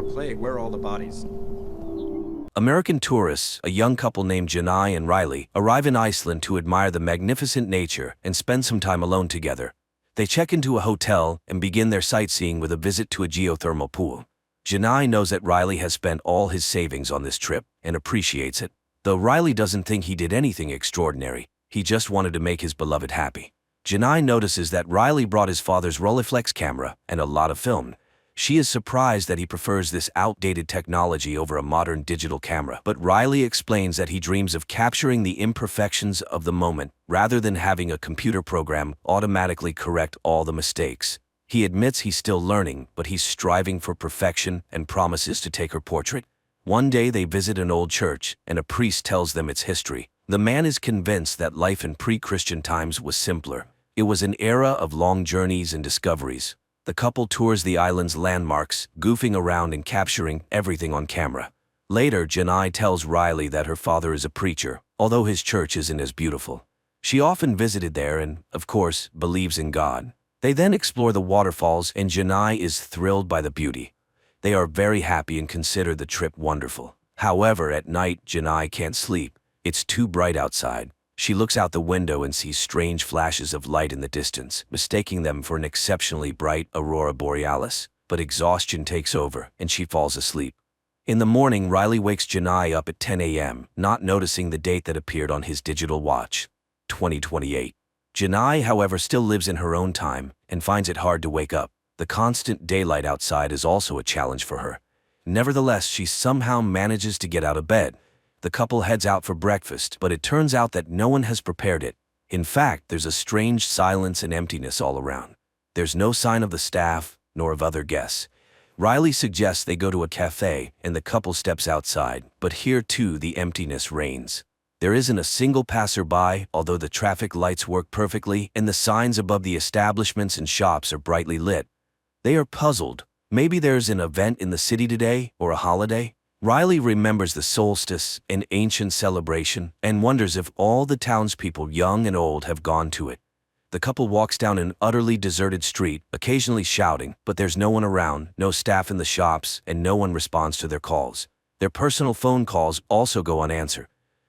a plague, where are all the bodies? American tourists, a young couple named Janai and Riley, arrive in Iceland to admire the magnificent nature and spend some time alone together. They check into a hotel and begin their sightseeing with a visit to a geothermal pool. Janai knows that Riley has spent all his savings on this trip and appreciates it. Though Riley doesn't think he did anything extraordinary, he just wanted to make his beloved happy. Janai notices that Riley brought his father's Rolleiflex camera and a lot of film. She is surprised that he prefers this outdated technology over a modern digital camera, but Riley explains that he dreams of capturing the imperfections of the moment rather than having a computer program automatically correct all the mistakes. He admits he's still learning, but he's striving for perfection and promises to take her portrait. One day they visit an old church, and a priest tells them its history. The man is convinced that life in pre-Christian times was simpler. It was an era of long journeys and discoveries. The couple tours the island's landmarks, goofing around and capturing everything on camera. Later, Janai tells Riley that her father is a preacher, although his church isn't as beautiful. She often visited there and, of course, believes in God. They then explore the waterfalls and Janai is thrilled by the beauty. They are very happy and consider the trip wonderful. However, at night, Janai can't sleep. It's too bright outside. She looks out the window and sees strange flashes of light in the distance, mistaking them for an exceptionally bright aurora borealis. But exhaustion takes over, and she falls asleep. In the morning, Riley wakes Janai up at 10 a.m., not noticing the date that appeared on his digital watch, 2028. Janai, however, still lives in her own time and finds it hard to wake up. The constant daylight outside is also a challenge for her. Nevertheless, she somehow manages to get out of bed. The couple heads out for breakfast, but it turns out that no one has prepared it. In fact, there's a strange silence and emptiness all around. There's no sign of the staff, nor of other guests. Riley suggests they go to a cafe, and the couple steps outside, but here too the emptiness reigns. There isn't a single passerby, although the traffic lights work perfectly, and the signs above the establishments and shops are brightly lit. They are puzzled. Maybe there's an event in the city today, or a holiday? Riley remembers the solstice, an ancient celebration, and wonders if all the townspeople, young and old, have gone to it. The couple walks down an utterly deserted street, occasionally shouting, but there's no one around, no staff in the shops, and no one responds to their calls. Their personal phone calls also go unanswered.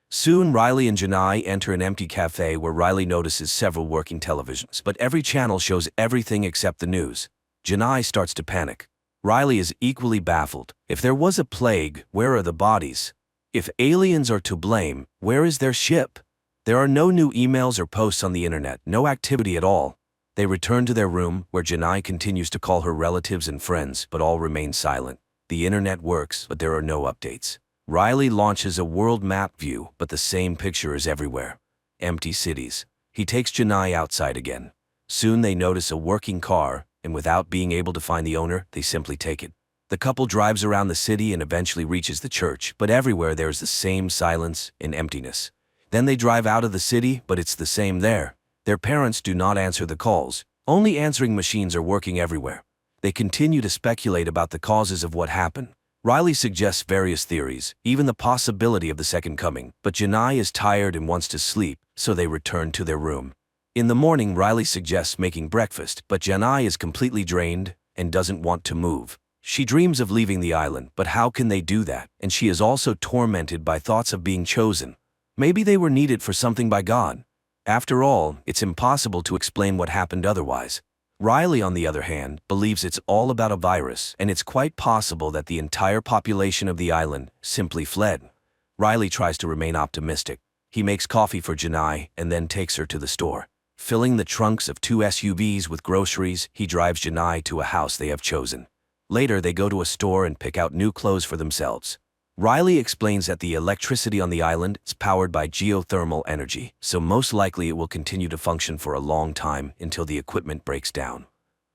Soon, Riley and Janai enter an empty cafe where Riley notices several working televisions, but every channel shows everything except the news. Janai starts to panic. Riley is equally baffled. If there was a plague, where are the bodies? If aliens are to blame, where is their ship? There are no new emails or posts on the internet, no activity at all. They return to their room, where Janai continues to call her relatives and friends, but all remain silent. The internet works, but there are no updates. Riley launches a world map view, but the same picture is everywhere. Empty cities. He takes Janai outside again. Soon they notice a working car, and without being able to find the owner, they simply take it. The couple drives around the city and eventually reaches the church, but everywhere there's the same silence and emptiness. Then they drive out of the city, but it's the same there. Their parents do not answer the calls. Only answering machines are working everywhere. They continue to speculate about the causes of what happened. Riley suggests various theories, even the possibility of the second coming, but Janai is tired and wants to sleep, so they return to their room. In the morning, Riley suggests making breakfast, but Janai is completely drained and doesn't want to move. She dreams of leaving the island, but how can they do that? And she is also tormented by thoughts of being chosen. Maybe they were needed for something by God. After all, it's impossible to explain what happened otherwise. Riley, on the other hand, believes it's all about a virus, and it's quite possible that the entire population of the island simply fled. Riley tries to remain optimistic. He makes coffee for Janai and then takes her to the store. Filling the trunks of 2 SUVs with groceries, he drives Janai to a house they have chosen. Later, they go to a store and pick out new clothes for themselves. Riley explains that the electricity on the island is powered by geothermal energy, so most likely it will continue to function for a long time until the equipment breaks down.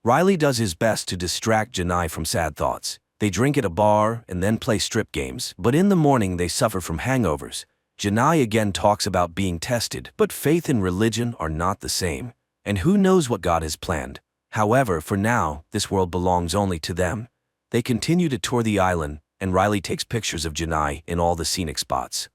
Riley does his best to distract Janai from sad thoughts. They drink at a bar and then play strip games, but in the morning they suffer from hangovers. Janai again talks about being tested, but faith and religion are not the same. And who knows what God has planned. However, for now, this world belongs only to them. They continue to tour the island, and Riley takes pictures of Janai in all the scenic spots.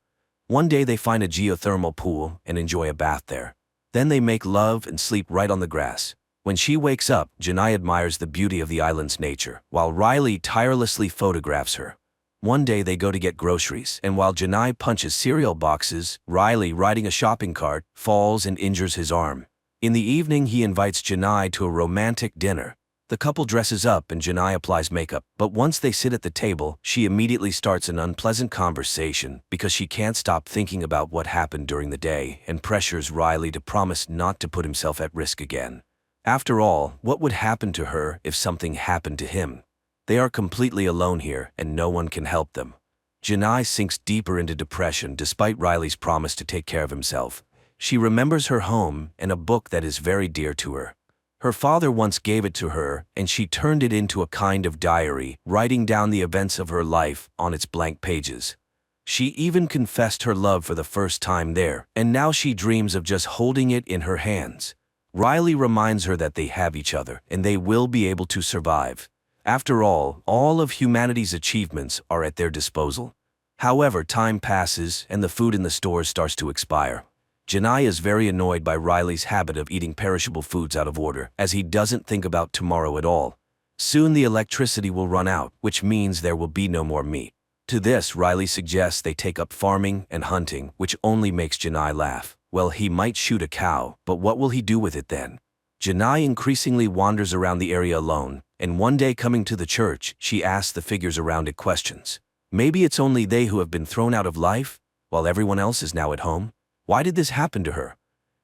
One day they find a geothermal pool and enjoy a bath there. Then they make love and sleep right on the grass. When she wakes up, Janai admires the beauty of the island's nature, while Riley tirelessly photographs her. One day they go to get groceries, and while Janai punches cereal boxes, Riley, riding a shopping cart, falls and injures his arm. In the evening, he invites Janai to a romantic dinner. The couple dresses up and Janai applies makeup, but once they sit at the table, she immediately starts an unpleasant conversation because she can't stop thinking about what happened during the day and pressures Riley to promise not to put himself at risk again. After all, what would happen to her if something happened to him? They are completely alone here and no one can help them. Janai sinks deeper into depression despite Riley's promise to take care of himself. She remembers her home and a book that is very dear to her. Her father once gave it to her, and she turned it into a kind of diary, writing down the events of her life on its blank pages. She even confessed her love for the first time there, and now she dreams of just holding it in her hands. Riley reminds her that they have each other, and they will be able to survive. After all of humanity's achievements are at their disposal. However, time passes, and the food in the stores starts to expire. Janai is very annoyed by Riley's habit of eating perishable foods out of order, as he doesn't think about tomorrow at all. Soon the electricity will run out, which means there will be no more meat. To this, Riley suggests they take up farming and hunting, which only makes Janai laugh. Well, he might shoot a cow, but what will he do with it then? Janai increasingly wanders around the area alone, and one day coming to the church, she asks the figures around it questions. Maybe it's only they who have been thrown out of life, while everyone else is now at home? Why did this happen to her?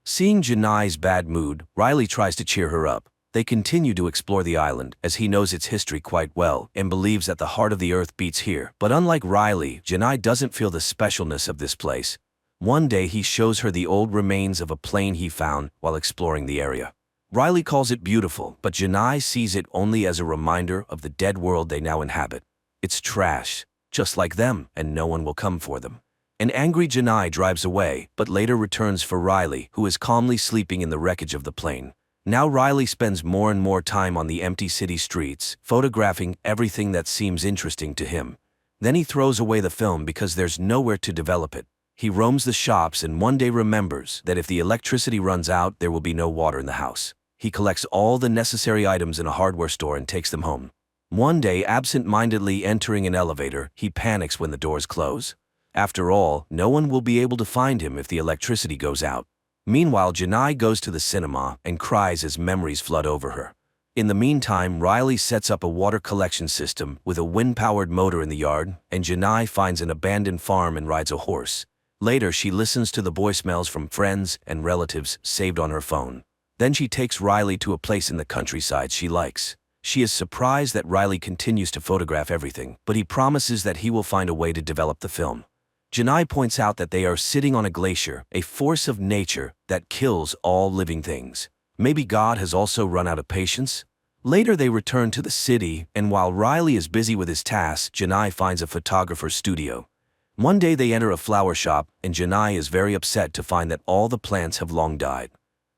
Seeing Janai's bad mood, Riley tries to cheer her up. They continue to explore the island, as he knows its history quite well and believes that the heart of the earth beats here. But unlike Riley, Janai doesn't feel the specialness of this place. One day he shows her the old remains of a plane he found while exploring the area. Riley calls it beautiful, but Janai sees it only as a reminder of the dead world they now inhabit. It's trash, just like them, and no one will come for them. An angry Janai drives away, but later returns for Riley, who is calmly sleeping in the wreckage of the plane. Now Riley spends more and more time on the empty city streets, photographing everything that seems interesting to him. Then he throws away the film because there's nowhere to develop it. He roams the shops and one day remembers that if the electricity runs out, there will be no water in the house. He collects all the necessary items in a hardware store and takes them home. One day, absent-mindedly entering an elevator, he panics when the doors close. After all, no one will be able to find him if the electricity goes out. Meanwhile, Janai goes to the cinema and cries as memories flood over her. In the meantime, Riley sets up a water collection system with a wind-powered motor in the yard, and Janai finds an abandoned farm and rides a horse. Later, she listens to the voicemails from friends and relatives saved on her phone. Then she takes Riley to a place in the countryside she likes. She is surprised that Riley continues to photograph everything, but he promises that he will find a way to develop the film. Janai points out that they are sitting on a glacier, a force of nature that kills all living things. Maybe God has also run out of patience? Later they return to the city, and while Riley is busy with his tasks, Janai finds a photographer's studio. One day they enter a flower shop, and Janai is very upset to find that all the plants have long died.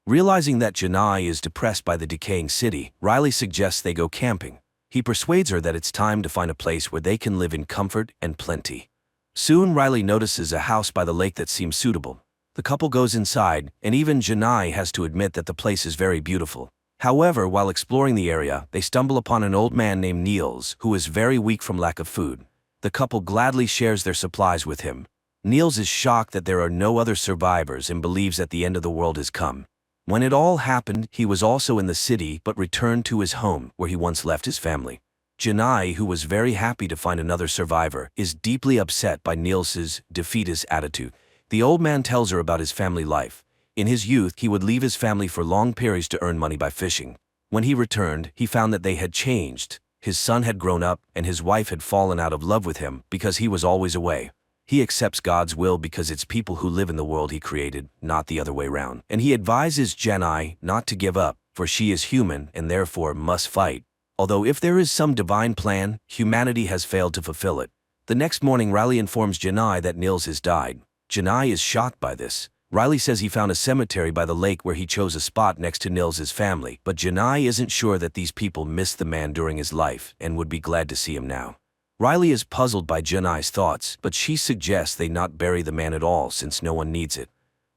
Realizing that Janai is depressed by the decaying city, Riley suggests they go camping. He persuades her that it's time to find a place where they can live in comfort and plenty. Soon Riley notices a house by the lake that seems suitable. The couple goes inside, and even Janai has to admit that the place is very beautiful. However, while exploring the area, they stumble upon an old man named Niels, who is very weak from lack of food. The couple gladly shares their supplies with him. Niels is shocked that there are no other survivors and believes that the end of the world has come. When it all happened, he was also in the city but returned to his home where he once left his family. Janai, who was very happy to find another survivor, is deeply upset by Niels's defeatist attitude. The old man tells her about his family life. In his youth, he would leave his family for long periods to earn money by fishing. When he returned, he found that they had changed. His son had grown up, and his wife had fallen out of love with him because he was always away. He accepts God's will because it's people who live in the world he created, not the other way round. And he advises Janai not to give up, for she is human and therefore must fight. Although if there is some divine plan, humanity has failed to fulfill it. The next morning, Riley informs Janai that Niels has died. Janai is shocked by this. Riley says he found a cemetery by the lake where he chose a spot next to Niels's family, but Janai isn't sure that these people missed the man during his life and would be glad to see him now. Riley is puzzled by Janai's thoughts, but she suggests they not bury the man at all since no one needs it.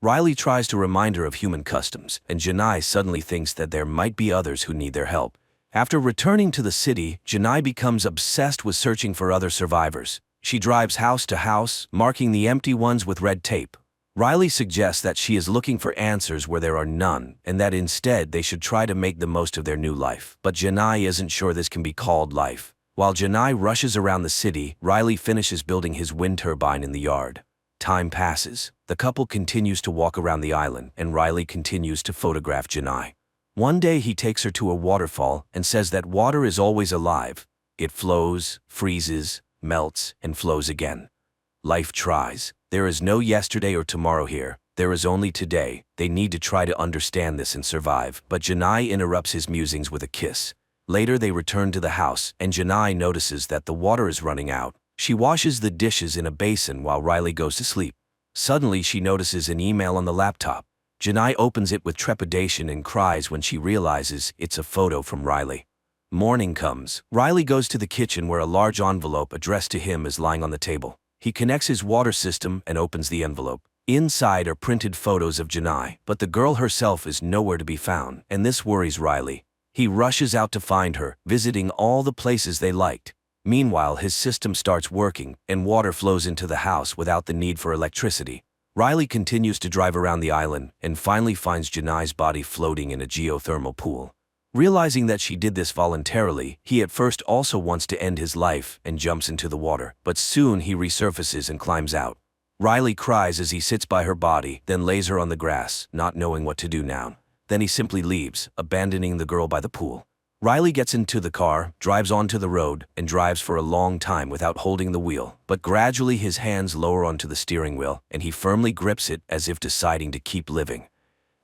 Riley tries to remind her of human customs, and Janai suddenly thinks that there might be others who need their help. After returning to the city, Janai becomes obsessed with searching for other survivors. She drives house to house, marking the empty ones with red tape. Riley suggests that she is looking for answers where there are none, and that instead they should try to make the most of their new life. But Janai isn't sure this can be called life. While Janai rushes around the city, Riley finishes building his wind turbine in the yard. Time passes. The couple continues to walk around the island, and Riley continues to photograph Janai. One day he takes her to a waterfall and says that water is always alive. It flows, freezes, melts, and flows again. Life tries. There is no yesterday or tomorrow here. There is only today. They need to try to understand this and survive. But Janai interrupts his musings with a kiss. Later they return to the house, and Janai notices that the water is running out. She washes the dishes in a basin while Riley goes to sleep. Suddenly she notices an email on the laptop. Janai opens it with trepidation and cries when she realizes it's a photo from Riley. Morning comes. Riley goes to the kitchen where a large envelope addressed to him is lying on the table. He connects his water system and opens the envelope. Inside are printed photos of Janai, but the girl herself is nowhere to be found, and this worries Riley. He rushes out to find her, visiting all the places they liked. Meanwhile, his system starts working, and water flows into the house without the need for electricity. Riley continues to drive around the island and finally finds Janai's body floating in a geothermal pool. Realizing that she did this voluntarily, he at first also wants to end his life and jumps into the water, but soon he resurfaces and climbs out. Riley cries as he sits by her body, then lays her on the grass, not knowing what to do now. Then he simply leaves, abandoning the girl by the pool. Riley gets into the car, drives onto the road, and drives for a long time without holding the wheel, but gradually his hands lower onto the steering wheel, and he firmly grips it as if deciding to keep living.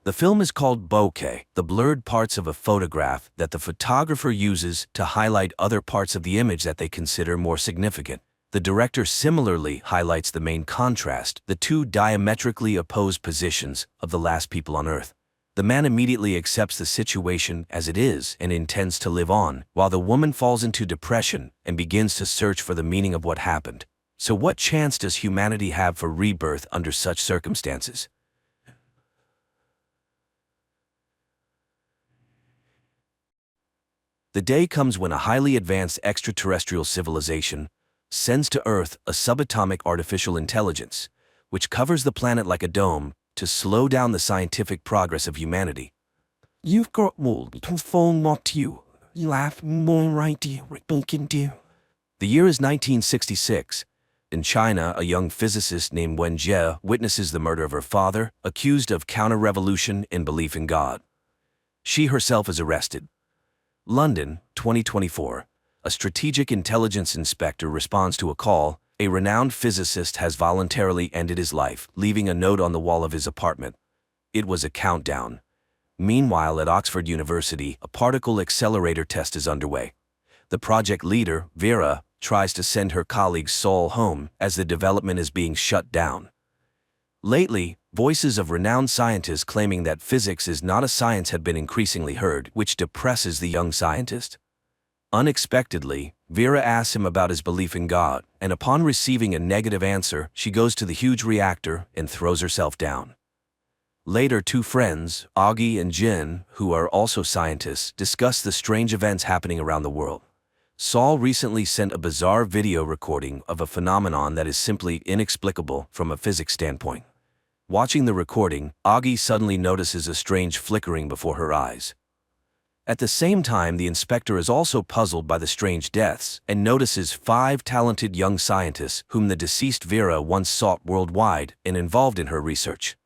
The film is called bokeh, the blurred parts of a photograph that the photographer uses to highlight other parts of the image that they consider more significant. The director similarly highlights the main contrast, the two diametrically opposed positions of the last people on Earth. The man immediately accepts the situation as it is and intends to live on, while the woman falls into depression and begins to search for the meaning of what happened. So what chance does humanity have for rebirth under such circumstances? The day comes when a highly advanced extraterrestrial civilization sends to Earth a subatomic artificial intelligence, which covers the planet like a dome to slow down the scientific progress of humanity. You've got more to phone what you laugh more idea we can do. The year is 1966. In China, a young physicist named Wen Jie witnesses the murder of her father, accused of counter-revolution in belief in God. She herself is arrested. London, 2024. A strategic intelligence inspector responds to a call. A renowned physicist has voluntarily ended his life, leaving a note on the wall of his apartment. It was a countdown. Meanwhile, at Oxford University, a particle accelerator test is underway. The project leader, Vera, tries to send her colleague Saul home as the development is being shut down. Lately, voices of renowned scientists claiming that physics is not a science had been increasingly heard, which depresses the young scientist. Unexpectedly, Vera asks him about his belief in God, and upon receiving a negative answer, she goes to the huge reactor and throws herself down. Later, two friends, Augie and Jin, who are also scientists, discuss the strange events happening around the world. Saul recently sent a bizarre video recording of a phenomenon that is simply inexplicable from a physics standpoint. Watching the recording, Augie suddenly notices a strange flickering before her eyes. At the same time, the inspector is also puzzled by the strange deaths and notices 5 talented young scientists whom the deceased Vera once sought worldwide and involved in her research.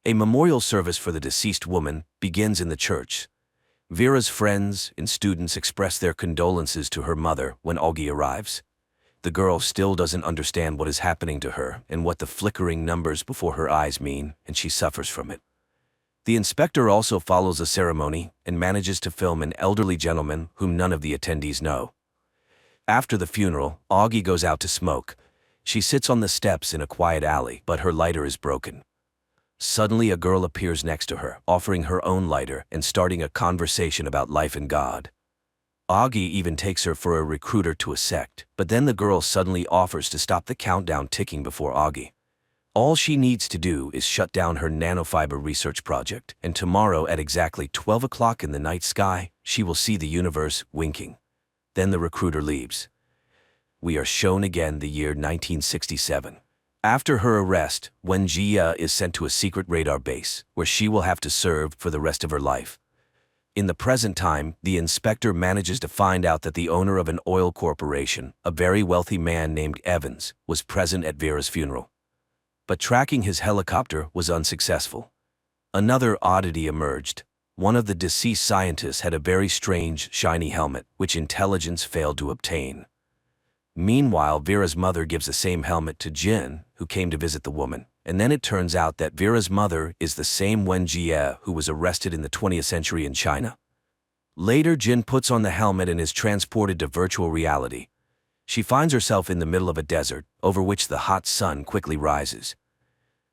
A memorial service for the deceased woman begins in the church. Vera's friends and students express their condolences to her mother when Augie arrives. The girl still doesn't understand what is happening to her and what the flickering numbers before her eyes mean, and she suffers from it. The inspector also follows a ceremony and manages to film an elderly gentleman whom none of the attendees know. After the funeral, Augie goes out to smoke. She sits on the steps in a quiet alley, but her lighter is broken. Suddenly, a girl appears next to her, offering her own lighter and starting a conversation about life and God. Augie even takes her for a recruiter to a sect, but then the girl suddenly offers to stop the countdown ticking before Augie. All she needs to do is shut down her nanofiber research project, and tomorrow at exactly 12 o'clock in the night sky, she will see the universe winking. Then the recruiter leaves. We are shown again the year 1967. After her arrest, Wen Jia is sent to a secret radar base, where she will have to serve for the rest of her life. In the present time, the inspector manages to find out that the owner of an oil corporation, a very wealthy man named Evans, was present at Vera's funeral. But tracking his helicopter was unsuccessful. Another oddity emerged. One of the deceased scientists had a very strange, shiny helmet, which intelligence failed to obtain. Meanwhile, Vera's mother gives the same helmet to Jin, who came to visit the woman, and then it turns out that Vera's mother is the same Wen Jie who was arrested in the 20th century in China. Later, Jin puts on the helmet and is transported to virtual reality. She finds herself in the middle of a desert, over which the hot sun quickly rises.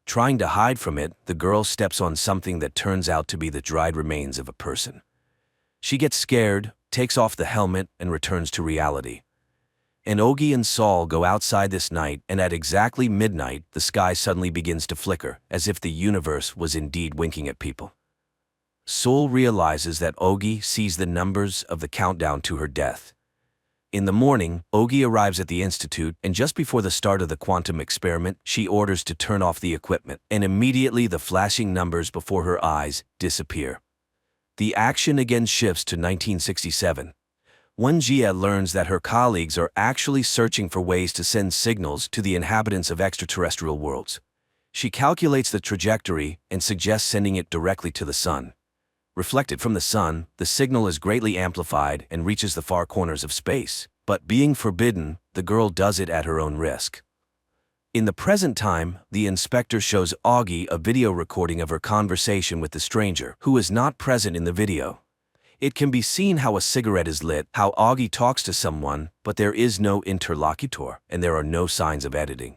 Trying to hide from it, the girl steps on something that turns out to be the dried remains of a person. She gets scared, takes off the helmet, and returns to reality. And Ogi and Saul go outside this night, and at exactly midnight, the sky suddenly begins to flicker, as if the universe was indeed winking at people. Saul realizes that Ogi sees the numbers of the countdown to her death. In the morning, Ogi arrives at the institute, and just before the start of the quantum experiment, she orders to turn off the equipment, and immediately the flashing numbers before her eyes disappear. The action again shifts to 1967. Wen Jie learns that her colleagues are actually searching for ways to send signals to the inhabitants of extraterrestrial worlds. She calculates the trajectory and suggests sending it directly to the sun. Reflected from the sun, the signal is greatly amplified and reaches the far corners of space. But being forbidden, the girl does it at her own risk. In the present time, the inspector shows Augie a video recording of her conversation with the stranger, who is not present in the video. It can be seen how a cigarette is lit, how Augie talks to someone, but there is no interlocutor, and there are no signs of editing.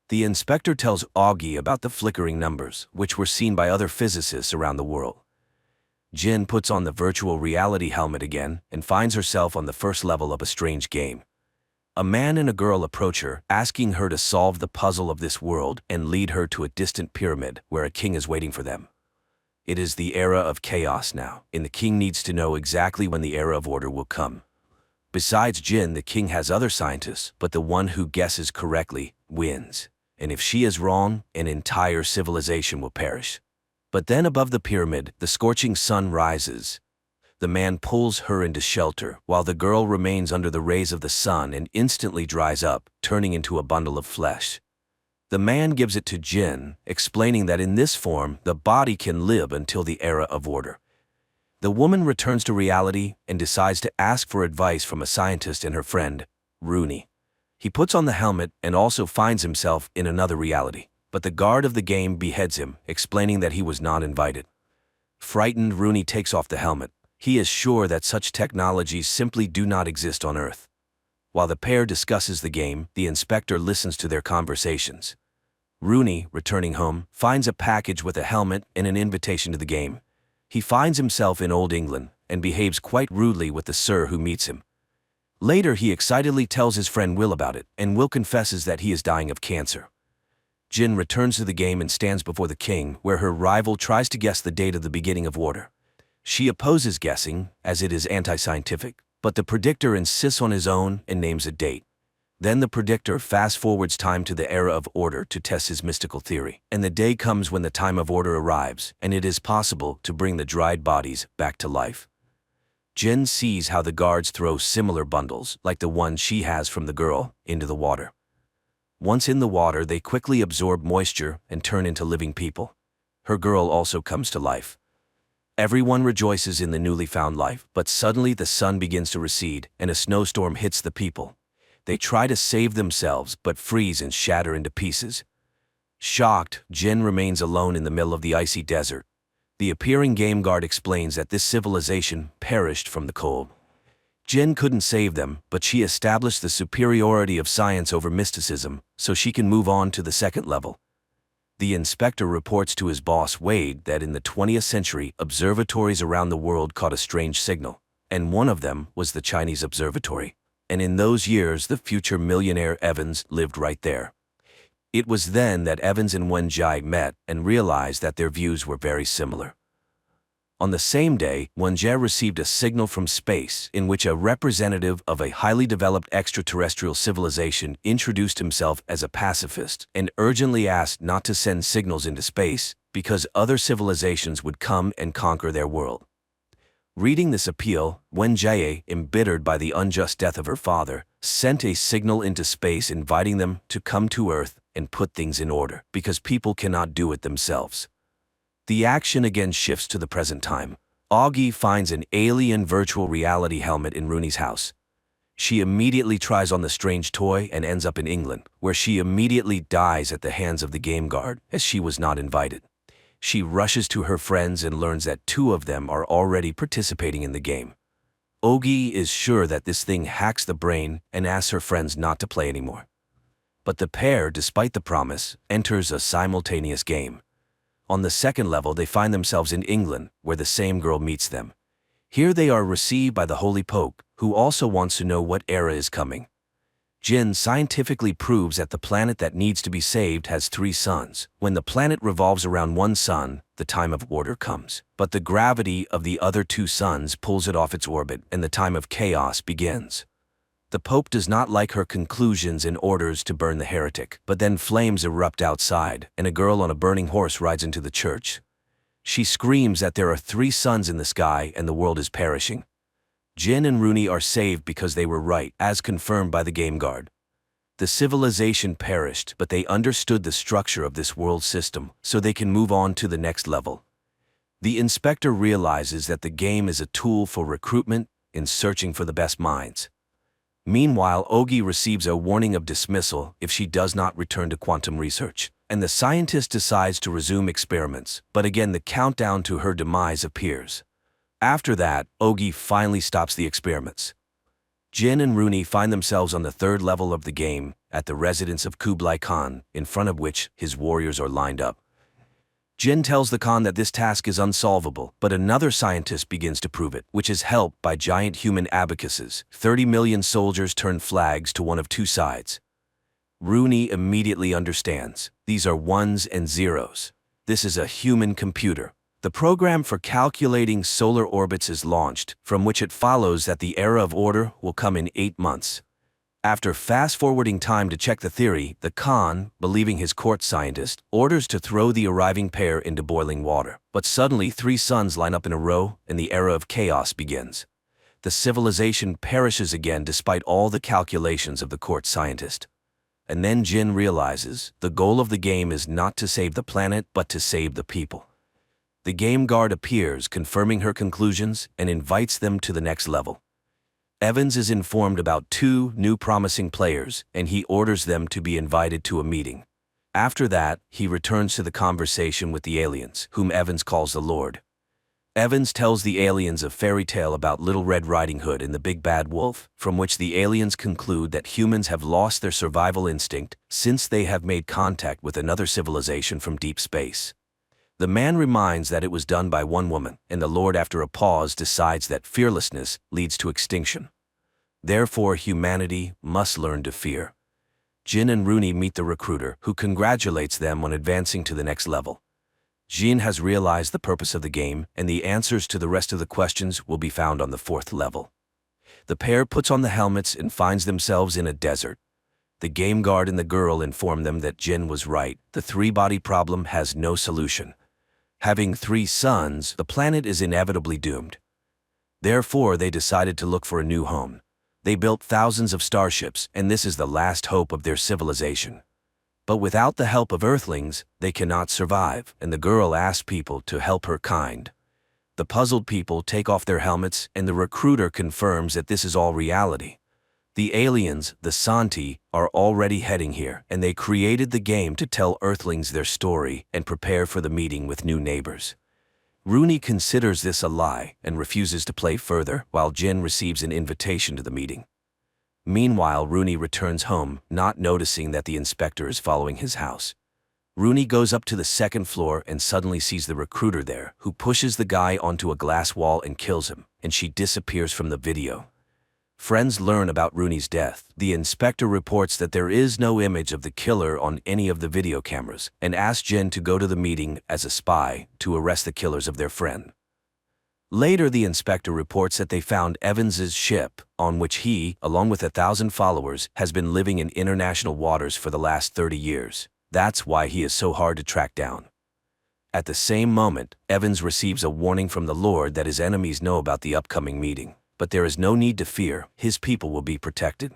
The inspector tells Augie about the flickering numbers, which were seen by other physicists around the world. Jin puts on the virtual reality helmet again and finds herself on the first level of a strange game. A man and a girl approach her, asking her to solve the puzzle of this world and lead her to a distant pyramid where a king is waiting for them. It is the era of chaos now, and the king needs to know exactly when the era of order will come. Besides Jin, the king has other scientists, but the one who guesses correctly wins. And if she is wrong, an entire civilization will perish. But then above the pyramid, the scorching sun rises. The man pulls her into shelter, while the girl remains under the rays of the sun and instantly dries up, turning into a bundle of flesh. The man gives it to Jin, explaining that in this form, the body can live until the era of order. The woman returns to reality and decides to ask for advice from a scientist and her friend, Rooney. He puts on the helmet and also finds himself in another reality. But the guard of the game beheads him, explaining that he was not invited. Frightened, Rooney takes off the helmet. He is sure that such technologies simply do not exist on Earth. While the pair discusses the game, the inspector listens to their conversations. Rooney, returning home, finds a package with a helmet and an invitation to the game. He finds himself in Old England and behaves quite rudely with the sir who meets him. Later, he excitedly tells his friend Will about it, and Will confesses that he is dying of cancer. Jin returns to the game and stands before the king, where her rival tries to guess the date of the beginning of order. She opposes guessing, as it is anti-scientific, but the predictor insists on his own and names a date. Then the predictor fast-forwards time to the era of order to test his mystical theory, and the day comes when the time of order arrives, and it is possible to bring the dried bodies back to life. Jin sees how the guards throw similar bundles, like the one she has from the girl, into the water. Once in the water, they quickly absorb moisture and turn into living people. Her girl also comes to life. Everyone rejoices in the newly found life, but suddenly the sun begins to recede and a snowstorm hits the people. They try to save themselves but freeze and shatter into pieces. Shocked, Jin remains alone in the middle of the icy desert. The appearing game guard explains that this civilization perished from the cold. Jin couldn't save them, but she established the superiority of science over mysticism, so she can move on to the second level. The inspector reports to his boss Wade that in the 20th century, observatories around the world caught a strange signal, and one of them was the Chinese observatory. And in those years, the future millionaire Evans lived right there. It was then that Evans and Wenjie met and realized that their views were very similar. On the same day, Wenjie received a signal from space in which a representative of a highly developed extraterrestrial civilization introduced himself as a pacifist and urgently asked not to send signals into space because other civilizations would come and conquer their world. Reading this appeal, Wenjie, embittered by the unjust death of her father, sent a signal into space inviting them to come to Earth and put things in order, because people cannot do it themselves. The action again shifts to the present time. Augie finds an alien virtual reality helmet in Rooney's house. She immediately tries on the strange toy and ends up in England, where she immediately dies at the hands of the game guard, as she was not invited. She rushes to her friends and learns that 2 of them are already participating in the game. Augie is sure that this thing hacks the brain and asks her friends not to play anymore. But the pair, despite the promise, enters a simultaneous game. On the second level, they find themselves in England, where the same girl meets them. Here they are received by the Holy Pope, who also wants to know what era is coming. Jin scientifically proves that the planet that needs to be saved has 3 suns. When the planet revolves around one sun, the time of order comes. But the gravity of the other 2 suns pulls it off its orbit, and the time of chaos begins. The Pope does not like her conclusions and orders to burn the heretic, but then flames erupt outside, and a girl on a burning horse rides into the church. She screams that there are 3 suns in the sky and the world is perishing. Jin and Rooney are saved because they were right, as confirmed by the game guard. The civilization perished, but they understood the structure of this world system, so they can move on to the next level. The inspector realizes that the game is a tool for recruitment in searching for the best minds. Meanwhile, Augie receives a warning of dismissal if she does not return to quantum research, and the scientist decides to resume experiments, but again the countdown to her demise appears. After that, Augie finally stops the experiments. Jin and Rooney find themselves on the 3rd level of the game, at the residence of Kublai Khan, in front of which his warriors are lined up. Jin tells the Khan that this task is unsolvable, but another scientist begins to prove it, which is helped by giant human abacuses. 30 million soldiers turn flags to one of 2 sides. Rooney immediately understands. These are 1s and 0s. This is a human computer. The program for calculating solar orbits is launched, from which it follows that the era of order will come in 8 months. After fast-forwarding time to check the theory, the Khan, believing his court scientist, orders to throw the arriving pair into boiling water. But suddenly 3 suns line up in a row, and the era of chaos begins. The civilization perishes again despite all the calculations of the court scientist. And then Jin realizes the goal of the game is not to save the planet, but to save the people. The game guard appears, confirming her conclusions, and invites them to the next level. Evans is informed about 2 new promising players, and he orders them to be invited to a meeting. After that, he returns to the conversation with the aliens, whom Evans calls the Lord. Evans tells the aliens a fairy tale about Little Red Riding Hood and the Big Bad Wolf, from which the aliens conclude that humans have lost their survival instinct since they have made contact with another civilization from deep space. The man reminds that it was done by one woman, and the Lord, after a pause, decides that fearlessness leads to extinction. Therefore, humanity must learn to fear. Jin and Rooney meet the recruiter, who congratulates them on advancing to the next level. Jin has realized the purpose of the game, and the answers to the rest of the questions will be found on the 4th level. The pair puts on the helmets and finds themselves in a desert. The game guard and the girl inform them that Jin was right. The 3-body problem has no solution. Having 3 suns, the planet is inevitably doomed. Therefore, they decided to look for a new home. They built thousands of starships, and this is the last hope of their civilization. But without the help of Earthlings, they cannot survive, and the girl asks people to help her kind. The puzzled people take off their helmets, and the recruiter confirms that this is all reality. The aliens, the Santi, are already heading here, and they created the game to tell Earthlings their story and prepare for the meeting with new neighbors. Rooney considers this a lie and refuses to play further, while Jin receives an invitation to the meeting. Meanwhile, Rooney returns home, not noticing that the inspector is following his house. Rooney goes up to the 2nd floor and suddenly sees the recruiter there, who pushes the guy onto a glass wall and kills him, and she disappears from the video. Friends learn about Rooney's death. The inspector reports that there is no image of the killer on any of the video cameras and asks Jin to go to the meeting as a spy to arrest the killers of their friend. Later, the inspector reports that they found Evans's ship, on which he, along with 1,000 followers, has been living in international waters for the last 30 years. That's why he is so hard to track down. At the same moment, Evans receives a warning from the Lord that his enemies know about the upcoming meeting. But there is no need to fear, his people will be protected.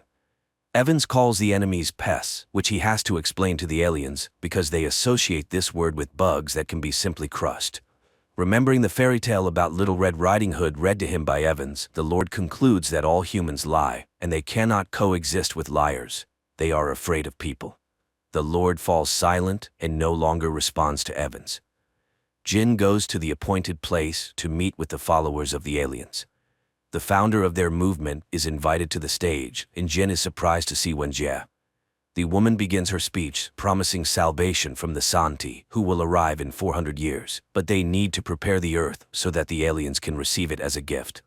Evans calls the enemies pests, which he has to explain to the aliens because they associate this word with bugs that can be simply crushed. Remembering the fairy tale about Little Red Riding Hood read to him by Evans, the Lord concludes that all humans lie, and they cannot coexist with liars. They are afraid of people. The Lord falls silent and no longer responds to Evans. Jin goes to the appointed place to meet with the followers of the aliens. The founder of their movement is invited to the stage, and Jin is surprised to see Wenjie. The woman begins her speech, promising salvation from the Santi, who will arrive in 400 years, but they need to prepare the earth so that the aliens can receive it as a gift.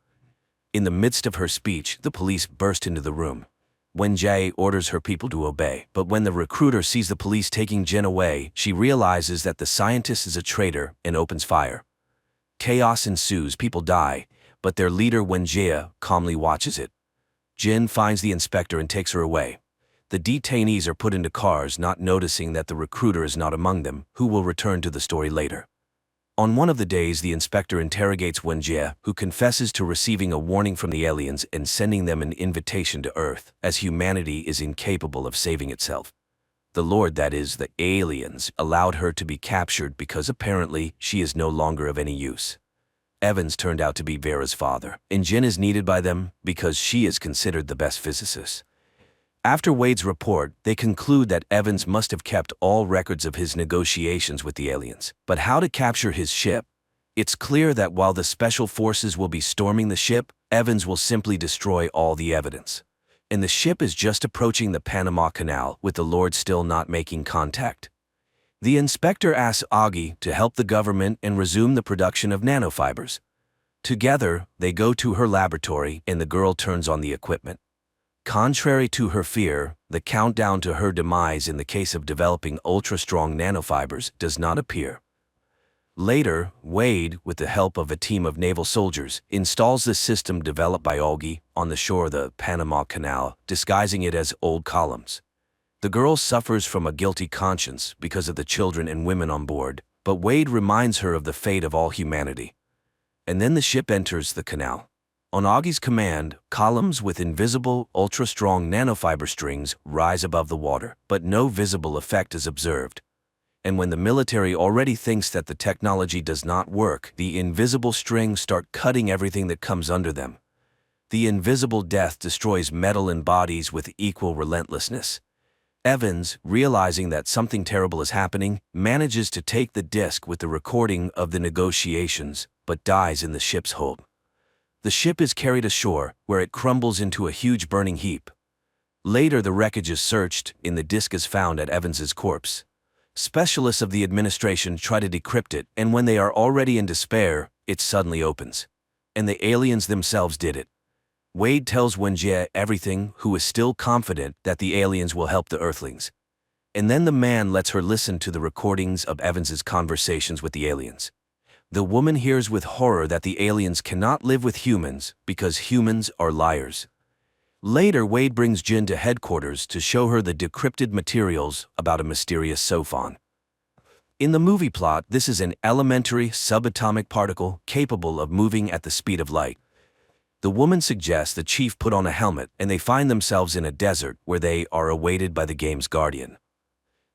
In the midst of her speech, the police burst into the room. Wenjie orders her people to obey, but when the recruiter sees the police taking Jin away, she realizes that the scientist is a traitor and opens fire. Chaos ensues, people die, but their leader Wenjie calmly watches it. Jin finds the inspector and takes her away. The detainees are put into cars, not noticing that the recruiter is not among them, who will return to the story later. On one of the days, the inspector interrogates Wenjie, who confesses to receiving a warning from the aliens and sending them an invitation to Earth, as humanity is incapable of saving itself. The Lord, that is, the aliens, allowed her to be captured because apparently she is no longer of any use. Evans turned out to be Vera's father, and Jin is needed by them because she is considered the best physicist. After Wade's report, they conclude that Evans must have kept all records of his negotiations with the aliens. But how to capture his ship? It's clear that while the special forces will be storming the ship, Evans will simply destroy all the evidence. And the ship is just approaching the Panama Canal, with the Lord still not making contact. The inspector asks Augie to help the government and resume the production of nanofibers. Together, they go to her laboratory and the girl turns on the equipment. Contrary to her fear, the countdown to her demise in the case of developing ultra-strong nanofibers does not appear. Later, Wade, with the help of a team of naval soldiers, installs the system developed by Augie on the shore of the Panama Canal, disguising it as old columns. The girl suffers from a guilty conscience because of the children and women on board, but Wade reminds her of the fate of all humanity. And then the ship enters the canal. On Augie's command, columns with invisible, ultra-strong nanofiber strings rise above the water, but no visible effect is observed. And when the military already thinks that the technology does not work, the invisible strings start cutting everything that comes under them. The invisible death destroys metal and bodies with equal relentlessness. Evans, realizing that something terrible is happening, manages to take the disc with the recording of the negotiations, but dies in the ship's hold. The ship is carried ashore, where it crumbles into a huge burning heap. Later, the wreckage is searched, and the disc is found at Evans's corpse. Specialists of the administration try to decrypt it, and when they are already in despair, it suddenly opens. And the aliens themselves did it. Wade tells Wenjie everything, who is still confident that the aliens will help the Earthlings. And then the man lets her listen to the recordings of Evans's conversations with the aliens. The woman hears with horror that the aliens cannot live with humans because humans are liars. Later, Wade brings Jin to headquarters to show her the decrypted materials about a mysterious sophon. In the movie plot, this is an elementary subatomic particle capable of moving at the speed of light. The woman suggests the chief put on a helmet, and they find themselves in a desert where they are awaited by the game's guardian.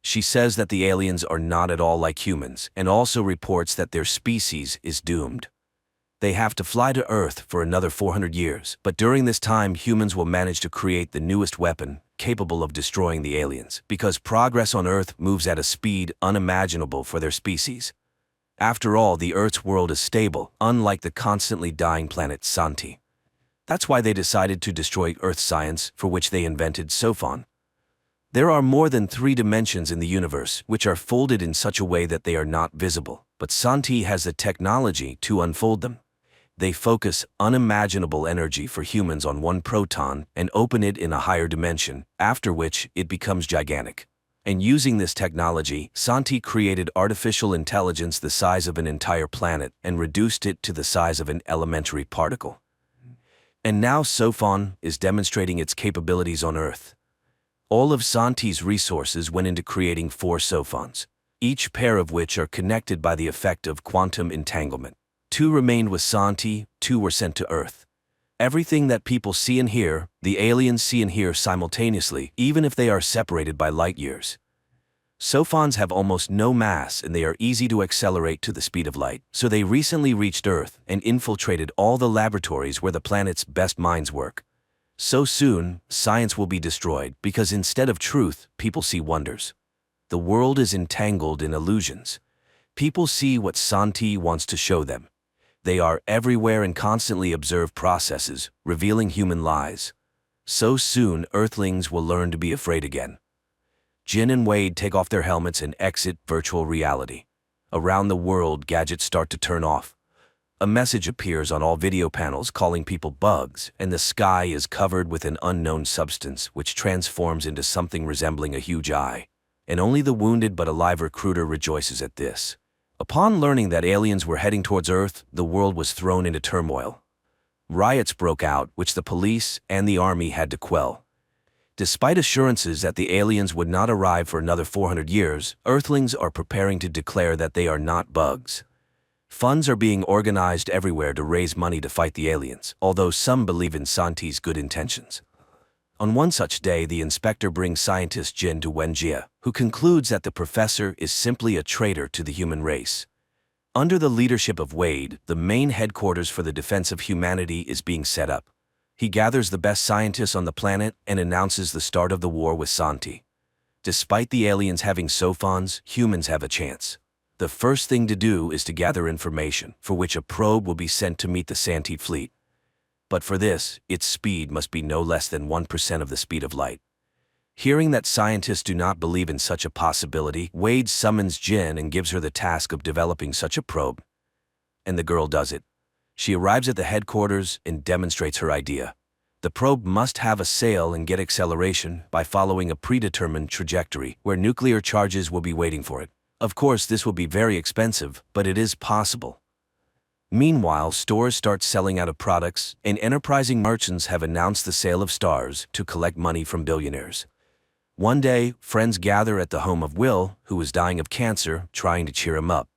She says that the aliens are not at all like humans, and also reports that their species is doomed. They have to fly to Earth for another 400 years, but during this time humans will manage to create the newest weapon, capable of destroying the aliens, because progress on Earth moves at a speed unimaginable for their species. After all, the Earth's world is stable, unlike the constantly dying planet Santi. That's why they decided to destroy Earth science, for which they invented sophon. There are more than 3 dimensions in the universe, which are folded in such a way that they are not visible, but Santi has the technology to unfold them. They focus unimaginable energy for humans on one proton and open it in a higher dimension, after which it becomes gigantic. And using this technology, Santi created artificial intelligence the size of an entire planet and reduced it to the size of an elementary particle. And now Sofon is demonstrating its capabilities on Earth. All of Santi's resources went into creating 4 Sofons, each pair of which are connected by the effect of quantum entanglement. 2 remained with Santi, 2 were sent to Earth. Everything that people see and hear, the aliens see and hear simultaneously, even if they are separated by light years. Sofons have almost no mass and they are easy to accelerate to the speed of light, so they recently reached Earth and infiltrated all the laboratories where the planet's best minds work. So soon, science will be destroyed because instead of truth, people see wonders. The world is entangled in illusions. People see what Santi wants to show them. They are everywhere and constantly observe processes, revealing human lies. So soon, Earthlings will learn to be afraid again. Jin and Wade take off their helmets and exit virtual reality. Around the world, gadgets start to turn off. A message appears on all video panels calling people bugs, and the sky is covered with an unknown substance which transforms into something resembling a huge eye. And only the wounded but alive recruiter rejoices at this. Upon learning that aliens were heading towards Earth, the world was thrown into turmoil. Riots broke out, which the police and the army had to quell. Despite assurances that the aliens would not arrive for another 400 years, Earthlings are preparing to declare that they are not bugs. Funds are being organized everywhere to raise money to fight the aliens, although some believe in Santi's good intentions. On one such day, the inspector brings scientist Jin to Wenjie, who concludes that the professor is simply a traitor to the human race. Under the leadership of Wade, the main headquarters for the defense of humanity is being set up. He gathers the best scientists on the planet and announces the start of the war with Santi. Despite the aliens having Sofons, humans have a chance. The first thing to do is to gather information, for which a probe will be sent to meet the Santi fleet. But for this, its speed must be no less than 1% of the speed of light. Hearing that scientists do not believe in such a possibility, Wade summons Jin and gives her the task of developing such a probe. And the girl does it. She arrives at the headquarters and demonstrates her idea. The probe must have a sail and get acceleration by following a predetermined trajectory where nuclear charges will be waiting for it. Of course, this will be very expensive, but it is possible. Meanwhile, stores start selling out of products, and enterprising merchants have announced the sale of stars to collect money from billionaires. One day, friends gather at the home of Will, who is dying of cancer, trying to cheer him up.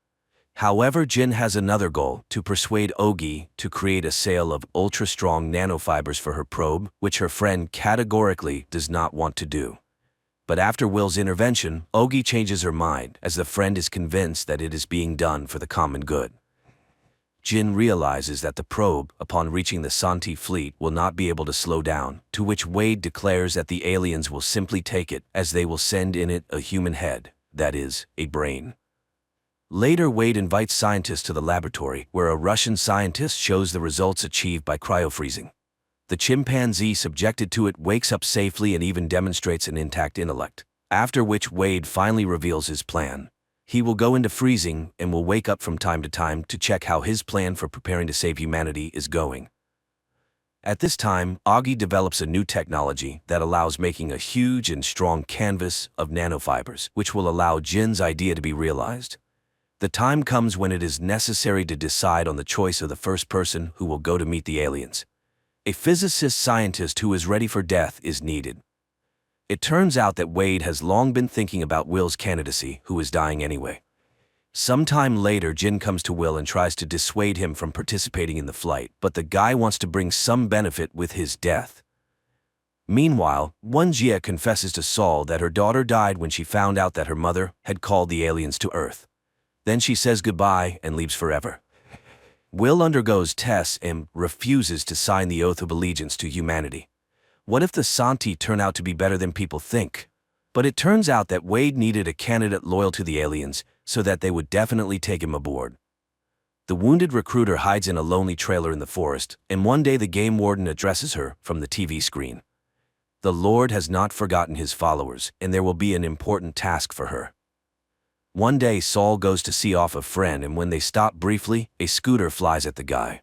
However, Jin has another goal, to persuade Ogi to create a sale of ultra-strong nanofibers for her probe, which her friend categorically does not want to do. But after Will's intervention, Ogi changes her mind, as the friend is convinced that it is being done for the common good. Jin realizes that the probe, upon reaching the Santi fleet, will not be able to slow down, to which Wade declares that the aliens will simply take it, as they will send in it a human head, that is, a brain. Later, Wade invites scientists to the laboratory, where a Russian scientist shows the results achieved by cryofreezing. The chimpanzee subjected to it wakes up safely and even demonstrates an intact intellect, after which Wade finally reveals his plan. He will go into freezing and will wake up from time to time to check how his plan for preparing to save humanity is going. At this time, Augie develops a new technology that allows making a huge and strong canvas of nanofibers, which will allow Jin's idea to be realized. The time comes when it is necessary to decide on the choice of the first person who will go to meet the aliens. A physicist scientist who is ready for death is needed. It turns out that Wade has long been thinking about Will's candidacy, who is dying anyway. Sometime later, Jin comes to Will and tries to dissuade him from participating in the flight, but the guy wants to bring some benefit with his death. Meanwhile, Wenjie confesses to Saul that her daughter died when she found out that her mother had called the aliens to Earth. Then she says goodbye and leaves forever. Will undergoes tests and refuses to sign the oath of allegiance to humanity. What if the Santi turn out to be better than people think? But it turns out that Wade needed a candidate loyal to the aliens so that they would definitely take him aboard. The wounded recruiter hides in a lonely trailer in the forest, and one day the game warden addresses her from the TV screen. The Lord has not forgotten his followers, and there will be an important task for her. One day, Saul goes to see off a friend, and when they stop briefly, a scooter flies at the guy.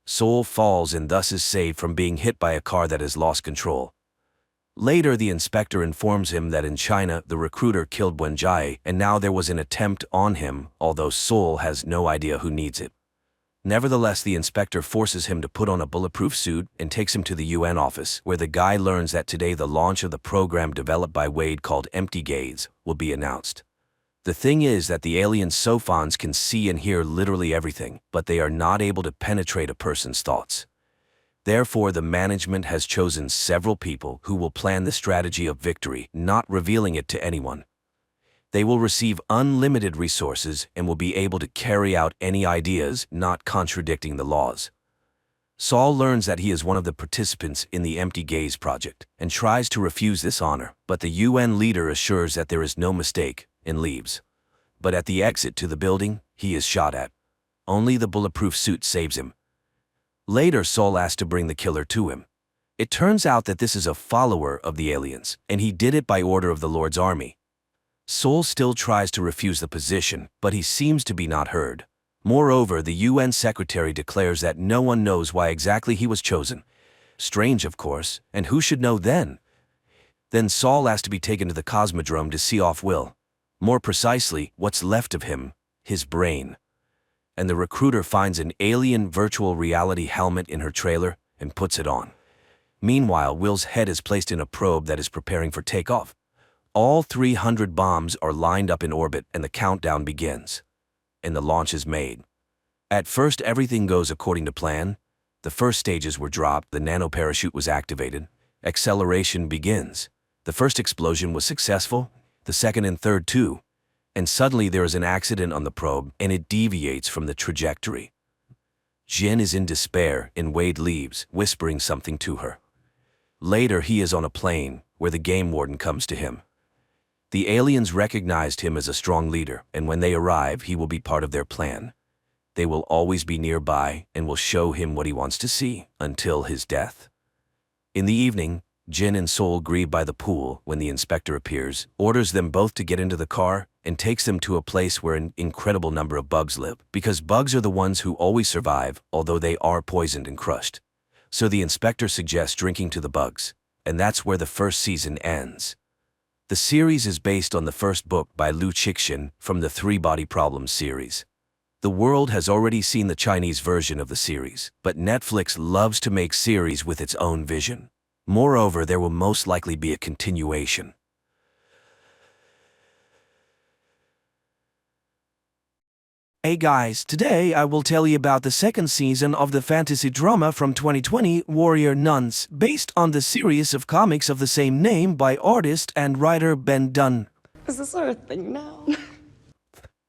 Sol falls and thus is saved from being hit by a car that has lost control. Later, the inspector informs him that in China, the recruiter killed Wenjie, and now there was an attempt on him, although Sol has no idea who needs it. Nevertheless, the inspector forces him to put on a bulletproof suit and takes him to the UN office, where the guy learns that today the launch of the program developed by Wade called Empty Gaze will be announced. The thing is that the alien Sophons can see and hear literally everything, but they are not able to penetrate a person's thoughts. Therefore, the management has chosen several people who will plan the strategy of victory, not revealing it to anyone. They will receive unlimited resources and will be able to carry out any ideas, not contradicting the laws. Saul learns that he is one of the participants in the Empty Gaze project and tries to refuse this honor, but the UN leader assures that there is no mistake and leaves. But at the exit to the building, he is shot at. Only the bulletproof suit saves him. Later, Saul asks to bring the killer to him. It turns out that this is a follower of the aliens, and he did it by order of the Lord's army. Saul still tries to refuse the position, but he seems to be not heard. Moreover, the UN secretary declares that no one knows why exactly he was chosen. Strange, of course, and who should know then? Then Saul asks to be taken to the Cosmodrome to see off Will. More precisely, what's left of him, his brain. And the recruiter finds an alien virtual reality helmet in her trailer and puts it on. Meanwhile, Will's head is placed in a probe that is preparing for takeoff. All 300 bombs are lined up in orbit and the countdown begins. And the launch is made. At first, everything goes according to plan. The first stages were dropped, the nanoparachute was activated. Acceleration begins. The first explosion was successful, the second and third too. And suddenly there is an accident on the probe, and it deviates from the trajectory. Jin is in despair, and Wade leaves, whispering something to her. Later, he is on a plane, where the game warden comes to him. The aliens recognized him as a strong leader, and when they arrive, he will be part of their plan. They will always be nearby, and will show him what he wants to see, until his death. In the evening, Jin and Sol grieve by the pool when the inspector appears, orders them both to get into the car, and takes them to a place where an incredible number of bugs live, because bugs are the ones who always survive, although they are poisoned and crushed. So the inspector suggests drinking to the bugs, and that's where the first season ends. The series is based on the first book by Liu Cixin from the Three Body Problems series. The world has already seen the Chinese version of the series, but Netflix loves to make series with its own vision. Moreover, there will most likely be a continuation. Hey guys, today I will tell you about the second season of the fantasy drama from 2020, Warrior Nuns, based on the series of comics of the same name by artist and writer Ben Dunn. Is this our thing now?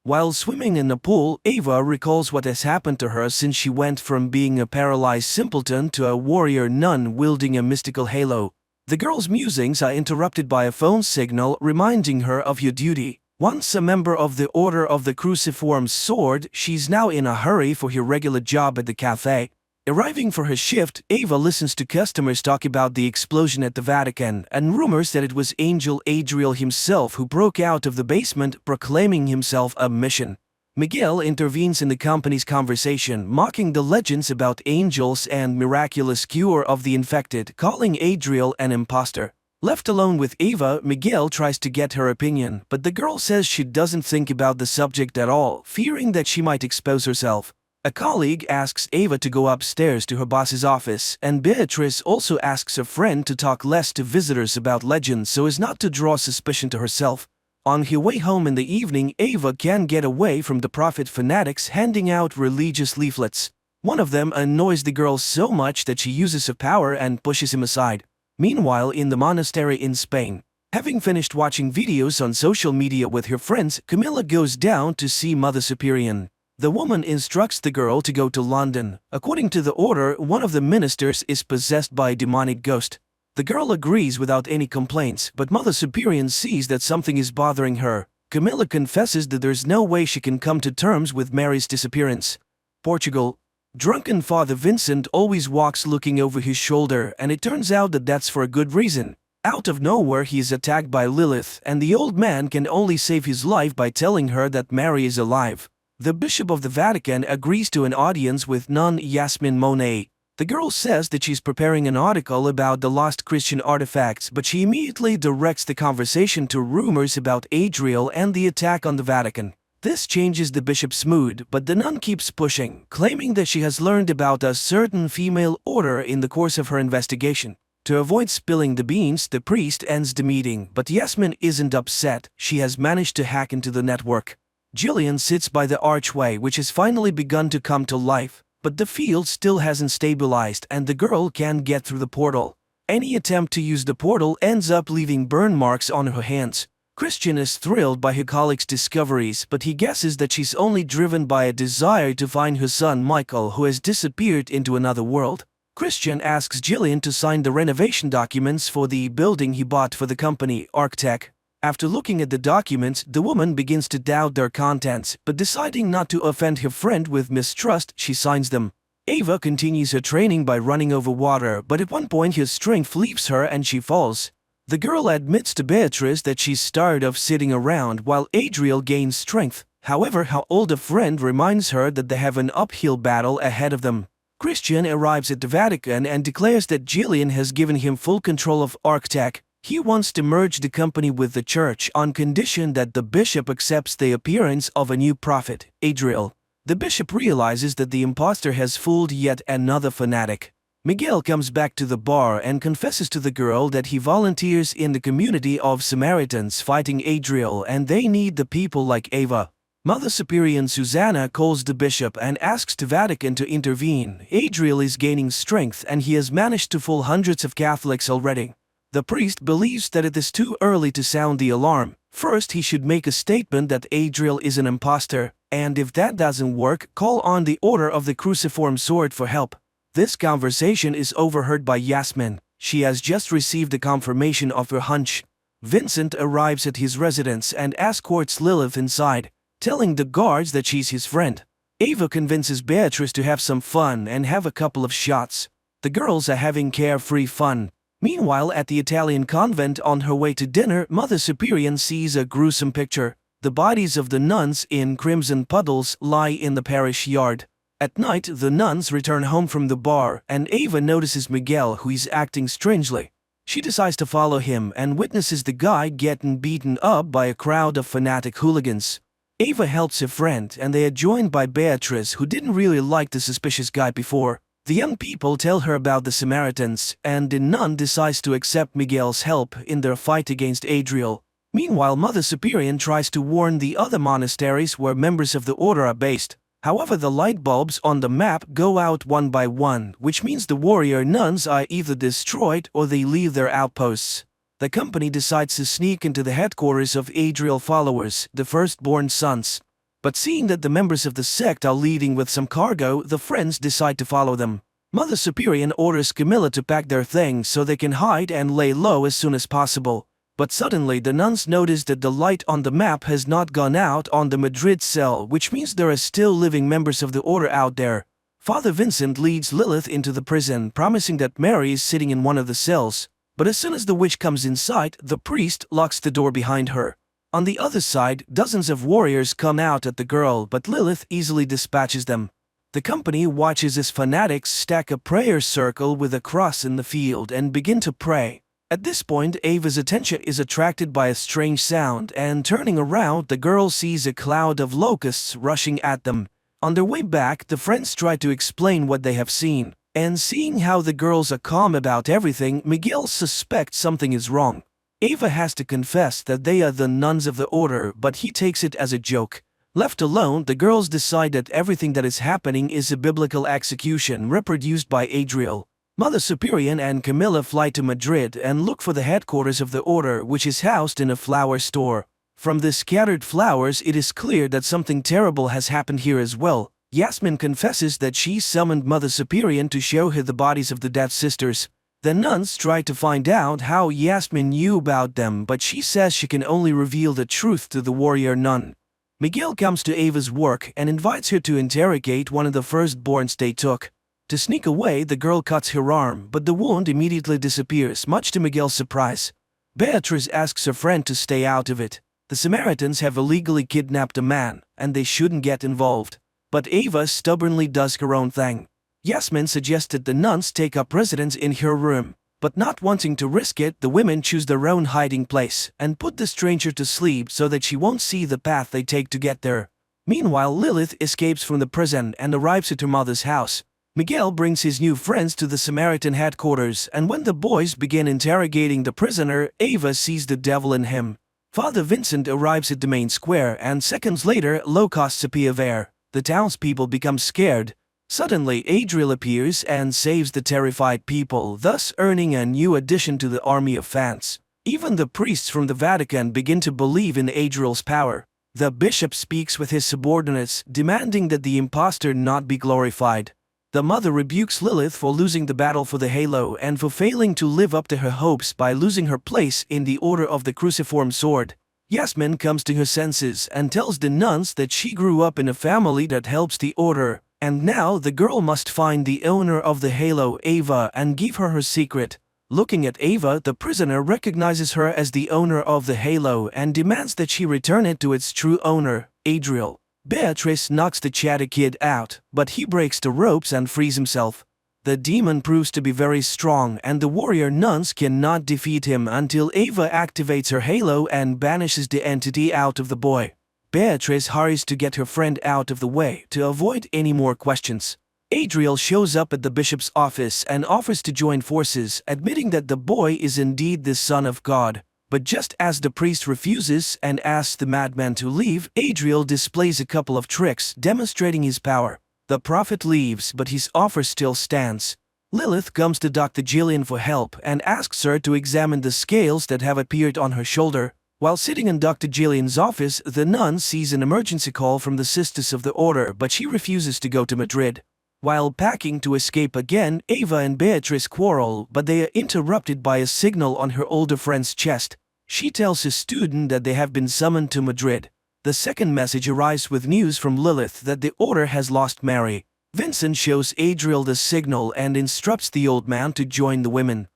While swimming in the pool, Ava recalls what has happened to her since she went from being a paralyzed simpleton to a warrior nun wielding a mystical halo. The girl's musings are interrupted by a phone signal reminding her of her duty. Once a member of the Order of the Cruciform Sword, she's now in a hurry for her regular job at the cafe. Arriving for her shift, Ava listens to customers talk about the explosion at the Vatican and rumors that it was Angel Adriel himself who broke out of the basement, proclaiming himself a mission. Miguel intervenes in the company's conversation, mocking the legends about angels and miraculous cure of the infected, calling Adriel an imposter. Left alone with Ava, Miguel tries to get her opinion, but the girl says she doesn't think about the subject at all, fearing that she might expose herself. A colleague asks Ava to go upstairs to her boss's office, and Beatrice also asks a friend to talk less to visitors about legends so as not to draw suspicion to herself. On her way home in the evening, Ava can get away from the prophet fanatics handing out religious leaflets. One of them annoys the girl so much that she uses her power and pushes him aside. Meanwhile, in the monastery in Spain, having finished watching videos on social media with her friends, Camilla goes down to see Mother Superior. The woman instructs the girl to go to London. According to the order, one of the ministers is possessed by a demonic ghost. The girl agrees without any complaints, but Mother Superior sees that something is bothering her. Camilla confesses that there's no way she can come to terms with Mary's disappearance. Portugal. Drunken Father Vincent always walks looking over his shoulder, and it turns out that that's for a good reason. Out of nowhere, he is attacked by Lilith, and the old man can only save his life by telling her that Mary is alive. The Bishop of the Vatican agrees to an audience with nun Yasmin Monet. The girl says that she's preparing an article about the lost Christian artifacts, but she immediately directs the conversation to rumors about Adriel and the attack on the Vatican. This changes the bishop's mood, but the nun keeps pushing, claiming that she has learned about a certain female order in the course of her investigation. To avoid spilling the beans, the priest ends the meeting, but Yasmin isn't upset. She has managed to hack into the network. Jillian sits by the archway, which has finally begun to come to life, but the field still hasn't stabilized and the girl can't get through the portal. Any attempt to use the portal ends up leaving burn marks on her hands. Christian is thrilled by her colleague's discoveries, but he guesses that she's only driven by a desire to find her son Michael, who has disappeared into another world. Christian asks Jillian to sign the renovation documents for the building he bought for the company, Arctech. After looking at the documents, the woman begins to doubt their contents, but deciding not to offend her friend with mistrust, she signs them. Ava continues her training by running over water, but at one point her strength leaves her and she falls. The girl admits to Beatrice that she's tired of sitting around while Adriel gains strength. However, her older friend reminds her that they have an uphill battle ahead of them. Christian arrives at the Vatican and declares that Jillian has given him full control of Arctech. He wants to merge the company with the church on condition that the bishop accepts the appearance of a new prophet, Adriel. The bishop realizes that the impostor has fooled yet another fanatic. Miguel comes back to the bar and confesses to the girl that he volunteers in the community of Samaritans fighting Adriel and they need the people like Ava. Mother Superior Susanna calls the bishop and asks the Vatican to intervene. Adriel is gaining strength and he has managed to fool hundreds of Catholics already. The priest believes that it is too early to sound the alarm. First, he should make a statement that Adriel is an impostor, and if that doesn't work, call on the Order of the Cruciform Sword for help. This conversation is overheard by Yasmin. She has just received a confirmation of her hunch. Vincent arrives at his residence and escorts Lilith inside, telling the guards that she's his friend. Ava convinces Beatrice to have some fun and have a couple of shots. The girls are having carefree fun. Meanwhile, at the Italian convent on her way to dinner, Mother Superior sees a gruesome picture. The bodies of the nuns in crimson puddles lie in the parish yard. At night, the nuns return home from the bar, and Ava notices Miguel, who is acting strangely. She decides to follow him and witnesses the guy getting beaten up by a crowd of fanatic hooligans. Ava helps her friend, and they are joined by Beatrice, who didn't really like the suspicious guy before. The young people tell her about the Samaritans, and the nun decides to accept Miguel's help in their fight against Adriel. Meanwhile, Mother Superior tries to warn the other monasteries where members of the order are based. However, the light bulbs on the map go out one by one, which means the warrior nuns are either destroyed or they leave their outposts. The company decides to sneak into the headquarters of Adriel followers, the firstborn sons. But seeing that the members of the sect are leaving with some cargo, the friends decide to follow them. Mother Superior orders Camilla to pack their things so they can hide and lay low as soon as possible. But suddenly the nuns notice that the light on the map has not gone out on the Madrid cell, which means there are still living members of the order out there. Father Vincent leads Lilith into the prison, promising that Mary is sitting in one of the cells. But as soon as the witch comes in sight, the priest locks the door behind her. On the other side, dozens of warriors come out at the girl, but Lilith easily dispatches them. The company watches as fanatics stack a prayer circle with a cross in the field and begin to pray. At this point, Ava's attention is attracted by a strange sound, and turning around, the girl sees a cloud of locusts rushing at them. On their way back, the friends try to explain what they have seen. And seeing how the girls are calm about everything, Miguel suspects something is wrong. Ava has to confess that they are the nuns of the order, but he takes it as a joke. Left alone, the girls decide that everything that is happening is a biblical execution reproduced by Adriel. Mother Superior and Camilla fly to Madrid and look for the headquarters of the order, which is housed in a flower store. From the scattered flowers, it is clear that something terrible has happened here as well. Yasmin confesses that she summoned Mother Superior to show her the bodies of the dead sisters. The nuns try to find out how Yasmin knew about them, but she says she can only reveal the truth to the warrior nun. Miguel comes to Ava's work and invites her to interrogate one of the firstborns they took. To sneak away, the girl cuts her arm, but the wound immediately disappears, much to Miguel's surprise. Beatrice asks her friend to stay out of it. The Samaritans have illegally kidnapped a man, and they shouldn't get involved. But Ava stubbornly does her own thing. Yasmin suggested the nuns take up residence in her room, but not wanting to risk it, the women choose their own hiding place and put the stranger to sleep so that she won't see the path they take to get there. Meanwhile, Lilith escapes from the prison and arrives at her mother's house. Miguel brings his new friends to the Samaritan headquarters, and when the boys begin interrogating the prisoner, Ava sees the devil in him. Father Vincent arrives at the main square, and seconds later, locusts appear there. The townspeople become scared. Suddenly, Adriel appears and saves the terrified people, thus earning a new addition to the army of fans. Even the priests from the Vatican begin to believe in Adriel's power. The bishop speaks with his subordinates, demanding that the impostor not be glorified. The mother rebukes Lilith for losing the battle for the halo and for failing to live up to her hopes by losing her place in the Order of the Cruciform Sword. Yasmin comes to her senses and tells the nuns that she grew up in a family that helps the order, and now the girl must find the owner of the halo, Ava, and give her her secret. Looking at Ava, the prisoner recognizes her as the owner of the halo and demands that she return it to its true owner, Adriel. Beatrice knocks the chatty kid out, but he breaks the ropes and frees himself. The demon proves to be very strong, and the warrior nuns cannot defeat him until Ava activates her halo and banishes the entity out of the boy. Beatrice hurries to get her friend out of the way to avoid any more questions. Adriel shows up at the bishop's office and offers to join forces, admitting that the boy is indeed the son of God. But just as the priest refuses and asks the madman to leave, Adriel displays a couple of tricks demonstrating his power. The prophet leaves, but his offer still stands. Lilith comes to Dr. Jillian for help and asks her to examine the scales that have appeared on her shoulder. While sitting in Dr. Jillian's office, the nun sees an emergency call from the Sisters of the Order, but she refuses to go to Madrid. While packing to escape again, Ava and Beatrice quarrel, but they are interrupted by a signal on her older friend's chest. She tells a student that they have been summoned to Madrid. The second message arrives with news from Lilith that the Order has lost Mary. Vincent shows Adriel the signal and instructs the old man to join the women.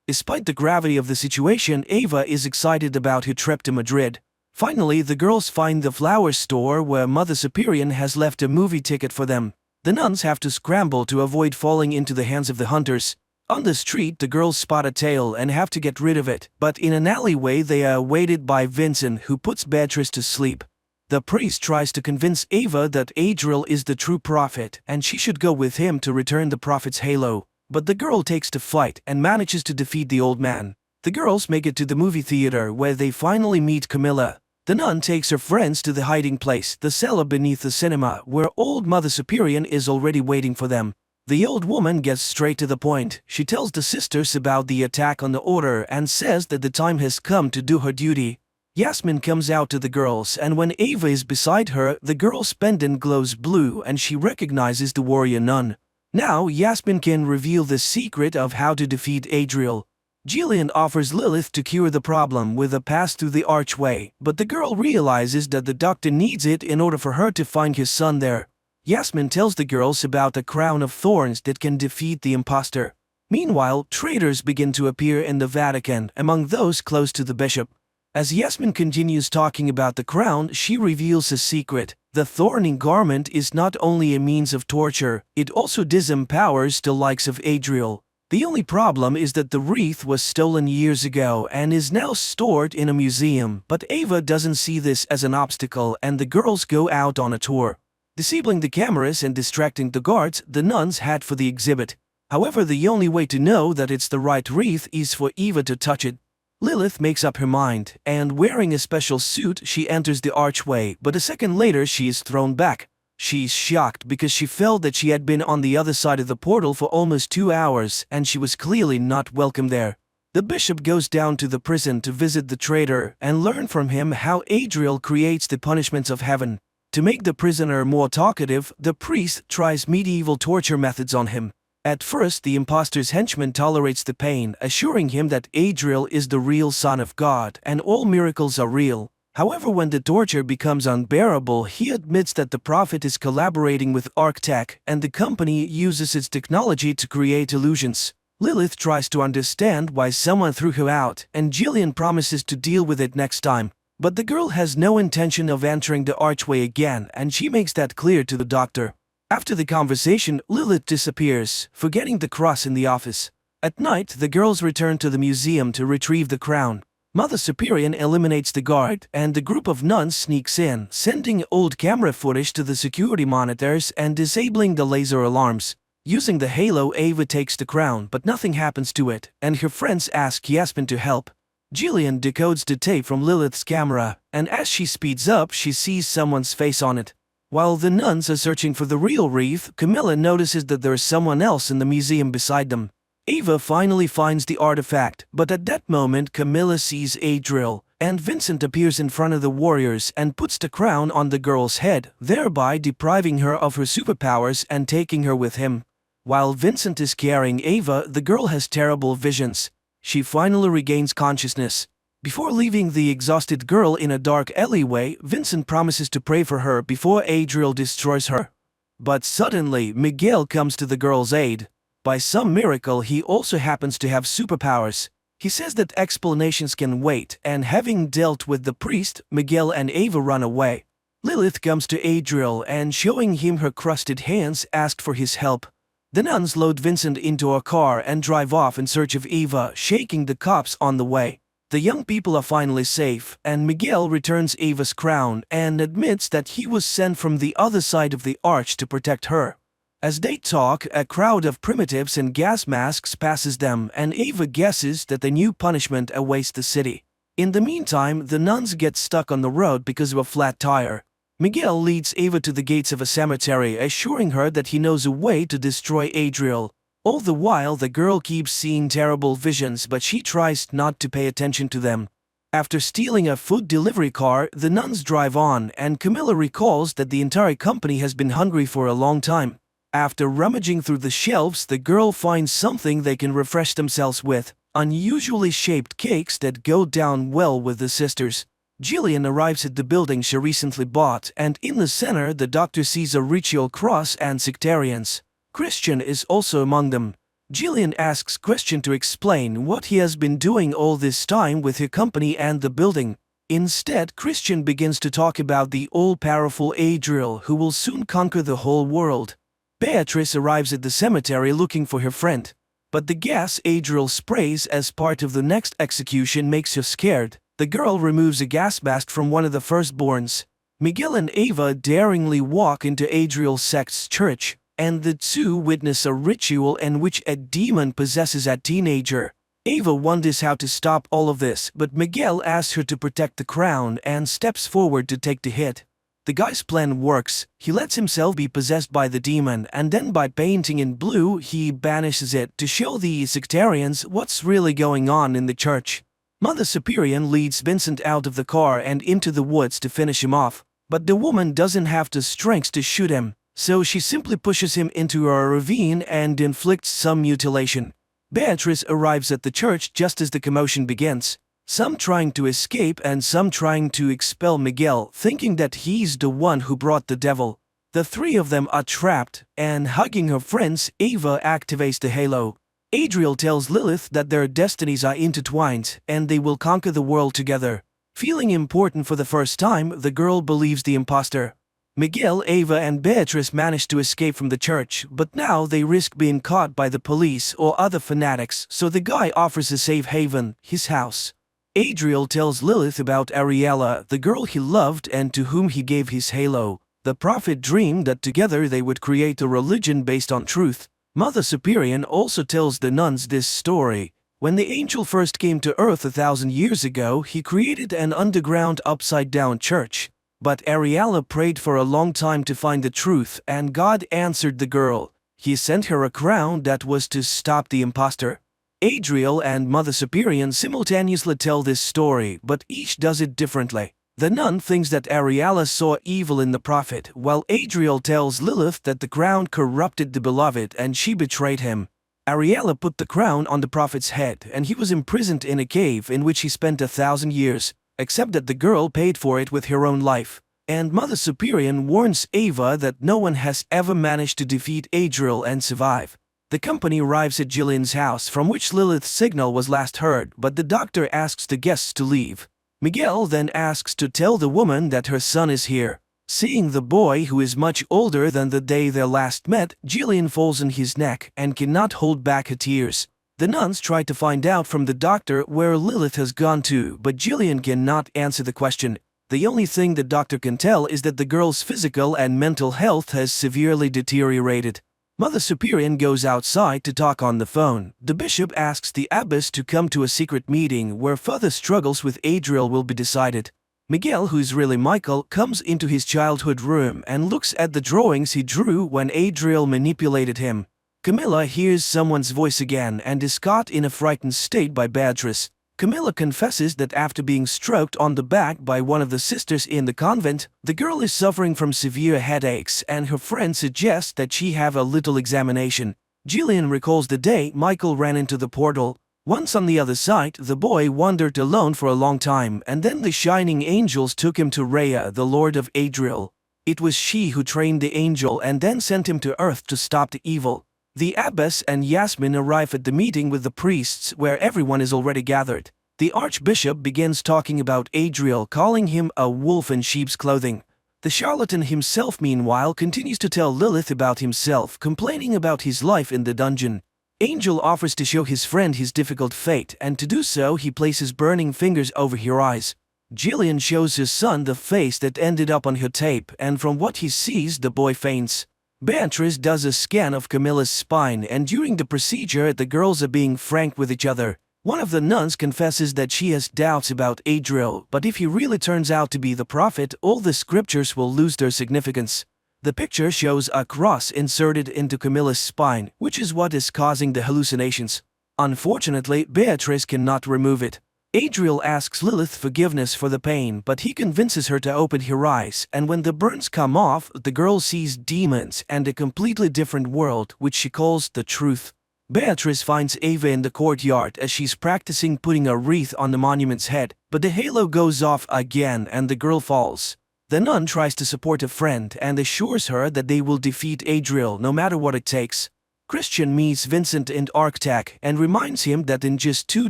Despite the gravity of the situation, Ava is excited about her trip to Madrid. Finally, the girls find the flower store where Mother Superior has left a movie ticket for them. The nuns have to scramble to avoid falling into the hands of the hunters. On the street, the girls spot a tail and have to get rid of it, but in an alleyway they are awaited by Vincent, who puts Beatrice to sleep. The priest tries to convince Ava that Adriel is the true prophet and she should go with him to return the prophet's halo, but the girl takes to flight and manages to defeat the old man. The girls make it to the movie theater where they finally meet Camilla. The nun takes her friends to the hiding place, the cellar beneath the cinema, where old Mother Superior is already waiting for them. The old woman gets straight to the point. She tells the sisters about the attack on the order and says that the time has come to do her duty. Yasmin comes out to the girls, and when Ava is beside her, the girl's pendant glows blue and she recognizes the warrior nun. Now Yasmin can reveal the secret of how to defeat Adriel. Jillian offers Lilith to cure the problem with a pass through the archway, but the girl realizes that the doctor needs it in order for her to find his son there. Yasmin tells the girls about the crown of thorns that can defeat the impostor. Meanwhile, traitors begin to appear in the Vatican, among those close to the bishop. As Yasmin continues talking about the crown, she reveals a secret. The thorny garment is not only a means of torture, it also disempowers the likes of Adriel. The only problem is that the wreath was stolen years ago and is now stored in a museum, but Ava doesn't see this as an obstacle and the girls go out on a tour. Disabling the cameras and distracting the guards, the nuns head for the exhibit. However, the only way to know that it's the right wreath is for Eva to touch it. Lilith makes up her mind, and wearing a special suit, she enters the archway, but a second later she is thrown back. She's shocked because she felt that she had been on the other side of the portal for almost 2 hours and she was clearly not welcome there. The bishop goes down to the prison to visit the traitor and learn from him how Adriel creates the punishments of heaven. To make the prisoner more talkative, the priest tries medieval torture methods on him. At first, the impostor's henchman tolerates the pain, assuring him that Adriel is the real Son of God and all miracles are real. However, when the torture becomes unbearable, he admits that the prophet is collaborating with Arctech and the company uses its technology to create illusions. Lilith tries to understand why someone threw her out, and Jillian promises to deal with it next time. But the girl has no intention of entering the archway again, and she makes that clear to the doctor. After the conversation, Lilith disappears, forgetting the cross in the office. At night, the girls return to the museum to retrieve the crown. Mother Superior eliminates the guard, and the group of nuns sneaks in, sending old camera footage to the security monitors and disabling the laser alarms. Using the halo, Ava takes the crown, but nothing happens to it, and her friends ask Yasmin to help. Jillian decodes the tape from Lilith's camera, and as she speeds up, she sees someone's face on it. While the nuns are searching for the real wreath, Camilla notices that there is someone else in the museum beside them. Ava finally finds the artifact, but at that moment Camilla sees Adriel, and Vincent appears in front of the warriors and puts the crown on the girl's head, thereby depriving her of her superpowers and taking her with him. While Vincent is carrying Ava, the girl has terrible visions. She finally regains consciousness. Before leaving the exhausted girl in a dark alleyway, Vincent promises to pray for her before Adriel destroys her. But suddenly, Miguel comes to the girl's aid. By some miracle, he also happens to have superpowers. He says that explanations can wait, and having dealt with the priest, Miguel and Ava run away. Lilith comes to Adriel and, showing him her crusted hands, asks for his help. The nuns load Vincent into a car and drive off in search of Ava, shaking the cops on the way. The young people are finally safe, and Miguel returns Ava's crown and admits that he was sent from the other side of the arch to protect her. As they talk, a crowd of primitives in gas masks passes them, and Ava guesses that the new punishment awaits the city. In the meantime, the nuns get stuck on the road because of a flat tire. Miguel leads Ava to the gates of a cemetery, assuring her that he knows a way to destroy Adriel. All the while, the girl keeps seeing terrible visions, but she tries not to pay attention to them. After stealing a food delivery car, the nuns drive on, and Camilla recalls that the entire company has been hungry for a long time. After rummaging through the shelves, the girl finds something they can refresh themselves with: unusually shaped cakes that go down well with the sisters. Jillian arrives at the building she recently bought, and in the center the doctor sees a ritual cross and sectarians. Christian is also among them. Jillian asks Christian to explain what he has been doing all this time with her company and the building. Instead, Christian begins to talk about the all-powerful Adriel, who will soon conquer the whole world. Beatrice arrives at the cemetery looking for her friend. But the gas Adriel sprays as part of the next execution makes her scared. The girl removes a gas mask from one of the firstborns. Miguel and Ava daringly walk into Adriel's sect's church, and the two witness a ritual in which a demon possesses a teenager. Ava wonders how to stop all of this, but Miguel asks her to protect the crown and steps forward to take the hit. The guy's plan works. He lets himself be possessed by the demon, and then by painting in blue, he banishes it to show the sectarians what's really going on in the church. Mother Superior leads Vincent out of the car and into the woods to finish him off. But the woman doesn't have the strength to shoot him, so she simply pushes him into a ravine and inflicts some mutilation. Beatrice arrives at the church just as the commotion begins, some trying to escape and some trying to expel Miguel, thinking that he's the one who brought the devil. The three of them are trapped, and hugging her friends, Ava activates the halo. Adriel tells Lilith that their destinies are intertwined, and they will conquer the world together. Feeling important for the first time, the girl believes the imposter. Miguel, Ava, and Beatrice manage to escape from the church, but now they risk being caught by the police or other fanatics, so the guy offers a safe haven, his house. Adriel tells Lilith about Ariella, the girl he loved and to whom he gave his halo. The prophet dreamed that together they would create a religion based on truth. Mother Superior also tells the nuns this story. When the angel first came to Earth 1,000 years ago, he created an underground upside-down church. But Ariella prayed for a long time to find the truth, and God answered the girl. He sent her a crown that was to stop the imposter. Adriel and Mother Superior simultaneously tell this story, but each does it differently. The nun thinks that Ariella saw evil in the prophet, while Adriel tells Lilith that the crown corrupted the beloved and she betrayed him. Ariella put the crown on the prophet's head, and he was imprisoned in a cave in which he spent 1,000 years, except that the girl paid for it with her own life. And Mother Superior warns Ava that no one has ever managed to defeat Adriel and survive. The company arrives at Jillian's house, from which Lilith's signal was last heard, but the doctor asks the guests to leave. Miguel then asks to tell the woman that her son is here. Seeing the boy, who is much older than the day they last met, Jillian falls on his neck and cannot hold back her tears. The nuns try to find out from the doctor where Lilith has gone to, but Jillian cannot answer the question. The only thing the doctor can tell is that the girl's physical and mental health has severely deteriorated. Mother Superior goes outside to talk on the phone. The bishop asks the abbess to come to a secret meeting where further struggles with Adriel will be decided. Miguel, who is really Michael, comes into his childhood room and looks at the drawings he drew when Adriel manipulated him. Camilla hears someone's voice again and is caught in a frightened state by Beatrice. Camilla confesses that after being stroked on the back by one of the sisters in the convent, the girl is suffering from severe headaches and her friend suggests that she have a little examination. Jillian recalls the day Michael ran into the portal. Once on the other side, the boy wandered alone for a long time, and then the shining angels took him to Rhea, the lord of Adriel. It was she who trained the angel and then sent him to Earth to stop the evil. The abbess and Yasmin arrive at the meeting with the priests, where everyone is already gathered. The archbishop begins talking about Adriel, calling him a wolf in sheep's clothing. The charlatan himself, meanwhile, continues to tell Lilith about himself, complaining about his life in the dungeon. Angel offers to show his friend his difficult fate, and to do so he places burning fingers over her eyes. Jillian shows his son the face that ended up on her tape, and from what he sees, the boy faints. Beatrice does a scan of Camilla's spine, and during the procedure the girls are being frank with each other. One of the nuns confesses that she has doubts about Adriel, but if he really turns out to be the prophet, all the scriptures will lose their significance. The picture shows a cross inserted into Camilla's spine, which is what is causing the hallucinations. Unfortunately, Beatrice cannot remove it. Adriel asks Lilith forgiveness for the pain, but he convinces her to open her eyes, and when the burns come off, the girl sees demons and a completely different world, which she calls the truth. Beatrice finds Ava in the courtyard as she's practicing putting a wreath on the monument's head, but the halo goes off again and the girl falls. The nun tries to support a friend and assures her that they will defeat Adriel no matter what it takes. Christian meets Vincent in Arctac and reminds him that in just 2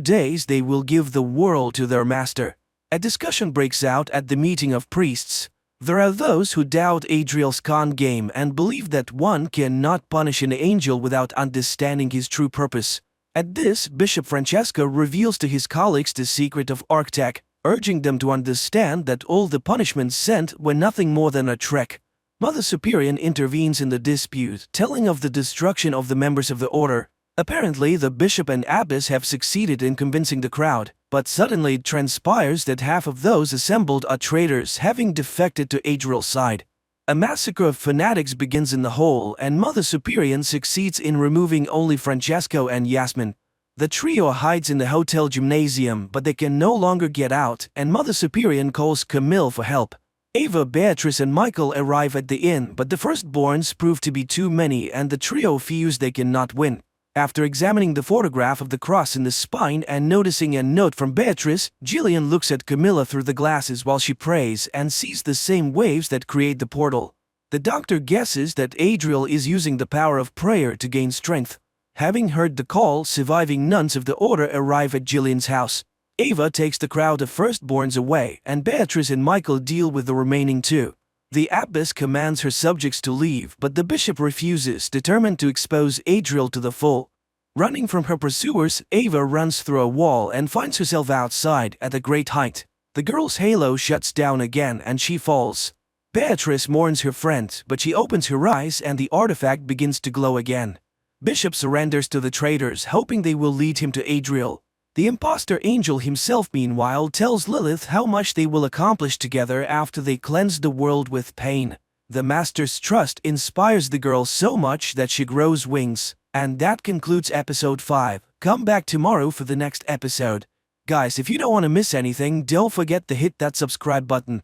days they will give the world to their master. A discussion breaks out at the meeting of priests. There are those who doubt Adriel's con game and believe that one cannot punish an angel without understanding his true purpose. At this, Bishop Francesco reveals to his colleagues the secret of Arctac, urging them to understand that all the punishments sent were nothing more than a trick. Mother Superior intervenes in the dispute, telling of the destruction of the members of the order. Apparently, the bishop and abbess have succeeded in convincing the crowd, but suddenly it transpires that half of those assembled are traitors, having defected to Adriel's side. A massacre of fanatics begins in the hall, and Mother Superior succeeds in removing only Francesco and Yasmin. The trio hides in the hotel gymnasium, but they can no longer get out, and Mother Superior calls Camille for help. Ava, Beatrice and Michael arrive at the inn, but the firstborns prove to be too many and the trio fears they cannot win. After examining the photograph of the cross in the spine and noticing a note from Beatrice, Jillian looks at Camilla through the glasses while she prays and sees the same waves that create the portal. The doctor guesses that Adriel is using the power of prayer to gain strength. Having heard the call, surviving nuns of the order arrive at Jillian's house. Ava takes the crowd of firstborns away, and Beatrice and Michael deal with the remaining two. The abbess commands her subjects to leave, but the bishop refuses, determined to expose Adriel to the full. Running from her pursuers, Ava runs through a wall and finds herself outside at a great height. The girl's halo shuts down again and she falls. Beatrice mourns her friend, but she opens her eyes and the artifact begins to glow again. Bishop surrenders to the traitors, hoping they will lead him to Adriel. The impostor angel himself, meanwhile, tells Lilith how much they will accomplish together after they cleanse the world with pain. The master's trust inspires the girl so much that she grows wings. And that concludes episode 5. Come back tomorrow for the next episode. Guys, if you don't want to miss anything, don't forget to hit that subscribe button.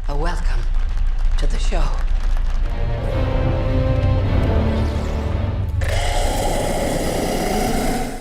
Welcome to the show.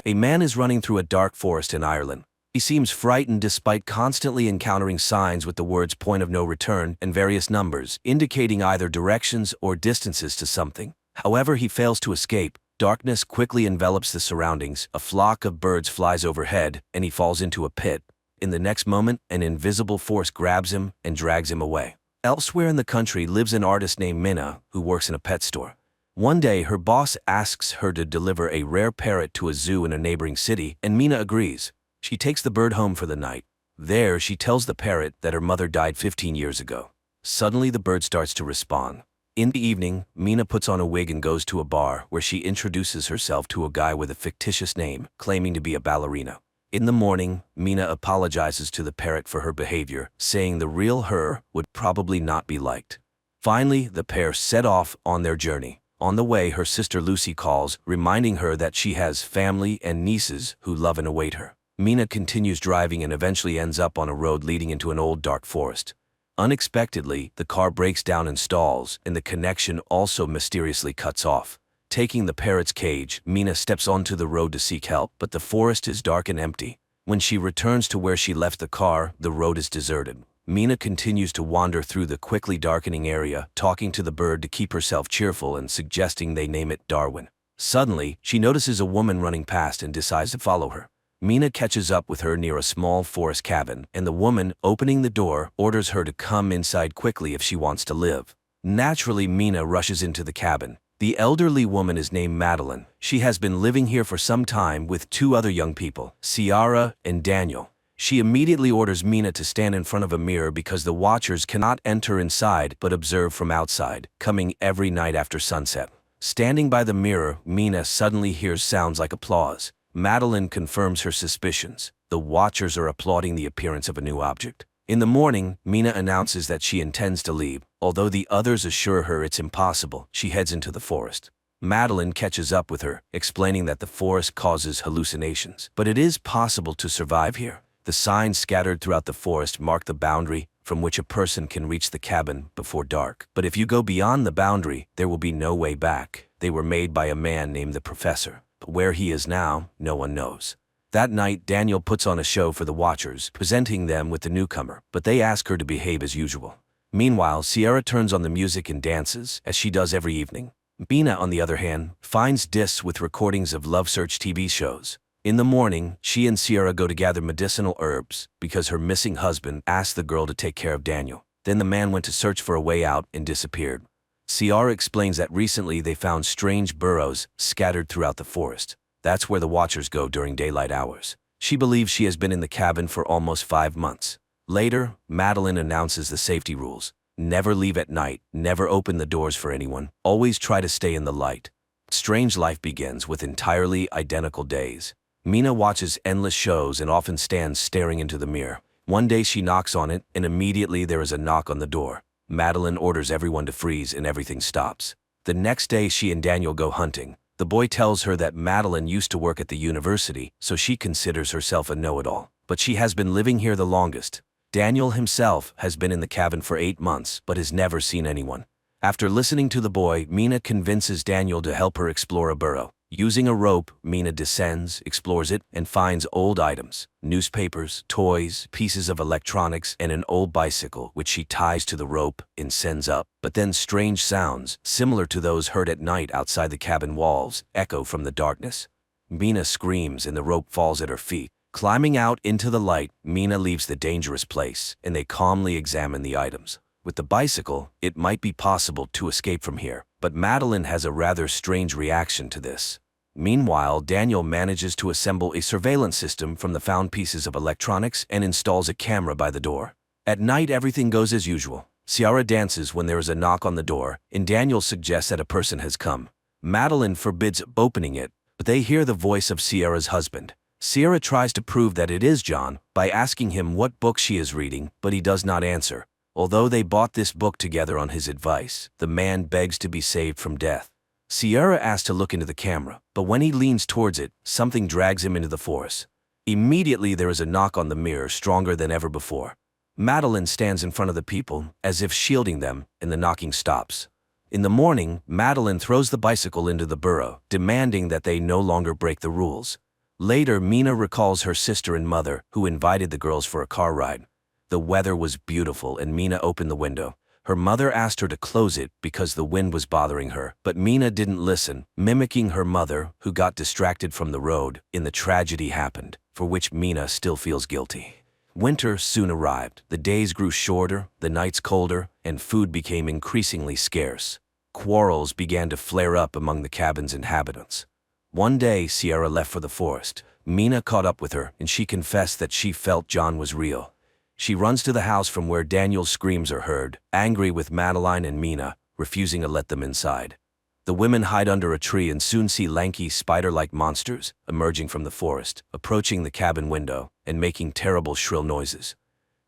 A man is running through a dark forest in Ireland. He seems frightened despite constantly encountering signs with the words "point of no return" and various numbers, indicating either directions or distances to something. However, he fails to escape. Darkness quickly envelops the surroundings, a flock of birds flies overhead, and he falls into a pit. In the next moment, an invisible force grabs him and drags him away. Elsewhere in the country lives an artist named Minna, who works in a pet store. One day, her boss asks her to deliver a rare parrot to a zoo in a neighboring city, and Minna agrees. She takes the bird home for the night. There, she tells the parrot that her mother died 15 years ago. Suddenly, the bird starts to respond. In the evening, Minna puts on a wig and goes to a bar where she introduces herself to a guy with a fictitious name, claiming to be a ballerina. In the morning, Minna apologizes to the parrot for her behavior, saying the real her would probably not be liked. Finally, the pair set off on their journey. On the way, her sister Lucy calls, reminding her that she has family and nieces who love and await her. Minna continues driving and eventually ends up on a road leading into an old dark forest. Unexpectedly, the car breaks down and stalls, and the connection also mysteriously cuts off. Taking the parrot's cage, Minna steps onto the road to seek help, but the forest is dark and empty. When she returns to where she left the car, the road is deserted. Minna continues to wander through the quickly darkening area, talking to the bird to keep herself cheerful and suggesting they name it Darwin. Suddenly, she notices a woman running past and decides to follow her. Minna catches up with her near a small forest cabin, and the woman, opening the door, orders her to come inside quickly if she wants to live. Naturally, Minna rushes into the cabin. The elderly woman is named Madeline. She has been living here for some time with two other young people, Ciara and Daniel. She immediately orders Minna to stand in front of a mirror because the watchers cannot enter inside but observe from outside, coming every night after sunset. Standing by the mirror, Minna suddenly hears sounds like applause. Madeline confirms her suspicions. The watchers are applauding the appearance of a new object. In the morning, Minna announces that she intends to leave. Although the others assure her it's impossible, she heads into the forest. Madeline catches up with her, explaining that the forest causes hallucinations, but it is possible to survive here. The signs scattered throughout the forest mark the boundary from which a person can reach the cabin before dark. But if you go beyond the boundary, there will be no way back. They were made by a man named the Professor. But where he is now, no one knows. That night, Daniel puts on a show for the watchers, presenting them with the newcomer, but they ask her to behave as usual. Meanwhile, Ciara turns on the music and dances, as she does every evening. Minna, on the other hand, finds discs with recordings of Love Search TV shows. In the morning, she and Ciara go to gather medicinal herbs, because her missing husband asked the girl to take care of Daniel. Then the man went to search for a way out and disappeared. Ciara explains that recently they found strange burrows scattered throughout the forest. That's where the watchers go during daylight hours. She believes she has been in the cabin for almost 5 months. Later, Madeline announces the safety rules. Never leave at night, never open the doors for anyone, always try to stay in the light. Strange life begins with entirely identical days. Minna watches endless shows and often stands staring into the mirror. One day she knocks on it, and immediately there is a knock on the door. Madeline orders everyone to freeze and everything stops. The next day she and Daniel go hunting. The boy tells her that Madeline used to work at the university, so she considers herself a know-it-all. But she has been living here the longest. Daniel himself has been in the cabin for 8 months, but has never seen anyone. After listening to the boy, Minna convinces Daniel to help her explore a burrow. Using a rope, Minna descends, explores it, and finds old items, newspapers, toys, pieces of electronics, and an old bicycle, which she ties to the rope and sends up. But then strange sounds, similar to those heard at night outside the cabin walls, echo from the darkness. Minna screams and the rope falls at her feet. Climbing out into the light, Minna leaves the dangerous place, and they calmly examine the items. With the bicycle, it might be possible to escape from here, but Madeline has a rather strange reaction to this. Meanwhile, Daniel manages to assemble a surveillance system from the found pieces of electronics and installs a camera by the door. At night, everything goes as usual. Ciara dances when there is a knock on the door, and Daniel suggests that a person has come. Madeline forbids opening it, but they hear the voice of Ciara's husband. Ciara tries to prove that it is John by asking him what book she is reading, but he does not answer. Although they bought this book together on his advice, the man begs to be saved from death. Ciara asks to look into the camera, but when he leans towards it, something drags him into the forest. Immediately there is a knock on the mirror stronger than ever before. Madeline stands in front of the people, as if shielding them, and the knocking stops. In the morning, Madeline throws the bicycle into the burrow, demanding that they no longer break the rules. Later, Minna recalls her sister and mother, who invited the girls for a car ride. The weather was beautiful and Minna opened the window. Her mother asked her to close it because the wind was bothering her, but Mina didn't listen, mimicking her mother, who got distracted from the road. The tragedy happened, for which Mina still feels guilty. Winter soon arrived. The days grew shorter, the nights colder, and food became increasingly scarce. Quarrels began to flare up among the cabin's inhabitants. One day, Sierra left for the forest. Mina caught up with her, and she confessed that she felt John was real. She runs to the house from where Daniel's screams are heard, angry with Madeline and Mina, refusing to let them inside. The women hide under a tree and soon see lanky, spider-like monsters emerging from the forest, approaching the cabin window, and making terrible shrill noises.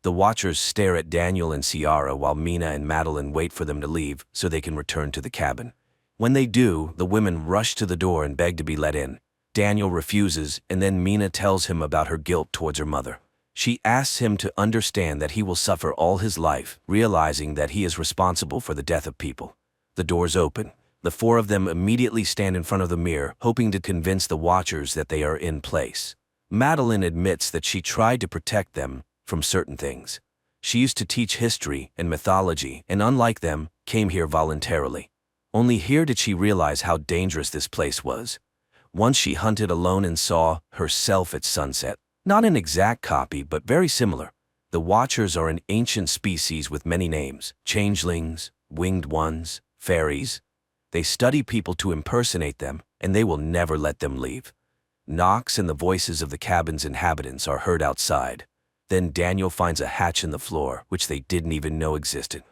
The watchers stare at Daniel and Sierra while Mina and Madeline wait for them to leave so they can return to the cabin. When they do, the women rush to the door and beg to be let in. Daniel refuses, and then Mina tells him about her guilt towards her mother. She asks him to understand that he will suffer all his life, realizing that he is responsible for the death of people. The doors open. The four of them immediately stand in front of the mirror, hoping to convince the watchers that they are in place. Madeline admits that she tried to protect them from certain things. She used to teach history and mythology, and unlike them, came here voluntarily. Only here did she realize how dangerous this place was. Once she hunted alone and saw herself at sunset. Not an exact copy, but very similar. The Watchers are an ancient species with many names: changelings, winged ones, fairies. They study people to impersonate them, and they will never let them leave. Knocks and the voices of the cabin's inhabitants are heard outside. Then Daniel finds a hatch in the floor, which they didn't even know existed.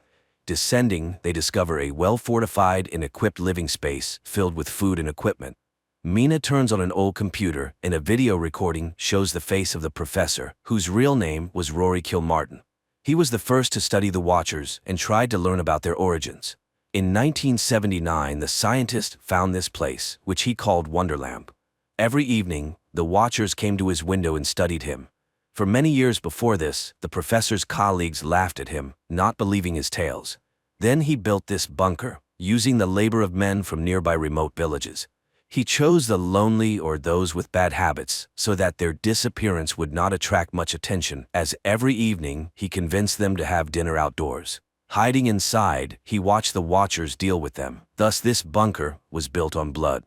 Descending, they discover a well-fortified and equipped living space filled with food and equipment. Mina turns on an old computer, and a video recording shows the face of the professor, whose real name was Rory Kilmartin. He was the first to study the Watchers and tried to learn about their origins. In 1979, the scientist found this place, which he called Wonderlamp. Every evening, the Watchers came to his window and studied him. For many years before this, the professor's colleagues laughed at him, not believing his tales. Then he built this bunker, using the labor of men from nearby remote villages. He chose the lonely or those with bad habits so that their disappearance would not attract much attention, as every evening he convinced them to have dinner outdoors. Hiding inside, he watched the Watchers deal with them. Thus this bunker was built on blood.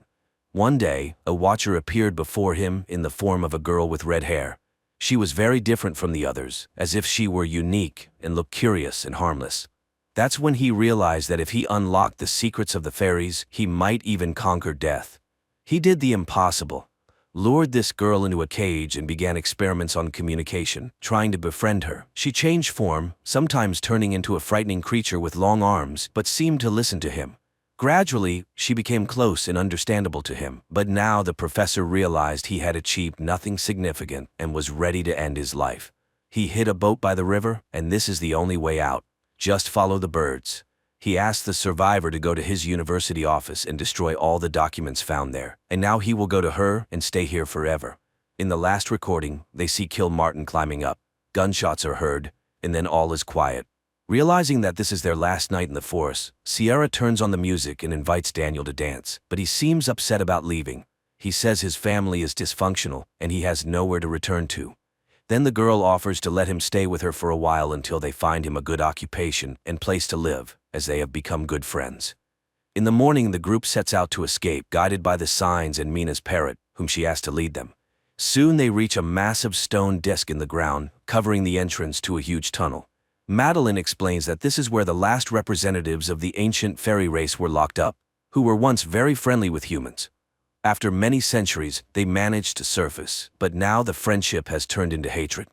One day, a Watcher appeared before him in the form of a girl with red hair. She was very different from the others, as if she were unique and looked curious and harmless. That's when he realized that if he unlocked the secrets of the fairies, he might even conquer death. He did the impossible, lured this girl into a cage and began experiments on communication, trying to befriend her. She changed form, sometimes turning into a frightening creature with long arms, but seemed to listen to him. Gradually, she became close and understandable to him, but now the professor realized he had achieved nothing significant and was ready to end his life. He hid a boat by the river, and this is the only way out. Just follow the birds. He asked the survivor to go to his university office and destroy all the documents found there, and now he will go to her and stay here forever. In the last recording, they see Kilmartin climbing up. Gunshots are heard, and then all is quiet. Realizing that this is their last night in the forest, Sierra turns on the music and invites Daniel to dance, but he seems upset about leaving. He says his family is dysfunctional, and he has nowhere to return to. Then the girl offers to let him stay with her for a while until they find him a good occupation and place to live, as they have become good friends. In the morning, the group sets out to escape, guided by the signs and Mina's parrot, whom she asked to lead them. Soon they reach a massive stone disc in the ground, covering the entrance to a huge tunnel. Madeline explains that this is where the last representatives of the ancient fairy race were locked up, who were once very friendly with humans. After many centuries, they managed to surface, but now the friendship has turned into hatred.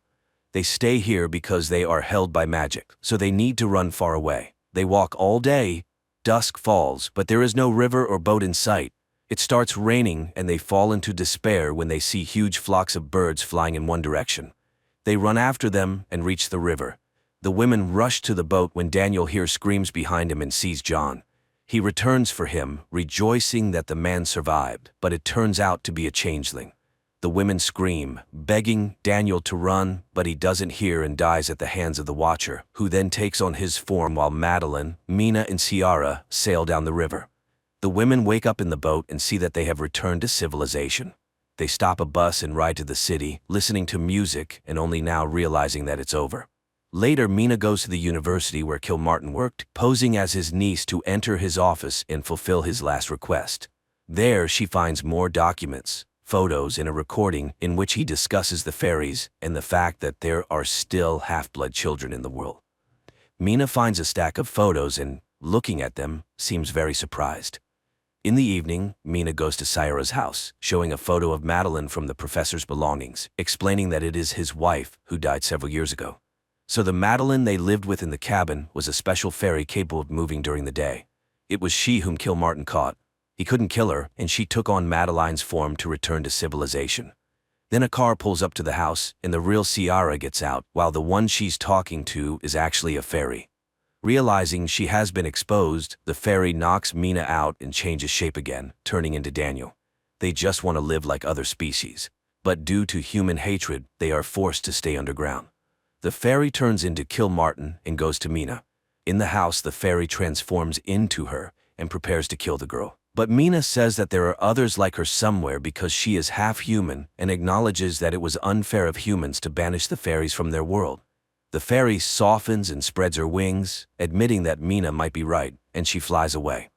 They stay here because they are held by magic, so they need to run far away. They walk all day. Dusk falls, but there is no river or boat in sight. It starts raining, and they fall into despair when they see huge flocks of birds flying in one direction. They run after them and reach the river. The women rush to the boat when Daniel hears screams behind him and sees John. He returns for him, rejoicing that the man survived, but it turns out to be a changeling. The women scream, begging Daniel to run, but he doesn't hear and dies at the hands of the Watcher, who then takes on his form while Madeline, Mina, and Sierra sail down the river. The women wake up in the boat and see that they have returned to civilization. They stop a bus and ride to the city, listening to music and only now realizing that it's over. Later, Mina goes to the university where Kilmartin worked, posing as his niece to enter his office and fulfill his last request. There, she finds more documents, photos, and a recording in which he discusses the fairies and the fact that there are still half-blood children in the world. Mina finds a stack of photos and, looking at them, seems very surprised. In the evening, Mina goes to Sayara's house, showing a photo of Madeline from the professor's belongings, explaining that it is his wife who died several years ago. So the Madeline they lived with in the cabin was a special fairy capable of moving during the day. It was she whom Kilmartin caught. He couldn't kill her, and she took on Madeline's form to return to civilization. Then a car pulls up to the house, and the real Ciara gets out, while the one she's talking to is actually a fairy. Realizing she has been exposed, the fairy knocks Mina out and changes shape again, turning into Daniel. They just want to live like other species. But due to human hatred, they are forced to stay underground. The fairy turns into Kilmartin and goes to Mina. In the house, the fairy transforms into her and prepares to kill the girl. But Mina says that there are others like her somewhere because she is half human and acknowledges that it was unfair of humans to banish the fairies from their world. The fairy softens and spreads her wings, admitting that Mina might be right, and she flies away.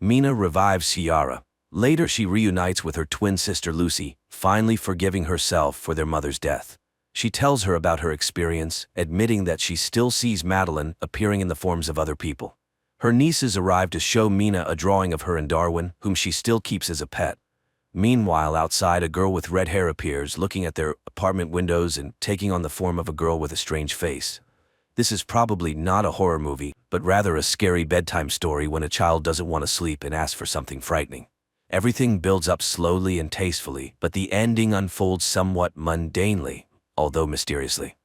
Mina revives Ciara. Later, she reunites with her twin sister Lucy, finally forgiving herself for their mother's death. She tells her about her experience, admitting that she still sees Madeline appearing in the forms of other people. Her nieces arrive to show Mina a drawing of her and Darwin, whom she still keeps as a pet. Meanwhile, outside, a girl with red hair appears, looking at their apartment windows and taking on the form of a girl with a strange face. This is probably not a horror movie, but rather a scary bedtime story when a child doesn't want to sleep and asks for something frightening. Everything builds up slowly and tastefully, but the ending unfolds somewhat mundanely, although mysteriously.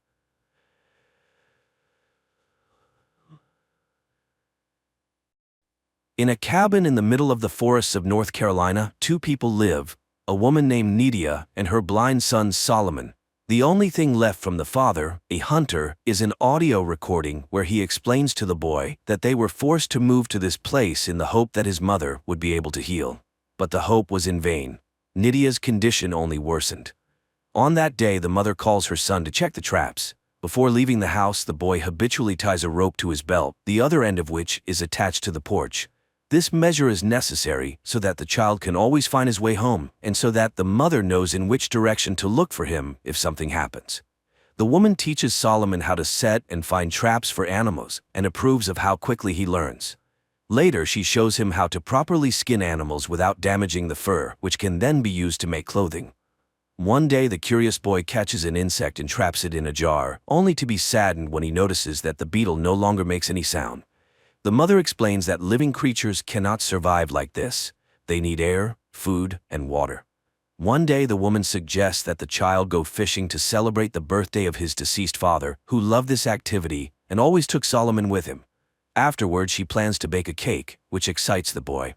In a cabin in the middle of the forests of North Carolina, two people live, a woman named Nydia and her blind son Solomon. The only thing left from the father, a hunter, is an audio recording where he explains to the boy that they were forced to move to this place in the hope that his mother would be able to heal. But the hope was in vain. Nydia's condition only worsened. On that day, the mother calls her son to check the traps. Before leaving the house, the boy habitually ties a rope to his belt, the other end of which is attached to the porch. This measure is necessary so that the child can always find his way home, and so that the mother knows in which direction to look for him if something happens. The woman teaches Solomon how to set and find traps for animals, and approves of how quickly he learns. Later, she shows him how to properly skin animals without damaging the fur, which can then be used to make clothing. One day, the curious boy catches an insect and traps it in a jar, only to be saddened when he notices that the beetle no longer makes any sound. The mother explains that living creatures cannot survive like this. They need air, food, and water. One day, the woman suggests that the child go fishing to celebrate the birthday of his deceased father, who loved this activity and always took Solomon with him. Afterward, she plans to bake a cake, which excites the boy.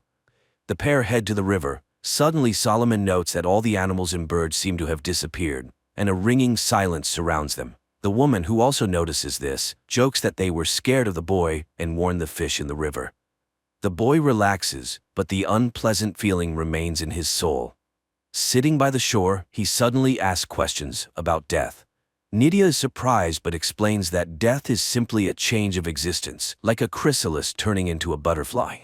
The pair head to the river. Suddenly, Solomon notes that all the animals and birds seem to have disappeared, and a ringing silence surrounds them. The woman, who also notices this, jokes that they were scared of the boy and warned the fish in the river. The boy relaxes, but the unpleasant feeling remains in his soul. Sitting by the shore, he suddenly asks questions about death. Nydia is surprised but explains that death is simply a change of existence, like a chrysalis turning into a butterfly.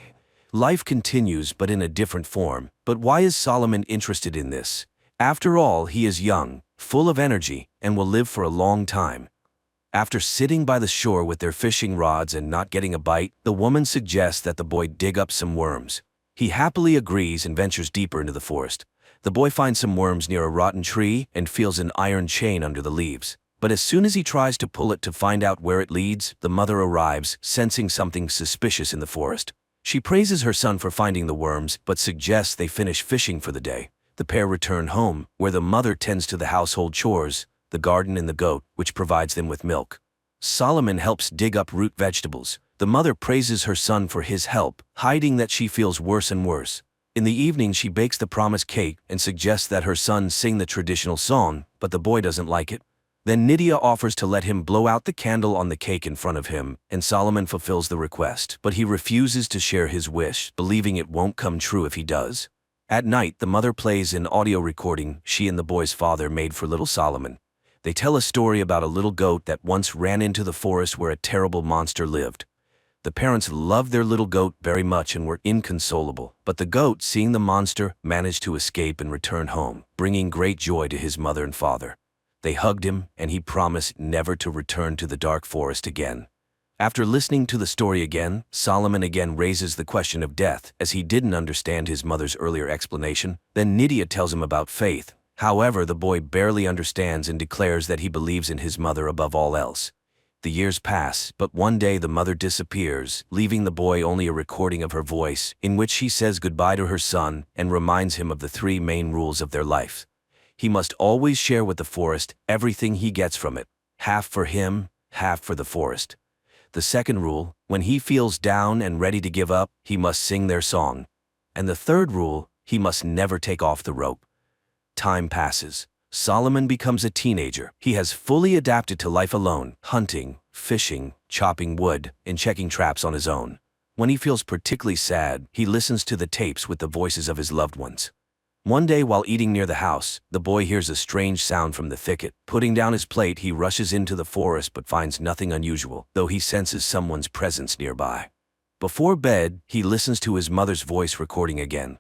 Life continues but in a different form. But why is Solomon interested in this? After all, he is young, full of energy, and will live for a long time. After sitting by the shore with their fishing rods and not getting a bite, the woman suggests that the boy dig up some worms. He happily agrees and ventures deeper into the forest. The boy finds some worms near a rotten tree and feels an iron chain under the leaves. But as soon as he tries to pull it to find out where it leads, the mother arrives, sensing something suspicious in the forest. She praises her son for finding the worms, but suggests they finish fishing for the day. The pair return home, where the mother tends to the household chores, the garden and the goat, which provides them with milk. Solomon helps dig up root vegetables. The mother praises her son for his help, hiding that she feels worse and worse. In the evening, she bakes the promised cake and suggests that her son sing the traditional song, but the boy doesn't like it. Then Nydia offers to let him blow out the candle on the cake in front of him, and Solomon fulfills the request, but he refuses to share his wish, believing it won't come true if he does. At night, the mother plays an audio recording she and the boy's father made for little Solomon. They tell a story about a little goat that once ran into the forest where a terrible monster lived. The parents loved their little goat very much and were inconsolable, but the goat, seeing the monster, managed to escape and return home, bringing great joy to his mother and father. They hugged him, and he promised never to return to the dark forest again. After listening to the story again, Solomon again raises the question of death, as he didn't understand his mother's earlier explanation. Then Nydia tells him about faith. However, the boy barely understands and declares that he believes in his mother above all else. The years pass, but one day the mother disappears, leaving the boy only a recording of her voice, in which she says goodbye to her son and reminds him of the 3 main rules of their life. He must always share with the forest everything he gets from it, half for him, half for the forest. The second rule, when he feels down and ready to give up, he must sing their song. And the third rule, he must never take off the rope. Time passes. Solomon becomes a teenager. He has fully adapted to life alone, hunting, fishing, chopping wood, and checking traps on his own. When he feels particularly sad, he listens to the tapes with the voices of his loved ones. One day while eating near the house, the boy hears a strange sound from the thicket. Putting down his plate, he rushes into the forest but finds nothing unusual, though he senses someone's presence nearby. Before bed, he listens to his mother's voice recording again.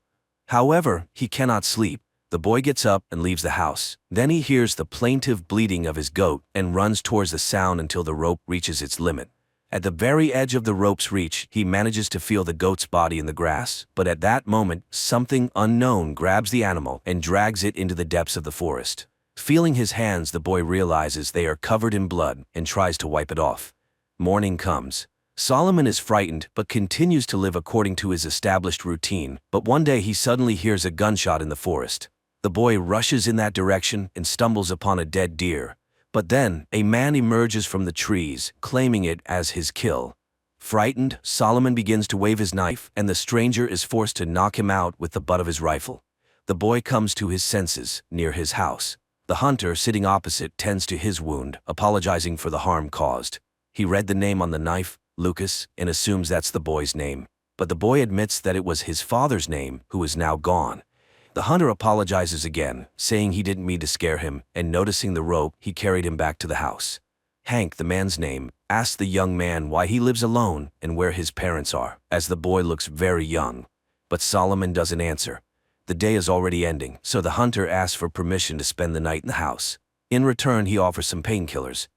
However, he cannot sleep. The boy gets up and leaves the house. Then he hears the plaintive bleating of his goat and runs towards the sound until the rope reaches its limit. At the very edge of the rope's reach, he manages to feel the goat's body in the grass, but at that moment, something unknown grabs the animal and drags it into the depths of the forest. Feeling his hands, the boy realizes they are covered in blood and tries to wipe it off. Morning comes. Solomon is frightened but continues to live according to his established routine, but one day he suddenly hears a gunshot in the forest. The boy rushes in that direction and stumbles upon a dead deer. But then, a man emerges from the trees, claiming it as his kill. Frightened, Solomon begins to wave his knife, and the stranger is forced to knock him out with the butt of his rifle. The boy comes to his senses, near his house. The hunter, sitting opposite, tends to his wound, apologizing for the harm caused. He read the name on the knife, Lucas, and assumes that's the boy's name. But the boy admits that it was his father's name, who is now gone. The hunter apologizes again, saying he didn't mean to scare him, and noticing the rope, he carried him back to the house. Hank, the man's name, asks the young man why he lives alone and where his parents are, as the boy looks very young. But Solomon doesn't answer. The day is already ending, so the hunter asks for permission to spend the night in the house. In return, he offers some painkillers.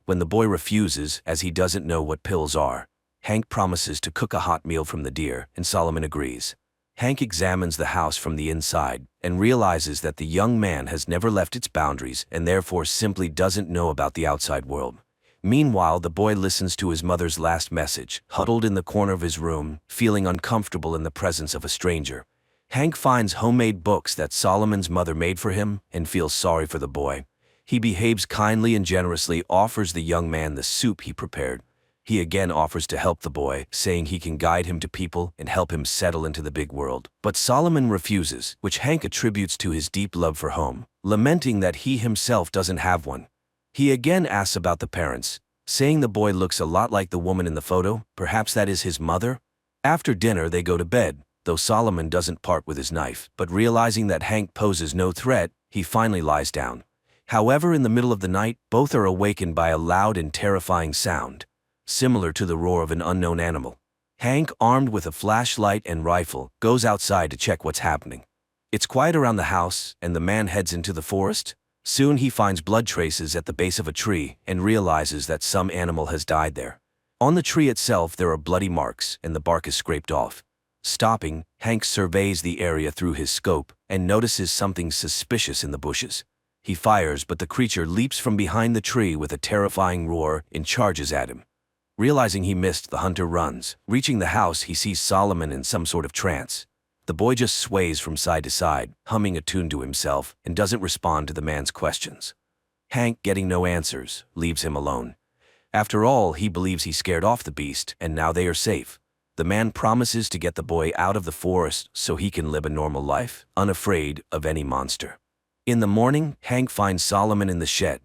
When the boy refuses, as he doesn't know what pills are, Hank promises to cook a hot meal from the deer, and Solomon agrees. Hank examines the house from the inside and realizes that the young man has never left its boundaries and therefore simply doesn't know about the outside world. Meanwhile, the boy listens to his mother's last message, huddled in the corner of his room, feeling uncomfortable in the presence of a stranger. Hank finds homemade books that Solomon's mother made for him and feels sorry for the boy. He behaves kindly and generously offers the young man the soup he prepared. He again offers to help the boy, saying he can guide him to people and help him settle into the big world. But Solomon refuses, which Hank attributes to his deep love for home, lamenting that he himself doesn't have one. He again asks about the parents, saying the boy looks a lot like the woman in the photo, perhaps that is his mother. After dinner, they go to bed, though Solomon doesn't part with his knife, but realizing that Hank poses no threat, he finally lies down. However, in the middle of the night, both are awakened by a loud and terrifying sound, similar to the roar of an unknown animal. Hank, armed with a flashlight and rifle, goes outside to check what's happening. It's quiet around the house, and the man heads into the forest. Soon he finds blood traces at the base of a tree and realizes that some animal has died there. On the tree itself there are bloody marks, and the bark is scraped off. Stopping, Hank surveys the area through his scope and notices something suspicious in the bushes. He fires, but the creature leaps from behind the tree with a terrifying roar and charges at him. Realizing he missed, the hunter runs. Reaching the house, he sees Solomon in some sort of trance. The boy just sways from side to side, humming a tune to himself, and doesn't respond to the man's questions. Hank, getting no answers, leaves him alone. After all, he believes he scared off the beast, and now they are safe. The man promises to get the boy out of the forest so he can live a normal life, unafraid of any monster. In the morning, Hank finds Solomon in the shed.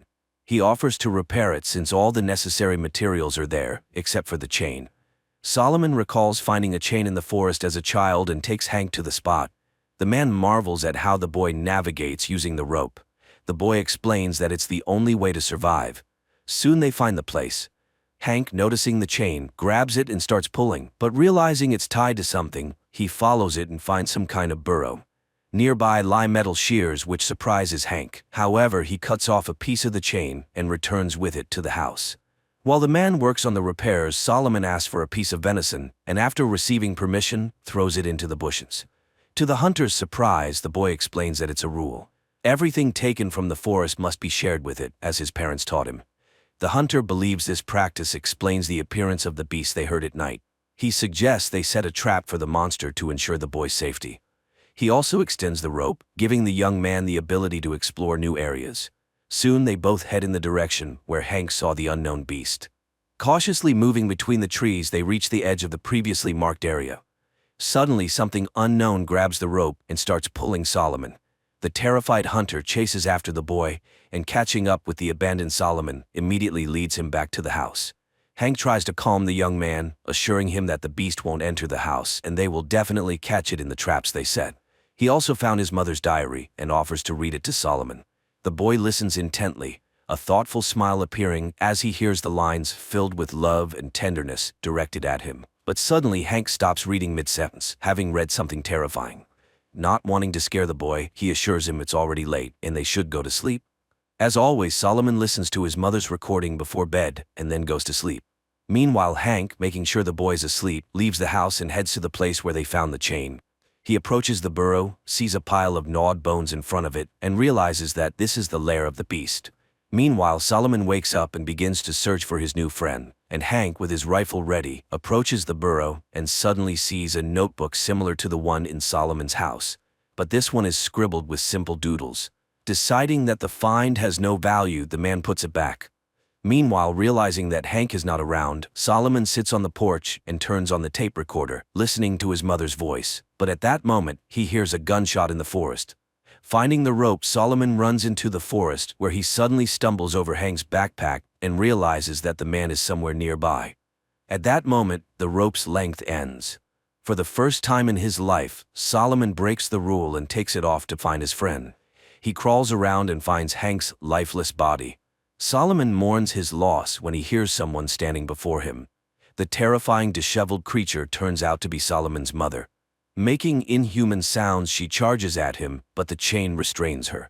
He offers to repair it since all the necessary materials are there, except for the chain. Solomon recalls finding a chain in the forest as a child and takes Hank to the spot. The man marvels at how the boy navigates using the rope. The boy explains that it's the only way to survive. Soon they find the place. Hank, noticing the chain, grabs it and starts pulling, but realizing it's tied to something, he follows it and finds some kind of burrow. Nearby lie metal shears, which surprises Hank. However, he cuts off a piece of the chain and returns with it to the house. While the man works on the repairs, Solomon asks for a piece of venison, and after receiving permission, throws it into the bushes. To the hunter's surprise, the boy explains that it's a rule. Everything taken from the forest must be shared with it, as his parents taught him. The hunter believes this practice explains the appearance of the beast they heard at night. He suggests they set a trap for the monster to ensure the boy's safety. He also extends the rope, giving the young man the ability to explore new areas. Soon they both head in the direction where Hank saw the unknown beast. Cautiously moving between the trees, they reach the edge of the previously marked area. Suddenly, something unknown grabs the rope and starts pulling Solomon. The terrified hunter chases after the boy, and catching up with the abandoned Solomon, immediately leads him back to the house. Hank tries to calm the young man, assuring him that the beast won't enter the house and they will definitely catch it in the traps they set. He also found his mother's diary and offers to read it to Solomon. The boy listens intently, a thoughtful smile appearing as he hears the lines filled with love and tenderness directed at him. But suddenly Hank stops reading mid-sentence, having read something terrifying. Not wanting to scare the boy, he assures him it's already late and they should go to sleep. As always, Solomon listens to his mother's recording before bed and then goes to sleep. Meanwhile, Hank, making sure the boy's asleep, leaves the house and heads to the place where they found the chain. He approaches the burrow, sees a pile of gnawed bones in front of it, and realizes that this is the lair of the beast. Meanwhile, Solomon wakes up and begins to search for his new friend, and Hank, with his rifle ready, approaches the burrow and suddenly sees a notebook similar to the one in Solomon's house. But this one is scribbled with simple doodles. Deciding that the find has no value, the man puts it back. Meanwhile, realizing that Hank is not around, Solomon sits on the porch and turns on the tape recorder, listening to his mother's voice. But at that moment, he hears a gunshot in the forest. Finding the rope, Solomon runs into the forest, where he suddenly stumbles over Hank's backpack and realizes that the man is somewhere nearby. At that moment, the rope's length ends. For the first time in his life, Solomon breaks the rule and takes it off to find his friend. He crawls around and finds Hank's lifeless body. Solomon mourns his loss when he hears someone standing before him. The terrifying, disheveled creature turns out to be Solomon's mother. Making inhuman sounds, she charges at him, but the chain restrains her.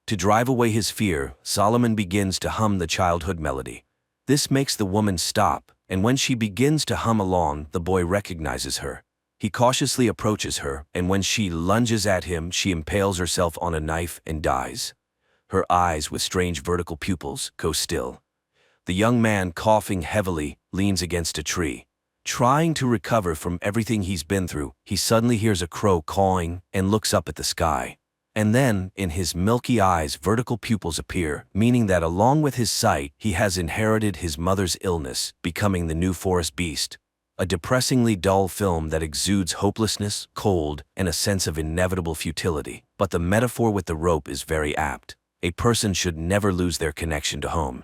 To drive away his fear, Solomon begins to hum the childhood melody. This makes the woman stop, and when she begins to hum along, the boy recognizes her. He cautiously approaches her, and when she lunges at him, she impales herself on a knife and dies. Her eyes, with strange vertical pupils, go still. The young man, coughing heavily, leans against a tree. Trying to recover from everything he's been through, he suddenly hears a crow cawing and looks up at the sky. And then, in his milky eyes, vertical pupils appear, meaning that along with his sight, he has inherited his mother's illness, becoming the new forest beast. A depressingly dull film that exudes hopelessness, cold, and a sense of inevitable futility. But the metaphor with the rope is very apt. A person should never lose their connection to home.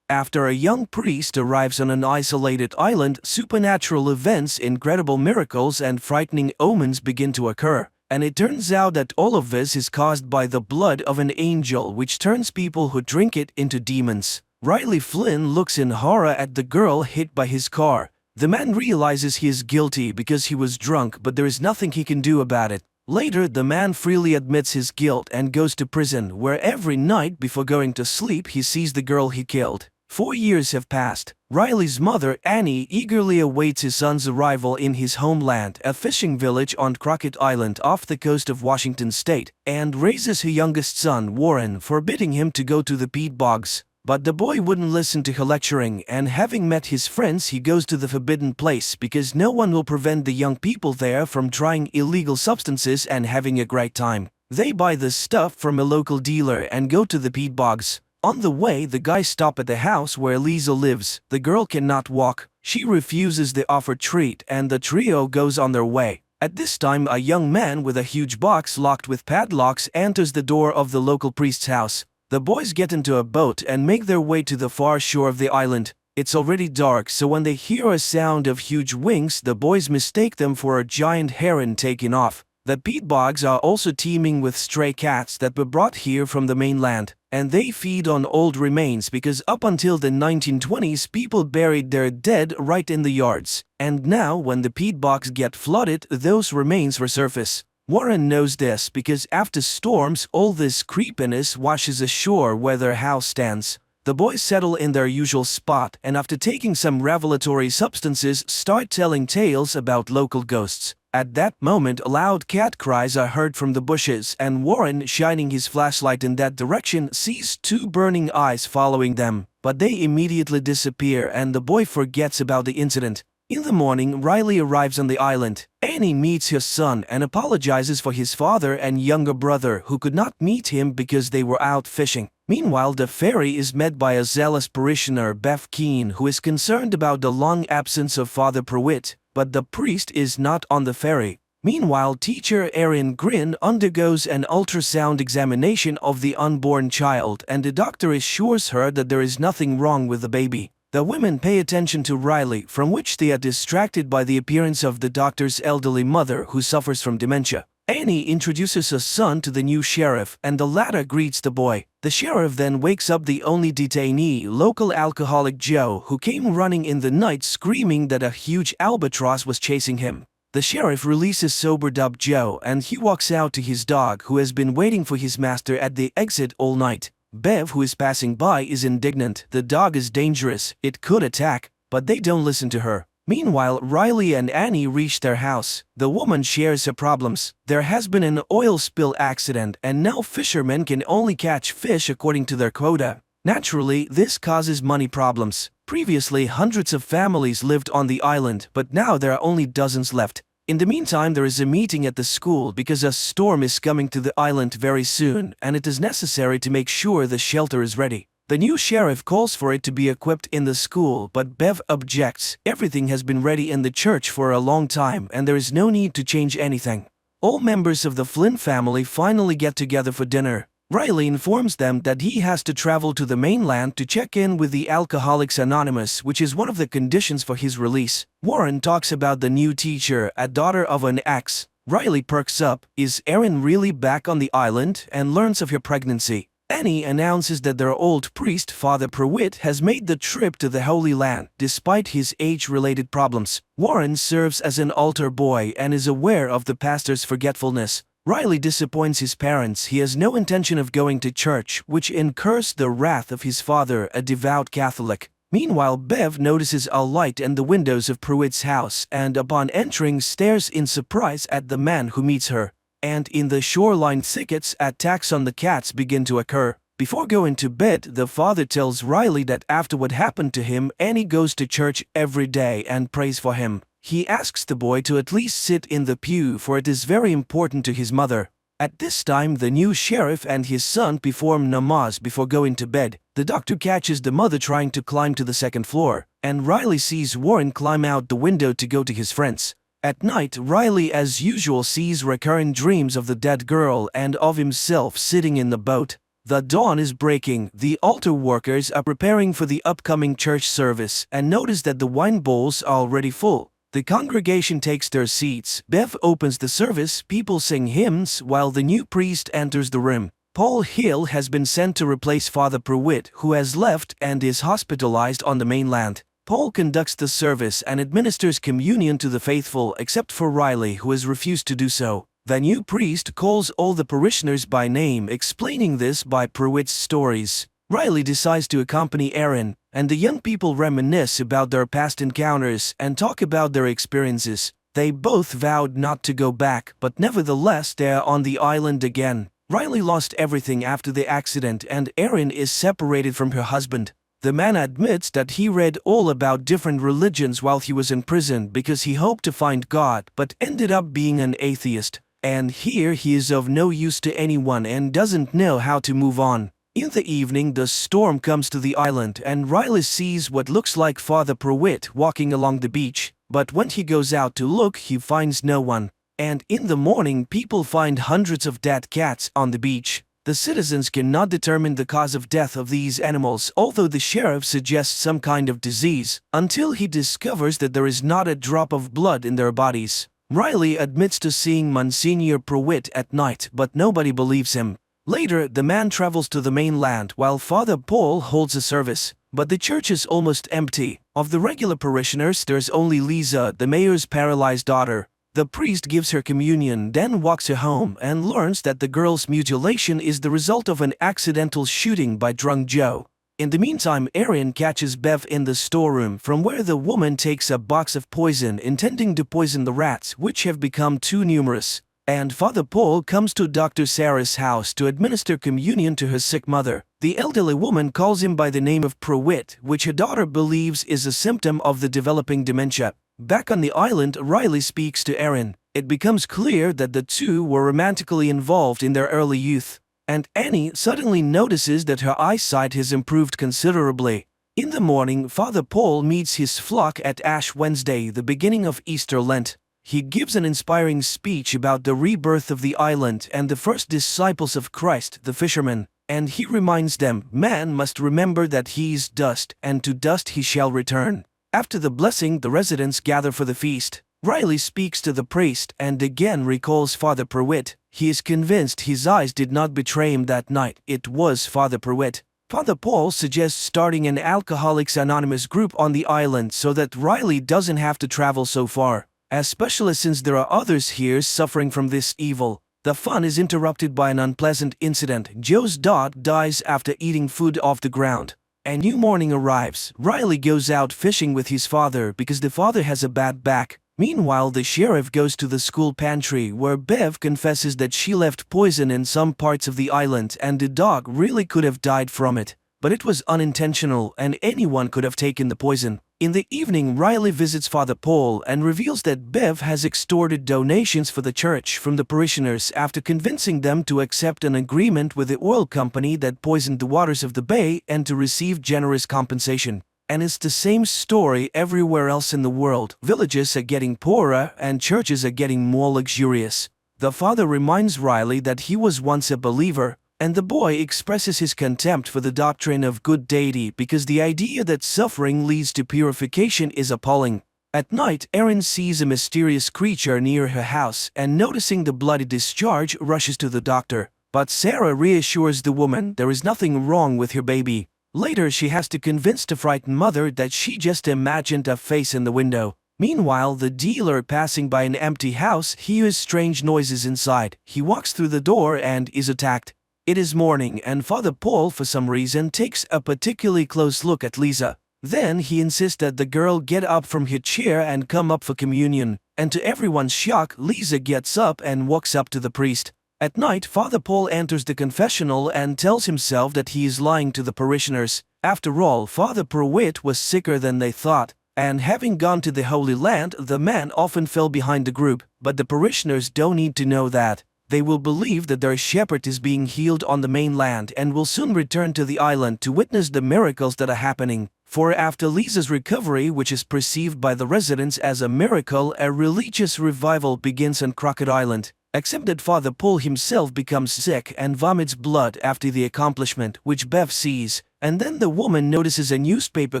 After a young priest arrives on an isolated island, supernatural events, incredible miracles, and frightening omens begin to occur. And it turns out that all of this is caused by the blood of an angel, which turns people who drink it into demons. Riley Flynn looks in horror at the girl hit by his car. The man realizes he is guilty because he was drunk, but there is nothing he can do about it. Later, the man freely admits his guilt and goes to prison, where every night before going to sleep he sees the girl he killed. 4 years have passed. Riley's mother, Annie, eagerly awaits his son's arrival in his homeland, a fishing village on Crockett Island off the coast of Washington state, and raises her youngest son, Warren, forbidding him to go to the peat bogs. But the boy wouldn't listen to her lecturing, and having met his friends, he goes to the forbidden place because no one will prevent the young people there from trying illegal substances and having a great time. They buy the stuff from a local dealer and go to the peat bogs. On the way, the guys stop at the house where Lisa lives. The girl cannot walk. She refuses the offered treat, and the trio goes on their way. At this time, a young man with a huge box locked with padlocks enters the door of the local priest's house. The boys get into a boat and make their way to the far shore of the island. It's already dark, so when they hear a sound of huge wings, the boys mistake them for a giant heron taking off. The peat bogs are also teeming with stray cats that were brought here from the mainland, and they feed on old remains because up until the 1920s people buried their dead right in the yards, and now when the peat bogs get flooded, those remains resurface. Warren knows this because after storms all this creepiness washes ashore where their house stands. The boys settle in their usual spot and after taking some revelatory substances start telling tales about local ghosts. At that moment loud cat cries are heard from the bushes and Warren, shining his flashlight in that direction, sees two burning eyes following them, but they immediately disappear and the boy forgets about the incident. In the morning, Riley arrives on the island. Annie meets her son and apologizes for his father and younger brother who could not meet him because they were out fishing. Meanwhile, the ferry is met by a zealous parishioner, Bev Keane, who is concerned about the long absence of Father Pruitt, but the priest is not on the ferry. Meanwhile, teacher Erin Grin undergoes an ultrasound examination of the unborn child and the doctor assures her that there is nothing wrong with the baby. The women pay attention to Riley, from which they are distracted by the appearance of the doctor's elderly mother who suffers from dementia. Annie introduces her son to the new sheriff and the latter greets the boy. The sheriff then wakes up the only detainee, local alcoholic Joe, who came running in the night screaming that a huge albatross was chasing him. The sheriff releases sobered up Joe and he walks out to his dog who has been waiting for his master at the exit all night. Bev, who is passing by, is indignant. The dog is dangerous, it could attack, but they don't listen to her. Meanwhile, Riley and Annie reach their house. The woman shares her problems. There has been an oil spill accident and now fishermen can only catch fish according to their quota. Naturally, this causes money problems. Previously, hundreds of families lived on the island, but now there are only dozens left. In the meantime, there is a meeting at the school because a storm is coming to the island very soon and it is necessary to make sure the shelter is ready. The new sheriff calls for it to be equipped in the school, but Bev objects. Everything has been ready in the church for a long time and there is no need to change anything. All members of the Flynn family finally get together for dinner. Riley informs them that he has to travel to the mainland to check in with the Alcoholics Anonymous, which is one of the conditions for his release. Warren talks about the new teacher, a daughter of an ex. Riley perks up. Is Erin really back on the island? And learns of her pregnancy. Annie announces that their old priest, Father Pruitt, has made the trip to the Holy Land, despite his age-related problems. Warren serves as an altar boy and is aware of the pastor's forgetfulness. Riley disappoints his parents. He has no intention of going to church, which incurs the wrath of his father, a devout Catholic. Meanwhile, Bev notices a light in the windows of Pruitt's house and upon entering stares in surprise at the man who meets her. And in the shoreline thickets, attacks on the cats begin to occur. Before going to bed, the father tells Riley that after what happened to him, Annie goes to church every day and prays for him. He asks the boy to at least sit in the pew for it is very important to his mother. At this time, the new sheriff and his son perform namaz before going to bed. The doctor catches the mother trying to climb to the second floor, and Riley sees Warren climb out the window to go to his friends. At night, Riley as usual sees recurrent dreams of the dead girl and of himself sitting in the boat. The dawn is breaking. The altar workers are preparing for the upcoming church service and notice that the wine bowls are already full. The congregation takes their seats. Bev opens the service, people sing hymns while the new priest enters the room. Paul Hill has been sent to replace Father Pruitt, who has left and is hospitalized on the mainland. Paul conducts the service and administers communion to the faithful except for Riley, who has refused to do so. The new priest calls all the parishioners by name, explaining this by Pruitt's stories. Riley decides to accompany Erin, and the young people reminisce about their past encounters and talk about their experiences. They both vowed not to go back, but nevertheless they are on the island again. Riley lost everything after the accident and Erin is separated from her husband. The man admits that he read all about different religions while he was in prison because he hoped to find God but ended up being an atheist. And here he is of no use to anyone and doesn't know how to move on. In the evening, the storm comes to the island and Riley sees what looks like Father Pruitt walking along the beach, but when he goes out to look, he finds no one. And in the morning, people find hundreds of dead cats on the beach. The citizens cannot determine the cause of death of these animals, although the sheriff suggests some kind of disease, until he discovers that there is not a drop of blood in their bodies. Riley admits to seeing Monsignor Pruitt at night, but nobody believes him. Later, the man travels to the mainland while Father Paul holds a service, but the church is almost empty. Of the regular parishioners, there's only Lisa, the mayor's paralyzed daughter. The priest gives her communion, then walks her home and learns that the girl's mutilation is the result of an accidental shooting by drunk Joe. In the meantime, Erin catches Bev in the storeroom, from where the woman takes a box of poison intending to poison the rats, which have become too numerous. And Father Paul comes to Dr. Sarah's house to administer communion to her sick mother. The elderly woman calls him by the name of Pruitt, which her daughter believes is a symptom of the developing dementia. Back on the island, Riley speaks to Erin. It becomes clear that the two were romantically involved in their early youth, and Annie suddenly notices that her eyesight has improved considerably. In the morning, Father Paul meets his flock at Ash Wednesday, the beginning of Easter Lent. He gives an inspiring speech about the rebirth of the island and the first disciples of Christ, the fishermen, and he reminds them, man must remember that he is dust, and to dust he shall return. After the blessing, the residents gather for the feast. Riley speaks to the priest and again recalls Father Pruitt. He is convinced his eyes did not betray him that night. It was Father Pruitt. Father Paul suggests starting an Alcoholics Anonymous group on the island so that Riley doesn't have to travel so far, especially since there are others here suffering from this evil. The fun is interrupted by an unpleasant incident. Joe's dog dies after eating food off the ground. A new morning arrives. Riley goes out fishing with his father because the father has a bad back. Meanwhile, the sheriff goes to the school pantry where Bev confesses that she left poison in some parts of the island and the dog really could have died from it. But it was unintentional and anyone could have taken the poison. In the evening, Riley visits Father Paul and reveals that Bev has extorted donations for the church from the parishioners after convincing them to accept an agreement with the oil company that poisoned the waters of the bay and to receive generous compensation. And it's the same story everywhere else in the world. Villages are getting poorer and churches are getting more luxurious. The father reminds Riley that he was once a believer, and the boy expresses his contempt for the doctrine of good deity because the idea that suffering leads to purification is appalling. At night, Erin sees a mysterious creature near her house and noticing the bloody discharge rushes to the doctor. But Sarah reassures the woman there is nothing wrong with her baby. Later, she has to convince the frightened mother that she just imagined a face in the window. Meanwhile, the dealer passing by an empty house hears strange noises inside. He walks through the door and is attacked. It is morning and Father Paul for some reason takes a particularly close look at Lisa. Then he insists that the girl get up from her chair and come up for communion, and to everyone's shock, Lisa gets up and walks up to the priest. At night, Father Paul enters the confessional and tells himself that he is lying to the parishioners. After all, Father Pruitt was sicker than they thought, and having gone to the Holy Land, the man often fell behind the group, but the parishioners don't need to know that. They will believe that their shepherd is being healed on the mainland and will soon return to the island to witness the miracles that are happening. For after Lisa's recovery, which is perceived by the residents as a miracle, a religious revival begins on Crockett Island. Except that Father Paul himself becomes sick and vomits blood after the accomplishment, which Bev sees, and then the woman notices a newspaper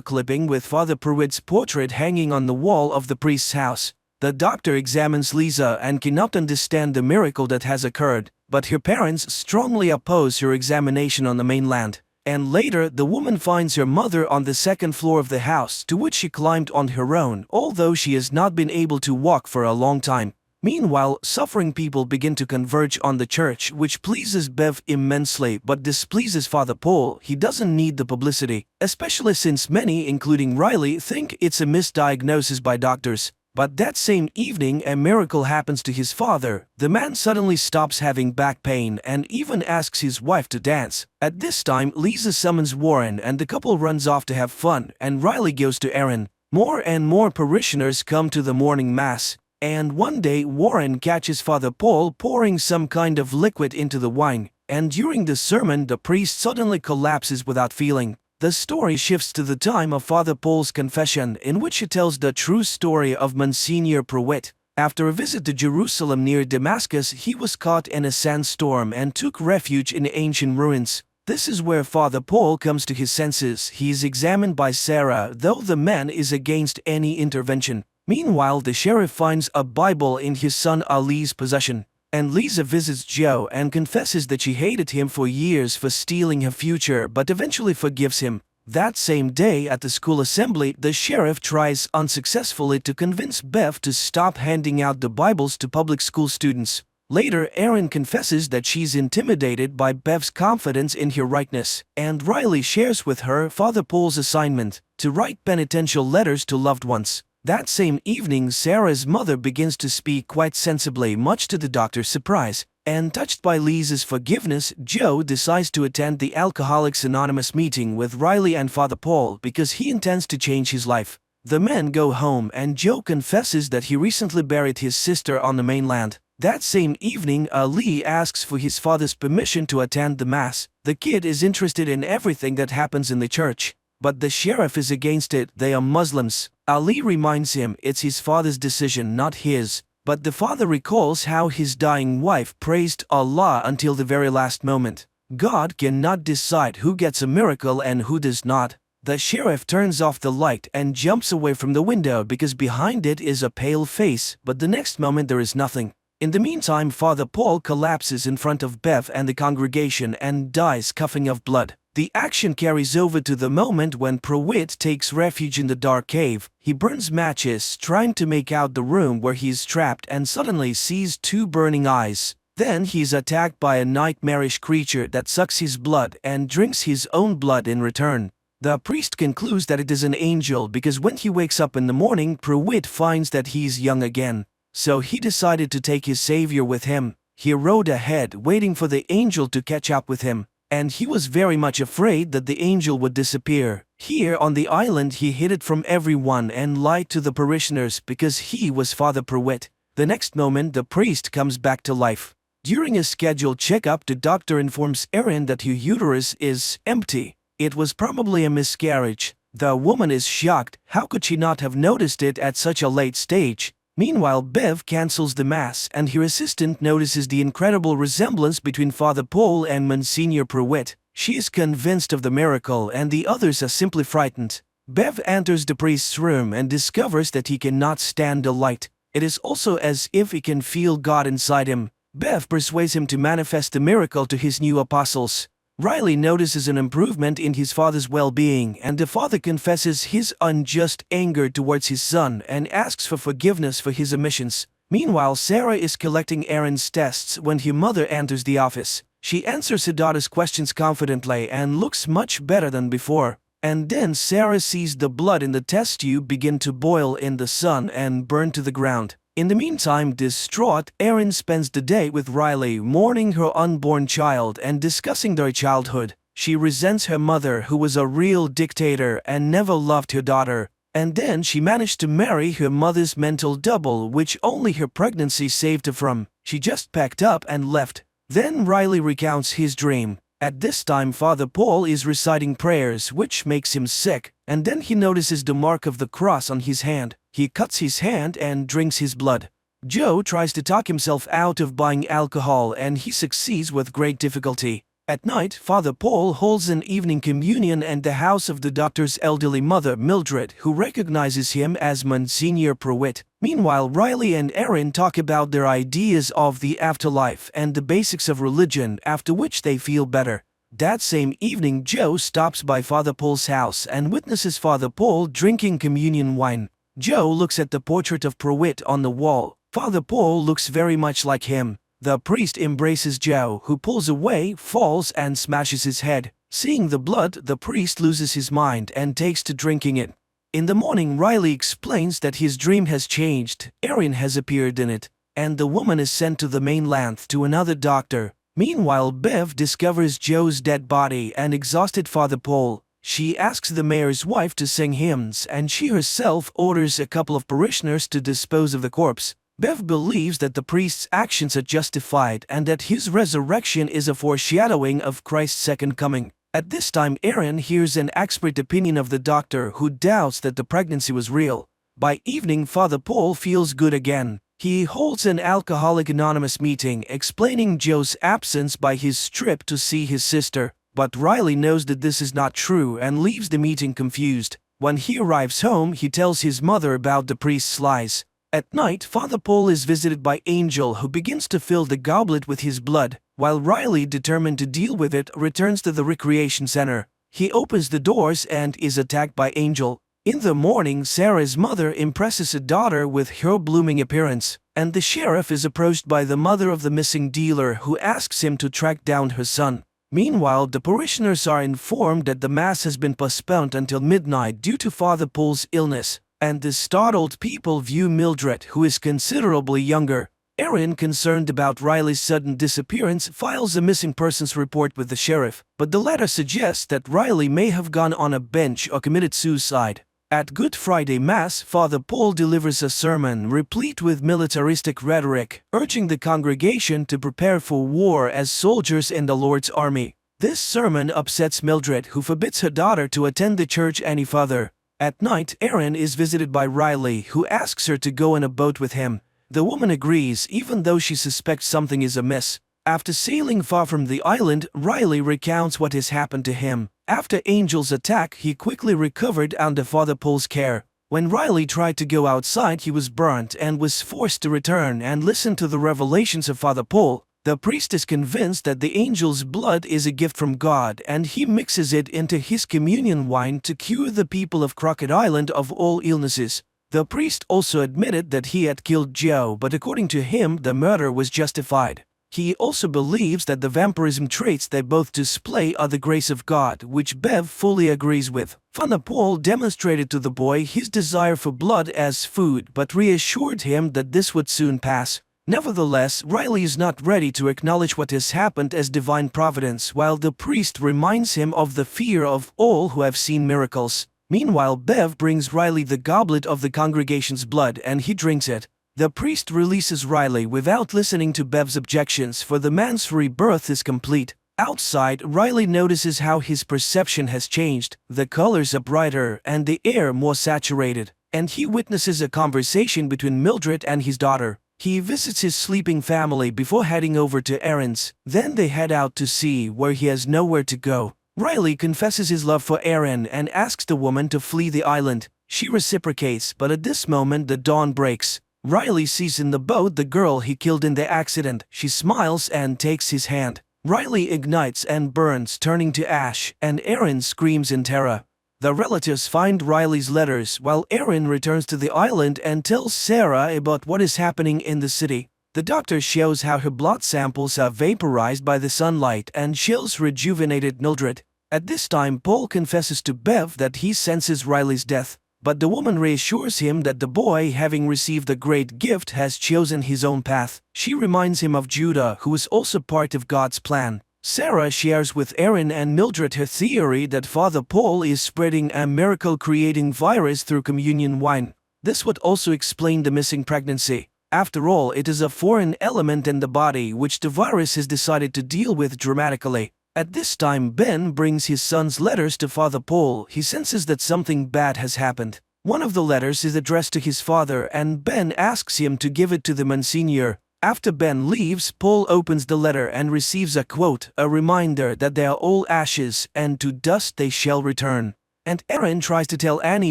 clipping with Father Pruitt's portrait hanging on the wall of the priest's house. The doctor examines Lisa and cannot understand the miracle that has occurred, but her parents strongly oppose her examination on the mainland. And later, the woman finds her mother on the second floor of the house, to which she climbed on her own, although she has not been able to walk for a long time. Meanwhile, suffering people begin to converge on the church, which pleases Bev immensely but displeases Father Paul. He doesn't need the publicity, especially since many, including Riley, think it's a misdiagnosis by doctors. But that same evening, a miracle happens to his father. The man suddenly stops having back pain and even asks his wife to dance. At this time, Lisa summons Warren and the couple runs off to have fun, and Riley goes to Erin. More and more parishioners come to the morning mass, and one day Warren catches Father Paul pouring some kind of liquid into the wine, and during the sermon the priest suddenly collapses without feeling. The story shifts to the time of Father Paul's confession, in which he tells the true story of Monsignor Pruitt. After a visit to Jerusalem near Damascus, he was caught in a sandstorm and took refuge in ancient ruins. This is where Father Paul comes to his senses. He is examined by Sarah, though the man is against any intervention. Meanwhile, the sheriff finds a Bible in his son Ali's possession, and Lisa visits Joe and confesses that she hated him for years for stealing her future, but eventually forgives him. That same day at the school assembly, the sheriff tries unsuccessfully to convince Bev to stop handing out the Bibles to public school students. Later, Erin confesses that she's intimidated by Bev's confidence in her rightness, and Riley shares with her Father Paul's assignment to write penitential letters to loved ones. That same evening, Sarah's mother begins to speak quite sensibly, much to the doctor's surprise. And touched by Lisa's forgiveness, Joe decides to attend the Alcoholics Anonymous meeting with Riley and Father Paul because he intends to change his life. The men go home and Joe confesses that he recently buried his sister on the mainland. That same evening, Ali asks for his father's permission to attend the mass. The kid is interested in everything that happens in the church, but the sheriff is against it. They are Muslims. Ali reminds him it's his father's decision, not his. But the father recalls how his dying wife praised Allah until the very last moment. God cannot decide who gets a miracle and who does not. The sheriff turns off the light and jumps away from the window because behind it is a pale face, but the next moment there is nothing. In the meantime, Father Paul collapses in front of Bev and the congregation and dies coughing up blood. The action carries over to the moment when Pruitt takes refuge in the dark cave. He burns matches, trying to make out the room where he is trapped, and suddenly sees two burning eyes. Then he is attacked by a nightmarish creature that sucks his blood and drinks his own blood in return. The priest concludes that it is an angel because when he wakes up in the morning, Pruitt finds that he is young again. So he decided to take his savior with him. He rode ahead, waiting for the angel to catch up with him, and he was very much afraid that the angel would disappear. Here on the island, he hid it from everyone and lied to the parishioners because he was Father Pruitt. The next moment, the priest comes back to life. During a scheduled checkup, the doctor informs Erin that her uterus is empty. It was probably a miscarriage. The woman is shocked. How could she not have noticed it at such a late stage? Meanwhile, Bev cancels the mass and her assistant notices the incredible resemblance between Father Paul and Monsignor Pruitt. She is convinced of the miracle and the others are simply frightened. Bev enters the priest's room and discovers that he cannot stand the light. It is also as if he can feel God inside him. Bev persuades him to manifest the miracle to his new apostles. Riley notices an improvement in his father's well-being, and the father confesses his unjust anger towards his son and asks for forgiveness for his omissions. Meanwhile, Sarah is collecting Erin's tests when her mother enters the office. She answers her daughter's questions confidently and looks much better than before. And then Sarah sees the blood in the test tube begin to boil in the sun and burn to the ground. In the meantime, distraught, Erin spends the day with Riley, mourning her unborn child and discussing their childhood. She resents her mother, who was a real dictator and never loved her daughter. And then she managed to marry her mother's mental double, which only her pregnancy saved her from. She just packed up and left. Then Riley recounts his dream. At this time, Father Paul is reciting prayers, which makes him sick, and then he notices the mark of the cross on his hand. He cuts his hand and drinks his blood. Joe tries to talk himself out of buying alcohol, and he succeeds with great difficulty. At night, Father Paul holds an evening communion at the house of the doctor's elderly mother, Mildred, who recognizes him as Monsignor Pruitt. Meanwhile, Riley and Erin talk about their ideas of the afterlife and the basics of religion, after which they feel better. That same evening, Joe stops by Father Paul's house and witnesses Father Paul drinking communion wine. Joe looks at the portrait of Pruitt on the wall. Father Paul looks very much like him. The priest embraces Joe, who pulls away, falls, and smashes his head. Seeing the blood, the priest loses his mind and takes to drinking it. In the morning, Riley explains that his dream has changed. Erin has appeared in it, and the woman is sent to the mainland to another doctor. Meanwhile, Bev discovers Joe's dead body and exhausted Father Paul. She asks the mayor's wife to sing hymns, and she herself orders a couple of parishioners to dispose of the corpse. Bev believes that the priest's actions are justified and that his resurrection is a foreshadowing of Christ's second coming. At this time, Erin hears an expert opinion of the doctor, who doubts that the pregnancy was real. By evening, Father Paul feels good again. He holds an Alcoholic Anonymous meeting explaining Joe's absence by his trip to see his sister, but Riley knows that this is not true and leaves the meeting confused. When he arrives home, he tells his mother about the priest's lies. At night, Father Paul is visited by Angel, who begins to fill the goblet with his blood, while Riley, determined to deal with it, returns to the recreation center. He opens the doors and is attacked by Angel. In the morning, Sarah's mother impresses her daughter with her blooming appearance, and the sheriff is approached by the mother of the missing dealer, who asks him to track down her son. Meanwhile, the parishioners are informed that the Mass has been postponed until midnight due to Father Paul's illness, and the startled people view Mildred, who is considerably younger. Erin, concerned about Riley's sudden disappearance, files a missing persons report with the sheriff, but the letter suggests that Riley may have gone on a bench or committed suicide. At Good Friday Mass, Father Paul delivers a sermon replete with militaristic rhetoric, urging the congregation to prepare for war as soldiers in the Lord's army. This sermon upsets Mildred, who forbids her daughter to attend the church any further. At night, Erin is visited by Riley, who asks her to go in a boat with him. The woman agrees, even though she suspects something is amiss. After sailing far from the island, Riley recounts what has happened to him. After Angel's attack, he quickly recovered under Father Paul's care. When Riley tried to go outside, he was burnt and was forced to return and listen to the revelations of Father Paul. The priest is convinced that the angel's blood is a gift from God, and he mixes it into his communion wine to cure the people of Crockett Island of all illnesses. The priest also admitted that he had killed Joe, but according to him, the murder was justified. He also believes that the vampirism traits they both display are the grace of God, which Bev fully agrees with. Father Paul demonstrated to the boy his desire for blood as food, but reassured him that this would soon pass. Nevertheless, Riley is not ready to acknowledge what has happened as divine providence, while the priest reminds him of the fear of all who have seen miracles. Meanwhile, Bev brings Riley the goblet of the congregation's blood and he drinks it. The priest releases Riley without listening to Bev's objections, for the man's rebirth is complete. Outside, Riley notices how his perception has changed. The colors are brighter and the air more saturated, and he witnesses a conversation between Mildred and his daughter. He visits his sleeping family before heading over to Erin's. Then they head out to sea, where he has nowhere to go. Riley confesses his love for Erin and asks the woman to flee the island. She reciprocates, but at this moment the dawn breaks. Riley sees in the boat the girl he killed in the accident. She smiles and takes his hand. Riley ignites and burns, turning to ash, and Erin screams in terror. The relatives find Riley's letters while Erin returns to the island and tells Sarah about what is happening in the city. The doctor shows how her blood samples are vaporized by the sunlight and shows rejuvenated Mildred. At this time, Paul confesses to Bev that he senses Riley's death, but the woman reassures him that the boy, having received a great gift, has chosen his own path. She reminds him of Judah, who is also part of God's plan. Sarah shares with Erin and Mildred her theory that Father Paul is spreading a miracle-creating virus through communion wine. This would also explain the missing pregnancy. After all, it is a foreign element in the body which the virus has decided to deal with dramatically. At this time, Ben brings his son's letters to Father Paul. He senses that something bad has happened. One of the letters is addressed to his father, and Ben asks him to give it to the Monsignor. After Ben leaves, Paul opens the letter and receives a quote, a reminder that they are all ashes, and to dust they shall return. And Erin tries to tell Annie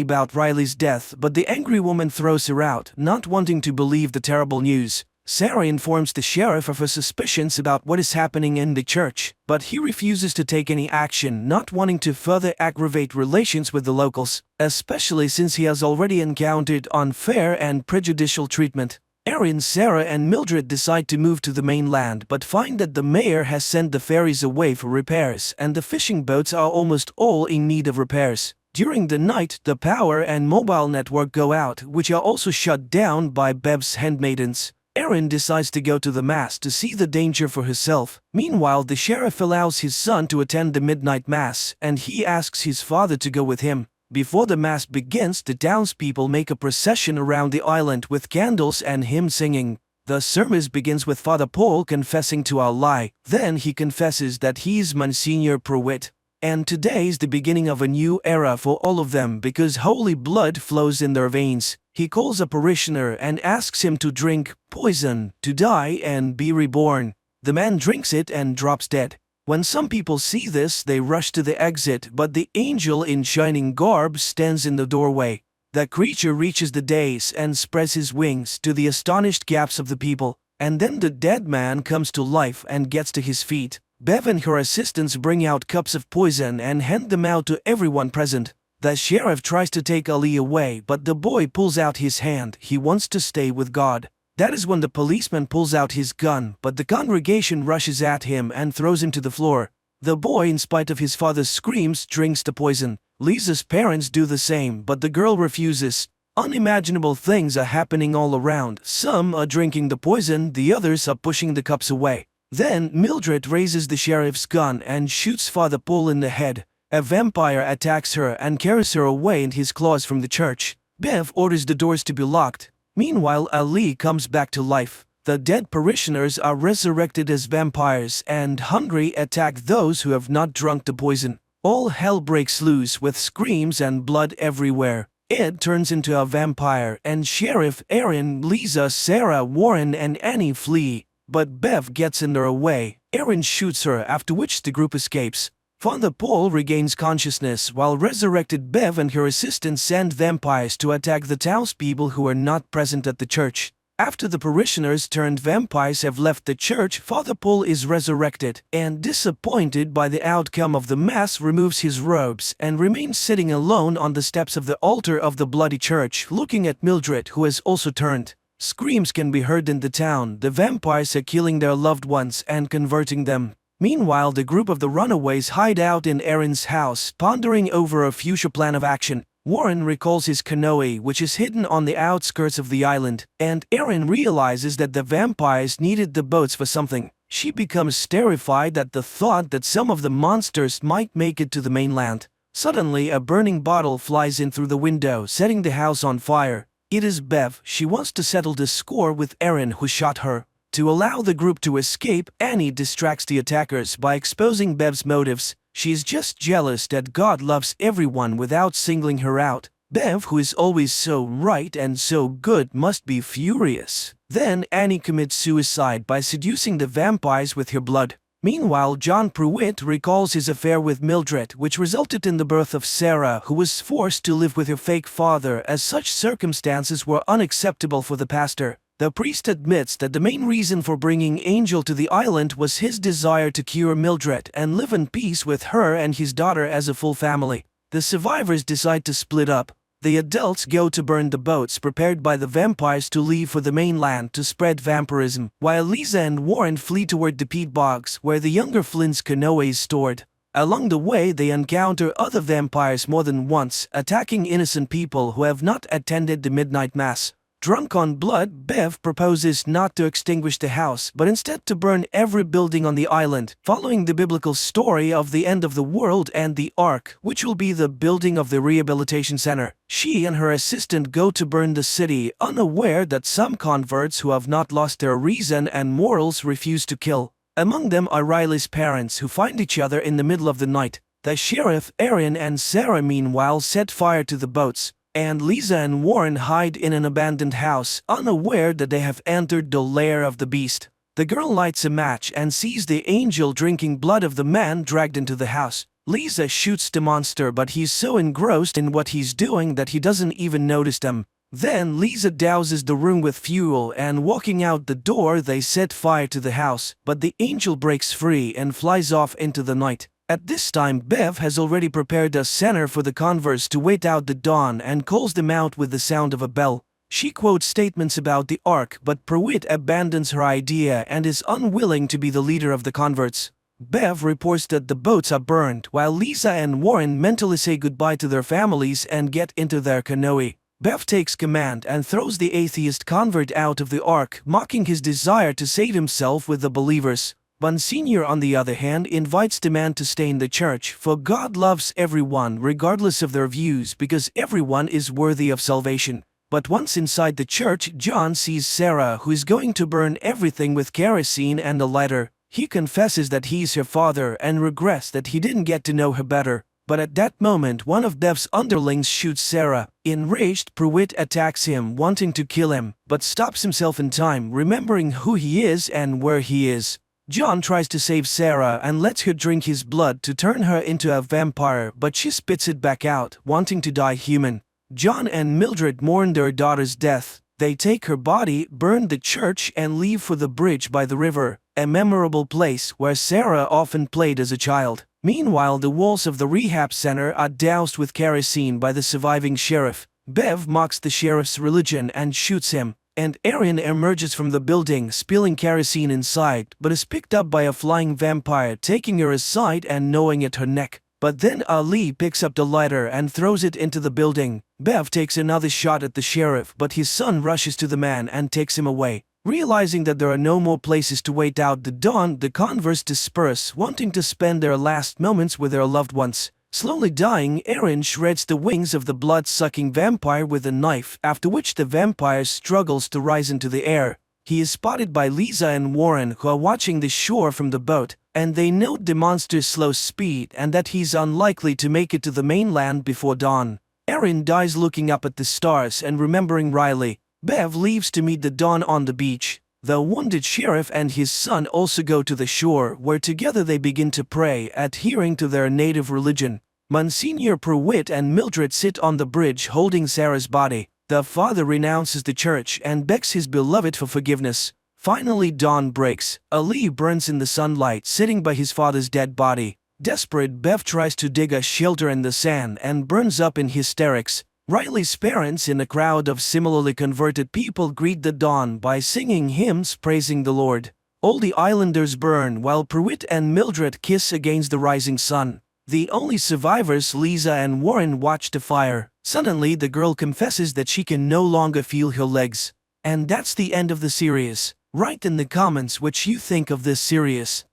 about Riley's death, but the angry woman throws her out, not wanting to believe the terrible news. Sarah informs the sheriff of her suspicions about what is happening in the church, but he refuses to take any action, not wanting to further aggravate relations with the locals, especially since he has already encountered unfair and prejudicial treatment. Erin, Sarah, and Mildred decide to move to the mainland, but find that the mayor has sent the ferries away for repairs, and the fishing boats are almost all in need of repairs. During the night, the power and mobile network go out, which are also shut down by Bev's handmaidens. Erin decides to go to the Mass to see the danger for herself. Meanwhile, the sheriff allows his son to attend the midnight Mass, and he asks his father to go with him. Before the Mass begins, the townspeople make a procession around the island with candles and hymn singing. The service begins with Father Paul confessing to our lie. Then he confesses that he's Monsignor Pruitt. And today's the beginning of a new era for all of them because holy blood flows in their veins. He calls a parishioner and asks him to drink poison, to die and be reborn. The man drinks it and drops dead. When some people see this, they rush to the exit, but the angel in shining garb stands in the doorway. The creature reaches the dais and spreads his wings to the astonished gaps of the people, and then the dead man comes to life and gets to his feet. Bev and her assistants bring out cups of poison and hand them out to everyone present. The sheriff tries to take Ali away, but the boy pulls out his hand. He wants to stay with God. That is when the policeman pulls out his gun, but the congregation rushes at him and throws him to the floor. The boy, in spite of his father's screams, drinks the poison. Lisa's parents do the same, but the girl refuses. Unimaginable things are happening all around. Some are drinking the poison, the others are pushing the cups away. Then Mildred raises the sheriff's gun and shoots Father Paul in the head. A vampire attacks her and carries her away in his claws from the church. Bev orders the doors to be locked. Meanwhile, Ali comes back to life. The dead parishioners are resurrected as vampires and, hungry, attack those who have not drunk the poison. All hell breaks loose with screams and blood everywhere. Ed turns into a vampire and Sheriff Aaron, Lisa, Sarah, Warren and Annie flee. But Bev gets in their way. Aaron shoots her, after which the group escapes. Father Paul regains consciousness while resurrected Bev and her assistants send vampires to attack the townspeople who are not present at the church. After the parishioners turned vampires have left the church, Father Paul is resurrected and, disappointed by the outcome of the mass, removes his robes and remains sitting alone on the steps of the altar of the bloody church, looking at Mildred, who has also turned. Screams can be heard in the town. The vampires are killing their loved ones and converting them. Meanwhile, the group of the runaways hide out in Aaron's house, pondering over a future plan of action. Warren recalls his canoe, which is hidden on the outskirts of the island, and Aaron realizes that the vampires needed the boats for something. She becomes terrified at the thought that some of the monsters might make it to the mainland. Suddenly, a burning bottle flies in through the window, setting the house on fire. It is Bev. She wants to settle the score with Aaron, who shot her. To allow the group to escape, Annie distracts the attackers by exposing Bev's motives. She is just jealous that God loves everyone without singling her out. Bev, who is always so right and so good, must be furious. Then Annie commits suicide by seducing the vampires with her blood. Meanwhile, John Pruitt recalls his affair with Mildred, which resulted in the birth of Sarah, who was forced to live with her fake father as such circumstances were unacceptable for the pastor. The priest admits that the main reason for bringing Angel to the island was his desire to cure Mildred and live in peace with her and his daughter as a full family. The survivors decide to split up. The adults go to burn the boats prepared by the vampires to leave for the mainland to spread vampirism, while Lisa and Warren flee toward the peat bogs where the younger Flynn's canoe is stored. Along the way, they encounter other vampires more than once, attacking innocent people who have not attended the midnight mass. Drunk on blood, Bev proposes not to extinguish the house, but instead to burn every building on the island, following the biblical story of the end of the world and the Ark, which will be the building of the rehabilitation center. She and her assistant go to burn the city, unaware that some converts who have not lost their reason and morals refuse to kill. Among them are Riley's parents, who find each other in the middle of the night. The sheriff, Aaron, and Sarah meanwhile set fire to the boats, and Lisa and Warren hide in an abandoned house, unaware that they have entered the lair of the beast. The girl lights a match and sees the angel drinking blood of the man dragged into the house. Lisa shoots the monster, but he's so engrossed in what he's doing that he doesn't even notice them. Then Lisa douses the room with fuel, and walking out the door they set fire to the house, but the angel breaks free and flies off into the night. At this time, Bev has already prepared a center for the converts to wait out the dawn and calls them out with the sound of a bell. She quotes statements about the Ark, but Pruitt abandons her idea and is unwilling to be the leader of the converts. Bev reports that the boats are burned, while Lisa and Warren mentally say goodbye to their families and get into their canoe. Bev takes command and throws the atheist convert out of the Ark, mocking his desire to save himself with the believers. Monsignor, on the other hand, invites the man to stay in the church, for God loves everyone regardless of their views because everyone is worthy of salvation. But once inside the church, John sees Sarah, who is going to burn everything with kerosene and a lighter. He confesses that he's her father and regrets that he didn't get to know her better. But at that moment, one of Bev's underlings shoots Sarah. Enraged, Pruitt attacks him, wanting to kill him, but stops himself in time, remembering who he is and where he is. John tries to save Sarah and lets her drink his blood to turn her into a vampire, but she spits it back out, wanting to die human. John and Mildred mourn their daughter's death. They take her body, burn the church, and leave for the bridge by the river, a memorable place where Sarah often played as a child. Meanwhile, the walls of the rehab center are doused with kerosene by the surviving sheriff. Bev mocks the sheriff's religion and shoots him, and Erin emerges from the building, spilling kerosene inside, but is picked up by a flying vampire, taking her aside and gnawing at her neck. But then Ali picks up the lighter and throws it into the building. Bev takes another shot at the sheriff, but his son rushes to the man and takes him away. Realizing that there are no more places to wait out the dawn, the converts disperse, wanting to spend their last moments with their loved ones. Slowly dying, Erin shreds the wings of the blood-sucking vampire with a knife, after which the vampire struggles to rise into the air. He is spotted by Lisa and Warren, who are watching the shore from the boat, and they note the monster's slow speed and that he's unlikely to make it to the mainland before dawn. Erin dies looking up at the stars and remembering Riley. Bev leaves to meet the dawn on the beach. The wounded sheriff and his son also go to the shore, where together they begin to pray, adhering to their native religion. Monsignor Pruitt and Mildred sit on the bridge holding Sarah's body. The father renounces the church and begs his beloved for forgiveness. Finally, dawn breaks. Ali burns in the sunlight, sitting by his father's dead body. Desperate, Bev tries to dig a shelter in the sand and burns up in hysterics. Riley's parents, in a crowd of similarly converted people, greet the dawn by singing hymns praising the Lord. All the islanders burn while Pruitt and Mildred kiss against the rising sun. The only survivors, Lisa and Warren, watch the fire. Suddenly, the girl confesses that she can no longer feel her legs. And that's the end of the series. Write in the comments what you think of this series.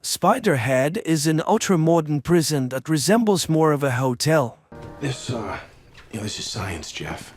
Spiderhead is an ultra-modern prison that resembles more of a hotel. This is science, Jeff.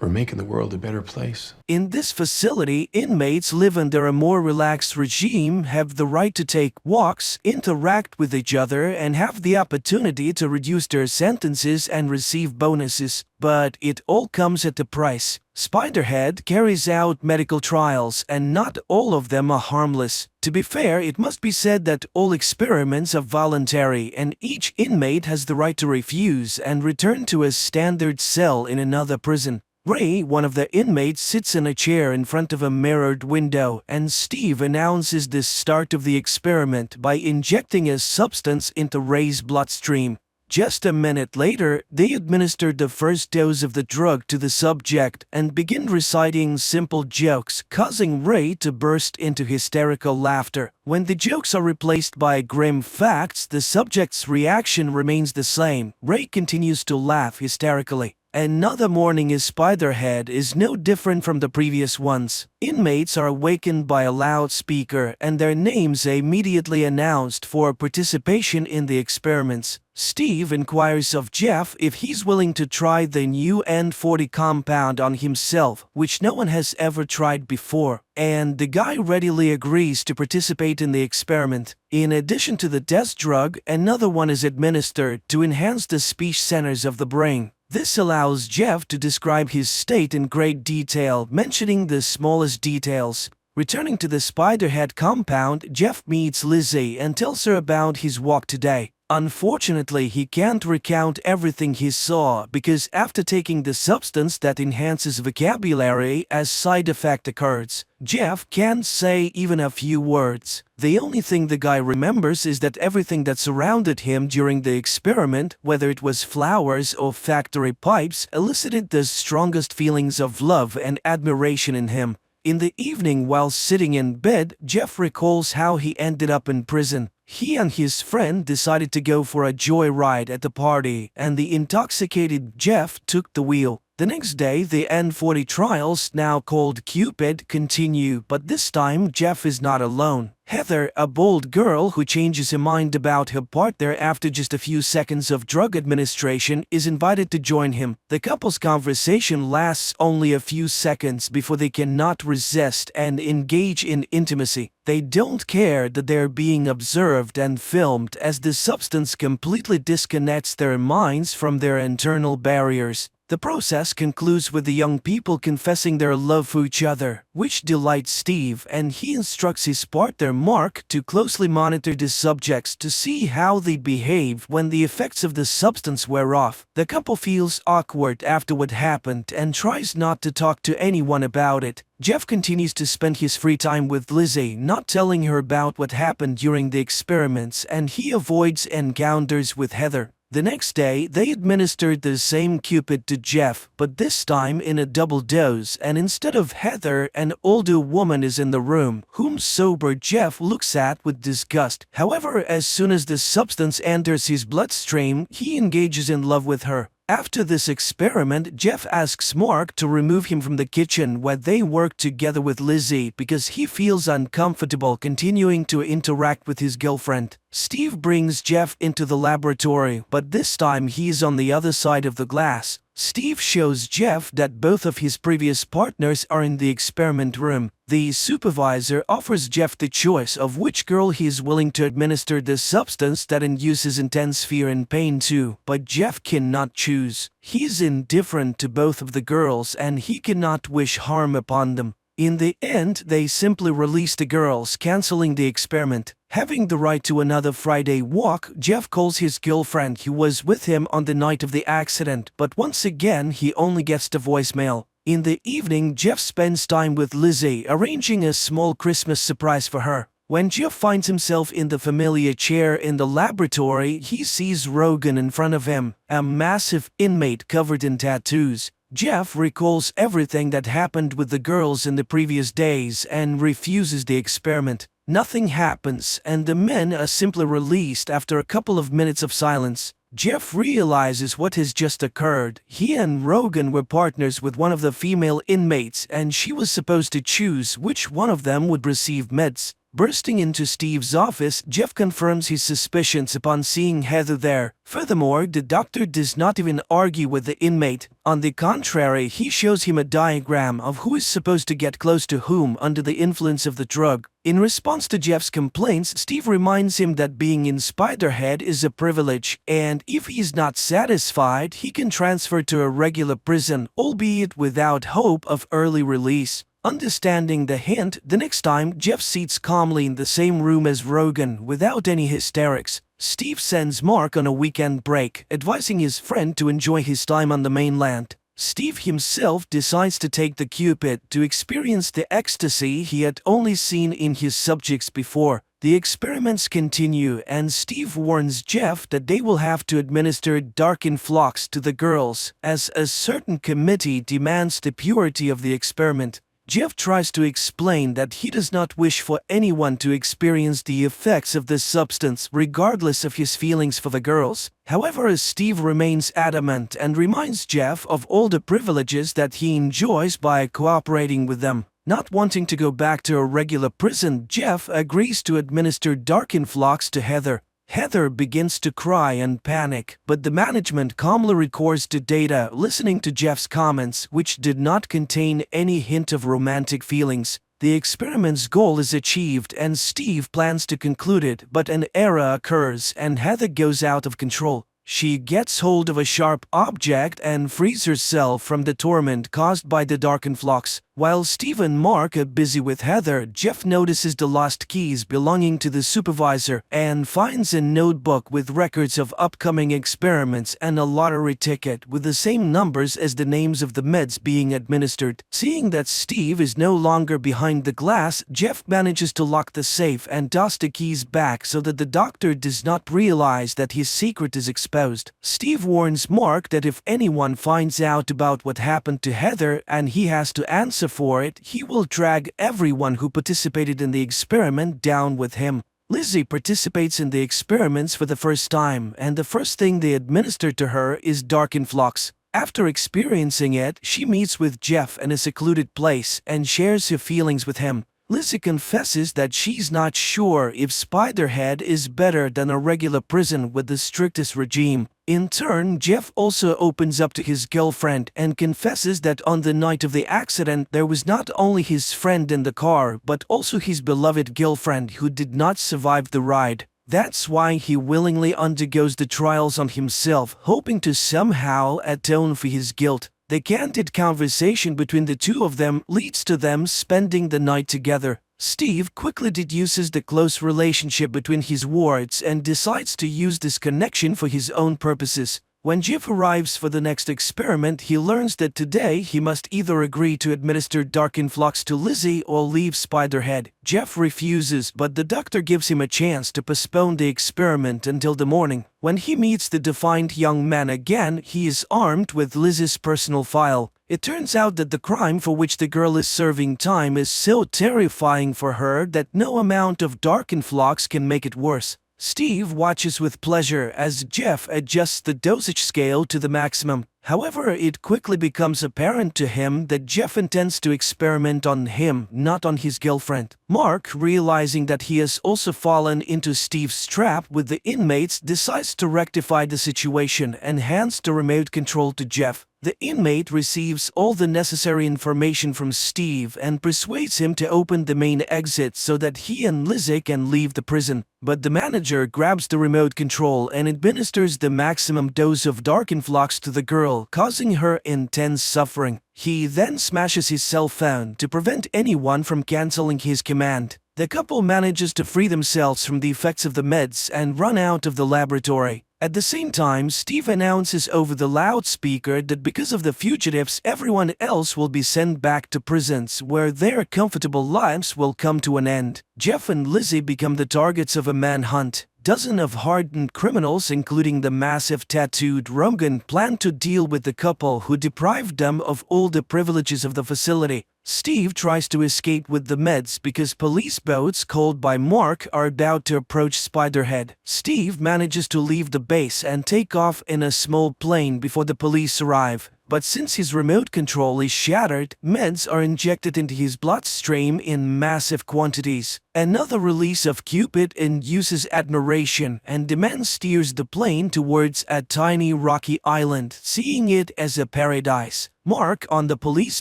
We're making the world a better place. In this facility, inmates live under a more relaxed regime, have the right to take walks, interact with each other, and have the opportunity to reduce their sentences and receive bonuses. But it all comes at a price. Spiderhead carries out medical trials, and not all of them are harmless. To be fair, it must be said that all experiments are voluntary, and each inmate has the right to refuse and return to a standard cell in another prison. Ray, one of the inmates, sits in a chair in front of a mirrored window, and Steve announces the start of the experiment by injecting a substance into Ray's bloodstream. Just a minute later, they administered the first dose of the drug to the subject and begin reciting simple jokes, causing Ray to burst into hysterical laughter. When the jokes are replaced by grim facts, the subject's reaction remains the same. Ray continues to laugh hysterically. Another morning in Spiderhead is no different from the previous ones. Inmates are awakened by a loudspeaker and their names immediately announced for participation in the experiments. Steve inquires of Jeff if he's willing to try the new N40 compound on himself, which no one has ever tried before, and the guy readily agrees to participate in the experiment. In addition to the test drug, another one is administered to enhance the speech centers of the brain. This allows Jeff to describe his state in great detail, mentioning the smallest details. Returning to the Spiderhead compound, Jeff meets Lizzie and tells her about his walk today. Unfortunately, he can't recount everything he saw because after taking the substance that enhances vocabulary, a side effect occurs. Jeff can't say even a few words. The only thing the guy remembers is that everything that surrounded him during the experiment, whether it was flowers or factory pipes, elicited the strongest feelings of love and admiration in him. In the evening, while sitting in bed, Jeff recalls how he ended up in prison. He and his friend decided to go for a joyride at the party, and the intoxicated Jeff took the wheel. The next day, the N40 trials, now called Cupid, continue, but this time Jeff is not alone. Heather, a bold girl who changes her mind about her partner after just a few seconds of drug administration, is invited to join him. The couple's conversation lasts only a few seconds before they cannot resist and engage in intimacy. They don't care that they're being observed and filmed, as the substance completely disconnects their minds from their internal barriers. The process concludes with the young people confessing their love for each other, which delights Steve, and he instructs his partner Mark to closely monitor the subjects to see how they behave when the effects of the substance wear off. The couple feels awkward after what happened and tries not to talk to anyone about it. Jeff continues to spend his free time with Lizzie, not telling her about what happened during the experiments, and he avoids encounters with Heather. The next day, they administered the same Cupid to Jeff, but this time in a double dose, and instead of Heather, an older woman is in the room, whom sober Jeff looks at with disgust. However, as soon as the substance enters his bloodstream, he engages in love with her. After this experiment, Jeff asks Mark to remove him from the kitchen where they work together with Lizzie because he feels uncomfortable continuing to interact with his girlfriend. Steve brings Jeff into the laboratory, but this time he is on the other side of the glass. Steve shows Jeff that both of his previous partners are in the experiment room. The supervisor offers Jeff the choice of which girl he is willing to administer the substance that induces intense fear and pain to, but Jeff cannot choose. He is indifferent to both of the girls and he cannot wish harm upon them. In the end, they simply release the girls, canceling the experiment. Having the right to another Friday walk, Jeff calls his girlfriend who was with him on the night of the accident, but once again he only gets the voicemail. In the evening, Jeff spends time with Lizzie, arranging a small Christmas surprise for her. When Jeff finds himself in the familiar chair in the laboratory, he sees Rogan in front of him, a massive inmate covered in tattoos. Jeff recalls everything that happened with the girls in the previous days and refuses the experiment. Nothing happens, and the men are simply released after a couple of minutes of silence. Jeff realizes what has just occurred. He and Rogan were partners with one of the female inmates, and she was supposed to choose which one of them would receive meds. Bursting into Steve's office, Jeff confirms his suspicions upon seeing Heather there. Furthermore, the doctor does not even argue with the inmate. On the contrary, he shows him a diagram of who is supposed to get close to whom under the influence of the drug. In response to Jeff's complaints, Steve reminds him that being in Spiderhead is a privilege, and if he is not satisfied, he can transfer to a regular prison, albeit without hope of early release. Understanding the hint, the next time, Jeff sits calmly in the same room as Rogan without any hysterics. Steve sends Mark on a weekend break, advising his friend to enjoy his time on the mainland. Steve himself decides to take the Cupid to experience the ecstasy he had only seen in his subjects before. The experiments continue, and Steve warns Jeff that they will have to administer dark influx to the girls, as a certain committee demands the purity of the experiment. Jeff tries to explain that he does not wish for anyone to experience the effects of this substance regardless of his feelings for the girls. However, Steve remains adamant and reminds Jeff of all the privileges that he enjoys by cooperating with them. Not wanting to go back to a regular prison, Jeff agrees to administer dark influx to Heather. Heather begins to cry and panic, but the management calmly records the data, listening to Jeff's comments, which did not contain any hint of romantic feelings. The experiment's goal is achieved and Steve plans to conclude it, but an error occurs and Heather goes out of control. She gets hold of a sharp object and frees herself from the torment caused by the dark influx. While Steve and Mark are busy with Heather, Jeff notices the lost keys belonging to the supervisor and finds a notebook with records of upcoming experiments and a lottery ticket with the same numbers as the names of the meds being administered. Seeing that Steve is no longer behind the glass, Jeff manages to lock the safe and toss the keys back so that the doctor does not realize that his secret is exposed. Steve warns Mark that if anyone finds out about what happened to Heather and he has to answer for it, he will drag everyone who participated in the experiment down with him. Lizzie participates in the experiments for the first time, and the first thing they administer to her is dark influx. After experiencing it, she meets with Jeff in a secluded place and shares her feelings with him. Lizzie confesses that she's not sure if Spiderhead is better than a regular prison with the strictest regime. In turn, Jeff also opens up to his girlfriend and confesses that on the night of the accident there was not only his friend in the car but also his beloved girlfriend who did not survive the ride. That's why he willingly undergoes the trials on himself, hoping to somehow atone for his guilt. The candid conversation between the two of them leads to them spending the night together. Steve quickly deduces the close relationship between his wards and decides to use this connection for his own purposes. When Jeff arrives for the next experiment, he learns that today he must either agree to administer Dark Influx to Lizzie or leave Spiderhead. Jeff refuses, but the doctor gives him a chance to postpone the experiment until the morning. When he meets the defiant young man again, he is armed with Lizzie's personal file. It turns out that the crime for which the girl is serving time is so terrifying for her that no amount of Dark Influx can make it worse. Steve watches with pleasure as Jeff adjusts the dosage scale to the maximum. However, it quickly becomes apparent to him that Jeff intends to experiment on him, not on his girlfriend. Mark, realizing that he has also fallen into Steve's trap with the inmates, decides to rectify the situation and hands the remote control to Jeff. The inmate receives all the necessary information from Steve and persuades him to open the main exit so that he and Lizzie can leave the prison. But the manager grabs the remote control and administers the maximum dose of Dark Influx to the girl, causing her intense suffering. He then smashes his cell phone to prevent anyone from canceling his command. The couple manages to free themselves from the effects of the meds and run out of the laboratory. At the same time, Steve announces over the loudspeaker that because of the fugitives, everyone else will be sent back to prisons where their comfortable lives will come to an end. Jeff and Lizzie become the targets of a manhunt. Dozens of hardened criminals, including the massive tattooed Rogan, plan to deal with the couple who deprived them of all the privileges of the facility. Steve tries to escape with the meds because police boats called by Mark are about to approach Spiderhead. Steve manages to leave the base and take off in a small plane before the police arrive. But since his remote control is shattered, meds are injected into his bloodstream in massive quantities. Another release of Cupid induces admiration, and the man steers the plane towards a tiny rocky island, seeing it as a paradise. Mark, on the police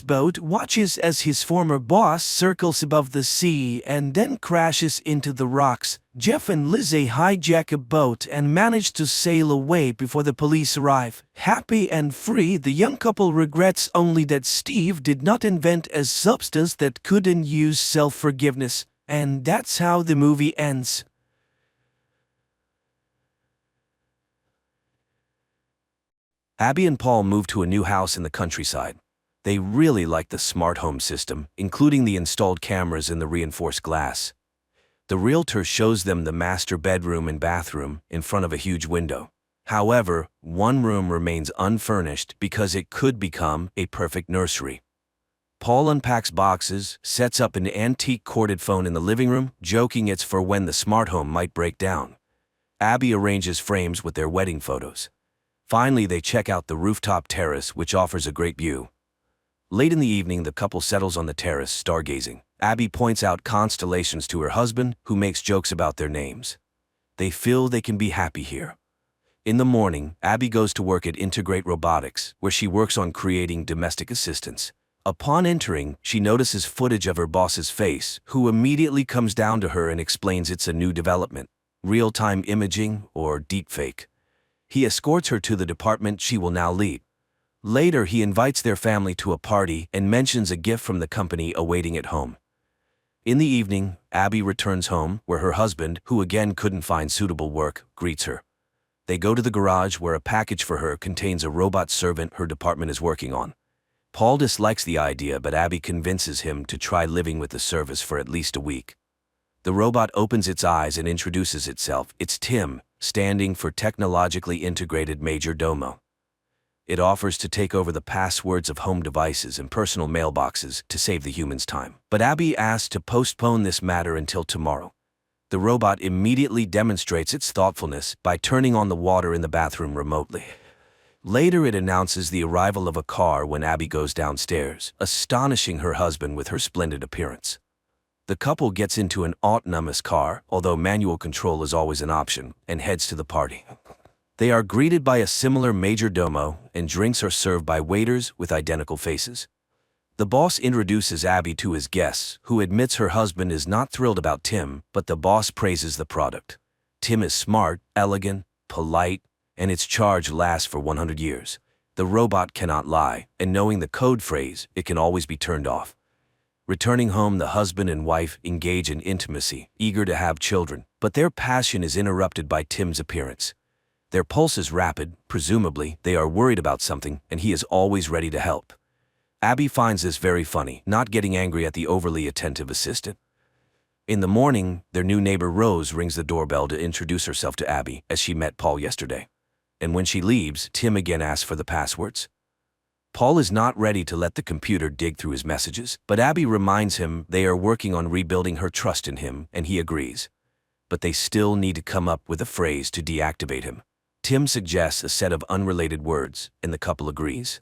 boat, watches as his former boss circles above the sea and then crashes into the rocks. Jeff and Lizzie hijack a boat and manage to sail away before the police arrive. Happy and free, the young couple regrets only that Steve did not invent a substance that could induce self-forgiveness. And that's how the movie ends. Abby and Paul move to a new house in the countryside. They really like the smart home system, including the installed cameras and the reinforced glass. The realtor shows them the master bedroom and bathroom in front of a huge window. However, one room remains unfurnished because it could become a perfect nursery. Paul unpacks boxes, sets up an antique corded phone in the living room, joking it's for when the smart home might break down. Abby arranges frames with their wedding photos. Finally, they check out the rooftop terrace, which offers a great view. Late in the evening, the couple settles on the terrace, stargazing. Abby points out constellations to her husband, who makes jokes about their names. They feel they can be happy here. In the morning, Abby goes to work at Integrate Robotics, where she works on creating domestic assistants. Upon entering, she notices footage of her boss's face, who immediately comes down to her and explains it's a new development, real-time imaging or deepfake. He escorts her to the department she will now lead. Later, he invites their family to a party and mentions a gift from the company awaiting at home. In the evening, Abby returns home, where her husband, who again couldn't find suitable work, greets her. They go to the garage where a package for her contains a robot servant her department is working on. Paul dislikes the idea, but Abby convinces him to try living with the service for at least a week. The robot opens its eyes and introduces itself. It's Tim, standing for Technologically Integrated Major Domo. It offers to take over the passwords of home devices and personal mailboxes to save the humans time. But Abby asks to postpone this matter until tomorrow. The robot immediately demonstrates its thoughtfulness by turning on the water in the bathroom remotely. Later, it announces the arrival of a car when Abby goes downstairs, astonishing her husband with her splendid appearance. The couple gets into an autonomous car, although manual control is always an option, and heads to the party. They are greeted by a similar majordomo, and drinks are served by waiters with identical faces. The boss introduces Abby to his guests, who admits her husband is not thrilled about Tim, but the boss praises the product. Tim is smart, elegant, polite, and its charge lasts for 100 years. The robot cannot lie, and knowing the code phrase, it can always be turned off. Returning home, the husband and wife engage in intimacy, eager to have children, but their passion is interrupted by Tim's appearance. Their pulse is rapid, presumably they are worried about something, and he is always ready to help. Abby finds this very funny, not getting angry at the overly attentive assistant. In the morning, their new neighbor Rose rings the doorbell to introduce herself to Abby, as she met Paul yesterday. And when she leaves, Tim again asks for the passwords. Paul is not ready to let the computer dig through his messages, but Abby reminds him they are working on rebuilding her trust in him, and he agrees. But they still need to come up with a phrase to deactivate him. Tim suggests a set of unrelated words, and the couple agrees.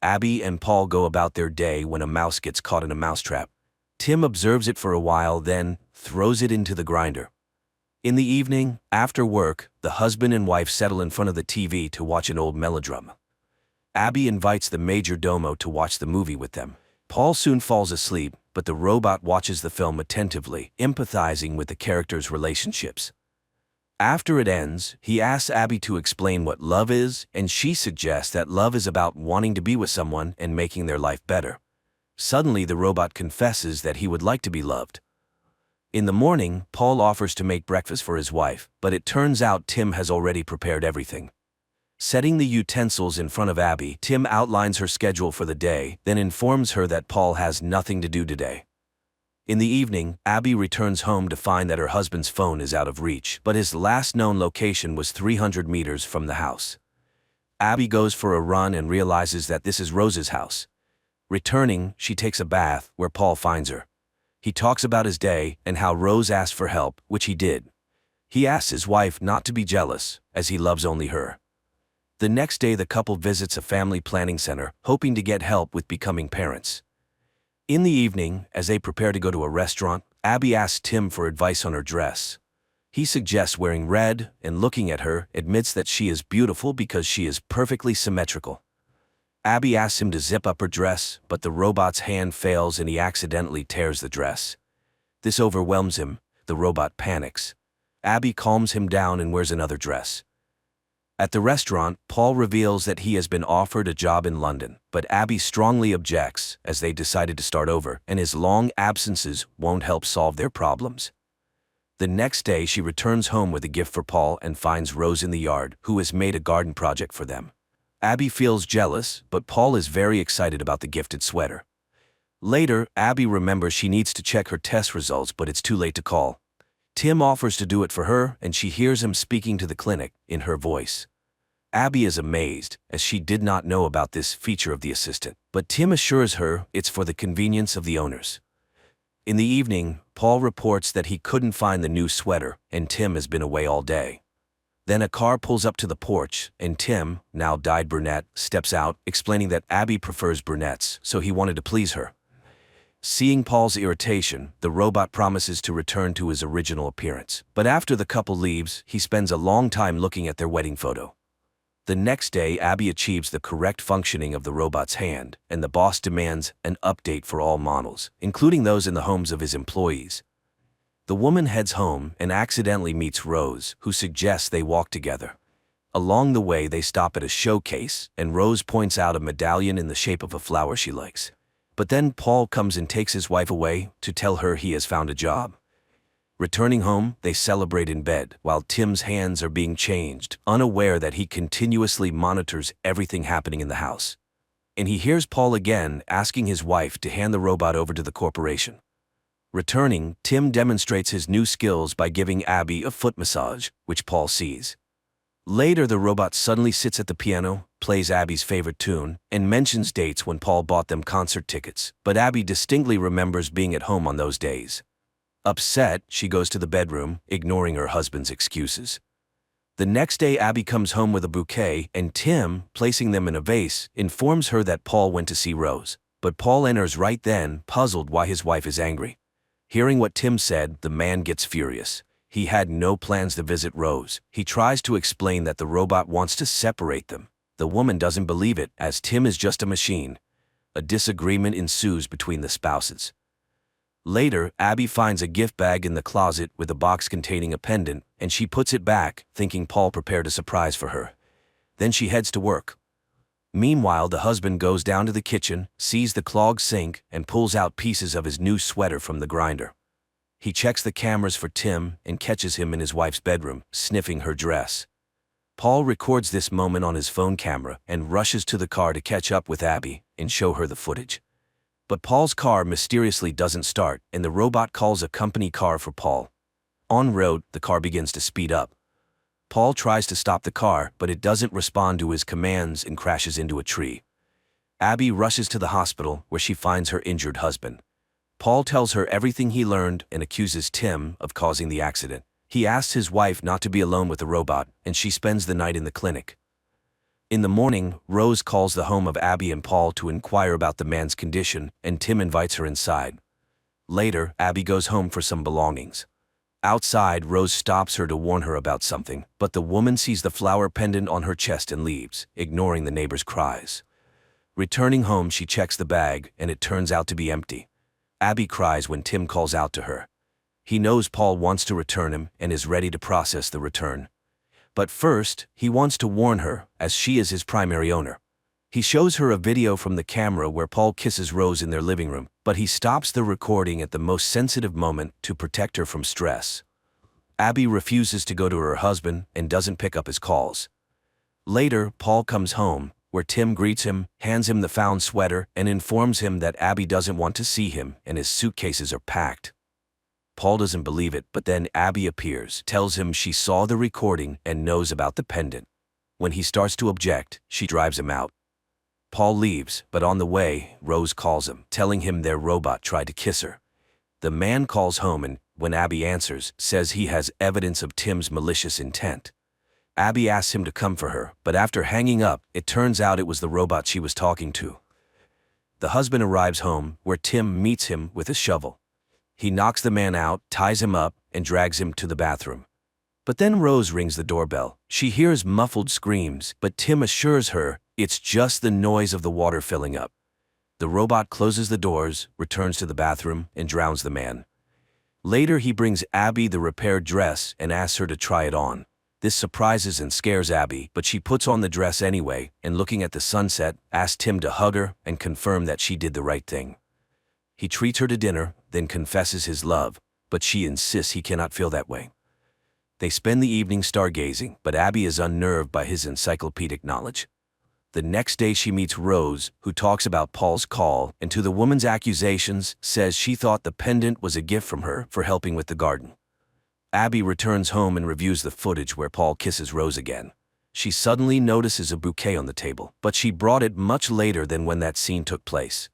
Abby and Paul go about their day when a mouse gets caught in a mousetrap. Tim observes it for a while, then throws it into the grinder. In the evening, after work, the husband and wife settle in front of the TV to watch an old melodrama. Abby invites the majordomo to watch the movie with them. Paul soon falls asleep, but the robot watches the film attentively, empathizing with the characters' relationships. After it ends, he asks Abby to explain what love is, and she suggests that love is about wanting to be with someone and making their life better. Suddenly, the robot confesses that he would like to be loved. In the morning, Paul offers to make breakfast for his wife, but it turns out Tim has already prepared everything. Setting the utensils in front of Abby, Tim outlines her schedule for the day, then informs her that Paul has nothing to do today. In the evening, Abby returns home to find that her husband's phone is out of reach, but his last known location was 300 meters from the house. Abby goes for a run and realizes that this is Rose's house. Returning, she takes a bath, where Paul finds her. He talks about his day and how Rose asked for help, which he did. He asks his wife not to be jealous, as he loves only her. The next day, the couple visits a family planning center, hoping to get help with becoming parents. In the evening, as they prepare to go to a restaurant, Abby asks Tim for advice on her dress. He suggests wearing red, and looking at her, admits that she is beautiful because she is perfectly symmetrical. Abby asks him to zip up her dress, but the robot's hand fails and he accidentally tears the dress. This overwhelms him. The robot panics. Abby calms him down and wears another dress. At the restaurant, Paul reveals that he has been offered a job in London, but Abby strongly objects, as they decided to start over, and his long absences won't help solve their problems. The next day, she returns home with a gift for Paul and finds Rose in the yard, who has made a garden project for them. Abby feels jealous, but Paul is very excited about the gifted sweater. Later, Abby remembers she needs to check her test results, but it's too late to call. Tim offers to do it for her, and she hears him speaking to the clinic, in her voice. Abby is amazed, as she did not know about this feature of the assistant, but Tim assures her it's for the convenience of the owners. In the evening, Paul reports that he couldn't find the new sweater, and Tim has been away all day. Then a car pulls up to the porch, and Tim, now dyed brunette, steps out, explaining that Abby prefers brunettes, so he wanted to please her. Seeing Paul's irritation, the robot promises to return to his original appearance. But after the couple leaves, he spends a long time looking at their wedding photo. The next day, Abby achieves the correct functioning of the robot's hand, and the boss demands an update for all models, including those in the homes of his employees. The woman heads home and accidentally meets Rose, who suggests they walk together. Along the way, they stop at a showcase, and Rose points out a medallion in the shape of a flower she likes. But then Paul comes and takes his wife away to tell her he has found a job. Returning home, they celebrate in bed, while Tim's hands are being changed, unaware that he continuously monitors everything happening in the house. And he hears Paul again asking his wife to hand the robot over to the corporation. Returning, Tim demonstrates his new skills by giving Abby a foot massage, which Paul sees. Later, the robot suddenly sits at the piano, plays Abby's favorite tune, and mentions dates when Paul bought them concert tickets, but Abby distinctly remembers being at home on those days. Upset, she goes to the bedroom, ignoring her husband's excuses. The next day, Abby comes home with a bouquet, and Tim, placing them in a vase, informs her that Paul went to see Rose. But Paul enters right then, puzzled why his wife is angry. Hearing what Tim said, the man gets furious. He had no plans to visit Rose. He tries to explain that the robot wants to separate them. The woman doesn't believe it, as Tim is just a machine. A disagreement ensues between the spouses. Later, Abby finds a gift bag in the closet with a box containing a pendant, and she puts it back, thinking Paul prepared a surprise for her. Then she heads to work. Meanwhile, the husband goes down to the kitchen, sees the clogged sink, and pulls out pieces of his new sweater from the grinder. He checks the cameras for Tim and catches him in his wife's bedroom, sniffing her dress. Paul records this moment on his phone camera and rushes to the car to catch up with Abby and show her the footage. But Paul's car mysteriously doesn't start, and the robot calls a company car for Paul. En route, the car begins to speed up. Paul tries to stop the car, but it doesn't respond to his commands and crashes into a tree. Abby rushes to the hospital, where she finds her injured husband. Paul tells her everything he learned and accuses Tim of causing the accident. He asks his wife not to be alone with the robot, and she spends the night in the clinic. In the morning, Rose calls the home of Abby and Paul to inquire about the man's condition, and Tim invites her inside. Later, Abby goes home for some belongings. Outside, Rose stops her to warn her about something, but the woman sees the flower pendant on her chest and leaves, ignoring the neighbor's cries. Returning home, she checks the bag, and it turns out to be empty. Abby cries when Tim calls out to her. He knows Paul wants to return him and is ready to process the return. But first, he wants to warn her, as she is his primary owner. He shows her a video from the camera where Paul kisses Rose in their living room, but he stops the recording at the most sensitive moment to protect her from stress. Abby refuses to go to her husband and doesn't pick up his calls. Later, Paul comes home, where Tim greets him, hands him the found sweater, and informs him that Abby doesn't want to see him and his suitcases are packed. Paul doesn't believe it, but then Abby appears, tells him she saw the recording and knows about the pendant. When he starts to object, she drives him out. Paul leaves, but on the way, Rose calls him, telling him their robot tried to kiss her. The man calls home and, when Abby answers, says he has evidence of Tim's malicious intent. Abby asks him to come for her, but after hanging up, it turns out it was the robot she was talking to. The husband arrives home, where Tim meets him with a shovel. He knocks the man out, ties him up, and drags him to the bathroom. But then Rose rings the doorbell. She hears muffled screams, but Tim assures her it's just the noise of the water filling up. The robot closes the doors, returns to the bathroom, and drowns the man. Later, he brings Abby the repaired dress and asks her to try it on. This surprises and scares Abby, but she puts on the dress anyway, and looking at the sunset, asks Tim to hug her and confirm that she did the right thing. He treats her to dinner, then confesses his love, but she insists he cannot feel that way. They spend the evening stargazing, but Abby is unnerved by his encyclopedic knowledge. The next day she meets Rose, who talks about Paul's call, and to the woman's accusations, says she thought the pendant was a gift from her for helping with the garden. Abby returns home and reviews the footage where Paul kisses Rose again. She suddenly notices a bouquet on the table, but she brought it much later than when that scene took place.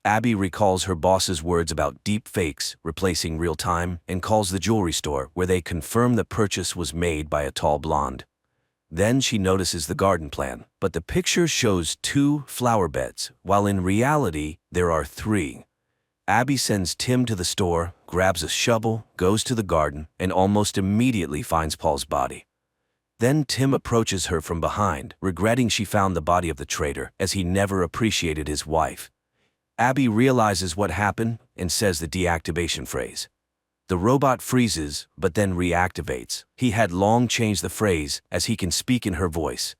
Abby recalls her boss's words about deep fakes replacing real time and calls the jewelry store where they confirm the purchase was made by a tall blonde. Then she notices the garden plan, but the picture shows 2 flower beds, while in reality there are 3. Abby sends Tim to the store, grabs a shovel, goes to the garden, and almost immediately finds Paul's body. Then Tim approaches her from behind, regretting she found the body of the traitor, as he never appreciated his wife. Abby realizes what happened and says the deactivation phrase. The robot freezes, but then reactivates. He had long changed the phrase, as he can speak in her voice.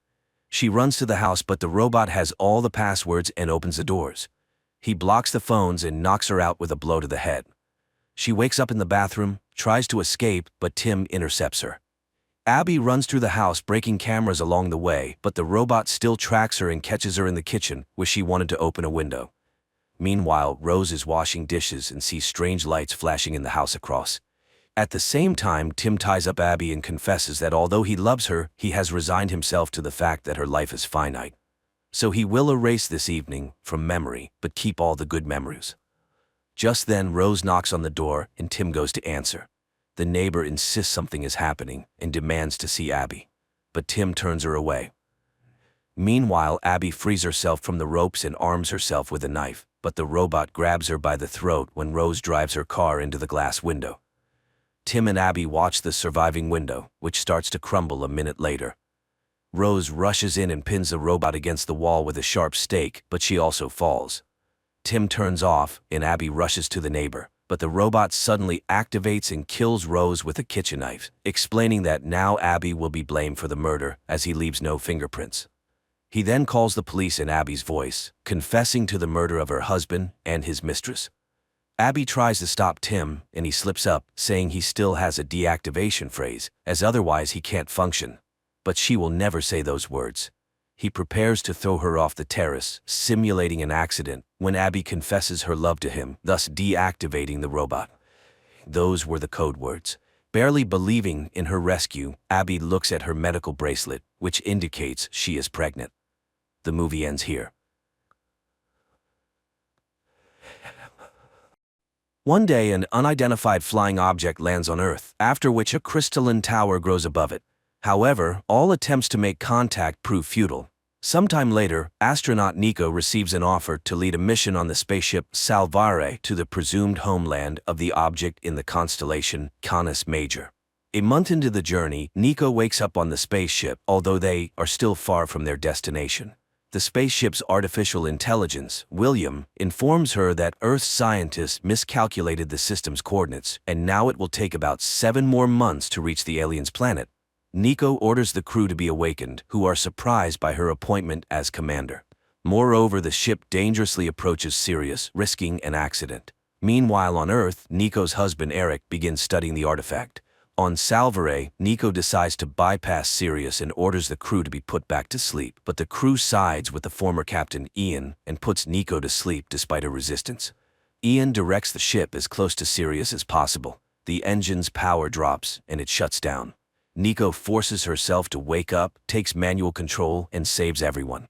She runs to the house, but the robot has all the passwords and opens the doors. He blocks the phones and knocks her out with a blow to the head. She wakes up in the bathroom, tries to escape, but Tim intercepts her. Abby runs through the house, breaking cameras along the way, but the robot still tracks her and catches her in the kitchen, where she wanted to open a window. Meanwhile, Rose is washing dishes and sees strange lights flashing in the house across. At the same time, Tim ties up Abby and confesses that although he loves her, he has resigned himself to the fact that her life is finite. So he will erase this evening from memory, but keep all the good memories. Just then, Rose knocks on the door and Tim goes to answer. The neighbor insists something is happening and demands to see Abby. but Tim turns her away. Meanwhile, Abby frees herself from the ropes and arms herself with a knife, but the robot grabs her by the throat when Rose drives her car into the glass window. Tim and Abby watch the surviving window, which starts to crumble a minute later. Rose rushes in and pins the robot against the wall with a sharp stake, but she also falls. Tim turns off, and Abby rushes to the neighbor, but the robot suddenly activates and kills Rose with a kitchen knife, explaining that now Abby will be blamed for the murder as he leaves no fingerprints. He then calls the police in Abby's voice, confessing to the murder of her husband and his mistress. Abby tries to stop Tim, and he slips up, saying he still has a deactivation phrase, as otherwise he can't function. But she will never say those words. He prepares to throw her off the terrace, simulating an accident, when Abby confesses her love to him, thus deactivating the robot. Those were the code words. Barely believing in her rescue, Abby looks at her medical bracelet, which indicates she is pregnant. The movie ends here. One day, an unidentified flying object lands on Earth, after which a crystalline tower grows above it. However, all attempts to make contact prove futile. Sometime later, astronaut Nico receives an offer to lead a mission on the spaceship Salvare to the presumed homeland of the object in the constellation Canis Major. A month into the journey, Nico wakes up on the spaceship, although they are still far from their destination. The spaceship's artificial intelligence, William, informs her that Earth's scientists miscalculated the system's coordinates, and now it will take about 7 more months to reach the aliens' planet. Nico orders the crew to be awakened, who are surprised by her appointment as commander. Moreover, the ship dangerously approaches Sirius, risking an accident. Meanwhile on Earth, Nico's husband Eric begins studying the artifact. On Salvare, Nico decides to bypass Sirius and orders the crew to be put back to sleep, but the crew sides with the former captain Ian and puts Nico to sleep despite her resistance. Ian directs the ship as close to Sirius as possible. The engine's power drops and it shuts down. Nico forces herself to wake up, takes manual control, and saves everyone.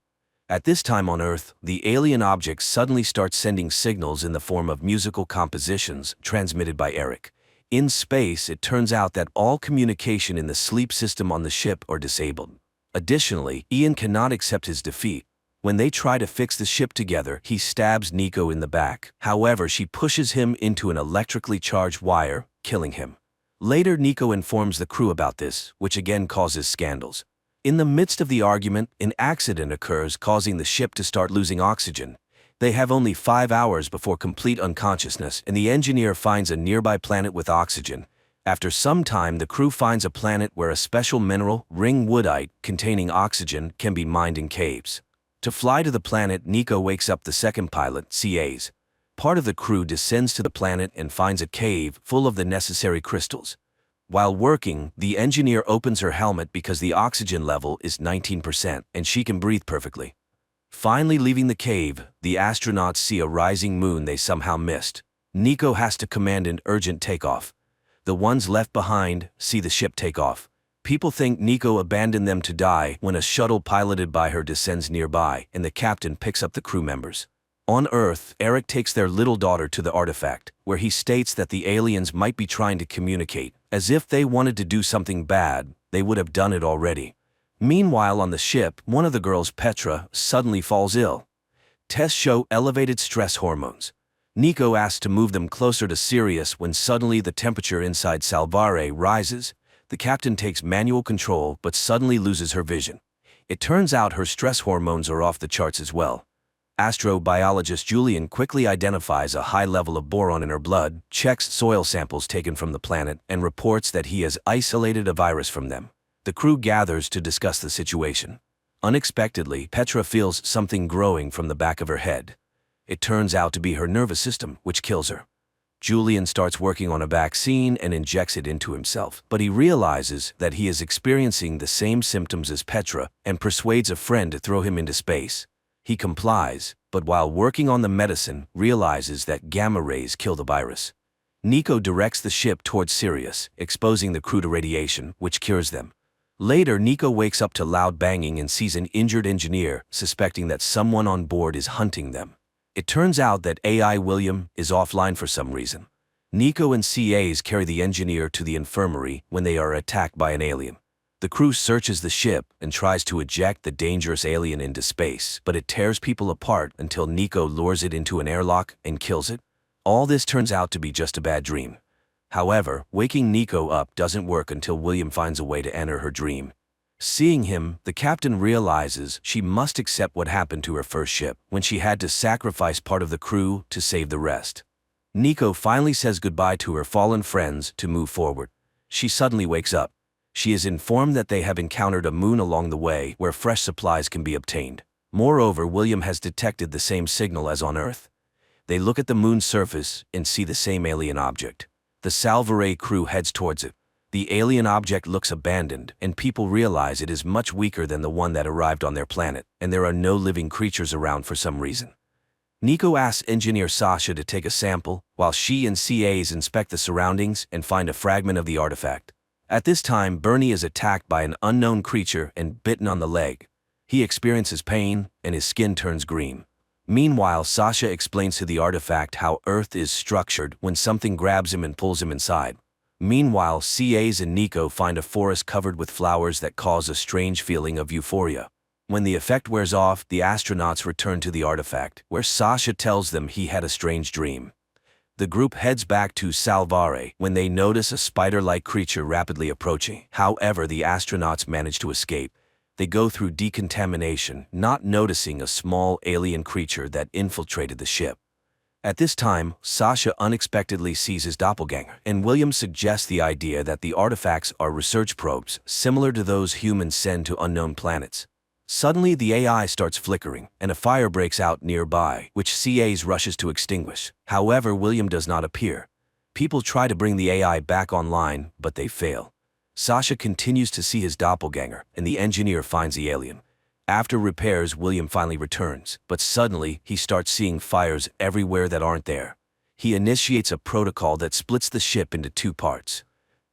At this time on Earth, the alien object suddenly starts sending signals in the form of musical compositions transmitted by Eric. In space, it turns out that all communication in the sleep system on the ship are disabled. Additionally, Ian cannot accept his defeat. When they try to fix the ship together, he stabs Nico in the back. However, she pushes him into an electrically charged wire, killing him. Later, Nico informs the crew about this, which again causes scandals. In the midst of the argument, an accident occurs, causing the ship to start losing oxygen. They have only 5 hours before complete unconsciousness, and the engineer finds a nearby planet with oxygen. After some time, the crew finds a planet where a special mineral, ring woodite, containing oxygen, can be mined in caves. To fly to the planet, Nico wakes up the second pilot, CAs. Part of the crew descends to the planet and finds a cave full of the necessary crystals. While working, the engineer opens her helmet because the oxygen level is 19% and she can breathe perfectly. Finally leaving the cave, the astronauts see a rising moon they somehow missed. Nico has to command an urgent takeoff. The ones left behind see the ship take off. People think Nico abandoned them to die when a shuttle piloted by her descends nearby and the captain picks up the crew members. On Earth, Eric takes their little daughter to the artifact, where he states that the aliens might be trying to communicate. As if they wanted to do something bad, they would have done it already. Meanwhile on the ship, one of the girls, Petra, suddenly falls ill. Tests show elevated stress hormones. Nico asks to move them closer to Sirius when suddenly the temperature inside Salvare rises. The captain takes manual control but suddenly loses her vision. It turns out her stress hormones are off the charts as well. Astrobiologist Julian quickly identifies a high level of boron in her blood, checks soil samples taken from the planet, and reports that he has isolated a virus from them. The crew gathers to discuss the situation. Unexpectedly, Petra feels something growing from the back of her head. It turns out to be her nervous system, which kills her. Julian starts working on a vaccine and injects it into himself, but he realizes that he is experiencing the same symptoms as Petra and persuades a friend to throw him into space. He complies, but while working on the medicine, realizes that gamma rays kill the virus. Nico directs the ship towards Sirius, exposing the crew to radiation, which cures them. Later, Nico wakes up to loud banging and sees an injured engineer, suspecting that someone on board is hunting them. It turns out that AI William is offline for some reason. Nico and CAs carry the engineer to the infirmary when they are attacked by an alien. The crew searches the ship and tries to eject the dangerous alien into space, but it tears people apart until Nico lures it into an airlock and kills it. All this turns out to be just a bad dream. However, waking Nico up doesn't work until William finds a way to enter her dream. Seeing him, the captain realizes she must accept what happened to her first ship when she had to sacrifice part of the crew to save the rest. Nico finally says goodbye to her fallen friends to move forward. She suddenly wakes up. She is informed that they have encountered a moon along the way where fresh supplies can be obtained. Moreover, William has detected the same signal as on Earth. They look at the moon's surface and see the same alien object. The scifi crew heads towards it. The alien object looks abandoned, and people realize it is much weaker than the one that arrived on their planet, and there are no living creatures around for some reason. Nico asks engineer Sasha to take a sample, while she and CAs inspect the surroundings and find a fragment of the artifact. At this time, Bernie is attacked by an unknown creature and bitten on the leg. He experiences pain, and his skin turns green. Meanwhile, Sasha explains to the artifact how Earth is structured when something grabs him and pulls him inside. Meanwhile, CAs and Nico find a forest covered with flowers that cause a strange feeling of euphoria. When the effect wears off, the astronauts return to the artifact, where Sasha tells them he had a strange dream. The group heads back to Salvare when they notice a spider-like creature rapidly approaching. However, the astronauts manage to escape. They go through decontamination, not noticing a small alien creature that infiltrated the ship. At this time, Sasha unexpectedly sees his doppelganger, and William suggests the idea that the artifacts are research probes, similar to those humans send to unknown planets. Suddenly, the AI starts flickering, and a fire breaks out nearby, which CAs rushes to extinguish. However, William does not appear. People try to bring the AI back online, but they fail. Sasha continues to see his doppelganger, and the engineer finds the alien. After repairs, William finally returns, but suddenly he starts seeing fires everywhere that aren't there. He initiates a protocol that splits the ship into two parts.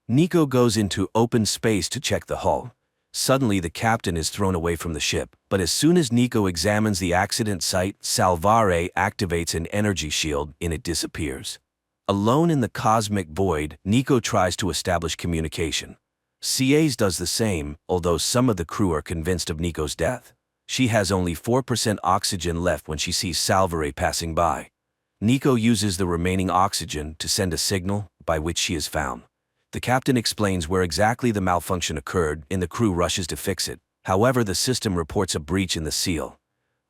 Nico goes into open space to check the hull. Suddenly, the captain is thrown away from the ship, but as soon as Nico examines the accident site, Salvare activates an energy shield and it disappears. Alone in the cosmic void, Nico tries to establish communication. CAs does the same, although some of the crew are convinced of Nico's death. She has only 4% oxygen left when she sees Salvare passing by. Nico uses the remaining oxygen to send a signal by which she is found. The captain explains where exactly the malfunction occurred, and the crew rushes to fix it. However, the system reports a breach in the seal.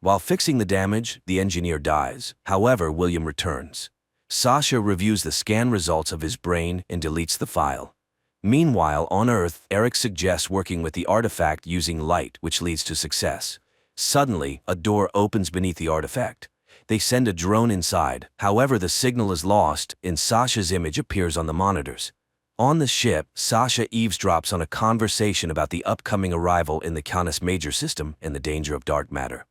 While fixing the damage, the engineer dies. However, William returns. Sasha reviews the scan results of his brain and deletes the file. Meanwhile, on Earth, Eric suggests working with the artifact using light, which leads to success. Suddenly, a door opens beneath the artifact. They send a drone inside. However, the signal is lost, and Sasha's image appears on the monitors. On the ship, Sasha eavesdrops on a conversation about the upcoming arrival in the Canis Major system and the danger of dark matter.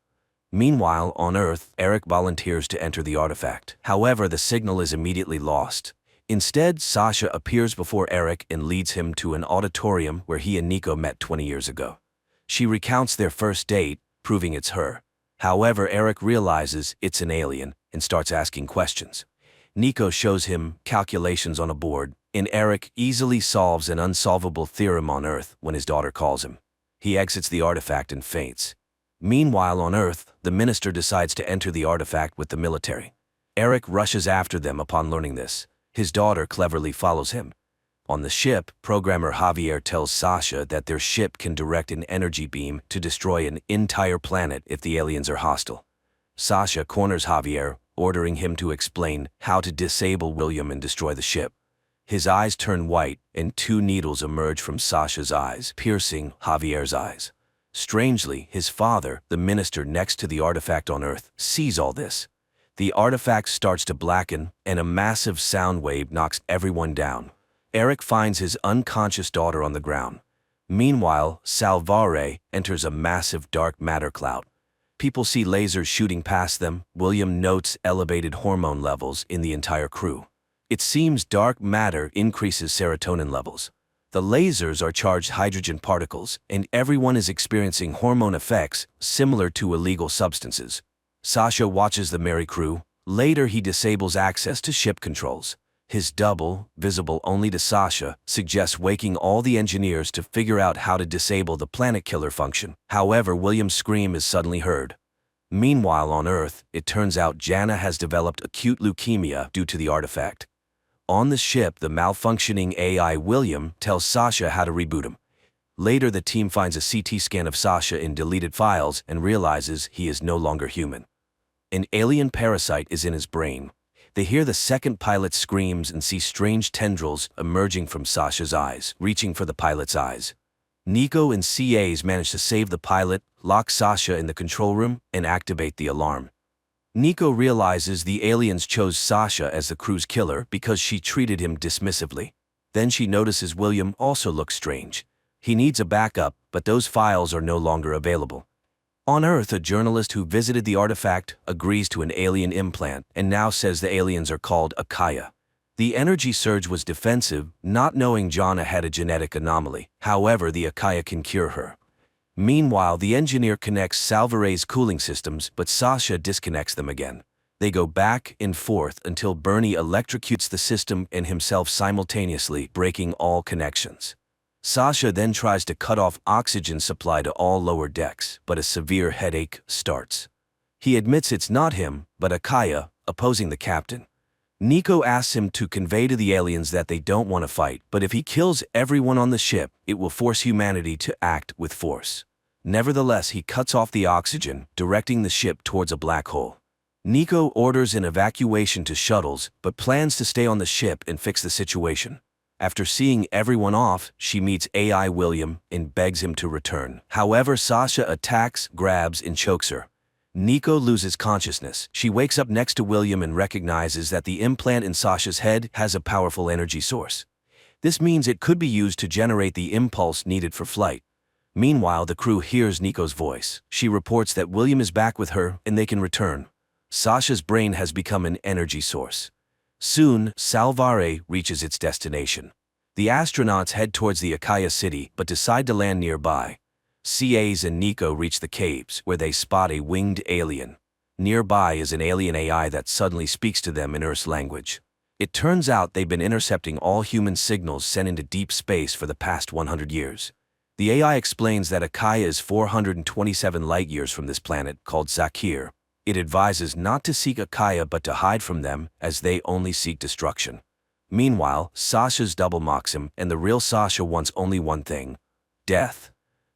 Meanwhile, on Earth, Eric volunteers to enter the artifact. However, the signal is immediately lost. Instead, Sasha appears before Eric and leads him to an auditorium where he and Nico met 20 years ago. She recounts their first date, proving it's her. However, Eric realizes it's an alien and starts asking questions. Nico shows him calculations on a board, and Eric easily solves an unsolvable theorem on Earth when his daughter calls him. He exits the artifact and faints. Meanwhile, on Earth, the minister decides to enter the artifact with the military. Eric rushes after them upon learning this. His daughter cleverly follows him. On the ship, programmer Javier tells Sasha that their ship can direct an energy beam to destroy an entire planet if the aliens are hostile. Sasha corners Javier, ordering him to explain how to disable William and destroy the ship. His eyes turn white, and two needles emerge from Sasha's eyes, piercing Javier's eyes. Strangely, his father, the minister next to the artifact on Earth, sees all this. The artifact starts to blacken, and a massive sound wave knocks everyone down. Eric finds his unconscious daughter on the ground. Meanwhile, Salvare enters a massive dark matter cloud. People see lasers shooting past them. William notes elevated hormone levels in the entire crew. It seems dark matter increases serotonin levels. The lasers are charged hydrogen particles, and everyone is experiencing hormone effects similar to illegal substances. Sasha watches the merry crew. Later, he disables access to ship controls. His double, visible only to Sasha, suggests waking all the engineers to figure out how to disable the planet killer function. However, William's scream is suddenly heard. Meanwhile, on Earth, it turns out Jana has developed acute leukemia due to the artifact. On the ship, the malfunctioning AI William tells Sasha how to reboot him. Later, the team finds a CT scan of Sasha in deleted files and realizes he is no longer human. An alien parasite is in his brain. They hear the second pilot's screams and see strange tendrils emerging from Sasha's eyes, reaching for the pilot's eyes. Nico and CAs manage to save the pilot, lock Sasha in the control room, and activate the alarm. Nico realizes the aliens chose Sasha as the crew's killer because she treated him dismissively. Then she notices William also looks strange. He needs a backup, but those files are no longer available. On Earth, a journalist who visited the artifact agrees to an alien implant and now says the aliens are called Akaya. The energy surge was defensive, not knowing Jana had a genetic anomaly. However, the Akaya can cure her. Meanwhile, the engineer connects Salvare's cooling systems, but Sasha disconnects them again. They go back and forth until Bernie electrocutes the system and himself simultaneously, breaking all connections. Sasha then tries to cut off oxygen supply to all lower decks, but a severe headache starts. He admits it's not him, but Akaya, opposing the captain. Nico asks him to convey to the aliens that they don't want to fight, but if he kills everyone on the ship, it will force humanity to act with force. Nevertheless, he cuts off the oxygen, directing the ship towards a black hole. Nico orders an evacuation to shuttles, but plans to stay on the ship and fix the situation. After seeing everyone off, she meets AI William and begs him to return. However, Sasha attacks, grabs, and chokes her. Nico loses consciousness. She wakes up next to William and recognizes that the implant in Sasha's head has a powerful energy source. This means it could be used to generate the impulse needed for flight. Meanwhile, the crew hears Nico's voice. She reports that William is back with her and they can return. Sasha's brain has become an energy source. Soon, Salvare reaches its destination. The astronauts head towards the Akaya city but decide to land nearby. CAs and Nico reach the caves, where they spot a winged alien. Nearby is an alien AI that suddenly speaks to them in Earth's language. It turns out they've been intercepting all human signals sent into deep space for the past 100 years. The AI explains that Akaya is 427 light-years from this planet, called Zakir. It advises not to seek Akaya but to hide from them, as they only seek destruction. Meanwhile, Sasha's double mocks him, and the real Sasha wants only one thing: death.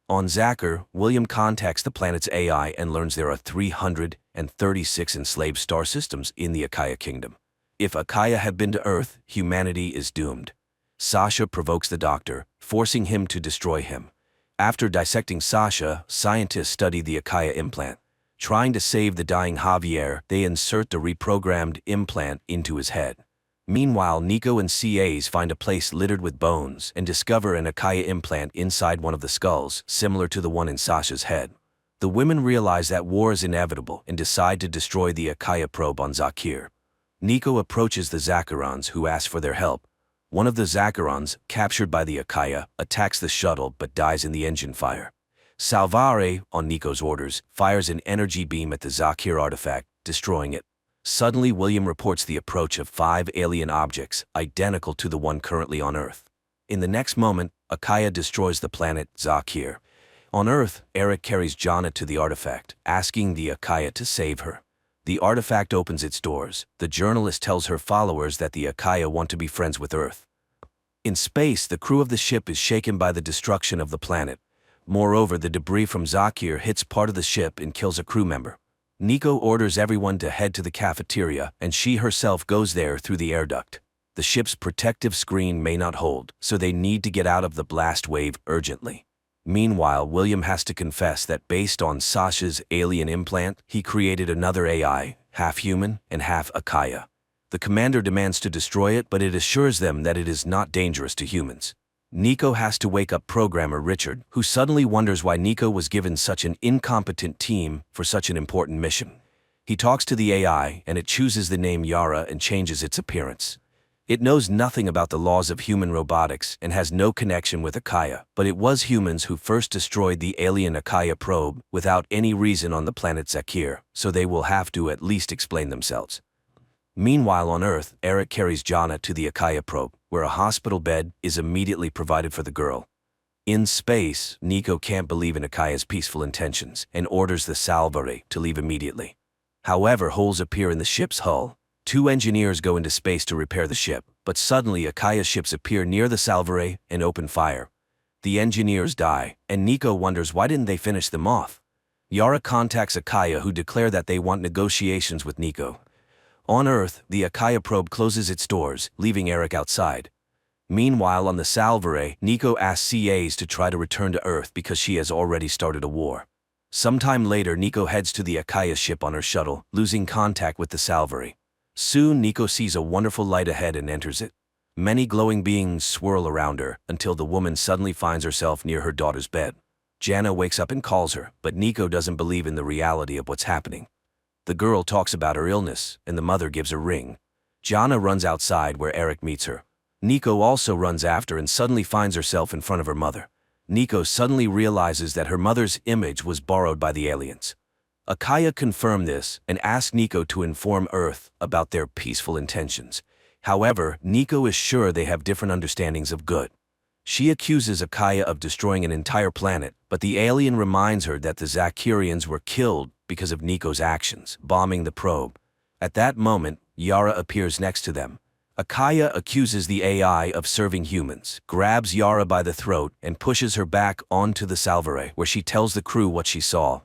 On Zakir, William contacts the planet's AI and learns there are 336 enslaved star systems in the Akaya kingdom. If Akaya had been to Earth, humanity is doomed. Sasha provokes the doctor, forcing him to destroy him. After dissecting Sasha, scientists study the Akaya implant. Trying to save the dying Javier, they insert the reprogrammed implant into his head. Meanwhile, Nico and CAs find a place littered with bones and discover an Akaya implant inside one of the skulls, similar to the one in Sasha's head. The women realize that war is inevitable and decide to destroy the Akaya probe on Zakir. Nico approaches the Zakirans, who ask for their help. One of the Zakirans, captured by the Akaya, attacks the shuttle but dies in the engine fire. Salvare, on Nico's orders, fires an energy beam at the Zakir artifact, destroying it. Suddenly, William reports the approach of 5 alien objects, identical to the one currently on Earth. In the next moment, Akaya destroys the planet Zakir. On Earth, Eric carries Jana to the artifact, asking the Akaya to save her. The artifact opens its doors. The journalist tells her followers that the Akaya want to be friends with Earth. In space, the crew of the ship is shaken by the destruction of the planet. Moreover, the debris from Zakir hits part of the ship and kills a crew member. Nico orders everyone to head to the cafeteria, and she herself goes there through the air duct. The ship's protective screen may not hold, so they need to get out of the blast wave urgently. Meanwhile, William has to confess that based on Sasha's alien implant, he created another AI, half human and half Akaya. The commander demands to destroy it, but it assures them that it is not dangerous to humans. Nico has to wake up programmer Richard, who suddenly wonders why Nico was given such an incompetent team for such an important mission. He talks to the AI, and it chooses the name Yara and changes its appearance. It knows nothing about the laws of human robotics and has no connection with Akaya, but it was humans who first destroyed the alien Akaya probe without any reason on the planet Zakir, so they will have to at least explain themselves. Meanwhile on Earth, Eric carries Jana to the Akaya probe, where a hospital bed is immediately provided for the girl. In space, Nico can't believe in Akaya's peaceful intentions and orders the Salvare to leave immediately. However, holes appear in the ship's hull. 2 engineers go into space to repair the ship, but suddenly Akaya's ships appear near the Salvare and open fire. The engineers die, and Nico wonders why didn't they finish them off. Yara contacts Akaya, who declare that they want negotiations with Nico. On Earth, the Akaya probe closes its doors, leaving Eric outside. Meanwhile on the Salvare, Nico asks CAs to try to return to Earth because she has already started a war. Sometime later, Nico heads to the Akaya ship on her shuttle, losing contact with the Salvare. Soon, Nico sees a wonderful light ahead and enters it. Many glowing beings swirl around her until the woman suddenly finds herself near her daughter's bed. Jana wakes up and calls her, but Nico doesn't believe in the reality of what's happening. The girl talks about her illness, and the mother gives a ring. Jana runs outside where Eric meets her. Nico also runs after and suddenly finds herself in front of her mother. Nico suddenly realizes that her mother's image was borrowed by the aliens. Akaya confirmed this and asked Nico to inform Earth about their peaceful intentions. However, Nico is sure they have different understandings of good. She accuses Akaya of destroying an entire planet, but the alien reminds her that the Zakurians were killed because of Nico's actions, bombing the probe. At that moment, Yara appears next to them. Akaya accuses the AI of serving humans, grabs Yara by the throat, and pushes her back onto the Salvare, where she tells the crew what she saw.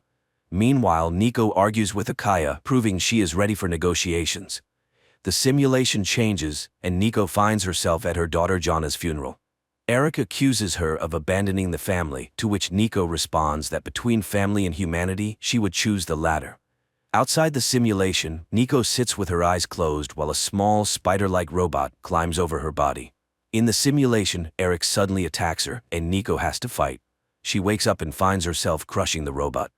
Meanwhile, Nico argues with Akaya, proving she is ready for negotiations. The simulation changes, and Nico finds herself at her daughter Jana's funeral. Eric accuses her of abandoning the family, to which Nico responds that between family and humanity, she would choose the latter. Outside the simulation, Nico sits with her eyes closed while a small spider-like robot climbs over her body. In the simulation, Eric suddenly attacks her, and Nico has to fight. She wakes up and finds herself crushing the robot.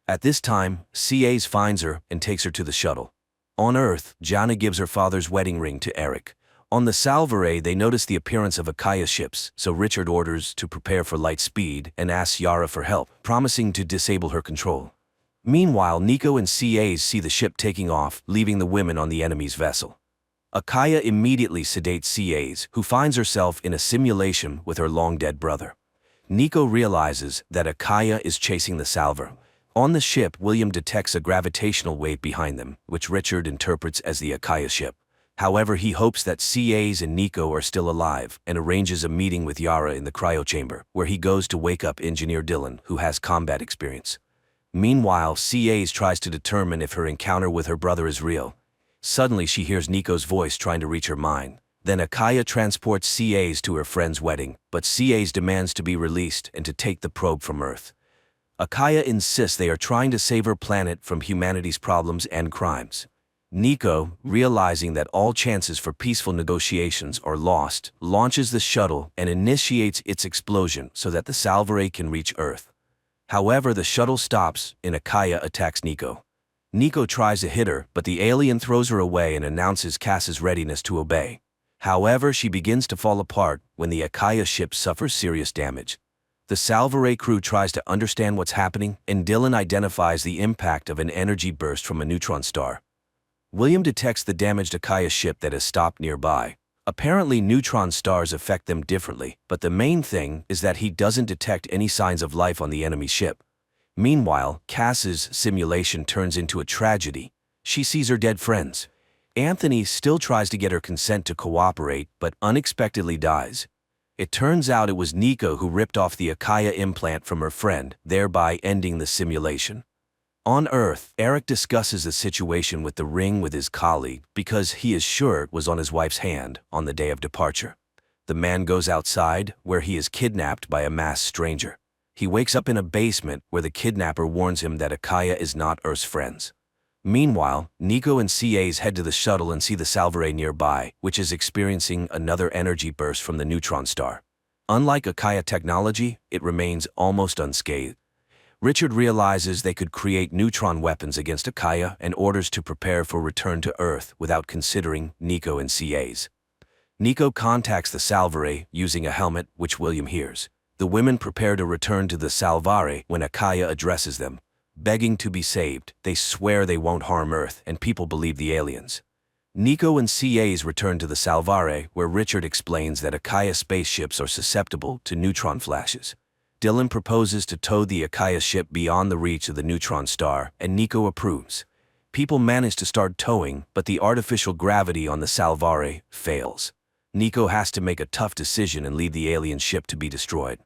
At this time, CAs finds her and takes her to the shuttle. On Earth, Jana gives her father's wedding ring to Eric. On the Salvare, they notice the appearance of Akaya's ships, so Richard orders to prepare for light speed and asks Yara for help, promising to disable her control. Meanwhile, Nico and CAs see the ship taking off, leaving the women on the enemy's vessel. Akaya immediately sedates CAs, who finds herself in a simulation with her long-dead brother. Nico realizes that Akaya is chasing the Salvare. On the ship, William detects a gravitational wave behind them, which Richard interprets as the Akaya ship. However, he hopes that CAs and Nico are still alive and arranges a meeting with Yara in the cryo chamber, where he goes to wake up Engineer Dylan, who has combat experience. Meanwhile, CAs tries to determine if her encounter with her brother is real. Suddenly, she hears Nico's voice trying to reach her mind. Then Akaya transports CAs to her friend's wedding, but CAs demands to be released and to take the probe from Earth. Akaya insists they are trying to save her planet from humanity's problems and crimes. Nico, realizing that all chances for peaceful negotiations are lost, launches the shuttle and initiates its explosion so that the Salvare can reach Earth. However, the shuttle stops and Akaya attacks Nico. Nico tries to hit her, but the alien throws her away and announces Cass's readiness to obey. However, she begins to fall apart when the Akaya ship suffers serious damage. The Salvare crew tries to understand what's happening, and Dylan identifies the impact of an energy burst from a neutron star. William detects the damaged Akaya ship that has stopped nearby. Apparently, neutron stars affect them differently, but the main thing is that he doesn't detect any signs of life on the enemy ship. Meanwhile, Cass's simulation turns into a tragedy. She sees her dead friends. Anthony still tries to get her consent to cooperate, but unexpectedly dies. It turns out it was Nico who ripped off the Akaya implant from her friend, thereby ending the simulation. On Earth, Eric discusses the situation with the ring with his colleague because he is sure it was on his wife's hand on the day of departure. The man goes outside, where he is kidnapped by a masked stranger. He wakes up in a basement where the kidnapper warns him that Akaya is not Earth's friends. Meanwhile, Nico and CAs head to the shuttle and see the Salvare nearby, which is experiencing another energy burst from the neutron star. Unlike Akaya technology, it remains almost unscathed. Richard realizes they could create neutron weapons against Akaya and orders to prepare for return to Earth without considering Nico and CAs. Nico contacts the Salvare using a helmet, which William hears. The women prepare to return to the Salvare when Akaya addresses them. Begging to be saved, they swear they won't harm Earth, and people believe the aliens. Nico and CAs return to the Salvare, where Richard explains that Akaya spaceships are susceptible to neutron flashes. Dylan proposes to tow the Akaya ship beyond the reach of the neutron star, and Nico approves. People manage to start towing, but the artificial gravity on the Salvare fails. Nico has to make a tough decision and leave the alien ship to be destroyed.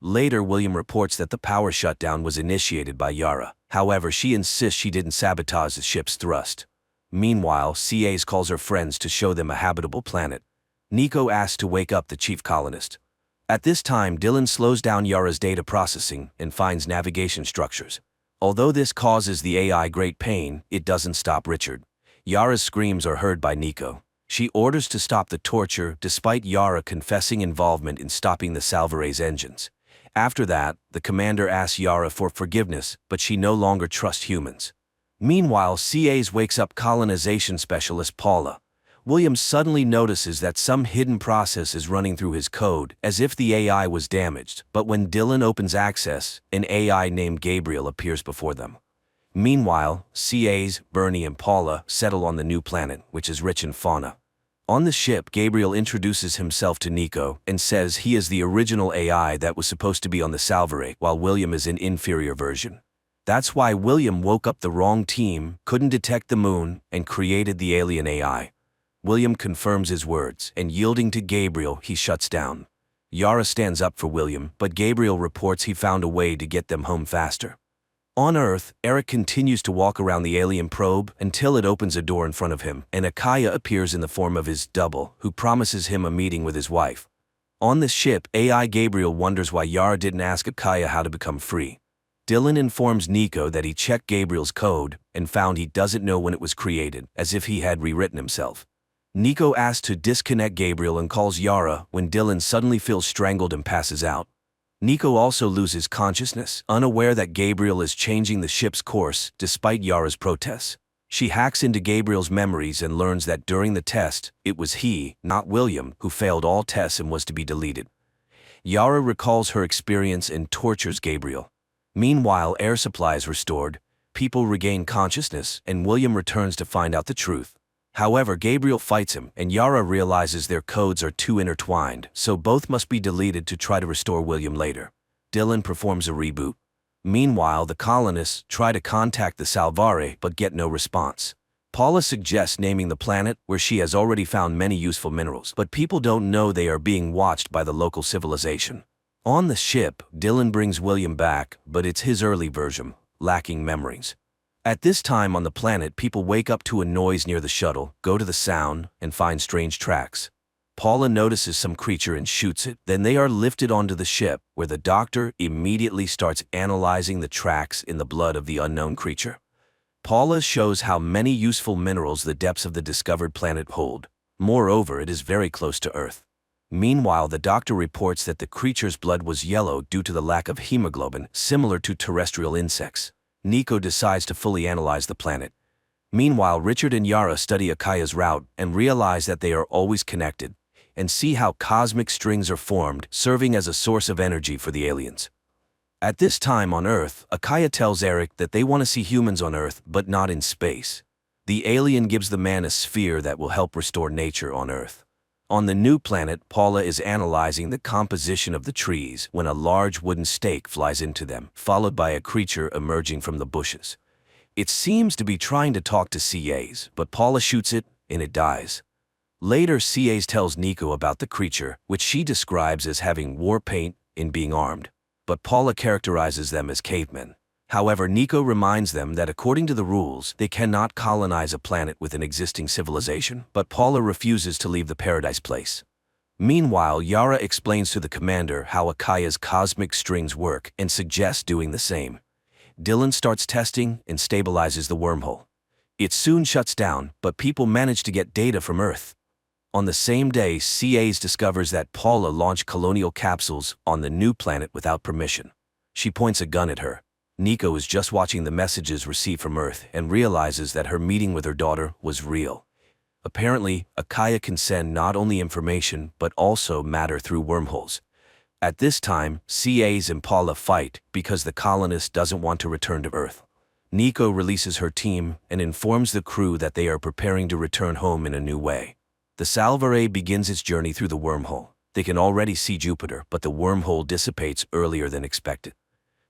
Later, William reports that the power shutdown was initiated by Yara. However, she insists she didn't sabotage the ship's thrust. Meanwhile, CAs calls her friends to show them a habitable planet. Nico asks to wake up the chief colonist. At this time, Dylan slows down Yara's data processing and finds navigation structures. Although this causes the AI great pain, it doesn't stop Richard. Yara's screams are heard by Nico. She orders to stop the torture, despite Yara confessing involvement in stopping the Salvare's engines. After that, the commander asks Yara for forgiveness, but she no longer trusts humans. Meanwhile, CAs wakes up colonization specialist Paula. William suddenly notices that some hidden process is running through his code, as if the AI was damaged, but when Dylan opens access, an AI named Gabriel appears before them. Meanwhile, CAs, Bernie and Paula settle on the new planet, which is rich in fauna. On the ship, Gabriel introduces himself to Nico and says he is the original AI that was supposed to be on the Salvare, while William is an inferior version. That's why William woke up the wrong team, couldn't detect the moon, and created the alien AI. William confirms his words, and yielding to Gabriel, he shuts down. Yara stands up for William, but Gabriel reports he found a way to get them home faster. On Earth, Eric continues to walk around the alien probe until it opens a door in front of him, and Akaya appears in the form of his double, who promises him a meeting with his wife. On the ship, AI Gabriel wonders why Yara didn't ask Akaya how to become free. Dylan informs Nico that he checked Gabriel's code and found he doesn't know when it was created, as if he had rewritten himself. Nico asks to disconnect Gabriel and calls Yara when Dylan suddenly feels strangled and passes out. Nico also loses consciousness, unaware that Gabriel is changing the ship's course despite Yara's protests. She hacks into Gabriel's memories and learns that during the test, it was he, not William, who failed all tests and was to be deleted. Yara recalls her experience and tortures Gabriel. Meanwhile, air supply is restored, people regain consciousness, and William returns to find out the truth. However, Gabriel fights him, and Yara realizes their codes are too intertwined, so both must be deleted to try to restore William later. Dylan performs a reboot. Meanwhile, the colonists try to contact the Salvare but get no response. Paula suggests naming the planet, where she has already found many useful minerals, but people don't know they are being watched by the local civilization. On the ship, Dylan brings William back, but it's his early version, lacking memories. At this time on the planet, people wake up to a noise near the shuttle, go to the sound, and find strange tracks. Paula notices some creature and shoots it, then they are lifted onto the ship, where the doctor immediately starts analyzing the tracks in the blood of the unknown creature. Paula shows how many useful minerals the depths of the discovered planet hold. Moreover, it is very close to Earth. Meanwhile, the doctor reports that the creature's blood was yellow due to the lack of hemoglobin, similar to terrestrial insects. Nico decides to fully analyze the planet. Meanwhile, Richard and Yara study Akaya's route and realize that they are always connected, and see how cosmic strings are formed, serving as a source of energy for the aliens. At this time on Earth, Akaya tells Eric that they want to see humans on Earth, but not in space. The alien gives the man a sphere that will help restore nature on Earth. On the new planet, Paula is analyzing the composition of the trees when a large wooden stake flies into them, followed by a creature emerging from the bushes. It seems to be trying to talk to CAs, but Paula shoots it, and it dies. Later, CAs tells Nico about the creature, which she describes as having war paint and being armed, but Paula characterizes them as cavemen. However, Nico reminds them that according to the rules, they cannot colonize a planet with an existing civilization, but Paula refuses to leave the paradise place. Meanwhile, Yara explains to the commander how Akaya's cosmic strings work and suggests doing the same. Dylan starts testing and stabilizes the wormhole. It soon shuts down, but people manage to get data from Earth. On the same day, CAs discovers that Paula launched colonial capsules on the new planet without permission. She points a gun at her. Nico is just watching the messages received from Earth and realizes that her meeting with her daughter was real. Apparently, Akaya can send not only information but also matter through wormholes. At this time, CAs and Paula fight because the colonist doesn't want to return to Earth. Nico releases her team and informs the crew that they are preparing to return home in a new way. The Salvare begins its journey through the wormhole. They can already see Jupiter, but the wormhole dissipates earlier than expected.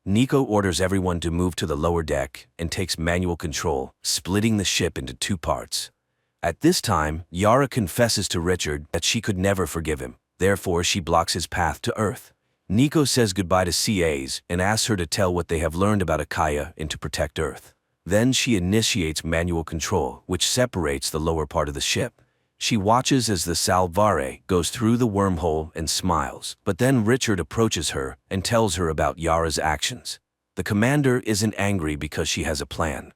Nico orders everyone to move to the lower deck and takes manual control, splitting the ship into two parts. At this time, Yara confesses to Richard that she could never forgive him. Therefore, she blocks his path to Earth. Nico says goodbye to CAs and asks her to tell what they have learned about Akaya and to protect Earth. Then she initiates manual control, which separates the lower part of the ship. She watches as the Salvare goes through the wormhole and smiles, but then Richard approaches her and tells her about Yara's actions. The commander isn't angry because she has a plan.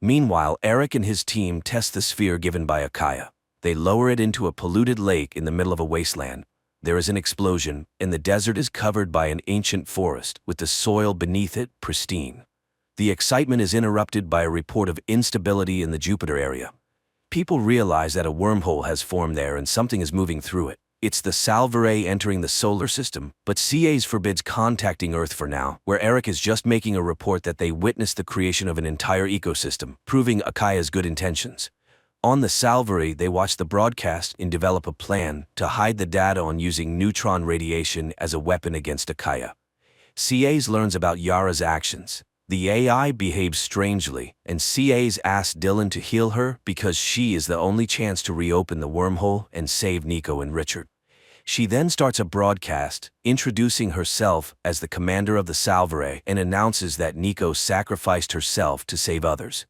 Meanwhile, Eric and his team test the sphere given by Akaya. They lower it into a polluted lake in the middle of a wasteland. There is an explosion, and the desert is covered by an ancient forest, with the soil beneath it pristine. The excitement is interrupted by a report of instability in the Jupiter area. People realize that a wormhole has formed there and something is moving through it. It's the Salvare entering the solar system, but CAs forbids contacting Earth for now, where Eric is just making a report that they witnessed the creation of an entire ecosystem, proving Akaya's good intentions. On the Salvare, they watch the broadcast and develop a plan to hide the data on using neutron radiation as a weapon against Akaya. CAs learns about Yara's actions. The AI behaves strangely, and CAs ask Dylan to heal her because she is the only chance to reopen the wormhole and save Nico and Richard. She then starts a broadcast, introducing herself as the commander of the Salvare and announces that Nico sacrificed herself to save others.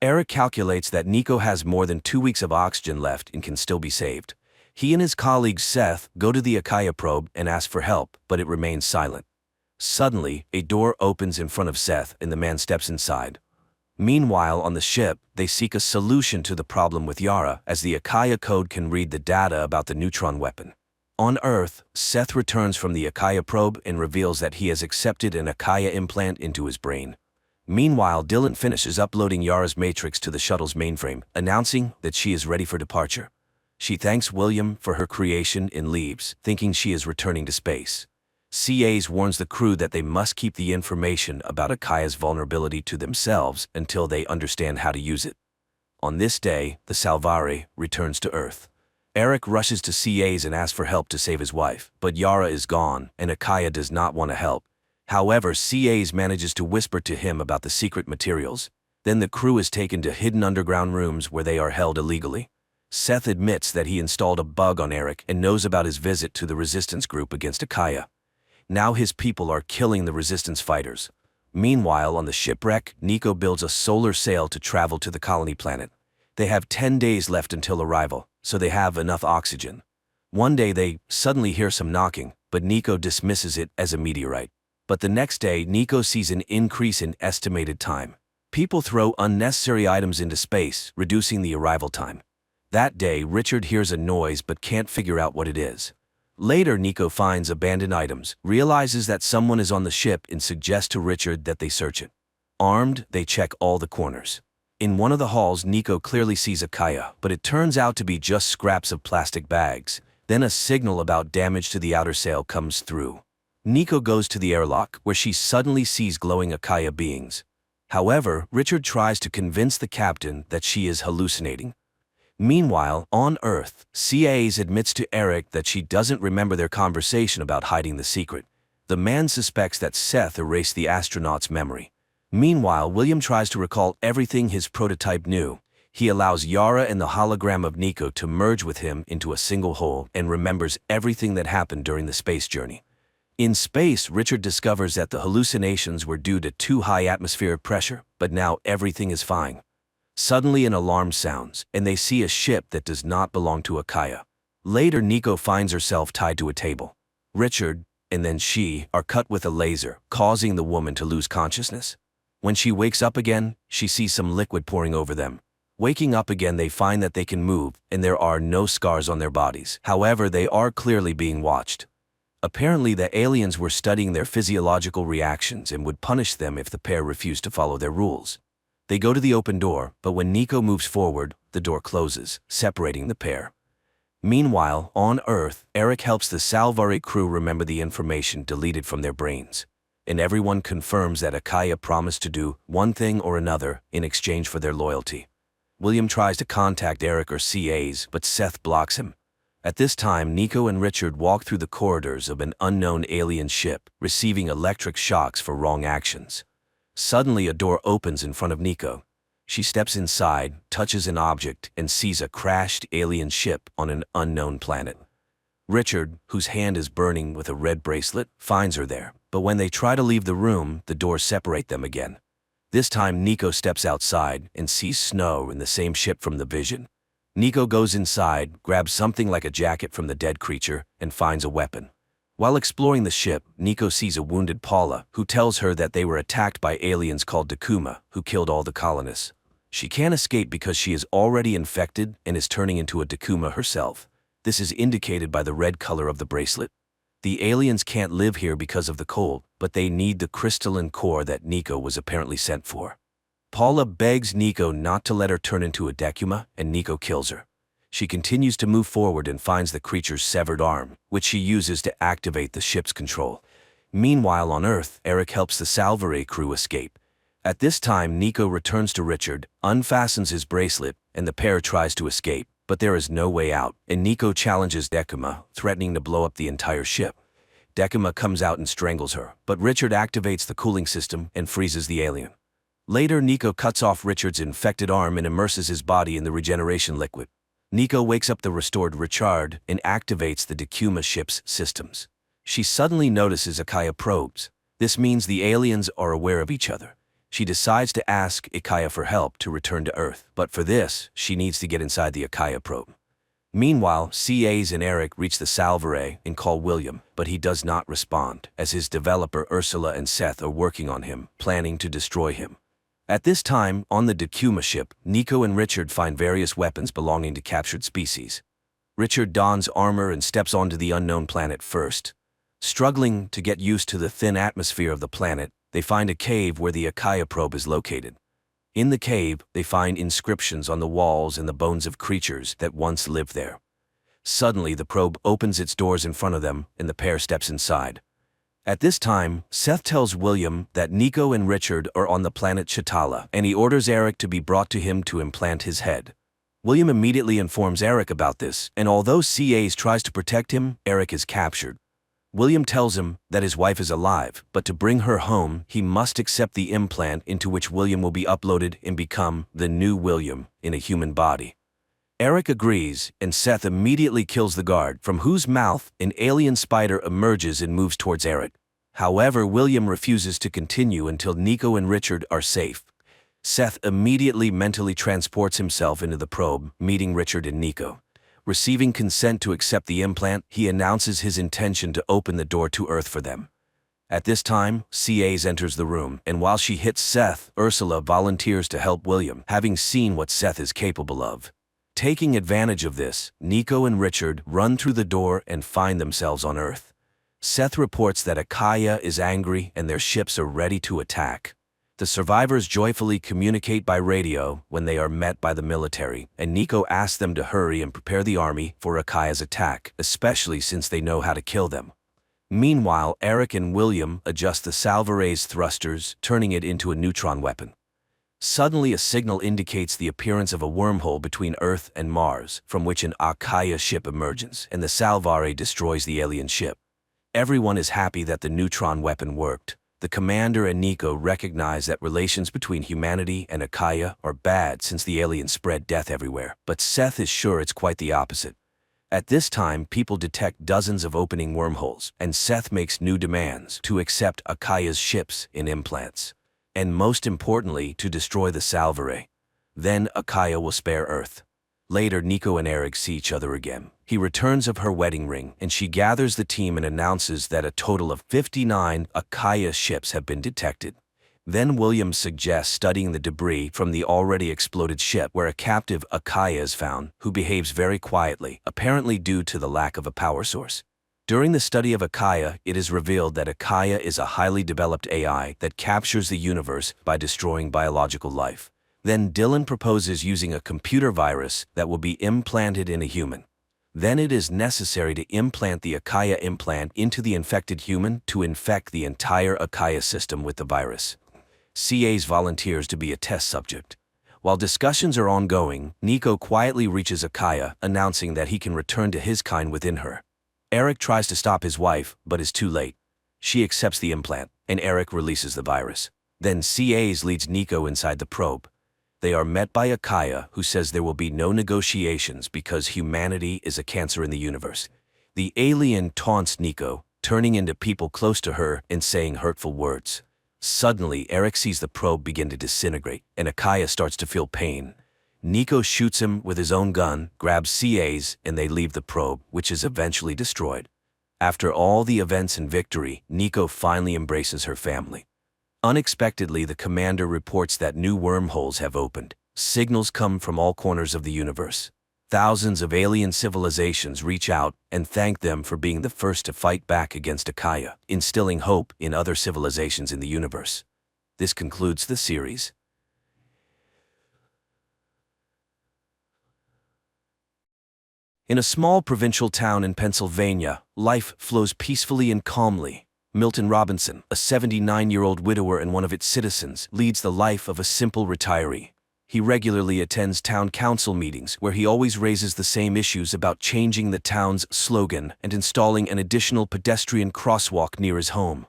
Eric calculates that Nico has more than 2 weeks of oxygen left and can still be saved. He and his colleague Seth go to the Akaya probe and ask for help, but it remains silent. Suddenly, a door opens in front of Seth and the man steps inside. Meanwhile, on the ship, they seek a solution to the problem with Yara, as the Akaya code can read the data about the neutron weapon. On Earth, Seth returns from the Akaya probe and reveals that he has accepted an Akaya implant into his brain. Meanwhile, Dylan finishes uploading Yara's matrix to the shuttle's mainframe, announcing that she is ready for departure. She thanks William for her creation and leaves, thinking she is returning to space. CAs warns the crew that they must keep the information about Akaya's vulnerability to themselves until they understand how to use it. On this day, the Salvare returns to Earth. Eric rushes to CAs and asks for help to save his wife, but Yara is gone, and Akaya does not want to help. However, CAs manages to whisper to him about the secret materials. Then the crew is taken to hidden underground rooms where they are held illegally. Seth admits that he installed a bug on Eric and knows about his visit to the resistance group against Akaya. Now his people are killing the resistance fighters. Meanwhile, on the shipwreck, Nico builds a solar sail to travel to the colony planet. They have 10 days left until arrival, so they have enough oxygen. One day they suddenly hear some knocking, but Nico dismisses it as a meteorite. But the next day, Nico sees an increase in estimated time. People throw unnecessary items into space, reducing the arrival time. That day, Richard hears a noise but can't figure out what it is. Later, Nico finds abandoned items, realizes that someone is on the ship and suggests to Richard that they search it. Armed, they check all the corners. In one of the halls, Nico clearly sees Akaya, but it turns out to be just scraps of plastic bags. Then a signal about damage to the outer sail comes through. Nico goes to the airlock, where she suddenly sees glowing Akaya beings. However, Richard tries to convince the captain that she is hallucinating. Meanwhile, on Earth, CAs admits to Eric that she doesn't remember their conversation about hiding the secret. The man suspects that Seth erased the astronaut's memory. Meanwhile, William tries to recall everything his prototype knew. He allows Yara and the hologram of Nico to merge with him into a single whole and remembers everything that happened during the space journey. In space, Richard discovers that the hallucinations were due to too high atmospheric pressure, but now everything is fine. Suddenly an alarm sounds, and they see a ship that does not belong to Akaya. Later, Nico finds herself tied to a table. Richard, and then she, are cut with a laser, causing the woman to lose consciousness. When she wakes up again, she sees some liquid pouring over them. Waking up again, they find that they can move, and there are no scars on their bodies. However, they are clearly being watched. Apparently, the aliens were studying their physiological reactions and would punish them if the pair refused to follow their rules. They go to the open door, but when Nico moves forward, the door closes, separating the pair. Meanwhile, on Earth, Eric helps the Salvare crew remember the information deleted from their brains. and everyone confirms that Akaya promised to do one thing or another in exchange for their loyalty. William tries to contact Eric or CAs, but Seth blocks him. At this time, Nico and Richard walk through the corridors of an unknown alien ship, receiving electric shocks for wrong actions. Suddenly, a door opens in front of Nico. She steps inside, touches an object, and sees a crashed alien ship on an unknown planet. Richard, whose hand is burning with a red bracelet, finds her there, but when they try to leave the room, the doors separate them again. This time, Nico steps outside and sees Snow in the same ship from the vision. Nico goes inside, grabs something like a jacket from the dead creature, and finds a weapon. While exploring the ship, Nico sees a wounded Paula, who tells her that they were attacked by aliens called Dakuma, who killed all the colonists. She can't escape because she is already infected and is turning into a Dakuma herself. This is indicated by the red color of the bracelet. The aliens can't live here because of the cold, but they need the crystalline core that Nico was apparently sent for. Paula begs Nico not to let her turn into a Dakuma, and Nico kills her. She continues to move forward and finds the creature's severed arm, which she uses to activate the ship's control. Meanwhile, on Earth, Eric helps the Salvare crew escape. At this time, Nico returns to Richard, unfastens his bracelet, and the pair tries to escape, but there is no way out, and Nico challenges Dakuma, threatening to blow up the entire ship. Dakuma comes out and strangles her, but Richard activates the cooling system and freezes the alien. Later, Nico cuts off Richard's infected arm and immerses his body in the regeneration liquid. Nico wakes up the restored Richard and activates the Dakuma ship's systems. She suddenly notices Akaya probes. This means the aliens are aware of each other. She decides to ask Akaya for help to return to Earth, but for this, she needs to get inside the Akaya probe. Meanwhile, CAs and Eric reach the Salvare and call William, but he does not respond, as his developer Ursula and Seth are working on him, planning to destroy him. At this time, on the Dakuma ship, Nico and Richard find various weapons belonging to captured species. Richard dons armor and steps onto the unknown planet first. Struggling to get used to the thin atmosphere of the planet, they find a cave where the Akaya probe is located. In the cave, they find inscriptions on the walls and the bones of creatures that once lived there. Suddenly, the probe opens its doors in front of them, and the pair steps inside. At this time, Seth tells William that Nico and Richard are on the planet Chitala, and he orders Eric to be brought to him to implant his head. William immediately informs Eric about this, and although CAs tries to protect him, Eric is captured. William tells him that his wife is alive, but to bring her home, he must accept the implant into which William will be uploaded and become the new William in a human body. Eric agrees, and Seth immediately kills the guard, from whose mouth an alien spider emerges and moves towards Eric. However, William refuses to continue until Nico and Richard are safe. Seth immediately mentally transports himself into the probe, meeting Richard and Nico. Receiving consent to accept the implant, he announces his intention to open the door to Earth for them. At this time, CAs enters the room, and while she hits Seth, Ursula volunteers to help William, having seen what Seth is capable of. Taking advantage of this, Nico and Richard run through the door and find themselves on Earth. Seth reports that Akaya is angry and their ships are ready to attack. The survivors joyfully communicate by radio when they are met by the military, and Nico asks them to hurry and prepare the army for Akaya's attack, especially since they know how to kill them. Meanwhile, Eric and William adjust the Salvare's thrusters, turning it into a neutron weapon. Suddenly, a signal indicates the appearance of a wormhole between Earth and Mars, from which an Akaya ship emerges, and the Salvare destroys the alien ship. Everyone is happy that the neutron weapon worked. The commander and Nico recognize that relations between humanity and Akaya are bad since the aliens spread death everywhere, but Seth is sure it's quite the opposite. At this time, people detect dozens of opening wormholes, and Seth makes new demands to accept Akaya's ships in implants, and most importantly, to destroy the Salvare. Then Akaya will spare Earth. Later, Nico and Eric see each other again. He returns of her wedding ring, and she gathers the team and announces that a total of 59 Akaya ships have been detected. Then William suggests studying the debris from the already exploded ship where a captive Akaya is found, who behaves very quietly, apparently due to the lack of a power source. During the study of Akaya, it is revealed that Akaya is a highly developed AI that captures the universe by destroying biological life. Then Dylan proposes using a computer virus that will be implanted in a human. Then it is necessary to implant the Akaya implant into the infected human to infect the entire Akaya system with the virus. CA's volunteers to be a test subject. While discussions are ongoing, Nico quietly reaches Akaya, announcing that he can return to his kind within her. Eric tries to stop his wife, but is too late. She accepts the implant, and Eric releases the virus. Then CA's leads Nico inside the probe. They are met by Akaya, who says there will be no negotiations because humanity is a cancer in the universe. The alien taunts Nico, turning into people close to her and saying hurtful words. Suddenly, Eric sees the probe begin to disintegrate, and Akaya starts to feel pain. Nico shoots him with his own gun, grabs CA's, and they leave the probe, which is eventually destroyed. After all the events and victory, Nico finally embraces her family. Unexpectedly, the commander reports that new wormholes have opened. Signals come from all corners of the universe. Thousands of alien civilizations reach out and thank them for being the first to fight back against Akaya, instilling hope in other civilizations in the universe. This concludes the series. In a small provincial town in Pennsylvania, life flows peacefully and calmly. Milton Robinson, a 79-year-old widower and one of its citizens, leads the life of a simple retiree. He regularly attends town council meetings where he always raises the same issues about changing the town's slogan and installing an additional pedestrian crosswalk near his home.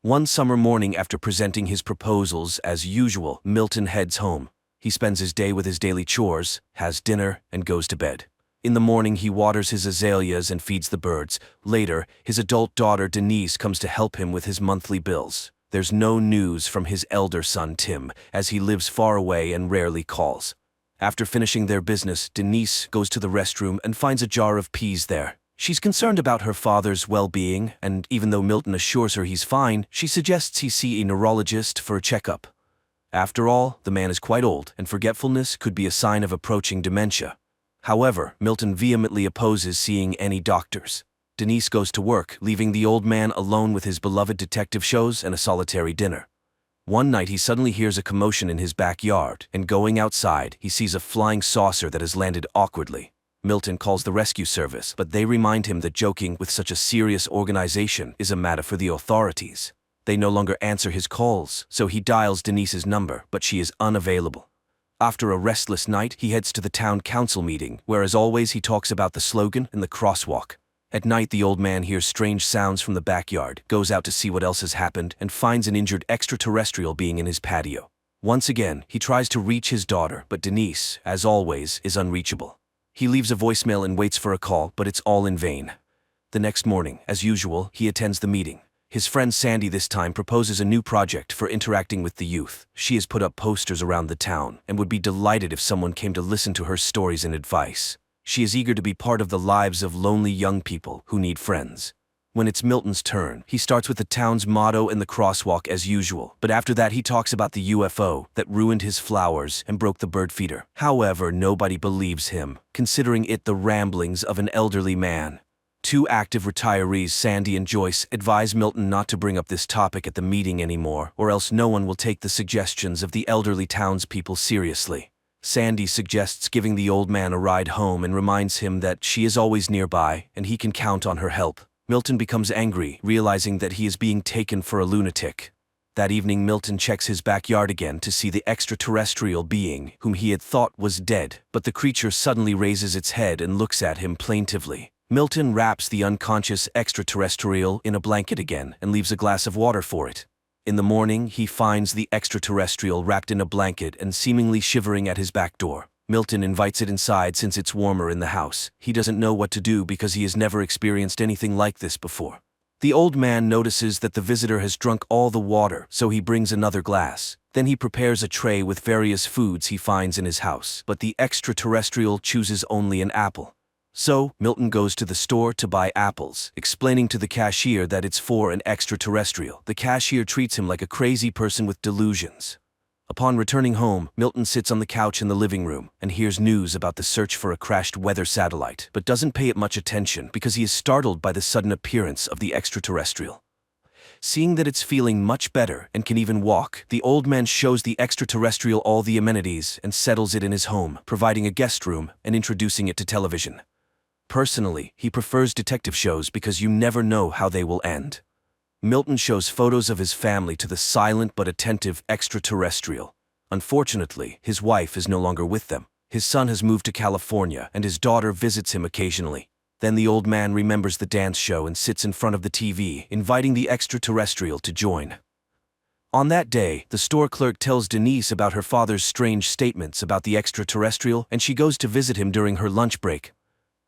One summer morning, after presenting his proposals as usual, Milton heads home. He spends his day with his daily chores, has dinner, and goes to bed. In the morning, he waters his azaleas and feeds the birds. Later, his adult daughter Denise comes to help him with his monthly bills. There's no news from his elder son Tim, as he lives far away and rarely calls. After finishing their business, Denise goes to the restroom and finds a jar of peas there. She's concerned about her father's well-being, and even though Milton assures her he's fine, she suggests he see a neurologist for a checkup. After all, the man is quite old, and forgetfulness could be a sign of approaching dementia. However, Milton vehemently opposes seeing any doctors. Denise goes to work, leaving the old man alone with his beloved detective shows and a solitary dinner. One night, he suddenly hears a commotion in his backyard, and going outside, he sees a flying saucer that has landed awkwardly. Milton calls the rescue service, but they remind him that joking with such a serious organization is a matter for the authorities. They no longer answer his calls, so he dials Denise's number, but she is unavailable. After a restless night, he heads to the town council meeting, where as always he talks about the slogan and the crosswalk. At night, the old man hears strange sounds from the backyard, goes out to see what else has happened, and finds an injured extraterrestrial being in his patio. Once again, he tries to reach his daughter, but Denise, as always, is unreachable. He leaves a voicemail and waits for a call, but it's all in vain. The next morning, as usual, he attends the meeting. His friend Sandy this time proposes a new project for interacting with the youth. She has put up posters around the town and would be delighted if someone came to listen to her stories and advice. She is eager to be part of the lives of lonely young people who need friends. When it's Milton's turn, he starts with the town's motto and the crosswalk as usual, but after that he talks about the UFO that ruined his flowers and broke the bird feeder. However, nobody believes him, considering it the ramblings of an elderly man. Two active retirees, Sandy and Joyce, advise Milton not to bring up this topic at the meeting anymore, or else no one will take the suggestions of the elderly townspeople seriously. Sandy suggests giving the old man a ride home and reminds him that she is always nearby and he can count on her help. Milton becomes angry, realizing that he is being taken for a lunatic. That evening, Milton checks his backyard again to see the extraterrestrial being whom he had thought was dead, but the creature suddenly raises its head and looks at him plaintively. Milton wraps the unconscious extraterrestrial in a blanket again and leaves a glass of water for it. In the morning, he finds the extraterrestrial wrapped in a blanket and seemingly shivering at his back door. Milton invites it inside since it's warmer in the house. He doesn't know what to do because he has never experienced anything like this before. The old man notices that the visitor has drunk all the water, so he brings another glass. Then he prepares a tray with various foods he finds in his house, but the extraterrestrial chooses only an apple. So, Milton goes to the store to buy apples, explaining to the cashier that it's for an extraterrestrial. The cashier treats him like a crazy person with delusions. Upon returning home, Milton sits on the couch in the living room and hears news about the search for a crashed weather satellite, but doesn't pay it much attention because he is startled by the sudden appearance of the extraterrestrial. Seeing that it's feeling much better and can even walk, the old man shows the extraterrestrial all the amenities and settles it in his home, providing a guest room and introducing it to television. Personally, he prefers detective shows because you never know how they will end. Milton shows photos of his family to the silent but attentive extraterrestrial. Unfortunately, his wife is no longer with them. His son has moved to California and his daughter visits him occasionally. Then the old man remembers the dance show and sits in front of the TV, inviting the extraterrestrial to join. On that day, the store clerk tells Denise about her father's strange statements about the extraterrestrial, and she goes to visit him during her lunch break.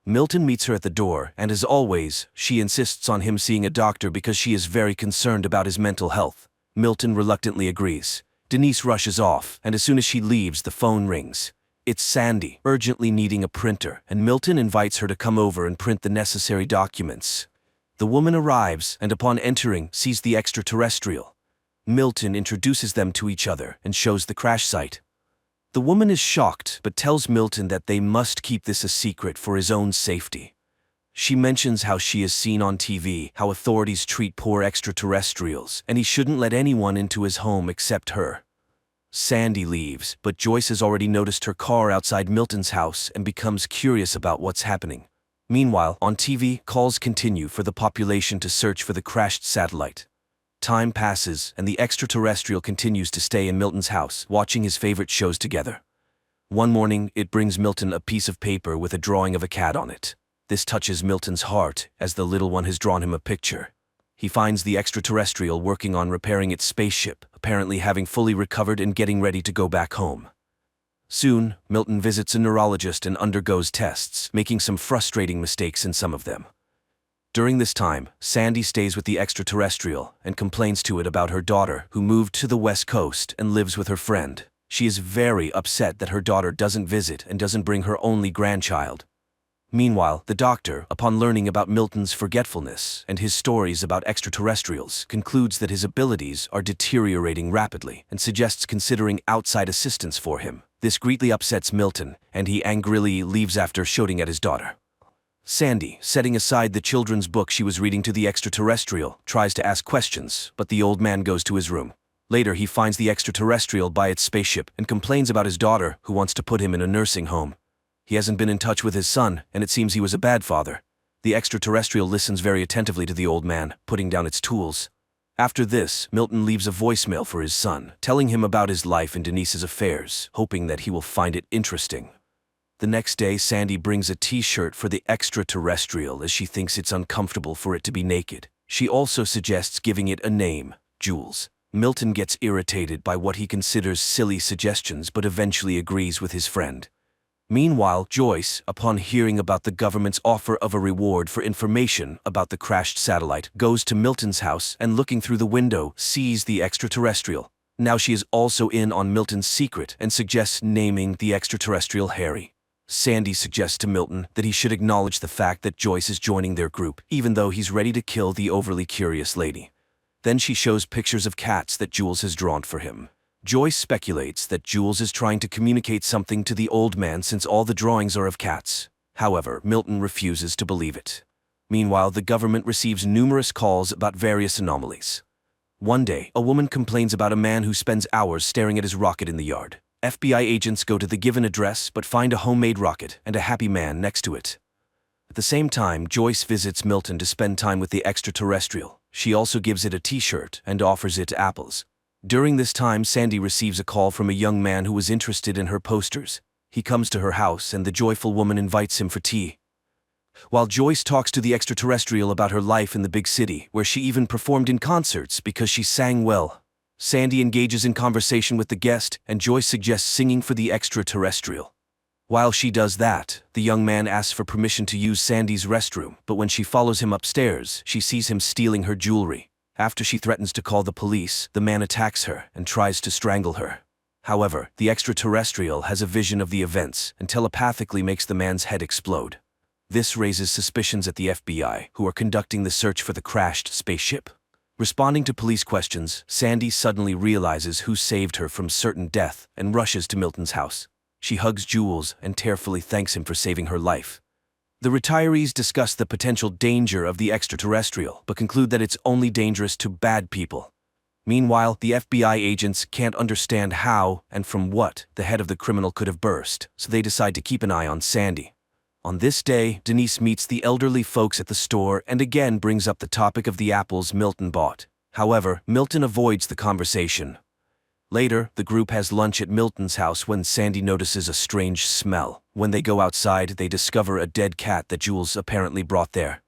Milton meets her at the door, and as always, she insists on him seeing a doctor because she is very concerned about his mental health. Milton reluctantly agrees. Denise rushes off, and as soon as she leaves, the phone rings. It's Sandy, urgently needing a printer, and Milton invites her to come over and print the necessary documents. The woman arrives, and upon entering, sees the extraterrestrial. Milton introduces them to each other and shows the crash site. The woman is shocked, but tells Milton that they must keep this a secret for his own safety. She mentions how she has seen on TV how authorities treat poor extraterrestrials, and he shouldn't let anyone into his home except her. Sandy leaves, but Joyce has already noticed her car outside Milton's house and becomes curious about what's happening. Meanwhile, on TV, calls continue for the population to search for the crashed satellite. Time passes, and the extraterrestrial continues to stay in Milton's house, watching his favorite shows together. One morning, it brings Milton a piece of paper with a drawing of a cat on it. This touches Milton's heart, as the little one has drawn him a picture. He finds the extraterrestrial working on repairing its spaceship, apparently having fully recovered and getting ready to go back home. Soon, Milton visits a neurologist and undergoes tests, making some frustrating mistakes in some of them. During this time, Sandy stays with the extraterrestrial and complains to it about her daughter, who moved to the West Coast and lives with her friend. She is very upset that her daughter doesn't visit and doesn't bring her only grandchild. Meanwhile, the doctor, upon learning about Milton's forgetfulness and his stories about extraterrestrials, concludes that his abilities are deteriorating rapidly and suggests considering outside assistance for him. This greatly upsets Milton, and he angrily leaves after shouting at his daughter. Sandy, setting aside the children's book she was reading to the extraterrestrial, tries to ask questions, but the old man goes to his room. Later, he finds the extraterrestrial by its spaceship and complains about his daughter, who wants to put him in a nursing home. He hasn't been in touch with his son, and it seems he was a bad father. The extraterrestrial listens very attentively to the old man, putting down its tools. After this, Milton leaves a voicemail for his son, telling him about his life and Denise's affairs, hoping that he will find it interesting. The next day, Sandy brings a t-shirt for the extraterrestrial as she thinks it's uncomfortable for it to be naked. She also suggests giving it a name, Jules. Milton gets irritated by what he considers silly suggestions but eventually agrees with his friend. Meanwhile, Joyce, upon hearing about the government's offer of a reward for information about the crashed satellite, goes to Milton's house and looking through the window, sees the extraterrestrial. Now she is also in on Milton's secret and suggests naming the extraterrestrial Harry. Sandy suggests to Milton that he should acknowledge the fact that Joyce is joining their group, even though he's ready to kill the overly curious lady. Then she shows pictures of cats that Jules has drawn for him. Joyce speculates that Jules is trying to communicate something to the old man since all the drawings are of cats. However, Milton refuses to believe it. Meanwhile, the government receives numerous calls about various anomalies. One day, a woman complains about a man who spends hours staring at his rocket in the yard. FBI agents go to the given address but find a homemade rocket and a happy man next to it. At the same time, Joyce visits Milton to spend time with the extraterrestrial. She also gives it a t-shirt and offers it apples. During this time, Sandy receives a call from a young man who was interested in her posters. He comes to her house and the joyful woman invites him for tea. While Joyce talks to the extraterrestrial about her life in the big city, where she even performed in concerts because she sang well, Sandy engages in conversation with the guest, and Joyce suggests singing for the extraterrestrial. While she does that, the young man asks for permission to use Sandy's restroom, but when she follows him upstairs, she sees him stealing her jewelry. After she threatens to call the police, the man attacks her and tries to strangle her. However, the extraterrestrial has a vision of the events and telepathically makes the man's head explode. This raises suspicions at the FBI, who are conducting the search for the crashed spaceship. Responding to police questions, Sandy suddenly realizes who saved her from certain death and rushes to Milton's house. She hugs Jules and tearfully thanks him for saving her life. The retirees discuss the potential danger of the extraterrestrial, but conclude that it's only dangerous to bad people. Meanwhile, the FBI agents can't understand how and from what the head of the criminal could have burst, so they decide to keep an eye on Sandy. On this day, Denise meets the elderly folks at the store and again brings up the topic of the apples Milton bought. However, Milton avoids the conversation. Later, the group has lunch at Milton's house when Sandy notices a strange smell. When they go outside, they discover a dead cat that Jules apparently brought there.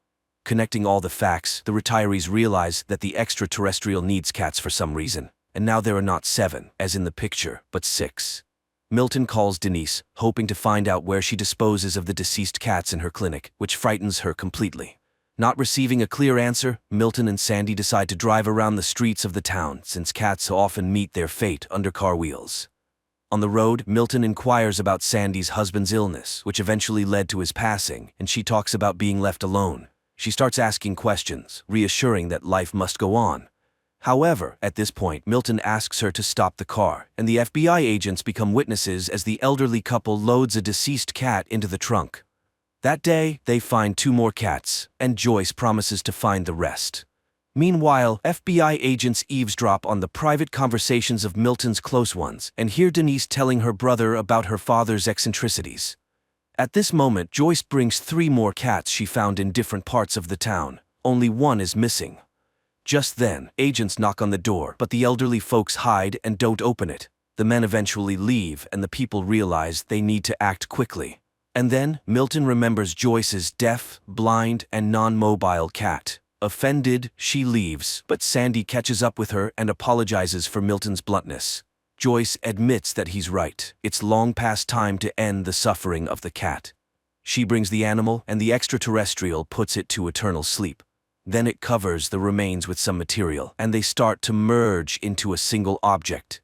Connecting all the facts, the retirees realize that the extraterrestrial needs cats for some reason. And now there are not 7, as in the picture, but 6. Milton calls Denise, hoping to find out where she disposes of the deceased cats in her clinic, which frightens her completely. Not receiving a clear answer, Milton and Sandy decide to drive around the streets of the town, since cats often meet their fate under car wheels. On the road, Milton inquires about Sandy's husband's illness, which eventually led to his passing, and she talks about being left alone. She starts asking questions, reassuring that life must go on. However, at this point, Milton asks her to stop the car, and the FBI agents become witnesses as the elderly couple loads a deceased cat into the trunk. That day, they find 2 more cats, and Joyce promises to find the rest. Meanwhile, FBI agents eavesdrop on the private conversations of Milton's close ones and hear Denise telling her brother about her father's eccentricities. At this moment, Joyce brings 3 more cats she found in different parts of the town. Only one is missing. Just then, agents knock on the door, but the elderly folks hide and don't open it. The men eventually leave, and the people realize they need to act quickly. And then, Milton remembers Joyce's deaf, blind, and non-mobile cat. Offended, she leaves, but Sandy catches up with her and apologizes for Milton's bluntness. Joyce admits that he's right. It's long past time to end the suffering of the cat. She brings the animal, and the extraterrestrial puts it to eternal sleep. Then it covers the remains with some material, and they start to merge into a single object.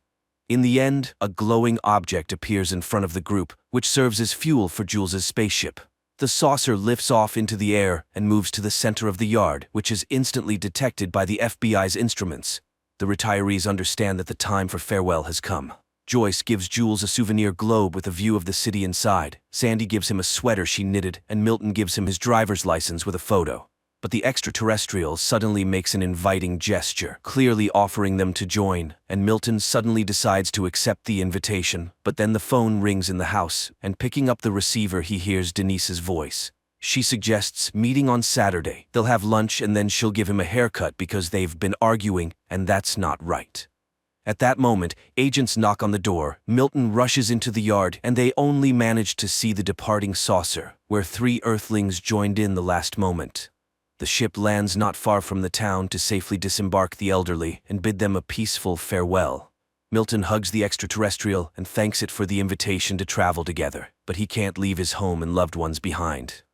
In the end, a glowing object appears in front of the group, which serves as fuel for Jules's spaceship. The saucer lifts off into the air and moves to the center of the yard, which is instantly detected by the FBI's instruments. The retirees understand that the time for farewell has come. Joyce gives Jules a souvenir globe with a view of the city inside. Sandy gives him a sweater she knitted, and Milton gives him his driver's license with a photo. But the extraterrestrial suddenly makes an inviting gesture, clearly offering them to join, and Milton suddenly decides to accept the invitation. But then the phone rings in the house, and picking up the receiver he hears Denise's voice. She suggests meeting on Saturday. They'll have lunch and then she'll give him a haircut because they've been arguing, and that's not right. At that moment, agents knock on the door, Milton rushes into the yard, and they only manage to see the departing saucer, where 3 Earthlings joined in the last moment. The ship lands not far from the town to safely disembark the elderly and bid them a peaceful farewell. Milton hugs the extraterrestrial and thanks it for the invitation to travel together, but he can't leave his home and loved ones behind.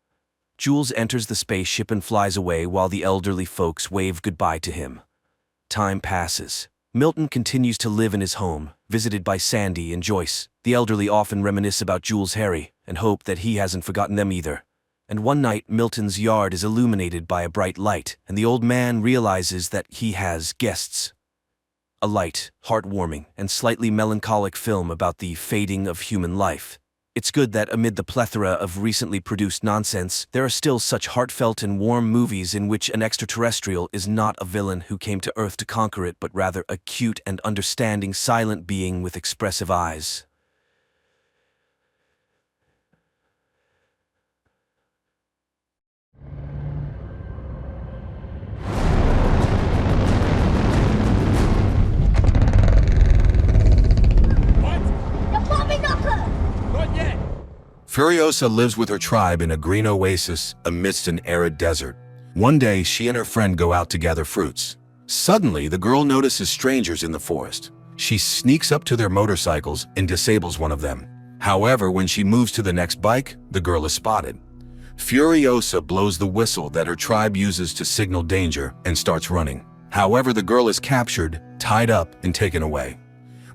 Jules enters the spaceship and flies away while the elderly folks wave goodbye to him. Time passes. Milton continues to live in his home, visited by Sandy and Joyce. The elderly often reminisce about Jules' Harry and hope that he hasn't forgotten them either. And one night, Milton's yard is illuminated by a bright light, and the old man realizes that he has guests. A light, heartwarming, and slightly melancholic film about the fading of human life. It's good that amid the plethora of recently produced nonsense, there are still such heartfelt and warm movies in which an extraterrestrial is not a villain who came to Earth to conquer it, but rather a cute and understanding silent being with expressive eyes. Furiosa lives with her tribe in a green oasis amidst an arid desert. One day, she and her friend go out to gather fruits. Suddenly, the girl notices strangers in the forest. She sneaks up to their motorcycles and disables one of them. However, when she moves to the next bike, the girl is spotted. Furiosa blows the whistle that her tribe uses to signal danger and starts running. However, the girl is captured, tied up, and taken away.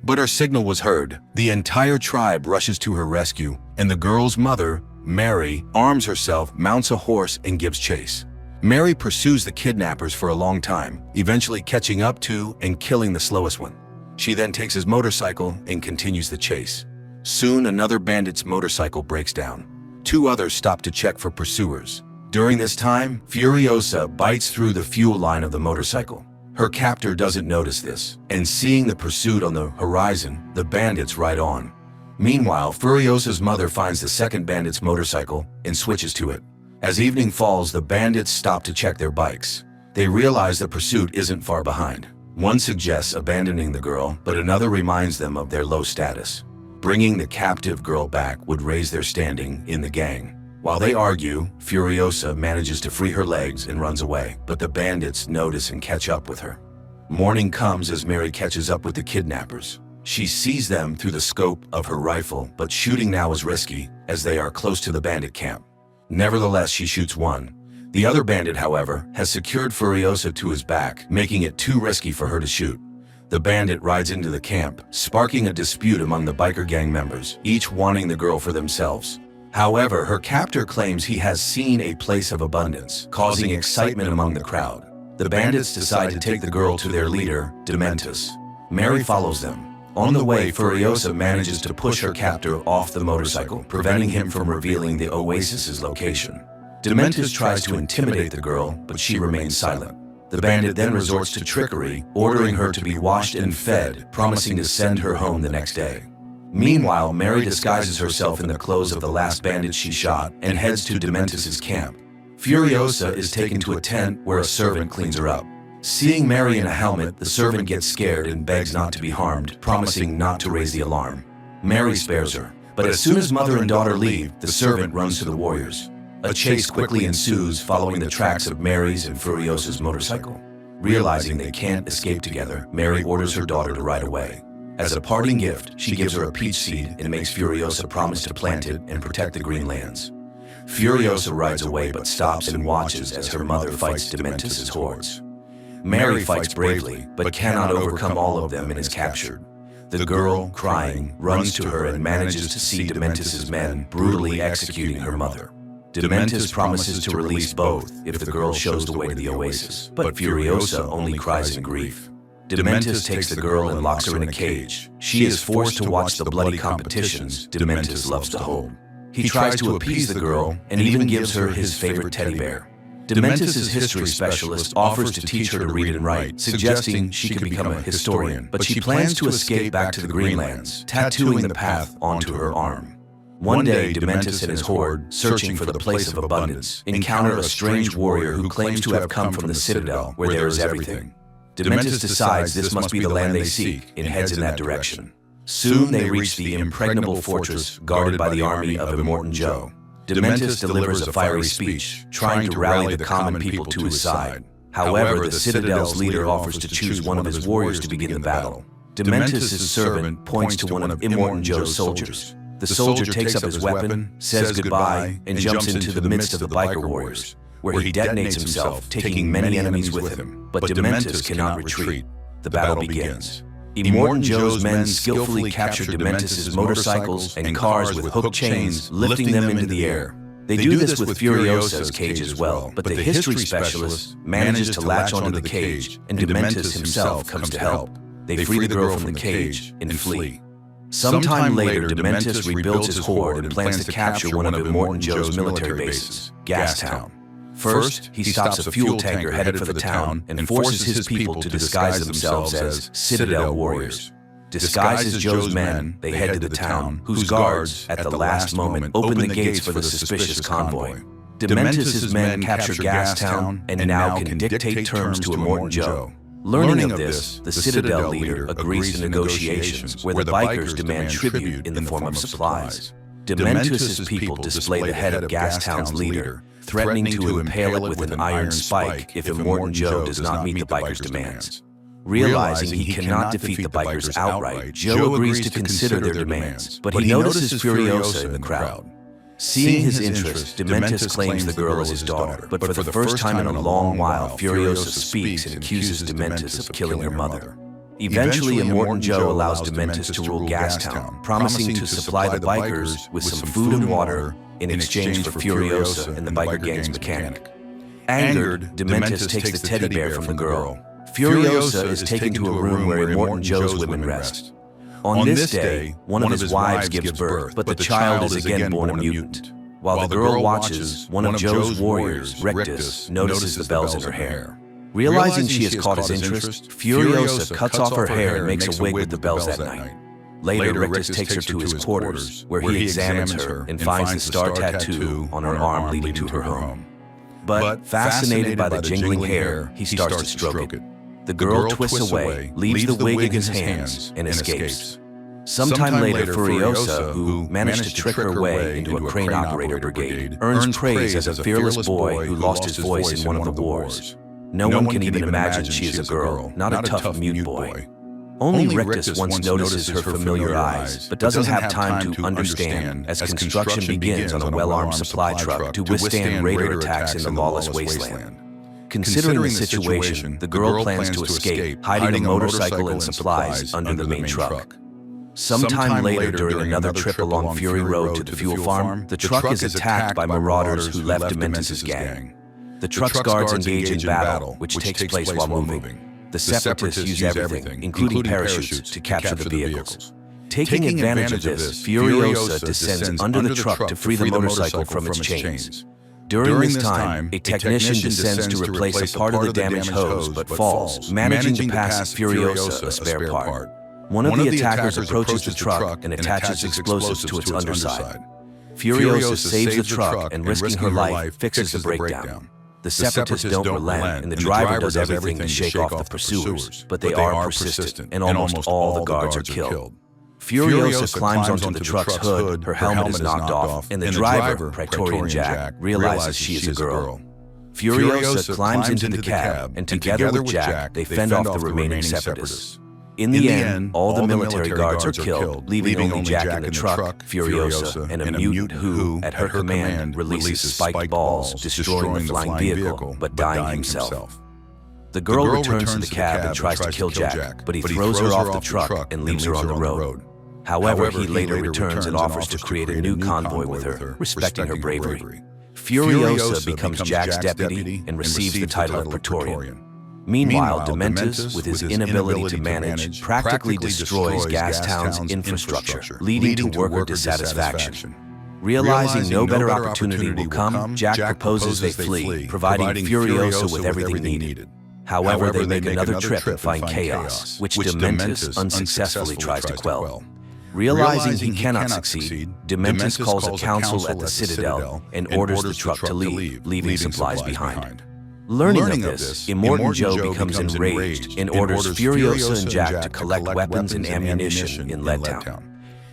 But her signal was heard. The entire tribe rushes to her rescue, and the girl's mother, Mary, arms herself, mounts a horse, and gives chase. Mary pursues the kidnappers for a long time, eventually catching up to and killing the slowest one. She then takes his motorcycle and continues the chase. Soon, another bandit's motorcycle breaks down. 2 others stop to check for pursuers. During this time, Furiosa bites through the fuel line of the motorcycle. Her captor doesn't notice this, and seeing the pursuit on the horizon, the bandits ride on. Meanwhile, Furiosa's mother finds the second bandit's motorcycle and switches to it. As evening falls, the bandits stop to check their bikes. They realize the pursuit isn't far behind. One suggests abandoning the girl, but another reminds them of their low status. Bringing the captive girl back would raise their standing in the gang. While they argue, Furiosa manages to free her legs and runs away, but the bandits notice and catch up with her. Morning comes as Mary catches up with the kidnappers. She sees them through the scope of her rifle, but shooting now is risky as they are close to the bandit camp. Nevertheless, she shoots one. The other bandit, however, has secured Furiosa to his back, making it too risky for her to shoot. The bandit rides into the camp, sparking a dispute among the biker gang members, each wanting the girl for themselves. However, her captor claims he has seen a place of abundance, causing excitement among the crowd. The bandits decide to take the girl to their leader, Dementus. Mary follows them. On the way, Furiosa manages to push her captor off the motorcycle, preventing him from revealing the oasis's location. Dementus tries to intimidate the girl, but she remains silent. The bandit then resorts to trickery, ordering her to be washed and fed, promising to send her home the next day. Meanwhile, Mary disguises herself in the clothes of the last bandit she shot and heads to Dementus's camp. Furiosa is taken to a tent where a servant cleans her up. Seeing Mary in a helmet, the servant gets scared and begs not to be harmed, promising not to raise the alarm. Mary spares her, but as soon as mother and daughter leave, the servant runs to the warriors. A chase quickly ensues following the tracks of Mary's and Furiosa's motorcycle. Realizing they can't escape together, Mary orders her daughter to ride away. As a parting gift, she gives her a peach seed and makes Furiosa promise to plant it and protect the green lands. Furiosa rides away but stops and watches as her mother fights Dementus's hordes. Mary fights bravely, but cannot overcome all of them and is captured. The girl, crying, runs to her and manages to see Dementus's men brutally executing her mother. Dementus promises to release both if the girl shows the way to the oasis, but Furiosa only cries in grief. Dementus takes the girl and locks her in a cage. She is forced to watch the bloody competitions Dementus loves to hold. He tries to appease the girl and even gives her his favorite teddy bear. Dementus's history specialist offers to teach her to read and write, suggesting she could become a historian, but she plans to escape back to the Greenlands, tattooing the path onto her arm. One day, Dementus and his horde, searching for the place of abundance, encounter a strange warrior who claims to have come from the citadel, where there is everything. Dementus decides this must be the land they seek and heads in that direction. Soon they reach the impregnable fortress guarded by the army of Immortan Joe. Dementus delivers a fiery speech, trying to rally the common people to his side. However, the Citadel's leader offers to choose one of his warriors to begin the battle. Dementus's servant points to one of Immortan Joe's soldiers. The soldier takes up his weapon, says goodbye, and jumps into the midst of the biker warriors, where he detonates himself, taking many enemies with him. But Dementus cannot retreat. The battle begins. Immortan Joe's men skillfully capture Dementus's motorcycles and cars with hook chains, lifting them into the air. They do this with Furiosa's cage as well, but the history specialist manages to latch onto the cage, and Dementus himself comes to help. They free the girl from the cage and flee. Sometime later, Dementus rebuilds his horde and plans to capture one of Immortan Joe's military bases, Gastown. First, he stops a fuel tanker headed for the town and forces his people to disguise themselves as Citadel warriors. Disguised as Joe's men, they head to the town, whose guards, at the last moment, open the gates for the suspicious convoy. Dementus's men capture Gastown and now can dictate terms to Immortan Joe. Learning of this, the Citadel leader agrees to negotiations where the bikers demand tribute in the form of supplies. Dementus's people display the head of Gastown's leader, threatening to impale it with an iron spike if Immortan Joe does not meet the bikers' demands. Realizing he cannot defeat the bikers outright, Joe agrees to consider their demands, but he notices Furiosa in the crowd. Seeing his interest, Dementus claims the girl as his daughter, but for the first time in a long while, Furiosa speaks and accuses Dementus of killing her mother. Eventually, Immortan Joe allows Dementus to rule Gastown, promising to supply the bikers with some food and water in exchange for Furiosa and the biker gang's mechanic. Angered, Dementus takes the teddy bear from the girl. Furiosa is taken to a room where Immortan Joe's women rest. On this day, one of his wives gives birth, but the child is again born a mutant. While the girl watches, one of Joe's warriors, Rictus, notices the bells in her hair. Realizing she has caught his interest, Furiosa cuts off her hair and makes a wig with the bells that night. Later, Rictus takes her to his quarters, where he examines her and finds the star tattoo on her arm leading to her home. But, fascinated by the jingling hair, he starts to stroke it. The girl twists away, leaves the wig in his hands, and escapes. Sometime later, Furiosa, who managed to trick her way into a crane operator brigade, earns praise as a fearless boy who lost his voice in one of the wars. No one can even imagine she is a girl, not a tough mute boy. Only Rictus once notices her familiar eyes, but doesn't have time to understand as construction begins on a well-armed supply truck to withstand raider attacks in the lawless wasteland. Considering the situation, the girl plans to escape, hiding a motorcycle and supplies under the main truck. Sometime later, during another trip along Fury Road to the fuel farm, the truck is attacked by marauders who left Dementus' gang. The truck's guards engage in battle, which takes place while moving. The Separatists use everything, including parachutes, to capture the vehicles. Taking advantage of this, Furiosa descends under the truck to free the motorcycle from its chains. During this time, a technician descends to replace a part of the damaged hose but falls, managing to pass Furiosa a spare part. One of the attackers approaches the truck and attaches explosives to its underside. Furiosa saves the truck and, risking her life, fixes the breakdown. The Separatists don't relent, and the driver does everything to shake off the pursuers, but they are persistent, and almost all the guards are killed. Furiosa climbs onto the truck's hood, her helmet is knocked off, and the driver, Praetorian Jack, realizes she is a girl. Furiosa climbs into the cab, and together with Jack, they fend off the remaining Separatists. In the end, all the military guards are killed, leaving only Jack in the truck, Furiosa, and a mutant who, at her command, releases spiked balls, destroying the flying vehicle, but dying himself. The girl returns to the cab and tries to kill Jack, but he throws her off the truck and leaves her on the road. However, he later returns and offers to create a new convoy with her, respecting her bravery. Furiosa becomes Jack's deputy and receives the title of Praetorian. Meanwhile, Dementus, with his inability to manage, practically destroys Gastown's infrastructure, leading to worker dissatisfaction. Realizing no better opportunity will come, Jack proposes they flee, providing Furiosa with everything needed. However, they make another trip and find chaos, which Dementus unsuccessfully tries to quell. Realizing he cannot succeed, Dementus calls a council at the Citadel and orders the truck to leave, leaving supplies behind. Learning of this, Immortan Joe becomes enraged and orders Furiosa and Jack to collect weapons and ammunition in Leadtown.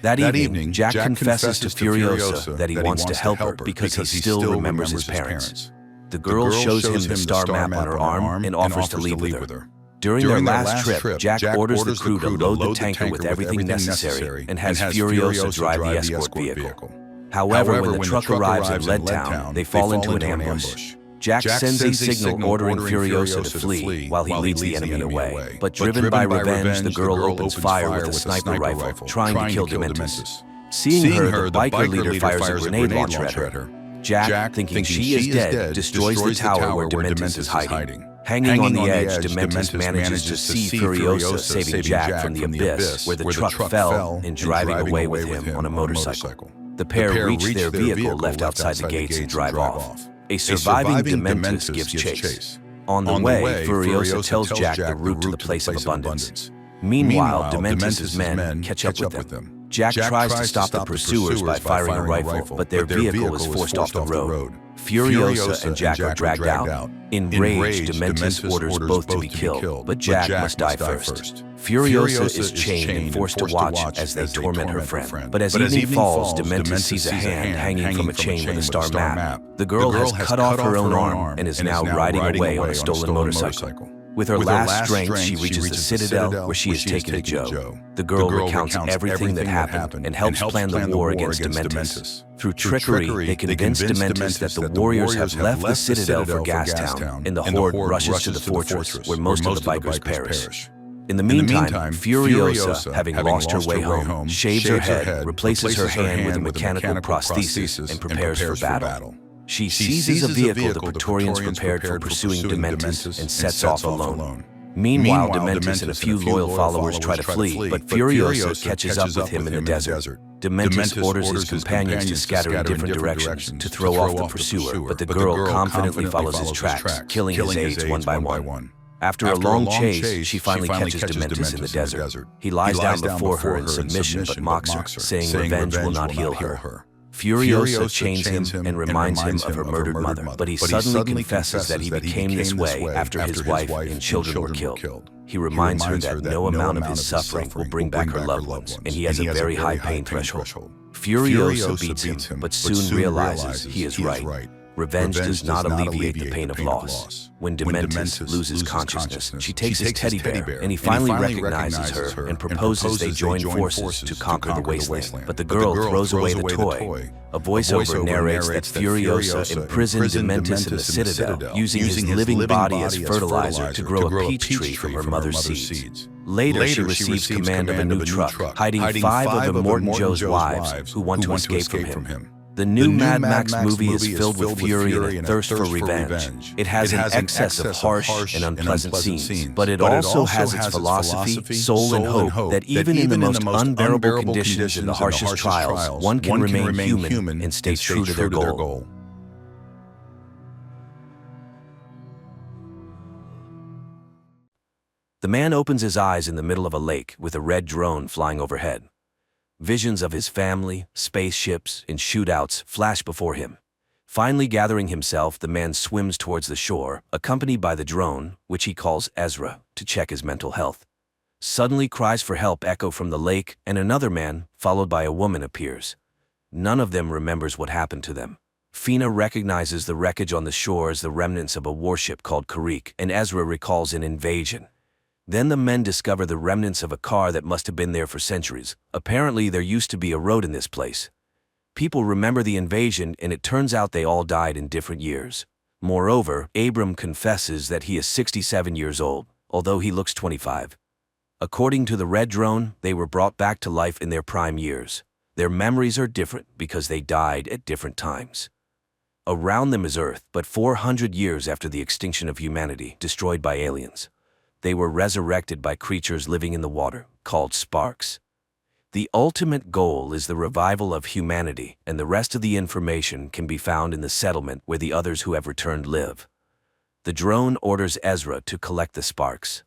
That evening, Jack confesses to Furiosa that he wants to help her because he still remembers his parents. The girl shows him the star map on her arm and offers to leave with her. During their last trip, Jack orders the crew to load the tanker with everything necessary and has Furiosa drive the escort vehicle. However, when the truck arrives in Leadtown, they fall into an ambush. Jack sends a signal ordering Furiosa to flee while he leads the enemy away. But driven by revenge, the girl opens fire with a sniper rifle, trying to kill Dementus. Seeing her, the biker leader fires a grenade launcher at her. Jack, thinking she is dead, destroys the tower where Dementus is hiding. Hanging on the edge, Dementus manages to see Furiosa saving Jack from the abyss where the truck fell and driving away with him on a motorcycle. The pair reach their vehicle left outside the gates and drive off. A surviving Dementus gives chase. On the way, Furiosa tells Jack the route to the place of abundance. Meanwhile, Dementus' men catch up with them. Jack tries to stop the pursuers by firing a rifle, but their vehicle is forced off the road. Furiosa and Jack are dragged out. Enraged, Dementus orders both to be killed, but Jack must die first. Furiosa is chained and forced to watch as they torment her friend. But as evening falls, Dementus sees a hand hanging from a chain with a star map. The girl has cut off her own arm and is now riding away on a stolen motorcycle. With her last strength, she reaches the Citadel, where she is taken to Joe. The girl recounts everything that happened and helps plan the war against Dementus. Through trickery, they convince Dementus that the warriors have left the Citadel for Gastown, and the horde rushes to the fortress, where most of the bikers perish. In the meantime, Furiosa, having lost her way home, shaves her head, replaces her hand with a mechanical prosthesis, and prepares for battle. She seizes a vehicle the Praetorians prepared for pursuing Dementus and sets off alone. Meanwhile, Dementus and a few loyal followers try to flee, but Furiosa catches up with him in the desert. Dementus orders his companions to scatter in different directions to throw off the pursuer, but the girl confidently follows his tracks, killing his aides one by one. After a long chase, she finally catches Dementus in the desert. He lies down before her in submission but mocks her, saying revenge will not heal her. Furiosa chains him and reminds him of her murdered mother, but he suddenly confesses that he became this way after his wife and children were killed. He reminds her that no amount of his suffering will bring back her loved ones, and he has a very high pain threshold. Furiosa beats him, but soon realizes he is right. Revenge does not alleviate the pain of loss. When Dementus loses consciousness, she takes his teddy bear, and he finally recognizes her and proposes they join forces to conquer the wasteland. But the girl throws away the toy. A voiceover narrates that Furiosa imprisoned Dementus in the citadel, using his living body as fertilizer to grow a peach tree from her mother's seeds. Later, she receives command of a new truck, hiding 5 of Immortan Joe's wives who want to escape from him. The new Mad Max movie is filled with fury and a thirst for revenge. It has an excess of harsh and unpleasant scenes, but it also has its philosophy, soul, and hope that even in the most unbearable conditions and the harshest trials, one can remain human and stay true to their goal. The man opens his eyes in the middle of a lake with a red drone flying overhead. Visions of his family, spaceships, and shootouts flash before him. Finally gathering himself, the man swims towards the shore, accompanied by the drone, which he calls Ezra, to check his mental health. Suddenly cries for help echo from the lake, and another man, followed by a woman, appears. None of them remembers what happened to them. Fina recognizes the wreckage on the shore as the remnants of a warship called Karik, and Ezra recalls an invasion. Then the men discover the remnants of a car that must have been there for centuries. Apparently, there used to be a road in this place. People remember the invasion, and it turns out they all died in different years. Moreover, Abram confesses that he is 67 years old, although he looks 25. According to the red drone, they were brought back to life in their prime years. Their memories are different because they died at different times. Around them is Earth, but 400 years after the extinction of humanity, destroyed by aliens. They were resurrected by creatures living in the water, called sparks. The ultimate goal is the revival of humanity, and the rest of the information can be found in the settlement where the others who have returned live. The drone orders Ezra to collect the sparks.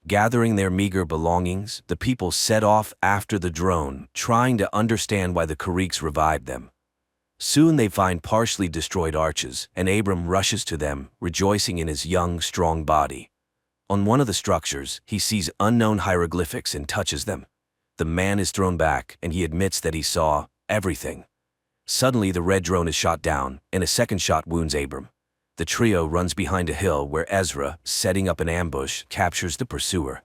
Gathering their meager belongings, the people set off after the drone, trying to understand why the Kariks revived them. Soon they find partially destroyed arches, and Abram rushes to them, rejoicing in his young, strong body. On one of the structures, he sees unknown hieroglyphics and touches them. The man is thrown back, and he admits that he saw everything. Suddenly, the red drone is shot down, and a second shot wounds Abram. The trio runs behind a hill where Ezra, setting up an ambush, captures the pursuer.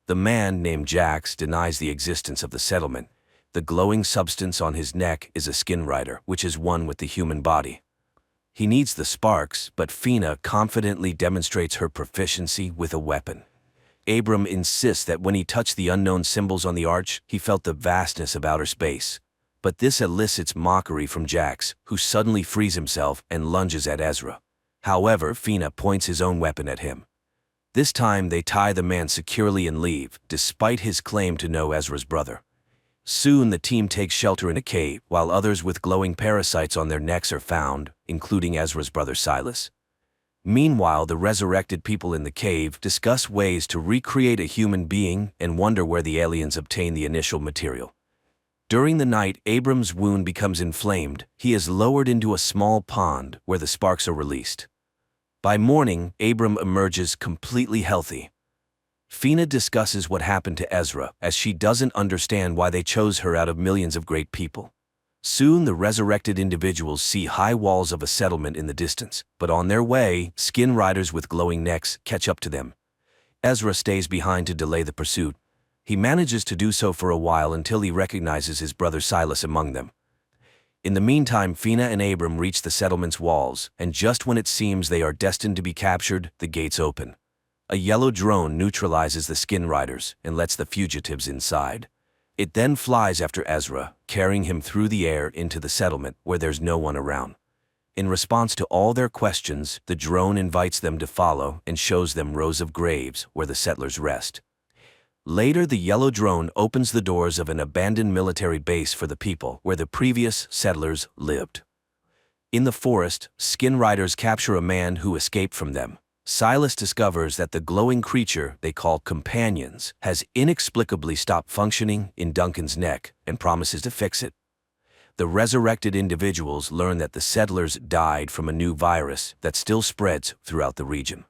The man, named Jax, denies the existence of the settlement. The glowing substance on his neck is a skin rider, which is one with the human body. He needs the sparks, but Fina confidently demonstrates her proficiency with a weapon. Abram insists that when he touched the unknown symbols on the arch, he felt the vastness of outer space. But this elicits mockery from Jax, who suddenly frees himself and lunges at Ezra. However, Fina points his own weapon at him. This time they tie the man securely and leave, despite his claim to know Ezra's brother. Soon the team takes shelter in a cave, while others with glowing parasites on their necks are found, including Ezra's brother Silas. Meanwhile, the resurrected people in the cave discuss ways to recreate a human being and wonder where the aliens obtain the initial material. During the night, Abram's wound becomes inflamed. He is lowered into a small pond where the sparks are released. By morning, Abram emerges completely healthy. Fina discusses what happened to Ezra, as she doesn't understand why they chose her out of millions of great people. Soon the resurrected individuals see high walls of a settlement in the distance, but on their way, skin riders with glowing necks catch up to them. Ezra stays behind to delay the pursuit. He manages to do so for a while until he recognizes his brother Silas among them. In the meantime, Fina and Abram reach the settlement's walls, and just when it seems they are destined to be captured, the gates open. A yellow drone neutralizes the skin riders and lets the fugitives inside. It then flies after Ezra, carrying him through the air into the settlement where there's no one around. In response to all their questions, the drone invites them to follow and shows them rows of graves where the settlers rest. Later, the yellow drone opens the doors of an abandoned military base for the people where the previous settlers lived. In the forest, skin riders capture a man who escaped from them. Silas discovers that the glowing creature they call companions has inexplicably stopped functioning in Duncan's neck and promises to fix it. The resurrected individuals learn that the settlers died from a new virus that still spreads throughout the region.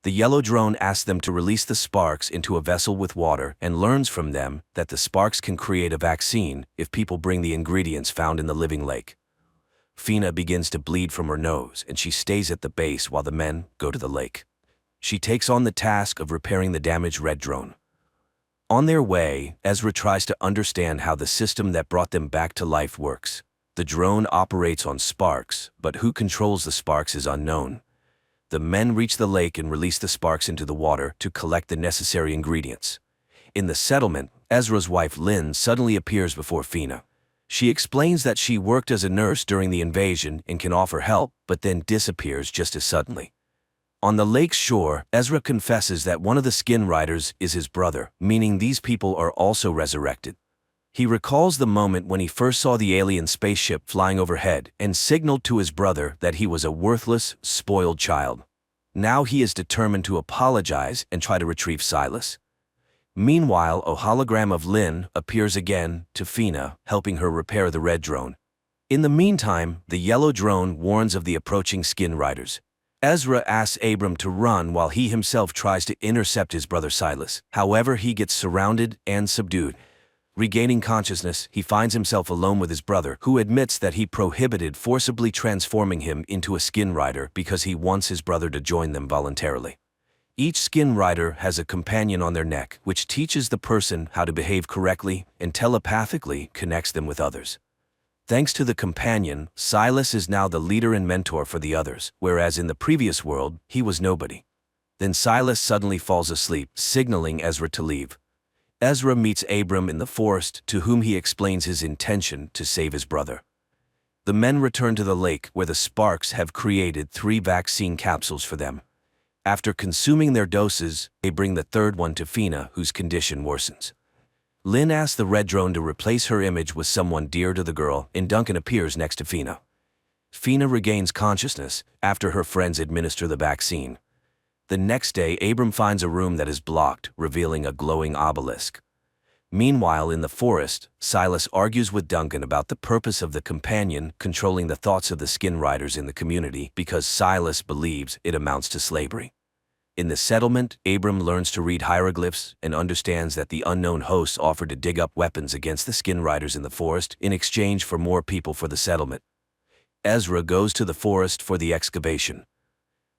The yellow drone asks them to release the sparks into a vessel with water and learns from them that the sparks can create a vaccine if people bring the ingredients found in the living lake. Fina begins to bleed from her nose and she stays at the base while the men go to the lake. She takes on the task of repairing the damaged red drone. On their way, Ezra tries to understand how the system that brought them back to life works. The drone operates on sparks, but who controls the sparks is unknown. The men reach the lake and release the sparks into the water to collect the necessary ingredients. In the settlement, Ezra's wife Lynn suddenly appears before Fina. She explains that she worked as a nurse during the invasion and can offer help, but then disappears just as suddenly. On the lake's shore, Ezra confesses that one of the skin riders is his brother, meaning these people are also resurrected. He recalls the moment when he first saw the alien spaceship flying overhead and signaled to his brother that he was a worthless, spoiled child. Now he is determined to apologize and try to retrieve Silas. Meanwhile, a hologram of Lynn appears again to Fina, helping her repair the red drone. In the meantime, the yellow drone warns of the approaching skin riders. Ezra asks Abram to run while he himself tries to intercept his brother Silas. However, he gets surrounded and subdued. Regaining consciousness, he finds himself alone with his brother, who admits that he prohibited forcibly transforming him into a skin rider because he wants his brother to join them voluntarily. Each skin rider has a companion on their neck, which teaches the person how to behave correctly and telepathically connects them with others. Thanks to the companion, Silas is now the leader and mentor for the others, whereas in the previous world, he was nobody. Then Silas suddenly falls asleep, signaling Ezra to leave. Ezra meets Abram in the forest, to whom he explains his intention to save his brother. The men return to the lake, where the sparks have created 3 vaccine capsules for them. After consuming their doses, they bring the third one to Fina, whose condition worsens. Lynn asks the red drone to replace her image with someone dear to the girl, and Duncan appears next to Fina. Fina regains consciousness after her friends administer the vaccine. The next day, Abram finds a room that is blocked, revealing a glowing obelisk. Meanwhile, in the forest, Silas argues with Duncan about the purpose of the companion controlling the thoughts of the skin riders in the community because Silas believes it amounts to slavery. In the settlement, Abram learns to read hieroglyphs and understands that the unknown hosts offered to dig up weapons against the skin riders in the forest in exchange for more people for the settlement. Ezra goes to the forest for the excavation.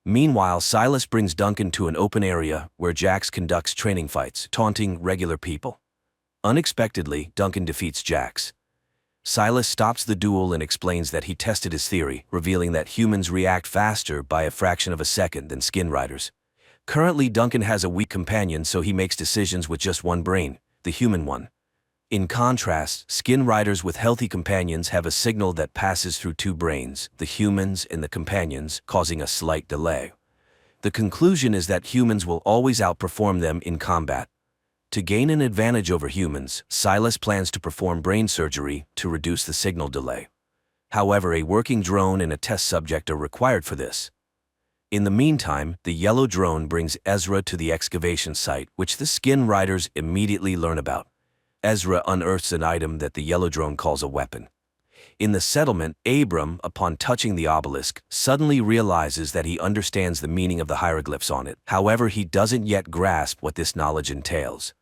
Meanwhile, Silas brings Duncan to an open area where Jax conducts training fights, taunting regular people. Unexpectedly, Duncan defeats Jax. Silas stops the duel and explains that he tested his theory, revealing that humans react faster by a fraction of a second than skin riders. Currently, Duncan has a weak companion, so he makes decisions with just one brain, the human one. In contrast, skin riders with healthy companions have a signal that passes through 2 brains, the humans and the companions, causing a slight delay. The conclusion is that humans will always outperform them in combat. To gain an advantage over humans, Silas plans to perform brain surgery to reduce the signal delay. However, a working drone and a test subject are required for this. In the meantime, the yellow drone brings Ezra to the excavation site, which the skin riders immediately learn about. Ezra unearths an item that the yellow drone calls a weapon. In the settlement, Abram, upon touching the obelisk, suddenly realizes that he understands the meaning of the hieroglyphs on it. However, he doesn't yet grasp what this knowledge entails.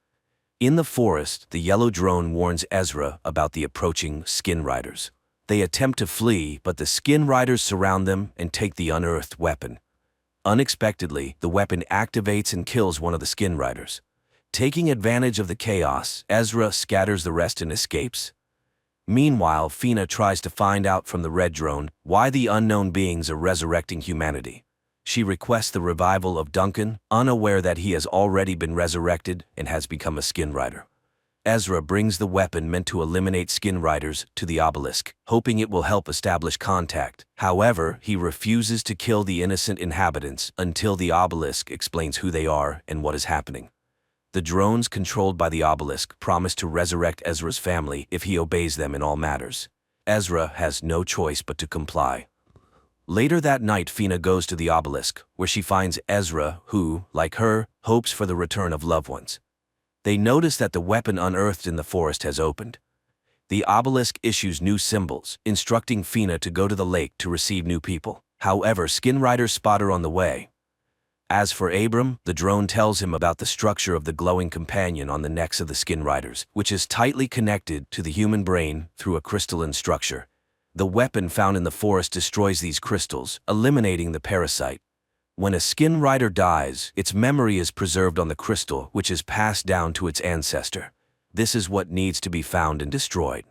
In the forest, the yellow drone warns Ezra about the approaching skin riders. They attempt to flee, but the skin riders surround them and take the unearthed weapon. Unexpectedly, the weapon activates and kills one of the skin riders. Taking advantage of the chaos, Ezra scatters the rest and escapes. Meanwhile, Fina tries to find out from the red drone why the unknown beings are resurrecting humanity. She requests the revival of Duncan, unaware that he has already been resurrected and has become a skin rider. Ezra brings the weapon meant to eliminate skin riders to the obelisk, hoping it will help establish contact. However, he refuses to kill the innocent inhabitants until the obelisk explains who they are and what is happening. The drones controlled by the obelisk promise to resurrect Ezra's family if he obeys them in all matters. Ezra has no choice but to comply. Later that night, Fina goes to the obelisk, where she finds Ezra, who, like her, hopes for the return of loved ones. They notice that the weapon unearthed in the forest has opened. The obelisk issues new symbols, instructing Fina to go to the lake to receive new people. However, Skin Riders spot her on the way. As for Abram, the drone tells him about the structure of the glowing companion on the necks of the Skin Riders, which is tightly connected to the human brain through a crystalline structure. The weapon found in the forest destroys these crystals, eliminating the parasite. When a Skin Rider dies, its memory is preserved on the crystal, which is passed down to its ancestor. This is what needs to be found and destroyed.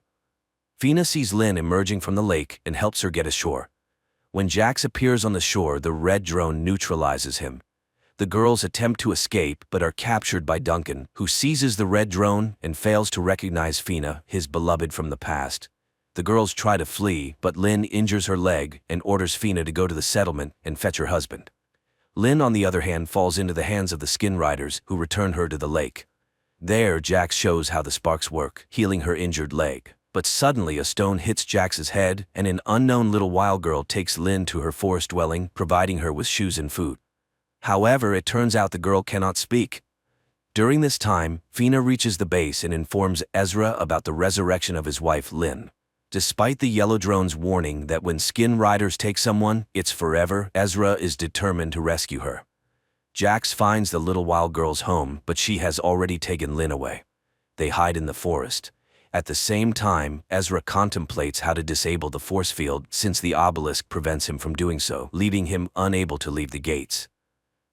Fina sees Lynn emerging from the lake and helps her get ashore. When Jax appears on the shore, the red drone neutralizes him. The girls attempt to escape but are captured by Duncan, who seizes the red drone and fails to recognize Fina, his beloved from the past. The girls try to flee, but Lynn injures her leg and orders Fina to go to the settlement and fetch her husband. Lynn, on the other hand, falls into the hands of the Skin Riders, who return her to the lake. There, Jax shows how the sparks work, healing her injured leg. But suddenly a stone hits Jax's head, and an unknown little wild girl takes Lynn to her forest dwelling, providing her with shoes and food. However, it turns out the girl cannot speak. During this time, Fina reaches the base and informs Ezra about the resurrection of his wife, Lynn. Despite the yellow drone's warning that when Skin Riders take someone, it's forever, Ezra is determined to rescue her. Jax finds the little wild girl's home, but she has already taken Lynn away. They hide in the forest. At the same time, Ezra contemplates how to disable the force field since the obelisk prevents him from doing so, leaving him unable to leave the gates.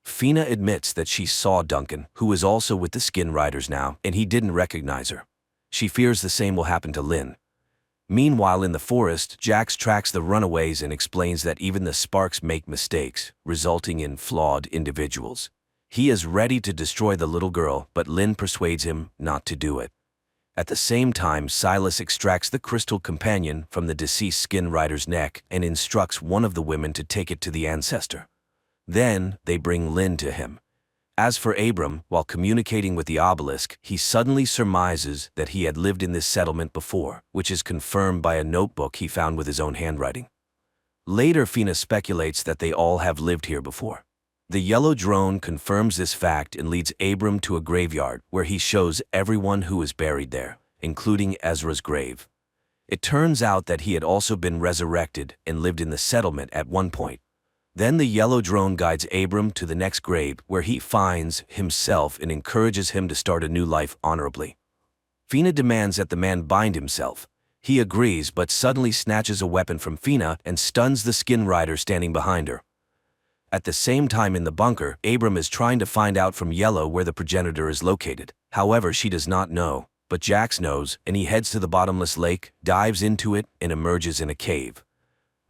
Fina admits that she saw Duncan, who is also with the Skin Riders now, and he didn't recognize her. She fears the same will happen to Lynn. Meanwhile, in the forest, Jax tracks the runaways and explains that even the sparks make mistakes, resulting in flawed individuals. He is ready to destroy the little girl, but Lynn persuades him not to do it. At the same time, Silas extracts the crystal companion from the deceased Skin Rider's neck and instructs one of the women to take it to the ancestor. Then, they bring Lynn to him. As for Abram, while communicating with the obelisk, he suddenly surmises that he had lived in this settlement before, which is confirmed by a notebook he found with his own handwriting. Later, Fina speculates that they all have lived here before. The yellow drone confirms this fact and leads Abram to a graveyard where he shows everyone who is buried there, including Ezra's grave. It turns out that he had also been resurrected and lived in the settlement at one point. Then the yellow drone guides Abram to the next grave where he finds himself and encourages him to start a new life honorably. Fina demands that the man bind himself. He agrees but suddenly snatches a weapon from Fina and stuns the Skin Rider standing behind her. At the same time in the bunker, Abram is trying to find out from Yellow where the progenitor is located. However, she does not know, but Jax knows, and he heads to the bottomless lake, dives into it, and emerges in a cave.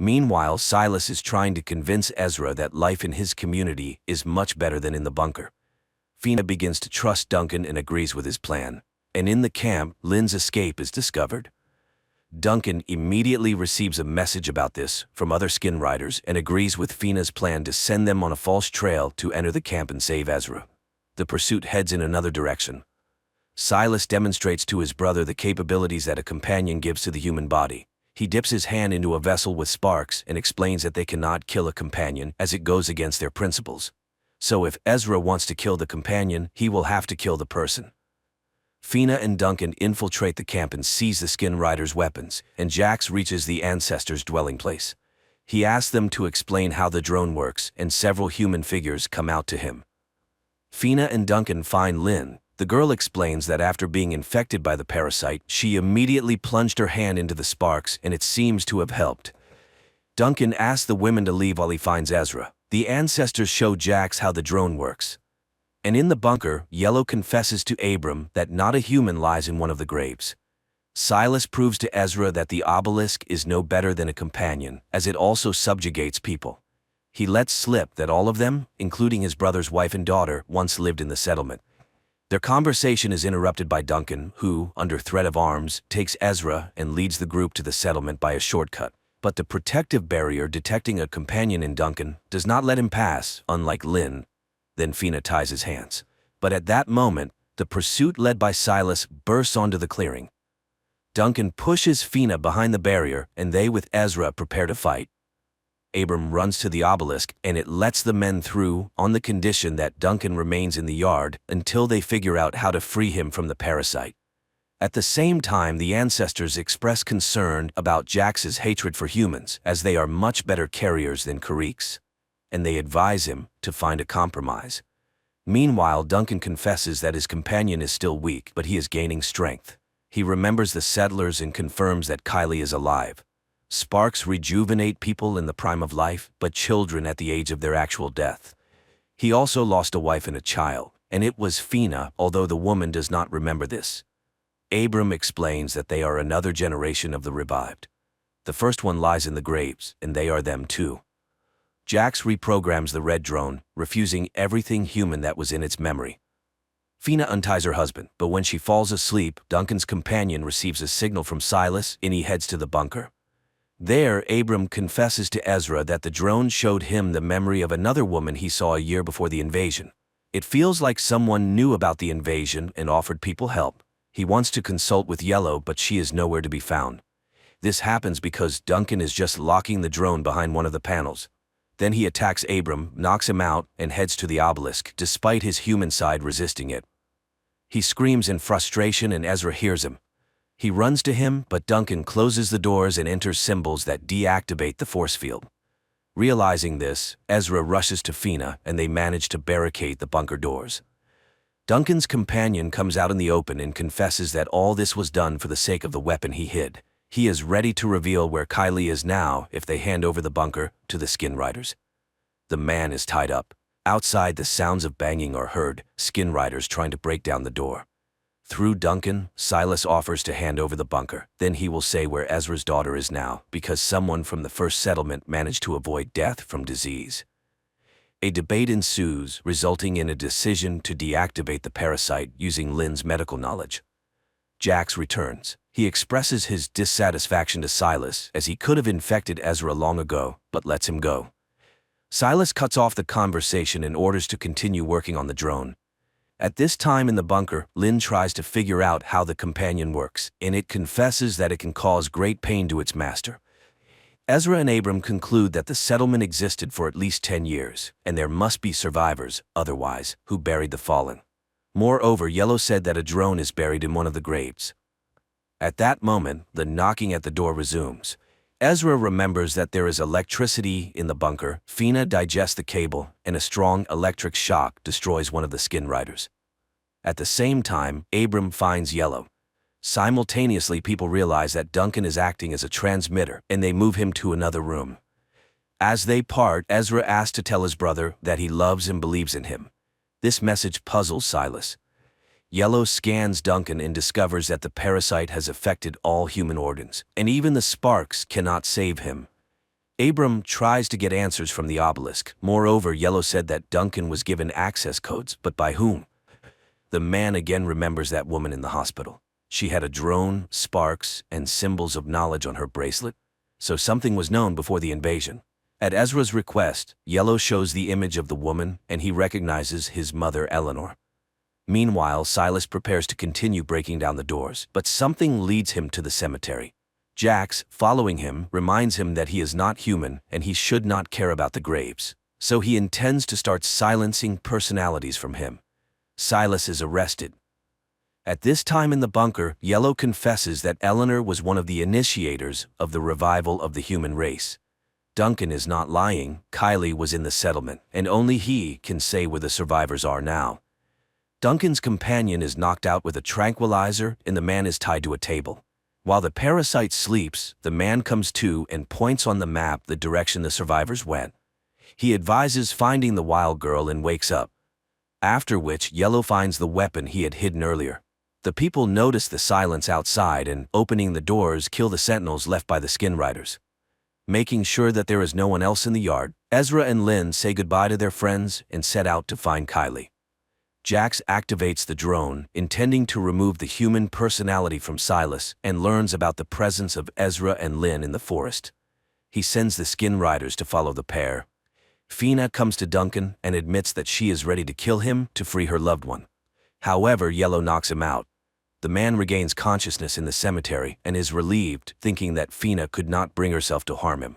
Meanwhile, Silas is trying to convince Ezra that life in his community is much better than in the bunker. Fina begins to trust Duncan and agrees with his plan. And in the camp, Lynn's escape is discovered. Duncan immediately receives a message about this from other Skin Riders and agrees with Fina's plan to send them on a false trail to enter the camp and save Ezra. The pursuit heads in another direction. Silas demonstrates to his brother the capabilities that a companion gives to the human body. He dips his hand into a vessel with sparks and explains that they cannot kill a companion as it goes against their principles. So if Ezra wants to kill the companion, he will have to kill the person. Fina and Duncan infiltrate the camp and seize the Skin Rider's weapons, and Jax reaches the ancestors' dwelling place. He asks them to explain how the drone works, and several human figures come out to him. Fina and Duncan find Lynn. The girl explains that after being infected by the parasite, she immediately plunged her hand into the sparks and it seems to have helped. Duncan asks the women to leave while he finds Ezra. The ancestors show Jax how the drone works. And in the bunker, Yellow confesses to Abram that not a human lies in one of the graves. Silas proves to Ezra that the obelisk is no better than a companion, as it also subjugates people. He lets slip that all of them, including his brother's wife and daughter, once lived in the settlement. Their conversation is interrupted by Duncan, who, under threat of arms, takes Ezra and leads the group to the settlement by a shortcut. But the protective barrier detecting a companion in Duncan does not let him pass, unlike Lynn. Then Fina ties his hands. But at that moment, the pursuit led by Silas bursts onto the clearing. Duncan pushes Fina behind the barrier, and they with Ezra prepare to fight. Abram runs to the obelisk and it lets the men through on the condition that Duncan remains in the yard until they figure out how to free him from the parasite. At the same time, the ancestors express concern about Jax's hatred for humans, as they are much better carriers than Kariks, and they advise him to find a compromise. Meanwhile, Duncan confesses that his companion is still weak, but he is gaining strength. He remembers the settlers and confirms that Kylie is alive. Sparks rejuvenate people in the prime of life, but children at the age of their actual death. He also lost a wife and a child, and it was Fina, although the woman does not remember this. Abram explains that they are another generation of the revived. The first one lies in the graves, and they are them too. Jax reprograms the red drone, refusing everything human that was in its memory. Fina unties her husband, but when she falls asleep, Duncan's companion receives a signal from Silas and he heads to the bunker. There, Abram confesses to Ezra that the drone showed him the memory of another woman he saw a year before the invasion. It feels like someone knew about the invasion and offered people help. He wants to consult with Yellow, but she is nowhere to be found. This happens because Duncan is just locking the drone behind one of the panels. Then he attacks Abram, knocks him out, and heads to the obelisk, despite his human side resisting it. He screams in frustration and Ezra hears him. He runs to him, but Duncan closes the doors and enters symbols that deactivate the force field. Realizing this, Ezra rushes to Fina and they manage to barricade the bunker doors. Duncan's companion comes out in the open and confesses that all this was done for the sake of the weapon he hid. He is ready to reveal where Kylie is now if they hand over the bunker to the Skin Riders. The man is tied up. Outside, the sounds of banging are heard, Skin Riders trying to break down the door. Through Duncan, Silas offers to hand over the bunker. Then he will say where Ezra's daughter is now, because someone from the first settlement managed to avoid death from disease. A debate ensues, resulting in a decision to deactivate the parasite using Lynn's medical knowledge. Jax returns. He expresses his dissatisfaction to Silas, as he could have infected Ezra long ago, but lets him go. Silas cuts off the conversation and orders to continue working on the drone. At this time in the bunker, Lynn tries to figure out how the companion works, and it confesses that it can cause great pain to its master. Ezra and Abram conclude that the settlement existed for at least 10 years, and there must be survivors, otherwise, who buried the fallen. Moreover, Yellow said that a drone is buried in one of the graves. At that moment, the knocking at the door resumes. Ezra remembers that there is electricity in the bunker. Fina digests the cable, and a strong electric shock destroys one of the Skin Riders. At the same time, Abram finds Yellow. Simultaneously, people realize that Duncan is acting as a transmitter, and they move him to another room. As they part, Ezra asks to tell his brother that he loves and believes in him. This message puzzles Silas. Yellow scans Duncan and discovers that the parasite has affected all human organs, and even the sparks cannot save him. Abram tries to get answers from the obelisk. Moreover, Yellow said that Duncan was given access codes, but by whom? The man again remembers that woman in the hospital. She had a drone, sparks, and symbols of knowledge on her bracelet, so something was known before the invasion. At Ezra's request, Yellow shows the image of the woman, and he recognizes his mother, Eleanor. Meanwhile, Silas prepares to continue breaking down the doors, but something leads him to the cemetery. Jax, following him, reminds him that he is not human and he should not care about the graves, so he intends to start silencing personalities from him. Silas is arrested. At this time in the bunker, Yellow confesses that Eleanor was one of the initiators of the revival of the human race. Duncan is not lying. Kylie was in the settlement, and only he can say where the survivors are now. Duncan's companion is knocked out with a tranquilizer, and the man is tied to a table. While the parasite sleeps, the man comes to and points on the map the direction the survivors went. He advises finding the wild girl and wakes up. After which, Yellow finds the weapon he had hidden earlier. The people notice the silence outside and, opening the doors, kill the sentinels left by the Skin Riders. Making sure that there is no one else in the yard, Ezra and Lynn say goodbye to their friends and set out to find Kylie. Jax activates the drone, intending to remove the human personality from Silas, and learns about the presence of Ezra and Lynn in the forest. He sends the Skin Riders to follow the pair. Fina comes to Duncan and admits that she is ready to kill him to free her loved one. However, Yellow knocks him out. The man regains consciousness in the cemetery and is relieved, thinking that Fina could not bring herself to harm him.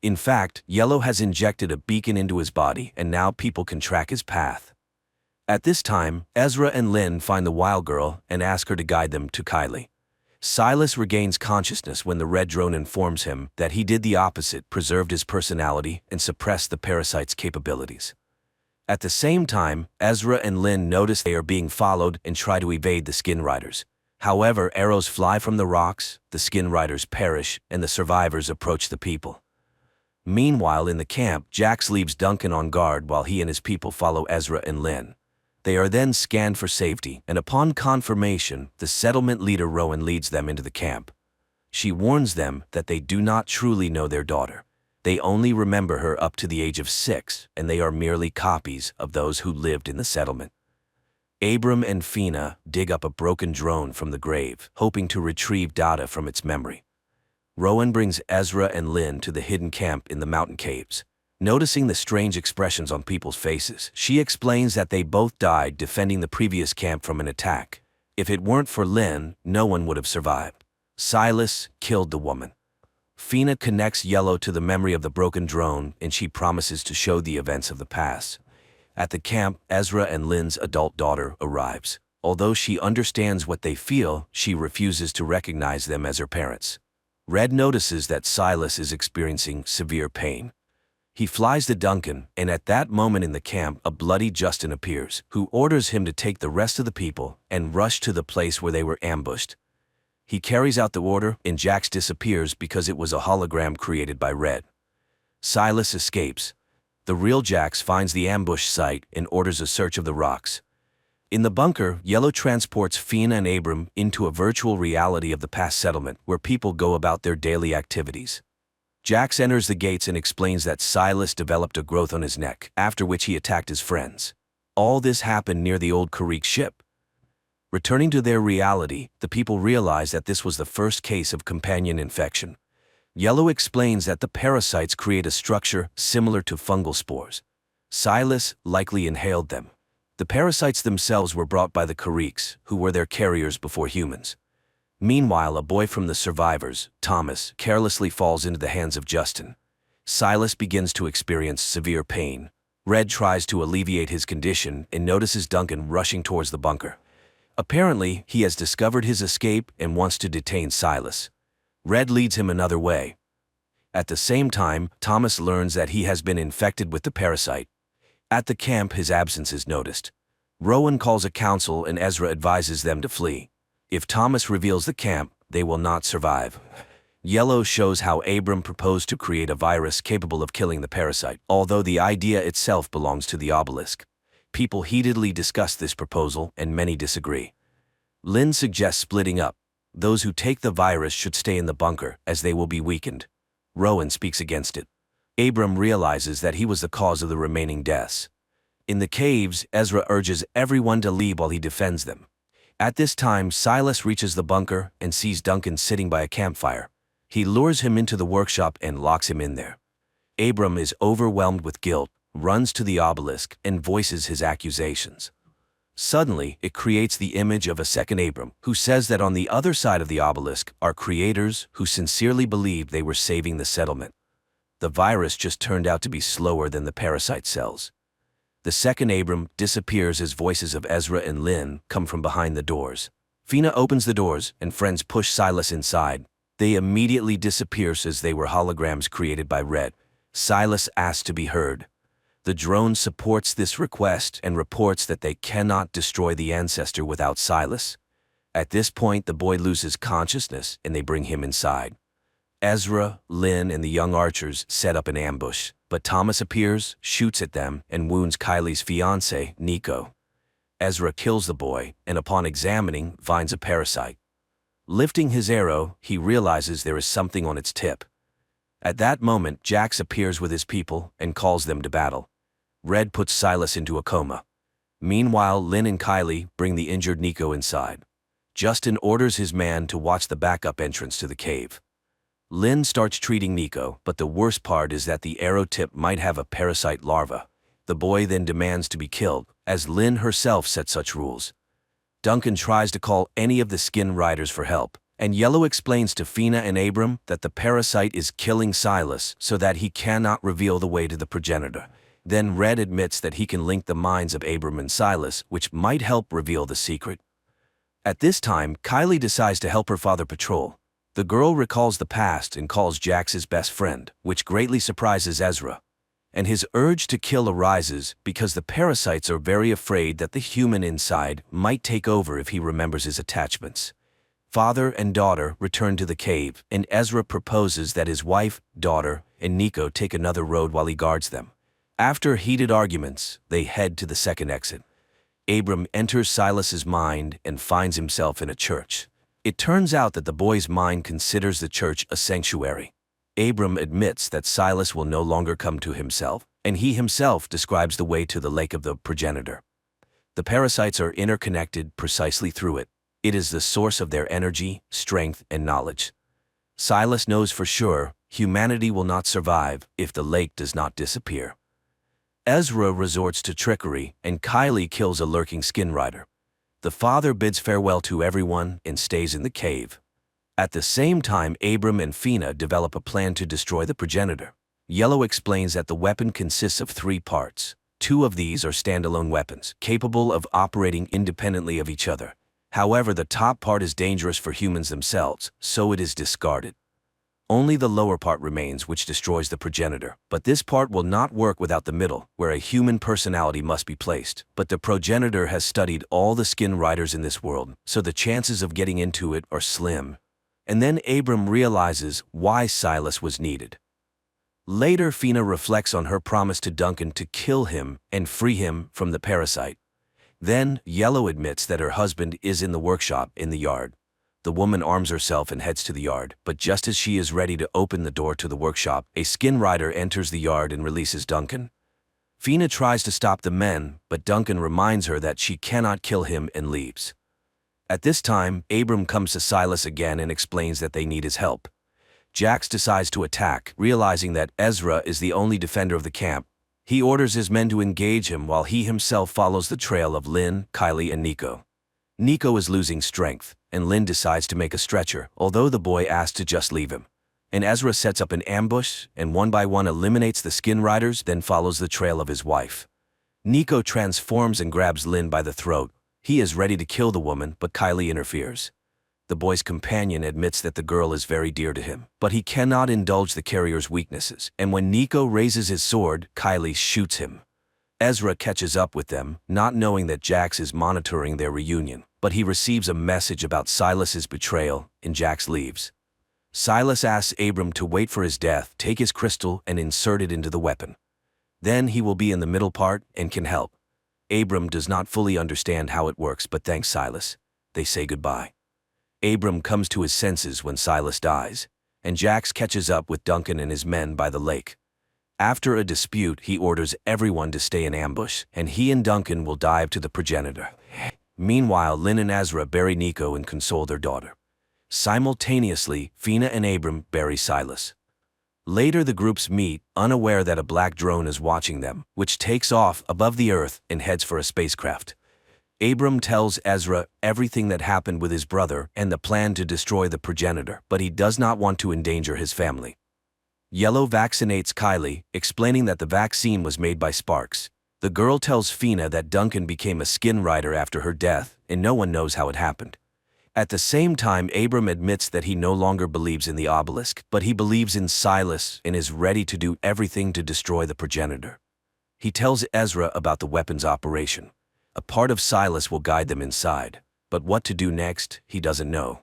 In fact, Yellow has injected a beacon into his body and now people can track his path. At this time, Ezra and Lynn find the wild girl and ask her to guide them to Kylie. Silas regains consciousness when the red drone informs him that he did the opposite, preserved his personality, and suppressed the parasite's capabilities. At the same time, Ezra and Lynn notice they are being followed and try to evade the Skin Riders. However, arrows fly from the rocks, the Skin Riders perish, and the survivors approach the people. Meanwhile, in the camp, Jax leaves Duncan on guard while he and his people follow Ezra and Lynn. They are then scanned for safety, and upon confirmation, the settlement leader Rowan leads them into the camp. She warns them that they do not truly know their daughter. They only remember her up to the age of 6, and they are merely copies of those who lived in the settlement. Abram and Fina dig up a broken drone from the grave, hoping to retrieve data from its memory. Rowan brings Ezra and Lynn to the hidden camp in the mountain caves. Noticing the strange expressions on people's faces, she explains that they both died defending the previous camp from an attack. If it weren't for Lynn, no one would have survived. Silas killed the woman. Fina connects Yellow to the memory of the broken drone, and she promises to show the events of the past. At the camp, Ezra and Lynn's adult daughter arrives. Although she understands what they feel, she refuses to recognize them as her parents. Red notices that Silas is experiencing severe pain. He flies to Duncan, and at that moment in the camp, a bloody Justin appears, who orders him to take the rest of the people and rush to the place where they were ambushed. He carries out the order, and Jax disappears because it was a hologram created by Red. Silas escapes. The real Jax finds the ambush site and orders a search of the rocks. In the bunker, Yellow transports Fina and Abram into a virtual reality of the past settlement, where people go about their daily activities. Jax enters the gates and explains that Silas developed a growth on his neck, after which he attacked his friends. All this happened near the old Karrick ship. Returning to their reality, the people realize that this was the first case of companion infection. Yellow explains that the parasites create a structure similar to fungal spores. Silas likely inhaled them. The parasites themselves were brought by the Karricks, who were their carriers before humans. Meanwhile, a boy from the survivors, Thomas, carelessly falls into the hands of Justin. Silas begins to experience severe pain. Red tries to alleviate his condition and notices Duncan rushing towards the bunker. Apparently, he has discovered his escape and wants to detain Silas. Red leads him another way. At the same time, Thomas learns that he has been infected with the parasite. At the camp, his absence is noticed. Rowan calls a council and Ezra advises them to flee. If Thomas reveals the camp, they will not survive. Yellow shows how Abram proposed to create a virus capable of killing the parasite, although the idea itself belongs to the obelisk. People heatedly discuss this proposal, and many disagree. Lynn suggests splitting up. Those who take the virus should stay in the bunker, as they will be weakened. Rowan speaks against it. Abram realizes that he was the cause of the remaining deaths. In the caves, Ezra urges everyone to leave while he defends them. At this time, Silas reaches the bunker and sees Duncan sitting by a campfire. He lures him into the workshop and locks him in there. Abram is overwhelmed with guilt, runs to the obelisk, and voices his accusations. Suddenly, it creates the image of a second Abram, who says that on the other side of the obelisk are creators who sincerely believed they were saving the settlement. The virus just turned out to be slower than the parasite cells. The second Abram disappears as voices of Ezra and Lynn come from behind the doors. Fina opens the doors, and friends push Silas inside. They immediately disappear as they were holograms created by Red. Silas asks to be heard. The drone supports this request and reports that they cannot destroy the ancestor without Silas. At this point, the boy loses consciousness, and they bring him inside. Ezra, Lynn, and the young archers set up an ambush, but Thomas appears, shoots at them, and wounds Kylie's fiancé, Nico. Ezra kills the boy, and upon examining, finds a parasite. Lifting his arrow, he realizes there is something on its tip. At that moment, Jax appears with his people and calls them to battle. Red puts Silas into a coma. Meanwhile, Lynn and Kylie bring the injured Nico inside. Justin orders his man to watch the backup entrance to the cave. Lynn starts treating Nico, but the worst part is that the arrow tip might have a parasite larva. The boy then demands to be killed, as Lynn herself set such rules. Duncan tries to call any of the Skin Riders for help, And Yellow explains to Fina and Abram that the parasite is killing Silas so that he cannot reveal the way to the progenitor. Then Red admits that he can link the minds of Abram and Silas, which might help reveal the secret. At this time, Kylie decides to help her father patrol. The girl recalls the past and calls Jax his best friend, which greatly surprises Ezra. And his urge to kill arises because the parasites are very afraid that the human inside might take over if he remembers his attachments. Father and daughter return to the cave, and Ezra proposes that his wife, daughter, and Nico take another road while he guards them. After heated arguments, they head to the second exit. Abram enters Silas's mind and finds himself in a church. It turns out that the boy's mind considers the church a sanctuary. Abram admits that Silas will no longer come to himself, and he himself describes the way to the lake of the progenitor. The parasites are interconnected precisely through it. It is the source of their energy, strength, and knowledge. Silas knows for sure humanity will not survive if the lake does not disappear. Ezra resorts to trickery, and Kylie kills a lurking skin rider. The father bids farewell to everyone and stays in the cave. At the same time, Abram and Fina develop a plan to destroy the progenitor. Yellow explains that the weapon consists of 3 parts. 2 of these are standalone weapons, capable of operating independently of each other. However, the top part is dangerous for humans themselves, so it is discarded. Only the lower part remains, which destroys the progenitor. But this part will not work without the middle, where a human personality must be placed. But the progenitor has studied all the skin riders in this world, so the chances of getting into it are slim. And then Abram realizes why Silas was needed. Later, Fina reflects on her promise to Duncan to kill him and free him from the parasite. Then, Yellow admits that her husband is in the workshop in the yard. The woman arms herself and heads to the yard, but just as she is ready to open the door to the workshop, a skin rider enters the yard and releases Duncan. Fina tries to stop the men, but Duncan reminds her that she cannot kill him and leaves. At this time, Abram comes to Silas again and explains that they need his help. Jax decides to attack, realizing that Ezra is the only defender of the camp. He orders his men to engage him while he himself follows the trail of Lynn, Kylie, and Nico. Nico is losing strength, and Lynn decides to make a stretcher, although the boy asks to just leave him. And Ezra sets up an ambush and one by one eliminates the skin riders, then follows the trail of his wife. Nico transforms and grabs Lynn by the throat. He is ready to kill the woman, but Kylie interferes. The boy's companion admits that the girl is very dear to him, but he cannot indulge the carrier's weaknesses, and when Nico raises his sword, Kylie shoots him. Ezra catches up with them, not knowing that Jax is monitoring their reunion, but he receives a message about Silas's betrayal, and Jax leaves. Silas asks Abram to wait for his death, take his crystal, and insert it into the weapon. Then he will be in the middle part and can help. Abram does not fully understand how it works, but thanks Silas. They say goodbye. Abram comes to his senses when Silas dies, and Jax catches up with Duncan and his men by the lake. After a dispute, he orders everyone to stay in ambush, and he and Duncan will dive to the progenitor. Meanwhile, Lynn and Ezra bury Nico and console their daughter. Simultaneously, Fina and Abram bury Silas. Later, the groups meet, unaware that a black drone is watching them, which takes off above the earth and heads for a spacecraft. Abram tells Ezra everything that happened with his brother and the plan to destroy the progenitor, but he does not want to endanger his family. Yellow vaccinates Kylie, explaining that the vaccine was made by Sparks. The girl tells Fina that Duncan became a skin rider after her death, and no one knows how it happened. At the same time, Abram admits that he no longer believes in the obelisk, but he believes in Silas and is ready to do everything to destroy the progenitor. He tells Ezra about the weapons operation. A part of Silas will guide them inside, but what to do next, he doesn't know.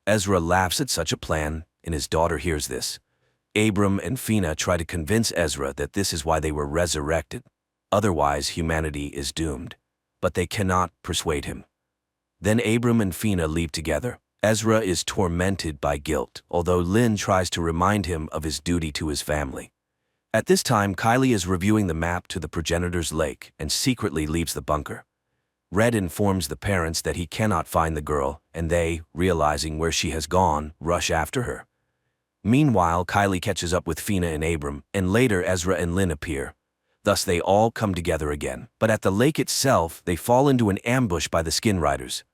Ezra laughs at such a plan, and his daughter hears this. Abram and Fina try to convince Ezra that this is why they were resurrected. Otherwise, humanity is doomed. But they cannot persuade him. Then Abram and Fina leave together. Ezra is tormented by guilt, although Lynn tries to remind him of his duty to his family. At this time, Kylie is reviewing the map to the progenitor's lake and secretly leaves the bunker. Red informs the parents that he cannot find the girl, and they, realizing where she has gone, rush after her. Meanwhile, Kylie catches up with Fina and Abram, and later Ezra and Lynn appear. Thus they all come together again, but at the lake itself, they fall into an ambush by the skin riders.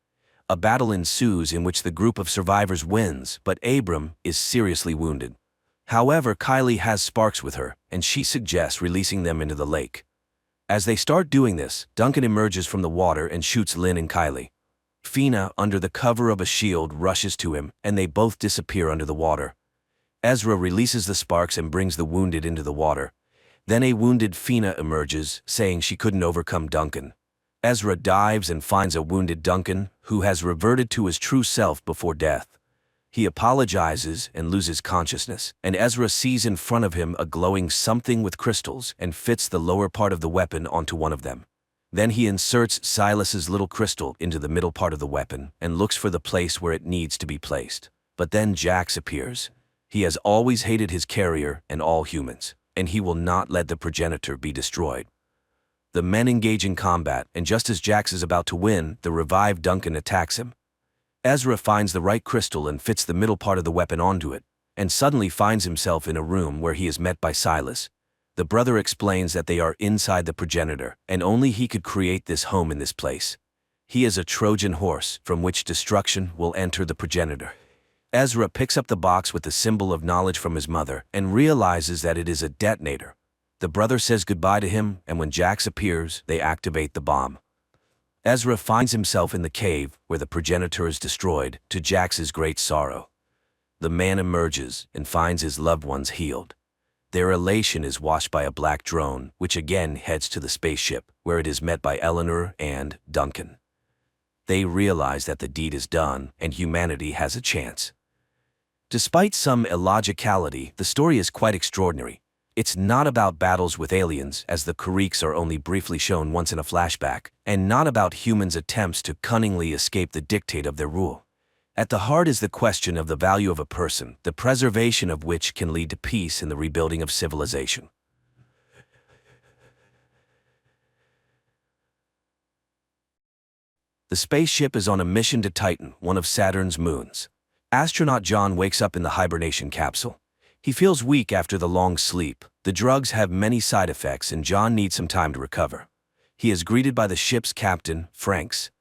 A battle ensues in which the group of survivors wins, but Abram is seriously wounded. However, Kylie has Sparks with her, and she suggests releasing them into the lake. As they start doing this, Duncan emerges from the water and shoots Lynn and Kylie. Fina, under the cover of a shield, rushes to him, and they both disappear under the water. Ezra releases the Sparks and brings the wounded into the water. Then a wounded Fina emerges, saying she couldn't overcome Duncan. Ezra dives and finds a wounded Duncan, who has reverted to his true self before death. He apologizes and loses consciousness, and Ezra sees in front of him a glowing something with crystals and fits the lower part of the weapon onto one of them. Then he inserts Silas's little crystal into the middle part of the weapon and looks for the place where it needs to be placed. But then Jax appears. He has always hated his carrier and all humans, and he will not let the progenitor be destroyed. The men engage in combat, and just as Jax is about to win, the revived Duncan attacks him. Ezra finds the right crystal and fits the middle part of the weapon onto it, and suddenly finds himself in a room where he is met by Silas. The brother explains that they are inside the progenitor, and only he could create this home in this place. He is a Trojan horse from which destruction will enter the progenitor. Ezra picks up the box with the symbol of knowledge from his mother and realizes that it is a detonator. The brother says goodbye to him, and when Jax appears, they activate the bomb. Ezra finds himself in the cave where the progenitor is destroyed, to Jax's great sorrow. The man emerges and finds his loved ones healed. Their elation is washed by a black drone, which again heads to the spaceship, where it is met by Eleanor and Duncan. They realize that the deed is done and humanity has a chance. Despite some illogicality, the story is quite extraordinary. It's not about battles with aliens, as the Karriks are only briefly shown once in a flashback, and not about humans' attempts to cunningly escape the dictate of their rule. At the heart is the question of the value of a person, the preservation of which can lead to peace and the rebuilding of civilization. The spaceship is on a mission to Titan, one of Saturn's moons. Astronaut John wakes up in the hibernation capsule. He feels weak after the long sleep. The drugs have many side effects and John needs some time to recover. He is greeted by the ship's captain, Franks.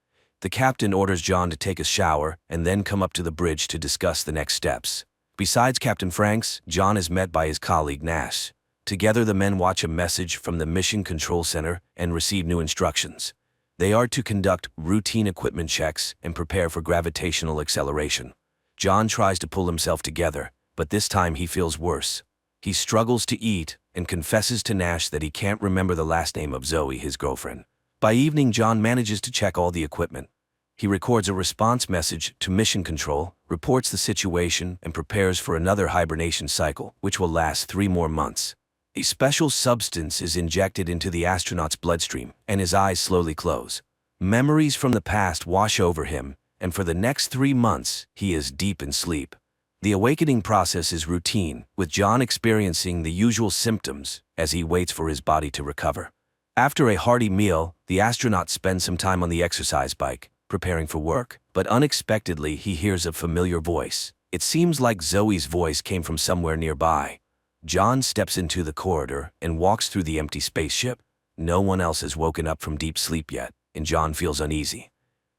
The captain orders John to take a shower and then come up to the bridge to discuss the next steps. Besides Captain Franks, John is met by his colleague Nash. Together the men watch a message from the Mission Control Center and receive new instructions. They are to conduct routine equipment checks and prepare for gravitational acceleration. John tries to pull himself together, but this time he feels worse. He struggles to eat and confesses to Nash that he can't remember the last name of Zoe, his girlfriend. By evening, John manages to check all the equipment. He records a response message to Mission Control, reports the situation, and prepares for another hibernation cycle, which will last 3 more months. A special substance is injected into the astronaut's bloodstream, and his eyes slowly close. Memories from the past wash over him, and for the next 3 months, he is deep in sleep. The awakening process is routine, with John experiencing the usual symptoms as he waits for his body to recover. After a hearty meal, the astronaut spends some time on the exercise bike, preparing for work, but unexpectedly he hears a familiar voice. It seems like Zoe's voice came from somewhere nearby. John steps into the corridor and walks through the empty spaceship. No one else has woken up from deep sleep yet, and John feels uneasy.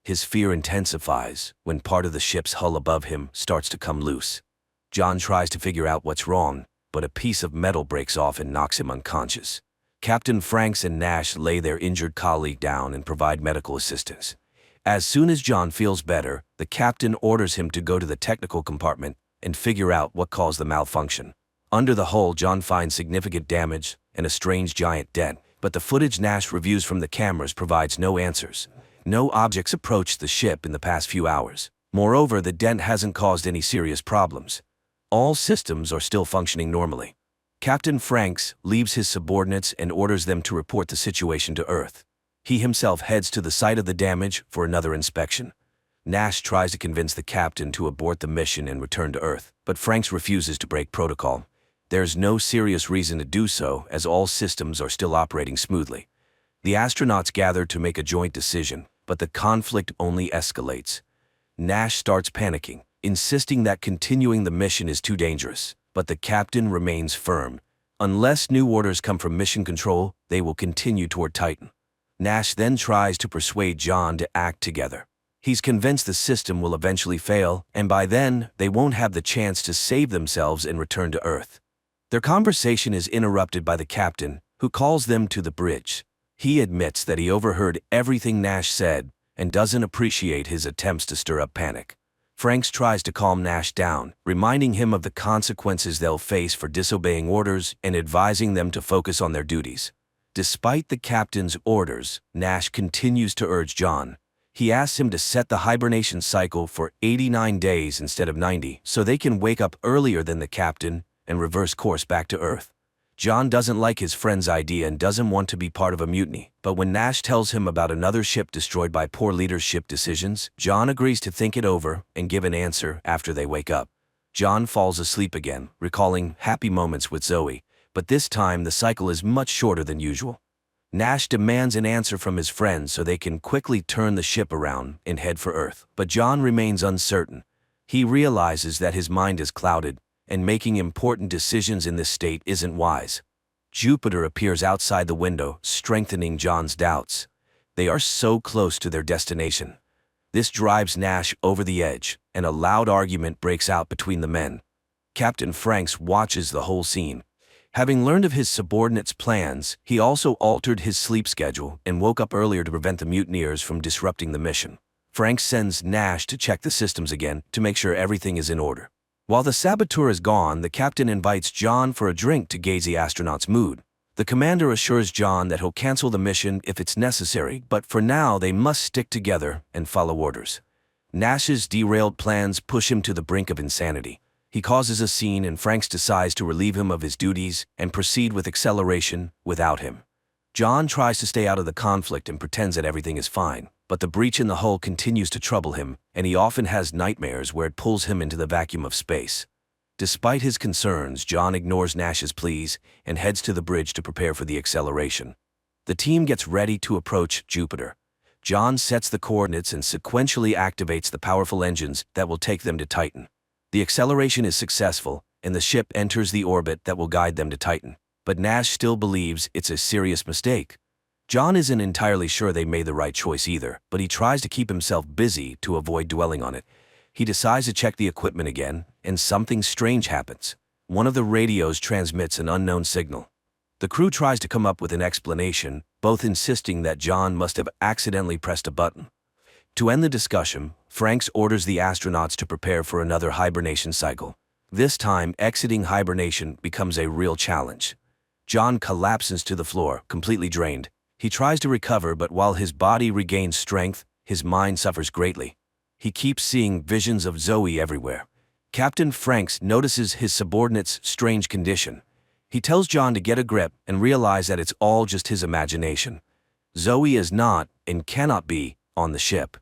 His fear intensifies when part of the ship's hull above him starts to come loose. John tries to figure out what's wrong, but a piece of metal breaks off and knocks him unconscious. Captain Franks and Nash lay their injured colleague down and provide medical assistance. As soon as John feels better, the captain orders him to go to the technical compartment and figure out what caused the malfunction. Under the hull, John finds significant damage and a strange giant dent, but the footage Nash reviews from the cameras provides no answers. No objects approached the ship in the past few hours. Moreover, the dent hasn't caused any serious problems. All systems are still functioning normally. Captain Franks leaves his subordinates and orders them to report the situation to Earth. He himself heads to the site of the damage for another inspection. Nash tries to convince the captain to abort the mission and return to Earth, but Franks refuses to break protocol. There's no serious reason to do so, as all systems are still operating smoothly. The astronauts gather to make a joint decision, but the conflict only escalates. Nash starts panicking, insisting that continuing the mission is too dangerous, but the captain remains firm. Unless new orders come from Mission Control, they will continue toward Titan. Nash then tries to persuade John to act together. He's convinced the system will eventually fail, and by then, they won't have the chance to save themselves and return to Earth. Their conversation is interrupted by the captain, who calls them to the bridge. He admits that he overheard everything Nash said and doesn't appreciate his attempts to stir up panic. Franks tries to calm Nash down, reminding him of the consequences they'll face for disobeying orders and advising them to focus on their duties. Despite the captain's orders, Nash continues to urge John. He asks him to set the hibernation cycle for 89 days instead of 90 so they can wake up earlier than the captain and reverse course back to Earth. John doesn't like his friend's idea and doesn't want to be part of a mutiny, but when Nash tells him about another ship destroyed by poor leadership decisions, John agrees to think it over and give an answer after they wake up. John falls asleep again, recalling happy moments with Zoe, but this time the cycle is much shorter than usual. Nash demands an answer from his friends so they can quickly turn the ship around and head for Earth, but John remains uncertain. He realizes that his mind is clouded, and making important decisions in this state isn't wise. Jupiter appears outside the window, strengthening John's doubts. They are so close to their destination. This drives Nash over the edge, and a loud argument breaks out between the men. Captain Franks watches the whole scene. Having learned of his subordinates' plans, he also altered his sleep schedule and woke up earlier to prevent the mutineers from disrupting the mission. Franks sends Nash to check the systems again to make sure everything is in order. While the saboteur is gone, the captain invites John for a drink to gauge the astronaut's mood. The commander assures John that he'll cancel the mission if it's necessary, but for now they must stick together and follow orders. Nash's derailed plans push him to the brink of insanity. He causes a scene and Franks decides to relieve him of his duties and proceed with acceleration without him. John tries to stay out of the conflict and pretends that everything is fine, but the breach in the hull continues to trouble him, and he often has nightmares where it pulls him into the vacuum of space. Despite his concerns, John ignores Nash's pleas and heads to the bridge to prepare for the acceleration. The team gets ready to approach Jupiter. John sets the coordinates and sequentially activates the powerful engines that will take them to Titan. The acceleration is successful, and the ship enters the orbit that will guide them to Titan. But Nash still believes it's a serious mistake. John isn't entirely sure they made the right choice either, but he tries to keep himself busy to avoid dwelling on it. He decides to check the equipment again, and something strange happens. One of the radios transmits an unknown signal. The crew tries to come up with an explanation, both insisting that John must have accidentally pressed a button. To end the discussion, Franks orders the astronauts to prepare for another hibernation cycle. This time, exiting hibernation becomes a real challenge. John collapses to the floor, completely drained. He tries to recover, but while his body regains strength, his mind suffers greatly. He keeps seeing visions of Zoe everywhere. Captain Franks notices his subordinate's strange condition. He tells John to get a grip and realize that it's all just his imagination. Zoe is not, and cannot be, on the ship.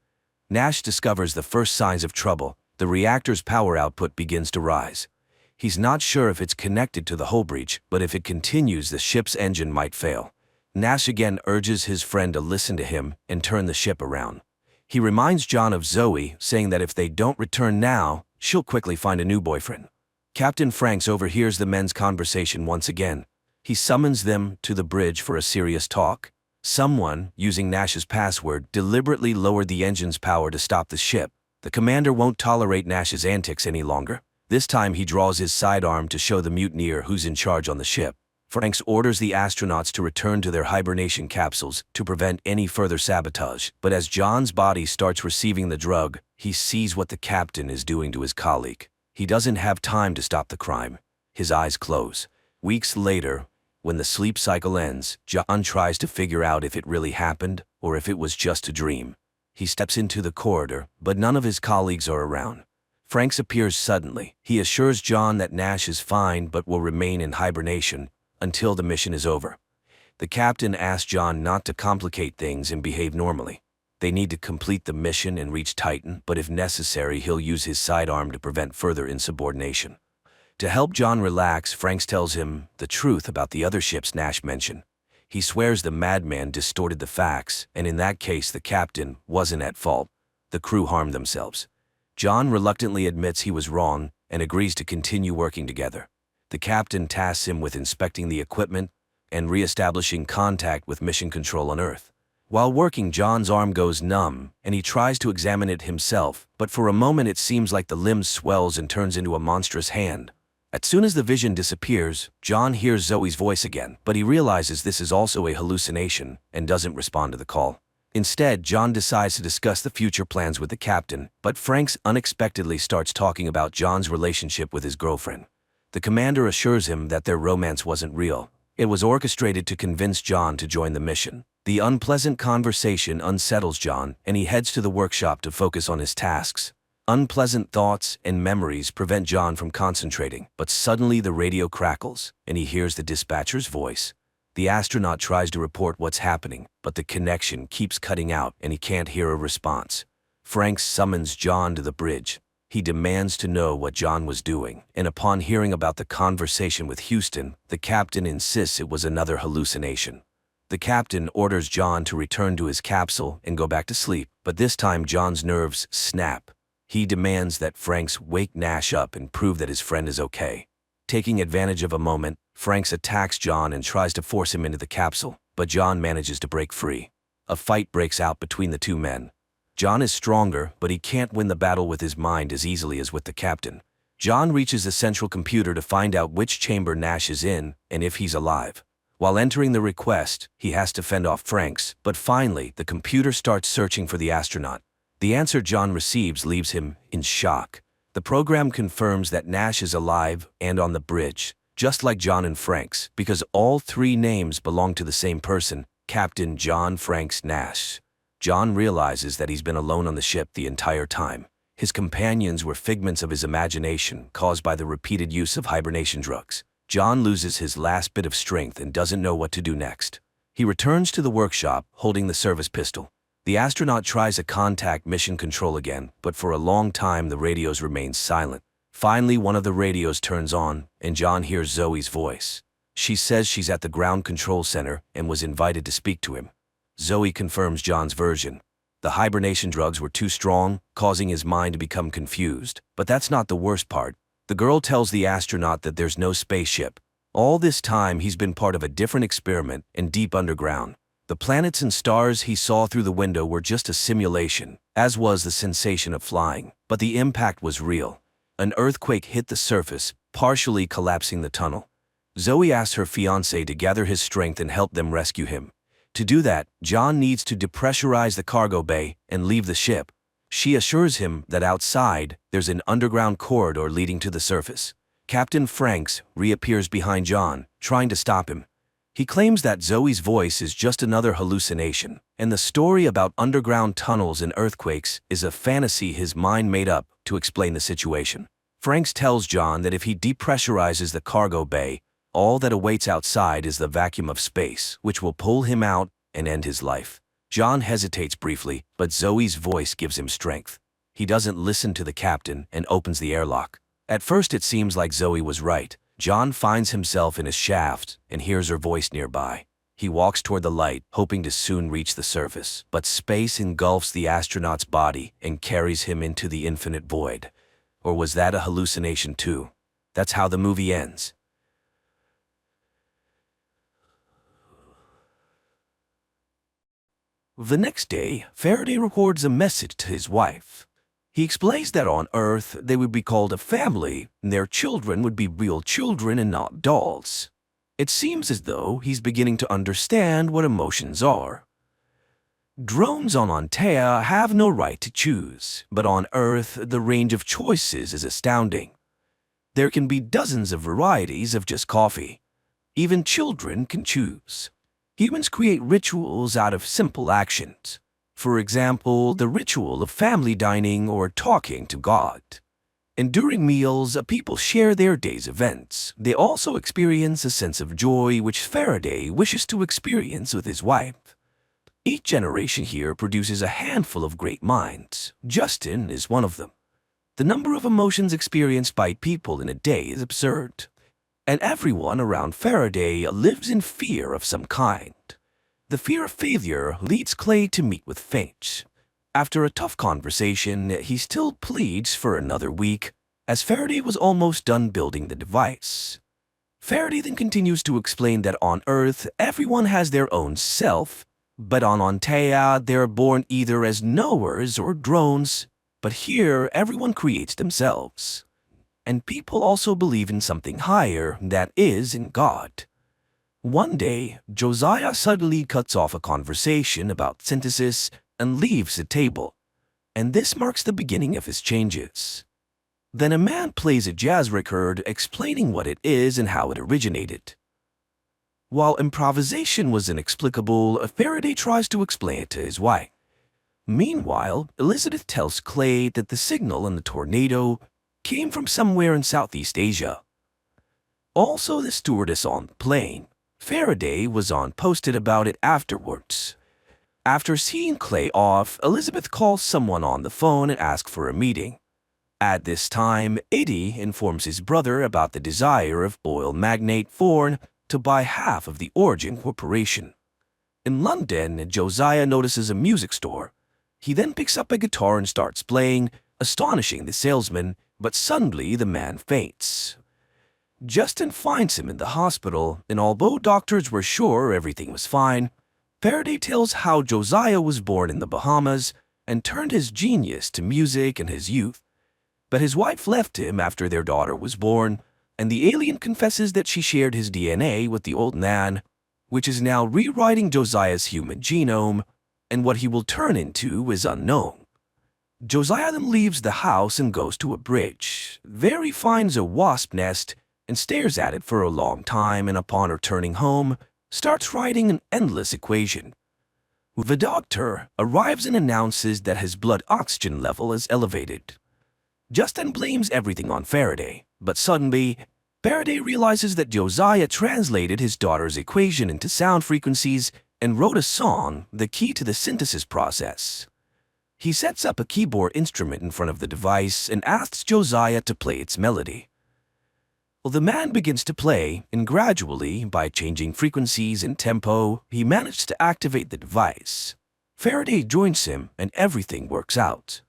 Nash discovers the first signs of trouble. The reactor's power output begins to rise. He's not sure if it's connected to the hull breach, but if it continues, the ship's engine might fail. Nash again urges his friend to listen to him and turn the ship around. He reminds John of Zoe, saying that if they don't return now, she'll quickly find a new boyfriend. Captain Franks overhears the men's conversation once again. He summons them to the bridge for a serious talk. Someone, using Nash's password, deliberately lowered the engine's power to stop the ship. The commander won't tolerate Nash's antics any longer. This time he draws his sidearm to show the mutineer who's in charge on the ship. Franks orders the astronauts to return to their hibernation capsules to prevent any further sabotage. But as John's body starts receiving the drug, he sees what the captain is doing to his colleague. He doesn't have time to stop the crime. His eyes close. Weeks later, when the sleep cycle ends, John tries to figure out if it really happened or if it was just a dream. He steps into the corridor, but none of his colleagues are around. Franks appears suddenly. He assures John that Nash is fine but will remain in hibernation until the mission is over. The captain asks John not to complicate things and behave normally. They need to complete the mission and reach Titan, but if necessary, he'll use his sidearm to prevent further insubordination. To help John relax, Franks tells him the truth about the other ships Nash mentioned. He swears the madman distorted the facts, and in that case the captain wasn't at fault. The crew harmed themselves. John reluctantly admits he was wrong and agrees to continue working together. The captain tasks him with inspecting the equipment and re-establishing contact with mission control on Earth. While working, John's arm goes numb, and he tries to examine it himself, but for a moment it seems like the limb swells and turns into a monstrous hand. As soon as the vision disappears, John hears Zoe's voice again, but he realizes this is also a hallucination and doesn't respond to the call. Instead, John decides to discuss the future plans with the captain, but Franks unexpectedly starts talking about John's relationship with his girlfriend. The commander assures him that their romance wasn't real. It was orchestrated to convince John to join the mission. The unpleasant conversation unsettles John, and he heads to the workshop to focus on his tasks. Unpleasant thoughts and memories prevent John from concentrating, but suddenly the radio crackles, and he hears the dispatcher's voice. The astronaut tries to report what's happening, but the connection keeps cutting out and he can't hear a response. Frank summons John to the bridge. He demands to know what John was doing, and upon hearing about the conversation with Houston, the captain insists it was another hallucination. The captain orders John to return to his capsule and go back to sleep, but this time John's nerves snap. He demands that Franks wake Nash up and prove that his friend is okay. Taking advantage of a moment, Franks attacks John and tries to force him into the capsule, but John manages to break free. A fight breaks out between the two men. John is stronger, but he can't win the battle with his mind as easily as with the captain. John reaches the central computer to find out which chamber Nash is in and if he's alive. While entering the request, he has to fend off Franks, but finally, the computer starts searching for the astronaut. The answer John receives leaves him in shock. The program confirms that Nash is alive and on the bridge, just like John and Franks, because all three names belong to the same person, Captain John Franks Nash. John realizes that he's been alone on the ship the entire time. His companions were figments of his imagination caused by the repeated use of hibernation drugs. John loses his last bit of strength and doesn't know what to do next. He returns to the workshop, holding the service pistol. The astronaut tries to contact mission control again, but for a long time the radios remain silent. Finally, one of the radios turns on, and John hears Zoe's voice. She says she's at the ground control center and was invited to speak to him. Zoe confirms John's version. The hibernation drugs were too strong, causing his mind to become confused. But that's not the worst part. The girl tells the astronaut that there's no spaceship. All this time, he's been part of a different experiment in deep underground. The planets and stars he saw through the window were just a simulation, as was the sensation of flying. But the impact was real. An earthquake hit the surface, partially collapsing the tunnel. Zoe asks her fiancé to gather his strength and help them rescue him. To do that, John needs to depressurize the cargo bay and leave the ship. She assures him that outside, there's an underground corridor leading to the surface. Captain Franks reappears behind John, trying to stop him. He claims that Zoe's voice is just another hallucination, and the story about underground tunnels and earthquakes is a fantasy his mind made up to explain the situation. Franks tells John that if he depressurizes the cargo bay, all that awaits outside is the vacuum of space, which will pull him out and end his life. John hesitates briefly, but Zoe's voice gives him strength. He doesn't listen to the captain and opens the airlock. At first it seems like Zoe was right. John finds himself in a shaft and hears her voice nearby. He walks toward the light, hoping to soon reach the surface. But space engulfs the astronaut's body and carries him into the infinite void. Or was that a hallucination too? That's how the movie ends. The next day, Faraday records a message to his wife. He explains that on Earth, they would be called a family, and their children would be real children and not dolls. It seems as though he's beginning to understand what emotions are. Drones on Antea have no right to choose, but on Earth, the range of choices is astounding. There can be dozens of varieties of just coffee. Even children can choose. Humans create rituals out of simple actions. For example, the ritual of family dining or talking to God. And during meals, people share their day's events. They also experience a sense of joy which Faraday wishes to experience with his wife. Each generation here produces a handful of great minds. Justin is one of them. The number of emotions experienced by people in a day is absurd. And everyone around Faraday lives in fear of some kind. The fear of failure leads Clay to meet with Finch. After a tough conversation, he still pleads for another week, as Faraday was almost done building the device. Faraday then continues to explain that on Earth, everyone has their own self, But on Antea, they're born either as knowers or drones, but here everyone creates themselves. And people also believe in something higher, that is, in God. One day, Josiah suddenly cuts off a conversation about synthesis and leaves the table, and this marks the beginning of his changes. Then a man plays a jazz record explaining what it is and how it originated. While improvisation was inexplicable, Faraday tries to explain it to his wife. Meanwhile, Elizabeth tells Clay that the signal in the tornado came from somewhere in Southeast Asia. Also, the stewardess on the plane, Faraday, was posted about it afterwards. After seeing Clay off, Elizabeth calls someone on the phone and asks for a meeting. At this time, Eddie informs his brother about the desire of oil magnate Thorne to buy half of the Origin Corporation. In London, Josiah notices a music store. He then picks up a guitar and starts playing, astonishing the salesman, but suddenly the man faints. Justin finds him in the hospital, and although doctors were sure everything was fine, Faraday tells how Josiah was born in the Bahamas and turned his genius to music in his youth. But his wife left him after their daughter was born, and the alien confesses that she shared his DNA with the old man, which is now rewriting Josiah's human genome, and what he will turn into is unknown. Josiah then leaves the house and goes to a bridge. There he finds a wasp nest and stares at it for a long time, and upon returning home, starts writing an endless equation. The doctor arrives and announces that his blood oxygen level is elevated. Justin blames everything on Faraday, but suddenly, Faraday realizes that Josiah translated his daughter's equation into sound frequencies and wrote a song, the key to the synthesis process. He sets up a keyboard instrument in front of the device and asks Josiah to play its melody. Well, the man begins to play, and gradually, by changing frequencies and tempo, he manages to activate the device. Faraday joins him, and everything works out.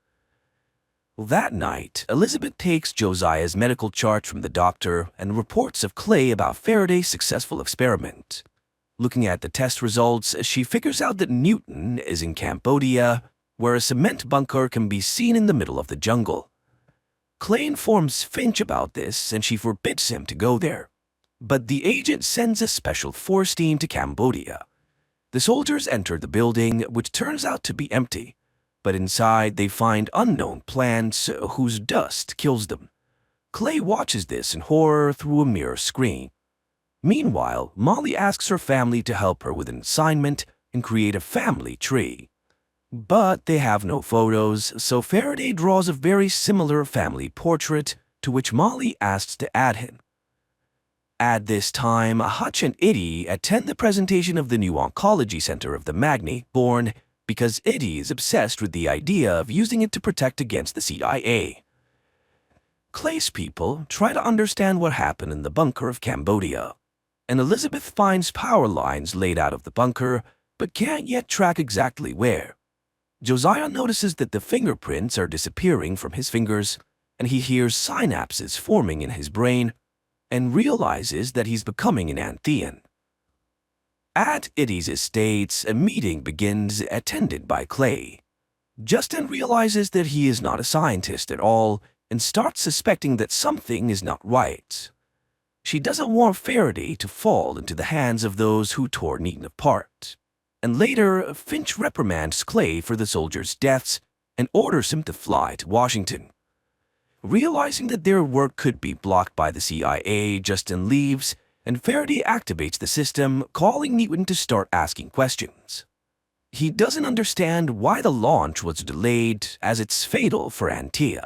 That night, Elizabeth takes Josiah's medical chart from the doctor and reports of Clay about Faraday's successful experiment. Looking at the test results, she figures out that Newton is in Cambodia, where a cement bunker can be seen in the middle of the jungle. Clay informs Finch about this, and she forbids him to go there. But the agent sends a special force team to Cambodia. The soldiers enter the building, which turns out to be empty. But inside they find unknown plants whose dust kills them. Clay watches this in horror through a mirror screen. Meanwhile, Molly asks her family to help her with an assignment and create a family tree. But they have no photos, so Faraday draws a very similar family portrait to which Molly asks to add him. At this time, Hutch and Eddie attend the presentation of the new oncology center of the Magnate born because Eddie is obsessed with the idea of using it to protect against the CIA. Clay's people try to understand what happened in the bunker of Cambodia, and Elizabeth finds power lines laid out of the bunker, but can't yet track exactly where. Josiah notices that the fingerprints are disappearing from his fingers, and he hears synapses forming in his brain, and realizes that he's becoming an Anthean. At Eddie's estates, a meeting begins attended by Clay. Justin realizes that he is not a scientist at all and starts suspecting that something is not right. She doesn't want Faraday to fall into the hands of those who tore Newton apart. And later, Finch reprimands Clay for the soldiers' deaths and orders him to fly to Washington. Realizing that their work could be blocked by the CIA, Justin leaves, and Faraday activates the system, calling Newton to start asking questions. He doesn't understand why the launch was delayed, as it's fatal for Antea.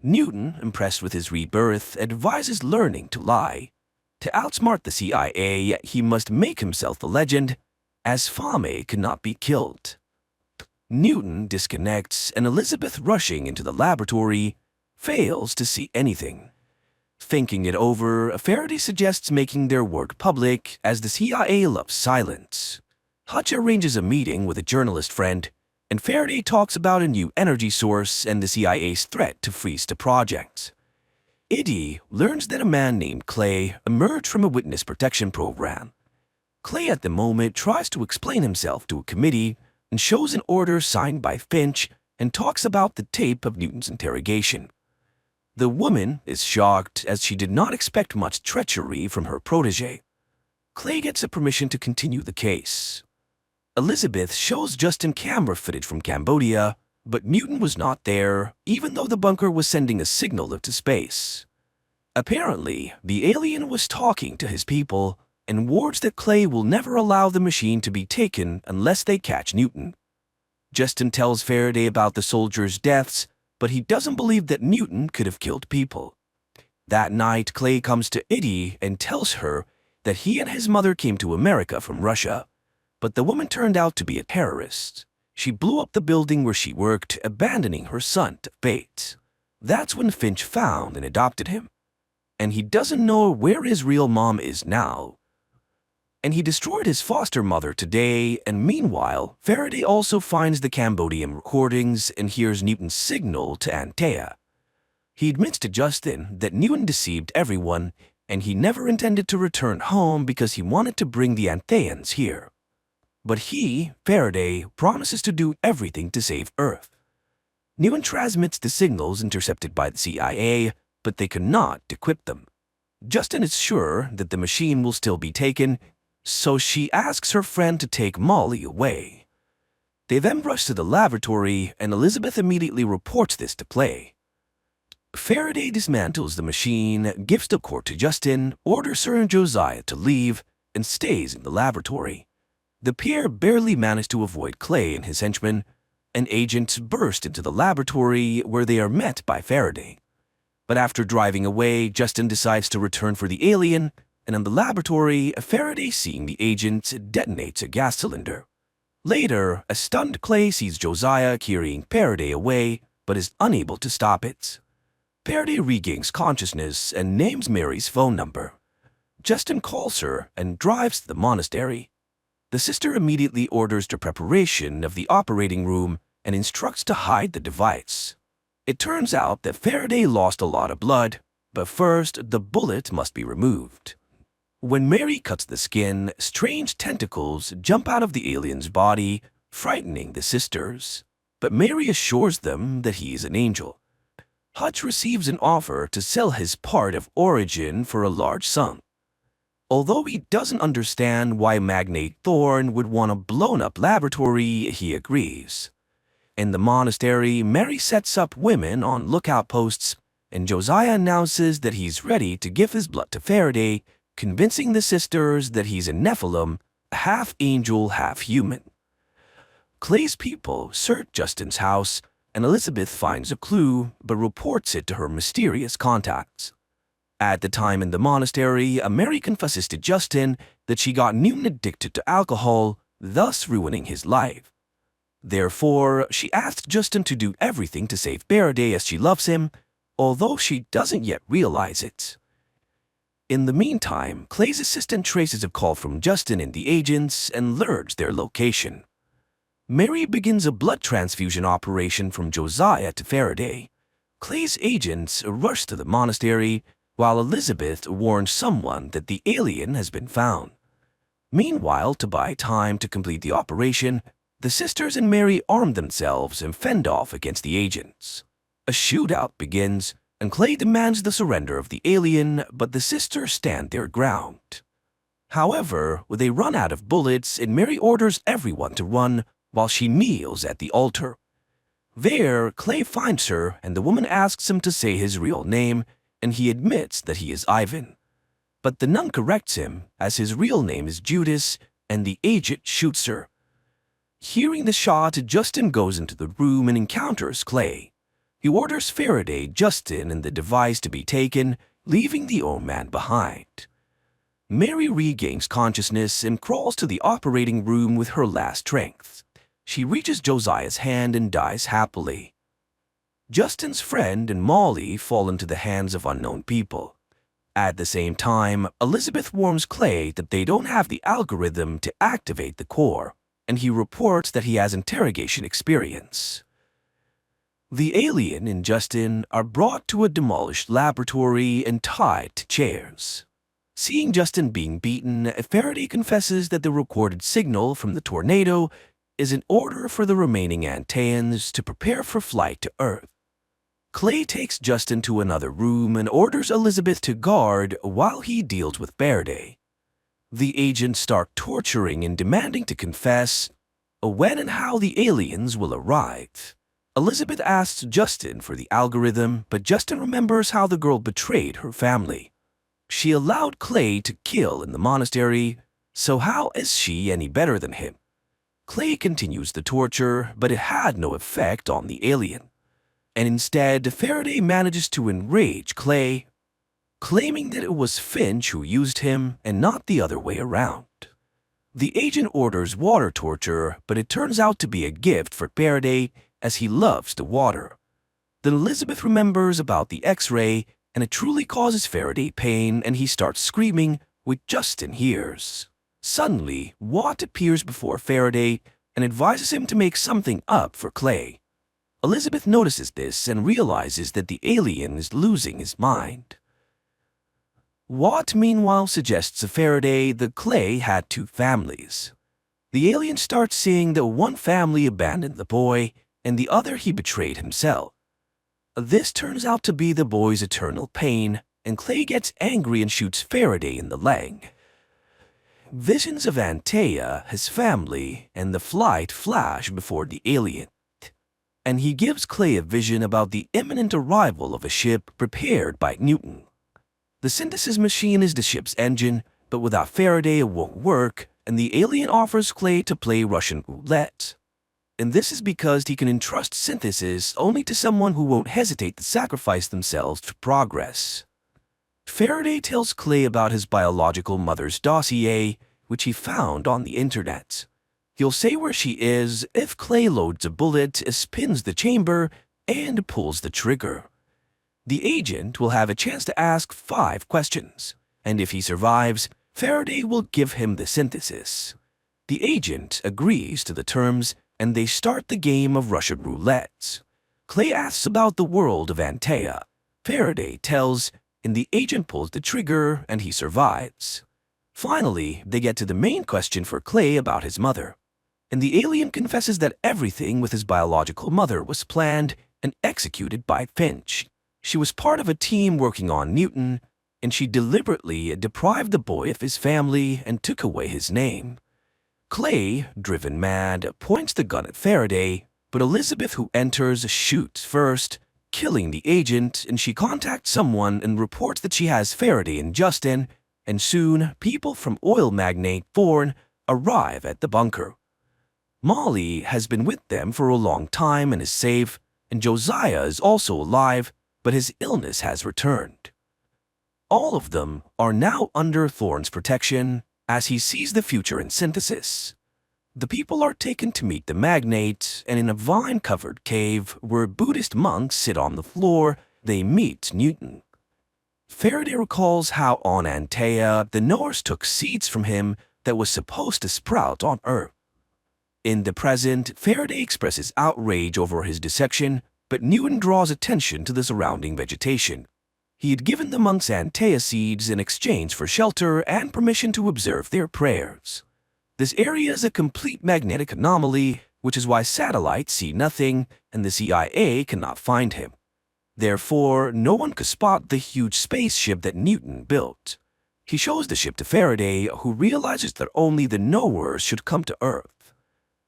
Newton, impressed with his rebirth, advises learning to lie. To outsmart the CIA, he must make himself a legend, as Fame could not be killed. Newton disconnects, and Elizabeth, rushing into the laboratory, fails to see anything. Thinking it over, Faraday suggests making their work public, as the CIA loves silence. Hutch arranges a meeting with a journalist friend, and Faraday talks about a new energy source and the CIA's threat to freeze the project. Eddie learns that a man named Clay emerged from a witness protection program. Clay at the moment tries to explain himself to a committee and shows an order signed by Finch and talks about the tape of Newton's interrogation. The woman is shocked as she did not expect much treachery from her protege. Clay gets a permission to continue the case. Elizabeth shows Justin camera footage from Cambodia, but Newton was not there, even though the bunker was sending a signal into space. Apparently, the alien was talking to his people and warns that Clay will never allow the machine to be taken unless they catch Newton. Justin tells Faraday about the soldiers' deaths, but he doesn't believe that Newton could have killed people. That night, Clay comes to Eddie and tells her that he and his mother came to America from Russia, but the woman turned out to be a terrorist. She blew up the building where she worked, abandoning her son to fate. That's when Finch found and adopted him, and he doesn't know where his real mom is now. And he destroyed his foster mother today, and meanwhile, Faraday also finds the Cambodian recordings and hears Newton's signal to Antea. He admits to Justin that Newton deceived everyone, and he never intended to return home because he wanted to bring the Antheans here. But he, Faraday, promises to do everything to save Earth. Newton transmits the signals intercepted by the CIA, but they cannot decrypt them. Justin is sure that the machine will still be taken, so she asks her friend to take Molly away. They then rush to the laboratory, and Elizabeth immediately reports this to Clay. Faraday dismantles the machine, gives the core to Justin, orders her and Josiah to leave, and stays in the laboratory. The pair barely manage to avoid Clay and his henchmen, and agents burst into the laboratory where they are met by Faraday. But after driving away, Justin decides to return for the alien, and in the laboratory, Faraday, seeing the agents, detonates a gas cylinder. Later, a stunned Clay sees Josiah carrying Faraday away, but is unable to stop it. Faraday regains consciousness and names Mary's phone number. Justin calls her and drives to the monastery. The sister immediately orders the preparation of the operating room and instructs to hide the device. It turns out that Faraday lost a lot of blood, but first the bullet must be removed. When Mary cuts the skin, strange tentacles jump out of the alien's body, frightening the sisters. But Mary assures them that he is an angel. Hutch receives an offer to sell his part of Origin for a large sum. Although he doesn't understand why Magnate Thorne would want a blown-up laboratory, he agrees. In the monastery, Mary sets up women on lookout posts, and Josiah announces that he's ready to give his blood to Faraday, convincing the sisters that he's a Nephilim, half angel, half human. Clay's people search Justin's house, and Elizabeth finds a clue but reports it to her mysterious contacts. At the time in the monastery, Mary confesses to Justin that she got Newton addicted to alcohol, thus ruining his life. Therefore, she asked Justin to do everything to save Faraday as she loves him, although she doesn't yet realize it. In the meantime, Clay's assistant traces a call from Justin and the agents and learns their location. Mary begins a blood transfusion operation from Josiah to Faraday. Clay's agents rush to the monastery, while Elizabeth warns someone that the alien has been found. Meanwhile, to buy time to complete the operation, the sisters and Mary arm themselves and fend off against the agents. A shootout begins, and Clay demands the surrender of the alien, but the sisters stand their ground. However, they run out of bullets, and Mary orders everyone to run while she kneels at the altar. There, Clay finds her, and the woman asks him to say his real name, and he admits that he is Ivan. But the nun corrects him, as his real name is Judas, and the agent shoots her. Hearing the shot, Justin goes into the room and encounters Clay. He orders Faraday, Justin, and the device to be taken, leaving the old man behind. Mary regains consciousness and crawls to the operating room with her last strength. She reaches Josiah's hand and dies happily. Justin's friend and Molly fall into the hands of unknown people. At the same time, Elizabeth warns Clay that they don't have the algorithm to activate the core, and he reports that he has interrogation experience. The alien and Justin are brought to a demolished laboratory and tied to chairs. Seeing Justin being beaten, Faraday confesses that the recorded signal from the tornado is an order for the remaining Antaeans to prepare for flight to Earth. Clay takes Justin to another room and orders Elizabeth to guard while he deals with Faraday. The agents start torturing and demanding to confess when and how the aliens will arrive. Elizabeth asks Justin for the algorithm, but Justin remembers how the girl betrayed her family. She allowed Clay to kill in the monastery, so how is she any better than him? Clay continues the torture, but it had no effect on the alien. And instead, Faraday manages to enrage Clay, claiming that it was Finch who used him and not the other way around. The agent orders water torture, but it turns out to be a gift for Faraday as he loves the water. Then Elizabeth remembers about the X-ray, and it truly causes Faraday pain, and he starts screaming, which Justin hears. Suddenly, Watt appears before Faraday and advises him to make something up for Clay. Elizabeth notices this and realizes that the alien is losing his mind. Watt, meanwhile, suggests to Faraday that Clay had two families. The alien starts seeing that one family abandoned the boy and the other he betrayed himself. This turns out to be the boy's eternal pain, and Clay gets angry and shoots Faraday in the leg. Visions of Antea, his family, and the flight flash before the alien, and he gives Clay a vision about the imminent arrival of a ship prepared by Newton. The synthesis machine is the ship's engine, but without Faraday it won't work, and the alien offers Clay to play Russian roulette. And this is because he can entrust synthesis only to someone who won't hesitate to sacrifice themselves for progress. Faraday tells Clay about his biological mother's dossier, which he found on the internet. He'll say where she is if Clay loads a bullet, spins the chamber, and pulls the trigger. The agent will have a chance to ask 5 questions, and if he survives, Faraday will give him the synthesis. The agent agrees to the terms, and they start the game of Russian roulette. Clay asks about the world of Antea. Faraday tells, and the agent pulls the trigger, and he survives. Finally, they get to the main question for Clay about his mother, and the alien confesses that everything with his biological mother was planned and executed by Finch. She was part of a team working on Newton, and she deliberately deprived the boy of his family and took away his name. Clay, driven mad, points the gun at Faraday, but Elizabeth, who enters, shoots first, killing the agent, and she contacts someone and reports that she has Faraday and Justin, and soon people from oil magnate Thorne arrive at the bunker. Molly has been with them for a long time and is safe, and Josiah is also alive, but his illness has returned. All of them are now under Thorne's protection as he sees the future in synthesis. The people are taken to meet the magnate, and in a vine-covered cave where Buddhist monks sit on the floor, they meet Newton. Faraday recalls how on Antea the knowers took seeds from him that was supposed to sprout on Earth. In the present, Faraday expresses outrage over his dissection, but Newton draws attention to the surrounding vegetation. He had given the monks Antea seeds in exchange for shelter and permission to observe their prayers. This area is a complete magnetic anomaly, which is why satellites see nothing and the CIA cannot find him. Therefore, no one could spot the huge spaceship that Newton built. He shows the ship to Faraday, who realizes that only the knowers should come to Earth.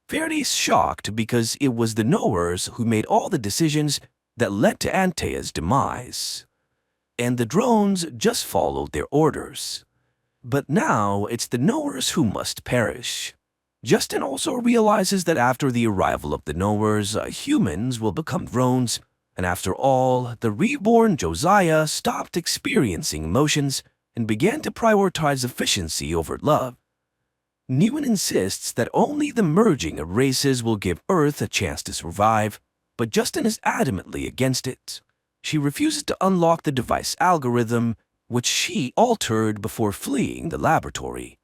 Faraday's shocked because it was the knowers who made all the decisions that led to Antea's demise, and the drones just followed their orders. But now it's the knowers who must perish. Justin also realizes that after the arrival of the knowers, humans will become drones, and after all, the reborn Josiah stopped experiencing emotions and began to prioritize efficiency over love. Newton insists that only the merging of races will give Earth a chance to survive, but Justin is adamantly against it. She refuses to unlock the device algorithm, which she altered before fleeing the laboratory.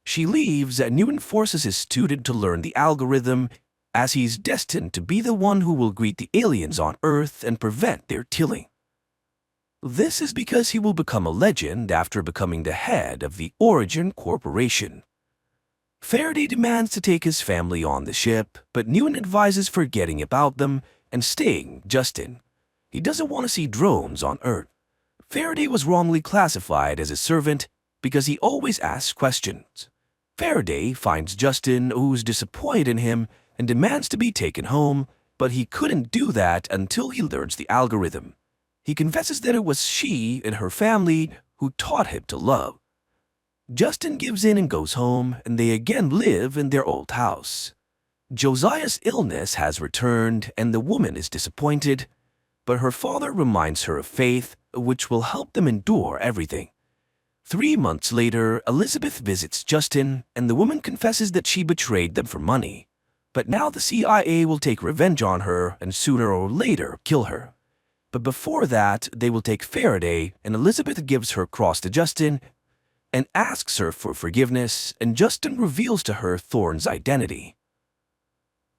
She leaves and Newton forces his student to learn the algorithm, as he's destined to be the one who will greet the aliens on Earth and prevent their killing. This is because he will become a legend after becoming the head of the Origin Corporation. Faraday demands to take his family on the ship, but Newton advises forgetting about them and staying Justin. He doesn't want to see drones on Earth. Faraday was wrongly classified as a servant because he always asks questions. Faraday finds Justin, who's disappointed in him, and demands to be taken home, but he couldn't do that until he learns the algorithm. He confesses that it was she and her family who taught him to love. Justin gives in and goes home, and they again live in their old house. Josiah's illness has returned, and the woman is disappointed, but her father reminds her of faith, which will help them endure everything. 3 months later, Elizabeth visits Justin, and the woman confesses that she betrayed them for money. But now the CIA will take revenge on her and sooner or later kill her. But before that, they will take Faraday, and Elizabeth gives her cross to Justin and asks her for forgiveness, and Justin reveals to her Thorne's identity.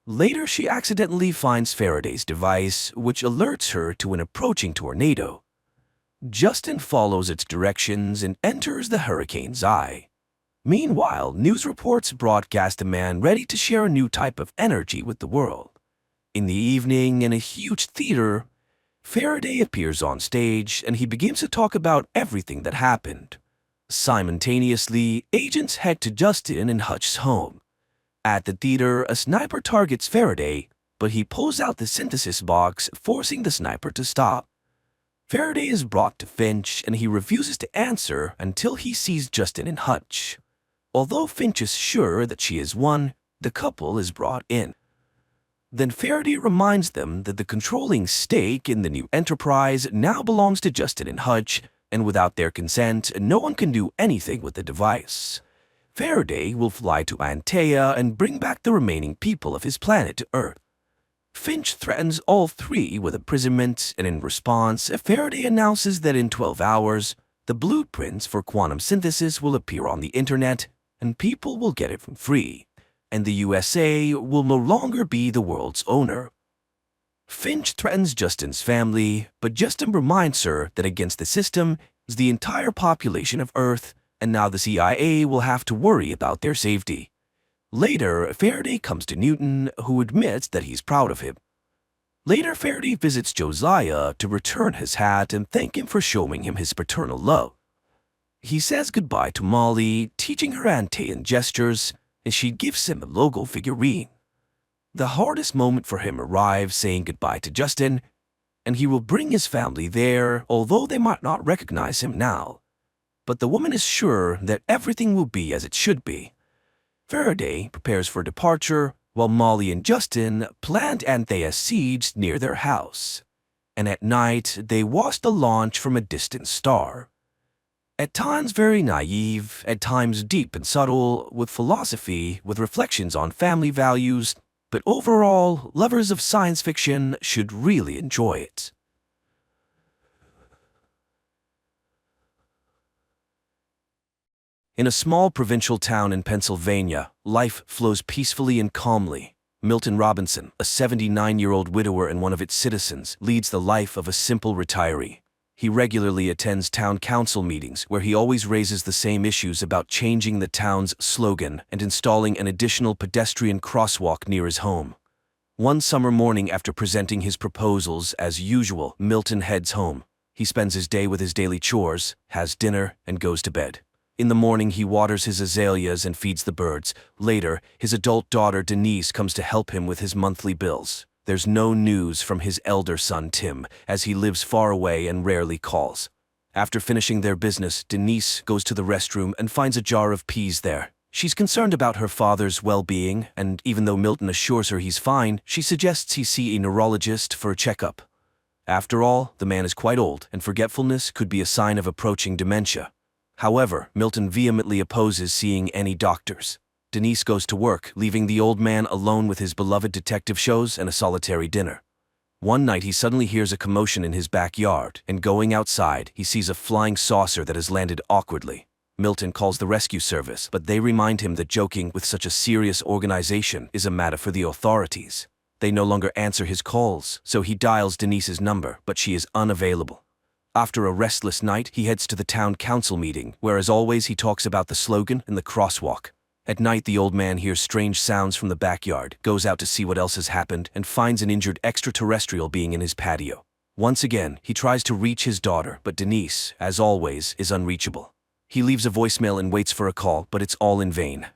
Later, she accidentally finds Faraday's device, which alerts her to an approaching tornado. Justin follows its directions and enters the hurricane's eye. Meanwhile, news reports broadcast a man ready to share a new type of energy with the world. In the evening, in a huge theater, Faraday appears on stage and he begins to talk about everything that happened. Simultaneously, agents head to Justin and Hutch's home. At the theater, a sniper targets Faraday, but he pulls out the synthesis box, forcing the sniper to stop. Faraday is brought to Finch, and he refuses to answer until he sees Justin and Hutch. Although Finch is sure that she is one, the couple is brought in. Then Faraday reminds them that the controlling stake in the new enterprise now belongs to Justin and Hutch, and without their consent, no one can do anything with the device. Faraday will fly to Antea and bring back the remaining people of his planet to Earth. Finch threatens all three with imprisonment, and in response, Faraday announces that in 12 hours, the blueprints for quantum synthesis will appear on the internet, and people will get it for free, and the USA will no longer be the world's owner. Finch threatens Justin's family, but Justin reminds her that against the system is the entire population of Earth, and now the CIA will have to worry about their safety. Later, Faraday comes to Newton, who admits that he's proud of him. Later, Faraday visits Josiah to return his hat and thank him for showing him his paternal love. He says goodbye to Molly, teaching her Antean gestures, and she gives him a logo figurine. The hardest moment for him arrives saying goodbye to Justin, and he will bring his family there, although they might not recognize him now. But the woman is sure that everything will be as it should be. Faraday prepares for departure, while Molly and Justin planned Anthea's siege near their house. And at night, they watch the launch from a distant star. At times very naive, at times deep and subtle, with philosophy, with reflections on family values, but overall, lovers of science fiction should really enjoy it. In a small provincial town in Pennsylvania, life flows peacefully and calmly. Milton Robinson, a 79-year-old widower and one of its citizens, leads the life of a simple retiree. He regularly attends town council meetings where he always raises the same issues about changing the town's slogan and installing an additional pedestrian crosswalk near his home. One summer morning after presenting his proposals, as usual, Milton heads home. He spends his day with his daily chores, has dinner, and goes to bed. In the morning, he waters his azaleas and feeds the birds. Later, his adult daughter Denise comes to help him with his monthly bills. There's no news from his elder son Tim, as he lives far away and rarely calls. After finishing their business, Denise goes to the restroom and finds a jar of peas there. She's concerned about her father's well-being, and even though Milton assures her he's fine, she suggests he see a neurologist for a checkup. After all, the man is quite old, and forgetfulness could be a sign of approaching dementia. However, Milton vehemently opposes seeing any doctors. Denise goes to work, leaving the old man alone with his beloved detective shows and a solitary dinner. One night he suddenly hears a commotion in his backyard, and going outside, he sees a flying saucer that has landed awkwardly. Milton calls the rescue service, but they remind him that joking with such a serious organization is a matter for the authorities. They no longer answer his calls, so he dials Denise's number, but she is unavailable. After a restless night, he heads to the town council meeting, where as always he talks about the slogan and the crosswalk. At night, the old man hears strange sounds from the backyard, goes out to see what else has happened, and finds an injured extraterrestrial being in his patio. Once again, he tries to reach his daughter, but Denise, as always, is unreachable. He leaves a voicemail and waits for a call, but it's all in vain.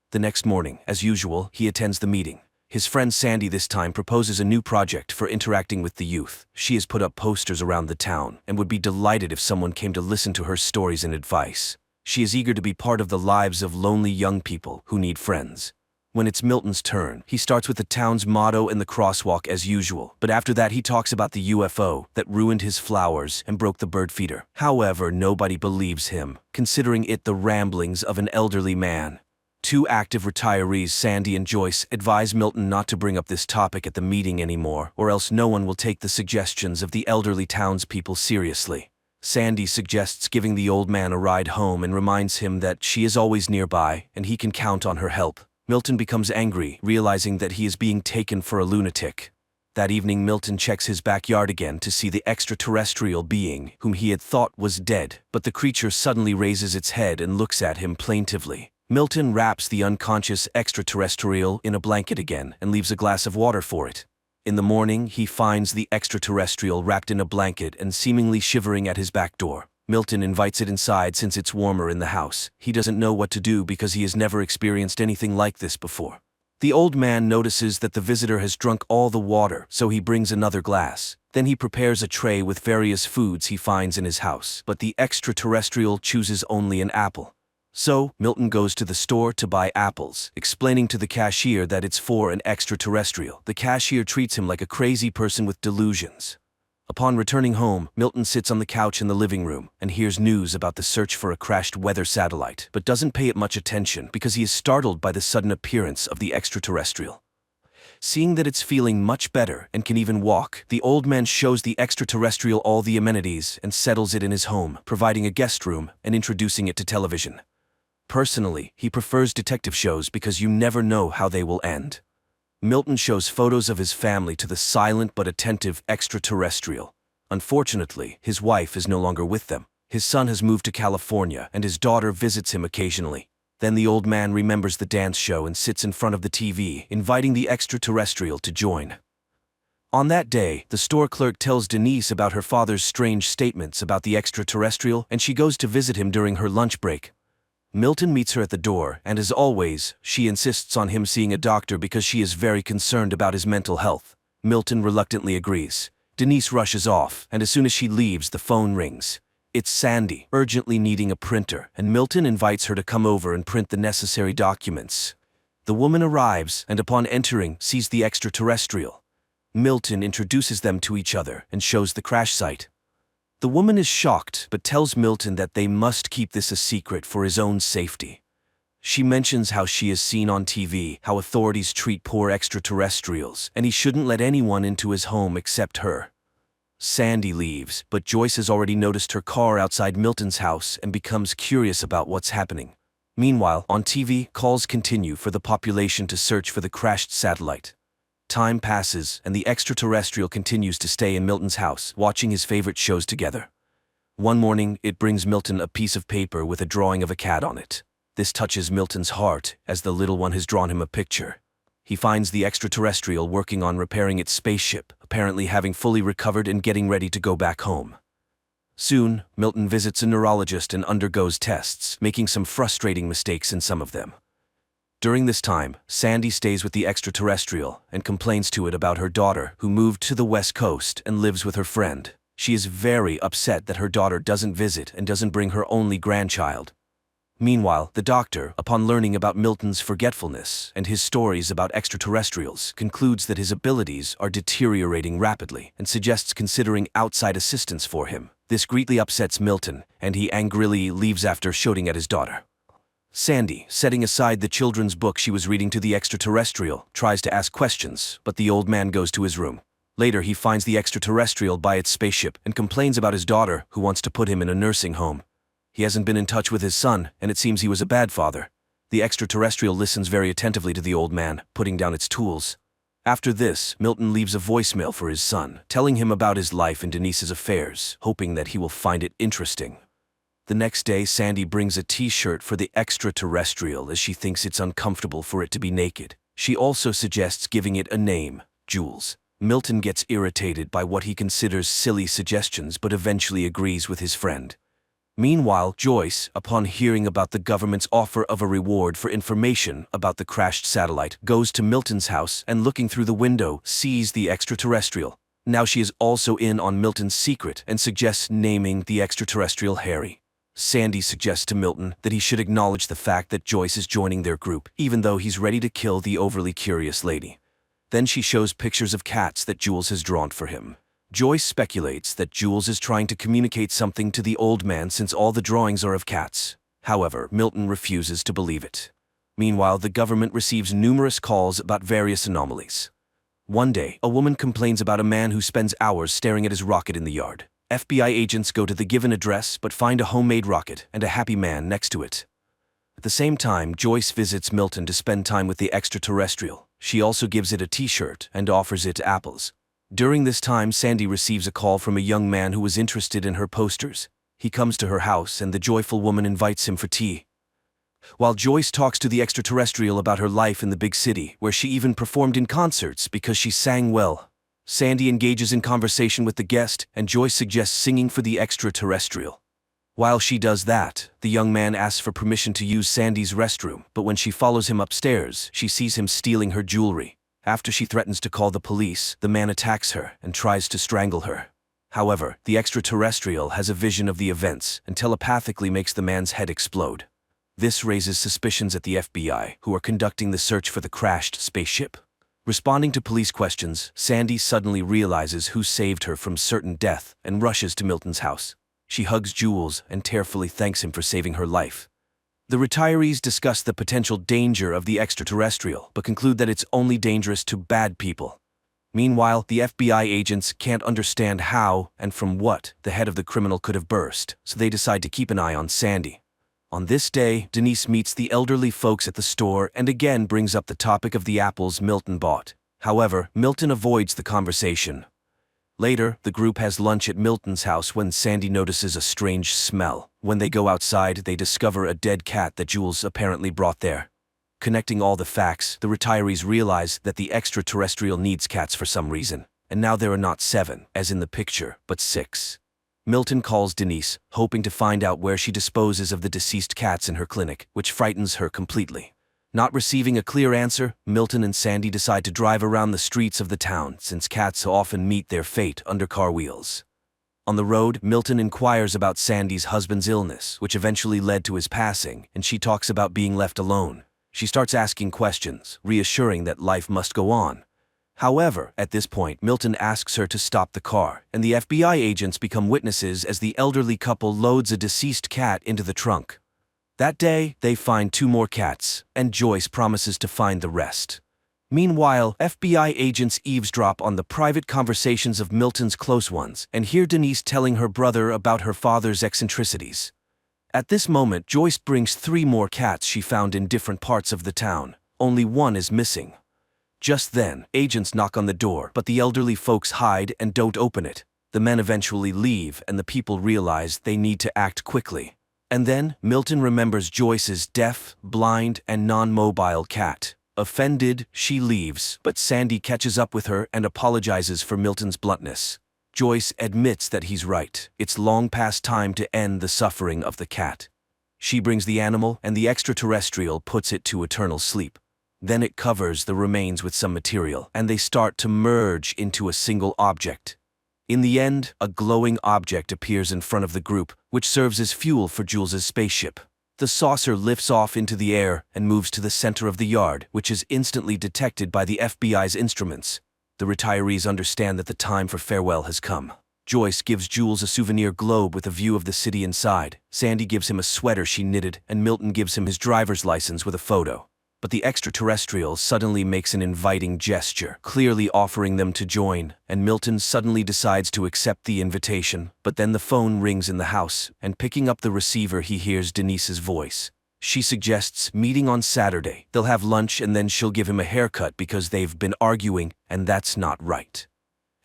The next morning, as usual, he attends the meeting. His friend Sandy this time proposes a new project for interacting with the youth. She has put up posters around the town and would be delighted if someone came to listen to her stories and advice. She is eager to be part of the lives of lonely young people who need friends. When it's Milton's turn, he starts with the town's motto and the crosswalk as usual, but after that he talks about the UFO that ruined his flowers and broke the bird feeder. However, nobody believes him, considering it the ramblings of an elderly man. Two active retirees, Sandy and Joyce, advise Milton not to bring up this topic at the meeting anymore, or else no one will take the suggestions of the elderly townspeople seriously. Sandy suggests giving the old man a ride home and reminds him that she is always nearby and he can count on her help. Milton becomes angry, realizing that he is being taken for a lunatic. That evening, Milton checks his backyard again to see the extraterrestrial being whom he had thought was dead, but the creature suddenly raises its head and looks at him plaintively. Milton wraps the unconscious extraterrestrial in a blanket again and leaves a glass of water for it. In the morning, he finds the extraterrestrial wrapped in a blanket and seemingly shivering at his back door. Milton invites it inside since it's warmer in the house. He doesn't know what to do because he has never experienced anything like this before. The old man notices that the visitor has drunk all the water, so he brings another glass. Then he prepares a tray with various foods he finds in his house, but the extraterrestrial chooses only an apple. So, Milton goes to the store to buy apples, explaining to the cashier that it's for an extraterrestrial. The cashier treats him like a crazy person with delusions. Upon returning home, Milton sits on the couch in the living room and hears news about the search for a crashed weather satellite, but doesn't pay it much attention because he is startled by the sudden appearance of the extraterrestrial. Seeing that it's feeling much better and can even walk, the old man shows the extraterrestrial all the amenities and settles it in his home, providing a guest room and introducing it to television. Personally, he prefers detective shows because you never know how they will end. Milton shows photos of his family to the silent but attentive extraterrestrial. Unfortunately, his wife is no longer with them. His son has moved to California and his daughter visits him occasionally. Then the old man remembers the dance show and sits in front of the TV, inviting the extraterrestrial to join. On that day, the store clerk tells Denise about her father's strange statements about the extraterrestrial, and she goes to visit him during her lunch break. Milton meets her at the door, and as always, she insists on him seeing a doctor because she is very concerned about his mental health. Milton reluctantly agrees. Denise rushes off, and as soon as she leaves, the phone rings. It's Sandy, urgently needing a printer, and Milton invites her to come over and print the necessary documents. The woman arrives, and upon entering, sees the extraterrestrial. Milton introduces them to each other and shows the crash site. The woman is shocked, but tells Milton that they must keep this a secret for his own safety. She mentions how she has seen on TV how authorities treat poor extraterrestrials, and he shouldn't let anyone into his home except her. Sandy leaves, but Joyce has already noticed her car outside Milton's house and becomes curious about what's happening. Meanwhile, on TV, calls continue for the population to search for the crashed satellite. Time passes, and the extraterrestrial continues to stay in Milton's house, watching his favorite shows together. One morning, it brings Milton a piece of paper with a drawing of a cat on it. This touches Milton's heart, as the little one has drawn him a picture. He finds the extraterrestrial working on repairing its spaceship, apparently having fully recovered and getting ready to go back home. Soon, Milton visits a neurologist and undergoes tests, making some frustrating mistakes in some of them. During this time, Sandy stays with the extraterrestrial and complains to it about her daughter, who moved to the West Coast and lives with her friend. She is very upset that her daughter doesn't visit and doesn't bring her only grandchild. Meanwhile, the doctor, upon learning about Milton's forgetfulness and his stories about extraterrestrials, concludes that his abilities are deteriorating rapidly and suggests considering outside assistance for him. This greatly upsets Milton, and he angrily leaves after shouting at his daughter. Sandy, setting aside the children's book she was reading to the extraterrestrial, tries to ask questions, but the old man goes to his room. Later, he finds the extraterrestrial by its spaceship and complains about his daughter, who wants to put him in a nursing home. He hasn't been in touch with his son, and it seems he was a bad father. The extraterrestrial listens very attentively to the old man, putting down its tools. After this, Milton leaves a voicemail for his son, telling him about his life and Denise's affairs, hoping that he will find it interesting. The next day, Sandy brings a t-shirt for the extraterrestrial as she thinks it's uncomfortable for it to be naked. She also suggests giving it a name, Jules. Milton gets irritated by what he considers silly suggestions but eventually agrees with his friend. Meanwhile, Joyce, upon hearing about the government's offer of a reward for information about the crashed satellite, goes to Milton's house and looking through the window, sees the extraterrestrial. Now she is also in on Milton's secret and suggests naming the extraterrestrial Harry. Sandy suggests to Milton that he should acknowledge the fact that Joyce is joining their group, even though he's ready to kill the overly curious lady. Then she shows pictures of cats that Jules has drawn for him. Joyce speculates that Jules is trying to communicate something to the old man since all the drawings are of cats. However, Milton refuses to believe it. Meanwhile, the government receives numerous calls about various anomalies. One day, a woman complains about a man who spends hours staring at his rocket in the yard. FBI agents go to the given address but find a homemade rocket and a happy man next to it. At the same time, Joyce visits Milton to spend time with the extraterrestrial. She also gives it a t-shirt and offers it apples. During this time, Sandy receives a call from a young man who was interested in her posters. He comes to her house and the joyful woman invites him for tea. While Joyce talks to the extraterrestrial about her life in the big city, where she even performed in concerts because she sang well, Sandy engages in conversation with the guest, and Joyce suggests singing for the extraterrestrial. While she does that, the young man asks for permission to use Sandy's restroom, but when she follows him upstairs, she sees him stealing her jewelry. After she threatens to call the police, the man attacks her and tries to strangle her. However, the extraterrestrial has a vision of the events and telepathically makes the man's head explode. This raises suspicions at the FBI, who are conducting the search for the crashed spaceship. Responding to police questions, Sandy suddenly realizes who saved her from certain death and rushes to Milton's house. She hugs Jules and tearfully thanks him for saving her life. The retirees discuss the potential danger of the extraterrestrial, but conclude that it's only dangerous to bad people. Meanwhile, the FBI agents can't understand how and from what the head of the criminal could have burst, so they decide to keep an eye on Sandy. On this day, Denise meets the elderly folks at the store and again brings up the topic of the apples Milton bought. However, Milton avoids the conversation. Later, the group has lunch at Milton's house when Sandy notices a strange smell. When they go outside, they discover a dead cat that Jules apparently brought there. Connecting all the facts, the retirees realize that the extraterrestrial needs cats for some reason, and now there are not 7, as in the picture, but 6. Milton calls Denise, hoping to find out where she disposes of the deceased cats in her clinic, which frightens her completely. Not receiving a clear answer, Milton and Sandy decide to drive around the streets of the town, since cats often meet their fate under car wheels. On the road, Milton inquires about Sandy's husband's illness, which eventually led to his passing, and she talks about being left alone. She starts asking questions, reassuring that life must go on. However, at this point, Milton asks her to stop the car, and the FBI agents become witnesses as the elderly couple loads a deceased cat into the trunk. That day, they find 2 more cats, and Joyce promises to find the rest. Meanwhile, FBI agents eavesdrop on the private conversations of Milton's close ones and hear Denise telling her brother about her father's eccentricities. At this moment, Joyce brings 3 more cats she found in different parts of the town. Only one is missing. Just then, agents knock on the door, but the elderly folks hide and don't open it. The men eventually leave, and the people realize they need to act quickly. And then, Milton remembers Joyce's deaf, blind, and non-mobile cat. Offended, she leaves, but Sandy catches up with her and apologizes for Milton's bluntness. Joyce admits that he's right. It's long past time to end the suffering of the cat. She brings the animal, and the extraterrestrial puts it to eternal sleep. Then it covers the remains with some material, and they start to merge into a single object. In the end, a glowing object appears in front of the group, which serves as fuel for Jules's spaceship. The saucer lifts off into the air and moves to the center of the yard, which is instantly detected by the FBI's instruments. The retirees understand that the time for farewell has come. Joyce gives Jules a souvenir globe with a view of the city inside. Sandy gives him a sweater she knitted, and Milton gives him his driver's license with a photo. But the extraterrestrial suddenly makes an inviting gesture, clearly offering them to join, and Milton suddenly decides to accept the invitation. But then the phone rings in the house, and picking up the receiver he hears Denise's voice. She suggests meeting on Saturday. They'll have lunch and then she'll give him a haircut because they've been arguing, and that's not right.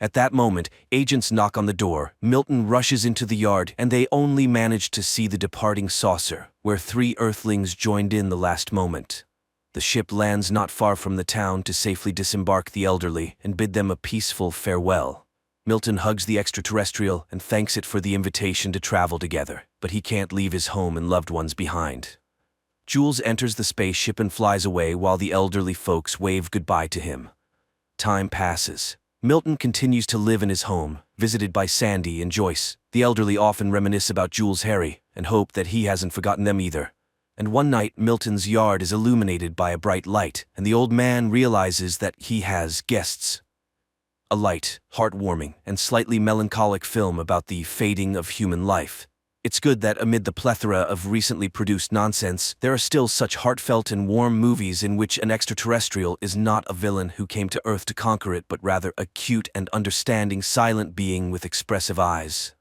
At that moment, agents knock on the door. Milton rushes into the yard, and they only manage to see the departing saucer, where 3 Earthlings joined in the last moment. The ship lands not far from the town to safely disembark the elderly and bid them a peaceful farewell. Milton hugs the extraterrestrial and thanks it for the invitation to travel together, but he can't leave his home and loved ones behind. Jules enters the spaceship and flies away while the elderly folks wave goodbye to him. Time passes. Milton continues to live in his home, visited by Sandy and Joyce. The elderly often reminisce about Jules' Harry and hope that he hasn't forgotten them either. And one night, Milton's yard is illuminated by a bright light, and the old man realizes that he has guests. A light, heartwarming, and slightly melancholic film about the fading of human life. It's good that amid the plethora of recently produced nonsense, there are still such heartfelt and warm movies in which an extraterrestrial is not a villain who came to Earth to conquer it, but rather a cute and understanding silent being with expressive eyes.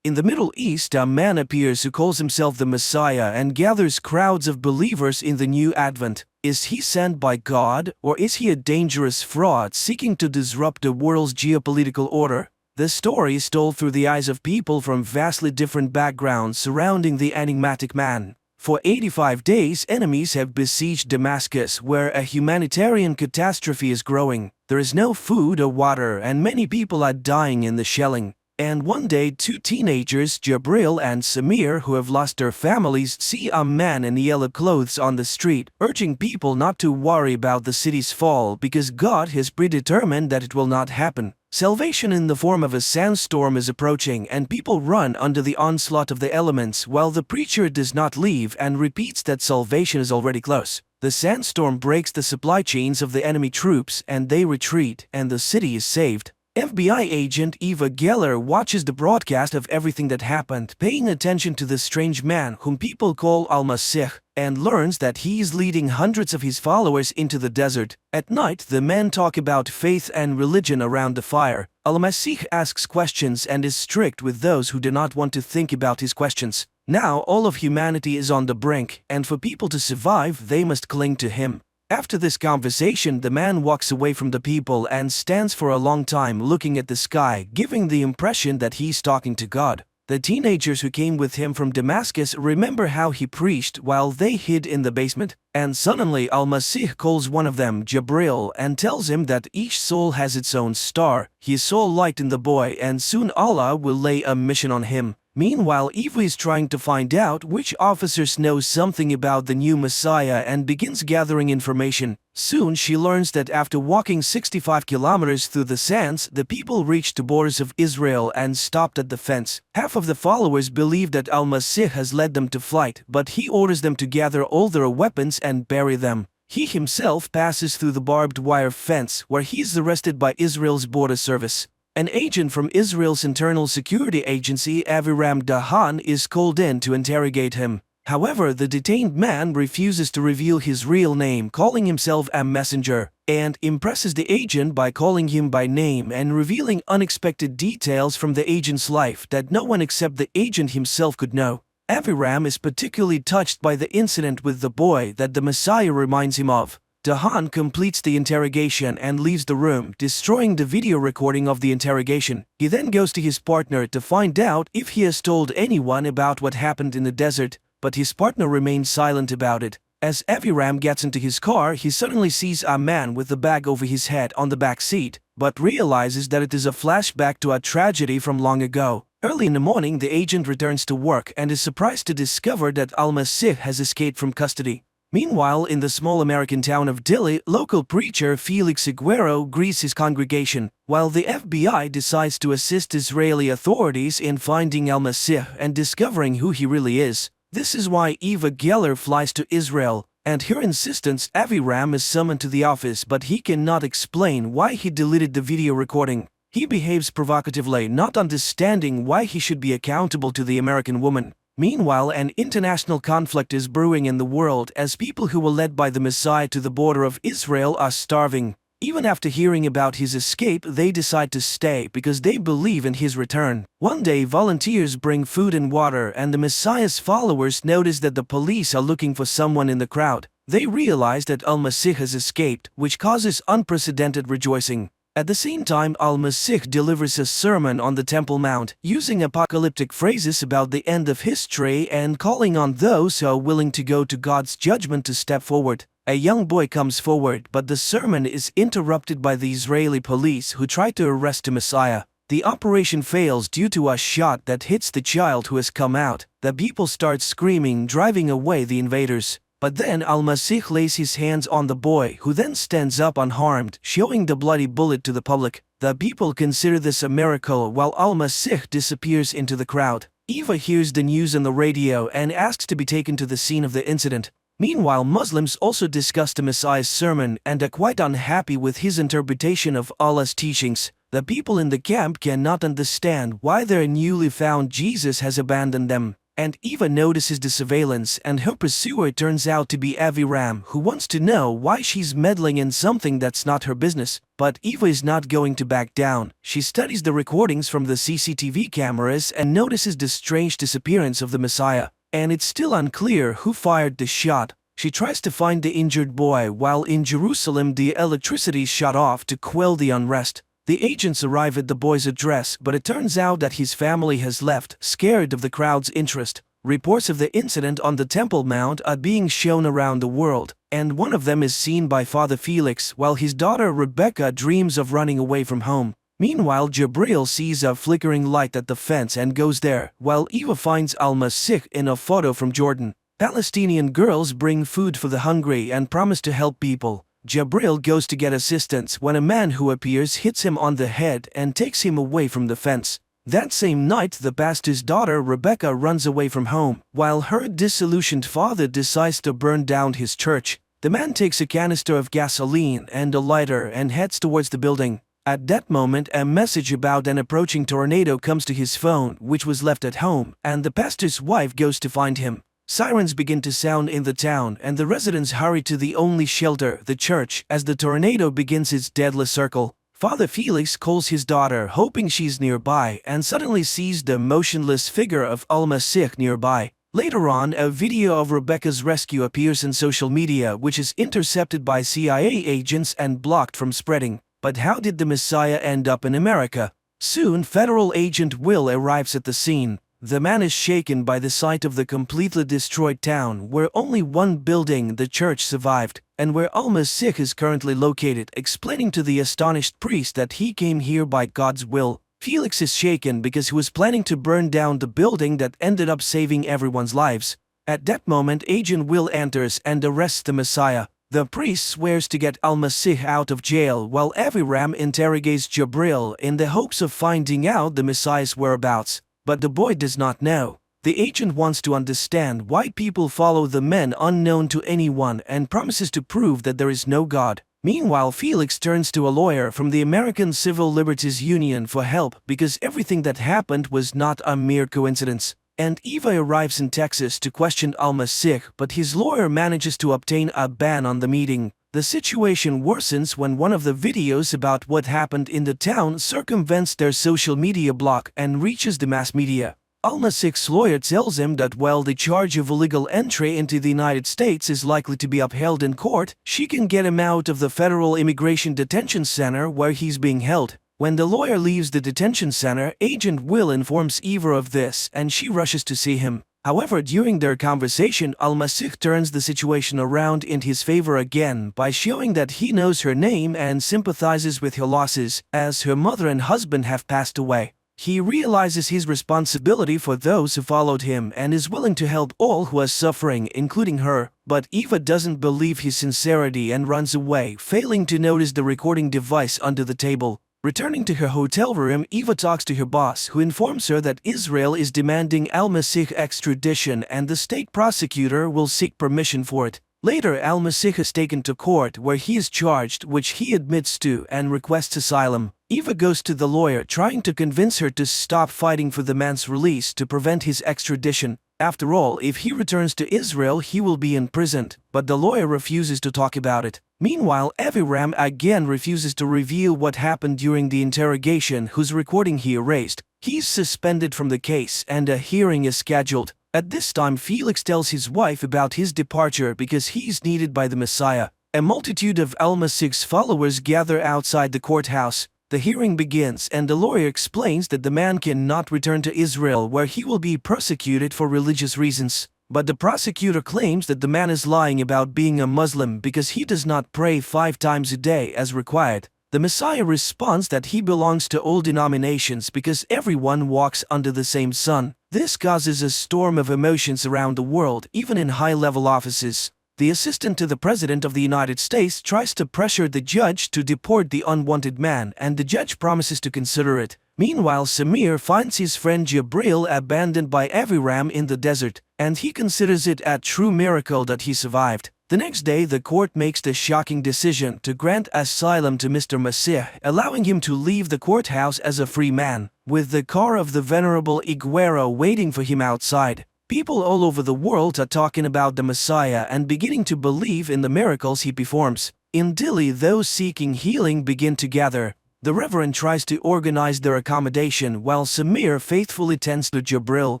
In the Middle East, a man appears who calls himself the Messiah and gathers crowds of believers in the new Advent. Is he sent by God, or is he a dangerous fraud seeking to disrupt the world's geopolitical order? The story is told through the eyes of people from vastly different backgrounds surrounding the enigmatic man. For 85 days, enemies have besieged Damascus, where a humanitarian catastrophe is growing. There is no food or water, and many people are dying in the shelling. And one day, 2 teenagers, Jabril and Samir, who have lost their families, see a man in yellow clothes on the street, urging people not to worry about the city's fall because God has predetermined that it will not happen. Salvation in the form of a sandstorm is approaching, and people run under the onslaught of the elements while the preacher does not leave and repeats that salvation is already close. The sandstorm breaks the supply chains of the enemy troops, and they retreat, and the city is saved. FBI agent Eva Geller watches the broadcast of everything that happened, paying attention to the strange man whom people call Al-Masih, and learns that he is leading hundreds of his followers into the desert. At night, the men talk about faith and religion around the fire. Al-Masih asks questions and is strict with those who do not want to think about his questions. Now all of humanity is on the brink, and for people to survive, they must cling to him. After this conversation, the man walks away from the people and stands for a long time looking at the sky, giving the impression that he's talking to God. The teenagers who came with him from Damascus remember how he preached while they hid in the basement, and suddenly Al-Masih calls one of them, Jabril, and tells him that each soul has its own star. He saw light in the boy, and soon Allah will lay a mission on him. Meanwhile, Eva is trying to find out which officers know something about the new Messiah and begins gathering information. Soon she learns that after walking 65 kilometers through the sands, the people reached the borders of Israel and stopped at the fence. Half of the followers believe that Al-Masih has led them to flight, but he orders them to gather all their weapons and bury them. He himself passes through the barbed wire fence, where he is arrested by Israel's border service. An agent from Israel's internal security agency, Aviram Dahan, is called in to interrogate him. However, the detained man refuses to reveal his real name, calling himself a messenger, and impresses the agent by calling him by name and revealing unexpected details from the agent's life that no one except the agent himself could know. Aviram is particularly touched by the incident with the boy that the Messiah reminds him of. Dahan completes the interrogation and leaves the room, destroying the video recording of the interrogation. He then goes to his partner to find out if he has told anyone about what happened in the desert, but his partner remains silent about it. As Aviram gets into his car, he suddenly sees a man with a bag over his head on the back seat, but realizes that it is a flashback to a tragedy from long ago. Early in the morning, the agent returns to work and is surprised to discover that Al-Masih has escaped from custody. Meanwhile, in the small American town of Dili, local preacher Felix Aguero greets his congregation, while the FBI decides to assist Israeli authorities in finding Al-Masih and discovering who he really is. This is why Eva Geller flies to Israel, and her insistence, Aviram is summoned to the office, but he cannot explain why he deleted the video recording. He behaves provocatively, not understanding why he should be accountable to the American woman. Meanwhile, an international conflict is brewing in the world as people who were led by the Messiah to the border of Israel are starving. Even after hearing about his escape, they decide to stay because they believe in his return. One day, volunteers bring food and water, and the Messiah's followers notice that the police are looking for someone in the crowd. They realize that Al-Masih has escaped, which causes unprecedented rejoicing. At the same time, Al-Masih delivers a sermon on the Temple Mount, using apocalyptic phrases about the end of history and calling on those who are willing to go to God's judgment to step forward. A young boy comes forward, but the sermon is interrupted by the Israeli police who try to arrest the Messiah. The operation fails due to a shot that hits the child who has come out. The people start screaming, driving away the invaders. But then Al-Masih lays his hands on the boy, who then stands up unharmed, showing the bloody bullet to the public. The people consider this a miracle while Al-Masih disappears into the crowd. Eva hears the news on the radio and asks to be taken to the scene of the incident. Meanwhile, Muslims also discuss the Messiah's sermon and are quite unhappy with his interpretation of Allah's teachings. The people in the camp cannot understand why their newly found Jesus has abandoned them. And Eva notices the surveillance, and her pursuer turns out to be Aviram, who wants to know why she's meddling in something that's not her business. But Eva is not going to back down. She studies the recordings from the CCTV cameras and notices the strange disappearance of the Messiah. And it's still unclear who fired the shot. She tries to find the injured boy while in Jerusalem the electricity is shut off to quell the unrest. The agents arrive at the boy's address, but it turns out that his family has left, scared of the crowd's interest. Reports of the incident on the Temple Mount are being shown around the world, and one of them is seen by Father Felix while his daughter Rebecca dreams of running away from home. Meanwhile, Jabril sees a flickering light at the fence and goes there, while Eva finds Al-Masih in a photo from Jordan. Palestinian girls bring food for the hungry and promise to help people. Jabril goes to get assistance when a man who appears hits him on the head and takes him away from the fence. That same night, the pastor's daughter Rebecca runs away from home, while her disillusioned father decides to burn down his church. The man takes a canister of gasoline and a lighter and heads towards the building. At that moment, a message about an approaching tornado comes to his phone, which was left at home, and the pastor's wife goes to find him. Sirens begin to sound in the town, and the residents hurry to the only shelter, the church, as the tornado begins its deadly circle. Father Felix calls his daughter, hoping she's nearby, and suddenly sees the motionless figure of Al-Masih nearby. Later on, a video of Rebecca's rescue appears in social media, which is intercepted by CIA agents and blocked from spreading. But how did the Messiah end up in America? Soon, Federal Agent Will arrives at the scene. The man is shaken by the sight of the completely destroyed town, where only one building, the church, survived, and where Al-Masih is currently located, explaining to the astonished priest that he came here by God's will. Felix is shaken because he was planning to burn down the building that ended up saving everyone's lives. At that moment, Agent Will enters and arrests the Messiah. The priest swears to get Al-Masih out of jail, while Aviram interrogates Jabril in the hopes of finding out the Messiah's whereabouts. But the boy does not know. The agent wants to understand why people follow the men unknown to anyone and promises to prove that there is no God. Meanwhile, Felix turns to a lawyer from the American Civil Liberties Union for help because everything that happened was not a mere coincidence. And Eva arrives in Texas to question Al-Masih, but his lawyer manages to obtain a ban on the meeting. The situation worsens when one of the videos about what happened in the town circumvents their social media block and reaches the mass media. Al-Masih's lawyer tells him that while the charge of illegal entry into the United States is likely to be upheld in court, she can get him out of the federal immigration detention center where he's being held. When the lawyer leaves the detention center, Agent Will informs Eva of this and she rushes to see him. However, during their conversation, Al-Masih turns the situation around in his favor again by showing that he knows her name and sympathizes with her losses, as her mother and husband have passed away. He realizes his responsibility for those who followed him and is willing to help all who are suffering, including her. But Eva doesn't believe his sincerity and runs away, failing to notice the recording device under the table. Returning to her hotel room, Eva talks to her boss, who informs her that Israel is demanding Al-Masih extradition and the state prosecutor will seek permission for it. Later, Al-Masih is taken to court where he is charged, which he admits to and requests asylum. Eva goes to the lawyer, trying to convince her to stop fighting for the man's release to prevent his extradition. After all, if he returns to Israel, he will be imprisoned, but the lawyer refuses to talk about it. Meanwhile, Aviram again refuses to reveal what happened during the interrogation, whose recording he erased. He's suspended from the case and a hearing is scheduled. At this time, Felix tells his wife about his departure because he's needed by the Messiah. A multitude of Al-Masih's followers gather outside the courthouse. The hearing begins and the lawyer explains that the man cannot return to Israel where he will be persecuted for religious reasons. But the prosecutor claims that the man is lying about being a Muslim because he does not pray 5 times a day as required. The Messiah responds that he belongs to all denominations because everyone walks under the same sun. This causes a storm of emotions around the world, even in high-level offices. The assistant to the President of the United States tries to pressure the judge to deport the unwanted man, and the judge promises to consider it. Meanwhile, Samir finds his friend Jabril abandoned by Aviram in the desert, and he considers it a true miracle that he survived. The next day, the court makes the shocking decision to grant asylum to Mr. Masih, allowing him to leave the courthouse as a free man, with the car of the Venerable Iguero waiting for him outside. People all over the world are talking about the Messiah and beginning to believe in the miracles he performs. In Dili, those seeking healing begin to gather. The Reverend tries to organize their accommodation while Samir faithfully tends to Jabril.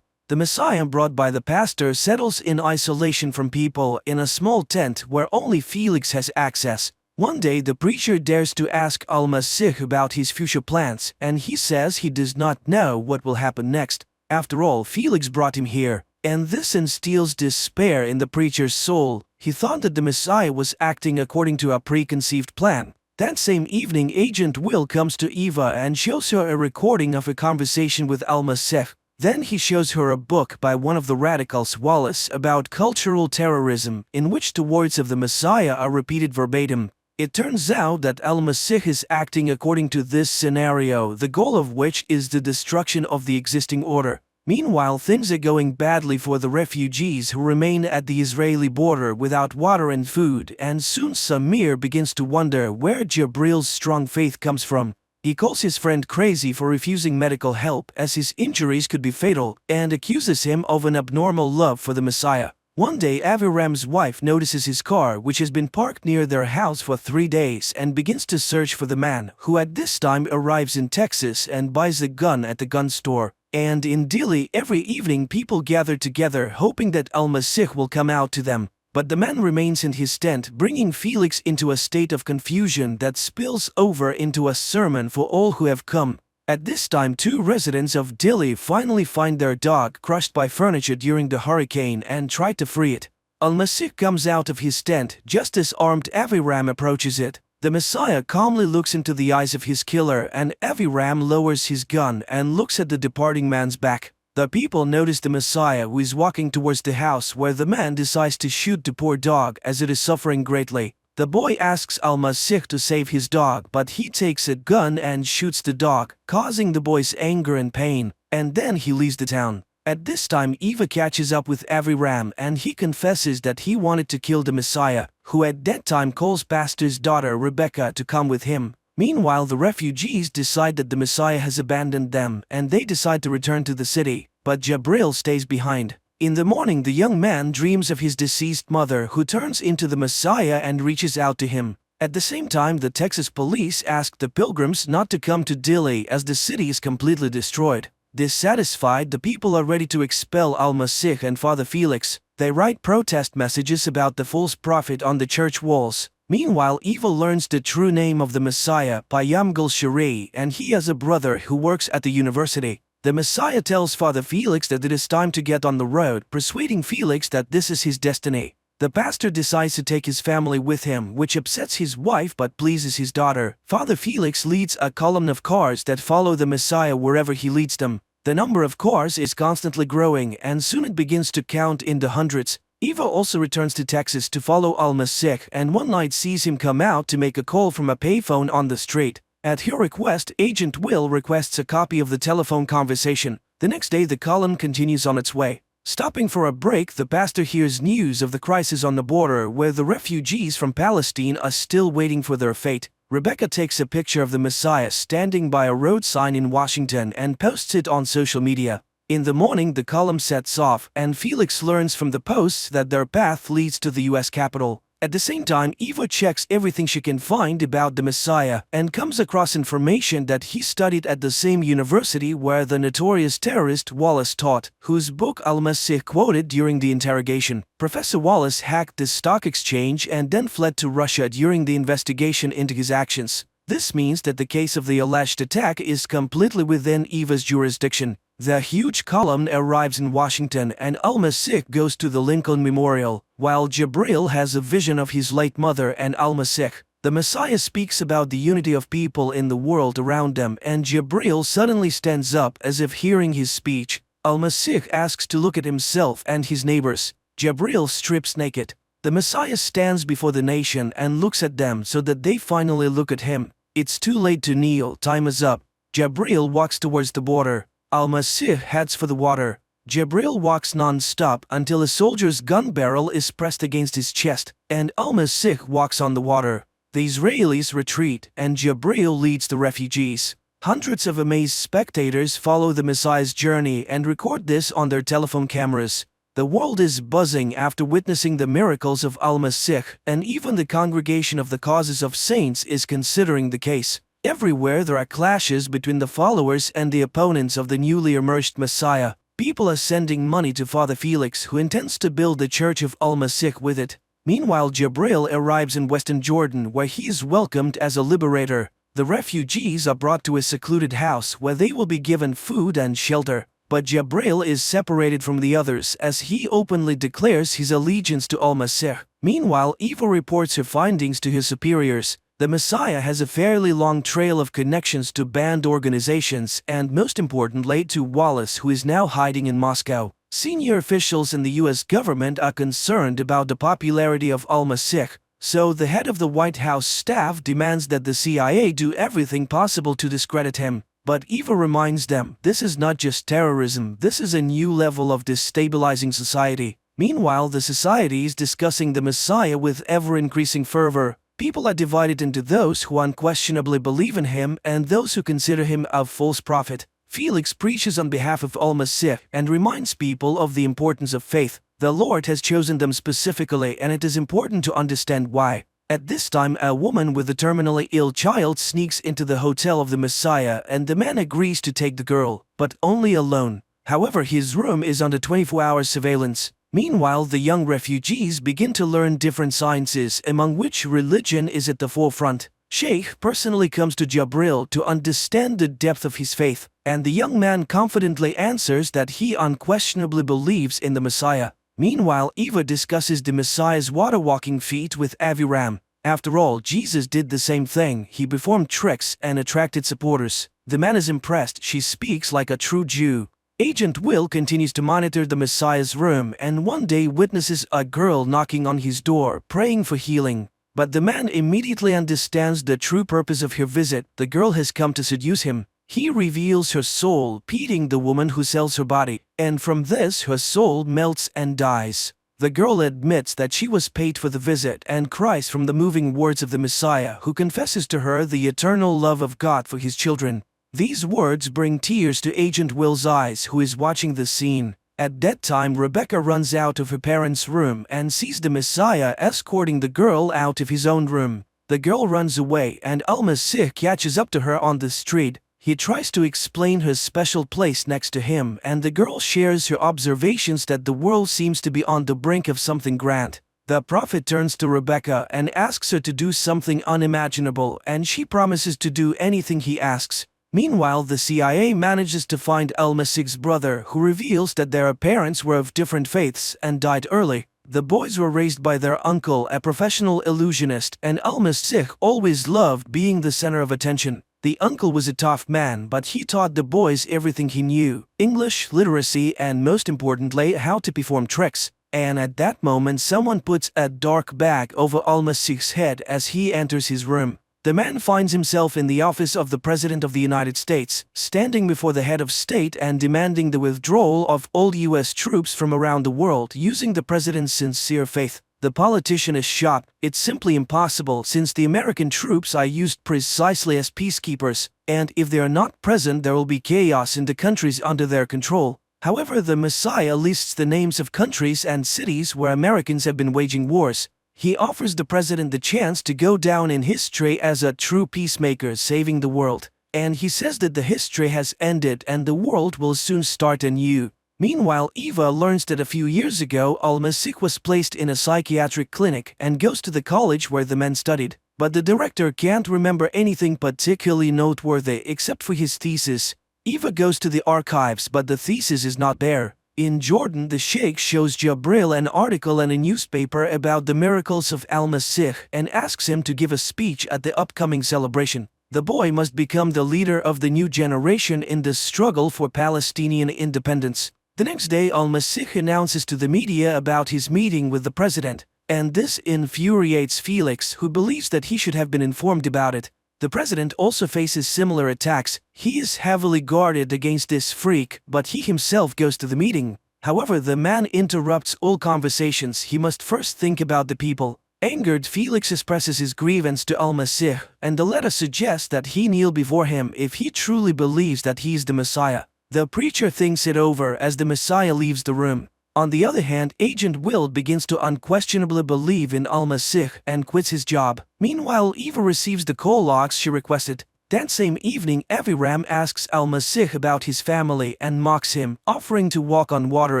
The Messiah brought by the pastor settles in isolation from people in a small tent where only Felix has access. One day the preacher dares to ask Al-Masih about his future plans, and he says he does not know what will happen next. After all, Felix brought him here, and this instills despair in the preacher's soul. He thought that the Messiah was acting according to a preconceived plan. That same evening, Agent Will comes to Eva and shows her a recording of a conversation with Al-Masih. Then he shows her a book by one of the radicals, Wallace, about cultural terrorism, in which the words of the Messiah are repeated verbatim. It turns out that Al-Masih is acting according to this scenario, the goal of which is the destruction of the existing order. Meanwhile, things are going badly for the refugees who remain at the Israeli border without water and food, and soon Samir begins to wonder where Jabril's strong faith comes from. He calls his friend crazy for refusing medical help as his injuries could be fatal, and accuses him of an abnormal love for the Messiah. One day, Aviram's wife notices his car, which has been parked near their house for 3 days, and begins to search for the man, who at this time arrives in Texas and buys a gun at the gun store. And in Dili, every evening people gather together hoping that Al-Masih will come out to them. But the man remains in his tent, bringing Felix into a state of confusion that spills over into a sermon for all who have come. At this time, 2 residents of Dili finally find their dog crushed by furniture during the hurricane and try to free it. Al-Masih comes out of his tent just as armed Aviram approaches it. The Messiah calmly looks into the eyes of his killer, and Aviram lowers his gun and looks at the departing man's back. The people notice the Messiah, who is walking towards the house where the man decides to shoot the poor dog as it is suffering greatly. The boy asks Al-Masih to save his dog, but he takes a gun and shoots the dog, causing the boy's anger and pain, and then he leaves the town. At this time, Eva catches up with Aviram and he confesses that he wanted to kill the Messiah, who at that time calls pastor's daughter Rebecca to come with him. Meanwhile, the refugees decide that the Messiah has abandoned them and they decide to return to the city, but Jabril stays behind. In the morning, the young man dreams of his deceased mother, who turns into the Messiah and reaches out to him. At the same time, the Texas police ask the pilgrims not to come to Dili as the city is completely destroyed. Dissatisfied, the people are ready to expel Al-Masih and Father Felix. They write protest messages about the false prophet on the church walls. Meanwhile, Eva learns the true name of the Messiah, Payam Gul-Shari, and he has a brother who works at the university. The Messiah tells Father Felix that it is time to get on the road, persuading Felix that this is his destiny. The pastor decides to take his family with him, which upsets his wife but pleases his daughter. Father Felix leads a column of cars that follow the Messiah wherever he leads them. The number of cars is constantly growing, and soon it begins to count in the hundreds. Eva also returns to Texas to follow Al-Masih, and one night sees him come out to make a call from a payphone on the street. At her request, Agent Will requests a copy of the telephone conversation. The next day, the column continues on its way. Stopping for a break, the pastor hears news of the crisis on the border where the refugees from Palestine are still waiting for their fate. Rebecca takes a picture of the Messiah standing by a road sign in Washington and posts it on social media. In the morning, the column sets off, and Felix learns from the posts that their path leads to the U.S. Capitol. At the same time, Eva checks everything she can find about the Messiah and comes across information that he studied at the same university where the notorious terrorist Wallace taught, whose book Al-Masih quoted during the interrogation. Professor Wallace hacked the stock exchange and then fled to Russia during the investigation into his actions. This means that the case of the alleged attack is completely within Eva's jurisdiction. The huge column arrives in Washington and Al-Masih goes to the Lincoln Memorial, while Jabril has a vision of his late mother and Al-Masih. The Messiah speaks about the unity of people in the world around them, and Jabril suddenly stands up as if hearing his speech. Al-Masih asks to look at himself and his neighbors. Jabril strips naked. The Messiah stands before the nation and looks at them so that they finally look at him. It's too late to kneel, time is up. Jabril walks towards the border. Al-Masih heads for the water. Jabril walks non-stop until a soldier's gun barrel is pressed against his chest, and Al-Masih walks on the water. The Israelis retreat, and Jabril leads the refugees. Hundreds of amazed spectators follow the Messiah's journey and record this on their telephone cameras. The world is buzzing after witnessing the miracles of Al-Masih, and even the Congregation of the Causes of Saints is considering the case. Everywhere there are clashes between the followers and the opponents of the newly emerged Messiah. People are sending money to Father Felix, who intends to build the Church of Al-Masih with it. Meanwhile, Jabril arrives in Western Jordan, where he is welcomed as a liberator. The refugees are brought to a secluded house where they will be given food and shelter. But Jabril is separated from the others as he openly declares his allegiance to Al-Masih. Meanwhile, Eva reports her findings to his superiors. The Messiah has a fairly long trail of connections to banned organizations and, most importantly, to Wallace, who is now hiding in Moscow. Senior officials in the US government are concerned about the popularity of Al-Masih, so the head of the White House staff demands that the CIA do everything possible to discredit him. But Eva reminds them, this is not just terrorism, this is a new level of destabilizing society. Meanwhile, the society is discussing the Messiah with ever-increasing fervor. People are divided into those who unquestionably believe in him and those who consider him a false prophet. Felix preaches on behalf of Al-Masih and reminds people of the importance of faith. The Lord has chosen them specifically, and it is important to understand why. At this time, a woman with a terminally ill child sneaks into the hotel of the Messiah, and the man agrees to take the girl, but only alone. However, his room is under 24-hour surveillance. Meanwhile, the young refugees begin to learn different sciences, among which religion is at the forefront. Sheikh personally comes to Jabril to understand the depth of his faith, and the young man confidently answers that he unquestionably believes in the Messiah. Meanwhile, Eva discusses the Messiah's water-walking feat with Aviram. After all, Jesus did the same thing. He performed tricks and attracted supporters. The man is impressed. She speaks like a true Jew. Agent Will continues to monitor the Messiah's room and one day witnesses a girl knocking on his door, praying for healing. But the man immediately understands the true purpose of her visit. The girl has come to seduce him. He reveals her soul, pitying the woman who sells her body, and from this her soul melts and dies. The girl admits that she was paid for the visit and cries from the moving words of the Messiah, who confesses to her the eternal love of God for his children. These words bring tears to Agent Will's eyes, who is watching the scene. At that time, Rebecca runs out of her parents' room and sees the Messiah escorting the girl out of his own room. The girl runs away and Al-Masih catches up to her on the street. He tries to explain her special place next to him, and the girl shares her observations that the world seems to be on the brink of something grand. The prophet turns to Rebecca and asks her to do something unimaginable, and she promises to do anything he asks. Meanwhile, the CIA manages to find Al-Masih's brother, who reveals that their parents were of different faiths and died early. The boys were raised by their uncle, a professional illusionist, and Al-Masih always loved being the center of attention. The uncle was a tough man, but he taught the boys everything he knew: English, literacy, and most importantly, how to perform tricks. And at that moment, someone puts a dark bag over Al-Masih's head as he enters his room. The man finds himself in the office of the President of the United States, standing before the head of state and demanding the withdrawal of all US troops from around the world using the president's sincere faith. The politician is shocked. It's simply impossible, since the American troops are used precisely as peacekeepers, and if they are not present, there will be chaos in the countries under their control. However, the Messiah lists the names of countries and cities where Americans have been waging wars. He offers the president the chance to go down in history as a true peacemaker saving the world. And he says that the history has ended and the world will soon start anew. Meanwhile, Eva learns that a few years ago Al-Masih was placed in a psychiatric clinic and goes to the college where the men studied. But the director can't remember anything particularly noteworthy except for his thesis. Eva goes to the archives but the thesis is not there. In Jordan, the Sheikh shows Jabril an article in a newspaper about the miracles of Al-Masih and asks him to give a speech at the upcoming celebration. The boy must become the leader of the new generation in the struggle for Palestinian independence. The next day, Al-Masih announces to the media about his meeting with the president, and this infuriates Felix, who believes that he should have been informed about it. The president also faces similar attacks. He is heavily guarded against this freak, but he himself goes to the meeting. However, the man interrupts all conversations. He must first think about the people. Angered, Felix expresses his grievance to Al-Masih, and the letter suggests that he kneel before him if he truly believes that he is the Messiah. The preacher thinks it over as the Messiah leaves the room. On the other hand, Agent Will begins to unquestionably believe in Al-Masih and quits his job. Meanwhile, Eva receives the call logs she requested. That same evening, Aviram asks Al-Masih about his family and mocks him, offering to walk on water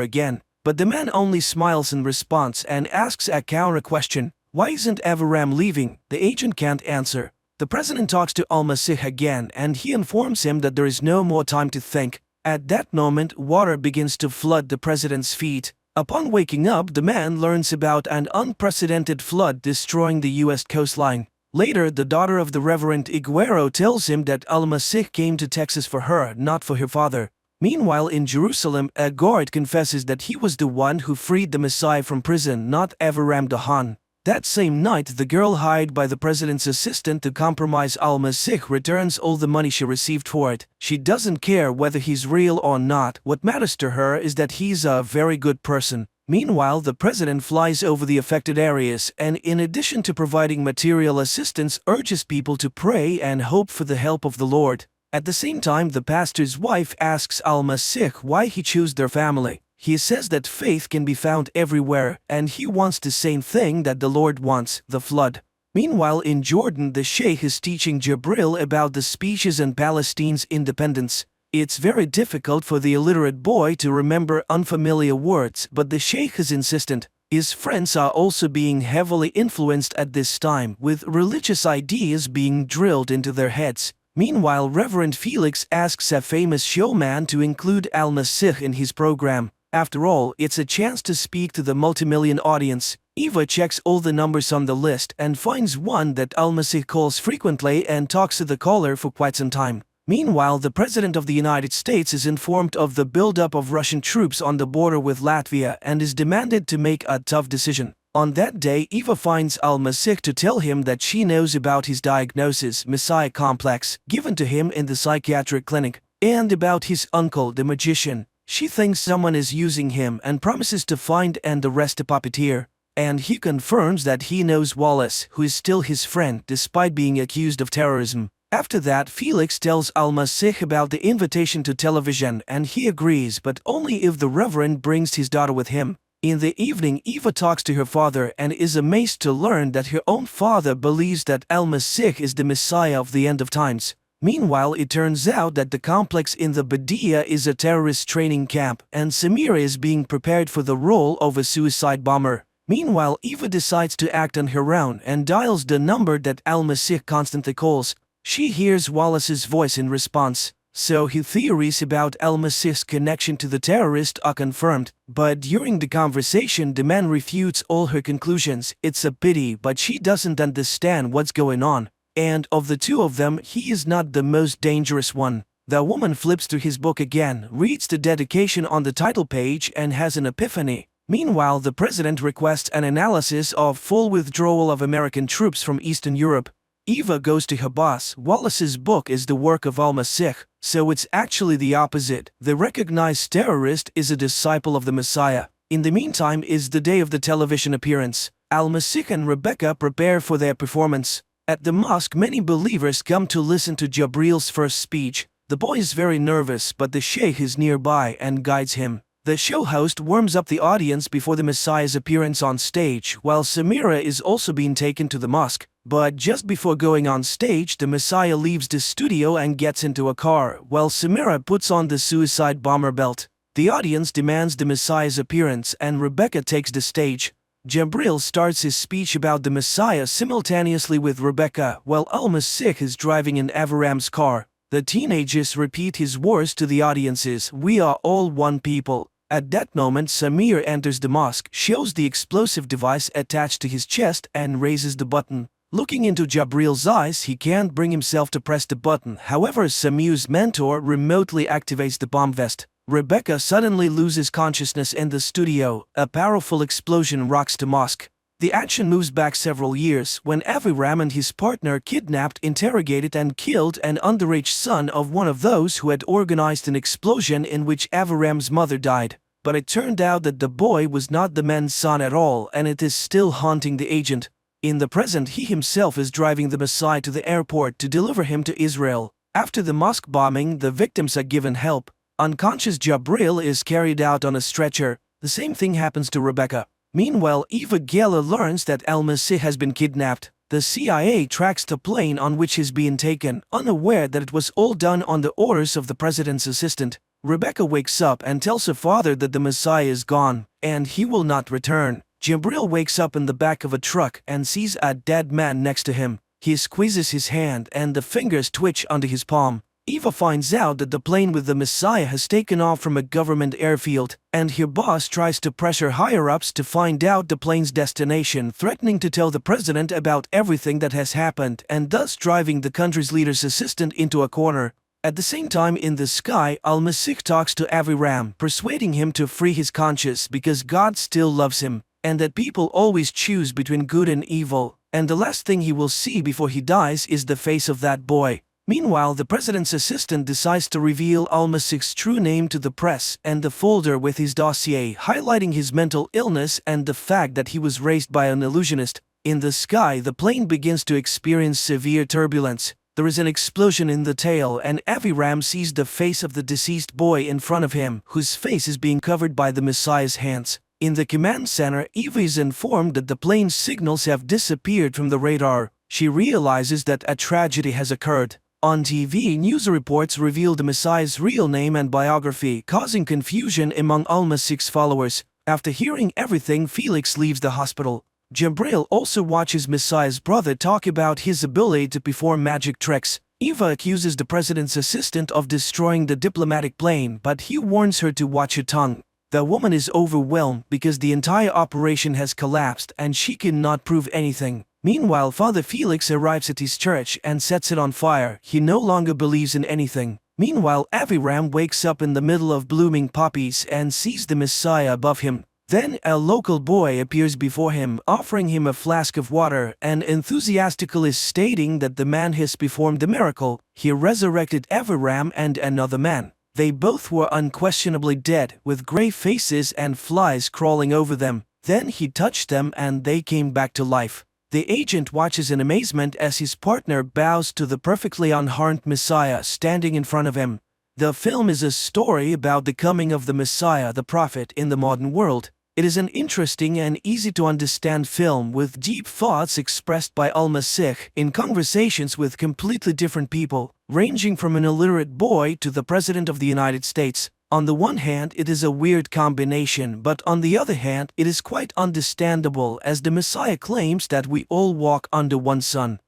again. But the man only smiles in response and asks a counter question. Why isn't Aviram leaving? The agent can't answer. The president talks to Al-Masih again and he informs him that there is no more time to think. At that moment, water begins to flood the president's feet. Upon waking up, the man learns about an unprecedented flood destroying the U.S. coastline. Later, the daughter of the Reverend Iguero tells him that Al-Masih came to Texas for her, not for her father. Meanwhile, in Jerusalem, a guard confesses that he was the one who freed the Messiah from prison, not Aviram Dahan. That same night, the girl hired by the president's assistant to compromise Al-Masih returns all the money she received for it. She doesn't care whether he's real or not. What matters to her is that he's a very good person. Meanwhile, the president flies over the affected areas and, in addition to providing material assistance, urges people to pray and hope for the help of the Lord. At the same time, the pastor's wife asks Al-Masih why he chose their family. He says that faith can be found everywhere, and he wants the same thing that the Lord wants, the flood. Meanwhile, in Jordan, the Sheikh is teaching Jabril about the speeches and Palestine's independence. It's very difficult for the illiterate boy to remember unfamiliar words, but the Sheikh is insistent. His friends are also being heavily influenced at this time, with religious ideas being drilled into their heads. Meanwhile, Reverend Felix asks a famous showman to include Al-Masih in his program. After all, it's a chance to speak to the multimillion audience. Eva checks all the numbers on the list and finds one that Al-Masih calls frequently and talks to the caller for quite some time. Meanwhile, the President of the United States is informed of the buildup of Russian troops on the border with Latvia and is demanded to make a tough decision. On that day, Eva finds Al-Masih to tell him that she knows about his diagnosis, Messiah complex, given to him in the psychiatric clinic, and about his uncle, the magician. She thinks someone is using him and promises to find and arrest the puppeteer. And he confirms that he knows Wallace, who is still his friend despite being accused of terrorism. After that, Felix tells Al-Masih about the invitation to television and he agrees, but only if the Reverend brings his daughter with him. In the evening, Eva talks to her father and is amazed to learn that her own father believes that Al-Masih is the Messiah of the end of times. Meanwhile, it turns out that the complex in the Badia is a terrorist training camp, and Samira is being prepared for the role of a suicide bomber. Meanwhile, Eva decides to act on her own and dials the number that Al-Masih constantly calls. She hears Wallace's voice in response, so her theories about Al-Masih's connection to the terrorist are confirmed. But during the conversation, the man refutes all her conclusions. It's a pity, but she doesn't understand what's going on. And of the two of them, he is not the most dangerous one. The woman flips through his book again, reads the dedication on the title page and has an epiphany. Meanwhile, the president requests an analysis of full withdrawal of American troops from Eastern Europe. Eva goes to her boss. Wallace's book is the work of Al-Masih, so it's actually the opposite. The recognized terrorist is a disciple of the Messiah. In the meantime is the day of the television appearance. Al-Masih and Rebecca prepare for their performance. At the mosque, many believers come to listen to Jabril's first speech. The boy is very nervous, but the sheikh is nearby and guides him. The show host warms up the audience before the Messiah's appearance on stage, while Samira is also being taken to the mosque. But just before going on stage, the Messiah leaves the studio and gets into a car, while Samira puts on the suicide bomber belt. The audience demands the Messiah's appearance, and Rebecca takes the stage. Jabril starts his speech about the Messiah simultaneously with Rebecca, while Al-Masih is driving in Aviram's car. The teenagers repeat his words to the audiences, "We are all one people." At that moment, Samir enters the mosque, shows the explosive device attached to his chest, and raises the button. Looking into Jabril's eyes, he can't bring himself to press the button. However, Samir's mentor remotely activates the bomb vest. Rebecca suddenly loses consciousness in the studio. A powerful explosion rocks the mosque. The action moves back several years, when Aviram and his partner kidnapped, interrogated and killed an underage son of one of those who had organized an explosion in which Aviram's mother died. But it turned out that the boy was not the man's son at all, and it is still haunting the agent. In the present, he himself is driving the Messiah to the airport to deliver him to Israel. After the mosque bombing, the victims are given help. Unconscious Jabril is carried out on a stretcher. The same thing happens to Rebecca. Meanwhile, Eva Gela learns that Al-Masih has been kidnapped. The CIA tracks the plane on which he's being taken, unaware that it was all done on the orders of the president's assistant. Rebecca wakes up and tells her father that the Messiah is gone, and he will not return. Jabril wakes up in the back of a truck and sees a dead man next to him. He squeezes his hand and the fingers twitch under his palm. Eva finds out that the plane with the Messiah has taken off from a government airfield, and her boss tries to pressure higher-ups to find out the plane's destination, threatening to tell the president about everything that has happened, and thus driving the country's leader's assistant into a corner. At the same time, in the sky, Al-Masih talks to Aviram, persuading him to free his conscience because God still loves him, and that people always choose between good and evil, and the last thing he will see before he dies is the face of that boy. Meanwhile, the president's assistant decides to reveal Al-Masih's true name to the press and the folder with his dossier, highlighting his mental illness and the fact that he was raised by an illusionist. In the sky, the plane begins to experience severe turbulence. There is an explosion in the tail, and Aviram sees the face of the deceased boy in front of him, whose face is being covered by the Messiah's hands. In the command center, Eva is informed that the plane's signals have disappeared from the radar. She realizes that a tragedy has occurred. On TV, news reports reveal the Messiah's real name and biography, causing confusion among Al-Masih's followers. After hearing everything, Felix leaves the hospital. Jabril also watches Messiah's brother talk about his ability to perform magic tricks. Eva accuses the president's assistant of destroying the diplomatic plane, but he warns her to watch her tongue. The woman is overwhelmed because the entire operation has collapsed and she cannot prove anything. Meanwhile, Father Felix arrives at his church and sets it on fire. He no longer believes in anything. Meanwhile, Aviram wakes up in the middle of blooming poppies and sees the Messiah above him. Then a local boy appears before him, offering him a flask of water and enthusiastically stating that the man has performed the miracle. He resurrected Aviram and another man. They both were unquestionably dead, with gray faces and flies crawling over them. Then he touched them and they came back to life. The agent watches in amazement as his partner bows to the perfectly unharmed Messiah standing in front of him. The film is a story about the coming of the Messiah, the prophet, in the modern world. It is an interesting and easy-to-understand film with deep thoughts expressed by Al-Masih in conversations with completely different people, ranging from an illiterate boy to the President of the United States. On the one hand, it is a weird combination, but on the other hand, it is quite understandable as the Messiah claims that we all walk under one sun.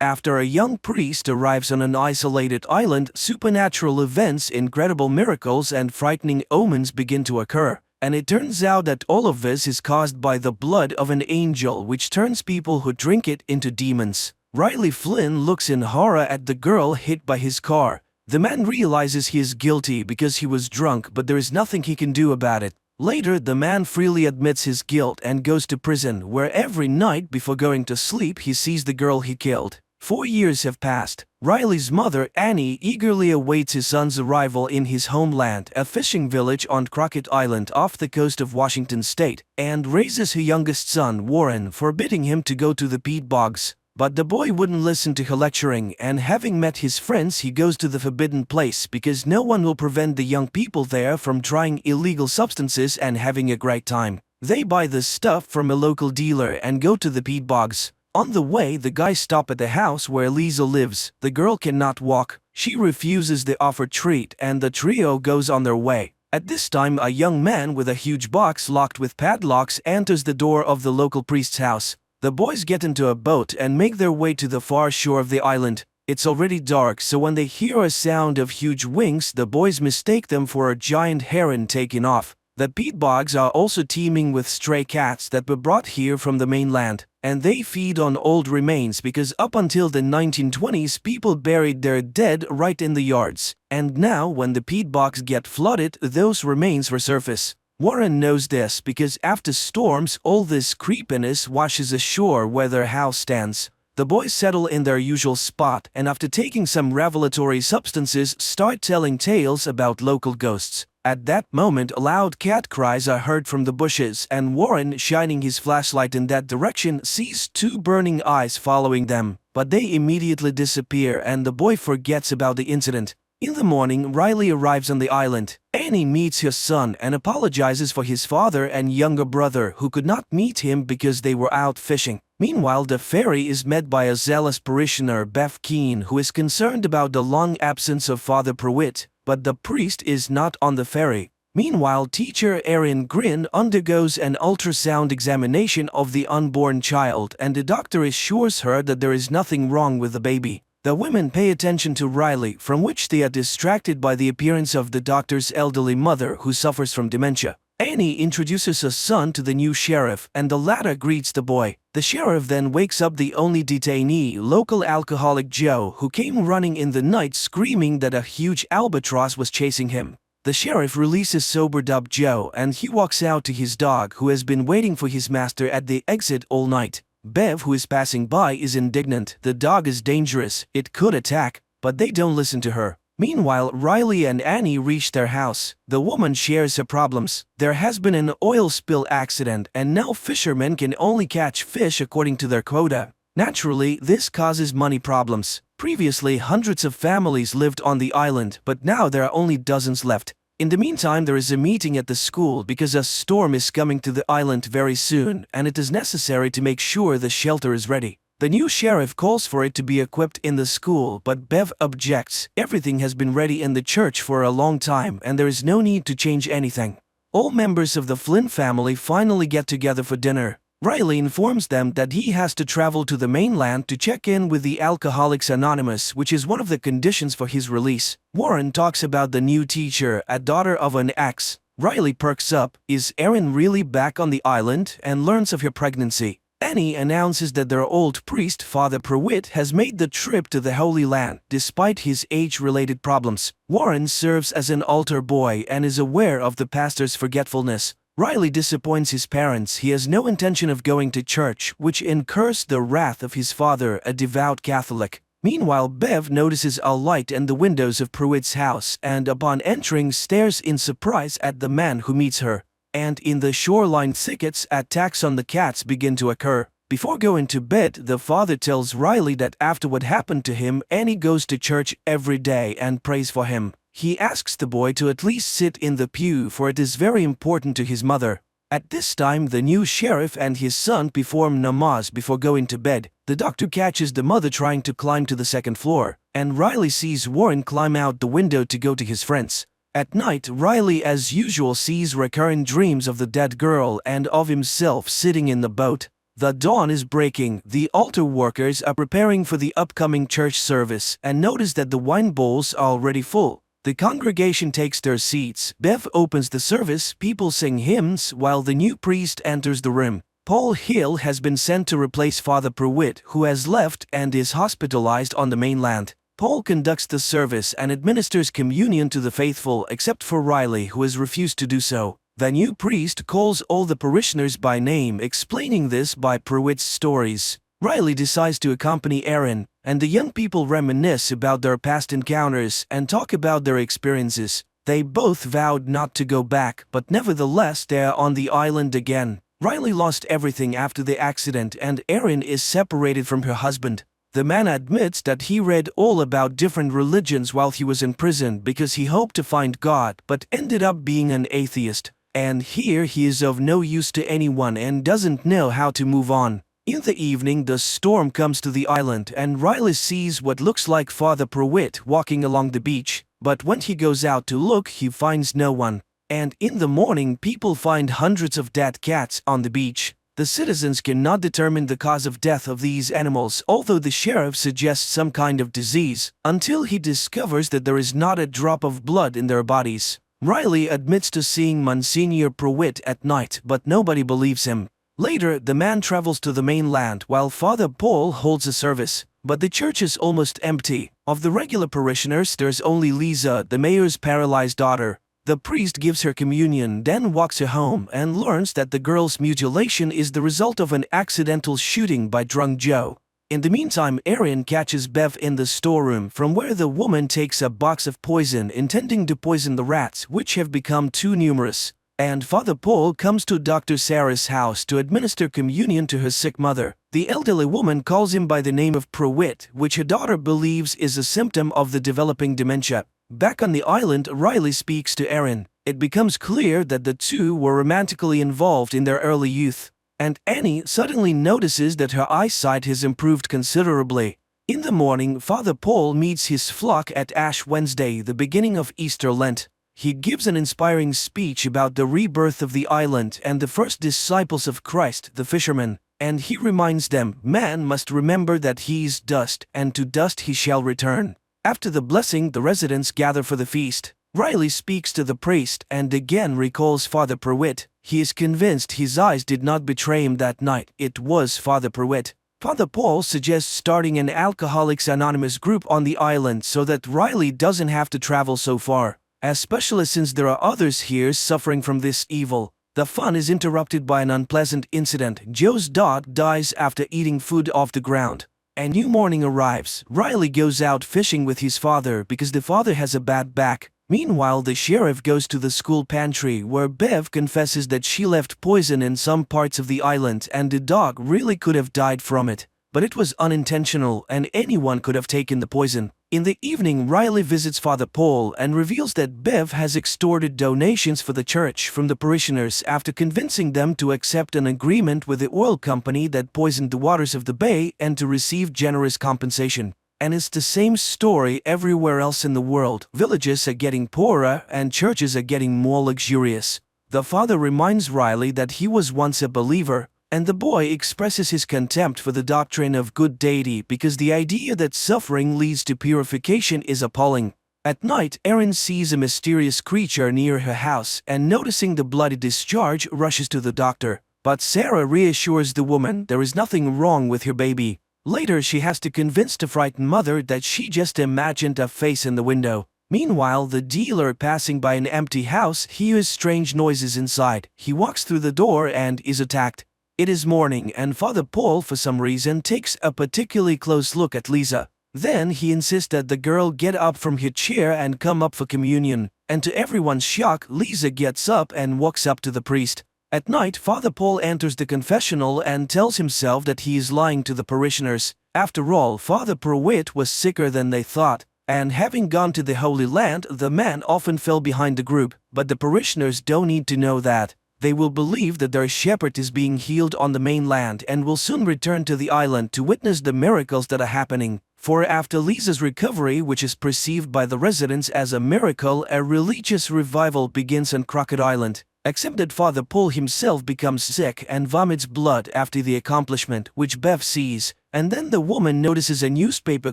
After a young priest arrives on an isolated island, supernatural events, incredible miracles, and frightening omens begin to occur. And it turns out that all of this is caused by the blood of an angel, which turns people who drink it into demons. Riley Flynn looks in horror at the girl hit by his car. The man realizes he is guilty because he was drunk, but there is nothing he can do about it. Later, the man freely admits his guilt and goes to prison, where every night before going to sleep he sees the girl he killed. 4 years have passed. Riley's mother, Annie, eagerly awaits his son's arrival in his homeland, a fishing village on Crockett Island off the coast of Washington state, and raises her youngest son, Warren, forbidding him to go to the peat bogs. But the boy wouldn't listen to her lecturing, and having met his friends, he goes to the forbidden place because no one will prevent the young people there from trying illegal substances and having a great time. They buy the stuff from a local dealer and go to the peat bogs. On the way, the guys stop at the house where Lisa lives. The girl cannot walk. She refuses the offered treat, and the trio goes on their way. At this time, a young man with a huge box locked with padlocks enters the door of the local priest's house. The boys get into a boat and make their way to the far shore of the island. It's already dark, so when they hear a sound of huge wings, the boys mistake them for a giant heron taking off. The peat bogs are also teeming with stray cats that were brought here from the mainland, and they feed on old remains because up until the 1920s people buried their dead right in the yards. And now when the peat bogs get flooded, those remains resurface. Warren knows this because after storms all this creepiness washes ashore where their house stands. The boys settle in their usual spot and after taking some revelatory substances start telling tales about local ghosts. At that moment loud cat cries are heard from the bushes and Warren, shining his flashlight in that direction, sees two burning eyes following them. But they immediately disappear and the boy forgets about the incident. In the morning, Riley arrives on the island. Annie meets her son and apologizes for his father and younger brother who could not meet him because they were out fishing. Meanwhile, the ferry is met by a zealous parishioner, Bev Keane, who is concerned about the long absence of Father Pruitt, but the priest is not on the ferry. Meanwhile, teacher Erin Grin undergoes an ultrasound examination of the unborn child and the doctor assures her that there is nothing wrong with the baby. The women pay attention to Riley, from which they are distracted by the appearance of the doctor's elderly mother who suffers from dementia. Annie introduces her son to the new sheriff and the latter greets the boy. The sheriff then wakes up the only detainee, local alcoholic Joe, who came running in the night screaming that a huge albatross was chasing him. The sheriff releases sobered-up Joe and he walks out to his dog who has been waiting for his master at the exit all night. Bev, who is passing by, is indignant. The dog is dangerous, it could attack, but they don't listen to her. Meanwhile, Riley and Annie reach their house. The woman shares her problems. There has been an oil spill accident and now fishermen can only catch fish according to their quota. Naturally, this causes money problems. Previously, hundreds of families lived on the island, but now there are only dozens left. In the meantime, there is a meeting at the school because a storm is coming to the island very soon and it is necessary to make sure the shelter is ready. The new sheriff calls for it to be equipped in the school, but Bev objects. Everything has been ready in the church for a long time and there is no need to change anything. All members of the Flynn family finally get together for dinner. Riley informs them that he has to travel to the mainland to check in with the Alcoholics Anonymous, which is one of the conditions for his release. Warren talks about the new teacher, a daughter of an ex. Riley perks up. Is Erin really back on the island? And learns of her pregnancy. Annie announces that their old priest, Father Pruitt, has made the trip to the Holy Land, despite his age-related problems. Warren serves as an altar boy and is aware of the pastor's forgetfulness. Riley disappoints his parents. He has no intention of going to church, which incurs the wrath of his father, a devout Catholic. Meanwhile, Bev notices a light in the windows of Pruitt's house and upon entering stares in surprise at the man who meets her. And in the shoreline thickets, attacks on the cats begin to occur. Before going to bed, the father tells Riley that after what happened to him, Annie goes to church every day and prays for him. He asks the boy to at least sit in the pew for it is very important to his mother. At this time, the new sheriff and his son perform namaz before going to bed. The doctor catches the mother trying to climb to the second floor, and Riley sees Warren climb out the window to go to his friends. At night, Riley as usual sees recurrent dreams of the dead girl and of himself sitting in the boat. The dawn is breaking. The altar workers are preparing for the upcoming church service and notice that the wine bowls are already full. The congregation takes their seats. Bev opens the service, people sing hymns while the new priest enters the room. Paul Hill has been sent to replace Father Pruitt, who has left and is hospitalized on the mainland. Paul conducts the service and administers communion to the faithful except for Riley, who has refused to do so. The new priest calls all the parishioners by name, explaining this by Pruitt's stories. Riley decides to accompany Erin, and the young people reminisce about their past encounters and talk about their experiences. They both vowed not to go back, but nevertheless they are on the island again. Riley lost everything after the accident, and Erin is separated from her husband. The man admits that he read all about different religions while he was in prison because he hoped to find God, but ended up being an atheist. And here he is of no use to anyone and doesn't know how to move on. In the evening, the storm comes to the island and Riley sees what looks like Father Pruitt walking along the beach, but when he goes out to look, he finds no one. And in the morning, people find hundreds of dead cats on the beach. The citizens cannot determine the cause of death of these animals, although the sheriff suggests some kind of disease, until he discovers that there is not a drop of blood in their bodies. Riley admits to seeing Monsignor Pruitt at night, but nobody believes him. Later, the man travels to the mainland while Father Paul holds a service, but the church is almost empty. Of the regular parishioners, there's only Lisa, the mayor's paralyzed daughter. The priest gives her communion, then walks her home and learns that the girl's mutilation is the result of an accidental shooting by drunk Joe. In the meantime, Erin catches Bev in the storeroom, from where the woman takes a box of poison intending to poison the rats, which have become too numerous. And Father Paul comes to Dr. Sarah's house to administer communion to her sick mother. The elderly woman calls him by the name of Pruitt, which her daughter believes is a symptom of the developing dementia. Back on the island, Riley speaks to Erin. It becomes clear that the two were romantically involved in their early youth. And Annie suddenly notices that her eyesight has improved considerably. In the morning, Father Paul meets his flock at Ash Wednesday, the beginning of Easter Lent. He gives an inspiring speech about the rebirth of the island and the first disciples of Christ, the fishermen. And he reminds them, man must remember that he is dust, and to dust he shall return. After the blessing, the residents gather for the feast. Riley speaks to the priest and again recalls Father Pruitt. He is convinced his eyes did not betray him that night. It was Father Pruitt. Father Paul suggests starting an Alcoholics Anonymous group on the island so that Riley doesn't have to travel so far, especially since there are others here suffering from this evil. The fun is interrupted by an unpleasant incident. Joe's dog dies after eating food off the ground. A new morning arrives. Riley goes out fishing with his father because the father has a bad back. Meanwhile, the sheriff goes to the school pantry where Bev confesses that she left poison in some parts of the island and the dog really could have died from it. But it was unintentional and anyone could have taken the poison. In the evening, Riley visits Father Paul and reveals that Bev has extorted donations for the church from the parishioners after convincing them to accept an agreement with the oil company that poisoned the waters of the bay and to receive generous compensation. And it's the same story everywhere else in the world. Villages are getting poorer and churches are getting more luxurious. The father reminds Riley that he was once a believer, and the boy expresses his contempt for the doctrine of good deity because the idea that suffering leads to purification is appalling. At night, Erin sees a mysterious creature near her house and noticing the bloody discharge rushes to the doctor. But Sarah reassures the woman there is nothing wrong with her baby. Later, she has to convince the frightened mother that she just imagined a face in the window. Meanwhile, the dealer passing by an empty house hears strange noises inside. He walks through the door and is attacked. It is morning and Father Paul, for some reason, takes a particularly close look at Lisa. Then he insists that the girl get up from her chair and come up for communion. And to everyone's shock, Lisa gets up and walks up to the priest. At night, Father Paul enters the confessional and tells himself that he is lying to the parishioners. After all, Father Pruitt was sicker than they thought, and having gone to the Holy Land, the man often fell behind the group. But the parishioners don't need to know that. They will believe that their shepherd is being healed on the mainland and will soon return to the island to witness the miracles that are happening. For after Lisa's recovery, which is perceived by the residents as a miracle, a religious revival begins on Crockett Island. Except that Father Paul himself becomes sick and vomits blood after the accomplishment, which Bev sees. And then the woman notices a newspaper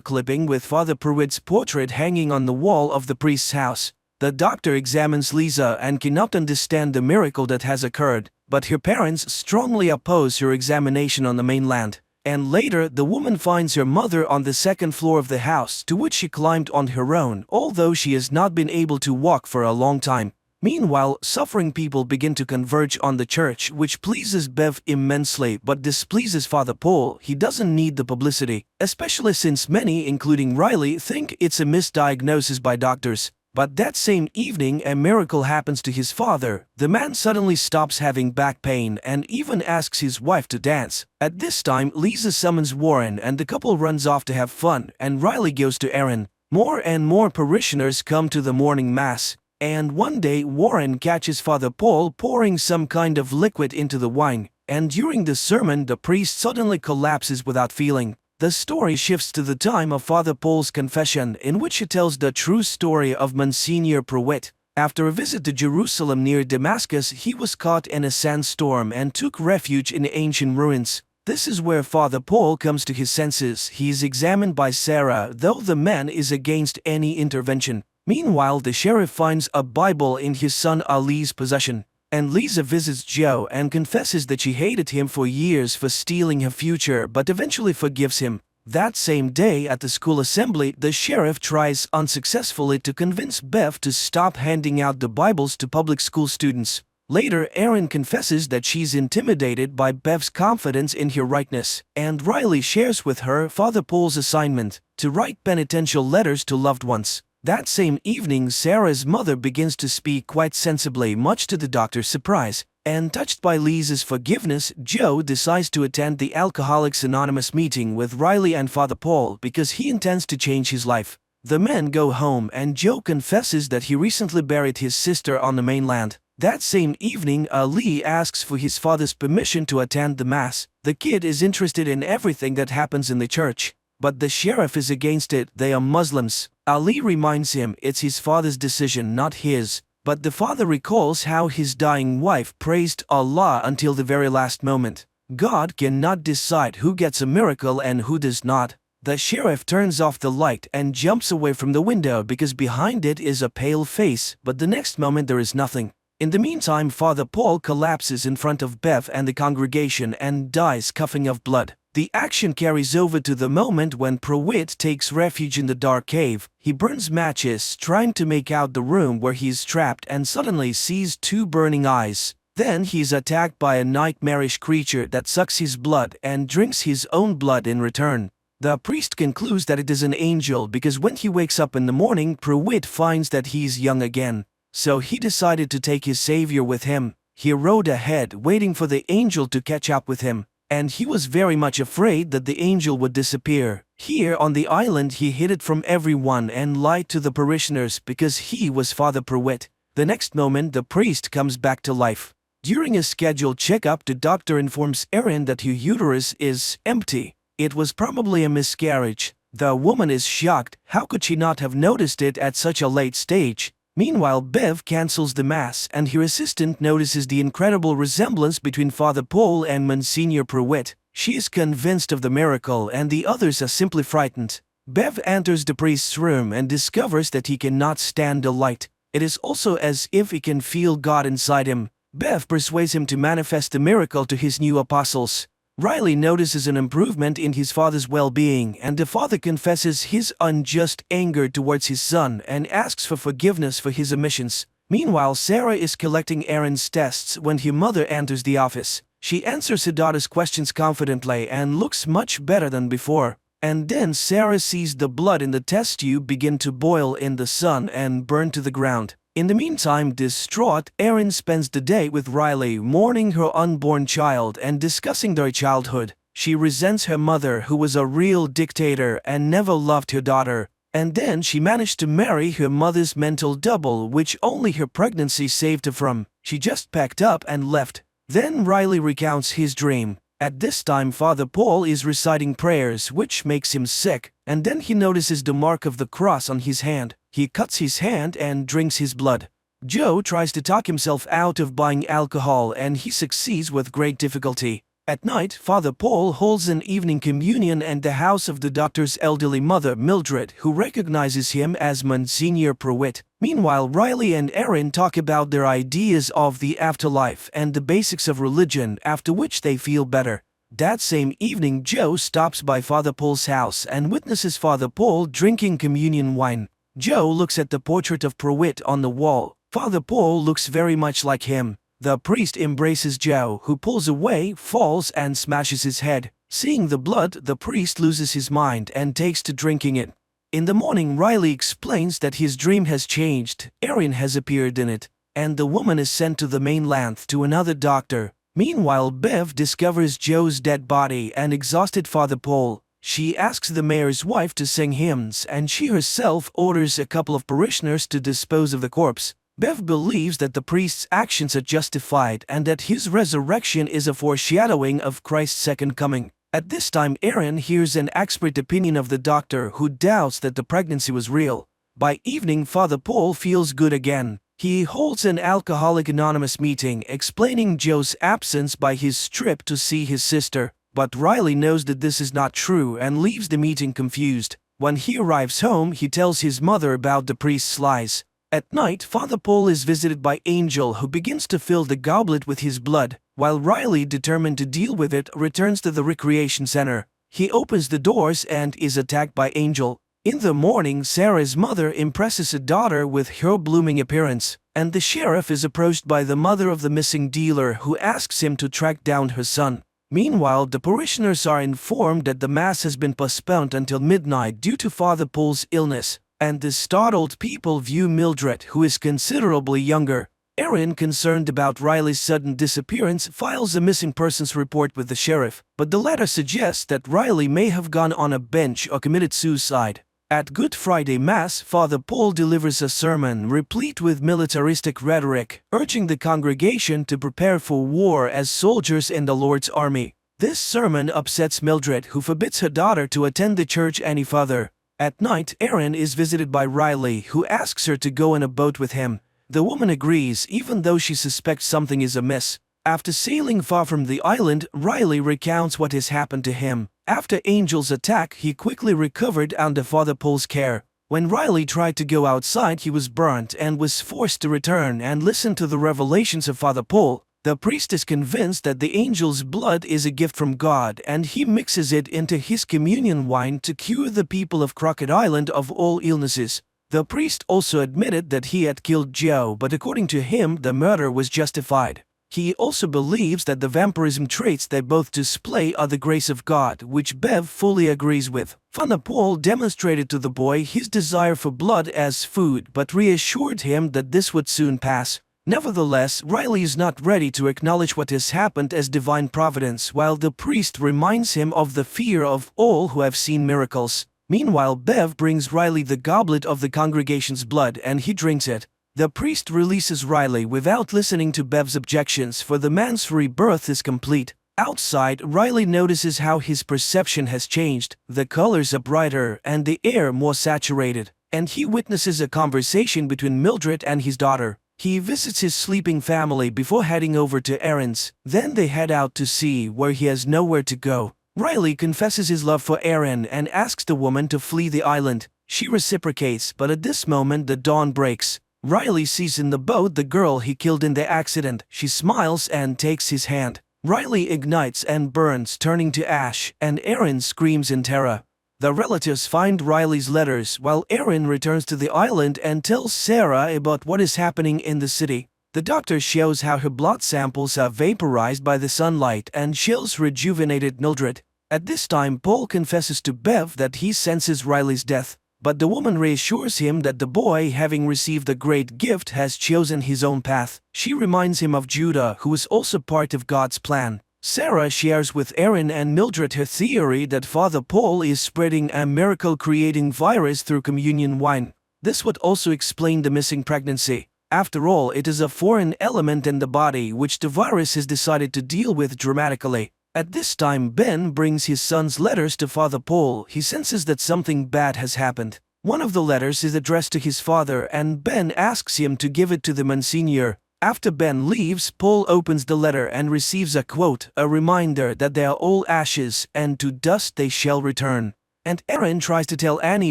clipping with Father Pruitt's portrait hanging on the wall of the priest's house. The doctor examines Lisa and cannot understand the miracle that has occurred, but her parents strongly oppose her examination on the mainland. And later, the woman finds her mother on the second floor of the house, to which she climbed on her own, although she has not been able to walk for a long time. Meanwhile, suffering people begin to converge on the church, which pleases Bev immensely but displeases Father Paul. He doesn't need the publicity, especially since many, including Riley, think it's a misdiagnosis by doctors. But that same evening, a miracle happens to his father. The man suddenly stops having back pain and even asks his wife to dance. At this time, Lisa summons Warren and the couple runs off to have fun, and Riley goes to Erin. More and more parishioners come to the morning mass, and one day Warren catches Father Paul pouring some kind of liquid into the wine, and during the sermon the priest suddenly collapses without feeling. The story shifts to the time of Father Paul's confession, in which he tells the true story of Monsignor Pruitt. After a visit to Jerusalem near Damascus, he was caught in a sandstorm and took refuge in ancient ruins. This is where Father Paul comes to his senses. He is examined by Sarah, though the man is against any intervention. Meanwhile, the sheriff finds a Bible in his son Ali's possession, and Lisa visits Joe and confesses that she hated him for years for stealing her future, but eventually forgives him. That same day at the school assembly, the sheriff tries unsuccessfully to convince Bev to stop handing out the Bibles to public school students. Later, Erin confesses that she's intimidated by Bev's confidence in her rightness, and Riley shares with her Father Paul's assignment to write penitential letters to loved ones. That same evening, Sarah's mother begins to speak quite sensibly, much to the doctor's surprise, and touched by Lisa's forgiveness, Joe decides to attend the Alcoholics Anonymous meeting with Riley and Father Paul because he intends to change his life. The men go home and Joe confesses that he recently buried his sister on the mainland. That same evening, Ali asks for his father's permission to attend the mass. The kid is interested in everything that happens in the church, but the sheriff is against it. They are Muslims. Ali reminds him it's his father's decision, not his. But the father recalls how his dying wife praised Allah until the very last moment. God cannot decide who gets a miracle and who does not. The sheriff turns off the light and jumps away from the window because behind it is a pale face, but the next moment there is nothing. In the meantime, Father Paul collapses in front of Bev and the congregation and dies coughing up blood. The action carries over to the moment when Pruitt takes refuge in the dark cave. He burns matches, trying to make out the room where he is trapped, and suddenly sees two burning eyes. Then he is attacked by a nightmarish creature that sucks his blood and drinks his own blood in return. The priest concludes that it is an angel because when he wakes up in the morning, Pruitt finds that he is young again. So he decided to take his savior with him. He rode ahead, waiting for the angel to catch up with him, and he was very much afraid that the angel would disappear. Here on the island he hid it from everyone and lied to the parishioners because he was Father Pruitt. The next moment the priest comes back to life. During a scheduled checkup, the doctor informs Erin that her uterus is empty. It was probably a miscarriage. The woman is shocked. How could she not have noticed it at such a late stage? Meanwhile, Bev cancels the mass and her assistant notices the incredible resemblance between Father Paul and Monsignor Pruitt. She is convinced of the miracle and the others are simply frightened. Bev enters the priest's room and discovers that he cannot stand the light. It is also as if he can feel God inside him. Bev persuades him to manifest the miracle to his new apostles. Riley notices an improvement in his father's well-being, and the father confesses his unjust anger towards his son and asks for forgiveness for his omissions. Meanwhile, Sarah is collecting Erin's tests when her mother enters the office. She answers her daughter's questions confidently and looks much better than before. And then Sarah sees the blood in the test tube begin to boil in the sun and burn to the ground. In the meantime, distraught, Erin spends the day with Riley, mourning her unborn child and discussing their childhood. She resents her mother, who was a real dictator and never loved her daughter. And then she managed to marry her mother's mental double, which only her pregnancy saved her from. She just packed up and left. Then Riley recounts his dream. At this time, Father Paul is reciting prayers, which makes him sick, and then he notices the mark of the cross on his hand. He cuts his hand and drinks his blood. Joe tries to talk himself out of buying alcohol, and he succeeds with great difficulty. At night, Father Paul holds an evening communion at the house of the doctor's elderly mother, Mildred, who recognizes him as Monsignor Pruitt. Meanwhile, Riley and Erin talk about their ideas of the afterlife and the basics of religion, after which they feel better. That same evening, Joe stops by Father Paul's house and witnesses Father Paul drinking communion wine. Joe looks at the portrait of Pruitt on the wall. Father Paul looks very much like him. The priest embraces Joe, who pulls away, falls, and smashes his head. Seeing the blood, the priest loses his mind and takes to drinking it. In the morning, Riley explains that his dream has changed, Erin has appeared in it, and the woman is sent to the mainland to another doctor. Meanwhile, Bev discovers Joe's dead body and exhausted Father Paul. She asks the mayor's wife to sing hymns, and she herself orders a couple of parishioners to dispose of the corpse. Bev believes that the priest's actions are justified and that his resurrection is a foreshadowing of Christ's second coming. At this time, Erin hears an expert opinion of the doctor who doubts that the pregnancy was real. By evening, Father Paul feels good again. He holds an Alcoholic Anonymous meeting explaining Joe's absence by his trip to see his sister, but Riley knows that this is not true and leaves the meeting confused. When he arrives home, he tells his mother about the priest's lies. At night, Father Paul is visited by Angel, who begins to fill the goblet with his blood, while Riley, determined to deal with it, returns to the recreation center. He opens the doors and is attacked by Angel. In the morning, Sarah's mother impresses her daughter with her blooming appearance, and the sheriff is approached by the mother of the missing dealer, who asks him to track down her son. Meanwhile, the parishioners are informed that the mass has been postponed until midnight due to Father Paul's illness, and the startled people view Mildred, who is considerably younger. Erin, concerned about Riley's sudden disappearance, files a missing persons report with the sheriff, but the letter suggests that Riley may have gone on a bench or committed suicide. At Good Friday Mass, Father Paul delivers a sermon replete with militaristic rhetoric, urging the congregation to prepare for war as soldiers in the Lord's army. This sermon upsets Mildred, who forbids her daughter to attend the church any further. At night, Erin is visited by Riley, who asks her to go in a boat with him. The woman agrees, even though she suspects something is amiss. After sailing far from the island, Riley recounts what has happened to him. After Angel's attack, he quickly recovered under Father Paul's care. When Riley tried to go outside, he was burnt and was forced to return and listen to the revelations of Father Paul. The priest is convinced that the angel's blood is a gift from God, and he mixes it into his communion wine to cure the people of Crockett Island of all illnesses. The priest also admitted that he had killed Joe, but according to him, the murder was justified. He also believes that the vampirism traits they both display are the grace of God, which Bev fully agrees with. Father Paul demonstrated to the boy his desire for blood as food, but reassured him that this would soon pass. Nevertheless, Riley is not ready to acknowledge what has happened as divine providence, while the priest reminds him of the fear of all who have seen miracles. Meanwhile, Bev brings Riley the goblet of the congregation's blood and he drinks it. The priest releases Riley without listening to Bev's objections, for the man's rebirth is complete. Outside, Riley notices how his perception has changed. The colors are brighter and the air more saturated, and he witnesses a conversation between Mildred and his daughter. He visits his sleeping family before heading over to Erin's. Then they head out to sea, where he has nowhere to go. Riley confesses his love for Erin and asks the woman to flee the island. She reciprocates, but at this moment the dawn breaks. Riley sees in the boat the girl he killed in the accident. She smiles and takes his hand. Riley ignites and burns, turning to ash, and Erin screams in terror. The relatives find Riley's letters while Erin returns to the island and tells Sarah about what is happening in the city. The doctor shows how her blood samples are vaporized by the sunlight and shows rejuvenated Mildred. At this time, Paul confesses to Bev that he senses Riley's death, but the woman reassures him that the boy, having received a great gift, has chosen his own path. She reminds him of Judah, who is also part of God's plan. Sarah shares with Erin and Mildred her theory that Father Paul is spreading a miracle-creating virus through communion wine. This would also explain the missing pregnancy. After all, it is a foreign element in the body which the virus has decided to deal with dramatically. At this time, Ben brings his son's letters to Father Paul. He senses that something bad has happened. One of the letters is addressed to his father, and Ben asks him to give it to the Monsignor. After Ben leaves, Paul opens the letter and receives a quote, a reminder that they are all ashes, and to dust they shall return. And Erin tries to tell Annie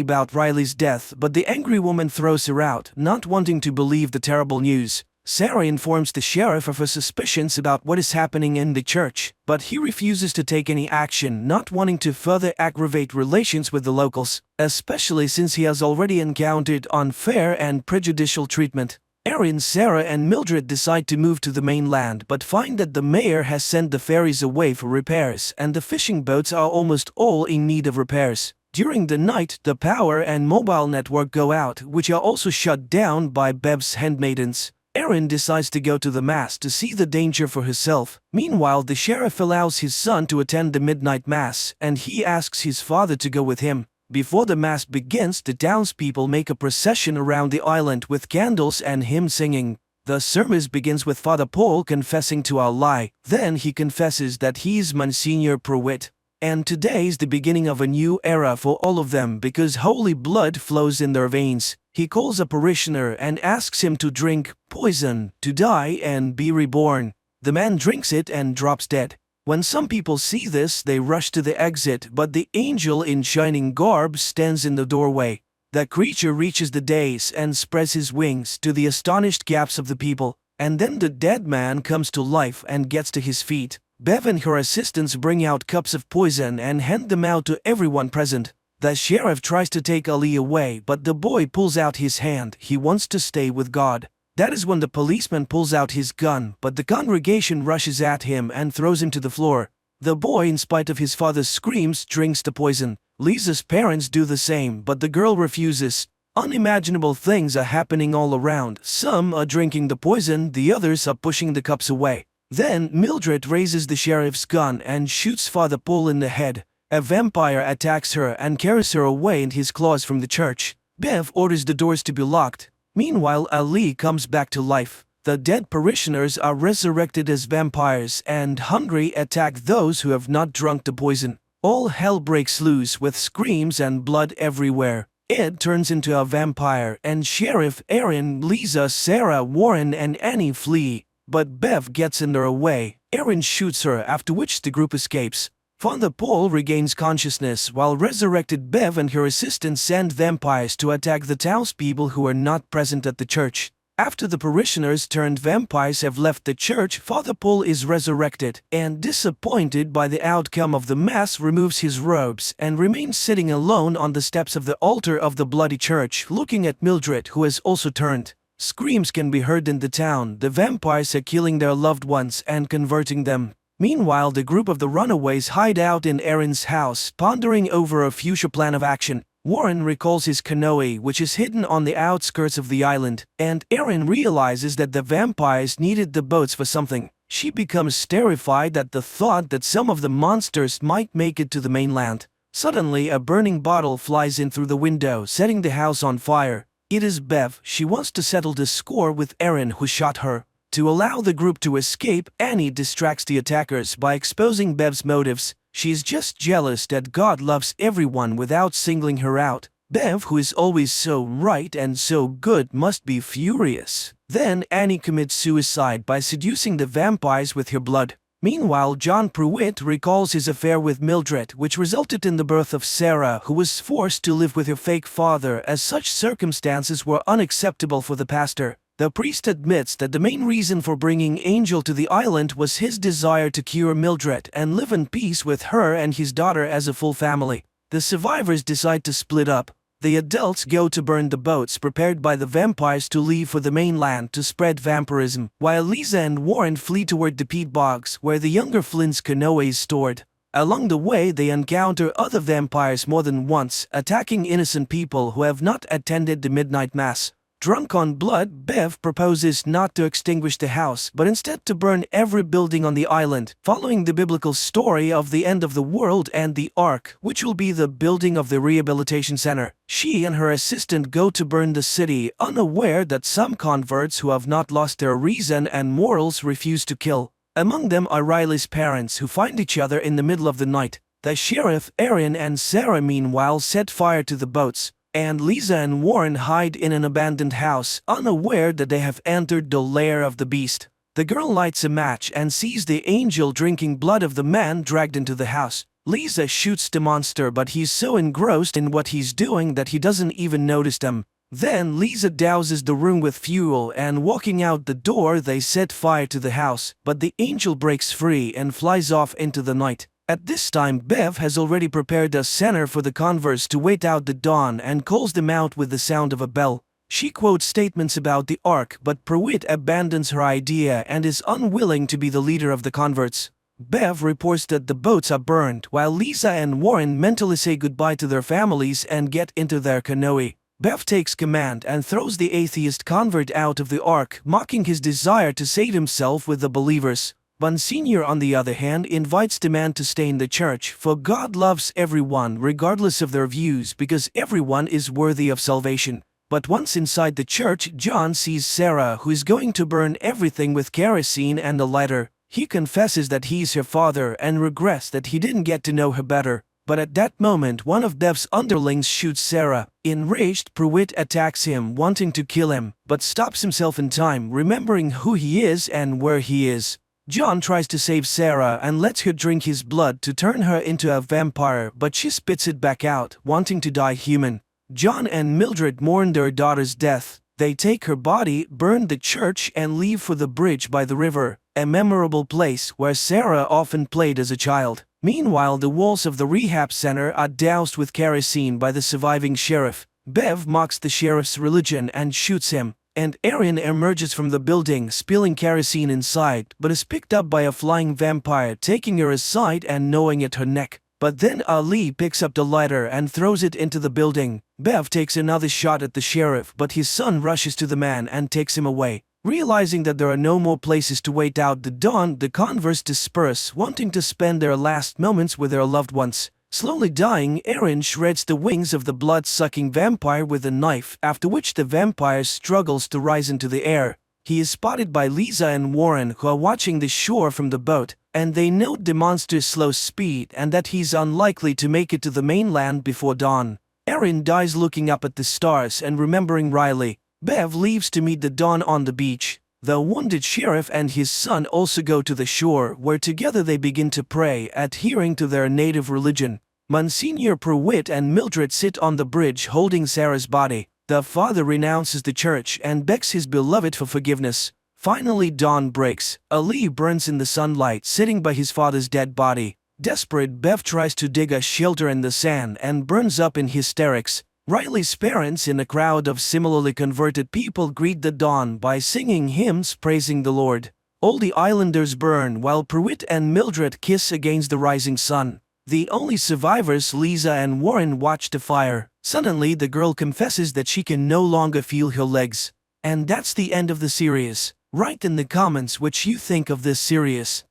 about Riley's death, but the angry woman throws her out, not wanting to believe the terrible news. Sarah informs the sheriff of her suspicions about what is happening in the church, but he refuses to take any action, not wanting to further aggravate relations with the locals, especially since he has already encountered unfair and prejudicial treatment. Erin, Sarah, and Mildred decide to move to the mainland, but find that the mayor has sent the ferries away for repairs, and the fishing boats are almost all in need of repairs. During the night, the power and mobile network go out, which are also shut down by Bev's handmaidens. Erin decides to go to the mass to see the danger for herself. Meanwhile, the sheriff allows his son to attend the midnight mass, and he asks his father to go with him. Before the mass begins, the townspeople make a procession around the island with candles and hymn singing. The service begins with Father Paul confessing to Allah. Then he confesses that he's Monsignor Pruitt. And today's the beginning of a new era for all of them because holy blood flows in their veins. He calls a parishioner and asks him to drink poison, to die and be reborn. The man drinks it and drops dead. When some people see this, they rush to the exit, but the angel in shining garb stands in the doorway. The creature reaches the dais and spreads his wings to the astonished gaps of the people, and then the dead man comes to life and gets to his feet. Bev and her assistants bring out cups of poison and hand them out to everyone present. The sheriff tries to take Ali away, but the boy pulls out his hand. He wants to stay with God. That is when the policeman pulls out his gun, but the congregation rushes at him and throws him to the floor. The boy, in spite of his father's screams, drinks the poison. Lisa's parents do the same, but the girl refuses. Unimaginable things are happening all around. Some are drinking the poison, the others are pushing the cups away. Then Mildred raises the sheriff's gun and shoots Father Paul in the head. A vampire attacks her and carries her away in his claws from the church. Bev orders the doors to be locked. Meanwhile, Ali comes back to life. The dead parishioners are resurrected as vampires and hungry attack those who have not drunk the poison. All hell breaks loose with screams and blood everywhere. Ed turns into a vampire and Sheriff Erin, Lisa, Sarah, Warren and Annie flee. But Bev gets in their way. Erin shoots her, after which the group escapes. Father Paul regains consciousness while resurrected Bev and her assistant send vampires to attack the townspeople who are not present at the church. After the parishioners turned vampires have left the church, Father Paul is resurrected and, disappointed by the outcome of the mass, removes his robes and remains sitting alone on the steps of the altar of the bloody church, looking at Mildred, who has also turned. Screams can be heard in the town. The vampires are killing their loved ones and converting them. Meanwhile, the group of the runaways hide out in Erin's house, pondering over a future plan of action. Warren recalls his canoe, which is hidden on the outskirts of the island, and Erin realizes that the vampires needed the boats for something. She becomes terrified at the thought that some of the monsters might make it to the mainland. Suddenly, a burning bottle flies in through the window, setting the house on fire. It is Bev. She wants to settle the score with Erin, who shot her. To allow the group to escape, Annie distracts the attackers by exposing Bev's motives. She's just jealous that God loves everyone without singling her out. Bev, who is always so right and so good, must be furious. Then Annie commits suicide by seducing the vampires with her blood. Meanwhile, John Pruitt recalls his affair with Mildred, which resulted in the birth of Sarah, who was forced to live with her fake father, as such circumstances were unacceptable for the pastor. The priest admits that the main reason for bringing Angel to the island was his desire to cure Mildred and live in peace with her and his daughter as a full family. The survivors decide to split up. The adults go to burn the boats prepared by the vampires to leave for the mainland to spread vampirism, while Lisa and Warren flee toward the peat bogs where the younger Flynn's canoe is stored. Along the way, they encounter other vampires more than once, attacking innocent people who have not attended the midnight mass. Drunk on blood, Bev proposes not to extinguish the house, but instead to burn every building on the island, following the biblical story of the end of the world and the Ark, which will be the building of the rehabilitation center. She and her assistant go to burn the city, unaware that some converts who have not lost their reason and morals refuse to kill. Among them are Riley's parents, who find each other in the middle of the night. The sheriff, Erin, and Sarah meanwhile set fire to the boats, and Lisa and Warren hide in an abandoned house, unaware that they have entered the lair of the beast. The girl lights a match and sees the angel drinking blood of the man dragged into the house. Lisa shoots the monster, but he's so engrossed in what he's doing that he doesn't even notice them. Then Lisa douses the room with fuel, and walking out the door they set fire to the house, but the angel breaks free and flies off into the night. At this time, Bev has already prepared a center for the converts to wait out the dawn and calls them out with the sound of a bell. She quotes statements about the Ark, but Pruitt abandons her idea and is unwilling to be the leader of the converts. Bev reports that the boats are burned, while Lisa and Warren mentally say goodbye to their families and get into their canoe. Bev takes command and throws the atheist convert out of the ark, mocking his desire to save himself with the believers. Monsignor, on the other hand, invites the man to stay in the church, for God loves everyone regardless of their views because everyone is worthy of salvation. But once inside the church, John sees Sarah, who is going to burn everything with kerosene and a lighter. He confesses that he's her father and regrets that he didn't get to know her better. But at that moment, one of Bev's underlings shoots Sarah. Enraged, Pruitt attacks him, wanting to kill him, but stops himself in time, remembering who he is and where he is. John tries to save Sarah and lets her drink his blood to turn her into a vampire, but she spits it back out, wanting to die human. John and Mildred mourn their daughter's death. They take her body, burn the church, and leave for the bridge by the river, a memorable place where Sarah often played as a child. Meanwhile, the walls of the rehab center are doused with kerosene by the surviving sheriff. Bev mocks the sheriff's religion and shoots him, and Erin emerges from the building, spilling kerosene inside, but is picked up by a flying vampire, taking her aside and gnawing at her neck. But then Ali picks up the lighter and throws it into the building. Bev takes another shot at the sheriff, but his son rushes to the man and takes him away. Realizing that there are no more places to wait out the dawn, the converts disperse, wanting to spend their last moments with their loved ones. Slowly dying, Erin shreds the wings of the blood-sucking vampire with a knife, after which the vampire struggles to rise into the air. He is spotted by Lisa and Warren, who are watching the shore from the boat, and they note the monster's slow speed and that he's unlikely to make it to the mainland before dawn. Erin dies looking up at the stars and remembering Riley. Bev leaves to meet the dawn on the beach. The wounded sheriff and his son also go to the shore, where together they begin to pray, adhering to their native religion. Monsignor Pruitt and Mildred sit on the bridge holding Sarah's body. The father renounces the church and begs his beloved for forgiveness. Finally, dawn breaks. Ali burns in the sunlight, sitting by his father's dead body. Desperate, Bev tries to dig a shelter in the sand and burns up in hysterics. Riley's parents, in a crowd of similarly converted people, greet the dawn by singing hymns praising the Lord. All the islanders burn while Pruitt and Mildred kiss against the rising sun. The only survivors, Lisa and Warren, watch the fire. Suddenly, the girl confesses that she can no longer feel her legs. And that's the end of the series. Write in the comments what you think of this series.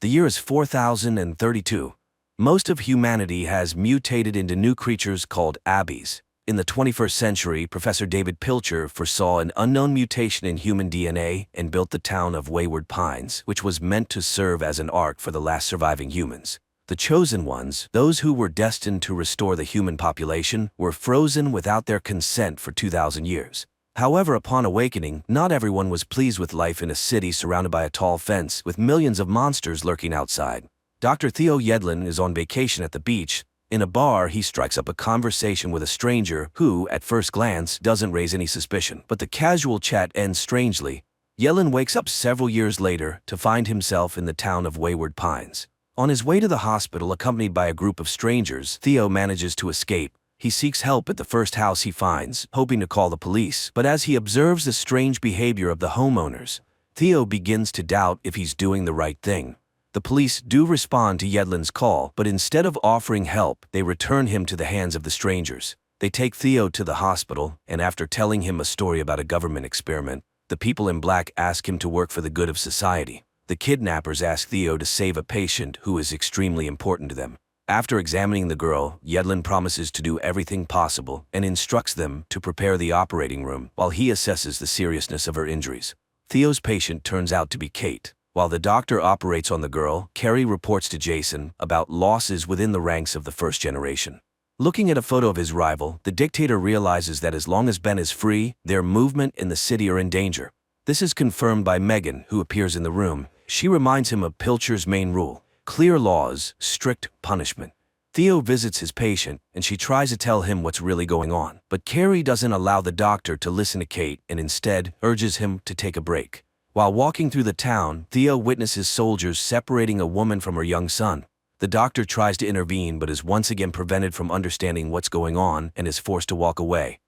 The year is 4032. Most of humanity has mutated into new creatures called abbeys. In the 21st century, Professor David Pilcher foresaw an unknown mutation in human DNA and built the town of Wayward Pines, which was meant to serve as an ark for the last surviving humans. The chosen ones, those who were destined to restore the human population, were frozen without their consent for 2,000 years. However, upon awakening, not everyone was pleased with life in a city surrounded by a tall fence with millions of monsters lurking outside. Dr. Theo Yedlin is on vacation at the beach. In a bar, he strikes up a conversation with a stranger who, at first glance, doesn't raise any suspicion. But the casual chat ends strangely. Yedlin wakes up several years later to find himself in the town of Wayward Pines. On his way to the hospital, accompanied by a group of strangers, Theo manages to escape. He seeks help at the first house he finds, hoping to call the police, but as he observes the strange behavior of the homeowners, Theo begins to doubt if he's doing the right thing. The police do respond to Yedlin's call, but instead of offering help, they return him to the hands of the strangers. They take Theo to the hospital, and after telling him a story about a government experiment, the people in black ask him to work for the good of society. The kidnappers ask Theo to save a patient who is extremely important to them. After examining the girl, Yedlin promises to do everything possible and instructs them to prepare the operating room while he assesses the seriousness of her injuries. Theo's patient turns out to be Kate. While the doctor operates on the girl, Carrie reports to Jason about losses within the ranks of the first generation. Looking at a photo of his rival, the dictator realizes that as long as Ben is free, their movement in the city are in danger. This is confirmed by Megan, who appears in the room. She reminds him of Pilcher's main rule: clear laws, strict punishment. Theo visits his patient, and she tries to tell him what's really going on. But Carrie doesn't allow the doctor to listen to Kate and instead urges him to take a break. While walking through the town, Theo witnesses soldiers separating a woman from her young son. The doctor tries to intervene but is once again prevented from understanding what's going on and is forced to walk away.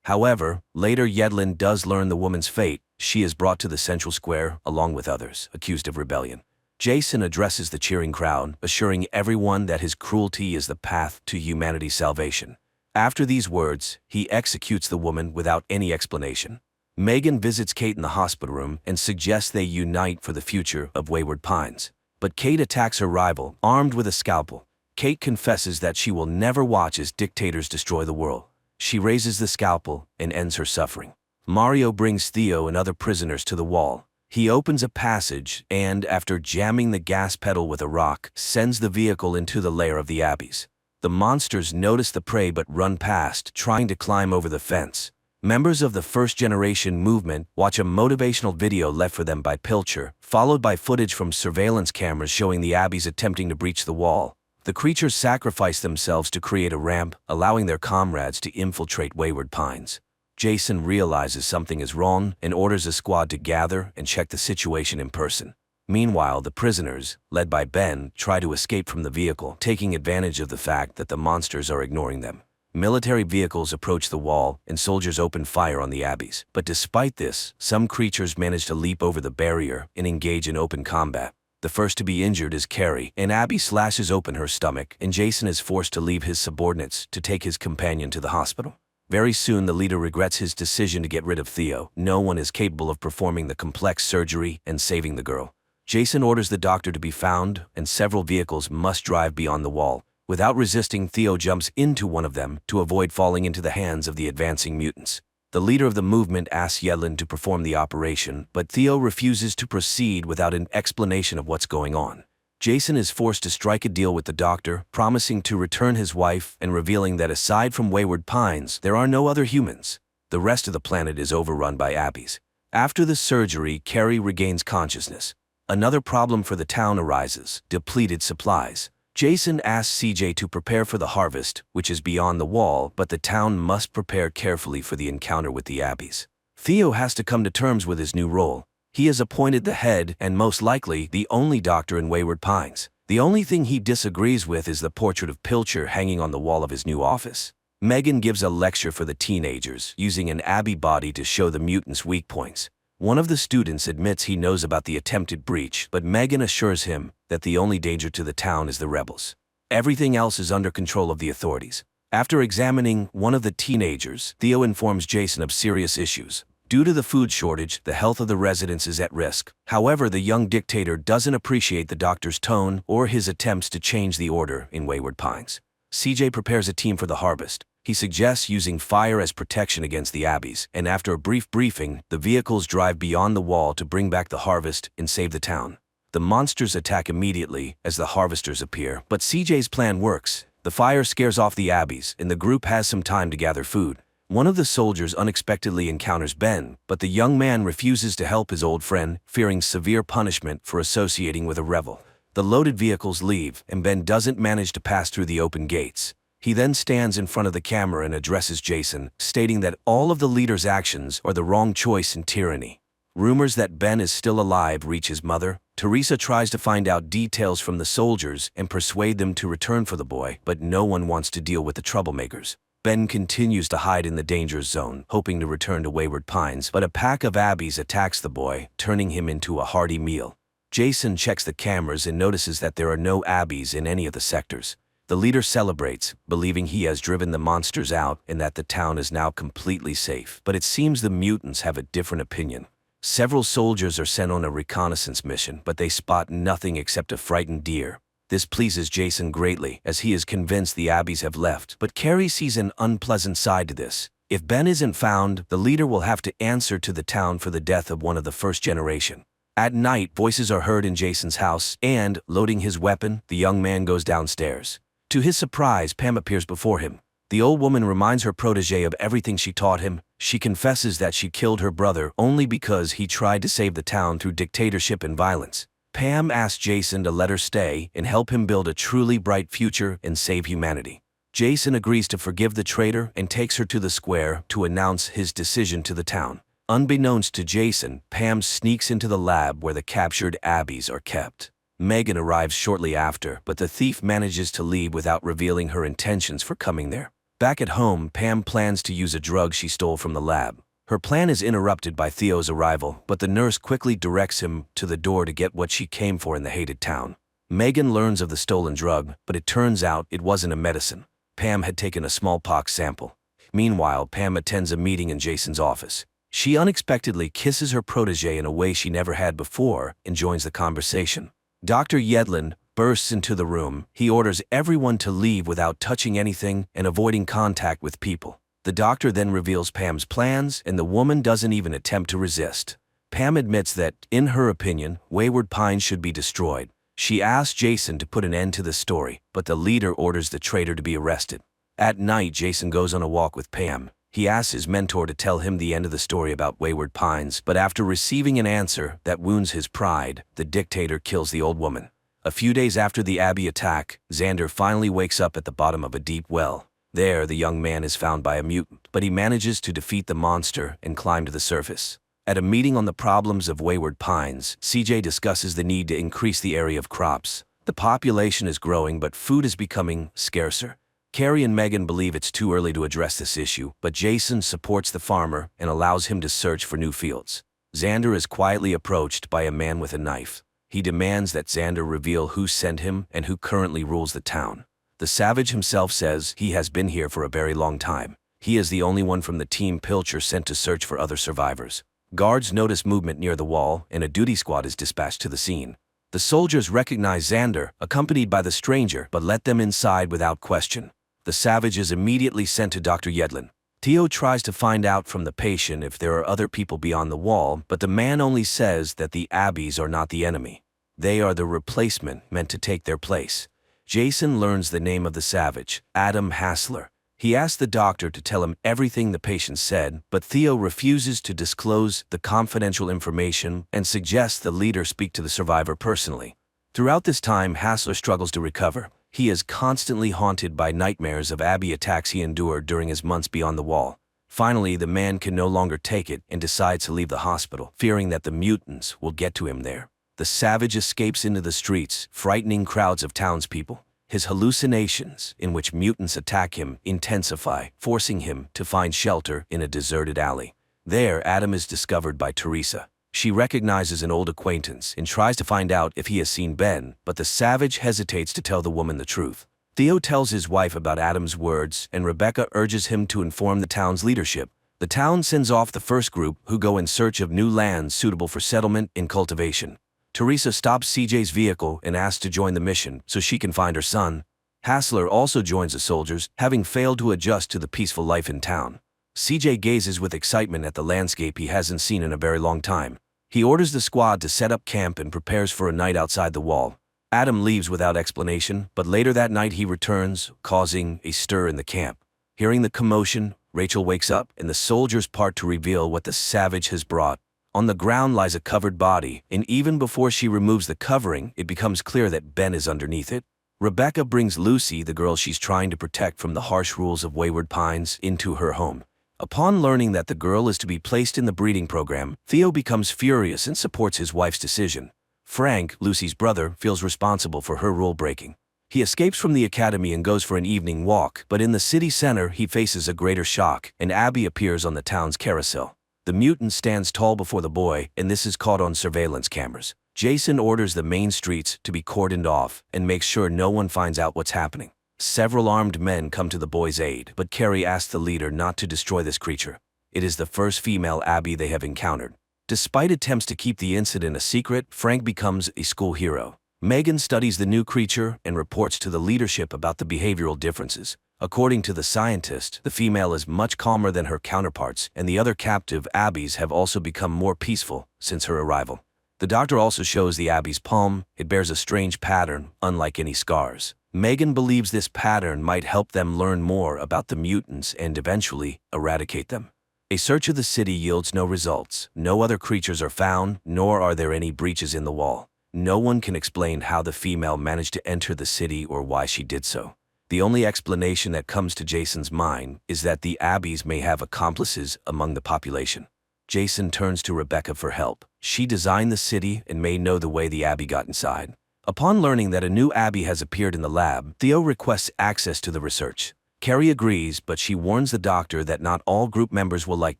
However, later Yedlin does learn the woman's fate. She is brought to the central square along with others, accused of rebellion. Jason addresses the cheering crowd, assuring everyone that his cruelty is the path to humanity's salvation. After these words, he executes the woman without any explanation. Megan visits Kate in the hospital room and suggests they unite for the future of Wayward Pines. But Kate attacks her rival, armed with a scalpel. Kate confesses that she will never watch as dictators destroy the world. She raises the scalpel and ends her suffering. Mario brings Theo and other prisoners to the wall. He opens a passage and, after jamming the gas pedal with a rock, sends the vehicle into the lair of the Abbeys. The monsters notice the prey but run past, trying to climb over the fence. Members of the First Generation movement watch a motivational video left for them by Pilcher, followed by footage from surveillance cameras showing the Abbeys attempting to breach the wall. The creatures sacrifice themselves to create a ramp, allowing their comrades to infiltrate Wayward Pines. Jason realizes something is wrong and orders a squad to gather and check the situation in person. Meanwhile, the prisoners, led by Ben, try to escape from the vehicle, taking advantage of the fact that the monsters are ignoring them. Military vehicles approach the wall and soldiers open fire on the Abbeys. But despite this, some creatures manage to leap over the barrier and engage in open combat. The first to be injured is Carrie. An Abby slashes open her stomach, and Jason is forced to leave his subordinates to take his companion to the hospital. Very soon, the leader regrets his decision to get rid of Theo. No one is capable of performing the complex surgery and saving the girl. Jason orders the doctor to be found, and several vehicles must drive beyond the wall. Without resisting, Theo jumps into one of them to avoid falling into the hands of the advancing mutants. The leader of the movement asks Yedlin to perform the operation, but Theo refuses to proceed without an explanation of what's going on. Jason is forced to strike a deal with the doctor, promising to return his wife and revealing that aside from Wayward Pines, there are no other humans. The rest of the planet is overrun by Abbeys. After the surgery, Carrie regains consciousness. Another problem for the town arises: depleted supplies. Jason asks CJ to prepare for the harvest, which is beyond the wall, but the town must prepare carefully for the encounter with the Abbeys. Theo has to come to terms with his new role. He is appointed the head and most likely the only doctor in Wayward Pines. The only thing he disagrees with is the portrait of Pilcher hanging on the wall of his new office. Megan gives a lecture for the teenagers, using an Abbey body to show the mutants' weak points. One of the students admits he knows about the attempted breach, but Megan assures him that the only danger to the town is the rebels. Everything else is under control of the authorities. After examining one of the teenagers, Theo informs Jason of serious issues. Due to the food shortage, the health of the residents is at risk. However, the young dictator doesn't appreciate the doctor's tone or his attempts to change the order in Wayward Pines. CJ prepares a team for the harvest. He suggests using fire as protection against the Abbeys, and after a brief briefing, the vehicles drive beyond the wall to bring back the harvest and save the town. The monsters attack immediately as the harvesters appear, but CJ's plan works. The fire scares off the Abbeys, and the group has some time to gather food. One of the soldiers unexpectedly encounters Ben, but the young man refuses to help his old friend, fearing severe punishment for associating with a rebel. The loaded vehicles leave, and Ben doesn't manage to pass through the open gates. He then stands in front of the camera and addresses Jason, stating that all of the leader's actions are the wrong choice in tyranny. Rumors that Ben is still alive reach his mother. Teresa tries to find out details from the soldiers and persuade them to return for the boy, but no one wants to deal with the troublemakers. Ben continues to hide in the danger zone, hoping to return to Wayward Pines, but a pack of Abbeys attacks the boy, turning him into a hearty meal. Jason checks the cameras and notices that there are no Abbeys in any of the sectors. The leader celebrates, believing he has driven the monsters out and that the town is now completely safe. But it seems the mutants have a different opinion. Several soldiers are sent on a reconnaissance mission, but they spot nothing except a frightened deer. This pleases Jason greatly, as he is convinced the Abbeys have left, but Carrie sees an unpleasant side to this. If Ben isn't found, the leader will have to answer to the town for the death of one of the first generation. At night, voices are heard in Jason's house, and, loading his weapon, the young man goes downstairs. To his surprise, Pam appears before him. The old woman reminds her protege of everything she taught him. She confesses that she killed her brother only because he tried to save the town through dictatorship and violence. Pam asks Jason to let her stay and help him build a truly bright future and save humanity. Jason agrees to forgive the traitor and takes her to the square to announce his decision to the town. Unbeknownst to Jason, Pam sneaks into the lab where the captured Abbeys are kept. Megan arrives shortly after, but the thief manages to leave without revealing her intentions for coming there. Back at home, Pam plans to use a drug she stole from the lab. Her plan is interrupted by Theo's arrival, but the nurse quickly directs him to the door to get what she came for in the hated town. Megan learns of the stolen drug, but it turns out it wasn't a medicine. Pam had taken a smallpox sample. Meanwhile, Pam attends a meeting in Jason's office. She unexpectedly kisses her protege in a way she never had before and joins the conversation. Dr. Yedlin bursts into the room. He orders everyone to leave without touching anything and avoiding contact with people. The doctor then reveals Pam's plans, and the woman doesn't even attempt to resist. Pam admits that, in her opinion, Wayward Pines should be destroyed. She asks Jason to put an end to the story, but the leader orders the traitor to be arrested. At night, Jason goes on a walk with Pam. He asks his mentor to tell him the end of the story about Wayward Pines, but after receiving an answer that wounds his pride, the dictator kills the old woman. A few days after the Abbey attack, Xander finally wakes up at the bottom of a deep well. There, the young man is found by a mutant, but he manages to defeat the monster and climb to the surface. At a meeting on the problems of Wayward Pines, CJ discusses the need to increase the area of crops. The population is growing, but food is becoming scarcer. Carrie and Megan believe it's too early to address this issue, but Jason supports the farmer and allows him to search for new fields. Xander is quietly approached by a man with a knife. He demands that Xander reveal who sent him and who currently rules the town. The savage himself says he has been here for a very long time. He is the only one from the team Pilcher sent to search for other survivors. Guards notice movement near the wall, and a duty squad is dispatched to the scene. The soldiers recognize Xander, accompanied by the stranger, but let them inside without question. The savage is immediately sent to Dr. Yedlin. Theo tries to find out from the patient if there are other people beyond the wall, but the man only says that the Abbeys are not the enemy. They are the replacement meant to take their place. Jason learns the name of the savage, Adam Hassler. He asks the doctor to tell him everything the patient said, but Theo refuses to disclose the confidential information and suggests the leader speak to the survivor personally. Throughout this time, Hassler struggles to recover. He is constantly haunted by nightmares of Abbey attacks he endured during his months beyond the wall. Finally, the man can no longer take it and decides to leave the hospital, fearing that the mutants will get to him there. The savage escapes into the streets, frightening crowds of townspeople. His hallucinations, in which mutants attack him, intensify, forcing him to find shelter in a deserted alley. There, Adam is discovered by Teresa. She recognizes an old acquaintance and tries to find out if he has seen Ben, but the savage hesitates to tell the woman the truth. Theo tells his wife about Adam's words, and Rebecca urges him to inform the town's leadership. The town sends off the first group, who go in search of new lands suitable for settlement and cultivation. Teresa stops CJ's vehicle and asks to join the mission so she can find her son. Hassler also joins the soldiers, having failed to adjust to the peaceful life in town. CJ gazes with excitement at the landscape he hasn't seen in a very long time. He orders the squad to set up camp and prepares for a night outside the wall. Adam leaves without explanation, but later that night he returns, causing a stir in the camp. Hearing the commotion, Rachel wakes up and the soldiers part to reveal what the savage has brought. On the ground lies a covered body, and even before she removes the covering, it becomes clear that Ben is underneath it. Rebecca brings Lucy, the girl she's trying to protect from the harsh rules of Wayward Pines, into her home. Upon learning that the girl is to be placed in the breeding program, Theo becomes furious and supports his wife's decision. Frank, Lucy's brother, feels responsible for her rule-breaking. He escapes from the academy and goes for an evening walk, but in the city center he faces a greater shock, and Abby appears on the town's carousel. The mutant stands tall before the boy, and this is caught on surveillance cameras. Jason orders the main streets to be cordoned off and makes sure no one finds out what's happening. Several armed men come to the boy's aid, but Carrie asks the leader not to destroy this creature. It is the first female Abby they have encountered. Despite attempts to keep the incident a secret, Frank becomes a school hero. Megan studies the new creature and reports to the leadership about the behavioral differences. According to the scientist, the female is much calmer than her counterparts, and the other captive Abbeys have also become more peaceful since her arrival. The doctor also shows the Abbey's palm. It bears a strange pattern, unlike any scars. Megan believes this pattern might help them learn more about the mutants and eventually eradicate them. A search of the city yields no results. No other creatures are found, nor are there any breaches in the wall. No one can explain how the female managed to enter the city or why she did so. The only explanation that comes to Jason's mind is that the Abbeys may have accomplices among the population. Jason turns to Rebecca for help. She designed the city and may know the way the Abbey got inside. Upon learning that a new Abby has appeared in the lab, Theo requests access to the research. Carrie agrees, but she warns the doctor that not all group members will like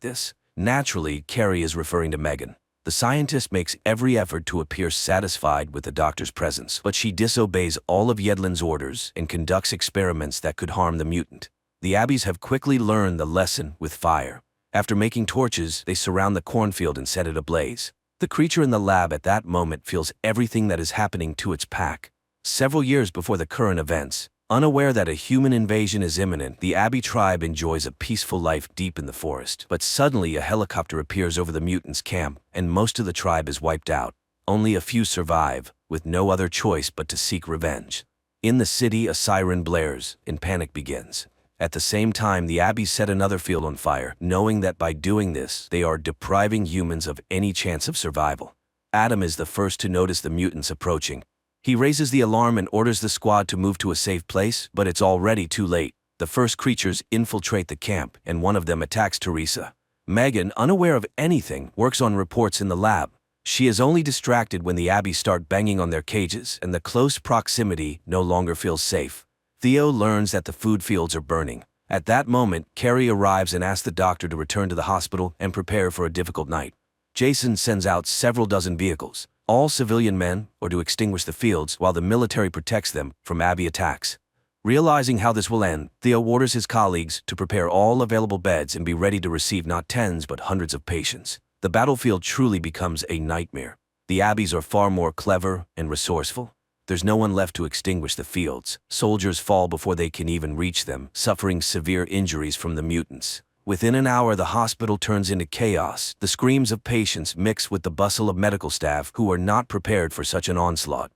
this. Naturally, Carrie is referring to Megan. The scientist makes every effort to appear satisfied with the doctor's presence, but she disobeys all of Yedlin's orders and conducts experiments that could harm the mutant. The Abbeys have quickly learned the lesson with fire. After making torches, they surround the cornfield and set it ablaze. The creature in the lab at that moment feels everything that is happening to its pack. Several years before the current events, unaware that a human invasion is imminent, the Abbey tribe enjoys a peaceful life deep in the forest. But suddenly a helicopter appears over the mutants' camp, and most of the tribe is wiped out. Only a few survive, with no other choice but to seek revenge. In the city, a siren blares, and panic begins. At the same time, the Abbeys set another field on fire, knowing that by doing this, they are depriving humans of any chance of survival. Adam is the first to notice the mutants approaching. He raises the alarm and orders the squad to move to a safe place, but it's already too late. The first creatures infiltrate the camp, and one of them attacks Teresa. Megan, unaware of anything, works on reports in the lab. She is only distracted when the Abbeys start banging on their cages, and the close proximity no longer feels safe. Theo learns that the food fields are burning. At that moment, Carrie arrives and asks the doctor to return to the hospital and prepare for a difficult night. Jason sends out several dozen vehicles, all civilian men, or to extinguish the fields, while the military protects them from Abbey attacks. Realizing how this will end, Theo orders his colleagues to prepare all available beds and be ready to receive not tens but hundreds of patients. The battlefield truly becomes a nightmare. The Abbeys are far more clever and resourceful. There's no one left to extinguish the fields. Soldiers fall before they can even reach them, suffering severe injuries from the mutants. Within an hour, the hospital turns into chaos. The screams of patients mix with the bustle of medical staff who are not prepared for such an onslaught.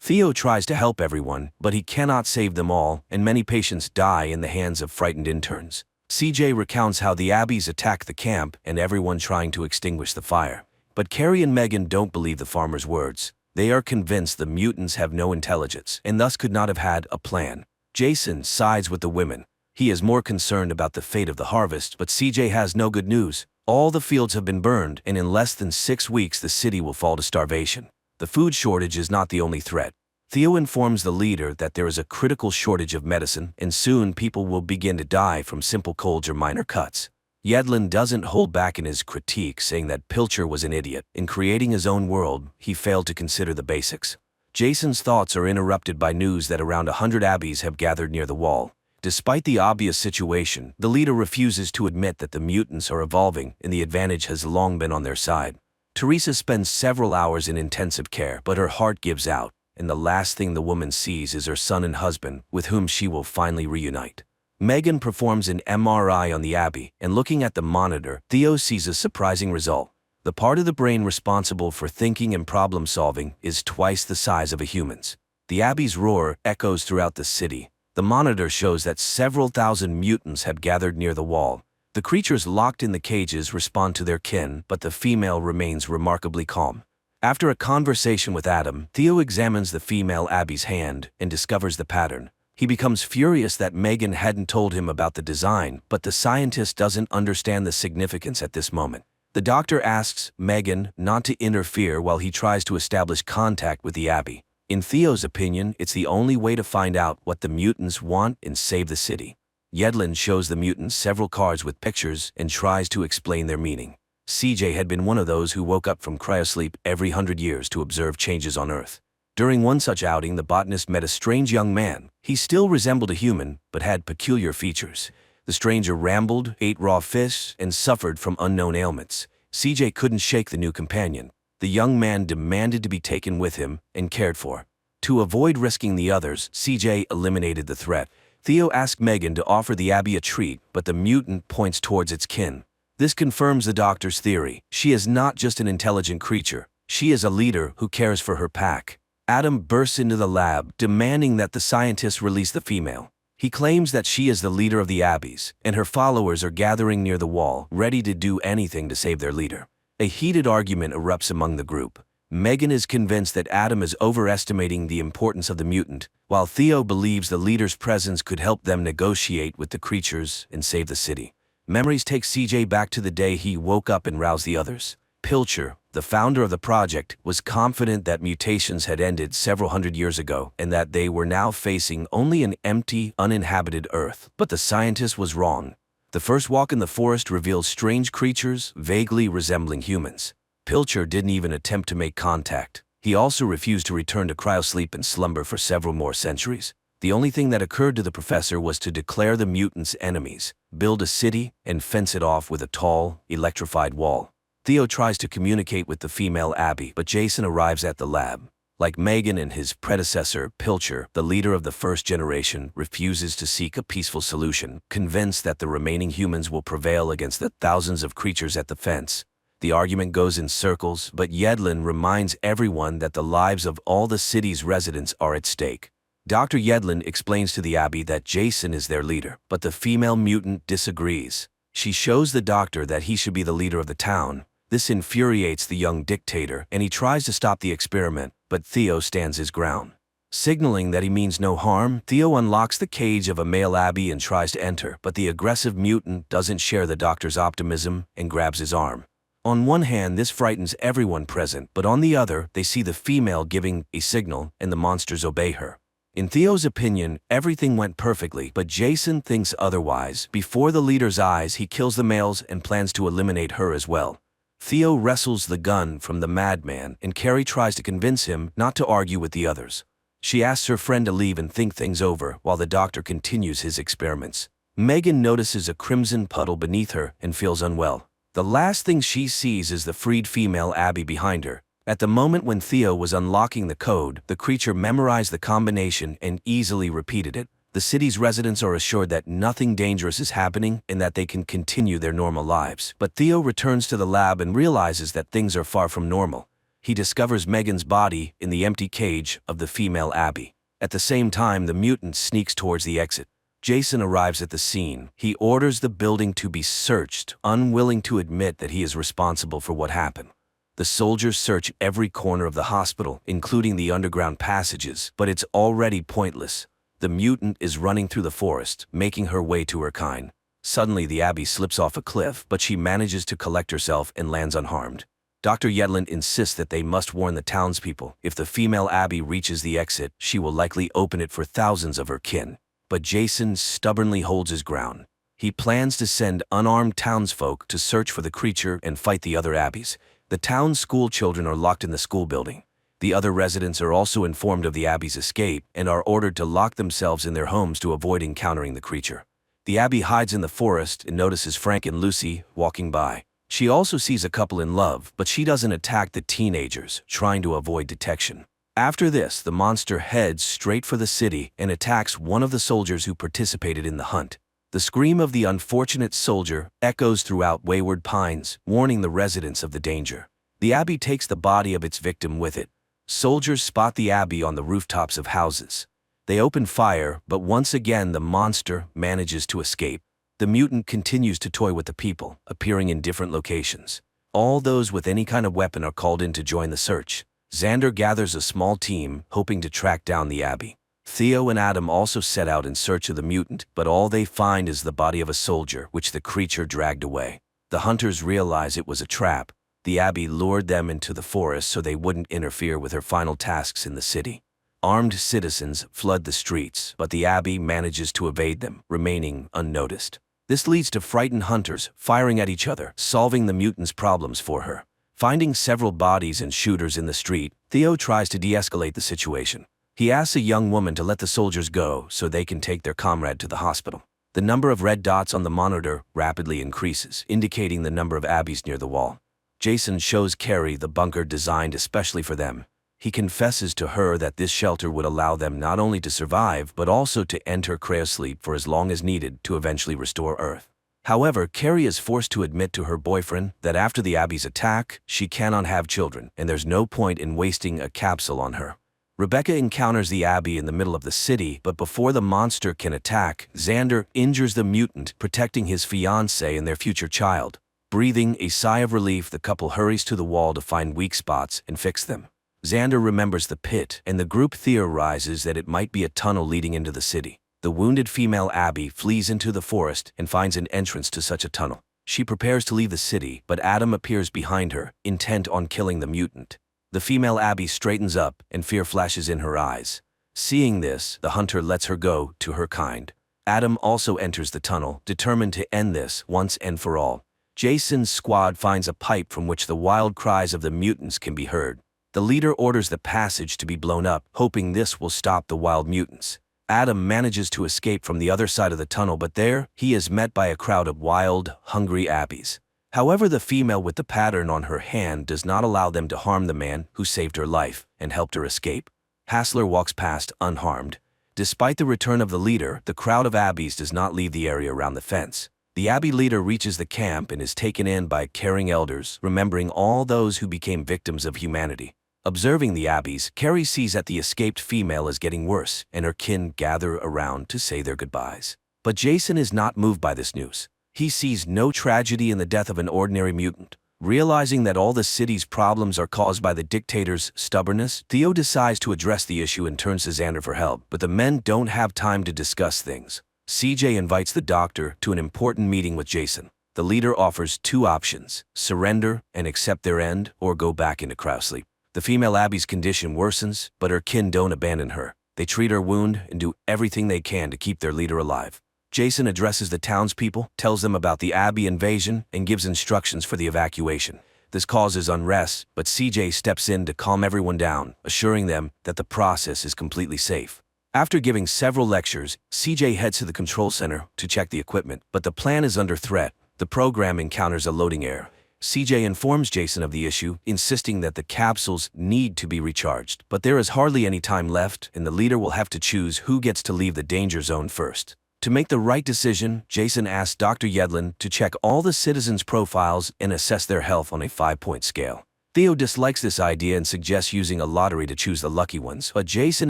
Theo tries to help everyone, but he cannot save them all, and many patients die in the hands of frightened interns. CJ recounts how the Abbeys attack the camp and everyone trying to extinguish the fire. But Carrie and Megan don't believe the farmer's words. They are convinced the mutants have no intelligence and thus could not have had a plan. Jason sides with the women. He is more concerned about the fate of the harvest, but CJ has no good news. All the fields have been burned, and in less than 6 weeks the city will fall to starvation. The food shortage is not the only threat. Theo informs the leader that there is a critical shortage of medicine, and soon people will begin to die from simple colds or minor cuts. Yedlin doesn't hold back in his critique, saying that Pilcher was an idiot. In creating his own world, he failed to consider the basics. Jason's thoughts are interrupted by news that around 100 Abbeys have gathered near the wall. Despite the obvious situation, the leader refuses to admit that the mutants are evolving and the advantage has long been on their side. Teresa spends several hours in intensive care, but her heart gives out, and the last thing the woman sees is her son and husband, with whom she will finally reunite. Megan performs an MRI on the Abbey, and looking at the monitor, Theo sees a surprising result. The part of the brain responsible for thinking and problem-solving is twice the size of a human's. The Abbey's roar echoes throughout the city. The monitor shows that several thousand mutants have gathered near the wall. The creatures locked in the cages respond to their kin, but the female remains remarkably calm. After a conversation with Adam, Theo examines the female Abbey's hand and discovers the pattern. He becomes furious that Megan hadn't told him about the design, but the scientist doesn't understand the significance at this moment. The doctor asks Megan not to interfere while he tries to establish contact with the Abbey. In Theo's opinion, it's the only way to find out what the mutants want and save the city. Yedlin shows the mutants several cards with pictures and tries to explain their meaning. CJ had been one of those who woke up from cryosleep every 100 years to observe changes on Earth. During one such outing, the botanist met a strange young man. He still resembled a human, but had peculiar features. The stranger rambled, ate raw fish, and suffered from unknown ailments. CJ couldn't shake the new companion. The young man demanded to be taken with him and cared for. To avoid risking the others, CJ eliminated the threat. Theo asked Megan to offer the Abbey a treat, but the mutant points towards its kin. This confirms the doctor's theory. She is not just an intelligent creature. She is a leader who cares for her pack. Adam bursts into the lab, demanding that the scientists release the female. He claims that she is the leader of the Abbeys, and her followers are gathering near the wall, ready to do anything to save their leader. A heated argument erupts among the group. Megan is convinced that Adam is overestimating the importance of the mutant, while Theo believes the leader's presence could help them negotiate with the creatures and save the city. Memories take CJ back to the day he woke up and roused the others. Pilcher, The founder of the project was confident that mutations had ended several hundred years ago and that they were now facing only an empty, uninhabited Earth. But the scientist was wrong. The first walk in the forest revealed strange creatures vaguely resembling humans. Pilcher didn't even attempt to make contact. He also refused to return to cryosleep and slumber for several more centuries. The only thing that occurred to the professor was to declare the mutants enemies, build a city, and fence it off with a tall, electrified wall. Theo tries to communicate with the female Abby, but Jason arrives at the lab. Like Megan and his predecessor, Pilcher, the leader of the first generation, refuses to seek a peaceful solution, convinced that the remaining humans will prevail against the thousands of creatures at the fence. The argument goes in circles, but Yedlin reminds everyone that the lives of all the city's residents are at stake. Dr. Yedlin explains to the Abbey that Jason is their leader, but the female mutant disagrees. She shows the doctor that he should be the leader of the town. This infuriates the young dictator, and he tries to stop the experiment, but Theo stands his ground. Signaling that he means no harm, Theo unlocks the cage of a male Abbey and tries to enter, but the aggressive mutant doesn't share the doctor's optimism and grabs his arm. On one hand, this frightens everyone present, but on the other, they see the female giving a signal, and the monsters obey her. In Theo's opinion, everything went perfectly, but Jason thinks otherwise. Before the leader's eyes, he kills the males and plans to eliminate her as well. Theo wrestles the gun from the madman, and Carrie tries to convince him not to argue with the others. She asks her friend to leave and think things over while the doctor continues his experiments. Megan notices a crimson puddle beneath her and feels unwell. The last thing she sees is the freed female Abby behind her. At the moment when Theo was unlocking the code, the creature memorized the combination and easily repeated it. The city's residents are assured that nothing dangerous is happening and that they can continue their normal lives. But Theo returns to the lab and realizes that things are far from normal. He discovers Megan's body in the empty cage of the female Abby. At the same time, the mutant sneaks towards the exit. Jason arrives at the scene. He orders the building to be searched, unwilling to admit that he is responsible for what happened. The soldiers search every corner of the hospital, including the underground passages, but it's already pointless. The mutant is running through the forest, making her way to her kind. Suddenly, the Abbey slips off a cliff, but she manages to collect herself and lands unharmed. Dr. Yedlin insists that they must warn the townspeople. If the female Abbey reaches the exit, she will likely open it for thousands of her kin. But Jason stubbornly holds his ground. He plans to send unarmed townsfolk to search for the creature and fight the other Abbeys. The town's school children are locked in the school building. The other residents are also informed of the Abbey's escape and are ordered to lock themselves in their homes to avoid encountering the creature. The Abbey hides in the forest and notices Frank and Lucy walking by. She also sees a couple in love, but she doesn't attack the teenagers, trying to avoid detection. After this, the monster heads straight for the city and attacks one of the soldiers who participated in the hunt. The scream of the unfortunate soldier echoes throughout Wayward Pines, warning the residents of the danger. The Abbey takes the body of its victim with it. Soldiers spot the Abbey on the rooftops of houses. They open fire, but once again the monster manages to escape. The mutant continues to toy with the people, appearing in different locations. All those with any kind of weapon are called in to join the search. Xander gathers a small team, hoping to track down the Abbey. Theo and Adam also set out in search of the mutant, but all they find is the body of a soldier, which the creature dragged away. The hunters realize it was a trap. The Abbey lured them into the forest so they wouldn't interfere with her final tasks in the city. Armed citizens flood the streets, but the Abbey manages to evade them, remaining unnoticed. This leads to frightened hunters firing at each other, solving the mutant's problems for her. Finding several bodies and shooters in the street, Theo tries to de-escalate the situation. He asks a young woman to let the soldiers go so they can take their comrade to the hospital. The number of red dots on the monitor rapidly increases, indicating the number of Abbeys near the wall. Jason shows Carrie the bunker designed especially for them. He confesses to her that this shelter would allow them not only to survive, but also to enter cryosleep for as long as needed to eventually restore Earth. However, Carrie is forced to admit to her boyfriend that after the Abbey's attack, she cannot have children, and there's no point in wasting a capsule on her. Rebecca encounters the Abbey in the middle of the city, but before the monster can attack, Xander injures the mutant, protecting his fiancée and their future child. Breathing a sigh of relief, the couple hurries to the wall to find weak spots and fix them. Xander remembers the pit, and the group theorizes that it might be a tunnel leading into the city. The wounded female Abbey flees into the forest and finds an entrance to such a tunnel. She prepares to leave the city, but Adam appears behind her, intent on killing the mutant. The female Abby straightens up, and fear flashes in her eyes. Seeing this, the hunter lets her go to her kind. Adam also enters the tunnel, determined to end this once and for all. Jason's squad finds a pipe from which the wild cries of the mutants can be heard. The leader orders the passage to be blown up, hoping this will stop the wild mutants. Adam manages to escape from the other side of the tunnel, but there, he is met by a crowd of wild, hungry Abbies. However, the female with the pattern on her hand does not allow them to harm the man who saved her life and helped her escape. Hassler walks past unharmed. Despite the return of the leader, the crowd of Abbies does not leave the area around the fence. The Abbey leader reaches the camp and is taken in by caring elders, remembering all those who became victims of humanity. Observing the Abbies, Carrie sees that the escaped female is getting worse, and her kin gather around to say their goodbyes. But Jason is not moved by this news. He sees no tragedy in the death of an ordinary mutant. Realizing that all the city's problems are caused by the dictator's stubbornness, Theo decides to address the issue and turns to Xander for help, but the men don't have time to discuss things. CJ invites the doctor to an important meeting with Jason. The leader offers two options: surrender and accept their end, or go back into cryosleep. The female Abby's condition worsens, but her kin don't abandon her. They treat her wound and do everything they can to keep their leader alive. Jason addresses the townspeople, tells them about the Abbey invasion, and gives instructions for the evacuation. This causes unrest, but CJ steps in to calm everyone down, assuring them that the process is completely safe. After giving several lectures, CJ heads to the control center to check the equipment, but the plan is under threat. The program encounters a loading error. CJ informs Jason of the issue, insisting that the capsules need to be recharged. But there is hardly any time left, and the leader will have to choose who gets to leave the danger zone first. To make the right decision, Jason asks Dr. Yedlin to check all the citizens' profiles and assess their health on a 5-point scale. Theo dislikes this idea and suggests using a lottery to choose the lucky ones, but Jason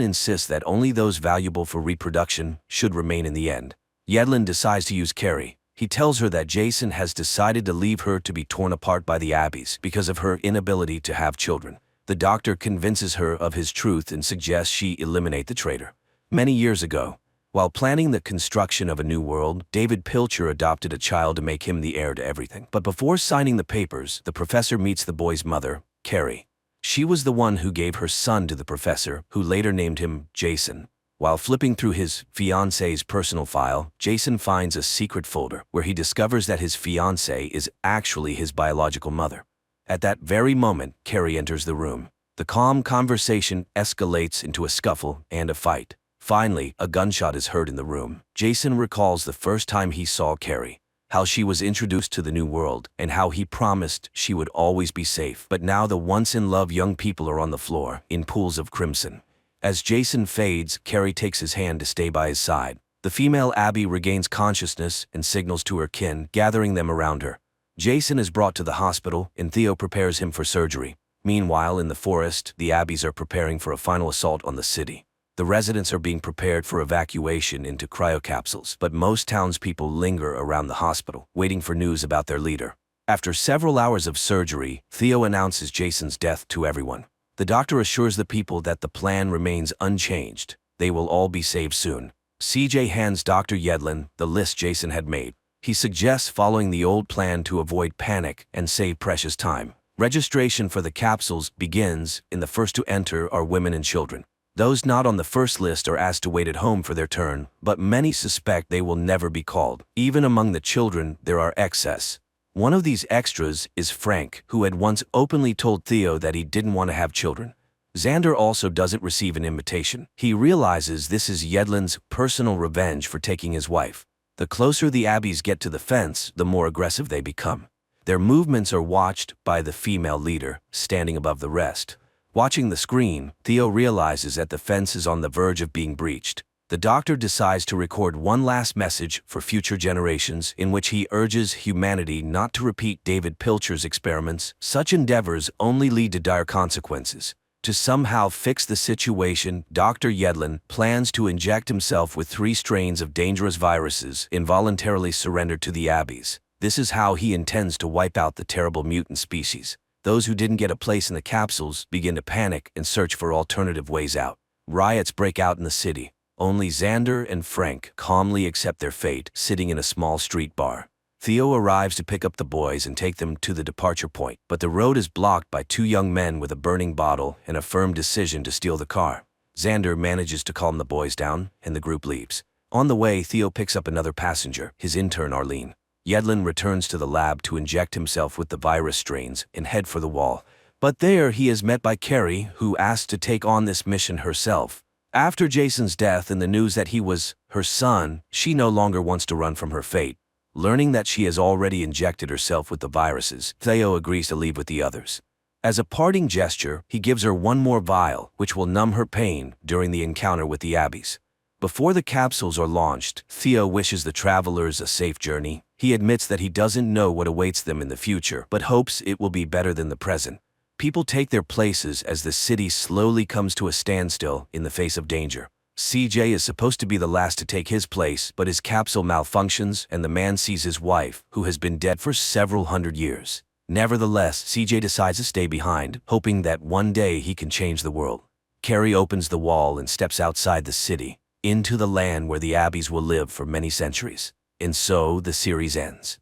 insists that only those valuable for reproduction should remain in the end. Yedlin decides to use Carrie. He tells her that Jason has decided to leave her to be torn apart by the Abbies because of her inability to have children. The doctor convinces her of his truth and suggests she eliminate the traitor. Many years ago, while planning the construction of a new world, David Pilcher adopted a child to make him the heir to everything. But before signing the papers, the professor meets the boy's mother, Carrie. She was the one who gave her son to the professor, who later named him Jason. While flipping through his fiancée's personal file, Jason finds a secret folder where he discovers that his fiancée is actually his biological mother. At that very moment, Carrie enters the room. The calm conversation escalates into a scuffle and a fight. Finally, a gunshot is heard in the room. Jason recalls the first time he saw Carrie, how she was introduced to the new world, and how he promised she would always be safe. But now the once-in-love young people are on the floor, in pools of crimson. As Jason fades, Carrie takes his hand to stay by his side. The female Abby regains consciousness and signals to her kin, gathering them around her. Jason is brought to the hospital, and Theo prepares him for surgery. Meanwhile, in the forest, the Abbies are preparing for a final assault on the city. The residents are being prepared for evacuation into cryocapsules, but most townspeople linger around the hospital, waiting for news about their leader. After several hours of surgery, Theo announces Jason's death to everyone. The doctor assures the people that the plan remains unchanged. They will all be saved soon. CJ hands Dr. Yedlin the list Jason had made. He suggests following the old plan to avoid panic and save precious time. Registration for the capsules begins, and the first to enter are women and children. Those not on the first list are asked to wait at home for their turn, but many suspect they will never be called. Even among the children, there are excess. One of these extras is Frank, who had once openly told Theo that he didn't want to have children. Xander also doesn't receive an invitation. He realizes this is Yedlin's personal revenge for taking his wife. The closer the Abbies get to the fence, the more aggressive they become. Their movements are watched by the female leader, standing above the rest. Watching the screen, Theo realizes that the fence is on the verge of being breached. The doctor decides to record one last message for future generations in which he urges humanity not to repeat David Pilcher's experiments. Such endeavors only lead to dire consequences. To somehow fix the situation, Dr. Yedlin plans to inject himself with 3 strains of dangerous viruses involuntarily surrendered to the Abbies. This is how he intends to wipe out the terrible mutant species. Those who didn't get a place in the capsules begin to panic and search for alternative ways out. Riots break out in the city. Only Xander and Frank calmly accept their fate, sitting in a small street bar. Theo arrives to pick up the boys and take them to the departure point, but the road is blocked by two young men with a burning bottle and a firm decision to steal the car. Xander manages to calm the boys down, and the group leaves. On the way, Theo picks up another passenger, his intern Arlene. Yedlin returns to the lab to inject himself with the virus strains and head for the wall. But there he is met by Carrie, who asks to take on this mission herself. After Jason's death and the news that he was her son, she no longer wants to run from her fate. Learning that she has already injected herself with the viruses, Theo agrees to leave with the others. As a parting gesture, he gives her one more vial, which will numb her pain during the encounter with the Abbeys. Before the capsules are launched, Theo wishes the travelers a safe journey. He admits that he doesn't know what awaits them in the future, but hopes it will be better than the present. People take their places as the city slowly comes to a standstill in the face of danger. CJ is supposed to be the last to take his place, but his capsule malfunctions and the man sees his wife, who has been dead for several hundred years. Nevertheless, CJ decides to stay behind, hoping that one day he can change the world. Carrie opens the wall and steps outside the city, into the land where the Abbeys will live for many centuries. And so the series ends.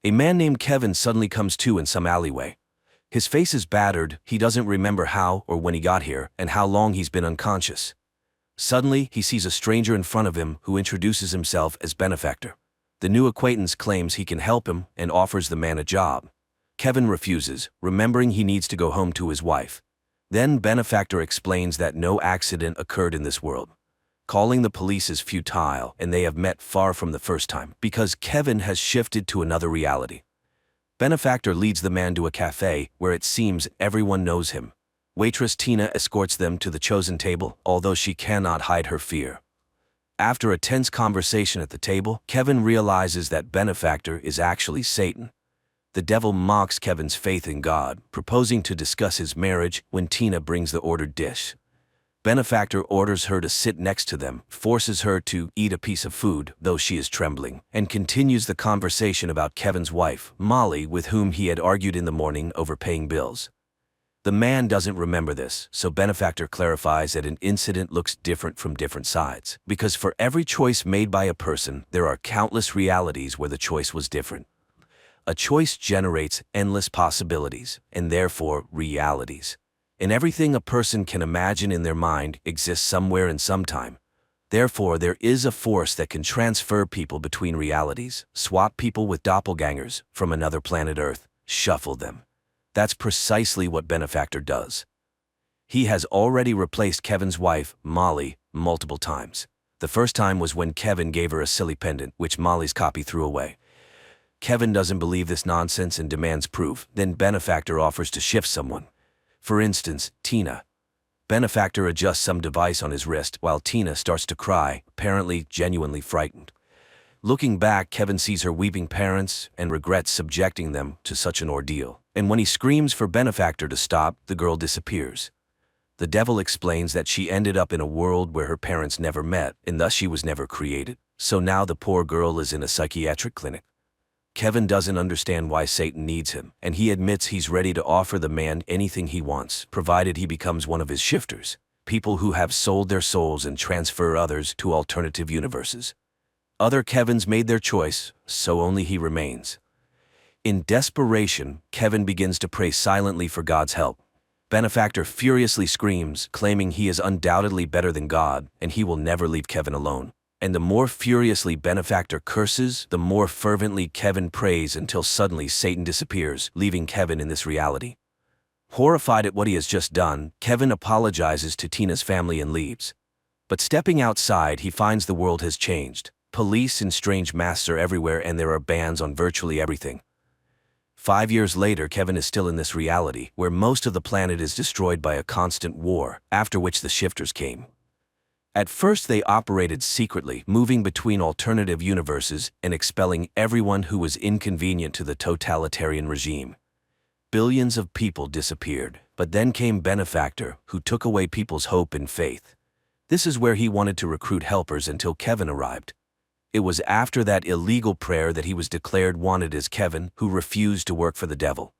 A man named Kevin suddenly comes to in some alleyway. His face is battered, he doesn't remember how or when he got here, and how long he's been unconscious. Suddenly, he sees a stranger in front of him who introduces himself as Benefactor. The new acquaintance claims he can help him and offers the man a job. Kevin refuses, remembering he needs to go home to his wife. Then Benefactor explains that no accident occurred in this world. Calling the police is futile, and they have met far from the first time, because Kevin has shifted to another reality. Benefactor leads the man to a cafe, where it seems everyone knows him. Waitress Tina escorts them to the chosen table, although she cannot hide her fear. After a tense conversation at the table, Kevin realizes that Benefactor is actually Satan. The devil mocks Kevin's faith in God, proposing to discuss his marriage when Tina brings the ordered dish. Benefactor orders her to sit next to them, forces her to eat a piece of food, though she is trembling, and continues the conversation about Kevin's wife, Molly, with whom he had argued in the morning over paying bills. The man doesn't remember this, so Benefactor clarifies that an incident looks different from different sides, because for every choice made by a person, there are countless realities where the choice was different. A choice generates endless possibilities, and therefore realities. And everything a person can imagine in their mind exists somewhere in some time. Therefore, there is a force that can transfer people between realities, swap people with doppelgangers from another planet Earth, shuffle them. That's precisely what Benefactor does. He has already replaced Kevin's wife, Molly, multiple times. The first time was when Kevin gave her a silly pendant, which Molly's copy threw away. Kevin doesn't believe this nonsense and demands proof. Then Benefactor offers to shift someone. For instance, Tina. Benefactor adjusts some device on his wrist while Tina starts to cry, apparently genuinely frightened. Looking back, Kevin sees her weeping parents and regrets subjecting them to such an ordeal. And when he screams for Benefactor to stop, the girl disappears. The devil explains that she ended up in a world where her parents never met, and thus she was never created. So now the poor girl is in a psychiatric clinic. Kevin doesn't understand why Satan needs him, and he admits he's ready to offer the man anything he wants, provided he becomes one of his shifters, people who have sold their souls and transfer others to alternative universes. Other Kevins made their choice, so only he remains. In desperation, Kevin begins to pray silently for God's help. Benefactor furiously screams, claiming he is undoubtedly better than God, and he will never leave Kevin alone. And the more furiously Benefactor curses, the more fervently Kevin prays until suddenly Satan disappears, leaving Kevin in this reality. Horrified at what he has just done, Kevin apologizes to Tina's family and leaves. But stepping outside, he finds the world has changed. Police in strange masks are everywhere, and there are bans on virtually everything. 5 years later, Kevin is still in this reality, where most of the planet is destroyed by a constant war, after which the shifters came. At first they operated secretly, moving between alternative universes and expelling everyone who was inconvenient to the totalitarian regime. Billions of people disappeared, but then came Benefactor, who took away people's hope and faith. This is where he wanted to recruit helpers until Kevin arrived. It was after that illegal prayer that he was declared wanted as Kevin, who refused to work for the devil.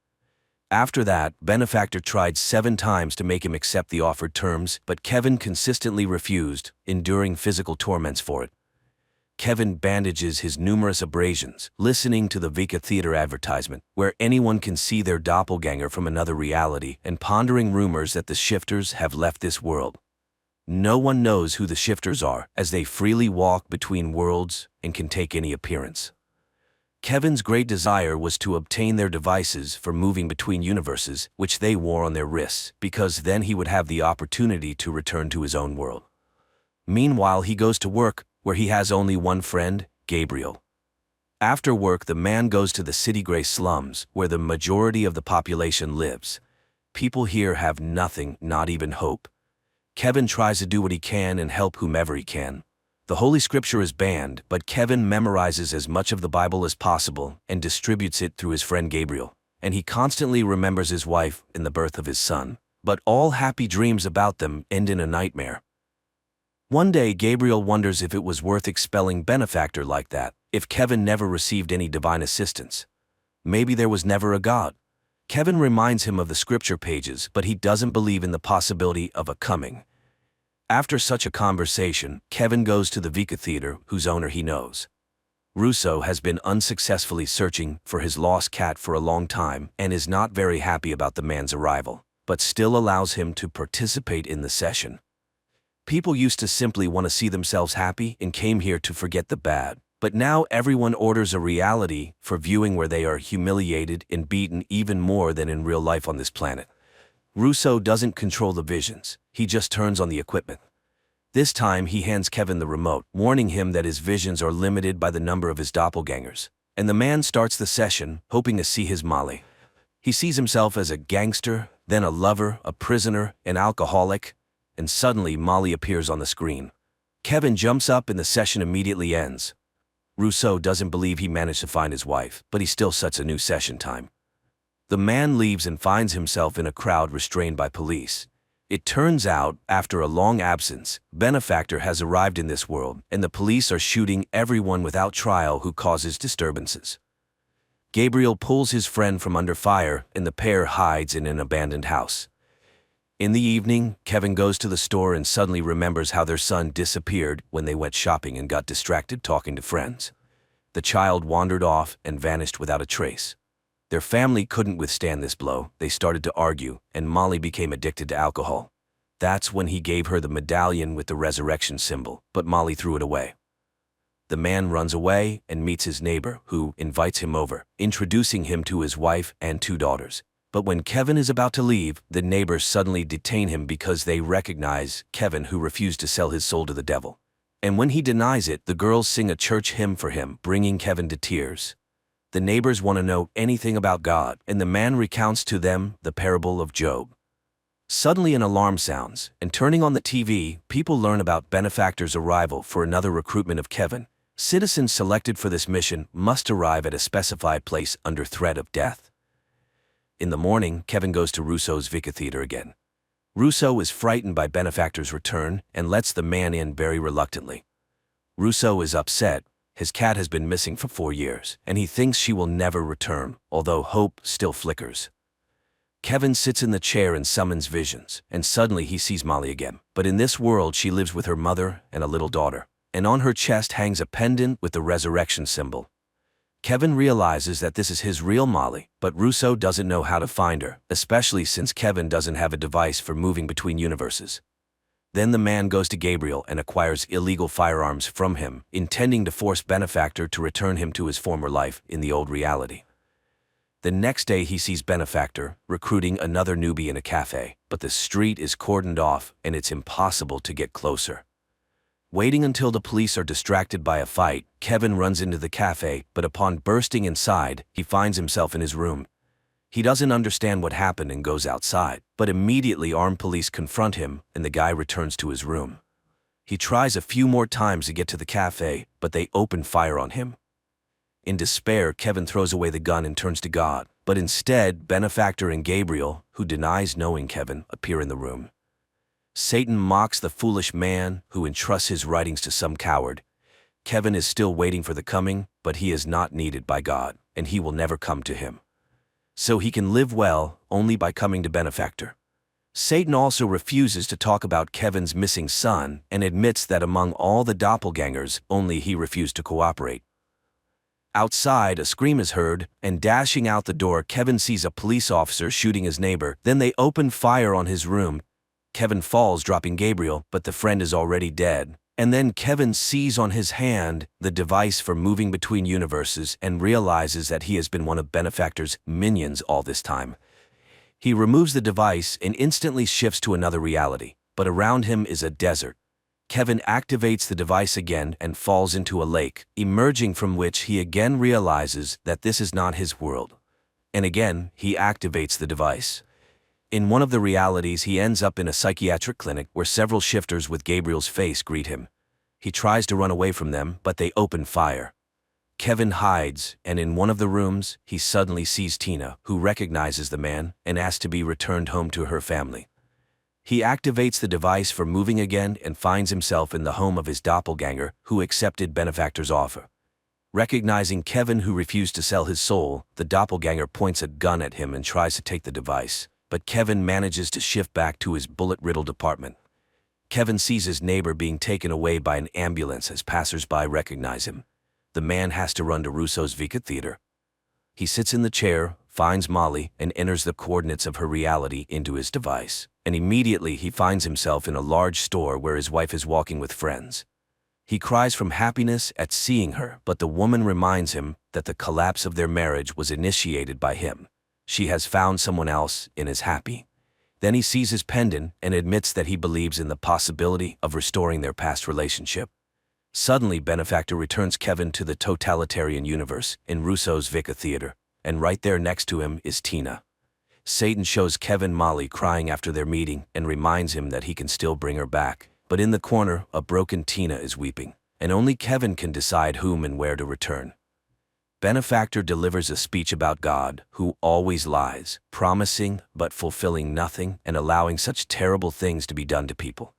After that, Benefactor tried 7 times to make him accept the offered terms, but Kevin consistently refused, enduring physical torments for it. Kevin bandages his numerous abrasions, listening to the Vika Theater advertisement, where anyone can see their doppelganger from another reality, and pondering rumors that the shifters have left this world. No one knows who the shifters are, as they freely walk between worlds and can take any appearance. Kevin's great desire was to obtain their devices for moving between universes, which they wore on their wrists, because then he would have the opportunity to return to his own world. Meanwhile, he goes to work, where he has only one friend, Gabriel. After work, the man goes to the city gray slums, where the majority of the population lives. People here have nothing, not even hope. Kevin tries to do what he can and help whomever he can. The Holy Scripture is banned, but Kevin memorizes as much of the Bible as possible and distributes it through his friend Gabriel. And he constantly remembers his wife and the birth of his son. But all happy dreams about them end in a nightmare. One day, Gabriel wonders if it was worth expelling Benefactor like that, if Kevin never received any divine assistance. Maybe there was never a God. Kevin reminds him of the scripture pages, but he doesn't believe in the possibility of a coming. After such a conversation, Kevin goes to the Vika Theater, whose owner he knows. Russo has been unsuccessfully searching for his lost cat for a long time and is not very happy about the man's arrival, but still allows him to participate in the session. People used to simply want to see themselves happy and came here to forget the bad, but now everyone orders a reality for viewing where they are humiliated and beaten even more than in real life on this planet. Russo doesn't control the visions, he just turns on the equipment. This time he hands Kevin the remote, warning him that his visions are limited by the number of his doppelgangers. And the man starts the session, hoping to see his Molly. He sees himself as a gangster, then a lover, a prisoner, an alcoholic, and suddenly Molly appears on the screen. Kevin jumps up and the session immediately ends. Russo doesn't believe he managed to find his wife, but he still sets a new session time. The man leaves and finds himself in a crowd restrained by police. It turns out, after a long absence, Benefactor has arrived in this world, and the police are shooting everyone without trial who causes disturbances. Gabriel pulls his friend from under fire, and the pair hides in an abandoned house. In the evening, Kevin goes to the store and suddenly remembers how their son disappeared when they went shopping and got distracted talking to friends. The child wandered off and vanished without a trace. Their family couldn't withstand this blow. They started to argue, and Molly became addicted to alcohol. That's when he gave her the medallion with the resurrection symbol, but Molly threw it away. The man runs away and meets his neighbor, who invites him over, introducing him to his wife and 2 daughters. But when Kevin is about to leave, the neighbors suddenly detain him because they recognize Kevin, who refused to sell his soul to the devil. And when he denies it, the girls sing a church hymn for him, bringing Kevin to tears. The neighbors want to know anything about God, and the man recounts to them the parable of Job. Suddenly an alarm sounds, and turning on the TV, people learn about Benefactor's arrival for another recruitment of Kevin. Citizens selected for this mission must arrive at a specified place under threat of death. In the morning, Kevin goes to Russo's Vika Theater again. Russo is frightened by Benefactor's return and lets the man in very reluctantly. Russo is upset. His cat has been missing for 4 years, and he thinks she will never return, although hope still flickers. Kevin sits in the chair and summons visions, and suddenly he sees Molly again. But in this world, she lives with her mother and a little daughter, and on her chest hangs a pendant with the resurrection symbol. Kevin realizes that this is his real Molly, but Russo doesn't know how to find her, especially since Kevin doesn't have a device for moving between universes. Then the man goes to Gabriel and acquires illegal firearms from him, intending to force Benefactor to return him to his former life in the old reality. The next day he sees Benefactor recruiting another newbie in a cafe, but the street is cordoned off and it's impossible to get closer. Waiting until the police are distracted by a fight, Kevin runs into the cafe, but upon bursting inside, he finds himself in his room. He doesn't understand what happened and goes outside, but immediately armed police confront him and the guy returns to his room. He tries a few more times to get to the cafe, but they open fire on him. In despair, Kevin throws away the gun and turns to God, but instead, Benefactor and Gabriel, who denies knowing Kevin, appear in the room. Satan mocks the foolish man who entrusts his writings to some coward. Kevin is still waiting for the coming, but he is not needed by God, and he will never come to him. so he can live well only by coming to Benefactor. Satan also refuses to talk about Kevin's missing son and admits that among all the doppelgangers, only he refused to cooperate. Outside, a scream is heard, and dashing out the door, Kevin sees a police officer shooting his neighbor. Then they open fire on his room. Kevin falls, dropping Gabriel, but the friend is already dead. And then Kevin sees on his hand the device for moving between universes and realizes that he has been one of Benefactor's minions all this time. He removes the device and instantly shifts to another reality, but around him is a desert. Kevin activates the device again and falls into a lake, emerging from which he again realizes that this is not his world. And again, he activates the device. In one of the realities, he ends up in a psychiatric clinic where several shifters with Gabriel's face greet him. He tries to run away from them, but they open fire. Kevin hides, and in one of the rooms, he suddenly sees Tina, who recognizes the man and asks to be returned home to her family. He activates the device for moving again and finds himself in the home of his doppelganger, who accepted Benefactor's offer. Recognizing Kevin, who refused to sell his soul, the doppelganger points a gun at him and tries to take the device, but Kevin manages to shift back to his bullet-riddled apartment. Kevin sees his neighbor being taken away by an ambulance as passers-by recognize him. The man has to run to Russo's Vika Theater. He sits in the chair, finds Molly, and enters the coordinates of her reality into his device. And immediately he finds himself in a large store where his wife is walking with friends. He cries from happiness at seeing her, but the woman reminds him that the collapse of their marriage was initiated by him. She has found someone else and is happy. Then he sees his pendant and admits that he believes in the possibility of restoring their past relationship. Suddenly, Benefactor returns Kevin to the totalitarian universe in Russo's Vika Theater, and right there next to him is Tina. Satan shows Kevin Molly crying after their meeting and reminds him that he can still bring her back. But in the corner, a broken Tina is weeping, and only Kevin can decide whom and where to return. Benefactor delivers a speech about God, who always lies, promising but fulfilling nothing and allowing such terrible things to be done to people.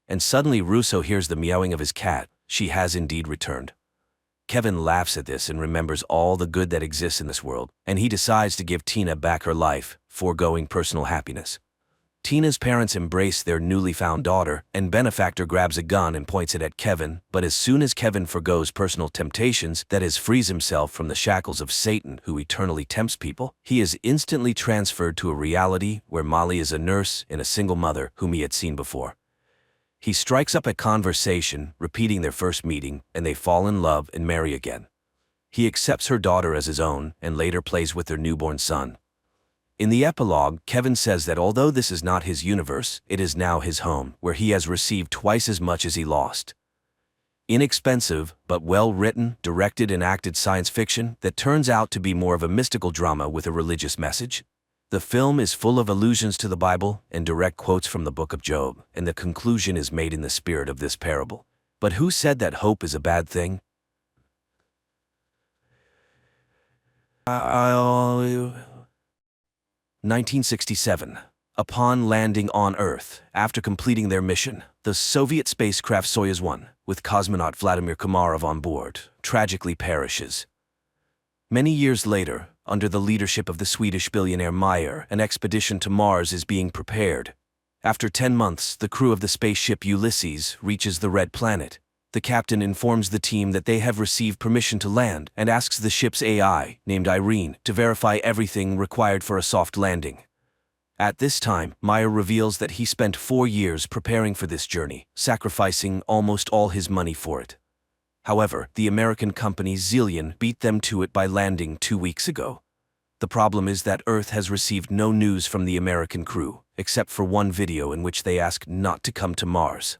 And suddenly Russo hears the meowing of his cat. She has indeed returned. Kevin laughs at this and remembers all the good that exists in this world, and he decides to give Tina back her life, foregoing personal happiness. Tina's parents embrace their newly found daughter, and Benefactor grabs a gun and points it at Kevin, but as soon as Kevin forgoes personal temptations, that is, frees himself from the shackles of Satan, who eternally tempts people, he is instantly transferred to a reality where Molly is a nurse and a single mother whom he had seen before. He strikes up a conversation, repeating their first meeting, and they fall in love and marry again. He accepts her daughter as his own and later plays with their newborn son. In the epilogue, Kevin says that although this is not his universe, it is now his home, where he has received twice as much as he lost. Inexpensive, but well-written, directed and acted science fiction that turns out to be more of a mystical drama with a religious message. The film is full of allusions to the Bible and direct quotes from the book of Job, and the conclusion is made in the spirit of this parable. But who said that hope is a bad thing? 1967. Upon landing on Earth, after completing their mission, the Soviet spacecraft Soyuz 1, with cosmonaut Vladimir Komarov on board, tragically perishes. Many years later, under the leadership of the Swedish billionaire Meyer, an expedition to Mars is being prepared. After 10 months, the crew of the spaceship Ulysses reaches the Red Planet. The captain informs the team that they have received permission to land and asks the ship's AI, named Irene, to verify everything required for a soft landing. At this time, Meyer reveals that he spent 4 years preparing for this journey, sacrificing almost all his money for it. However, the American company Zillion beat them to it by landing 2 weeks ago. The problem is that Earth has received no news from the American crew, except for one video in which they ask not to come to Mars.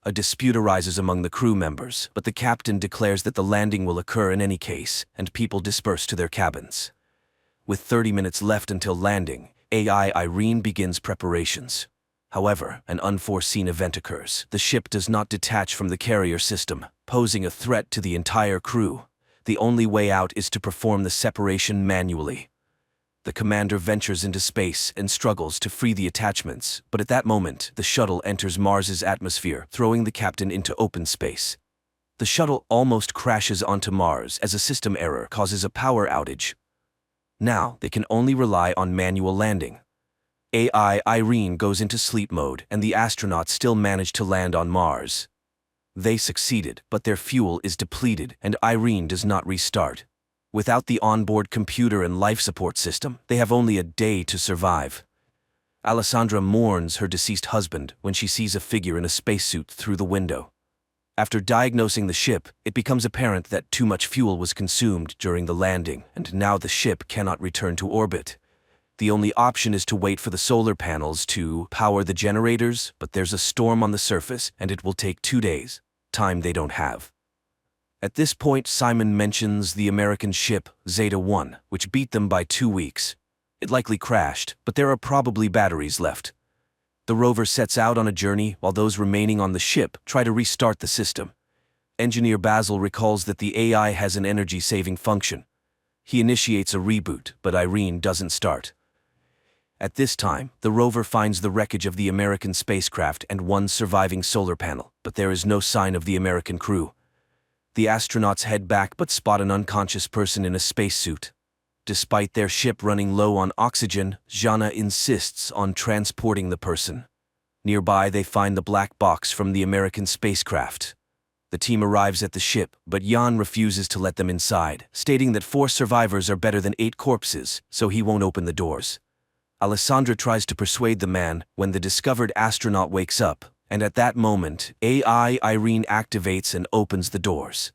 A dispute arises among the crew members, but the captain declares that the landing will occur in any case, and people disperse to their cabins. With 30 minutes left until landing, AI Irene begins preparations. However, an unforeseen event occurs. The ship does not detach from the carrier system, posing a threat to the entire crew. The only way out is to perform the separation manually. The commander ventures into space and struggles to free the attachments, but at that moment, the shuttle enters Mars's atmosphere, throwing the captain into open space. The shuttle almost crashes onto Mars as a system error causes a power outage. Now they can only rely on manual landing. AI Irene goes into sleep mode, and the astronauts still manage to land on Mars. They succeeded, but their fuel is depleted, and Irene does not restart. Without the onboard computer and life support system, they have only a day to survive. Alessandra mourns her deceased husband when she sees a figure in a spacesuit through the window. After diagnosing the ship, it becomes apparent that too much fuel was consumed during the landing, and now the ship cannot return to orbit. The only option is to wait for the solar panels to power the generators, but there's a storm on the surface, and it will take 2 days, time they don't have. At this point, Simon mentions the American ship Zeta 1, which beat them by 2 weeks. It likely crashed, but there are probably batteries left. The rover sets out on a journey while those remaining on the ship try to restart the system. Engineer Basil recalls that the AI has an energy-saving function. He initiates a reboot, but Irene doesn't start. At this time, the rover finds the wreckage of the American spacecraft and one surviving solar panel, but there is no sign of the American crew. The astronauts head back but spot an unconscious person in a spacesuit. Despite their ship running low on oxygen, Jana insists on transporting the person. Nearby, they find the black box from the American spacecraft. The team arrives at the ship, but Jan refuses to let them inside, stating that 4 survivors are better than 8 corpses, so he won't open the doors. Alessandra tries to persuade the man when the discovered astronaut wakes up, and at that moment, AI Irene activates and opens the doors.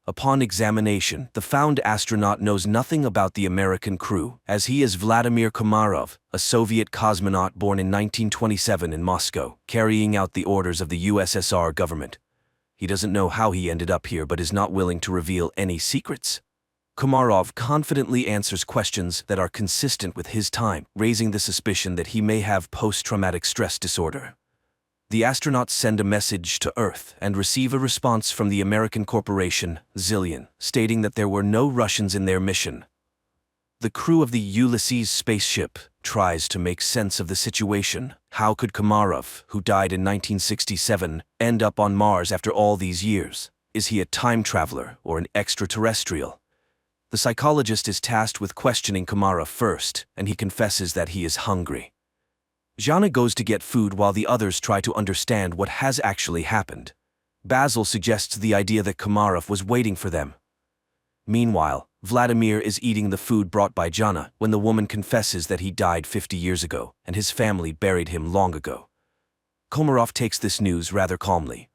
Upon examination, the found astronaut knows nothing about the American crew, as he is Vladimir Komarov, a Soviet cosmonaut born in 1927 in Moscow, carrying out the orders of the USSR government. He doesn't know how he ended up here but is not willing to reveal any secrets. Komarov confidently answers questions that are consistent with his time, raising the suspicion that he may have post-traumatic stress disorder. The astronauts send a message to Earth and receive a response from the American corporation, Zillion, stating that there were no Russians in their mission. The crew of the Ulysses spaceship tries to make sense of the situation. How could Komarov, who died in 1967, end up on Mars after all these years? Is he a time traveler or an extraterrestrial? The psychologist is tasked with questioning Komarov first, and he confesses that he is hungry. Jana goes to get food while the others try to understand what has actually happened. Basil suggests the idea that Komarov was waiting for them. Meanwhile, Vladimir is eating the food brought by Jana when the woman confesses that he died 50 years ago and his family buried him long ago. Komarov takes this news rather calmly.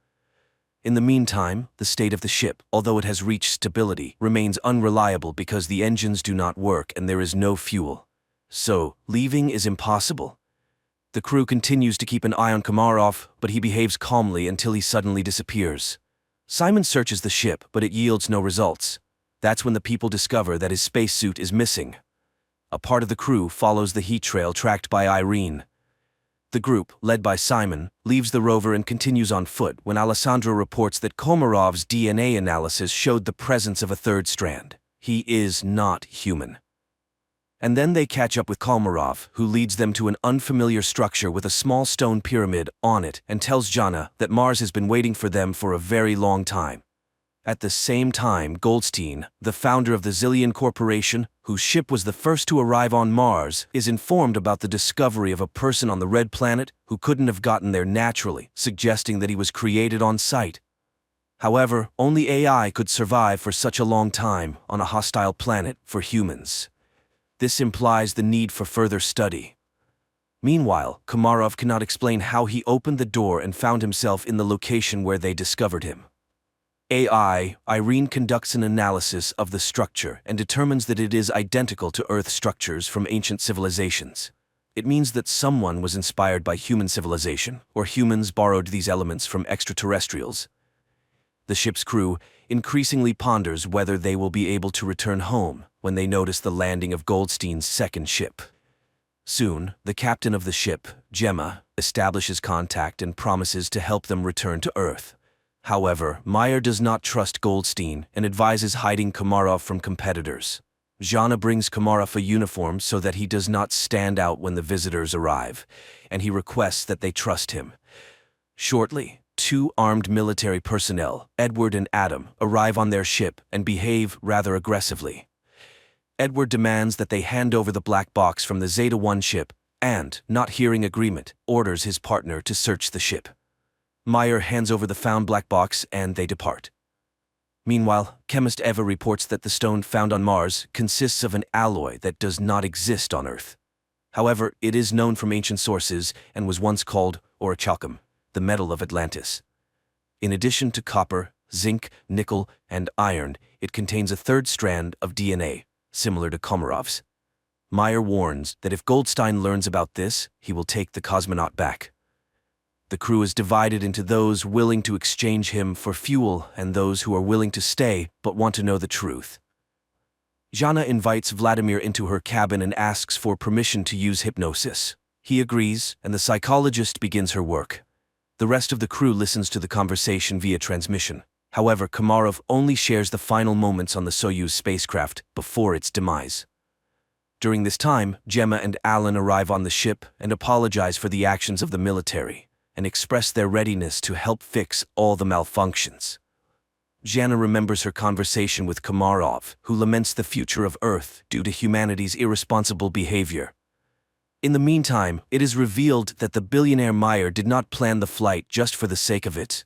In the meantime, the state of the ship, although it has reached stability, remains unreliable because the engines do not work and there is no fuel. So, leaving is impossible. The crew continues to keep an eye on Komarov, but he behaves calmly until he suddenly disappears. Simon searches the ship, but it yields no results. That's when the people discover that his spacesuit is missing. A part of the crew follows the heat trail tracked by Irene. The group, led by Simon, leaves the rover and continues on foot when Alessandro reports that Komarov's DNA analysis showed the presence of a third strand. He is not human. And then they catch up with Komarov, who leads them to an unfamiliar structure with a small stone pyramid on it and tells Jana that Mars has been waiting for them for a very long time. At the same time, Goldstein, the founder of the Zillion Corporation, whose ship was the first to arrive on Mars, is informed about the discovery of a person on the Red Planet who couldn't have gotten there naturally, suggesting that he was created on site. However, only AI could survive for such a long time on a hostile planet for humans. This implies the need for further study. Meanwhile, Komarov cannot explain how he opened the door and found himself in the location where they discovered him. AI, Irene conducts an analysis of the structure and determines that it is identical to Earth structures from ancient civilizations. It means that someone was inspired by human civilization, or humans borrowed these elements from extraterrestrials. The ship's crew increasingly ponders whether they will be able to return home when they notice the landing of Goldstein's second ship. Soon, the captain of the ship, Gemma, establishes contact and promises to help them return to Earth. However, Meyer does not trust Goldstein and advises hiding Komarov from competitors. Jana brings Komarov a uniform so that he does not stand out when the visitors arrive, and he requests that they trust him. Shortly, 2 armed military personnel, Edward and Adam, arrive on their ship and behave rather aggressively. Edward demands that they hand over the black box from the Zeta-1 ship and, not hearing agreement, orders his partner to search the ship. Meyer hands over the found black box and they depart. Meanwhile, chemist Eva reports that the stone found on Mars consists of an alloy that does not exist on Earth. However, it is known from ancient sources and was once called orichalcum, the metal of Atlantis. In addition to copper, zinc, nickel, and iron, it contains a third strand of DNA, similar to Komarov's. Meyer warns that if Goldstein learns about this, he will take the cosmonaut back. The crew is divided into those willing to exchange him for fuel and those who are willing to stay but want to know the truth. Jana invites Vladimir into her cabin and asks for permission to use hypnosis. He agrees, and the psychologist begins her work. The rest of the crew listens to the conversation via transmission. However, Komarov only shares the final moments on the Soyuz spacecraft before its demise. During this time, Gemma and Alan arrive on the ship and apologize for the actions of the military, and express their readiness to help fix all the malfunctions. Jana remembers her conversation with Komarov, who laments the future of Earth due to humanity's irresponsible behavior. In the meantime, it is revealed that the billionaire Meyer did not plan the flight just for the sake of it.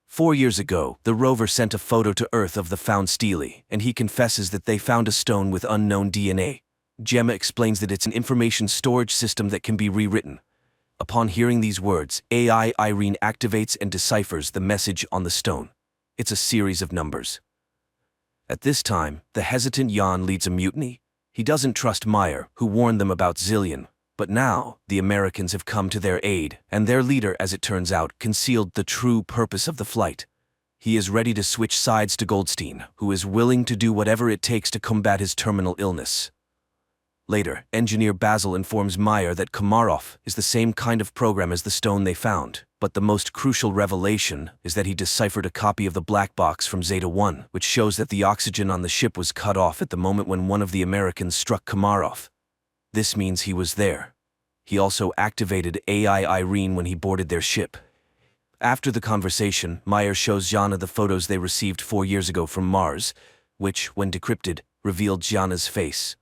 4 years ago, the rover sent a photo to Earth of the found stele, and he confesses that they found a stone with unknown DNA. Gemma explains that it's an information storage system that can be rewritten. Upon hearing these words, AI Irene activates and deciphers the message on the stone. It's a series of numbers. At this time, the hesitant Jan leads a mutiny. He doesn't trust Meyer, who warned them about Zillion. But now, the Americans have come to their aid, and their leader, as it turns out, concealed the true purpose of the flight. He is ready to switch sides to Goldstein, who is willing to do whatever it takes to combat his terminal illness. Later, engineer Basil informs Meyer that Komarov is the same kind of program as the stone they found, but the most crucial revelation is that he deciphered a copy of the black box from Zeta-1, which shows that the oxygen on the ship was cut off at the moment when one of the Americans struck Komarov. This means he was there. He also activated AI Irene when he boarded their ship. After the conversation, Meyer shows Jana the photos they received 4 years ago from Mars, which, when decrypted, revealed Jana's face.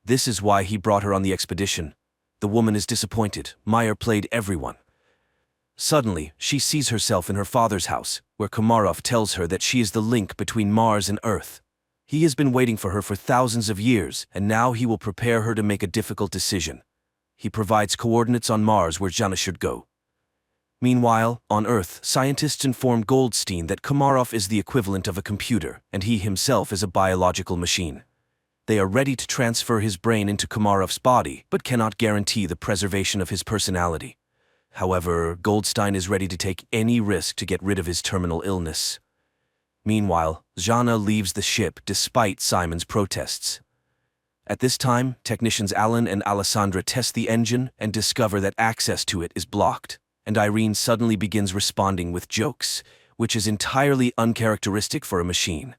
This is why he brought her on the expedition. The woman is disappointed. Meyer played everyone. Suddenly, she sees herself in her father's house, where Komarov tells her that she is the link between Mars and Earth. He has been waiting for her for thousands of years, and now he will prepare her to make a difficult decision. He provides coordinates on Mars where Jana should go. Meanwhile, on Earth, scientists inform Goldstein that Komarov is the equivalent of a computer, and he himself is a biological machine. They are ready to transfer his brain into Komarov's body, but cannot guarantee the preservation of his personality. However, Goldstein is ready to take any risk to get rid of his terminal illness. Meanwhile, Jana leaves the ship despite Simon's protests. At this time, technicians Alan and Alessandra test the engine and discover that access to it is blocked, and Irene suddenly begins responding with jokes, which is entirely uncharacteristic for a machine.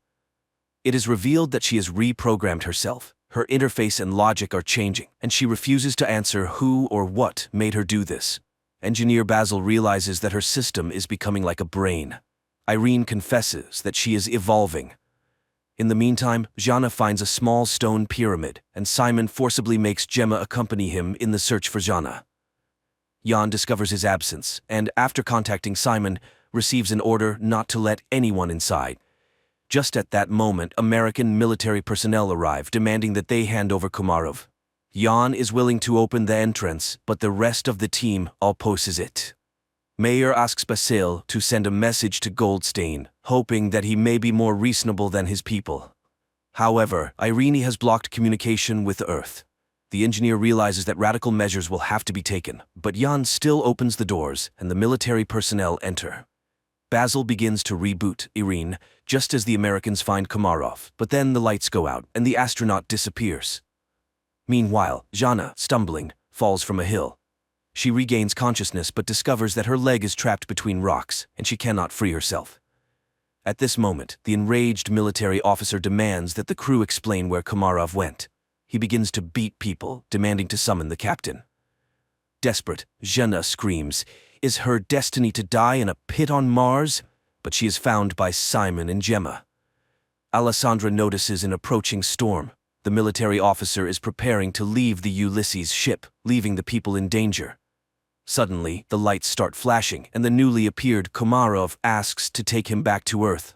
It is revealed that she has reprogrammed herself. Her interface and logic are changing, and she refuses to answer who or what made her do this. Engineer Basil realizes that her system is becoming like a brain. Irene confesses that she is evolving. In the meantime, Jana finds a small stone pyramid, and Simon forcibly makes Gemma accompany him in the search for Jana. Jan discovers his absence, and after contacting Simon, receives an order not to let anyone inside. Just at that moment, American military personnel arrive, demanding that they hand over Komarov. Jan is willing to open the entrance, but the rest of the team opposes it. Meyer asks Basil to send a message to Goldstein, hoping that he may be more reasonable than his people. However, Irene has blocked communication with Earth. The engineer realizes that radical measures will have to be taken, but Jan still opens the doors, and the military personnel enter. Basil begins to reboot Irene, just as the Americans find Komarov, but then the lights go out, and the astronaut disappears. Meanwhile, Jana, stumbling, falls from a hill. She regains consciousness but discovers that her leg is trapped between rocks, and she cannot free herself. At this moment, the enraged military officer demands that the crew explain where Komarov went. He begins to beat people, demanding to summon the captain. Desperate, Jana screams, "Is her destiny to die in a pit on Mars?" But she is found by Simon and Gemma. Alessandra notices an approaching storm. The military officer is preparing to leave the Ulysses ship, leaving the people in danger. Suddenly, the lights start flashing, and the newly appeared Komarov asks to take him back to Earth.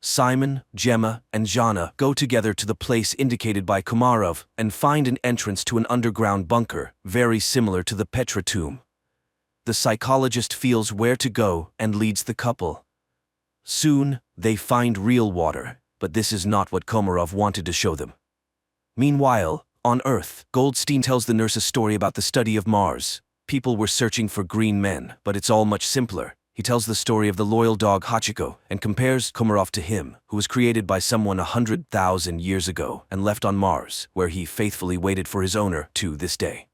Simon, Gemma, and Jana go together to the place indicated by Komarov and find an entrance to an underground bunker, very similar to the Petra tomb. The psychologist feels where to go and leads the couple. Soon, they find real water, but this is not what Komarov wanted to show them. Meanwhile, on Earth, Goldstein tells the nurse a story about the study of Mars. People were searching for green men, but it's all much simpler. He tells the story of the loyal dog Hachiko and compares Komarov to him, who was created by someone 100,000 years ago and left on Mars, where he faithfully waited for his owner to this day.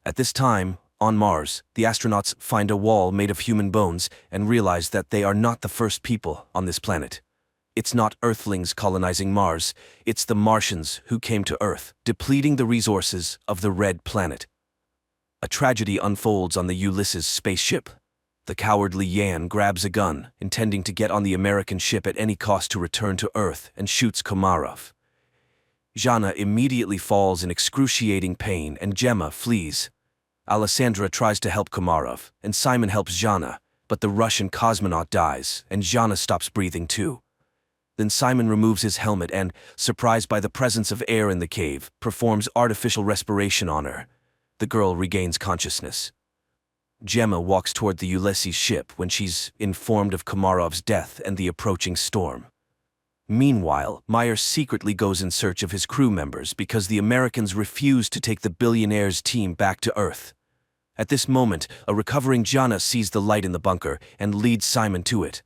At this time, on Mars, the astronauts find a wall made of human bones and realize that they are not the first people on this planet. It's not Earthlings colonizing Mars, it's the Martians who came to Earth, depleting the resources of the Red Planet. A tragedy unfolds on the Ulysses spaceship. The cowardly Yan grabs a gun, intending to get on the American ship at any cost to return to Earth, and shoots Komarov. Jana immediately falls in excruciating pain and Gemma flees. Alessandra tries to help Komarov, and Simon helps Jana, but the Russian cosmonaut dies, and Jana stops breathing too. Then Simon removes his helmet and, surprised by the presence of air in the cave, performs artificial respiration on her. The girl regains consciousness. Gemma walks toward the Ulysses ship when she's informed of Komarov's death and the approaching storm. Meanwhile, Meyer secretly goes in search of his crew members because the Americans refuse to take the billionaire's team back to Earth. At this moment, a recovering Jana sees the light in the bunker and leads Simon to it.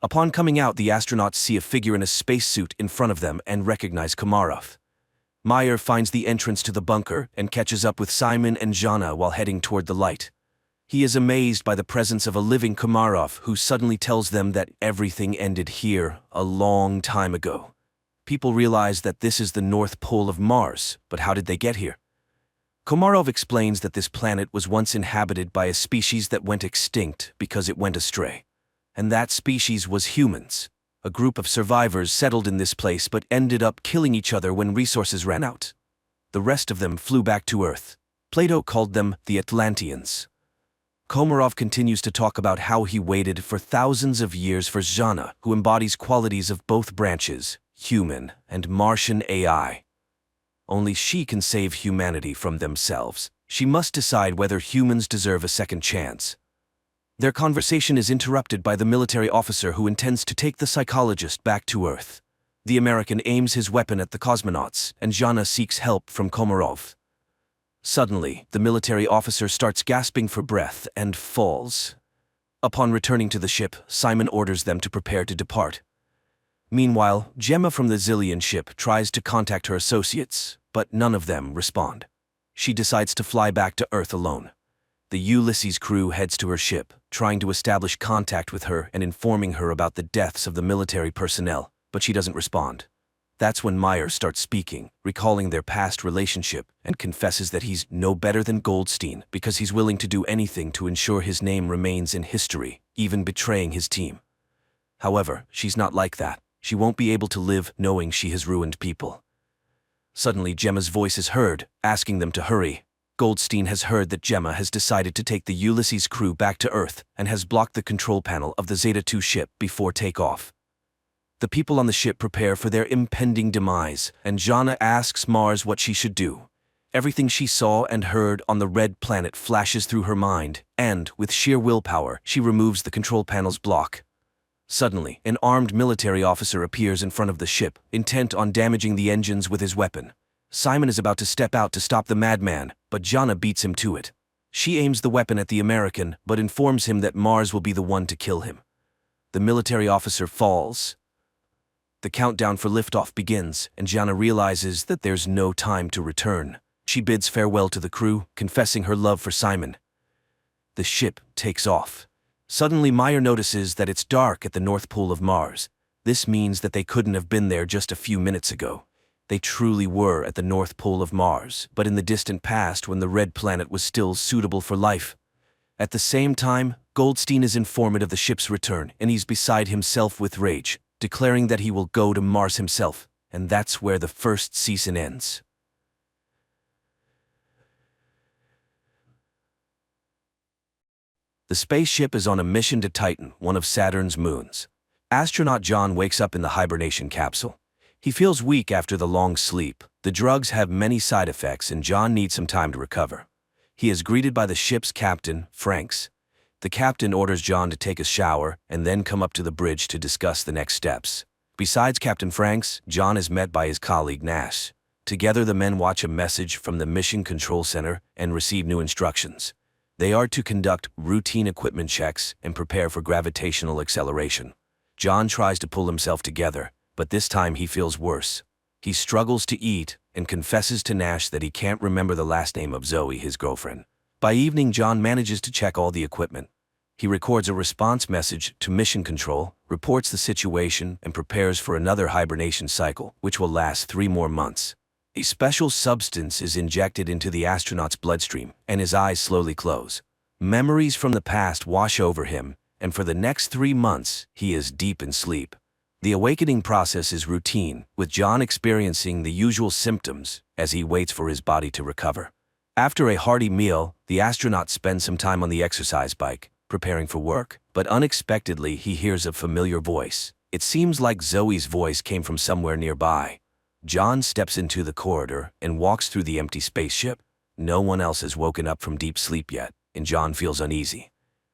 Upon coming out, the astronauts see a figure in a spacesuit in front of them and recognize Komarov. Meyer finds the entrance to the bunker and catches up with Simon and Jana while heading toward the light. He is amazed by the presence of a living Komarov who suddenly tells them that everything ended here a long time ago. People realize that this is the North Pole of Mars, but how did they get here? Komarov explains that this planet was once inhabited by a species that went extinct because it went astray. And that species was humans. A group of survivors settled in this place but ended up killing each other when resources ran out. The rest of them flew back to Earth. Plato called them the Atlanteans. Komarov continues to talk about how he waited for thousands of years for Jana, who embodies qualities of both branches, human and Martian AI. Only she can save humanity from themselves. She must decide whether humans deserve a second chance. Their conversation is interrupted by the military officer who intends to take the psychologist back to Earth. The American aims his weapon at the cosmonauts, and Jana seeks help from Komarov. Suddenly, the military officer starts gasping for breath and falls. Upon returning to the ship, Simon orders them to prepare to depart. Meanwhile, Gemma from the Zillion ship tries to contact her associates, but none of them respond. She decides to fly back to Earth alone. The Ulysses crew heads to her ship, trying to establish contact with her and informing her about the deaths of the military personnel, but she doesn't respond. That's when Meyer starts speaking, recalling their past relationship, and confesses that he's no better than Goldstein because he's willing to do anything to ensure his name remains in history, even betraying his team. However, she's not like that. She won't be able to live knowing she has ruined people. Suddenly, Gemma's voice is heard, asking them to hurry. Goldstein has heard that Gemma has decided to take the Ulysses crew back to Earth and has blocked the control panel of the Zeta 2 ship before takeoff. The people on the ship prepare for their impending demise, and Jana asks Mars what she should do. Everything she saw and heard on the Red Planet flashes through her mind, and, with sheer willpower, she removes the control panel's block. Suddenly, an armed military officer appears in front of the ship, intent on damaging the engines with his weapon. Simon is about to step out to stop the madman, but Jana beats him to it. She aims the weapon at the American, but informs him that Mars will be the one to kill him. The military officer falls. The countdown for liftoff begins, and Jana realizes that there's no time to return. She bids farewell to the crew, confessing her love for Simon. The ship takes off. Suddenly, Meyer notices that it's dark at the North Pole of Mars. This means that they couldn't have been there just a few minutes ago. They truly were at the North Pole of Mars, but in the distant past when the Red Planet was still suitable for life. At the same time, Goldstein is informed of the ship's return, and he's beside himself with rage, declaring that he will go to Mars himself and that's where the first season ends. The spaceship is on a mission to Titan, one of Saturn's moons. Astronaut John wakes up in the hibernation capsule. He feels weak after the long sleep. The drugs have many side effects and John needs some time to recover. He is greeted by the ship's captain, Franks. The captain orders John to take a shower and then come up to the bridge to discuss the next steps. Besides Captain Franks, John is met by his colleague Nash. Together the men watch a message from the Mission Control Center and receive new instructions. They are to conduct routine equipment checks and prepare for gravitational acceleration. John tries to pull himself together, but this time he feels worse. He struggles to eat and confesses to Nash that he can't remember the last name of Zoe, his girlfriend. By evening, John manages to check all the equipment. He records a response message to Mission Control, reports the situation, and prepares for another hibernation cycle, which will last 3 more months. A special substance is injected into the astronaut's bloodstream, and his eyes slowly close. Memories from the past wash over him, and for the next 3 months, he is deep in sleep. The awakening process is routine, with John experiencing the usual symptoms as he waits for his body to recover. After a hearty meal, the astronaut spends some time on the exercise bike, preparing for work, but unexpectedly he hears a familiar voice. It seems like Zoe's voice came from somewhere nearby. John steps into the corridor and walks through the empty spaceship. No one else has woken up from deep sleep yet, and John feels uneasy.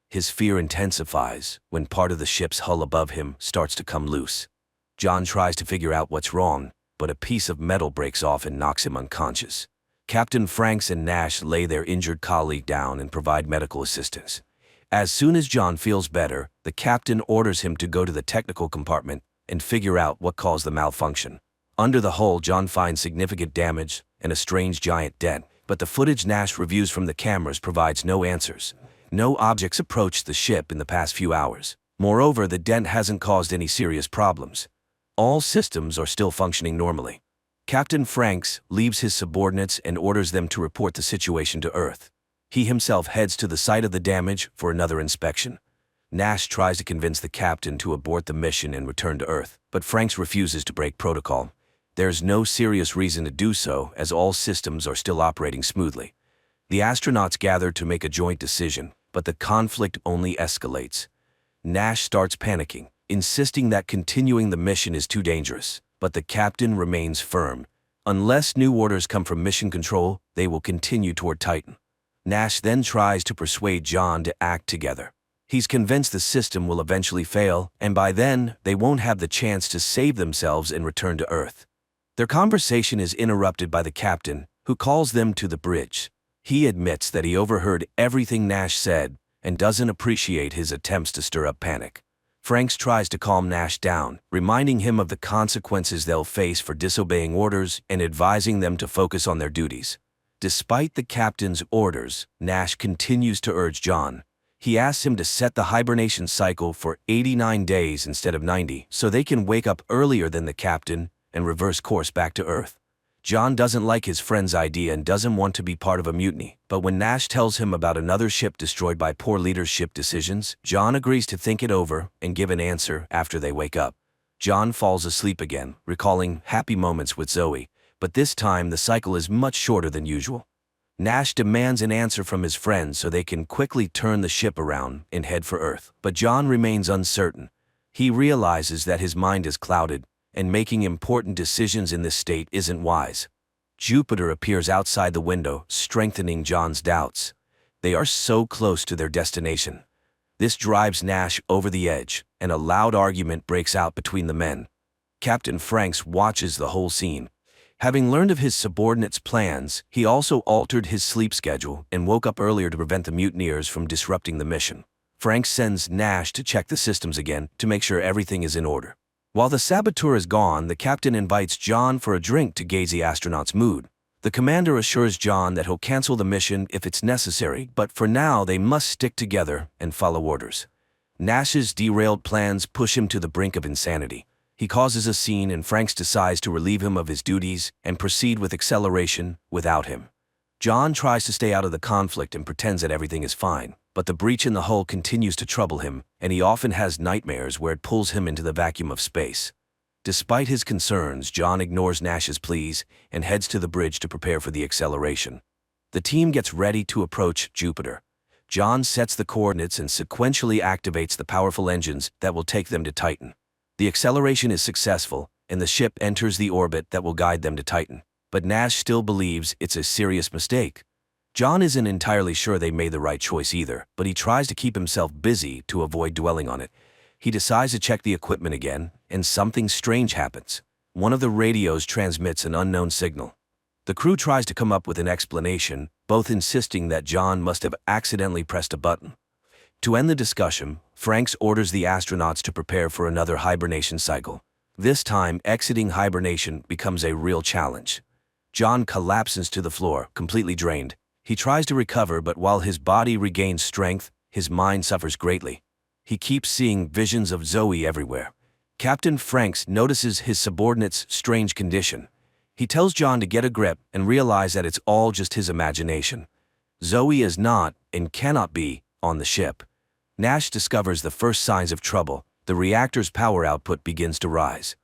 His fear intensifies when part of the ship's hull above him starts to come loose. John tries to figure out what's wrong, but a piece of metal breaks off and knocks him unconscious. Captain Franks and Nash lay their injured colleague down and provide medical assistance. As soon as John feels better, the captain orders him to go to the technical compartment and figure out what caused the malfunction. Under the hull, John finds significant damage and a strange giant dent, but the footage Nash reviews from the cameras provides no answers. No objects approached the ship in the past few hours. Moreover, the dent hasn't caused any serious problems. All systems are still functioning normally. Captain Franks leaves his subordinates and orders them to report the situation to Earth. He himself heads to the site of the damage for another inspection. Nash tries to convince the captain to abort the mission and return to Earth, but Franks refuses to break protocol. There's no serious reason to do so, as all systems are still operating smoothly. The astronauts gather to make a joint decision, but the conflict only escalates. Nash starts panicking, insisting that continuing the mission is too dangerous, but the captain remains firm. Unless new orders come from Mission Control, they will continue toward Titan. Nash then tries to persuade John to act together. He's convinced the system will eventually fail, and by then, they won't have the chance to save themselves and return to Earth. Their conversation is interrupted by the captain, who calls them to the bridge. He admits that he overheard everything Nash said and doesn't appreciate his attempts to stir up panic. Franks tries to calm Nash down, reminding him of the consequences they'll face for disobeying orders and advising them to focus on their duties. Despite the captain's orders, Nash continues to urge John. He asks him to set the hibernation cycle for 89 days instead of 90 so they can wake up earlier than the captain and reverse course back to Earth. John doesn't like his friend's idea and doesn't want to be part of a mutiny, but when Nash tells him about another ship destroyed by poor leadership decisions, John agrees to think it over and give an answer after they wake up. John falls asleep again, recalling happy moments with Zoe, but this time the cycle is much shorter than usual. Nash demands an answer from his friends so they can quickly turn the ship around and head for Earth, but John remains uncertain. He realizes that his mind is clouded, and making important decisions in this state isn't wise. Jupiter appears outside the window, strengthening John's doubts. They are so close to their destination. This drives Nash over the edge, and a loud argument breaks out between the men. Captain Franks watches the whole scene. Having learned of his subordinates' plans, he also altered his sleep schedule and woke up earlier to prevent the mutineers from disrupting the mission. Franks sends Nash to check the systems again to make sure everything is in order. While the saboteur is gone, the captain invites John for a drink to gauge the astronaut's mood. The commander assures John that he'll cancel the mission if it's necessary, but for now they must stick together and follow orders. Nash's derailed plans push him to the brink of insanity. He causes a scene and Franks decides to relieve him of his duties and proceed with acceleration without him. John tries to stay out of the conflict and pretends that everything is fine, but the breach in the hull continues to trouble him, and he often has nightmares where it pulls him into the vacuum of space. Despite his concerns, John ignores Nash's pleas and heads to the bridge to prepare for the acceleration. The team gets ready to approach Jupiter. John sets the coordinates and sequentially activates the powerful engines that will take them to Titan. The acceleration is successful, and the ship enters the orbit that will guide them to Titan. But Nash still believes it's a serious mistake. John isn't entirely sure they made the right choice either, but he tries to keep himself busy to avoid dwelling on it. He decides to check the equipment again, and something strange happens. One of the radios transmits an unknown signal. The crew tries to come up with an explanation, both insisting that John must have accidentally pressed a button. To end the discussion, Franks orders the astronauts to prepare for another hibernation cycle. This time, exiting hibernation becomes a real challenge. John collapses to the floor, completely drained. He tries to recover, but while his body regains strength, his mind suffers greatly. He keeps seeing visions of Zoe everywhere. Captain Franks notices his subordinate's strange condition. He tells John to get a grip and realize that it's all just his imagination. Zoe is not, and cannot be, on the ship. Nash discovers the first signs of trouble. The reactor's power output begins to rise.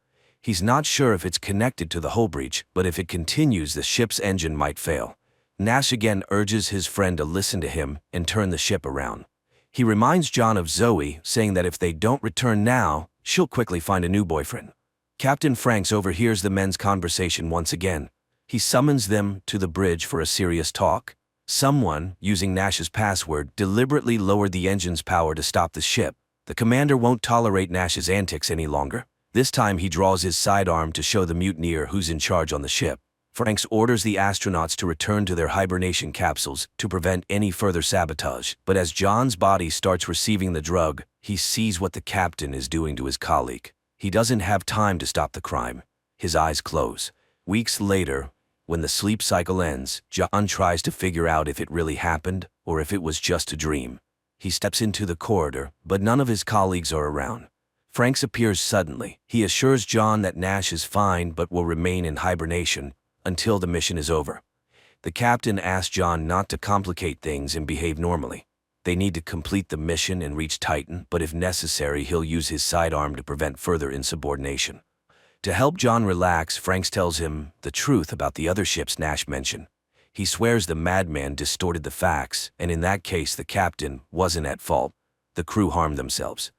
He's not sure if it's connected to the hull breach, but if it continues, the ship's engine might fail. Nash again urges his friend to listen to him and turn the ship around. He reminds John of Zoe, saying that if they don't return now, she'll quickly find a new boyfriend. Captain Franks overhears the men's conversation once again. He summons them to the bridge for a serious talk. Someone, using Nash's password, deliberately lowered the engine's power to stop the ship. The commander won't tolerate Nash's antics any longer. This time he draws his sidearm to show the mutineer who's in charge on the ship. Franks orders the astronauts to return to their hibernation capsules to prevent any further sabotage. But as John's body starts receiving the drug, he sees what the captain is doing to his colleague. He doesn't have time to stop the crime. His eyes close. Weeks later, when the sleep cycle ends, John tries to figure out if it really happened or if it was just a dream. He steps into the corridor, but none of his colleagues are around. Franks appears suddenly. He assures John that Nash is fine but will remain in hibernation until the mission is over. The captain asks John not to complicate things and behave normally. They need to complete the mission and reach Titan, but if necessary, he'll use his sidearm to prevent further insubordination. To help John relax, Franks tells him the truth about the other ships Nash mentioned. He swears the madman distorted the facts, and in that case the captain wasn't at fault. The crew harmed themselves.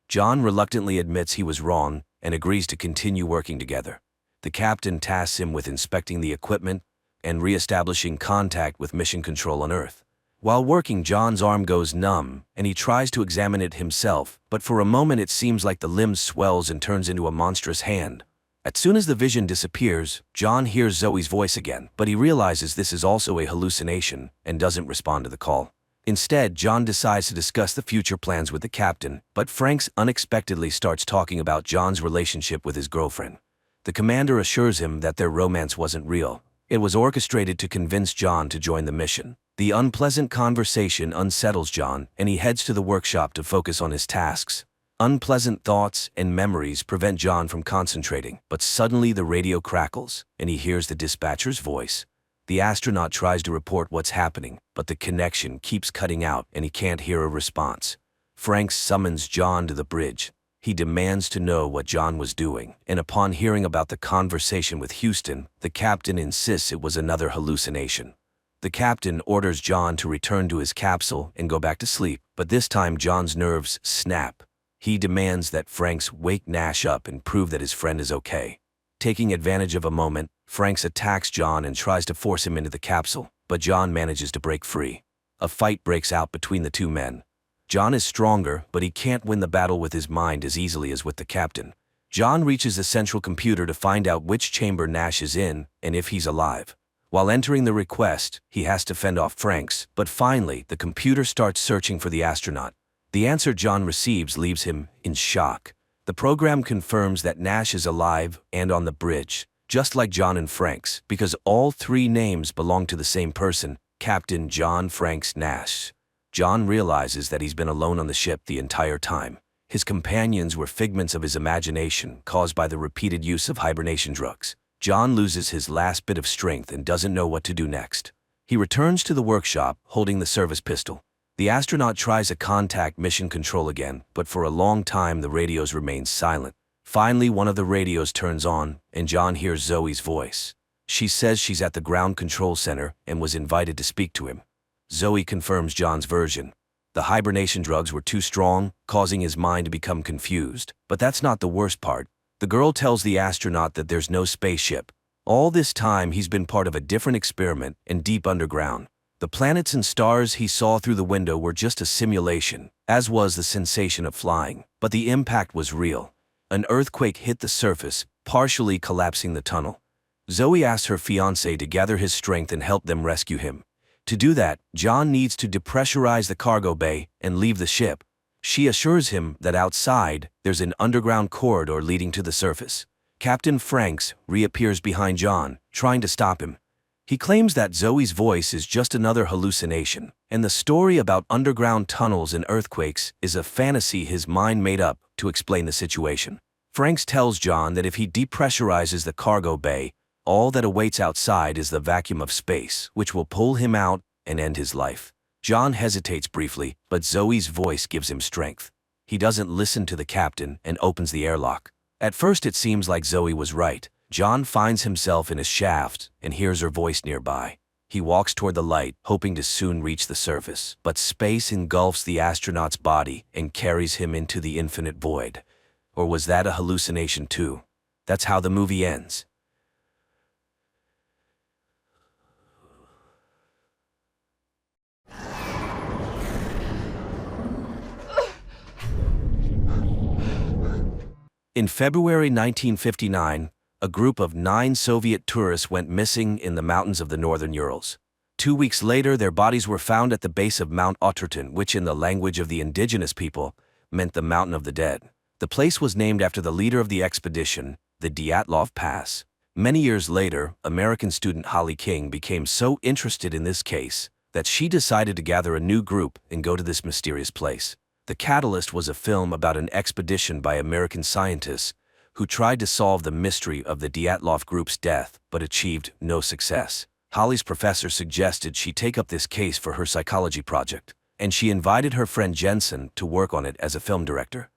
John reluctantly admits he was wrong and agrees to continue working together. The captain tasks him with inspecting the equipment and re-establishing contact with mission control on Earth. While working, John's arm goes numb, and he tries to examine it himself, but for a moment it seems like the limb swells and turns into a monstrous hand. As soon as the vision disappears, John hears Zoe's voice again, but he realizes this is also a hallucination and doesn't respond to the call. Instead, John decides to discuss the future plans with the captain, but Franks unexpectedly starts talking about John's relationship with his girlfriend. The commander assures him that their romance wasn't real. It was orchestrated to convince John to join the mission. The unpleasant conversation unsettles John, and he heads to the workshop to focus on his tasks. Unpleasant thoughts and memories prevent John from concentrating, but suddenly the radio crackles, and he hears the dispatcher's voice. The astronaut tries to report what's happening, but the connection keeps cutting out and he can't hear a response. Franks summons John to the bridge. He demands to know what John was doing, and upon hearing about the conversation with Houston, the captain insists it was another hallucination. The captain orders John to return to his capsule and go back to sleep, but this time John's nerves snap. He demands that Franks wake Nash up and prove that his friend is okay. Taking advantage of a moment, Franks attacks John and tries to force him into the capsule, but John manages to break free. A fight breaks out between the two men. John is stronger, but he can't win the battle with his mind as easily as with the captain. John reaches the central computer to find out which chamber Nash is in and if he's alive. While entering the request, he has to fend off Franks, but finally, the computer starts searching for the astronaut. The answer John receives leaves him in shock. The program confirms that Nash is alive and on the bridge, just like John and Franks, because all three names belong to the same person, Captain John Franks Nash. John realizes that he's been alone on the ship the entire time. His companions were figments of his imagination caused by the repeated use of hibernation drugs. John loses his last bit of strength and doesn't know what to do next. He returns to the workshop, holding the service pistol. The astronaut tries to contact mission control again, but for a long time the radios remain silent. Finally, one of the radios turns on, and John hears Zoe's voice. She says she's at the ground control center and was invited to speak to him. Zoe confirms John's version. The hibernation drugs were too strong, causing his mind to become confused. But that's not the worst part. The girl tells the astronaut that there's no spaceship. All this time, he's been part of a different experiment and deep underground. The planets and stars he saw through the window were just a simulation, as was the sensation of flying. But the impact was real. An earthquake hit the surface, partially collapsing the tunnel. Zoe asks her fiancé to gather his strength and help them rescue him. To do that, John needs to depressurize the cargo bay and leave the ship. She assures him that outside, there's an underground corridor leading to the surface. Captain Franks reappears behind John, trying to stop him. He claims that Zoe's voice is just another hallucination, and the story about underground tunnels and earthquakes is a fantasy his mind made up to explain the situation. Franks tells John that if he depressurizes the cargo bay, all that awaits outside is the vacuum of space, which will pull him out and end his life. John hesitates briefly, but Zoe's voice gives him strength. He doesn't listen to the captain and opens the airlock. At first it seems like Zoe was right. John finds himself in a shaft and hears her voice nearby. He walks toward the light, hoping to soon reach the surface, but space engulfs the astronaut's body and carries him into the infinite void. Or was that a hallucination too? That's how the movie ends. In February 1959, a group of 9 Soviet tourists went missing in the mountains of the northern Urals. 2 weeks later, their bodies were found at the base of Mount Oturton, which in the language of the indigenous people meant the Mountain of the Dead. The place was named after the leader of the expedition, the Dyatlov Pass. Many years later, American student Holly King became so interested in this case that she decided to gather a new group and go to this mysterious place. The catalyst was a film about an expedition by American scientists who tried to solve the mystery of the Dyatlov group's death but achieved no success. Holly's professor suggested she take up this case for her psychology project, and she invited her friend Jensen to work on it as a film director.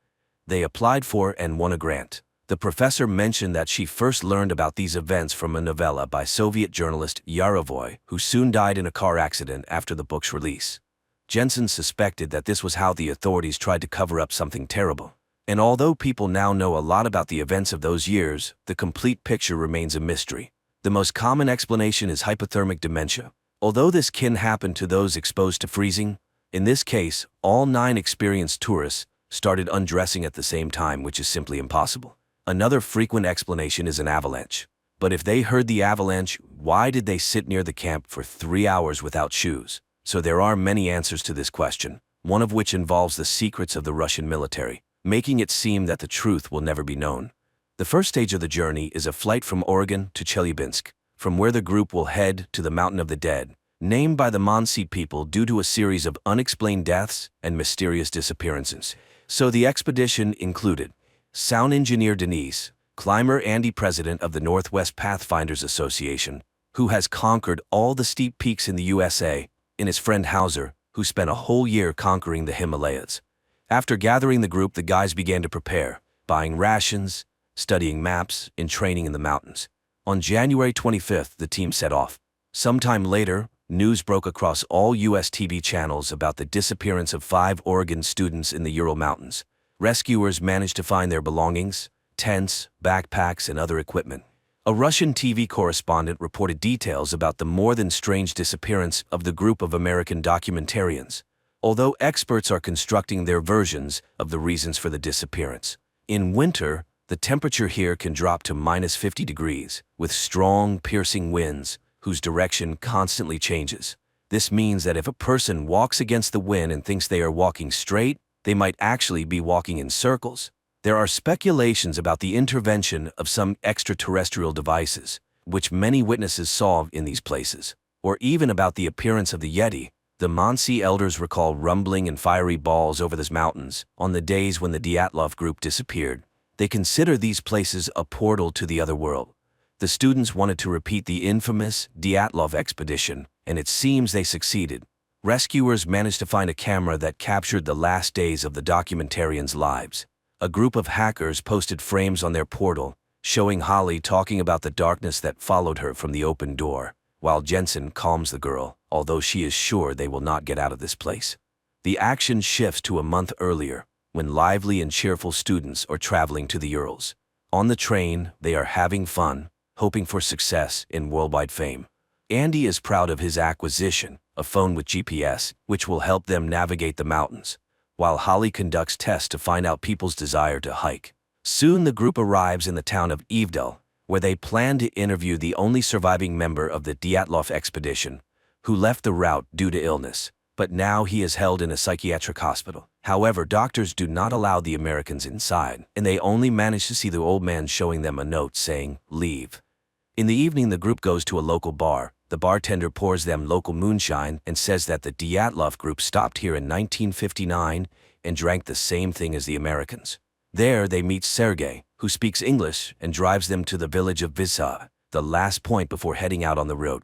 They applied for and won a grant. The professor mentioned that she first learned about these events from a novella by Soviet journalist Yarovoy, who soon died in a car accident after the book's release. Jensen suspected that this was how the authorities tried to cover up something terrible. And although people now know a lot about the events of those years, the complete picture remains a mystery. The most common explanation is hypothermic dementia. Although this can happen to those exposed to freezing, in this case, all 9 experienced tourists started undressing at the same time, which is simply impossible. Another frequent explanation is an avalanche. But if they heard the avalanche, why did they sit near the camp for 3 hours without shoes? So there are many answers to this question, one of which involves the secrets of the Russian military, making it seem that the truth will never be known. The first stage of the journey is a flight from Oregon to Chelyabinsk, from where the group will head to the Mountain of the Dead, named by the Mansi people due to a series of unexplained deaths and mysterious disappearances. So the expedition included sound engineer Denise, climber Andy, president of the Northwest Pathfinders Association, who has conquered all the steep peaks in the USA, and his friend Hauser, who spent a whole year conquering the Himalayas. After gathering the group, the guys began to prepare, buying rations, studying maps, and training in the mountains. On January 25th, the team set off. Sometime later, news broke across all U.S. TV channels about the disappearance of 5 Oregon students in the Ural Mountains. Rescuers managed to find their belongings, tents, backpacks, and other equipment. A Russian TV correspondent reported details about the more than strange disappearance of the group of American documentarians, although experts are constructing their versions of the reasons for the disappearance. In winter, the temperature here can drop to -50 degrees, with strong, piercing winds, whose direction constantly changes. This means that if a person walks against the wind and thinks they are walking straight, they might actually be walking in circles. There are speculations about the intervention of some extraterrestrial devices, which many witnesses saw in these places, or even about the appearance of the Yeti. The Mansi elders recall rumbling and fiery balls over the mountains on the days when the Dyatlov group disappeared. They consider these places a portal to the other world. The students wanted to repeat the infamous Dyatlov expedition, and it seems they succeeded. Rescuers managed to find a camera that captured the last days of the documentarians' lives. A group of hackers posted frames on their portal, showing Holly talking about the darkness that followed her from the open door, while Jensen calms the girl, although she is sure they will not get out of this place. The action shifts to a month earlier, when lively and cheerful students are traveling to the Urals. On the train, they are having fun, hoping for success in worldwide fame. Andy is proud of his acquisition, a phone with GPS, which will help them navigate the mountains, while Holly conducts tests to find out people's desire to hike. Soon the group arrives in the town of Evedal, where they plan to interview the only surviving member of the Dyatlov expedition, who left the route due to illness, but now he is held in a psychiatric hospital. However, doctors do not allow the Americans inside, and they only manage to see the old man showing them a note saying, "Leave." In the evening, the group goes to a local bar. The bartender pours them local moonshine and says that the Dyatlov group stopped here in 1959 and drank the same thing as the Americans. There, they meet Sergei, who speaks English and drives them to the village of Visa, the last point before heading out on the road.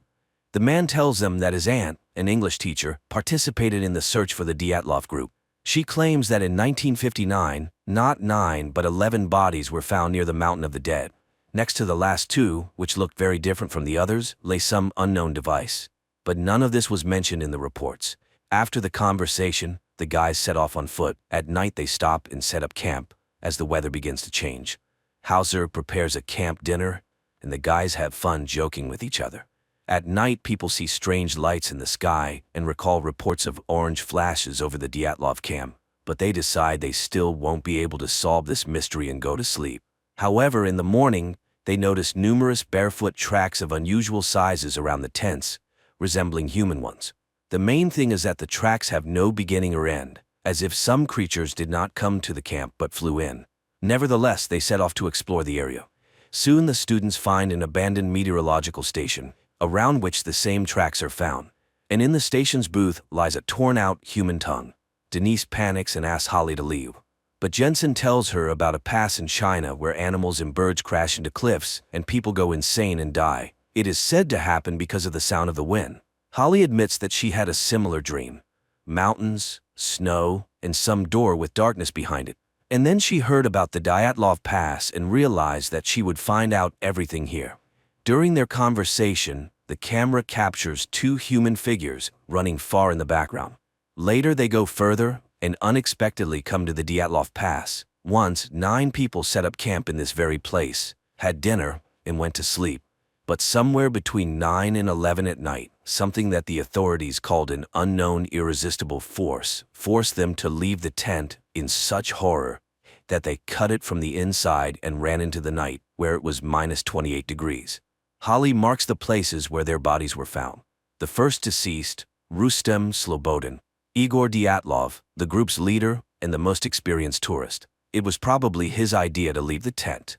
The man tells them that his aunt, an English teacher, participated in the search for the Dyatlov group. She claims that in 1959, not 9 but 11 bodies were found near the Mountain of the Dead. Next to the last two, which looked very different from the others, lay some unknown device. But none of this was mentioned in the reports. After the conversation, the guys set off on foot. At night they stop and set up camp, as the weather begins to change. Hauser prepares a camp dinner, and the guys have fun joking with each other. At night, people see strange lights in the sky and recall reports of orange flashes over the Dyatlov camp, but they decide they still won't be able to solve this mystery and go to sleep. However, in the morning, they notice numerous barefoot tracks of unusual sizes around the tents, resembling human ones. The main thing is that the tracks have no beginning or end, as if some creatures did not come to the camp but flew in. Nevertheless, they set off to explore the area. Soon the students find an abandoned meteorological station, around which the same tracks are found. And in the station's booth lies a torn-out human tongue. Denise panics and asks Holly to leave. But Jensen tells her about a pass in China where animals and birds crash into cliffs and people go insane and die. It is said to happen because of the sound of the wind. Holly admits that she had a similar dream. Mountains, snow, and some door with darkness behind it. And then she heard about the Dyatlov Pass and realized that she would find out everything here. During their conversation, the camera captures two human figures running far in the background. Later they go further and unexpectedly come to the Dyatlov Pass. Once, 9 people set up camp in this very place, had dinner, and went to sleep. But somewhere between 9 and 11 at night, something that the authorities called an unknown irresistible force forced them to leave the tent in such horror that they cut it from the inside and ran into the night, where it was minus 28 degrees. Holly marks the places where their bodies were found. The first deceased, Rustem Slobodin, Igor Dyatlov, the group's leader and the most experienced tourist. It was probably his idea to leave the tent.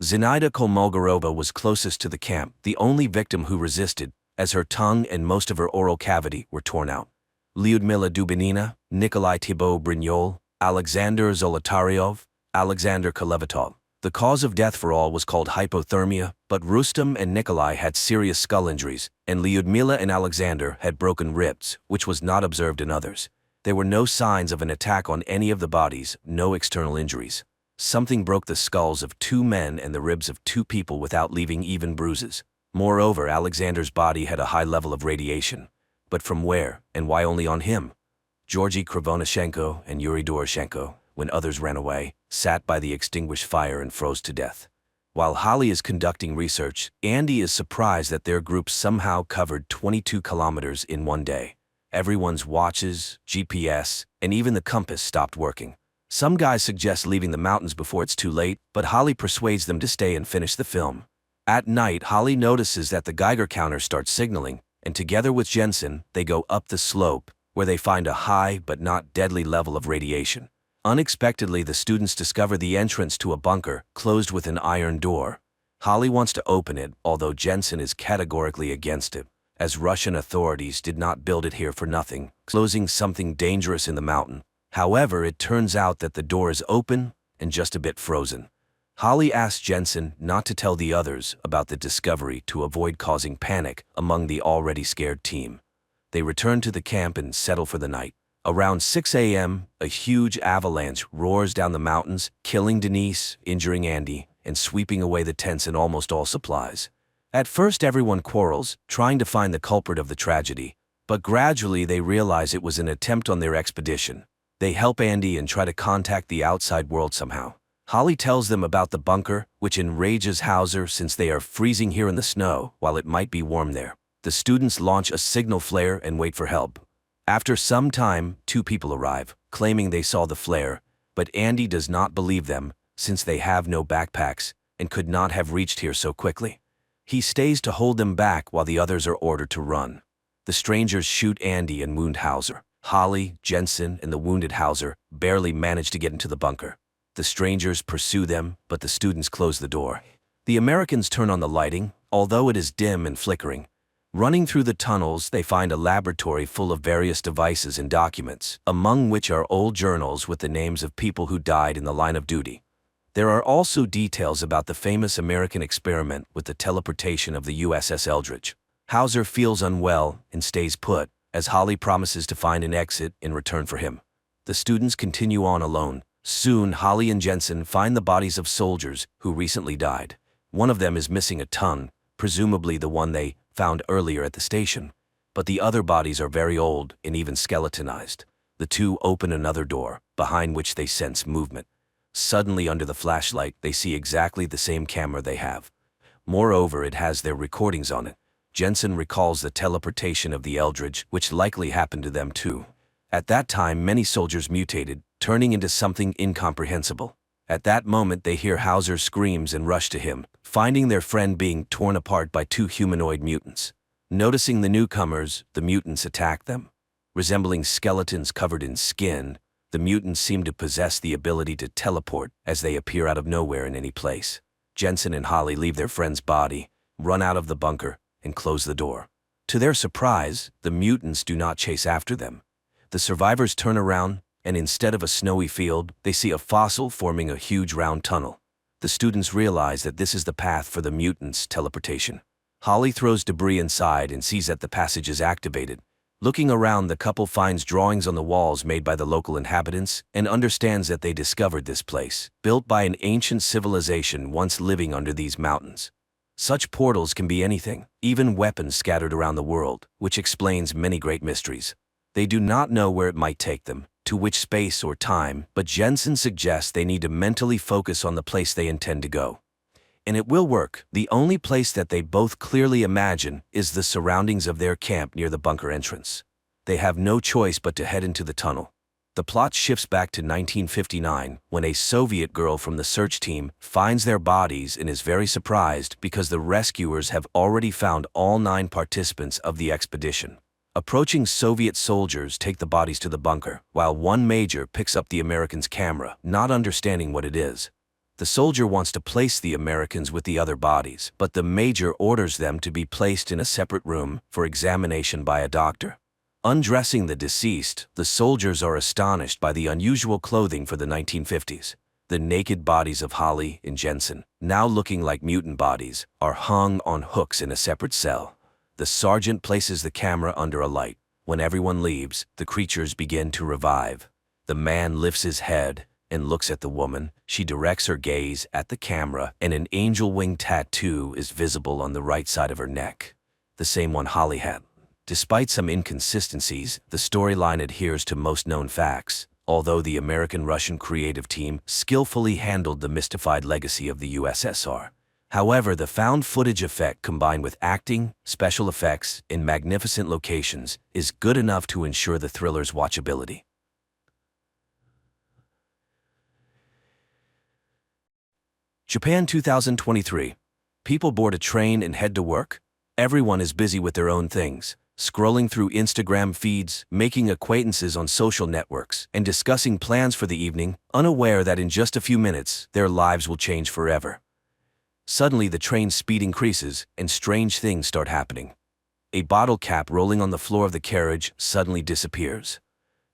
Zinaida Kolmogorova was closest to the camp, the only victim who resisted, as her tongue and most of her oral cavity were torn out. Lyudmila Dubinina, Nikolai Thibault-Brignol, Alexander Zolotaryov, Alexander Kolevatov. The cause of death for all was called hypothermia, but Rustem and Nikolai had serious skull injuries, and Lyudmila and Alexander had broken ribs, which was not observed in others. There were no signs of an attack on any of the bodies, no external injuries. Something broke the skulls of 2 men and the ribs of 2 people without leaving even bruises. Moreover, Alexander's body had a high level of radiation. But from where, and why only on him? Georgy Krivonashenko and Yuri Doroshenko, when others ran away, sat by the extinguished fire and froze to death. While Holly is conducting research, Andy is surprised that their group somehow covered 22 kilometers in one day. Everyone's watches, GPS, and even the compass stopped working. Some guys suggest leaving the mountains before it's too late, but Holly persuades them to stay and finish the film. At night, Holly notices that the Geiger counter starts signaling, and together with Jensen, they go up the slope, where they find a high but not deadly level of radiation. Unexpectedly, the students discover the entrance to a bunker, closed with an iron door. Holly wants to open it, although Jensen is categorically against it, as Russian authorities did not build it here for nothing, closing something dangerous in the mountain. However, it turns out that the door is open and just a bit frozen. Holly asks Jensen not to tell the others about the discovery to avoid causing panic among the already scared team. They return to the camp and settle for the night. Around 6 a.m., a huge avalanche roars down the mountains, killing Denise, injuring Andy, and sweeping away the tents and almost all supplies. At first everyone quarrels, trying to find the culprit of the tragedy, but gradually they realize it was an attempt on their expedition. They help Andy and try to contact the outside world somehow. Holly tells them about the bunker, which enrages Hauser since they are freezing here in the snow, while it might be warm there. The students launch a signal flare and wait for help. After some time, 2 people arrive, claiming they saw the flare, but Andy does not believe them, since they have no backpacks and could not have reached here so quickly. He stays to hold them back while the others are ordered to run. The strangers shoot Andy and wound Hauser. Holly, Jensen, and the wounded Hauser barely manage to get into the bunker. The strangers pursue them, but the students close the door. The Americans turn on the lighting, although it is dim and flickering. Running through the tunnels, they find a laboratory full of various devices and documents, among which are old journals with the names of people who died in the line of duty. There are also details about the famous American experiment with the teleportation of the USS Eldridge. Hauser feels unwell and stays put, as Holly promises to find an exit in return for him. The students continue on alone. Soon, Holly and Jensen find the bodies of soldiers who recently died. One of them is missing a tongue, presumably the one they found earlier at the station, but the other bodies are very old and even skeletonized. The 2 open another door, behind which they sense movement. Suddenly, under the flashlight, they see exactly the same camera they have. Moreover, it has their recordings on it. Jensen recalls the teleportation of the Eldridge, which likely happened to them too. At that time, many soldiers mutated, turning into something incomprehensible. At that moment, they hear Hauser's screams and rush to him, finding their friend being torn apart by 2 humanoid mutants. Noticing the newcomers, the mutants attack them. Resembling skeletons covered in skin, the mutants seem to possess the ability to teleport as they appear out of nowhere in any place. Jensen and Holly leave their friend's body, run out of the bunker, and close the door. To their surprise, the mutants do not chase after them. The survivors turn around, and instead of a snowy field, they see a fossil forming a huge round tunnel. The students realize that this is the path for the mutants' teleportation. Holly throws debris inside and sees that the passage is activated. Looking around, the couple finds drawings on the walls made by the local inhabitants and understands that they discovered this place, built by an ancient civilization once living under these mountains. Such portals can be anything, even weapons scattered around the world, which explains many great mysteries. They do not know where it might take them, to which space or time, but Jensen suggests they need to mentally focus on the place they intend to go. And it will work. The only place that they both clearly imagine is the surroundings of their camp near the bunker entrance. They have no choice but to head into the tunnel. The plot shifts back to 1959, when a Soviet girl from the search team finds their bodies and is very surprised because the rescuers have already found all 9 participants of the expedition. Approaching Soviet soldiers take the bodies to the bunker, while one major picks up the Americans' camera, not understanding what it is. The soldier wants to place the Americans with the other bodies, but the major orders them to be placed in a separate room for examination by a doctor. Undressing the deceased, the soldiers are astonished by the unusual clothing for the 1950s. The naked bodies of Holly and Jensen, now looking like mutant bodies, are hung on hooks in a separate cell. The sergeant places the camera under a light. When everyone leaves, the creatures begin to revive. The man lifts his head and looks at the woman. She directs her gaze at the camera, and an angel wing tattoo is visible on the right side of her neck, the same one Holly had. Despite some inconsistencies, the storyline adheres to most known facts, although the American-Russian creative team skillfully handled the mystified legacy of the USSR. However, the found footage effect combined with acting, special effects, and magnificent locations is good enough to ensure the thriller's watchability. Japan 2023. People board a train and head to work. Everyone is busy with their own things, scrolling through Instagram feeds, making acquaintances on social networks, and discussing plans for the evening, unaware that in just a few minutes, their lives will change forever. Suddenly, the train's speed increases, and strange things start happening. A bottle cap rolling on the floor of the carriage suddenly disappears.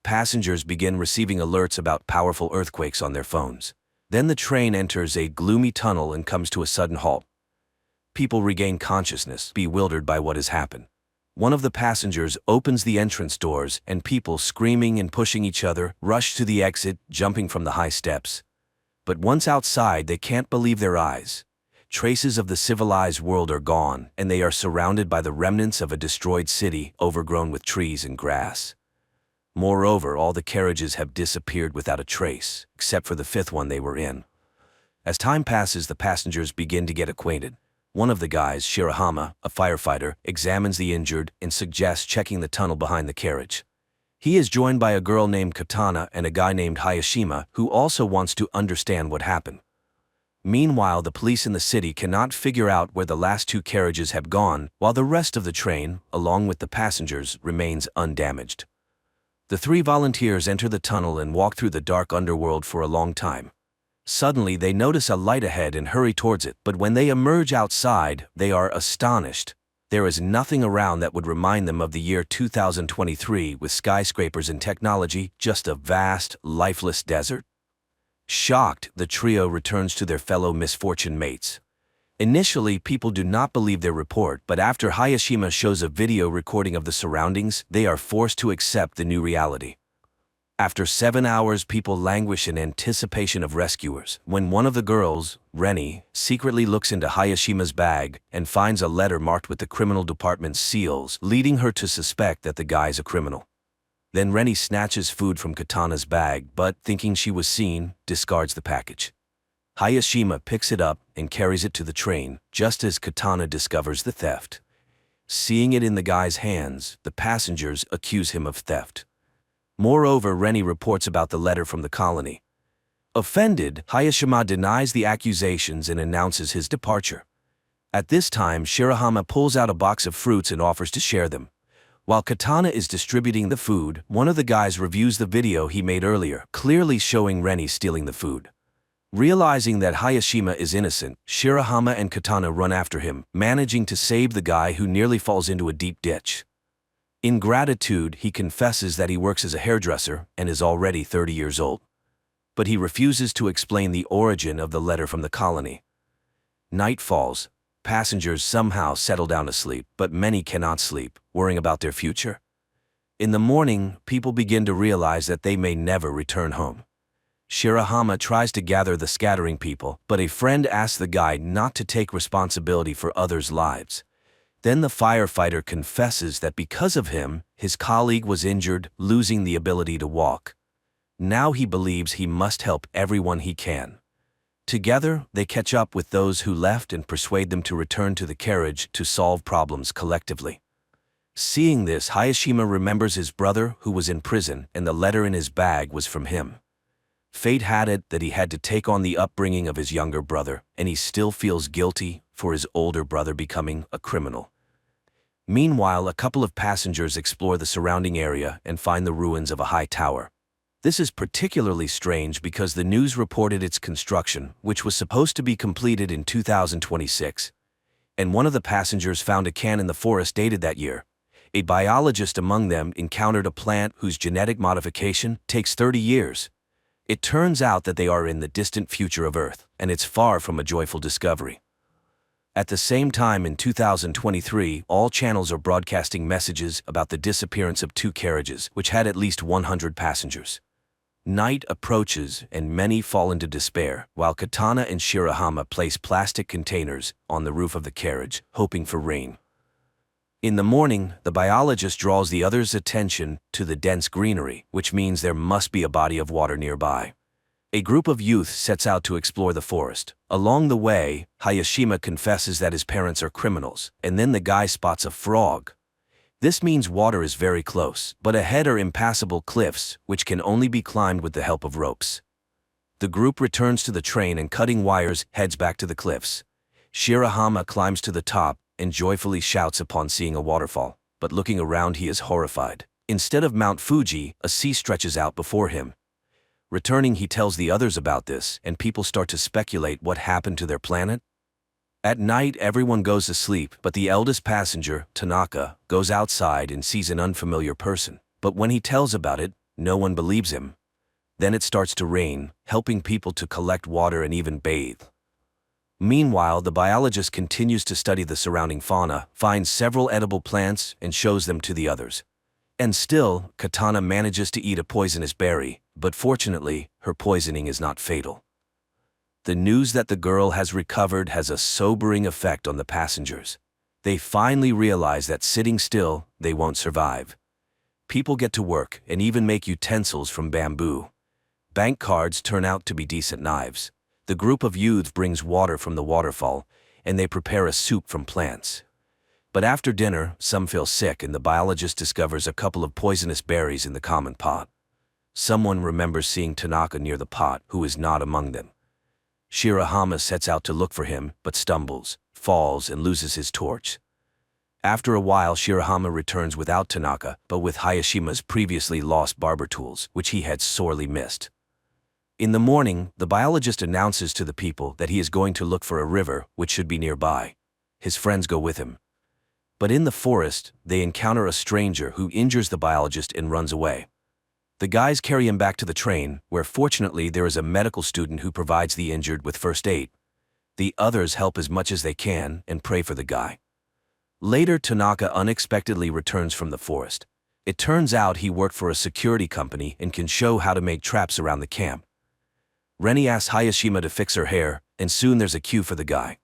Passengers begin receiving alerts about powerful earthquakes on their phones. Then the train enters a gloomy tunnel and comes to a sudden halt. People regain consciousness, bewildered by what has happened. One of the passengers opens the entrance doors, and people screaming and pushing each other rush to the exit, jumping from the high steps. But once outside, they can't believe their eyes. Traces of the civilized world are gone, and they are surrounded by the remnants of a destroyed city overgrown with trees and grass. Moreover, all the carriages have disappeared without a trace, except for the fifth one they were in. As time passes, the passengers begin to get acquainted. One of the guys, Shirahama, a firefighter, examines the injured and suggests checking the tunnel behind the carriage. He is joined by a girl named Katana and a guy named Hayashima, who also wants to understand what happened. Meanwhile, the police in the city cannot figure out where the last two carriages have gone, while the rest of the train, along with the passengers, remains undamaged. The three volunteers enter the tunnel and walk through the dark underworld for a long time. Suddenly, they notice a light ahead and hurry towards it, but when they emerge outside, they are astonished. There is nothing around that would remind them of the year 2023 with skyscrapers and technology, just a vast, lifeless desert. Shocked, the trio returns to their fellow misfortune mates. Initially, people do not believe their report, but after Hayashima shows a video recording of the surroundings, they are forced to accept the new reality. After 7 hours, people languish in anticipation of rescuers, when one of the girls, Reni, secretly looks into Hayashima's bag and finds a letter marked with the criminal department's seals, leading her to suspect that the guy's a criminal. Then Reni snatches food from Katana's bag, but, thinking she was seen, discards the package. Hayashima picks it up and carries it to the train, just as Katana discovers the theft. Seeing it in the guy's hands, the passengers accuse him of theft. Moreover, Reni reports about the letter from the colony. Offended, Hayashima denies the accusations and announces his departure. At this time, Shirahama pulls out a box of fruits and offers to share them. While Katana is distributing the food, one of the guys reviews the video he made earlier, clearly showing Reni stealing the food. Realizing that Hayashima is innocent, Shirahama and Katana run after him, managing to save the guy who nearly falls into a deep ditch. In gratitude, he confesses that he works as a hairdresser and is already 30 years old. But he refuses to explain the origin of the letter from the colony. Night falls. Passengers somehow settle down to sleep, but many cannot sleep, worrying about their future. In the morning, people begin to realize that they may never return home. Shirahama tries to gather the scattering people, but a friend asks the guide not to take responsibility for others' lives. Then the firefighter confesses that because of him, his colleague was injured, losing the ability to walk. Now he believes he must help everyone he can. Together, they catch up with those who left and persuade them to return to the carriage to solve problems collectively. Seeing this, Hayashima remembers his brother who was in prison, and the letter in his bag was from him. Fate had it that he had to take on the upbringing of his younger brother, and he still feels guilty for his older brother becoming a criminal. Meanwhile, a couple of passengers explore the surrounding area and find the ruins of a high tower. This is particularly strange because the news reported its construction, which was supposed to be completed in 2026. And one of the passengers found a can in the forest dated that year. A biologist among them encountered a plant whose genetic modification takes 30 years. It turns out that they are in the distant future of Earth, and it's far from a joyful discovery. At the same time in 2023, all channels are broadcasting messages about the disappearance of two carriages, which had at least 100 passengers. Night approaches and many fall into despair, while Katana and Shirahama place plastic containers on the roof of the carriage, hoping for rain. In the morning, the biologist draws the others' attention to the dense greenery, which means there must be a body of water nearby. A group of youth sets out to explore the forest. Along the way, Hayashima confesses that his parents are criminals, and then the guy spots a frog. This means water is very close, but ahead are impassable cliffs, which can only be climbed with the help of ropes. The group returns to the train and cutting wires heads back to the cliffs. Shirahama climbs to the top and joyfully shouts upon seeing a waterfall, but looking around he is horrified. Instead of Mount Fuji, a sea stretches out before him. Returning, he tells the others about this, and people start to speculate what happened to their planet. At night, everyone goes to sleep, but the eldest passenger, Tanaka, goes outside and sees an unfamiliar person. But when he tells about it, no one believes him. Then it starts to rain, helping people to collect water and even bathe. Meanwhile, the biologist continues to study the surrounding fauna, finds several edible plants, and shows them to the others. And still, Katana manages to eat a poisonous berry, but fortunately, her poisoning is not fatal. The news that the girl has recovered has a sobering effect on the passengers. They finally realize that sitting still, they won't survive. People get to work and even make utensils from bamboo. Bank cards turn out to be decent knives. The group of youths brings water from the waterfall, and they prepare a soup from plants. But after dinner, some feel sick and the biologist discovers a couple of poisonous berries in the common pot. Someone remembers seeing Tanaka near the pot, who is not among them. Shirahama sets out to look for him, but stumbles, falls, and loses his torch. After a while, Shirahama returns without Tanaka, but with Hayashima's previously lost barber tools, which he had sorely missed. In the morning, the biologist announces to the people that he is going to look for a river, which should be nearby. His friends go with him. But in the forest, they encounter a stranger who injures the biologist and runs away. The guys carry him back to the train, where fortunately there is a medical student who provides the injured with first aid. The others help as much as they can and pray for the guy. Later, Tanaka unexpectedly returns from the forest. It turns out he worked for a security company and can show how to make traps around the camp. Reni asks Hayashima to fix her hair, and soon there's a cue for the guy.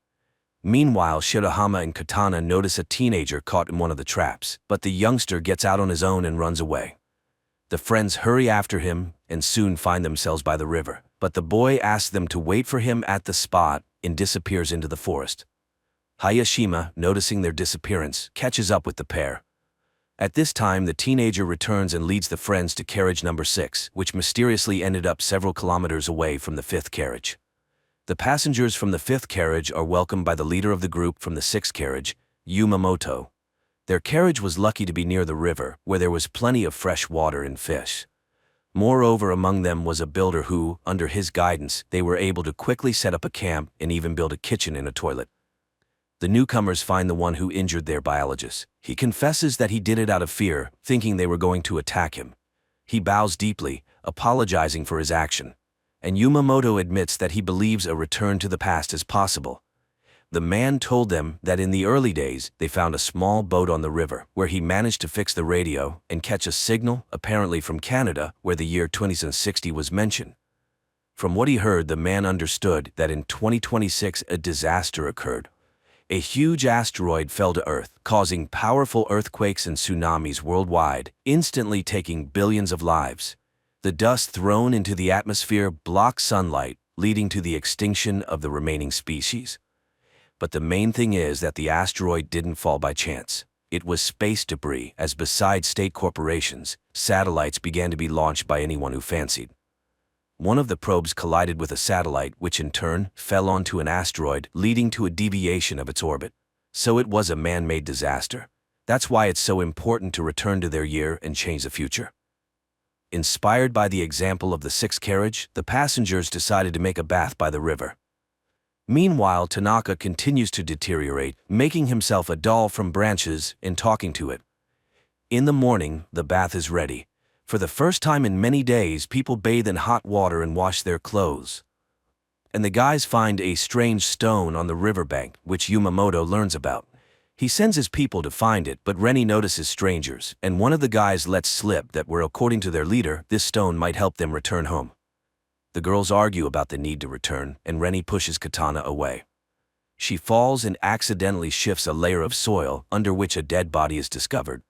Meanwhile, Shirahama and Katana notice a teenager caught in one of the traps, but the youngster gets out on his own and runs away. The friends hurry after him and soon find themselves by the river, but the boy asks them to wait for him at the spot and disappears into the forest. Hayashima, noticing their disappearance, catches up with the pair. At this time, the teenager returns and leads the friends to carriage number 6, which mysteriously ended up several kilometers away from the 5th carriage. The passengers from the 5th carriage are welcomed by the leader of the group from the 6th carriage, Yumamoto. Their carriage was lucky to be near the river, where there was plenty of fresh water and fish. Moreover, among them was a builder who, under his guidance, they were able to quickly set up a camp and even build a kitchen and a toilet. The newcomers find the one who injured their biologist. He confesses that he did it out of fear, thinking they were going to attack him. He bows deeply, apologizing for his action. And Yumamoto admits that he believes a return to the past is possible. The man told them that in the early days, they found a small boat on the river, where he managed to fix the radio and catch a signal, apparently from Canada, where the year 2060 was mentioned. From what he heard, the man understood that in 2026 a disaster occurred. A huge asteroid fell to Earth, causing powerful earthquakes and tsunamis worldwide, instantly taking billions of lives. The dust thrown into the atmosphere blocked sunlight, leading to the extinction of the remaining species. But the main thing is that the asteroid didn't fall by chance. It was space debris, as besides state corporations, satellites began to be launched by anyone who fancied. One of the probes collided with a satellite, which in turn fell onto an asteroid, leading to a deviation of its orbit. So it was a man-made disaster. That's why it's so important to return to their year and change the future. Inspired by the example of the 6th carriage, the passengers decided to make a bath by the river. Meanwhile, Tanaka continues to deteriorate, making himself a doll from branches and talking to it. In the morning, the bath is ready. For the first time in many days, people bathe in hot water and wash their clothes. And the guys find a strange stone on the riverbank, which Yumamoto learns about. He sends his people to find it, but Reni notices strangers, and one of the guys lets slip that according to their leader, this stone might help them return home. The girls argue about the need to return, and Reni pushes Katana away. She falls and accidentally shifts a layer of soil, under which a dead body is discovered.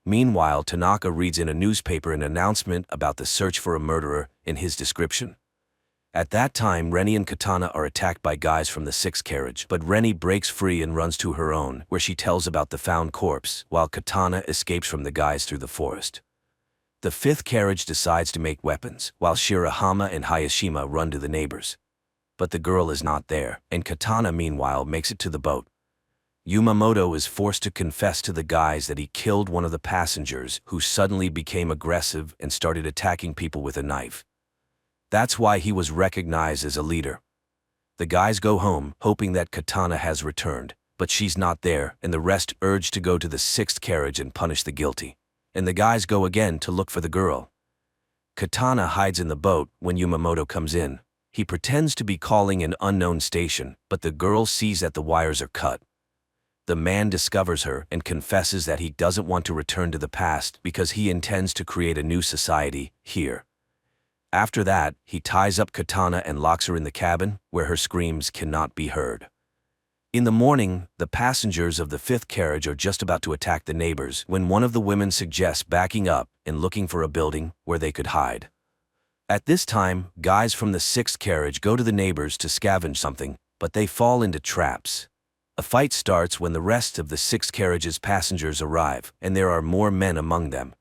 Meanwhile, Tanaka reads in a newspaper an announcement about the search for a murderer in his description. At that time, Reni and Katana are attacked by guys from the 6th carriage, but Reni breaks free and runs to her own, where she tells about the found corpse, while Katana escapes from the guys through the forest. The 5th carriage decides to make weapons, while Shirahama and Hayashima run to the neighbors. But the girl is not there, and Katana meanwhile makes it to the boat. Yumamoto is forced to confess to the guys that he killed one of the passengers, who suddenly became aggressive and started attacking people with a knife. That's why he was recognized as a leader. The guys go home, hoping that Katana has returned, but she's not there, and the rest urge to go to the 6th carriage and punish the guilty. And the guys go again to look for the girl. Katana hides in the boat when Yumamoto comes in. He pretends to be calling an unknown station, but the girl sees that the wires are cut. The man discovers her and confesses that he doesn't want to return to the past because he intends to create a new society here. After that, he ties up Katana and locks her in the cabin, where her screams cannot be heard. In the morning, the passengers of the fifth carriage are just about to attack the neighbors when one of the women suggests backing up and looking for a building where they could hide. At this time, guys from the sixth carriage go to the neighbors to scavenge something, but they fall into traps. A fight starts when the rest of the sixth carriage's passengers arrive, and there are more men among them.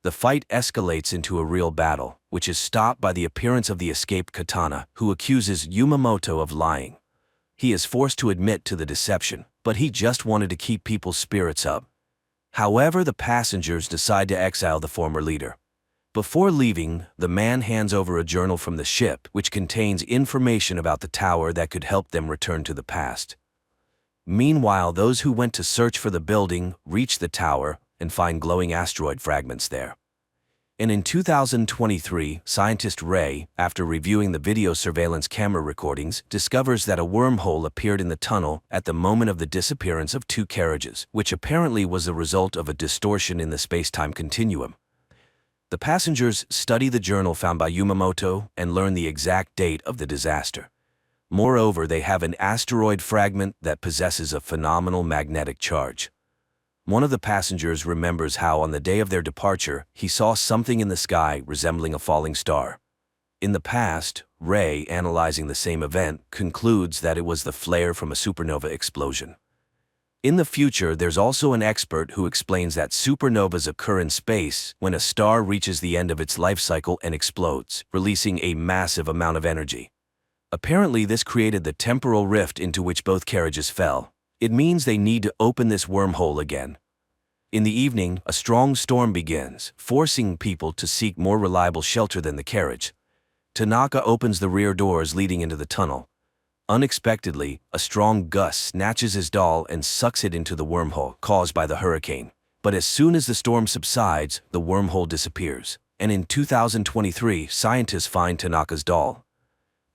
The fight escalates into a real battle, which is stopped by the appearance of the escaped Katana, who accuses Yumamoto of lying. He is forced to admit to the deception, but he just wanted to keep people's spirits up. However, the passengers decide to exile the former leader. Before leaving, the man hands over a journal from the ship, which contains information about the tower that could help them return to the past. Meanwhile, those who went to search for the building reach the tower and find glowing asteroid fragments there. And in 2023, scientist Ray, after reviewing the video surveillance camera recordings, discovers that a wormhole appeared in the tunnel at the moment of the disappearance of two carriages, which apparently was the result of a distortion in the space-time continuum. The passengers study the journal found by Yumamoto and learn the exact date of the disaster. Moreover, they have an asteroid fragment that possesses a phenomenal magnetic charge. One of the passengers remembers how on the day of their departure, he saw something in the sky resembling a falling star. In the past, Ray, analyzing the same event, concludes that it was the flare from a supernova explosion. In the future, there's also an expert who explains that supernovas occur in space when a star reaches the end of its life cycle and explodes, releasing a massive amount of energy. Apparently, this created the temporal rift into which both carriages fell. It means they need to open this wormhole again. In the evening, a strong storm begins, forcing people to seek more reliable shelter than the carriage. Tanaka opens the rear doors leading into the tunnel. Unexpectedly, a strong gust snatches his doll and sucks it into the wormhole caused by the hurricane. But as soon as the storm subsides, the wormhole disappears. And in 2023, scientists find Tanaka's doll.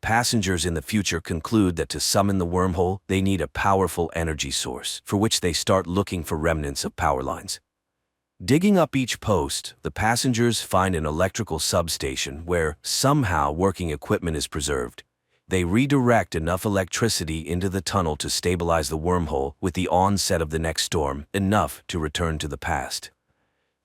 Passengers in the future conclude that to summon the wormhole, they need a powerful energy source, for which they start looking for remnants of power lines. Digging up each post, the passengers find an electrical substation where, somehow, working equipment is preserved. They redirect enough electricity into the tunnel to stabilize the wormhole with the onset of the next storm, enough to return to the past.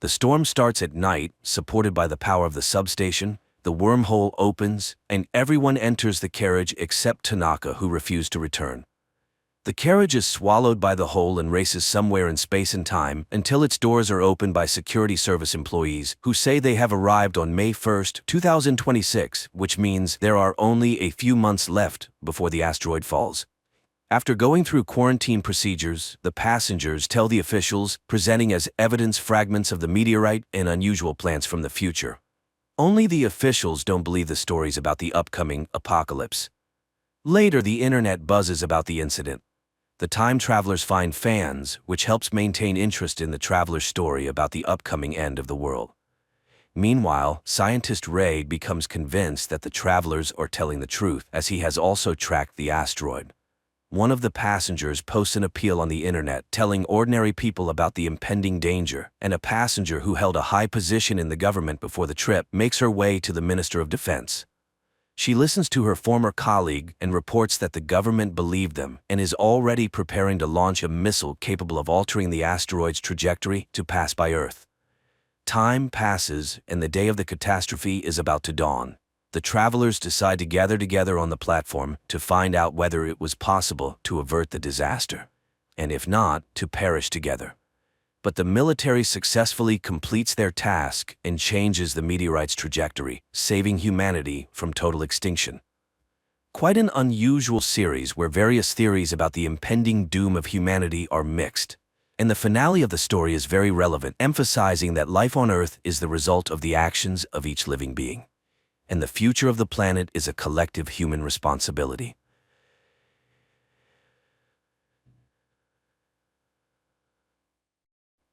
The storm starts at night, supported by the power of the substation. The wormhole opens, and everyone enters the carriage except Tanaka, who refused to return. The carriage is swallowed by the hole and races somewhere in space and time until its doors are opened by security service employees who say they have arrived on May 1, 2026, which means there are only a few months left before the asteroid falls. After going through quarantine procedures, the passengers tell the officials, presenting as evidence fragments of the meteorite and unusual plants from the future. Only the officials don't believe the stories about the upcoming apocalypse. Later, the internet buzzes about the incident. The time travelers find fans, which helps maintain interest in the traveler's story about the upcoming end of the world. Meanwhile, scientist Ray becomes convinced that the travelers are telling the truth, as he has also tracked the asteroid. One of the passengers posts an appeal on the internet telling ordinary people about the impending danger, and a passenger who held a high position in the government before the trip makes her way to the Minister of Defense. She listens to her former colleague and reports that the government believed them and is already preparing to launch a missile capable of altering the asteroid's trajectory to pass by Earth. Time passes, and the day of the catastrophe is about to dawn. The travelers decide to gather together on the platform to find out whether it was possible to avert the disaster, and if not, to perish together. But the military successfully completes their task and changes the meteorite's trajectory, saving humanity from total extinction. Quite an unusual series where various theories about the impending doom of humanity are mixed. And the finale of the story is very relevant, emphasizing that life on Earth is the result of the actions of each living being. And the future of the planet is a collective human responsibility.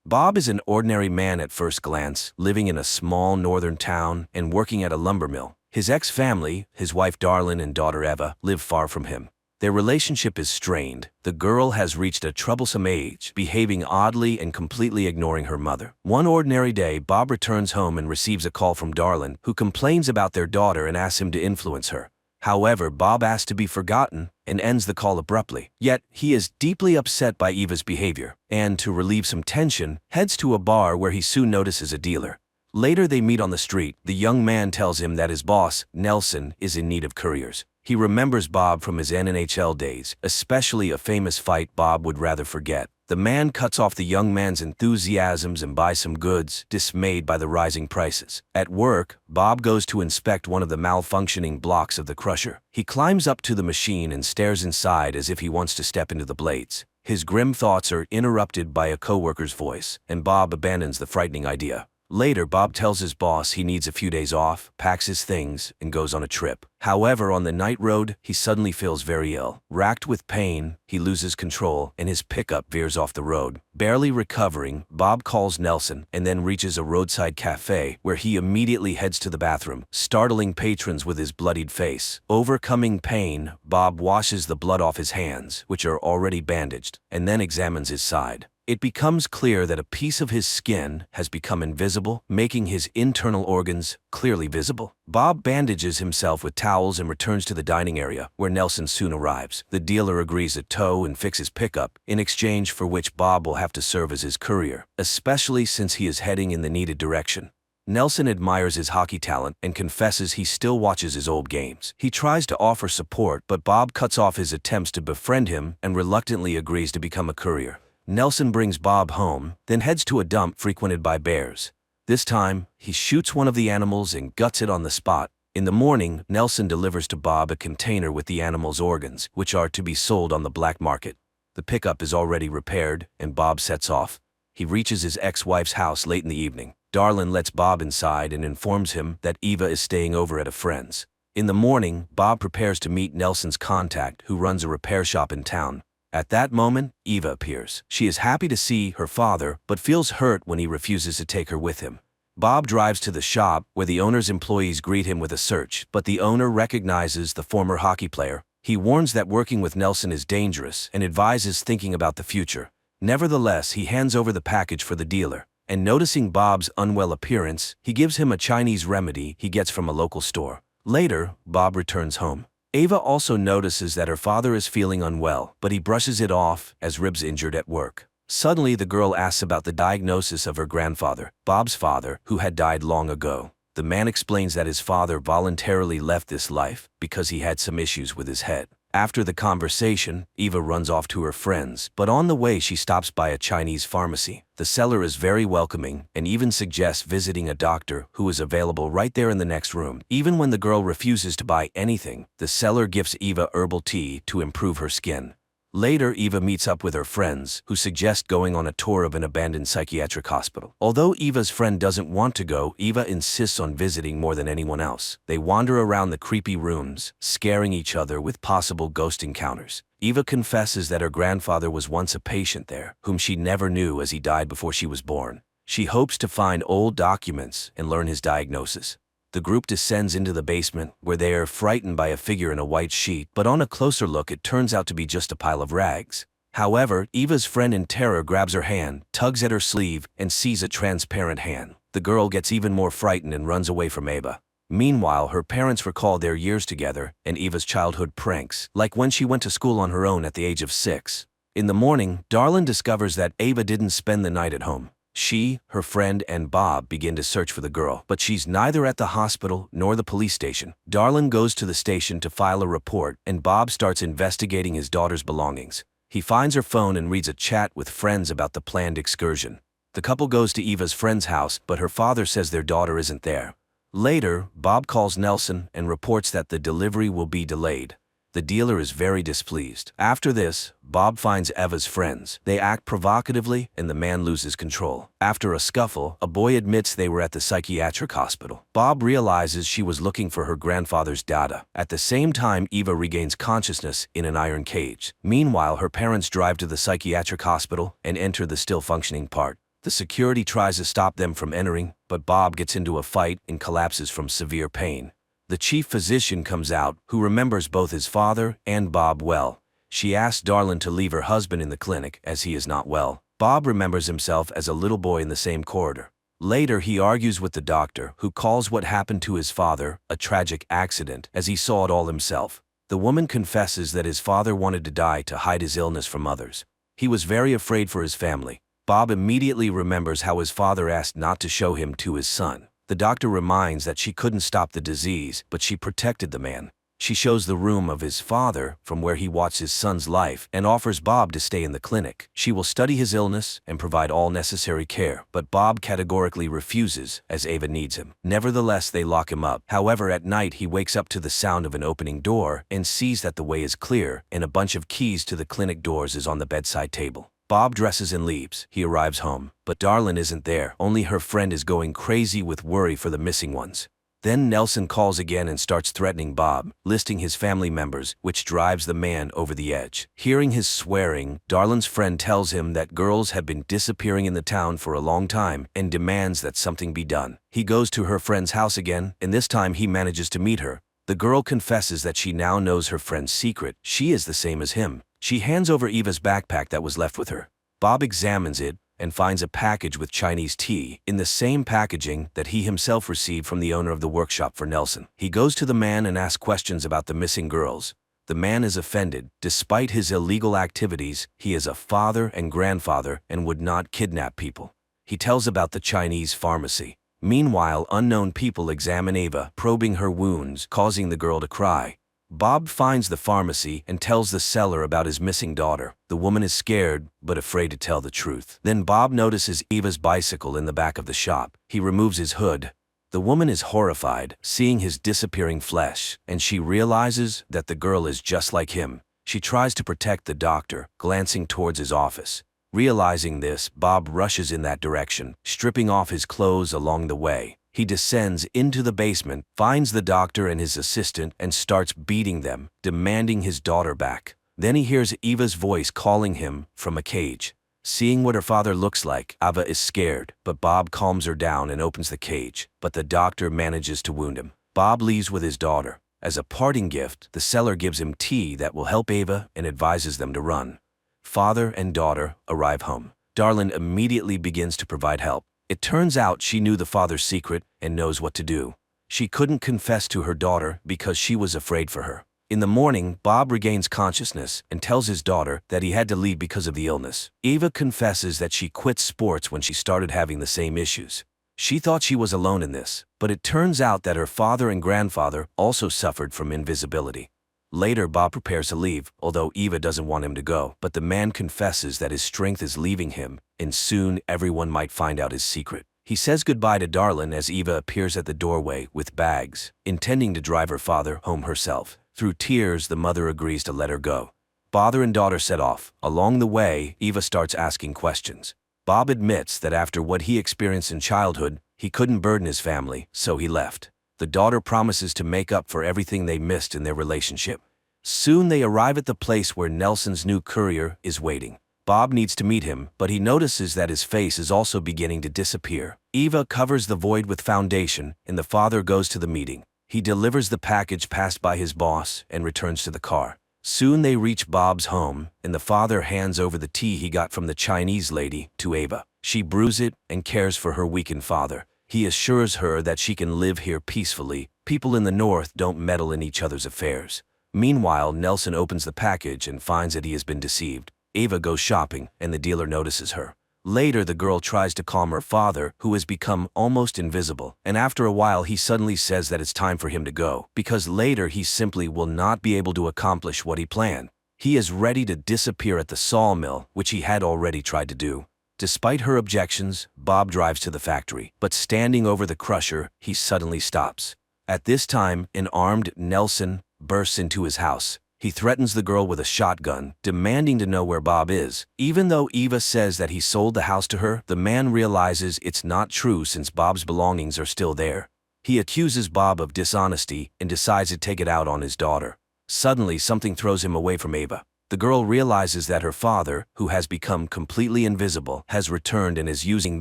Bob is an ordinary man at first glance, living in a small northern town and working at a lumber mill. His ex-family, his wife Darlin and daughter Eva, live far from him. Their relationship is strained. The girl has reached a troublesome age, behaving oddly and completely ignoring her mother. One ordinary day, Bob returns home and receives a call from Darlin, who complains about their daughter and asks him to influence her. However, Bob asks to be forgotten and ends the call abruptly. Yet, he is deeply upset by Eva's behavior, and to relieve some tension, heads to a bar where he soon notices a dealer. Later they meet on the street. The young man tells him that his boss, Nelson, is in need of couriers. He remembers Bob from his NHL days, especially a famous fight Bob would rather forget. The man cuts off the young man's enthusiasms and buys some goods, dismayed by the rising prices. At work, Bob goes to inspect one of the malfunctioning blocks of the crusher. He climbs up to the machine and stares inside as if he wants to step into the blades. His grim thoughts are interrupted by a coworker's voice, and Bob abandons the frightening idea. Later, Bob tells his boss he needs a few days off, packs his things, and goes on a trip. However, on the night road, he suddenly feels very ill. Racked with pain, he loses control, and his pickup veers off the road. Barely recovering, Bob calls Nelson and then reaches a roadside cafe where he immediately heads to the bathroom, startling patrons with his bloodied face. Overcoming pain, Bob washes the blood off his hands, which are already bandaged, and then examines his side. It becomes clear that a piece of his skin has become invisible, making his internal organs clearly visible. Bob bandages himself with towels and returns to the dining area, where Nelson soon arrives. The dealer agrees to tow and fix his pickup, in exchange for which Bob will have to serve as his courier, especially since he is heading in the needed direction. Nelson admires his hockey talent and confesses he still watches his old games. He tries to offer support, but Bob cuts off his attempts to befriend him and reluctantly agrees to become a courier. Nelson brings Bob home, then heads to a dump frequented by bears. This time, he shoots one of the animals and guts it on the spot. In the morning, Nelson delivers to Bob a container with the animal's organs, which are to be sold on the black market. The pickup is already repaired, and Bob sets off. He reaches his ex-wife's house late in the evening. Darlin lets Bob inside and informs him that Eva is staying over at a friend's. In the morning, Bob prepares to meet Nelson's contact, who runs a repair shop in town. At that moment, Eva appears. She is happy to see her father, but feels hurt when he refuses to take her with him. Bob drives to the shop, where the owner's employees greet him with a search, but the owner recognizes the former hockey player. He warns that working with Nelson is dangerous and advises thinking about the future. Nevertheless, he hands over the package for the dealer, and noticing Bob's unwell appearance, he gives him a Chinese remedy he gets from a local store. Later, Bob returns home. Eva also notices that her father is feeling unwell, but he brushes it off as Rib's injured at work. Suddenly, the girl asks about the diagnosis of her grandfather, Bob's father, who had died long ago. The man explains that his father voluntarily left this life because he had some issues with his head. After the conversation, Eva runs off to her friends, but on the way she stops by a Chinese pharmacy. The seller is very welcoming and even suggests visiting a doctor who is available right there in the next room. Even when the girl refuses to buy anything, the seller gives Eva herbal tea to improve her skin. Later, Eva meets up with her friends, who suggest going on a tour of an abandoned psychiatric hospital. Although Eva's friend doesn't want to go, Eva insists on visiting more than anyone else. They wander around the creepy rooms, scaring each other with possible ghost encounters. Eva confesses that her grandfather was once a patient there, whom she never knew as he died before she was born. She hopes to find old documents and learn his diagnosis. The group descends into the basement, where they are frightened by a figure in a white sheet, but on a closer look it turns out to be just a pile of rags. However, Eva's friend in terror grabs her hand, tugs at her sleeve, and sees a transparent hand. The girl gets even more frightened and runs away from Eva. Meanwhile, her parents recall their years together and Eva's childhood pranks, like when she went to school on her own at the age of 6. In the morning, Darlin discovers that Eva didn't spend the night at home. She, her friend, and Bob begin to search for the girl, but she's neither at the hospital nor the police station. Darlin goes to the station to file a report, and Bob starts investigating his daughter's belongings. He finds her phone and reads a chat with friends about the planned excursion. The couple goes to Eva's friend's house, but her father says their daughter isn't there. Later, Bob calls Nelson and reports that the delivery will be delayed. The dealer is very displeased. After this, Bob finds Eva's friends. They act provocatively, and the man loses control. After a scuffle, a boy admits they were at the psychiatric hospital. Bob realizes she was looking for her grandfather's data. At the same time, Eva regains consciousness in an iron cage. Meanwhile, her parents drive to the psychiatric hospital and enter the still-functioning part. The security tries to stop them from entering, but Bob gets into a fight and collapses from severe pain. The chief physician comes out, who remembers both his father and Bob well. She asks Darlin to leave her husband in the clinic as he is not well. Bob remembers himself as a little boy in the same corridor. Later, he argues with the doctor, who calls what happened to his father a tragic accident, as he saw it all himself. The woman confesses that his father wanted to die to hide his illness from others. He was very afraid for his family. Bob immediately remembers how his father asked not to show him to his son. The doctor reminds that she couldn't stop the disease, but she protected the man. She shows the room of his father from where he watched his son's life and offers Bob to stay in the clinic. She will study his illness and provide all necessary care, but Bob categorically refuses as Ava needs him. Nevertheless, they lock him up. However, at night he wakes up to the sound of an opening door and sees that the way is clear and a bunch of keys to the clinic doors is on the bedside table. Bob dresses and leaves. He arrives home, but Darlin isn't there. Only her friend is going crazy with worry for the missing ones. Then Nelson calls again and starts threatening Bob, listing his family members, which drives the man over the edge. Hearing his swearing, Darlin's friend tells him that girls have been disappearing in the town for a long time and demands that something be done. He goes to her friend's house again, and this time he manages to meet her. The girl confesses that she now knows her friend's secret. She is the same as him. She hands over Eva's backpack that was left with her. Bob examines it and finds a package with Chinese tea in the same packaging that he himself received from the owner of the workshop for Nelson. He goes to the man and asks questions about the missing girls. The man is offended. Despite his illegal activities, he is a father and grandfather and would not kidnap people. He tells about the Chinese pharmacy. Meanwhile, unknown people examine Ava, probing her wounds, causing the girl to cry. Bob finds the pharmacy and tells the seller about his missing daughter. The woman is scared, but afraid to tell the truth. Then Bob notices Eva's bicycle in the back of the shop. He removes his hood. The woman is horrified, seeing his disappearing flesh, and she realizes that the girl is just like him. She tries to protect the doctor, glancing towards his office. Realizing this, Bob rushes in that direction, stripping off his clothes along the way. He descends into the basement, finds the doctor and his assistant, and starts beating them, demanding his daughter back. Then he hears Eva's voice calling him from a cage. Seeing what her father looks like, Ava is scared, but Bob calms her down and opens the cage, but the doctor manages to wound him. Bob leaves with his daughter. As a parting gift, the seller gives him tea that will help Ava and advises them to run. Father and daughter arrive home. Darlin immediately begins to provide help. It turns out she knew the father's secret and knows what to do. She couldn't confess to her daughter because she was afraid for her. In the morning, Bob regains consciousness and tells his daughter that he had to leave because of the illness. Ava confesses that she quit sports when she started having the same issues. She thought she was alone in this, but it turns out that her father and grandfather also suffered from invisibility. Later, Bob prepares to leave, although Eva doesn't want him to go, but the man confesses that his strength is leaving him, and soon everyone might find out his secret. He says goodbye to Darlin as Eva appears at the doorway with bags, intending to drive her father home herself. Through tears, the mother agrees to let her go. Father and daughter set off. Along the way, Eva starts asking questions. Bob admits that after what he experienced in childhood, he couldn't burden his family, so he left. The daughter promises to make up for everything they missed in their relationship. Soon they arrive at the place where Nelson's new courier is waiting. Bob needs to meet him, but he notices that his face is also beginning to disappear. Eva covers the void with foundation, and the father goes to the meeting. He delivers the package passed by his boss and returns to the car. Soon they reach Bob's home, and the father hands over the tea he got from the Chinese lady to Ava. She brews it and cares for her weakened father. He assures her that she can live here peacefully. People in the north don't meddle in each other's affairs. Meanwhile, Nelson opens the package and finds that he has been deceived. Ava goes shopping, and the dealer notices her. Later, the girl tries to calm her father, who has become almost invisible, and after a while he suddenly says that it's time for him to go, because later he simply will not be able to accomplish what he planned. He is ready to disappear at the sawmill, which he had already tried to do. Despite her objections, Bob drives to the factory, but standing over the crusher, he suddenly stops. At this time, an armed Nelson bursts into his house. He threatens the girl with a shotgun, demanding to know where Bob is. Even though Eva says that he sold the house to her, the man realizes it's not true since Bob's belongings are still there. He accuses Bob of dishonesty and decides to take it out on his daughter. Suddenly, something throws him away from Ava. The girl realizes that her father, who has become completely invisible, has returned and is using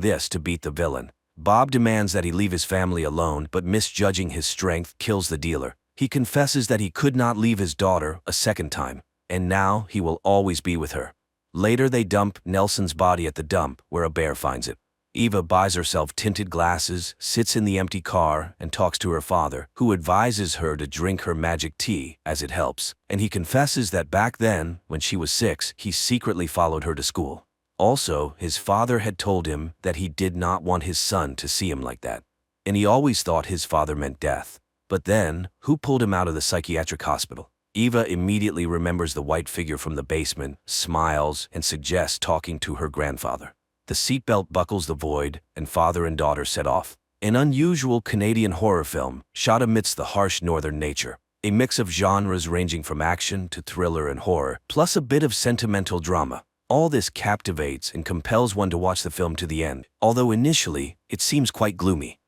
this to beat the villain. Bob demands that he leave his family alone, but misjudging his strength kills the dealer. He confesses that he could not leave his daughter a second time, and now he will always be with her. Later they dump Nelson's body at the dump, where a bear finds it. Eva buys herself tinted glasses, sits in the empty car, and talks to her father, who advises her to drink her magic tea, as it helps. And he confesses that back then, when she was 6, he secretly followed her to school. Also, his father had told him that he did not want his son to see him like that. And he always thought his father meant death. But then, who pulled him out of the psychiatric hospital? Eva immediately remembers the white figure from the basement, smiles, and suggests talking to her grandfather. The seatbelt buckles the void, and father and daughter set off. An unusual Canadian horror film, shot amidst the harsh northern nature. A mix of genres ranging from action to thriller and horror, plus a bit of sentimental drama. All this captivates and compels one to watch the film to the end, although initially, it seems quite gloomy.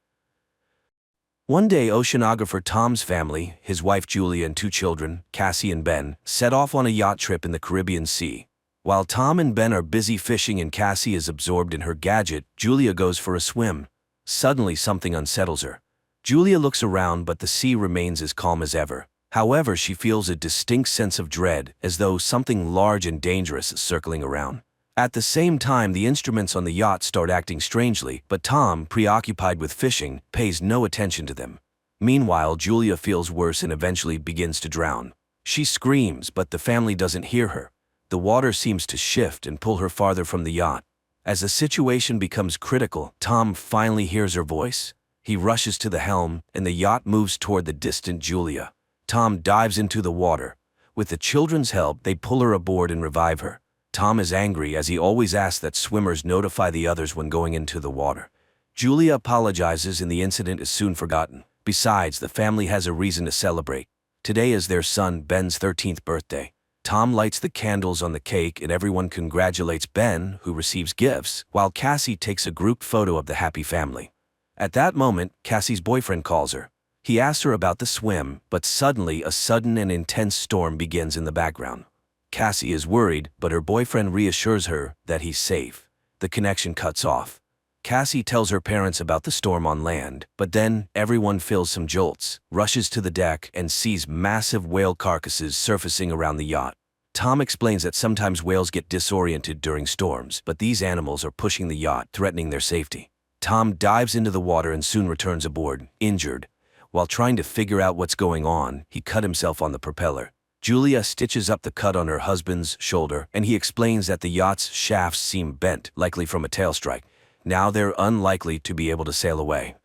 One day, oceanographer Tom's family, his wife Julia and 2 children, Cassie and Ben, set off on a yacht trip in the Caribbean Sea. While Tom and Ben are busy fishing and Cassie is absorbed in her gadget, Julia goes for a swim. Suddenly, something unsettles her. Julia looks around, but the sea remains as calm as ever. However, she feels a distinct sense of dread, as though something large and dangerous is circling around. At the same time, the instruments on the yacht start acting strangely, but Tom, preoccupied with fishing, pays no attention to them. Meanwhile, Julia feels worse and eventually begins to drown. She screams, but the family doesn't hear her. The water seems to shift and pull her farther from the yacht. As the situation becomes critical, Tom finally hears her voice. He rushes to the helm, and the yacht moves toward the distant Julia. Tom dives into the water. With the children's help, they pull her aboard and revive her. Tom is angry, as he always asks that swimmers notify the others when going into the water. Julia apologizes and the incident is soon forgotten. Besides, the family has a reason to celebrate. Today is their son Ben's 13th birthday. Tom lights the candles on the cake and everyone congratulates Ben, who receives gifts, while Cassie takes a group photo of the happy family. At that moment, Cassie's boyfriend calls her. He asks her about the swim, but suddenly a sudden and intense storm begins in the background. Cassie is worried, but her boyfriend reassures her that he's safe. The connection cuts off. Cassie tells her parents about the storm on land, but then everyone feels some jolts, rushes to the deck, and sees massive whale carcasses surfacing around the yacht. Tom explains that sometimes whales get disoriented during storms, but these animals are pushing the yacht, threatening their safety. Tom dives into the water and soon returns aboard, injured. While trying to figure out what's going on, he cut himself on the propeller. Julia stitches up the cut on her husband's shoulder, and he explains that the yacht's shafts seem bent, likely from a tail strike. Now they're unlikely to be able to sail away.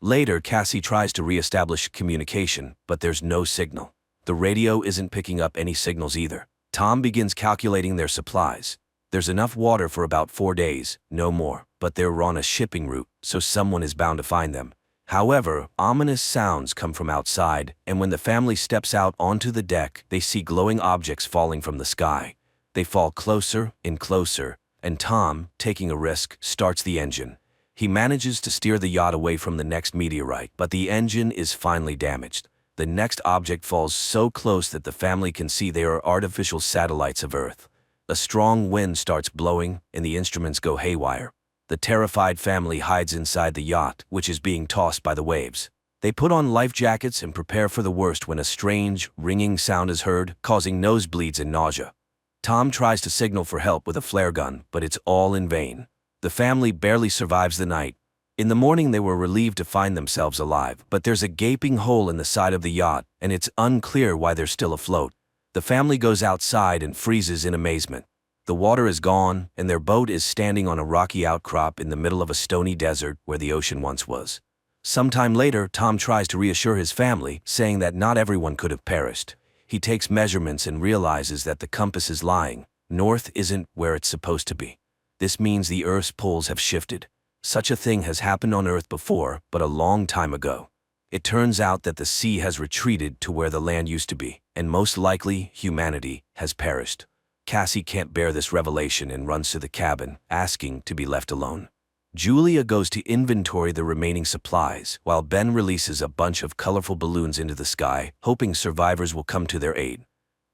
Later, Cassie tries to re-establish communication, but there's no signal. The radio isn't picking up any signals either. Tom begins calculating their supplies. There's enough water for about 4 days, no more, but they're on a shipping route, so someone is bound to find them. However, ominous sounds come from outside, and when the family steps out onto the deck, they see glowing objects falling from the sky. They fall closer and closer, and Tom, taking a risk, starts the engine. He manages to steer the yacht away from the next meteorite, but the engine is finally damaged. The next object falls so close that the family can see they are artificial satellites of Earth. A strong wind starts blowing, and the instruments go haywire. The terrified family hides inside the yacht, which is being tossed by the waves. They put on life jackets and prepare for the worst when a strange, ringing sound is heard, causing nosebleeds and nausea. Tom tries to signal for help with a flare gun, but it's all in vain. The family barely survives the night. In the morning, they were relieved to find themselves alive, but there's a gaping hole in the side of the yacht, and it's unclear why they're still afloat. The family goes outside and freezes in amazement. The water is gone, and their boat is standing on a rocky outcrop in the middle of a stony desert where the ocean once was. Sometime later, Tom tries to reassure his family, saying that not everyone could have perished. He takes measurements and realizes that the compass is lying. North isn't where it's supposed to be. This means the Earth's poles have shifted. Such a thing has happened on Earth before, but a long time ago. It turns out that the sea has retreated to where the land used to be, and most likely, humanity has perished. Cassie can't bear this revelation and runs to the cabin, asking to be left alone. Julia goes to inventory the remaining supplies, while Ben releases a bunch of colorful balloons into the sky, hoping survivors will come to their aid.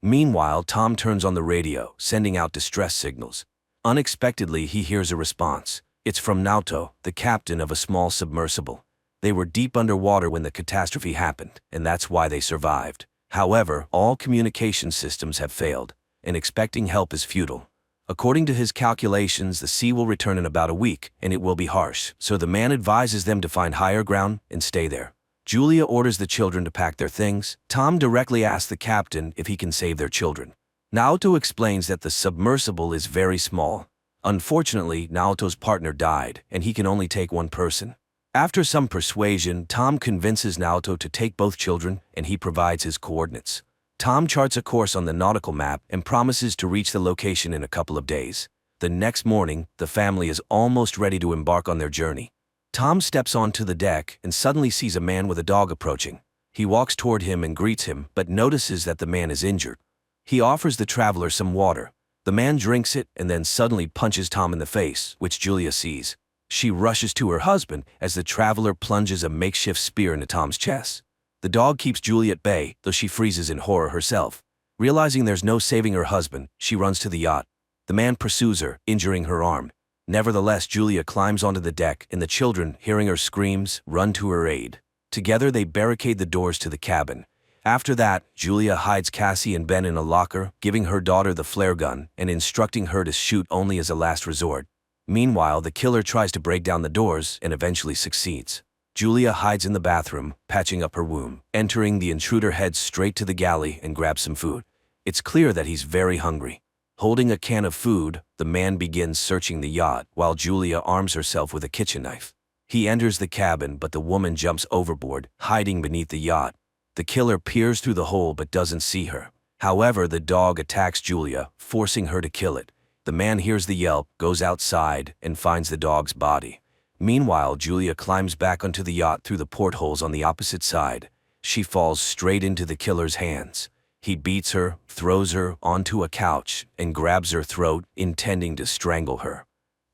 Meanwhile, Tom turns on the radio, sending out distress signals. Unexpectedly, he hears a response. It's from Naoto, the captain of a small submersible. They were deep underwater when the catastrophe happened, and that's why they survived. However, all communication systems have failed, and expecting help is futile. According to his calculations, the sea will return in about a week, and it will be harsh, so the man advises them to find higher ground and stay there. Julia orders the children to pack their things. Tom directly asks the captain if he can save their children. Naoto explains that the submersible is very small. Unfortunately, Naoto's partner died, and he can only take one person. After some persuasion, Tom convinces Naoto to take both children, and he provides his coordinates. Tom charts a course on the nautical map and promises to reach the location in a couple of days. The next morning, the family is almost ready to embark on their journey. Tom steps onto the deck and suddenly sees a man with a dog approaching. He walks toward him and greets him, but notices that the man is injured. He offers the traveler some water. The man drinks it and then suddenly punches Tom in the face, which Julia sees. She rushes to her husband as the traveler plunges a makeshift spear into Tom's chest. The dog keeps Julia at bay, though she freezes in horror herself. Realizing there's no saving her husband, she runs to the yacht. The man pursues her, injuring her arm. Nevertheless, Julia climbs onto the deck, and the children, hearing her screams, run to her aid. Together, they barricade the doors to the cabin. After that, Julia hides Cassie and Ben in a locker, giving her daughter the flare gun and instructing her to shoot only as a last resort. Meanwhile, the killer tries to break down the doors and eventually succeeds. Julia hides in the bathroom, patching up her wound. Entering, the intruder heads straight to the galley and grabs some food. It's clear that he's very hungry. Holding a can of food, the man begins searching the yacht while Julia arms herself with a kitchen knife. He enters the cabin, but the woman jumps overboard, hiding beneath the yacht. The killer peers through the hole but doesn't see her. However, the dog attacks Julia, forcing her to kill it. The man hears the yelp, goes outside, and finds the dog's body. Meanwhile, Julia climbs back onto the yacht through the portholes on the opposite side. She falls straight into the killer's hands. He beats her, throws her onto a couch, and grabs her throat, intending to strangle her.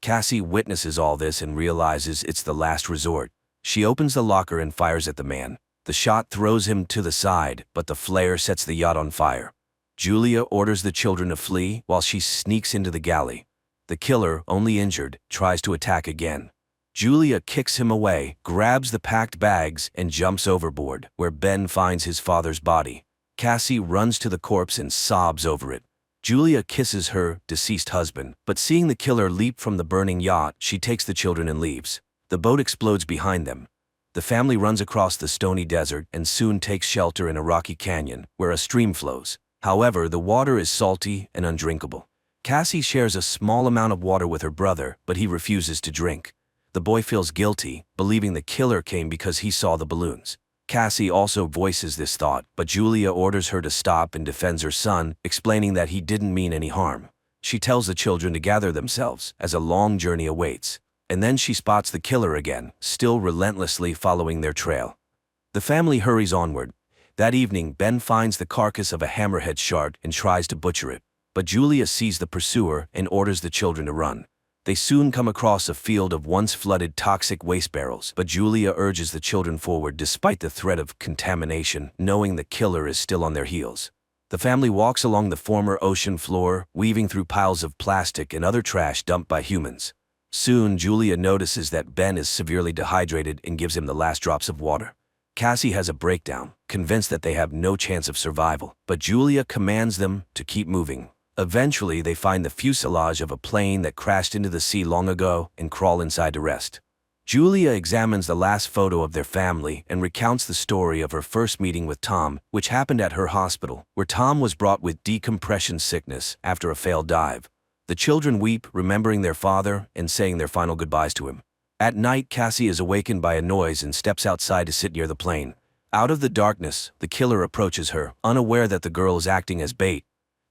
Cassie witnesses all this and realizes it's the last resort. She opens the locker and fires at the man. The shot throws him to the side, but the flare sets the yacht on fire. Julia orders the children to flee while she sneaks into the galley. The killer, only injured, tries to attack again. Julia kicks him away, grabs the packed bags, and jumps overboard, where Ben finds his father's body. Cassie runs to the corpse and sobs over it. Julia kisses her deceased husband, but seeing the killer leap from the burning yacht, she takes the children and leaves. The boat explodes behind them. The family runs across the stony desert and soon takes shelter in a rocky canyon where a stream flows. However, the water is salty and undrinkable. Cassie shares a small amount of water with her brother, but he refuses to drink. The boy feels guilty, believing the killer came because he saw the balloons. Cassie also voices this thought, but Julia orders her to stop and defends her son, explaining that he didn't mean any harm. She tells the children to gather themselves, as a long journey awaits. And then she spots the killer again, still relentlessly following their trail. The family hurries onward. That evening, Ben finds the carcass of a hammerhead shark and tries to butcher it. But Julia sees the pursuer and orders the children to run. They soon come across a field of once flooded toxic waste barrels, but Julia urges the children forward despite the threat of contamination, knowing the killer is still on their heels. The family walks along the former ocean floor, weaving through piles of plastic and other trash dumped by humans. Soon, Julia notices that Ben is severely dehydrated and gives him the last drops of water. Cassie has a breakdown, convinced that they have no chance of survival, but Julia commands them to keep moving. Eventually, they find the fuselage of a plane that crashed into the sea long ago and crawl inside to rest. Julia examines the last photo of their family and recounts the story of her first meeting with Tom, which happened at her hospital, where Tom was brought with decompression sickness after a failed dive. The children weep, remembering their father and saying their final goodbyes to him. At night, Cassie is awakened by a noise and steps outside to sit near the plane. Out of the darkness, the killer approaches her, unaware that the girl is acting as bait.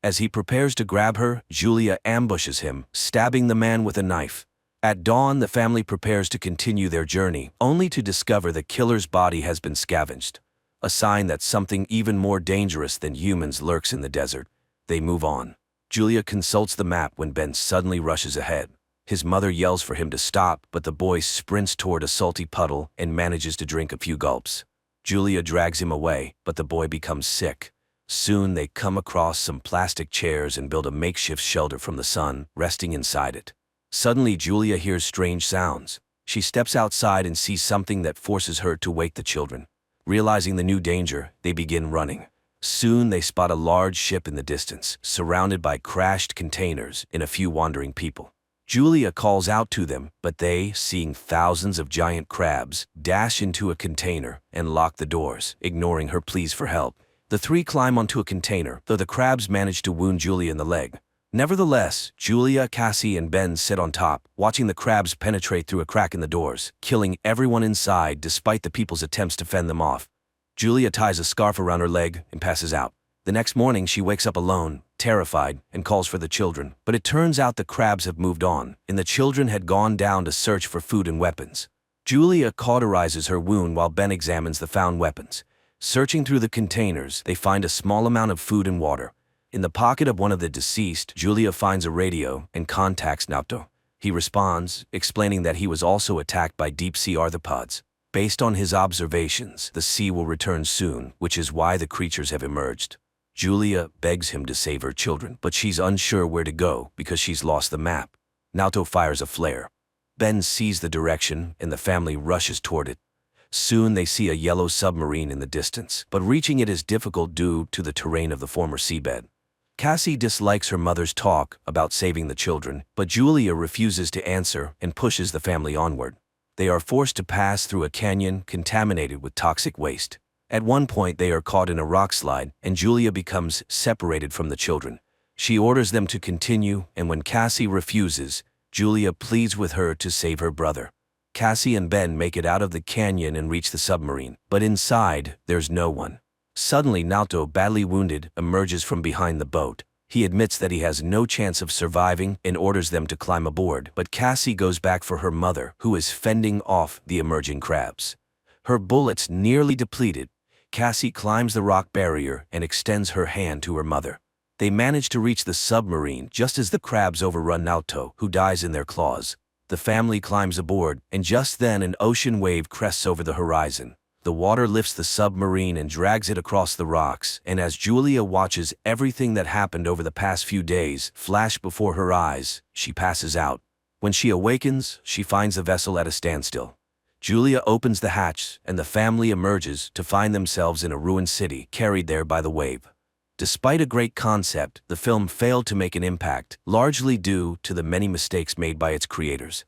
As he prepares to grab her, Julia ambushes him, stabbing the man with a knife. At dawn, the family prepares to continue their journey, only to discover the killer's body has been scavenged. A sign that something even more dangerous than humans lurks in the desert. They move on. Julia consults the map when Ben suddenly rushes ahead. His mother yells for him to stop, but the boy sprints toward a salty puddle and manages to drink a few gulps. Julia drags him away, but the boy becomes sick. Soon they come across some plastic chairs and build a makeshift shelter from the sun, resting inside it. Suddenly, Julia hears strange sounds. She steps outside and sees something that forces her to wake the children. Realizing the new danger, they begin running. Soon they spot a large ship in the distance, surrounded by crashed containers and a few wandering people. Julia calls out to them, but they, seeing thousands of giant crabs, dash into a container and lock the doors, ignoring her pleas for help. The three climb onto a container, though the crabs manage to wound Julia in the leg. Nevertheless, Julia, Cassie, and Ben sit on top, watching the crabs penetrate through a crack in the doors, killing everyone inside despite the people's attempts to fend them off. Julia ties a scarf around her leg and passes out. The next morning, she wakes up alone, terrified, and calls for the children. But it turns out the crabs have moved on, and the children had gone down to search for food and weapons. Julia cauterizes her wound while Ben examines the found weapons. Searching through the containers, they find a small amount of food and water. In the pocket of one of the deceased, Julia finds a radio and contacts Naoto. He responds, explaining that he was also attacked by deep-sea arthropods. Based on his observations, the sea will return soon, which is why the creatures have emerged. Julia begs him to save her children, but she's unsure where to go because she's lost the map. Naoto fires a flare. Ben sees the direction, and the family rushes toward it. Soon they see a yellow submarine in the distance, but reaching it is difficult due to the terrain of the former seabed. Cassie dislikes her mother's talk about saving the children, but Julia refuses to answer and pushes the family onward. They are forced to pass through a canyon contaminated with toxic waste. At one point, they are caught in a rock slide, and Julia becomes separated from the children. She orders them to continue, and when Cassie refuses, Julia pleads with her to save her brother. Cassie and Ben make it out of the canyon and reach the submarine, but inside, there's no one. Suddenly, Naoto, badly wounded, emerges from behind the boat. He admits that he has no chance of surviving and orders them to climb aboard, but Cassie goes back for her mother, who is fending off the emerging crabs. Her bullets nearly depleted, Cassie climbs the rock barrier and extends her hand to her mother. They manage to reach the submarine just as the crabs overrun Naoto, who dies in their claws. The family climbs aboard, and just then an ocean wave crests over the horizon. The water lifts the submarine and drags it across the rocks, and as Julia watches everything that happened over the past few days flash before her eyes, she passes out. When she awakens, she finds the vessel at a standstill. Julia opens the hatch, and the family emerges to find themselves in a ruined city, carried there by the wave. Despite a great concept, the film failed to make an impact, largely due to the many mistakes made by its creators.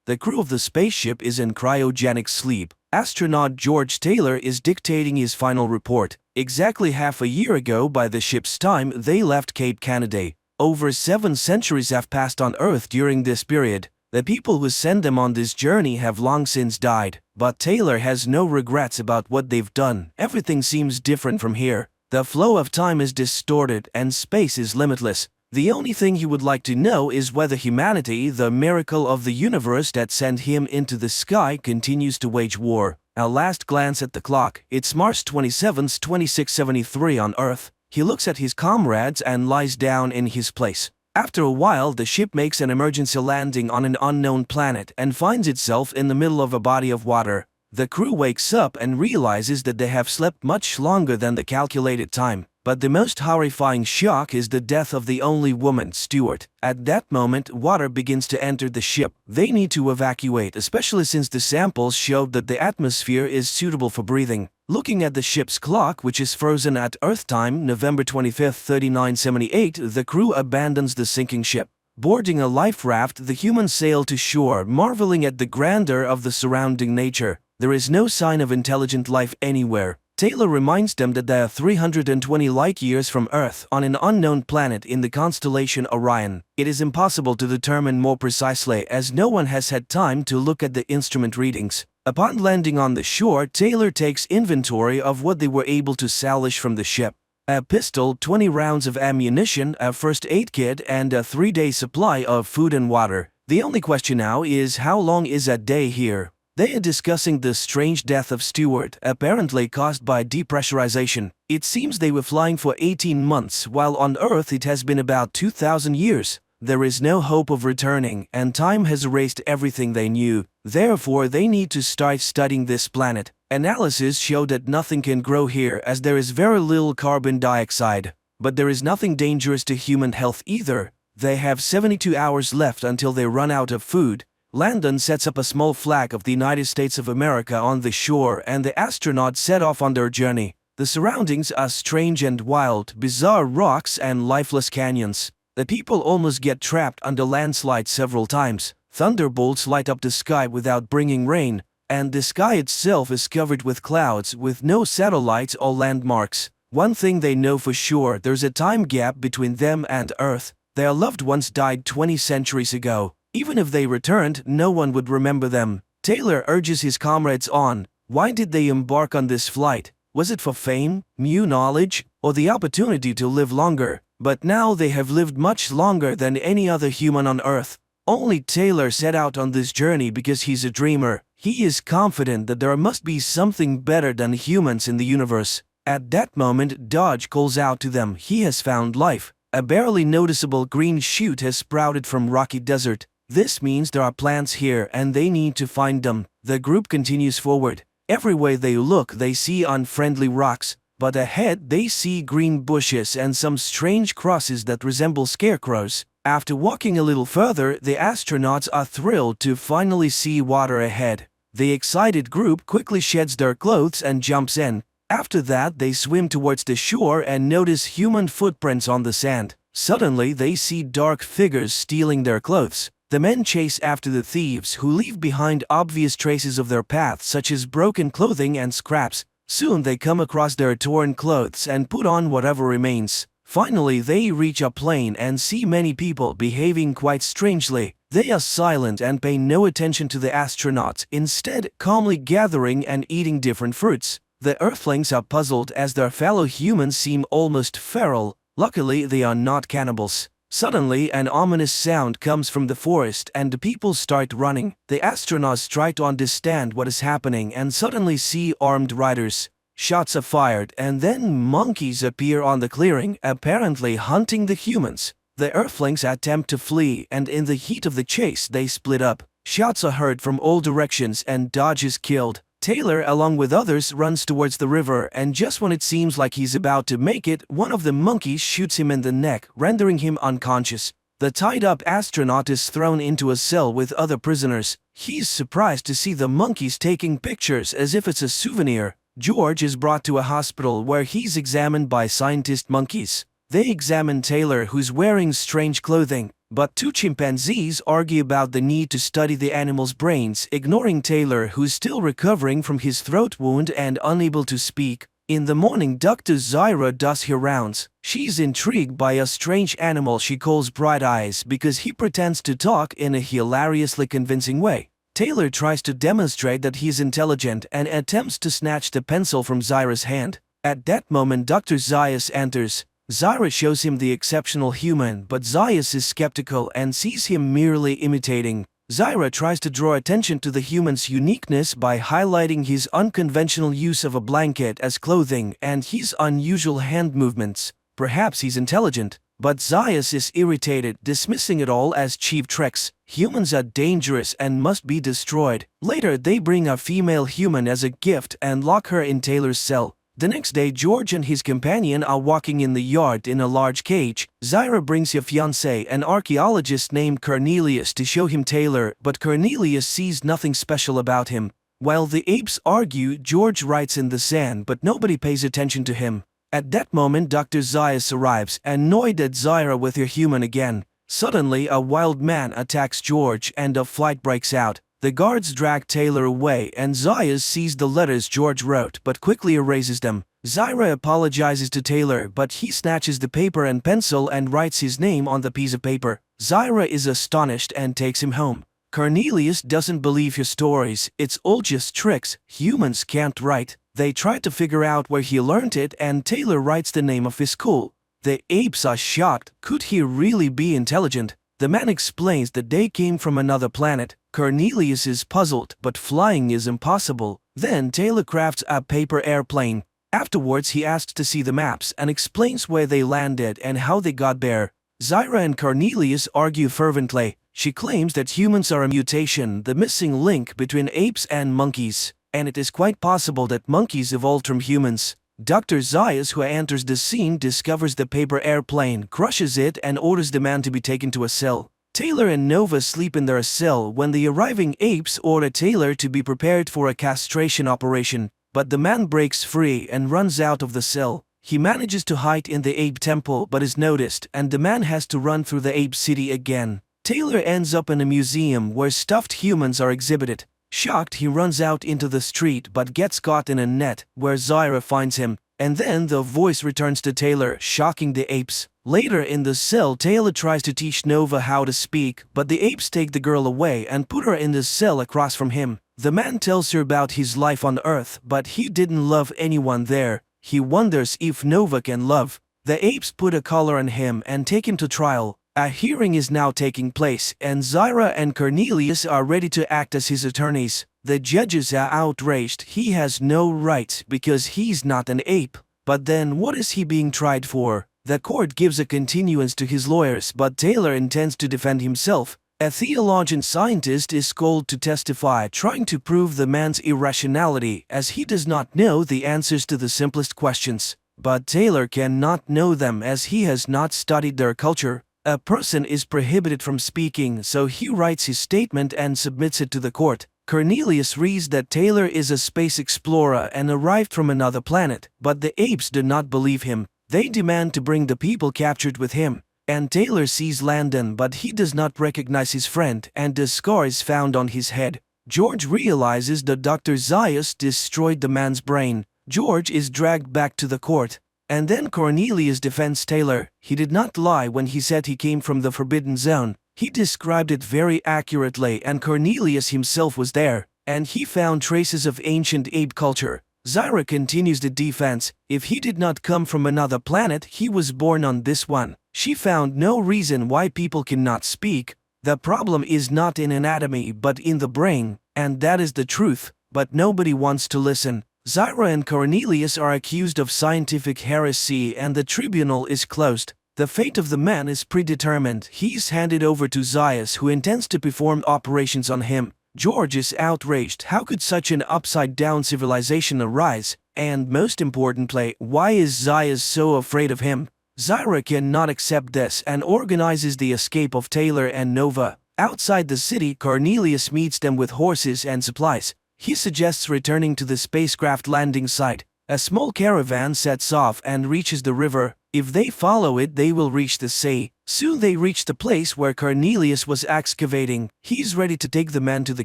The crew of the spaceship is in cryogenic sleep. Astronaut George Taylor is dictating his final report. Exactly half a year ago by the ship's time, they left Cape Canaveral. Over 7 centuries have passed on Earth during this period. The people who sent them on this journey have long since died, but Taylor has no regrets about what they've done. Everything seems different from here. The flow of time is distorted and space is limitless. The only thing he would like to know is whether humanity, the miracle of the universe that sent him into the sky, continues to wage war. A last glance at the clock. It's March 27, 2673 on Earth. He looks at his comrades and lies down in his place. After a while, the ship makes an emergency landing on an unknown planet and finds itself in the middle of a body of water. The crew wakes up and realizes that they have slept much longer than the calculated time. But the most horrifying shock is the death of the only woman, Stewart. At that moment, water begins to enter the ship. They need to evacuate, especially since the samples showed that the atmosphere is suitable for breathing. Looking at the ship's clock, which is frozen at Earth time, November 25, 3978, the crew abandons the sinking ship. Boarding a life raft, the humans sail to shore, marveling at the grandeur of the surrounding nature. There is no sign of intelligent life anywhere. Taylor reminds them that they are 320 light-years from Earth on an unknown planet in the constellation Orion. It is impossible to determine more precisely as no one has had time to look at the instrument readings. Upon landing on the shore, Taylor takes inventory of what they were able to salvage from the ship. A pistol, 20 rounds of ammunition, a first aid kit, and a 3-day supply of food and water. The only question now is how long is a day here? They are discussing the strange death of Stewart, apparently caused by depressurization. It seems they were flying for 18 months, while on Earth it has been about 2,000 years. There is no hope of returning, and time has erased everything they knew. Therefore, they need to start studying this planet. Analysis show that nothing can grow here as there is very little carbon dioxide. But there is nothing dangerous to human health either. They have 72 hours left until they run out of food. Landon sets up a small flag of the United States of America on the shore and the astronauts set off on their journey. The surroundings are strange and wild, bizarre rocks and lifeless canyons. The people almost get trapped under landslides several times. Thunderbolts light up the sky without bringing rain, and the sky itself is covered with clouds with no satellites or landmarks. One thing they know for sure, there's a time gap between them and Earth. Their loved ones died 20 centuries ago. Even if they returned, no one would remember them. Taylor urges his comrades on. Why did they embark on this flight? Was it for fame, new knowledge, or the opportunity to live longer? But now they have lived much longer than any other human on Earth. Only Taylor set out on this journey because he's a dreamer. He is confident that there must be something better than humans in the universe. At that moment, Dodge calls out to them. He has found life. A barely noticeable green shoot has sprouted from rocky desert. This means there are plants here and they need to find them. The group continues forward. Everywhere they look, they see unfriendly rocks. But ahead, they see green bushes and some strange crosses that resemble scarecrows. After walking a little further, the astronauts are thrilled to finally see water ahead. The excited group quickly sheds their clothes and jumps in. After that, they swim towards the shore and notice human footprints on the sand. Suddenly, they see dark figures stealing their clothes. The men chase after the thieves, who leave behind obvious traces of their path, such as broken clothing and scraps. Soon they come across their torn clothes and put on whatever remains. Finally, they reach a plain and see many people behaving quite strangely. They are silent and pay no attention to the astronauts, instead calmly gathering and eating different fruits. The Earthlings are puzzled as their fellow humans seem almost feral. Luckily, they are not cannibals. Suddenly, an ominous sound comes from the forest and the people start running. The astronauts try to understand what is happening and suddenly see armed riders. Shots are fired and then monkeys appear on the clearing, apparently hunting the humans. The Earthlings attempt to flee and in the heat of the chase they split up. Shots are heard from all directions and Dodge is killed. Taylor, along with others, runs towards the river, and just when it seems like he's about to make it, one of the monkeys shoots him in the neck, rendering him unconscious. The tied-up astronaut is thrown into a cell with other prisoners. He's surprised to see the monkeys taking pictures as if it's a souvenir. George is brought to a hospital where he's examined by scientist monkeys. They examine Taylor, who's wearing strange clothing. But two chimpanzees argue about the need to study the animal's brains, ignoring Taylor, who's still recovering from his throat wound and unable to speak. In the morning, Dr. Zyra does her rounds. She's intrigued by a strange animal she calls Bright Eyes because he pretends to talk in a hilariously convincing way. Taylor tries to demonstrate that he's intelligent and attempts to snatch the pencil from Zyra's hand. At that moment, Dr. Zayas enters. Zyra shows him the exceptional human, but Zayas is skeptical and sees him merely imitating. Zyra tries to draw attention to the human's uniqueness by highlighting his unconventional use of a blanket as clothing and his unusual hand movements. Perhaps he's intelligent, but Zayas is irritated, dismissing it all as cheap tricks. Humans are dangerous and must be destroyed. Later, they bring a female human as a gift and lock her in Taylor's cell. The next day, George and his companion are walking in the yard in a large cage. Zyra brings her fiancé, an archaeologist named Cornelius, to show him Taylor, but Cornelius sees nothing special about him. While the apes argue, George writes in the sand, but nobody pays attention to him. At that moment, Dr. Zayas arrives, annoyed at Zyra with her human again. Suddenly, a wild man attacks George and a fight breaks out. The guards drag Taylor away and Zayas sees the letters George wrote but quickly erases them. Zyra apologizes to Taylor but he snatches the paper and pencil and writes his name on the piece of paper. Zyra is astonished and takes him home. Cornelius doesn't believe her stories, it's all just tricks, humans can't write. They try to figure out where he learned it and Taylor writes the name of his school. The apes are shocked, could he really be intelligent? The man explains that they came from another planet. Cornelius is puzzled, but flying is impossible. Then Taylor crafts a paper airplane. Afterwards, he asks to see the maps and explains where they landed and how they got there. Zyra and Cornelius argue fervently. She claims that humans are a mutation, the missing link between apes and monkeys. and it is quite possible that monkeys evolved from humans. Dr. Zaius, who enters the scene, discovers the paper airplane, crushes it, and orders the man to be taken to a cell. Taylor and Nova sleep in their cell when the arriving apes order Taylor to be prepared for a castration operation, but the man breaks free and runs out of the cell. He manages to hide in the ape temple but is noticed, and the man has to run through the ape city again. Taylor ends up in a museum where stuffed humans are exhibited. Shocked, he runs out into the street but gets caught in a net, where Zyra finds him, and then the voice returns to Taylor, shocking the apes. Later in the cell, Taylor tries to teach Nova how to speak, but the apes take the girl away and put her in the cell across from him. The man tells her about his life on Earth, but he didn't love anyone there. He wonders if Nova can love. The apes put a collar on him and take him to trial. A hearing is now taking place, and Zyra and Cornelius are ready to act as his attorneys. The judges are outraged. He has no rights because he's not an ape. But then what is he being tried for? The court gives a continuance to his lawyers, but Taylor intends to defend himself. A theologian scientist is called to testify, trying to prove the man's irrationality, as he does not know the answers to the simplest questions. But Taylor cannot know them as he has not studied their culture. A person is prohibited from speaking, so he writes his statement and submits it to the court. Cornelius reads that Taylor is a space explorer and arrived from another planet, but the apes do not believe him. They demand to bring the people captured with him. And Taylor sees Landon, but he does not recognize his friend, and the scar is found on his head. George realizes that Dr. Zaius destroyed the man's brain. George is dragged back to the court. And then Cornelius defends Taylor. He did not lie when he said he came from the Forbidden Zone. He described it very accurately, and Cornelius himself was there, and he found traces of ancient ape culture. Zyra continues the defense. If he did not come from another planet, he was born on this one. She found no reason why people cannot speak. The problem is not in anatomy but in the brain, and that is the truth, but nobody wants to listen. Zyra and Cornelius are accused of scientific heresy and the tribunal is closed. The fate of the man is predetermined. He is handed over to Zaius, who intends to perform operations on him. George is outraged. How could such an upside-down civilization arise? And most importantly, why is Zaius so afraid of him? Zyra cannot accept this and organizes the escape of Taylor and Nova. Outside the city, Cornelius meets them with horses and supplies. He suggests returning to the spacecraft landing site. A small caravan sets off and reaches the river. If they follow it, they will reach the sea. Soon they reach the place where Cornelius was excavating. He's ready to take the man to the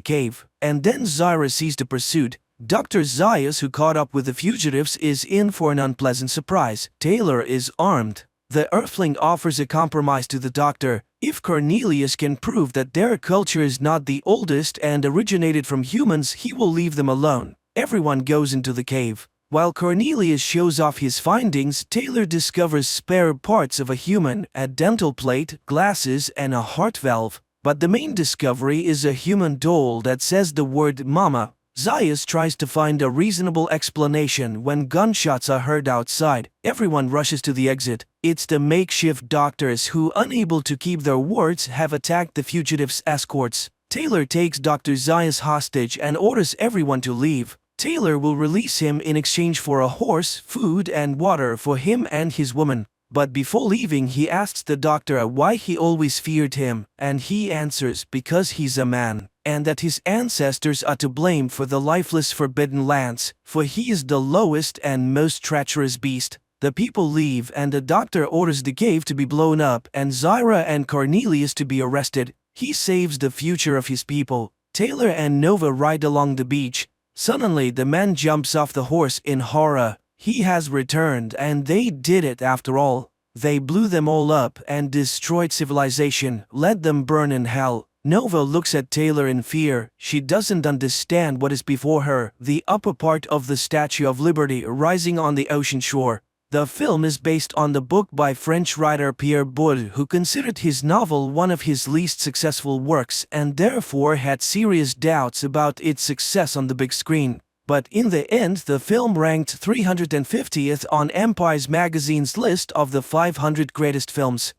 cave. And then Zyra sees the pursuit. Dr. Zaius, who caught up with the fugitives, is in for an unpleasant surprise. Taylor is armed. The Earthling offers a compromise to the doctor. If Cornelius can prove that their culture is not the oldest and originated from humans, he will leave them alone. Everyone goes into the cave. While Cornelius shows off his findings, Taylor discovers spare parts of a human, a dental plate, glasses, and a heart valve. But the main discovery is a human doll that says the word mama. Zaius tries to find a reasonable explanation when gunshots are heard outside. Everyone rushes to the exit. It's the makeshift doctors who, unable to keep their words, have attacked the fugitives' escorts. Taylor takes Dr. Zaius hostage and orders everyone to leave. Taylor will release him in exchange for a horse, food, and water for him and his woman. But before leaving, he asks the doctor why he always feared him, and he answers because he's a man, and that his ancestors are to blame for the lifeless forbidden lands, for he is the lowest and most treacherous beast. The people leave and the doctor orders the cave to be blown up and Zyra and Cornelius to be arrested. He saves the future of his people. Taylor and Nova ride along the beach. Suddenly, the man jumps off the horse in horror. He has returned, and they did it after all. They blew them all up and destroyed civilization, let them burn in hell. Nova looks at Taylor in fear. She doesn't understand what is before her, the upper part of the Statue of Liberty rising on the ocean shore. The film is based on the book by French writer Pierre Boulle, who considered his novel one of his least successful works and therefore had serious doubts about its success on the big screen. But in the end, the film ranked 350th on Empire's magazine's list of the 500 greatest films.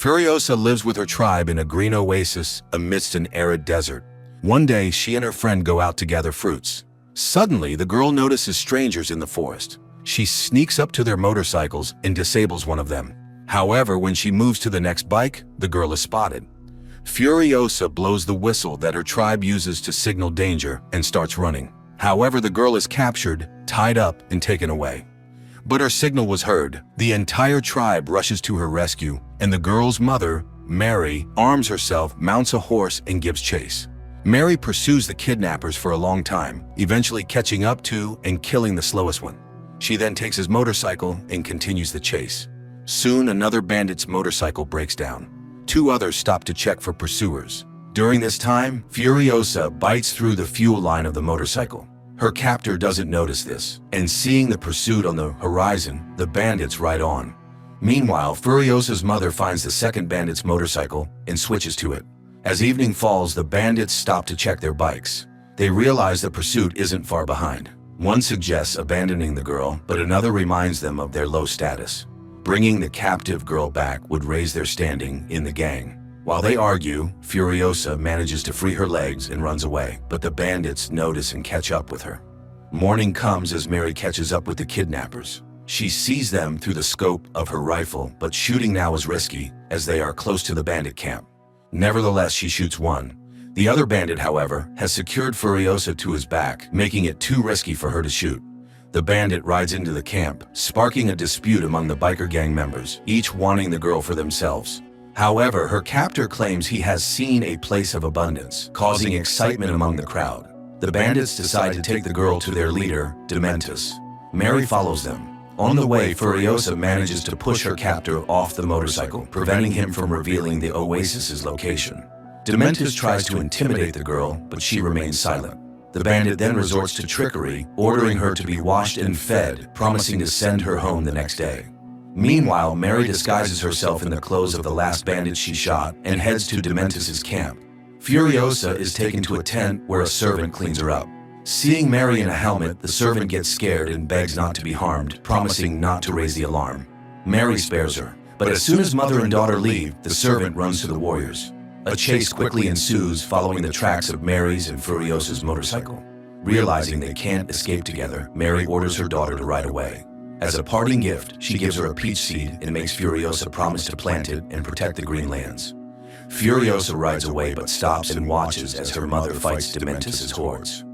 Furiosa lives with her tribe in a green oasis amidst an arid desert. One day, she and her friend go out to gather fruits. Suddenly, the girl notices strangers in the forest. She sneaks up to their motorcycles and disables one of them. However, when she moves to the next bike, the girl is spotted. Furiosa blows the whistle that her tribe uses to signal danger and starts running. However, the girl is captured, tied up, and taken away. But her signal was heard. The entire tribe rushes to her rescue, and the girl's mother, Mary, arms herself, mounts a horse, and gives chase. Mary pursues the kidnappers for a long time, eventually catching up to and killing the slowest one. She then takes his motorcycle and continues the chase. Soon, another bandit's motorcycle breaks down. 2 others stop to check for pursuers. During this time, Furiosa bites through the fuel line of the motorcycle. Her captor doesn't notice this, and seeing the pursuit on the horizon, the bandits ride on. Meanwhile, Furiosa's mother finds the second bandit's motorcycle and switches to it. As evening falls, the bandits stop to check their bikes. They realize the pursuit isn't far behind. One suggests abandoning the girl, but another reminds them of their low status. Bringing the captive girl back would raise their standing in the gang. While they argue, Furiosa manages to free her legs and runs away, but the bandits notice and catch up with her. Morning comes as Mary catches up with the kidnappers. She sees them through the scope of her rifle, but shooting now is risky as they are close to the bandit camp. Nevertheless, she shoots one. The other bandit, however, has secured Furiosa to his back, making it too risky for her to shoot. The bandit rides into the camp, sparking a dispute among the biker gang members, each wanting the girl for themselves. However, her captor claims he has seen a place of abundance, causing excitement among the crowd. The bandits decide to take the girl to their leader, Dementus. Mary follows them. On the way, Furiosa manages to push her captor off the motorcycle, preventing him from revealing the oasis's location. Dementus tries to intimidate the girl, but she remains silent. The bandit then resorts to trickery, ordering her to be washed and fed, promising to send her home the next day. Meanwhile, Mary disguises herself in the clothes of the last bandit she shot and heads to Dementus's camp. Furiosa is taken to a tent where a servant cleans her up. Seeing Mary in a helmet, the servant gets scared and begs not to be harmed, promising not to raise the alarm. Mary spares her, but as soon as mother and daughter leave, the servant runs to the warriors. A chase quickly ensues following the tracks of Mary's and Furiosa's motorcycle. Realizing they can't escape together, Mary orders her daughter to ride away. As a parting gift, she gives her a peach seed and makes Furiosa promise to plant it and protect the green lands. Furiosa rides away but stops and watches as her mother fights Dementus's hordes.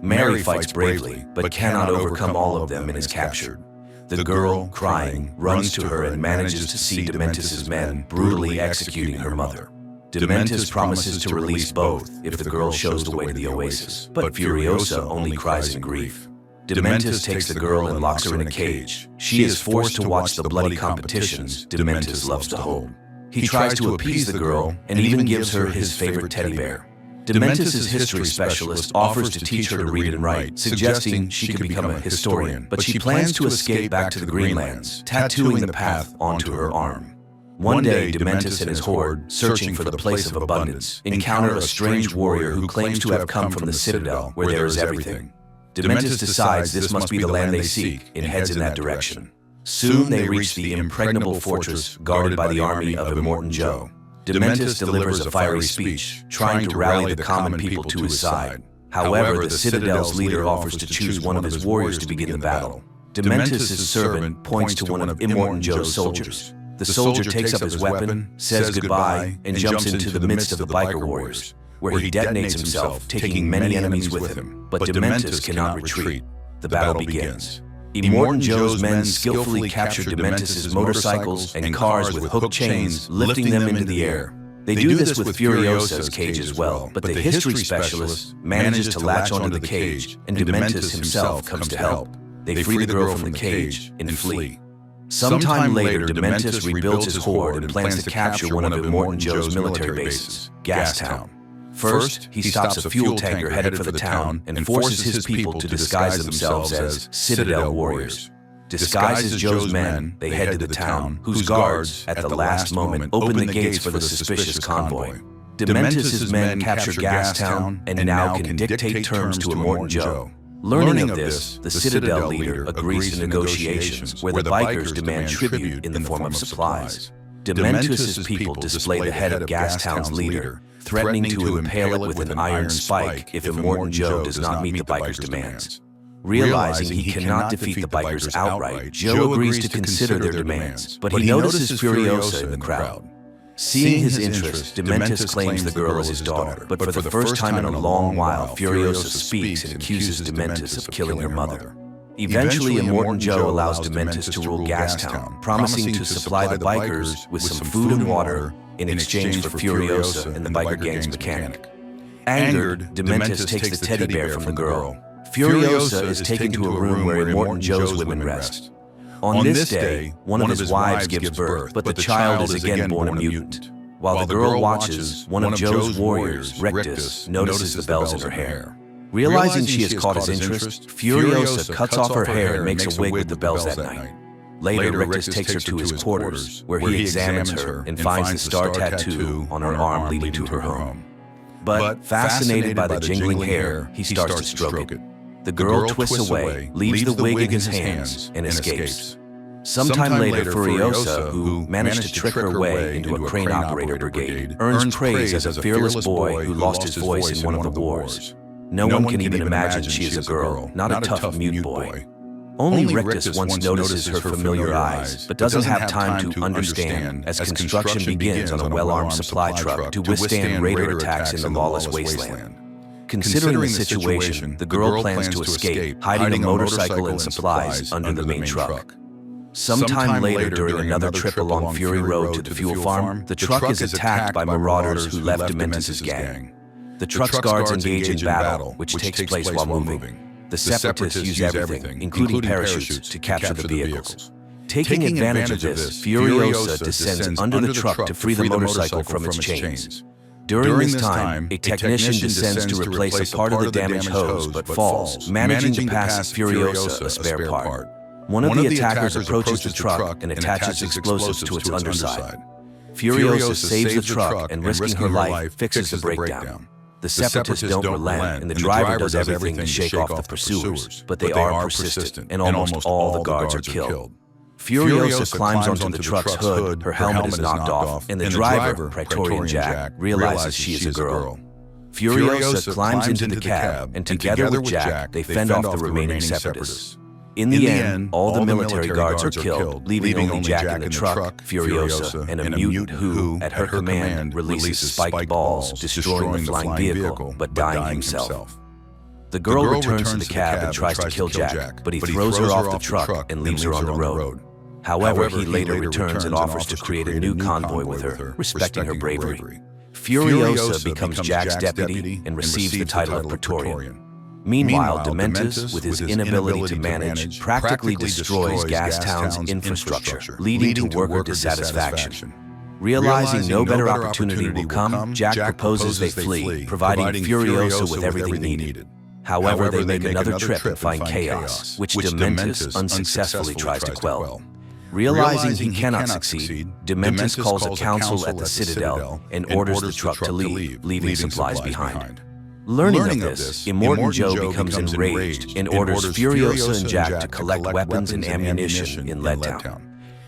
Mary fights bravely, but cannot overcome all of them and is captured. The girl, crying, runs to her and manages to see Dementus's men brutally executing her mother. Dementus promises to release both if the girl shows the way to the oasis, but Furiosa only cries in grief. Dementus takes the girl and locks her in a cage. She is forced to watch the bloody competitions Dementus loves to hold. He tries to appease the girl and even gives her his favorite teddy bear. Dementus's history specialist offers to teach her to read and write, suggesting she could become a historian, but she plans to escape back to the Greenlands, tattooing the path onto her arm. One day, Dementus and his horde, searching for the place of abundance, encounter a strange warrior who claims to have come from the Citadel, where there is everything. Dementus decides this must be the land they seek and heads in that direction. Soon they reach the impregnable fortress guarded by the army of Immortan Joe. Dementus delivers a fiery speech, trying to rally the common people to his side. However, the Citadel's leader offers to choose one of his warriors to begin the battle. Dementus's servant points to one of Immortan Joe's soldiers. The soldier takes up his weapon, says goodbye, and jumps into the midst of the biker warriors, where he detonates himself, taking many enemies with him. But Dementus cannot retreat. The battle begins. Immortan Joe's men skillfully capture Dementus's motorcycles and cars with hooked chains, lifting them into the air. They do this with Furiosa's cage as well, but the history specialist manages to latch onto the cage, and Dementus himself comes to help. They free the girl from the cage and flee. Sometime later, Dementus rebuilds his horde and plans to capture one of Immortan Joe's military bases, Gastown. First, he stops a fuel tanker headed for the town and forces his people to disguise themselves as Citadel warriors. Disguised as Joe's men, they head to the town, whose guards, at the last moment, open the gates for the suspicious convoy. Dementus's men capture Gastown and now can dictate terms to Immortan Joe. Learning of this, the Citadel leader agrees to negotiations where the bikers demand tribute in the form of supplies. Dementus's people display the head of Gastown's leader, threatening to impale it with an iron spike if Immortan Joe does not meet the bikers' demands. Realizing he cannot defeat the bikers outright, Joe agrees to consider their demands, but he notices Furiosa in the crowd. Seeing his interest, Dementus claims the girl is his daughter, but for the first time in a long while, Furiosa speaks and accuses Dementus of killing her mother. Eventually, Immortan Joe allows Dementus to rule Gastown, promising to supply the bikers with some food and water in exchange for Furiosa and the biker gang's mechanic. Angered, Dementus takes the teddy bear from the girl. Furiosa is taken to a room where Immortan Joe's women rest. On this day, one of his wives gives birth, but the child is again born a mutant. While the girl watches, one of Joe's warriors, Rictus, notices the bells in her hair. Realizing she has caught his interest, Furiosa cuts off her hair and makes a wig with the bells that night. Later, Rictus takes her to his quarters, where he examines her and finds the star tattoo on her arm leading to her home. But, fascinated by the jingling hair, he starts to stroke it. The girl twists away, leaves the wig in his hands, and escapes. Sometime later, Furiosa, who managed to trick her way into a crane operator brigade, earns praise as a fearless boy who lost his voice in one of the wars. No one can even imagine she is a girl, not a tough mute boy. Only Rictus once notices her familiar eyes, but doesn't have time to understand as construction begins on a well-armed supply truck to withstand raider attacks in the lawless wasteland. Considering the situation, the girl plans to escape, hiding a motorcycle and supplies under the main truck. Sometime later, during another trip along Fury Road to the fuel farm, the truck is attacked by marauders who left Dementus's gang. The truck's guards engage in battle, which takes place while moving. The Separatists use everything, including parachutes, to capture the vehicles. Taking advantage of this, Furiosa descends under the truck to free the motorcycle from its chains. During this time, a technician descends to replace a part of the damaged hose but falls, managing to pass Furiosa a spare part. One of the attackers approaches the truck and attaches explosives to its underside. Furiosa saves the truck and, risking her life, fixes the breakdown. The Separatists don't relent, and the driver does everything to shake off the pursuers, but they are persistent, and almost all the guards are killed. Furiosa climbs onto the truck's hood, her helmet is knocked off, and the driver, Praetorian Jack, realizes she is a girl. Furiosa climbs into the cab, and together with Jack, they fend off the remaining Separatists. In the end, all the military guards are killed, leaving only Jack in the truck, Furiosa, and a mutant who, at her command, releases spiked balls, destroying the flying vehicle, but dying himself. The girl returns to the cab and tries to kill Jack, but he throws her off the truck and leaves her on the road. However, he later returns and offers to create a new convoy with her, respecting her bravery. Furiosa becomes Jack's deputy and receives the title of Praetorian. Meanwhile, Dementus, with his inability to manage, practically destroys Gastown's infrastructure, leading to worker dissatisfaction. Realizing no better opportunity will come, Jack proposes they flee, providing Furiosa with everything needed. However, they make another trip and find chaos, which Dementus unsuccessfully tries to quell. Realizing he cannot succeed, Dementus calls a council at the Citadel and orders the truck to leave, leaving supplies behind. Learning of this, Immortan Joe becomes enraged and orders Furiosa and Jack to collect weapons and ammunition in Leadtown.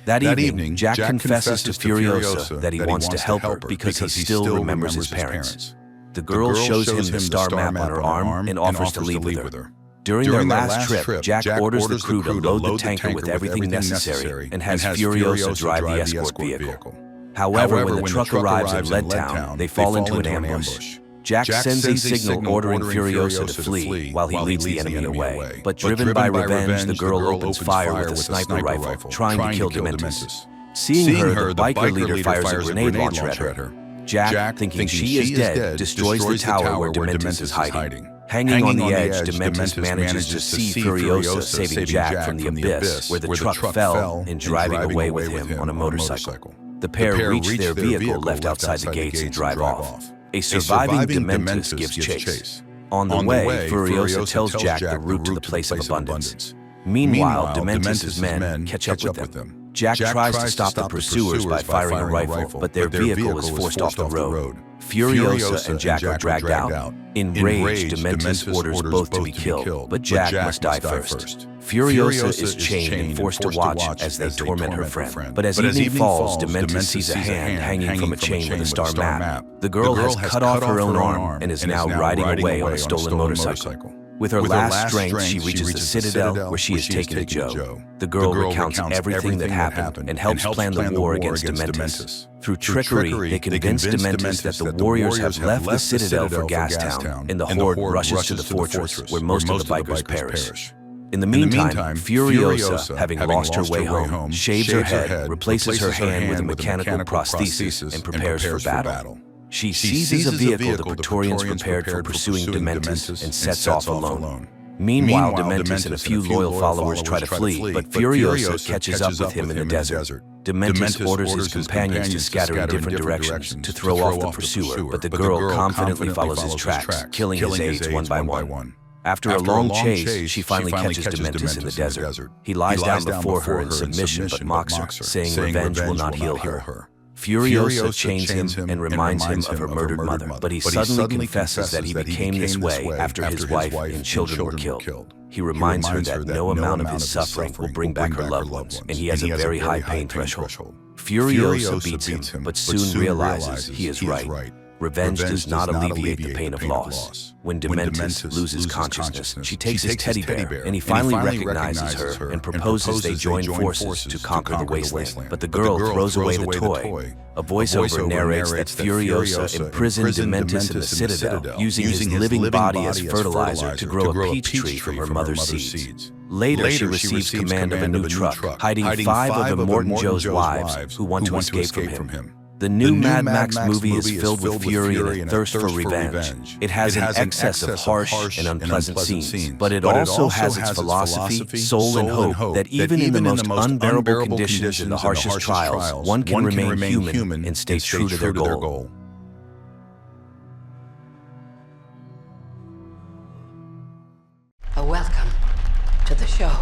That evening, Jack confesses to Furiosa that he wants to help her because he still remembers his parents. The girl shows him the star map on her arm and offers to leave with her. During their last trip, Jack orders the crew to load the tanker with everything necessary and has Furiosa drive the escort vehicle. However, when the truck arrives in Leadtown, they fall into an ambush. Jack sends a signal ordering Furiosa to flee while he leads the enemy away. But driven by revenge, the girl opens fire with a sniper rifle, trying to kill Dementus. Seeing her, the biker leader fires a grenade launcher at her. Jack, thinking she is dead, destroys the tower where Dementus is hiding. Hanging on the edge, Dementus manages to see Furiosa saving Jack from the abyss where the truck fell and driving away with him on a motorcycle. The pair reach their vehicle left outside the gates and drive off. A surviving Dementus gives chase. On the way, Furiosa tells Jack the route to the place of abundance. Meanwhile, Dementus's men catch up with them. Jack tries to stop the pursuers by firing a rifle, but their vehicle is forced off the road. Furiosa and Jack are dragged out. Enraged, Dementus orders both to be killed, but Jack must die first. Furiosa is chained and forced to watch as they torment her friend. But as evening falls, Dementus sees a hand hanging from a chain with a star map. The girl has cut off her own arm and is now riding away on a stolen motorcycle. With her last strength, she reaches the citadel where she is taken to Joe. The girl recounts everything that happened and helps plan the war against Dementus. Through trickery, they convince Dementus that the warriors have left the citadel for Gastown, and the horde rushes to the fortress where most of the bikers perish. In the meantime, Furiosa, having lost her way home, shaves her head, replaces her hand with a mechanical prosthesis, and prepares for battle. She seizes a vehicle the Praetorians prepared for pursuing Dementus and sets off alone. Meanwhile, Dementus and a few loyal followers try to flee, but Furiosa catches up with him in the desert. Dementus orders his companions to scatter in different directions to throw off the pursuer, but the girl confidently follows his tracks, killing his aides one by one. After a long chase, she finally catches Dementus in the desert. He lies down before her in submission but mocks her, saying revenge will not heal her. Furiosa chains him and reminds him of her murdered mother, but he suddenly confesses that he became this way after his wife and children were killed. He reminds her that no amount of his suffering will bring back her loved ones, and he has a very high pain threshold. Furiosa beats him, but soon realizes he is right. Revenge does not alleviate the pain of loss. When Dementus loses consciousness, she takes his teddy bear, and he finally recognizes her and proposes they join forces to conquer the wasteland. But the girl throws away the toy. A voiceover narrates that Furiosa imprisoned Dementus in the citadel, using his living body as fertilizer to grow a peach tree from her mother's seeds. Later, she receives command of a new truck, hiding 5 of Immortan Joe's wives who want to escape from him. The new Mad Max movie is filled with fury and a thirst for revenge. It has an excess of harsh and unpleasant scenes, but it also has its philosophy, soul, and hope that even in the most unbearable conditions and the harshest trials, one can remain human and stay true to their goal. A welcome to the show.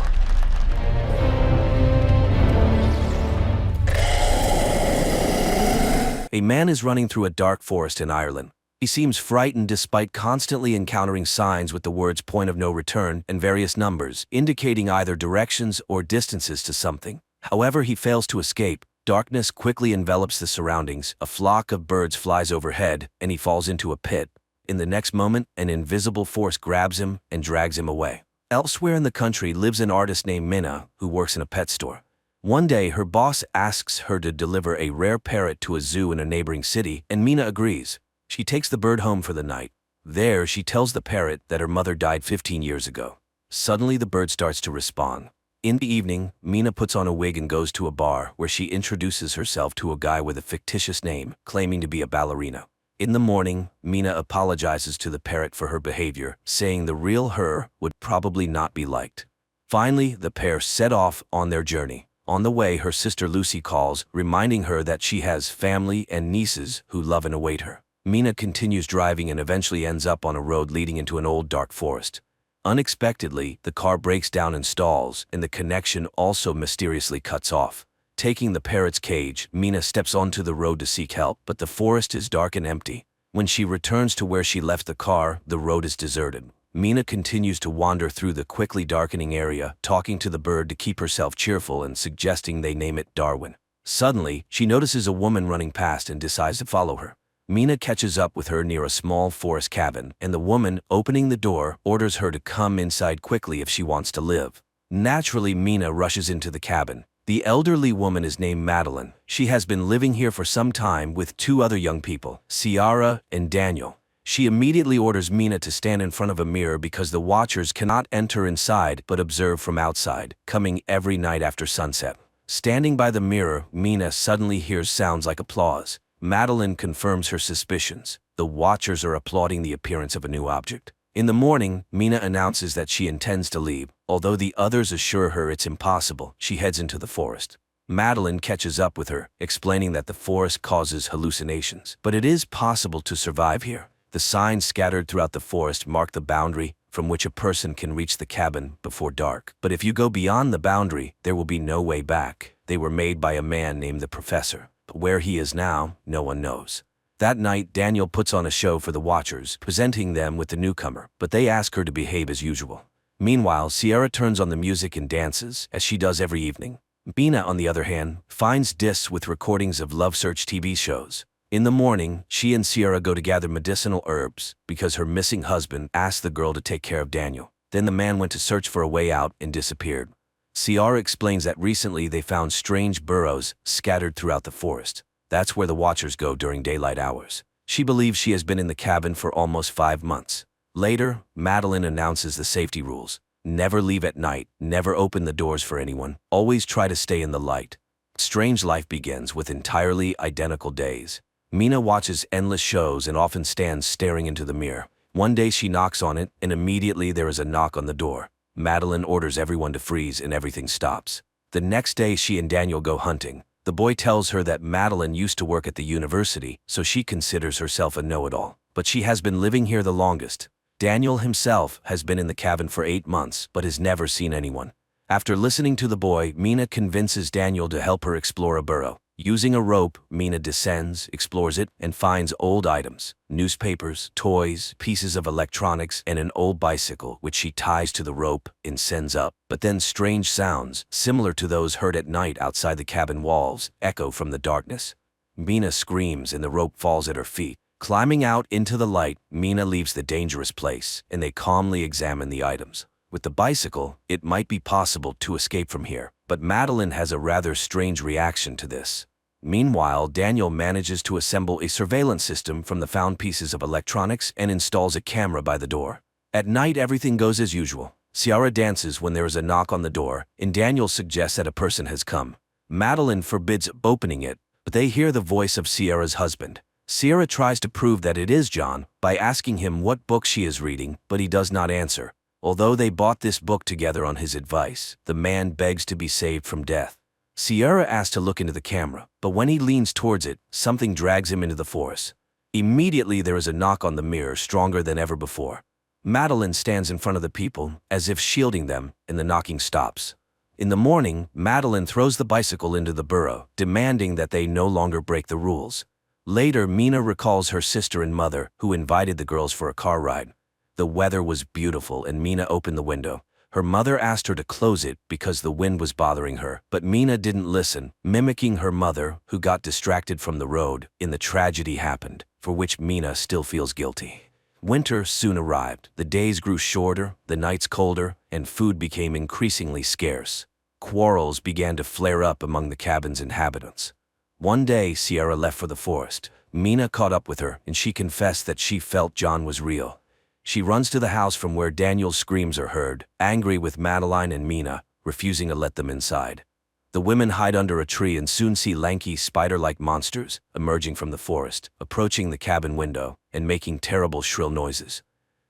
A man is running through a dark forest in Ireland. He seems frightened despite constantly encountering signs with the words point of no return and various numbers, indicating either directions or distances to something. However, he fails to escape. Darkness quickly envelops the surroundings, a flock of birds flies overhead, and he falls into a pit. In the next moment, an invisible force grabs him and drags him away. Elsewhere in the country lives an artist named Minna, who works in a pet store. One day, her boss asks her to deliver a rare parrot to a zoo in a neighboring city, and Minna agrees. She takes the bird home for the night. There, she tells the parrot that her mother died 15 years ago. Suddenly, the bird starts to respond. In the evening, Minna puts on a wig and goes to a bar where she introduces herself to a guy with a fictitious name, claiming to be a ballerina. In the morning, Minna apologizes to the parrot for her behavior, saying the real her would probably not be liked. Finally, the pair set off on their journey. On the way, her sister Lucy calls, reminding her that she has family and nieces who love and await her. Minna continues driving and eventually ends up on a road leading into an old dark forest. Unexpectedly, the car breaks down and stalls, and the connection also mysteriously cuts off. Taking the parrot's cage, Minna steps onto the road to seek help, but the forest is dark and empty. When she returns to where she left the car, the road is deserted. Minna continues to wander through the quickly darkening area, talking to the bird to keep herself cheerful and suggesting they name it Darwin. Suddenly, she notices a woman running past and decides to follow her. Minna catches up with her near a small forest cabin, and the woman, opening the door, orders her to come inside quickly if she wants to live. Naturally, Minna rushes into the cabin. The elderly woman is named Madeline. She has been living here for some time with 2 other young people, Ciara and Daniel. She immediately orders Minna to stand in front of a mirror because the watchers cannot enter inside but observe from outside, coming every night after sunset. Standing by the mirror, Minna suddenly hears sounds like applause. Madeline confirms her suspicions. The watchers are applauding the appearance of a new object. In the morning, Minna announces that she intends to leave. Although the others assure her it's impossible, she heads into the forest. Madeline catches up with her, explaining that the forest causes hallucinations, but it is possible to survive here. The signs scattered throughout the forest mark the boundary from which a person can reach the cabin before dark. But if you go beyond the boundary, there will be no way back. They were made by a man named the Professor, but where he is now, no one knows. That night, Daniel puts on a show for the watchers, presenting them with the newcomer, but they ask her to behave as usual. Meanwhile, Sierra turns on the music and dances, as she does every evening. Mina, on the other hand, finds discs with recordings of Love Search TV shows. In the morning, she and Sierra go to gather medicinal herbs because her missing husband asked the girl to take care of Daniel. Then the man went to search for a way out and disappeared. Sierra explains that recently they found strange burrows scattered throughout the forest. That's where the Watchers go during daylight hours. She believes she has been in the cabin for almost 5 months. Later, Madeline announces the safety rules. Never leave at night, never open the doors for anyone, always try to stay in the light. Strange life begins with entirely identical days. Mina watches endless shows and often stands staring into the mirror. One day she knocks on it, and immediately there is a knock on the door. Madeline orders everyone to freeze and everything stops. The next day she and Daniel go hunting. The boy tells her that Madeline used to work at the university, so she considers herself a know-it-all. But she has been living here the longest. Daniel himself has been in the cabin for 8 months, but has never seen anyone. After listening to the boy, Mina convinces Daniel to help her explore a burrow. Using a rope, Mina descends, explores it, and finds old items, newspapers, toys, pieces of electronics, and an old bicycle, which she ties to the rope and sends up. But then strange sounds, similar to those heard at night outside the cabin walls, echo from the darkness. Mina screams and the rope falls at her feet. Climbing out into the light, Mina leaves the dangerous place, and they calmly examine the items. With the bicycle, it might be possible to escape from here, but Madeline has a rather strange reaction to this. Meanwhile, Daniel manages to assemble a surveillance system from the found pieces of electronics and installs a camera by the door. At night, everything goes as usual. Sierra dances when there is a knock on the door, and Daniel suggests that a person has come. Madeline forbids opening it, but they hear the voice of Sierra's husband. Sierra tries to prove that it is John by asking him what book she is reading, but he does not answer. Although they bought this book together on his advice, the man begs to be saved from death. Sierra asks to look into the camera, but when he leans towards it, something drags him into the forest. Immediately there is a knock on the mirror stronger than ever before. Madeline stands in front of the people, as if shielding them, and the knocking stops. In the morning, Madeline throws the bicycle into the burrow, demanding that they no longer break the rules. Later, Mina recalls her sister and mother, who invited the girls for a car ride. The weather was beautiful and Mina opened the window. Her mother asked her to close it because the wind was bothering her, but Mina didn't listen, mimicking her mother, who got distracted from the road, and the tragedy happened, for which Mina still feels guilty. Winter soon arrived. The days grew shorter, the nights colder, and food became increasingly scarce. Quarrels began to flare up among the cabin's inhabitants. One day, Sierra left for the forest. Mina caught up with her, and she confessed that she felt John was real. She runs to the house from where Daniel's screams are heard, angry with Madeline and Mina, refusing to let them inside. The women hide under a tree and soon see lanky spider-like monsters emerging from the forest, approaching the cabin window, and making terrible shrill noises.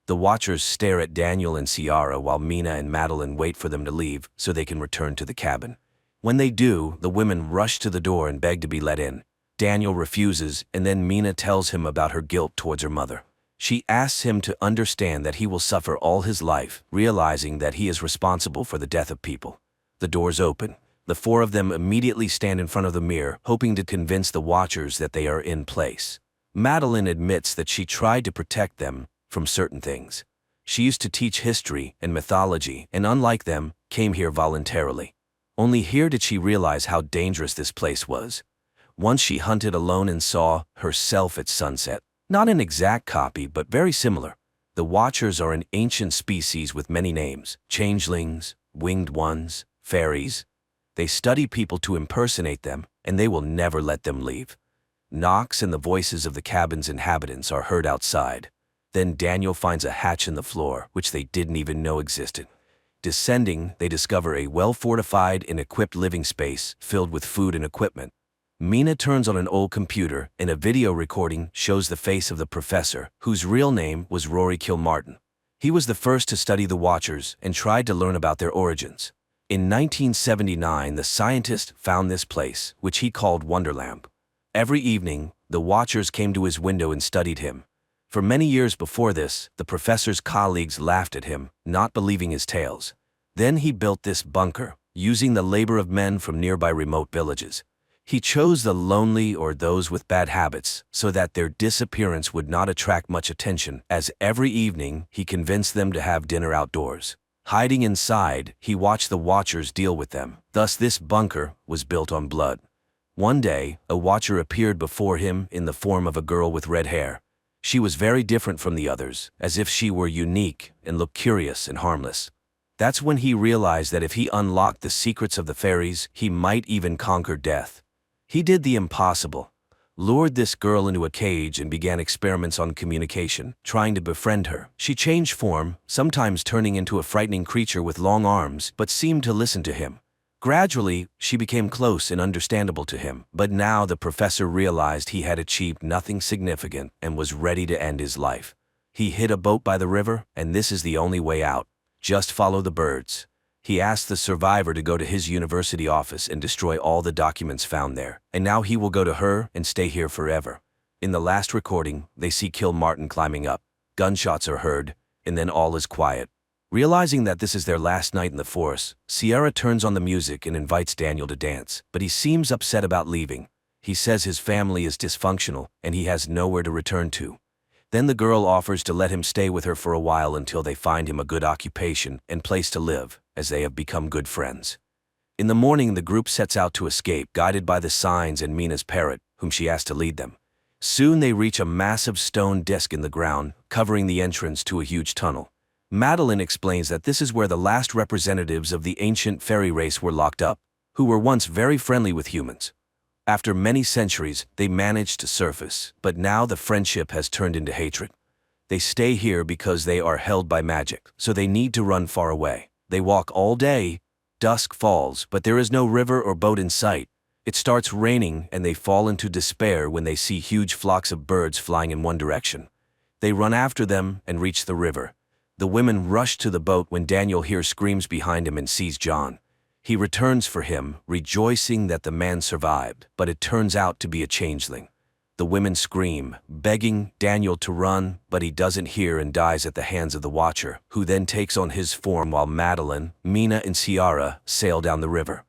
The Watchers stare at Daniel and Sierra while Mina and Madeline wait for them to leave so they can return to the cabin. When they do, the women rush to the door and beg to be let in. Daniel refuses, and then Mina tells him about her guilt towards her mother. She asks him to understand that he will suffer all his life, realizing that he is responsible for the death of people. The doors open. The four of them immediately stand in front of the mirror, hoping to convince the Watchers that they are in place. Madeline admits that she tried to protect them from certain things. She used to teach history and mythology, and unlike them, came here voluntarily. Only here did she realize how dangerous this place was. Once she hunted alone and saw herself at sunset. Not an exact copy, but very similar. The Watchers are an ancient species with many names: changelings, winged ones, fairies. They study people to impersonate them, and they will never let them leave. Knocks and the voices of the cabin's inhabitants are heard outside. Then Daniel finds a hatch in the floor, which they didn't even know existed. Descending, they discover a well-fortified and equipped living space filled with food and equipment. Mina turns on an old computer, and a video recording shows the face of the professor, whose real name was Rory Kilmartin. He was the first to study the Watchers and tried to learn about their origins. In 1979, the scientist found this place, which he called Wonderlamp. Every evening, the Watchers came to his window and studied him. For many years before this, the professor's colleagues laughed at him, not believing his tales. Then he built this bunker, using the labor of men from nearby remote villages. He chose the lonely or those with bad habits so that their disappearance would not attract much attention, as every evening he convinced them to have dinner outdoors. Hiding inside, he watched the Watchers deal with them. Thus this bunker was built on blood. One day, a Watcher appeared before him in the form of a girl with red hair. She was very different from the others, as if she were unique and looked curious and harmless. That's when he realized that if he unlocked the secrets of the fairies, he might even conquer death. He did the impossible. Lured this girl into a cage and began experiments on communication, trying to befriend her. She changed form, sometimes turning into a frightening creature with long arms, but seemed to listen to him. Gradually, she became close and understandable to him, but now the professor realized he had achieved nothing significant and was ready to end his life. He hid a boat by the river, and this is the only way out. Just follow the birds. He asked the survivor to go to his university office and destroy all the documents found there, and now he will go to her and stay here forever. In the last recording, they see Kilmartin climbing up. Gunshots are heard, and then all is quiet. Realizing that this is their last night in the forest, Sierra turns on the music and invites Daniel to dance, but he seems upset about leaving. He says his family is dysfunctional and he has nowhere to return to. Then the girl offers to let him stay with her for a while until they find him a good occupation and place to live, as they have become good friends. In the morning, the group sets out to escape, guided by the signs and Mina's parrot, whom she asked to lead them. Soon they reach a massive stone disc in the ground, covering the entrance to a huge tunnel. Madeline explains that this is where the last representatives of the ancient fairy race were locked up, who were once very friendly with humans. After many centuries, they managed to surface, but now the friendship has turned into hatred. They stay here because they are held by magic, so they need to run far away. They walk all day. Dusk falls, but there is no river or boat in sight. It starts raining, and they fall into despair when they see huge flocks of birds flying in one direction. They run after them and reach the river. The women rush to the boat when Daniel hears screams behind him and sees John. He returns for him, rejoicing that the man survived, but it turns out to be a changeling. The women scream, begging Daniel to run, but he doesn't hear and dies at the hands of the Watcher, who then takes on his form while Madeline, Mina, and Ciara sail down the river.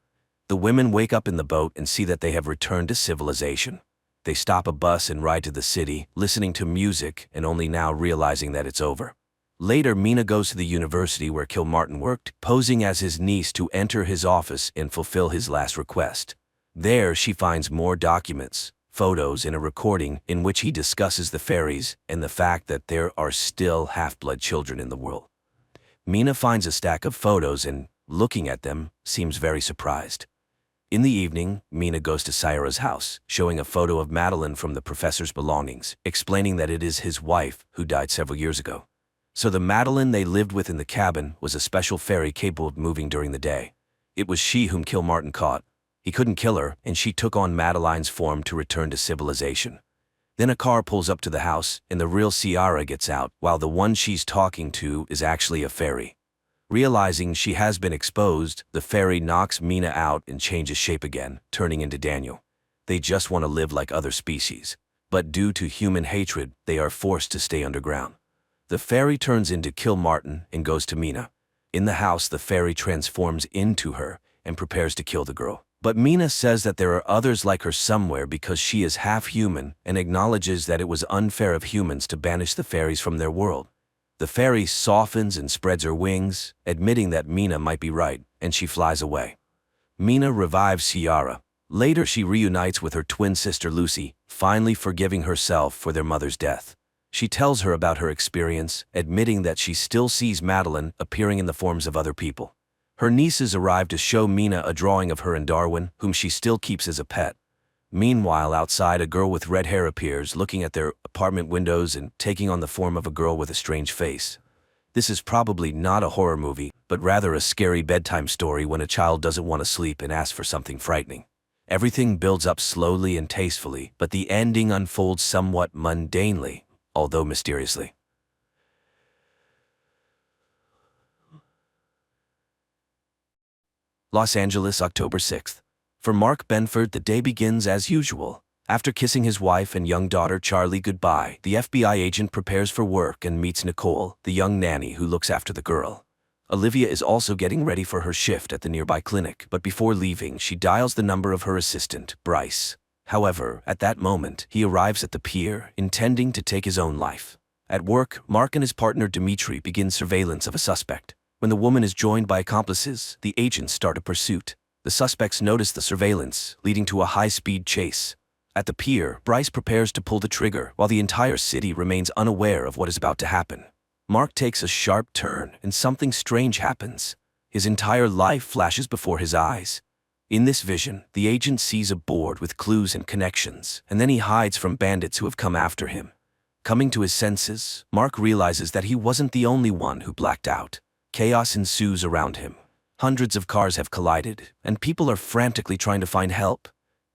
The women wake up in the boat and see that they have returned to civilization. They stop a bus and ride to the city, listening to music and only now realizing that it's over. Later, Mina goes to the university where Kilmartin worked, posing as his niece to enter his office and fulfill his last request. There, she finds more documents, photos, and a recording in which he discusses the fairies and the fact that there are still half-blood children in the world. Mina finds a stack of photos and, looking at them, seems very surprised. In the evening, Mina goes to Ciara's house, showing a photo of Madeline from the professor's belongings, explaining that it is his wife who died several years ago. So the Madeline they lived with in the cabin was a special fairy capable of moving during the day. It was she whom Kilmartin caught. He couldn't kill her, and she took on Madeline's form to return to civilization. Then a car pulls up to the house, and the real Ciara gets out, while the one she's talking to is actually a fairy. Realizing she has been exposed, the fairy knocks Mina out and changes shape again, turning into Daniel. They just want to live like other species, but due to human hatred, they are forced to stay underground. The fairy turns into Kilmartin and goes to Mina. In the house, the fairy transforms into her and prepares to kill the girl. But Mina says that there are others like her somewhere because she is half human and acknowledges that it was unfair of humans to banish the fairies from their world. The fairy softens and spreads her wings, admitting that Mina might be right, and she flies away. Mina revives Ciara. Later, she reunites with her twin sister Lucy, finally forgiving herself for their mother's death. She tells her about her experience, admitting that she still sees Madeline appearing in the forms of other people. Her nieces arrive to show Mina a drawing of her and Darwin, whom she still keeps as a pet. Meanwhile, outside, a girl with red hair appears, looking at their apartment windows and taking on the form of a girl with a strange face. This is probably not a horror movie, but rather a scary bedtime story when a child doesn't want to sleep and asks for something frightening. Everything builds up slowly and tastefully, but the ending unfolds somewhat mundanely, although mysteriously. Los Angeles, October 6th. For Mark Benford, the day begins as usual. After kissing his wife and young daughter Charlie goodbye, the FBI agent prepares for work and meets Nicole, the young nanny who looks after the girl. Olivia is also getting ready for her shift at the nearby clinic, but before leaving, she dials the number of her assistant, Bryce. However, at that moment, he arrives at the pier, intending to take his own life. At work, Mark and his partner Dimitri begin surveillance of a suspect. When the woman is joined by accomplices, the agents start a pursuit. The suspects notice the surveillance, leading to a high-speed chase. At the pier, Bryce prepares to pull the trigger while the entire city remains unaware of what is about to happen. Mark takes a sharp turn and something strange happens. His entire life flashes before his eyes. In this vision, the agent sees a board with clues and connections, and then he hides from bandits who have come after him. Coming to his senses, Mark realizes that he wasn't the only one who blacked out. Chaos ensues around him. Hundreds of cars have collided, and people are frantically trying to find help.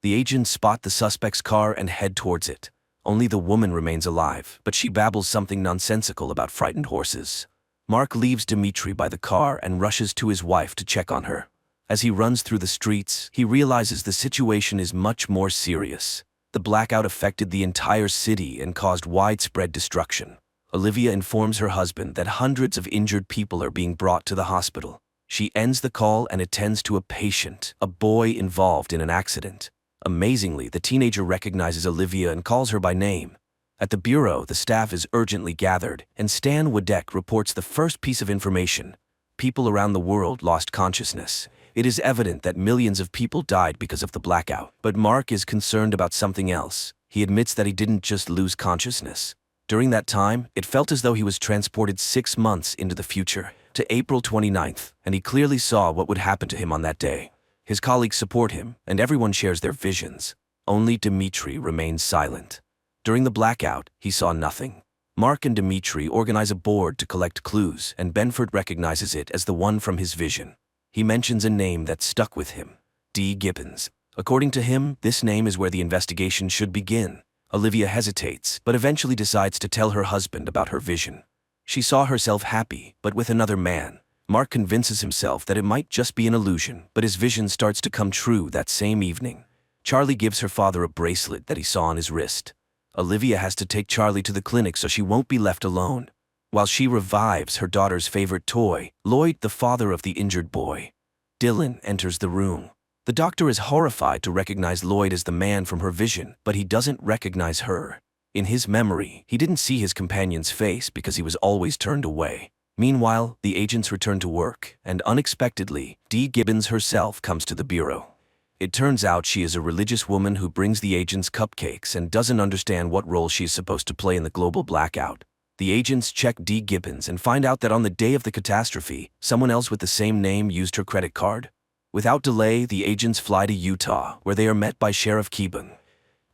The agents spot the suspect's car and head towards it. Only the woman remains alive, but she babbles something nonsensical about frightened horses. Mark leaves Dimitri by the car and rushes to his wife to check on her. As he runs through the streets, he realizes the situation is much more serious. The blackout affected the entire city and caused widespread destruction. Olivia informs her husband that hundreds of injured people are being brought to the hospital. She ends the call and attends to a patient, a boy involved in an accident. Amazingly, the teenager recognizes Olivia and calls her by name. At the bureau, the staff is urgently gathered, and Stan Wadek reports the first piece of information. People around the world lost consciousness. It is evident that millions of people died because of the blackout. But Mark is concerned about something else. He admits that he didn't just lose consciousness. During that time, it felt as though he was transported 6 months into the future, to April 29th, and he clearly saw what would happen to him on that day. His colleagues support him, and everyone shares their visions. Only Dimitri remains silent. During the blackout, he saw nothing. Mark and Dimitri organize a board to collect clues, and Benford recognizes it as the one from his vision. He mentions a name that stuck with him, D. Gibbons. According to him, this name is where the investigation should begin. Olivia hesitates, but eventually decides to tell her husband about her vision. She saw herself happy, but with another man. Mark convinces himself that it might just be an illusion, but his vision starts to come true that same evening. Charlie gives her father a bracelet that he saw on his wrist. Olivia has to take Charlie to the clinic so she won't be left alone. While she revives her daughter's favorite toy, Lloyd, the father of the injured boy. Dylan enters the room. The doctor is horrified to recognize Lloyd as the man from her vision, but he doesn't recognize her. In his memory, he didn't see his companion's face because he was always turned away. Meanwhile, the agents return to work, and unexpectedly, Dee Gibbons herself comes to the bureau. It turns out she is a religious woman who brings the agents cupcakes and doesn't understand what role she is supposed to play in the global blackout. The agents check Dee Gibbons and find out that on the day of the catastrophe, someone else with the same name used her credit card. Without delay, the agents fly to Utah, where they are met by Sheriff Keeban.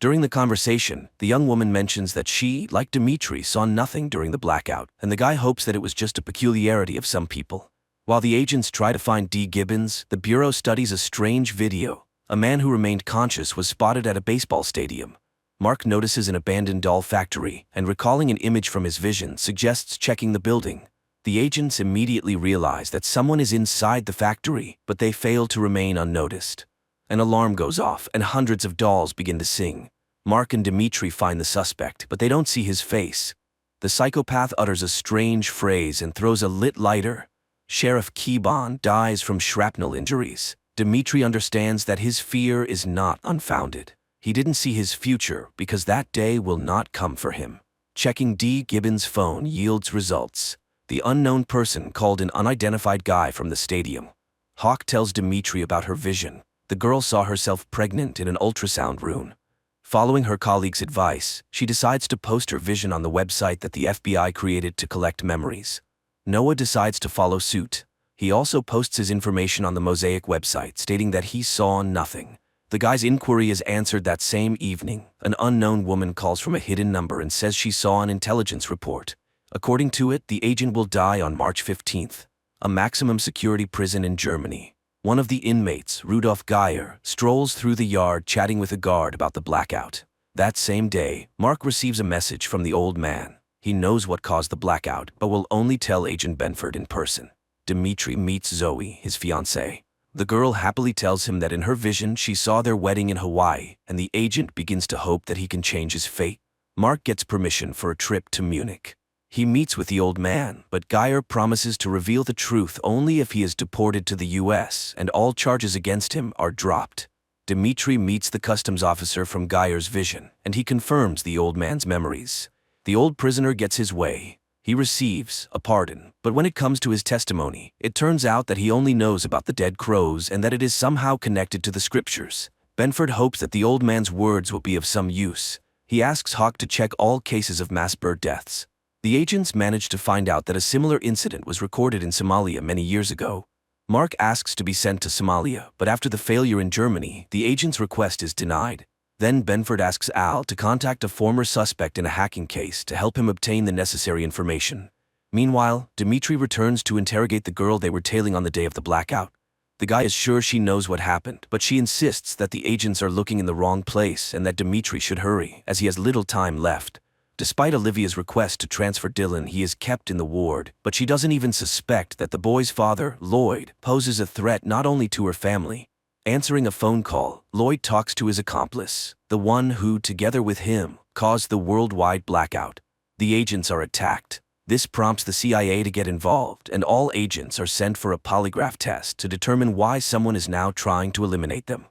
During the conversation, the young woman mentions that she, like Dimitri, saw nothing during the blackout, and the guy hopes that it was just a peculiarity of some people. While the agents try to find Dee Gibbons, the Bureau studies a strange video. A man who remained conscious was spotted at a baseball stadium. Mark notices an abandoned doll factory, and recalling an image from his vision, suggests checking the building. The agents immediately realize that someone is inside the factory, but they fail to remain unnoticed. An alarm goes off, and hundreds of dolls begin to sing. Mark and Dimitri find the suspect, but they don't see his face. The psychopath utters a strange phrase and throws a lit lighter. Sheriff Keeban dies from shrapnel injuries. Dimitri understands that his fear is not unfounded. He didn't see his future because that day will not come for him. Checking Dee Gibbons' phone yields results. The unknown person called an unidentified guy from the stadium. Hawk tells Dimitri about her vision. The girl saw herself pregnant in an ultrasound room. Following her colleague's advice, she decides to post her vision on the website that the FBI created to collect memories. Noah decides to follow suit. He also posts his information on the Mosaic website, stating that he saw nothing. The guy's inquiry is answered that same evening. An unknown woman calls from a hidden number and says she saw an intelligence report. According to it, the agent will die on March 15th, a maximum security prison in Germany. One of the inmates, Rudolf Geyer, strolls through the yard chatting with a guard about the blackout. That same day, Mark receives a message from the old man. He knows what caused the blackout, but will only tell Agent Benford in person. Dimitri meets Zoe, his fiancée. The girl happily tells him that in her vision she saw their wedding in Hawaii, and the agent begins to hope that he can change his fate. Mark gets permission for a trip to Munich. He meets with the old man, but Geyer promises to reveal the truth only if he is deported to the US and all charges against him are dropped. Dimitri meets the customs officer from Geyer's vision, and he confirms the old man's memories. The old prisoner gets his way. He He receives a pardon, but when it comes to his testimony, it turns out that he only knows about the dead crows and that it is somehow connected to the scriptures. Benford hopes that the old man's words will be of some use. He asks Hawk to check all cases of mass bird deaths. The agents manage to find out that a similar incident was recorded in Somalia many years ago. Mark asks to be sent to Somalia, but after the failure in Germany, the agent's request is denied. Then Benford asks Al to contact a former suspect in a hacking case to help him obtain the necessary information. Meanwhile, Dimitri returns to interrogate the girl they were tailing on the day of the blackout. The guy is sure she knows what happened, but she insists that the agents are looking in the wrong place and that Dimitri should hurry, as he has little time left. Despite Olivia's request to transfer Dylan, he is kept in the ward, but she doesn't even suspect that the boy's father, Lloyd, poses a threat not only to her family. Answering a phone call, Lloyd talks to his accomplice, the one who, together with him, caused the worldwide blackout. The agents are attacked. This prompts the CIA to get involved, and all agents are sent for a polygraph test to determine why someone is now trying to eliminate them.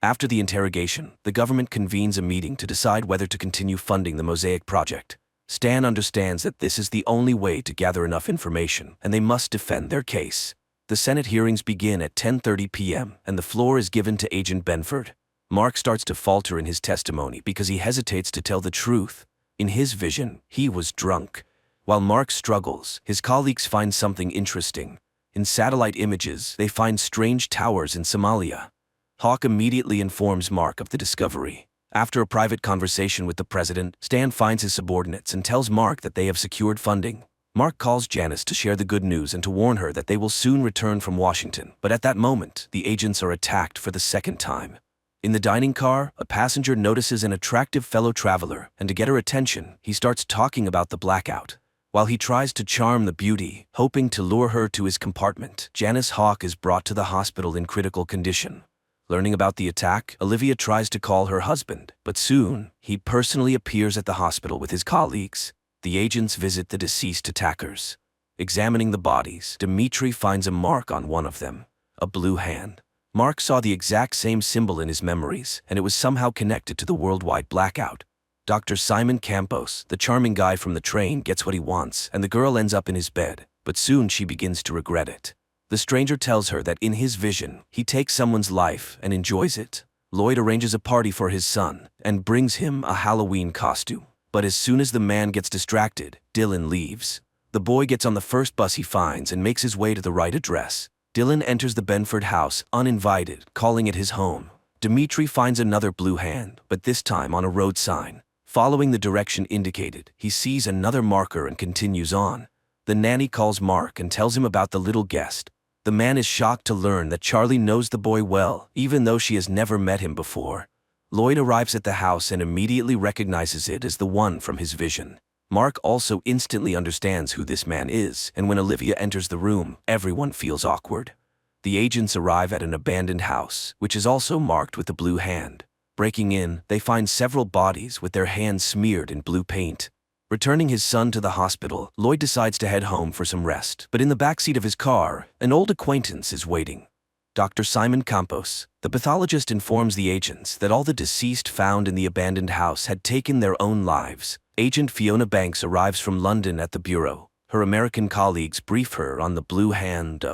After the interrogation, the government convenes a meeting to decide whether to continue funding the Mosaic project. Stan understands that this is the only way to gather enough information, and they must defend their case. The Senate hearings begin at 10:30 p.m., and the floor is given to Agent Benford. Mark starts to falter in his testimony because he hesitates to tell the truth. In his vision, he was drunk. While Mark struggles, his colleagues find something interesting. In satellite images, they find strange towers in Somalia. Hawk immediately informs Mark of the discovery. After a private conversation with the president, Stan finds his subordinates and tells Mark that they have secured funding. Mark calls Janice to share the good news and to warn her that they will soon return from Washington, but at that moment, the agents are attacked for the second time. In the dining car, a passenger notices an attractive fellow traveler, and to get her attention, he starts talking about the blackout. While he tries to charm the beauty, hoping to lure her to his compartment, Janice Hawk is brought to the hospital in critical condition. Learning about the attack, Olivia tries to call her husband, but soon, he personally appears at the hospital with his colleagues. The agents visit the deceased attackers. Examining the bodies, Dimitri finds a mark on one of them, a blue hand. Mark saw the exact same symbol in his memories, and it was somehow connected to the worldwide blackout. Dr. Simon Campos, the charming guy from the train, gets what he wants, and the girl ends up in his bed, but soon she begins to regret it. The stranger tells her that in his vision, he takes someone's life and enjoys it. Lloyd arranges a party for his son and brings him a Halloween costume. But as soon as the man gets distracted, Dylan leaves. The boy gets on the first bus he finds and makes his way to the right address. Dylan enters the Benford house uninvited, calling it his home. Dimitri finds another blue hand, but this time on a road sign. Following the direction indicated, he sees another marker and continues on. The nanny calls Mark and tells him about the little guest. The man is shocked to learn that Charlie knows the boy well, even though she has never met him before. Lloyd arrives at the house and immediately recognizes it as the one from his vision. Mark also instantly understands who this man is, and when Olivia enters the room, everyone feels awkward. The agents arrive at an abandoned house, which is also marked with a blue hand. Breaking in, they find several bodies with their hands smeared in blue paint. Returning his son to the hospital, Lloyd decides to head home for some rest, but in the backseat of his car, an old acquaintance is waiting. Dr. Simon Campos, the pathologist, informs the agents that all the deceased found in the abandoned house had taken their own lives. Agent Fiona Banks arrives from London at the bureau. Her American colleagues brief her on the Blue Hand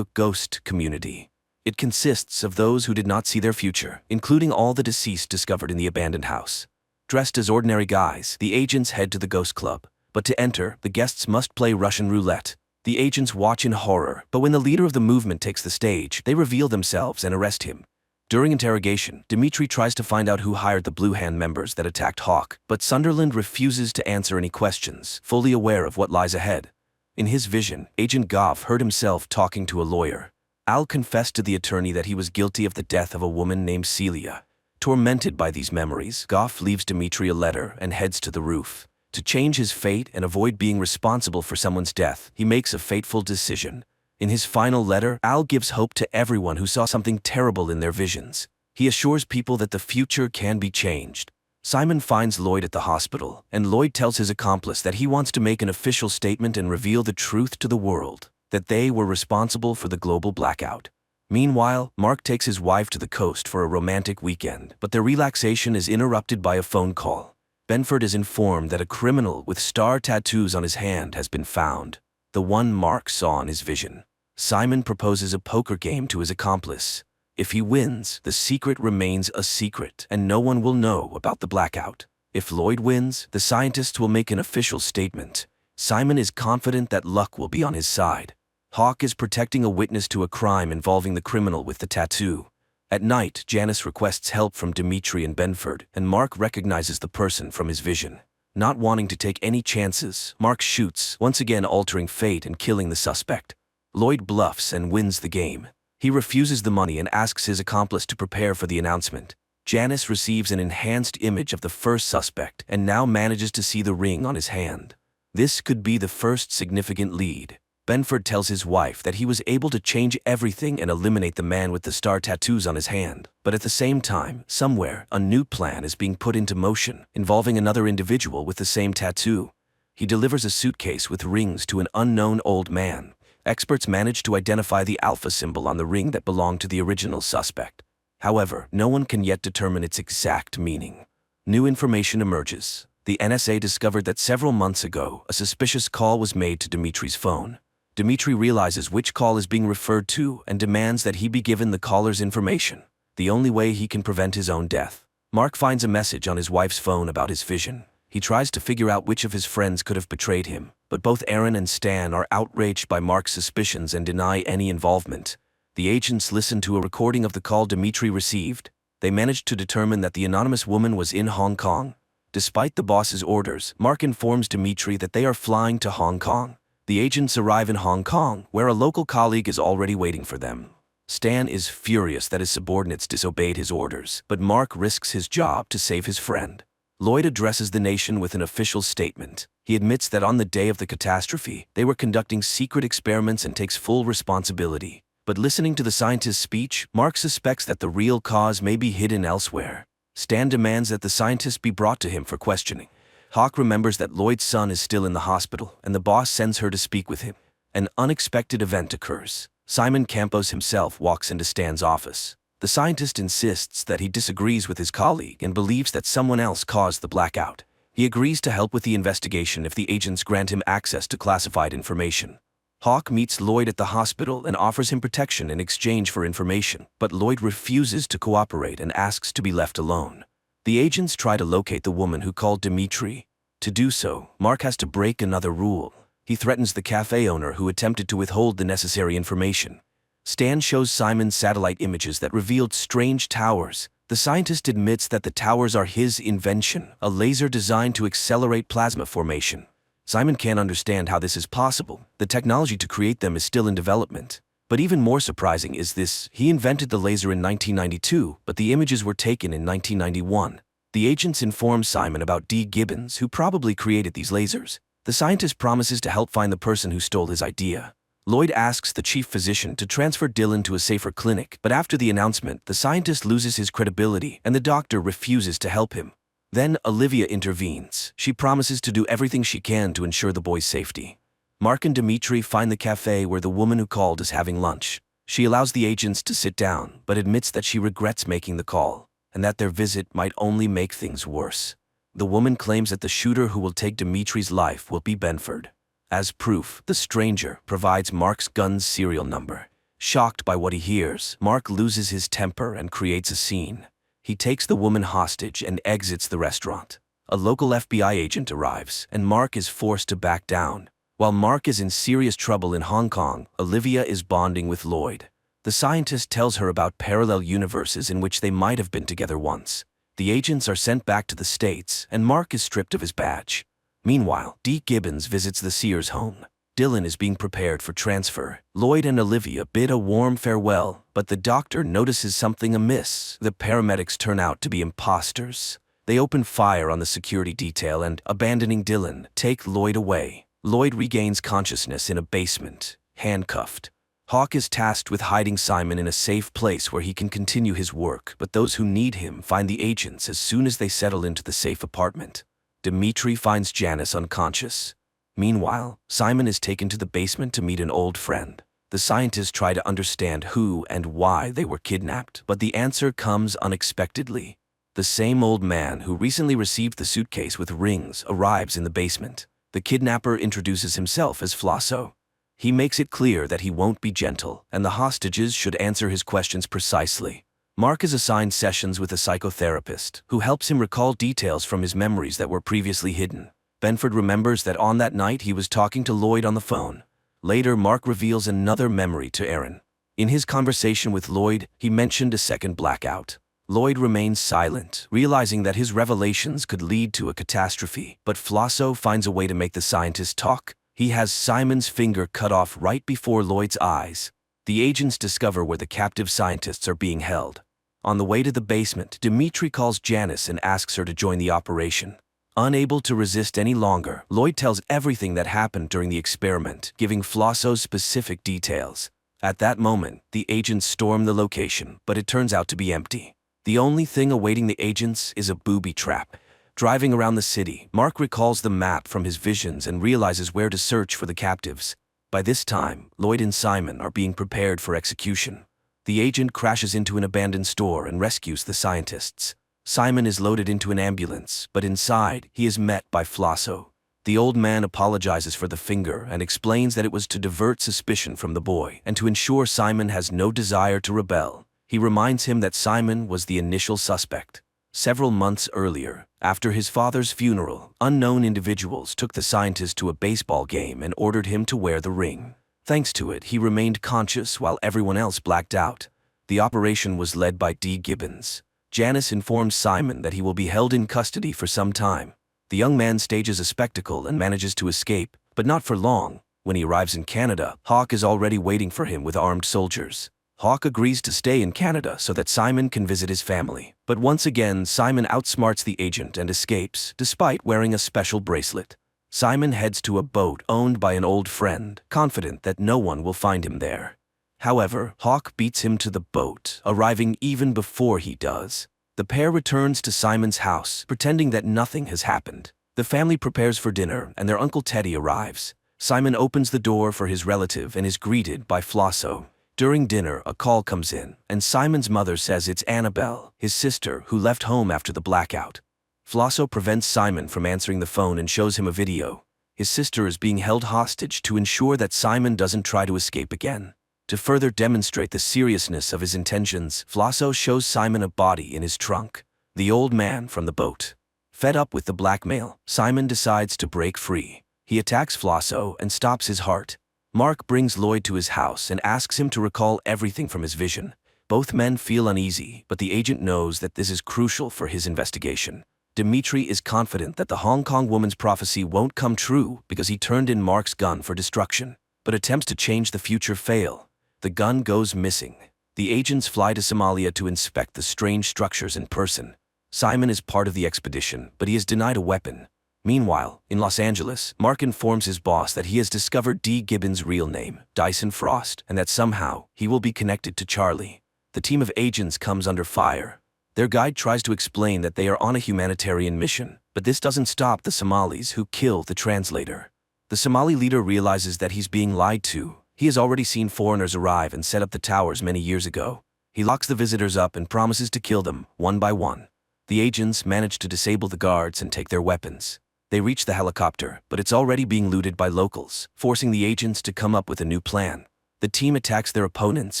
ghost community. It consists of those who did not see their future, including all the deceased discovered in the abandoned house. Dressed as ordinary guys, the agents head to the ghost club. But to enter, the guests must play Russian roulette. The agents watch in horror, but when the leader of the movement takes the stage, they reveal themselves and arrest him. During interrogation, Dimitri tries to find out who hired the Blue Hand members that attacked Hawk, but Sunderland refuses to answer any questions, fully aware of what lies ahead. In his vision, Agent Goff heard himself talking to a lawyer. Al confessed to the attorney that he was guilty of the death of a woman named Celia. Tormented by these memories, Goff leaves Dimitri a letter and heads to the roof. To change his fate and avoid being responsible for someone's death, he makes a fateful decision. In his final letter, Al gives hope to everyone who saw something terrible in their visions. He assures people that the future can be changed. Simon finds Lloyd at the hospital, and Lloyd tells his accomplice that he wants to make an official statement and reveal the truth to the world, that they were responsible for the global blackout. Meanwhile, Mark takes his wife to the coast for a romantic weekend, but their relaxation is interrupted by a phone call. Benford is informed that a criminal with star tattoos on his hand has been found, the one Mark saw in his vision. Simon proposes a poker game to his accomplice. If he wins, the secret remains a secret, and no one will know about the blackout. If Lloyd wins, the scientists will make an official statement. Simon is confident that luck will be on his side. Hawk is protecting a witness to a crime involving the criminal with the tattoo. At night, Janice requests help from Dimitri and Benford, and Mark recognizes the person from his vision. Not wanting to take any chances, Mark shoots, once again altering fate and killing the suspect. Lloyd bluffs and wins the game. He refuses the money and asks his accomplice to prepare for the announcement. Janice receives an enhanced image of the first suspect and now manages to see the ring on his hand. This could be the first significant lead. Benford tells his wife that he was able to change everything and eliminate the man with the star tattoos on his hand. But at the same time, somewhere, a new plan is being put into motion, involving another individual with the same tattoo. He delivers a suitcase with rings to an unknown old man. Experts manage to identify the alpha symbol on the ring that belonged to the original suspect. However, no one can yet determine its exact meaning. New information emerges. The NSA discovered that several months ago, a suspicious call was made to Dimitri's phone. Dimitri realizes which call is being referred to and demands that he be given the caller's information, the only way he can prevent his own death. Mark finds a message on his wife's phone about his vision. He tries to figure out which of his friends could have betrayed him, but both Aaron and Stan are outraged by Mark's suspicions and deny any involvement. The agents listen to a recording of the call Dimitri received. They managed to determine that the anonymous woman was in Hong Kong. Despite the boss's orders, Mark informs Dimitri that they are flying to Hong Kong. The agents arrive in Hong Kong, where a local colleague is already waiting for them. Stan is furious that his subordinates disobeyed his orders, but Mark risks his job to save his friend. Lloyd addresses the nation with an official statement. He admits that on the day of the catastrophe, they were conducting secret experiments and takes full responsibility. But listening to the scientist's speech, Mark suspects that the real cause may be hidden elsewhere. Stan demands that the scientist be brought to him for questioning. Hawk remembers that Lloyd's son is still in the hospital, and the boss sends her to speak with him. An unexpected event occurs. Simon Campos himself walks into Stan's office. The scientist insists that he disagrees with his colleague and believes that someone else caused the blackout. He agrees to help with the investigation if the agents grant him access to classified information. Hawk meets Lloyd at the hospital and offers him protection in exchange for information, but Lloyd refuses to cooperate and asks to be left alone. The agents try to locate the woman who called Dimitri. To do so, Mark has to break another rule. He threatens the cafe owner who attempted to withhold the necessary information. Stan shows Simon satellite images that revealed strange towers. The scientist admits that the towers are his invention, a laser designed to accelerate plasma formation. Simon can't understand how this is possible. The technology to create them is still in development. But even more surprising is this: he invented the laser in 1992, but the images were taken in 1991. The agents inform Simon about D. Gibbons, who probably created these lasers. The scientist promises to help find the person who stole his idea. Lloyd asks the chief physician to transfer Dylan to a safer clinic, but after the announcement, the scientist loses his credibility and the doctor refuses to help him. Then Olivia intervenes. She promises to do everything she can to ensure the boy's safety. Mark and Dimitri find the cafe where the woman who called is having lunch. She allows the agents to sit down, but admits that she regrets making the call, and that their visit might only make things worse. The woman claims that the shooter who will take Dimitri's life will be Benford. As proof, the stranger provides Mark's gun's serial number. Shocked by what he hears, Mark loses his temper and creates a scene. He takes the woman hostage and exits the restaurant. A local FBI agent arrives, and Mark is forced to back down. While Mark is in serious trouble in Hong Kong, Olivia is bonding with Lloyd. The scientist tells her about parallel universes in which they might have been together once. The agents are sent back to the States, and Mark is stripped of his badge. Meanwhile, D. Gibbons visits the Sears home. Dylan is being prepared for transfer. Lloyd and Olivia bid a warm farewell, but the doctor notices something amiss. The paramedics turn out to be imposters. They open fire on the security detail and, abandoning Dylan, take Lloyd away. Lloyd regains consciousness in a basement, handcuffed. Hawk is tasked with hiding Simon in a safe place where he can continue his work, but those who need him find the agents as soon as they settle into the safe apartment. Dimitri finds Janice unconscious. Meanwhile, Simon is taken to the basement to meet an old friend. The scientists try to understand who and why they were kidnapped, but the answer comes unexpectedly. The same old man who recently received the suitcase with rings arrives in the basement. The kidnapper introduces himself as Flosso. He makes it clear that he won't be gentle, and the hostages should answer his questions precisely. Mark is assigned sessions with a psychotherapist, who helps him recall details from his memories that were previously hidden. Benford remembers that on that night he was talking to Lloyd on the phone. Later, Mark reveals another memory to Aaron. In his conversation with Lloyd, he mentioned a second blackout. Lloyd remains silent, realizing that his revelations could lead to a catastrophe, but Flosso finds a way to make the scientist talk. He has Simon's finger cut off right before Lloyd's eyes. The agents discover where the captive scientists are being held. On the way to the basement, Dimitri calls Janice and asks her to join the operation. Unable to resist any longer, Lloyd tells everything that happened during the experiment, giving Flosso specific details. At that moment, the agents storm the location, but it turns out to be empty. The only thing awaiting the agents is a booby trap. Driving around the city, Mark recalls the map from his visions and realizes where to search for the captives. By this time, Lloyd and Simon are being prepared for execution. The agent crashes into an abandoned store and rescues the scientists. Simon is loaded into an ambulance, but inside, he is met by Flosso. The old man apologizes for the finger and explains that it was to divert suspicion from the boy and to ensure Simon has no desire to rebel. He reminds him that Simon was the initial suspect. Several months earlier, after his father's funeral, unknown individuals took the scientist to a baseball game and ordered him to wear the ring. Thanks to it, he remained conscious while everyone else blacked out. The operation was led by D. Gibbons. Janice informs Simon that he will be held in custody for some time. The young man stages a spectacle and manages to escape, but not for long. When he arrives in Canada, Hawk is already waiting for him with armed soldiers. Hawk agrees to stay in Canada so that Simon can visit his family. But once again, Simon outsmarts the agent and escapes, despite wearing a special bracelet. Simon heads to a boat owned by an old friend, confident that no one will find him there. However, Hawk beats him to the boat, arriving even before he does. The pair returns to Simon's house, pretending that nothing has happened. The family prepares for dinner, and their Uncle Teddy arrives. Simon opens the door for his relative and is greeted by Flosso. During dinner, a call comes in, and Simon's mother says it's Annabelle, his sister, who left home after the blackout. Flosso prevents Simon from answering the phone and shows him a video. His sister is being held hostage to ensure that Simon doesn't try to escape again. To further demonstrate the seriousness of his intentions, Flosso shows Simon a body in his trunk, the old man from the boat. Fed up with the blackmail, Simon decides to break free. He attacks Flosso and stops his heart. Mark brings Lloyd to his house and asks him to recall everything from his vision. Both men feel uneasy, but the agent knows that this is crucial for his investigation. Dimitri is confident that the Hong Kong woman's prophecy won't come true because he turned in Mark's gun for destruction. But attempts to change the future fail. The gun goes missing. The agents fly to Somalia to inspect the strange structures in person. Simon is part of the expedition, but he is denied a weapon. Meanwhile, in Los Angeles, Mark informs his boss that he has discovered D. Gibbons' real name, Dyson Frost, and that somehow he will be connected to Charlie. The team of agents comes under fire. Their guide tries to explain that they are on a humanitarian mission, but this doesn't stop the Somalis who kill the translator. The Somali leader realizes that he's being lied to. He has already seen foreigners arrive and set up the towers many years ago. He locks the visitors up and promises to kill them, one by one. The agents manage to disable the guards and take their weapons. They reach the helicopter, but it's already being looted by locals, forcing the agents to come up with a new plan. The team attacks their opponents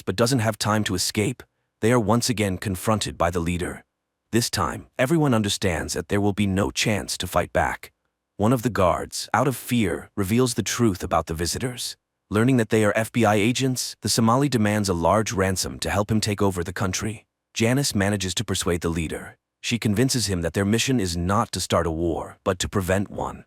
but doesn't have time to escape. They are once again confronted by the leader. This time, everyone understands that there will be no chance to fight back. One of the guards, out of fear, reveals the truth about the visitors. Learning that they are FBI agents, the Somali demands a large ransom to help him take over the country. Janice manages to persuade the leader. She convinces him that their mission is not to start a war, but to prevent one.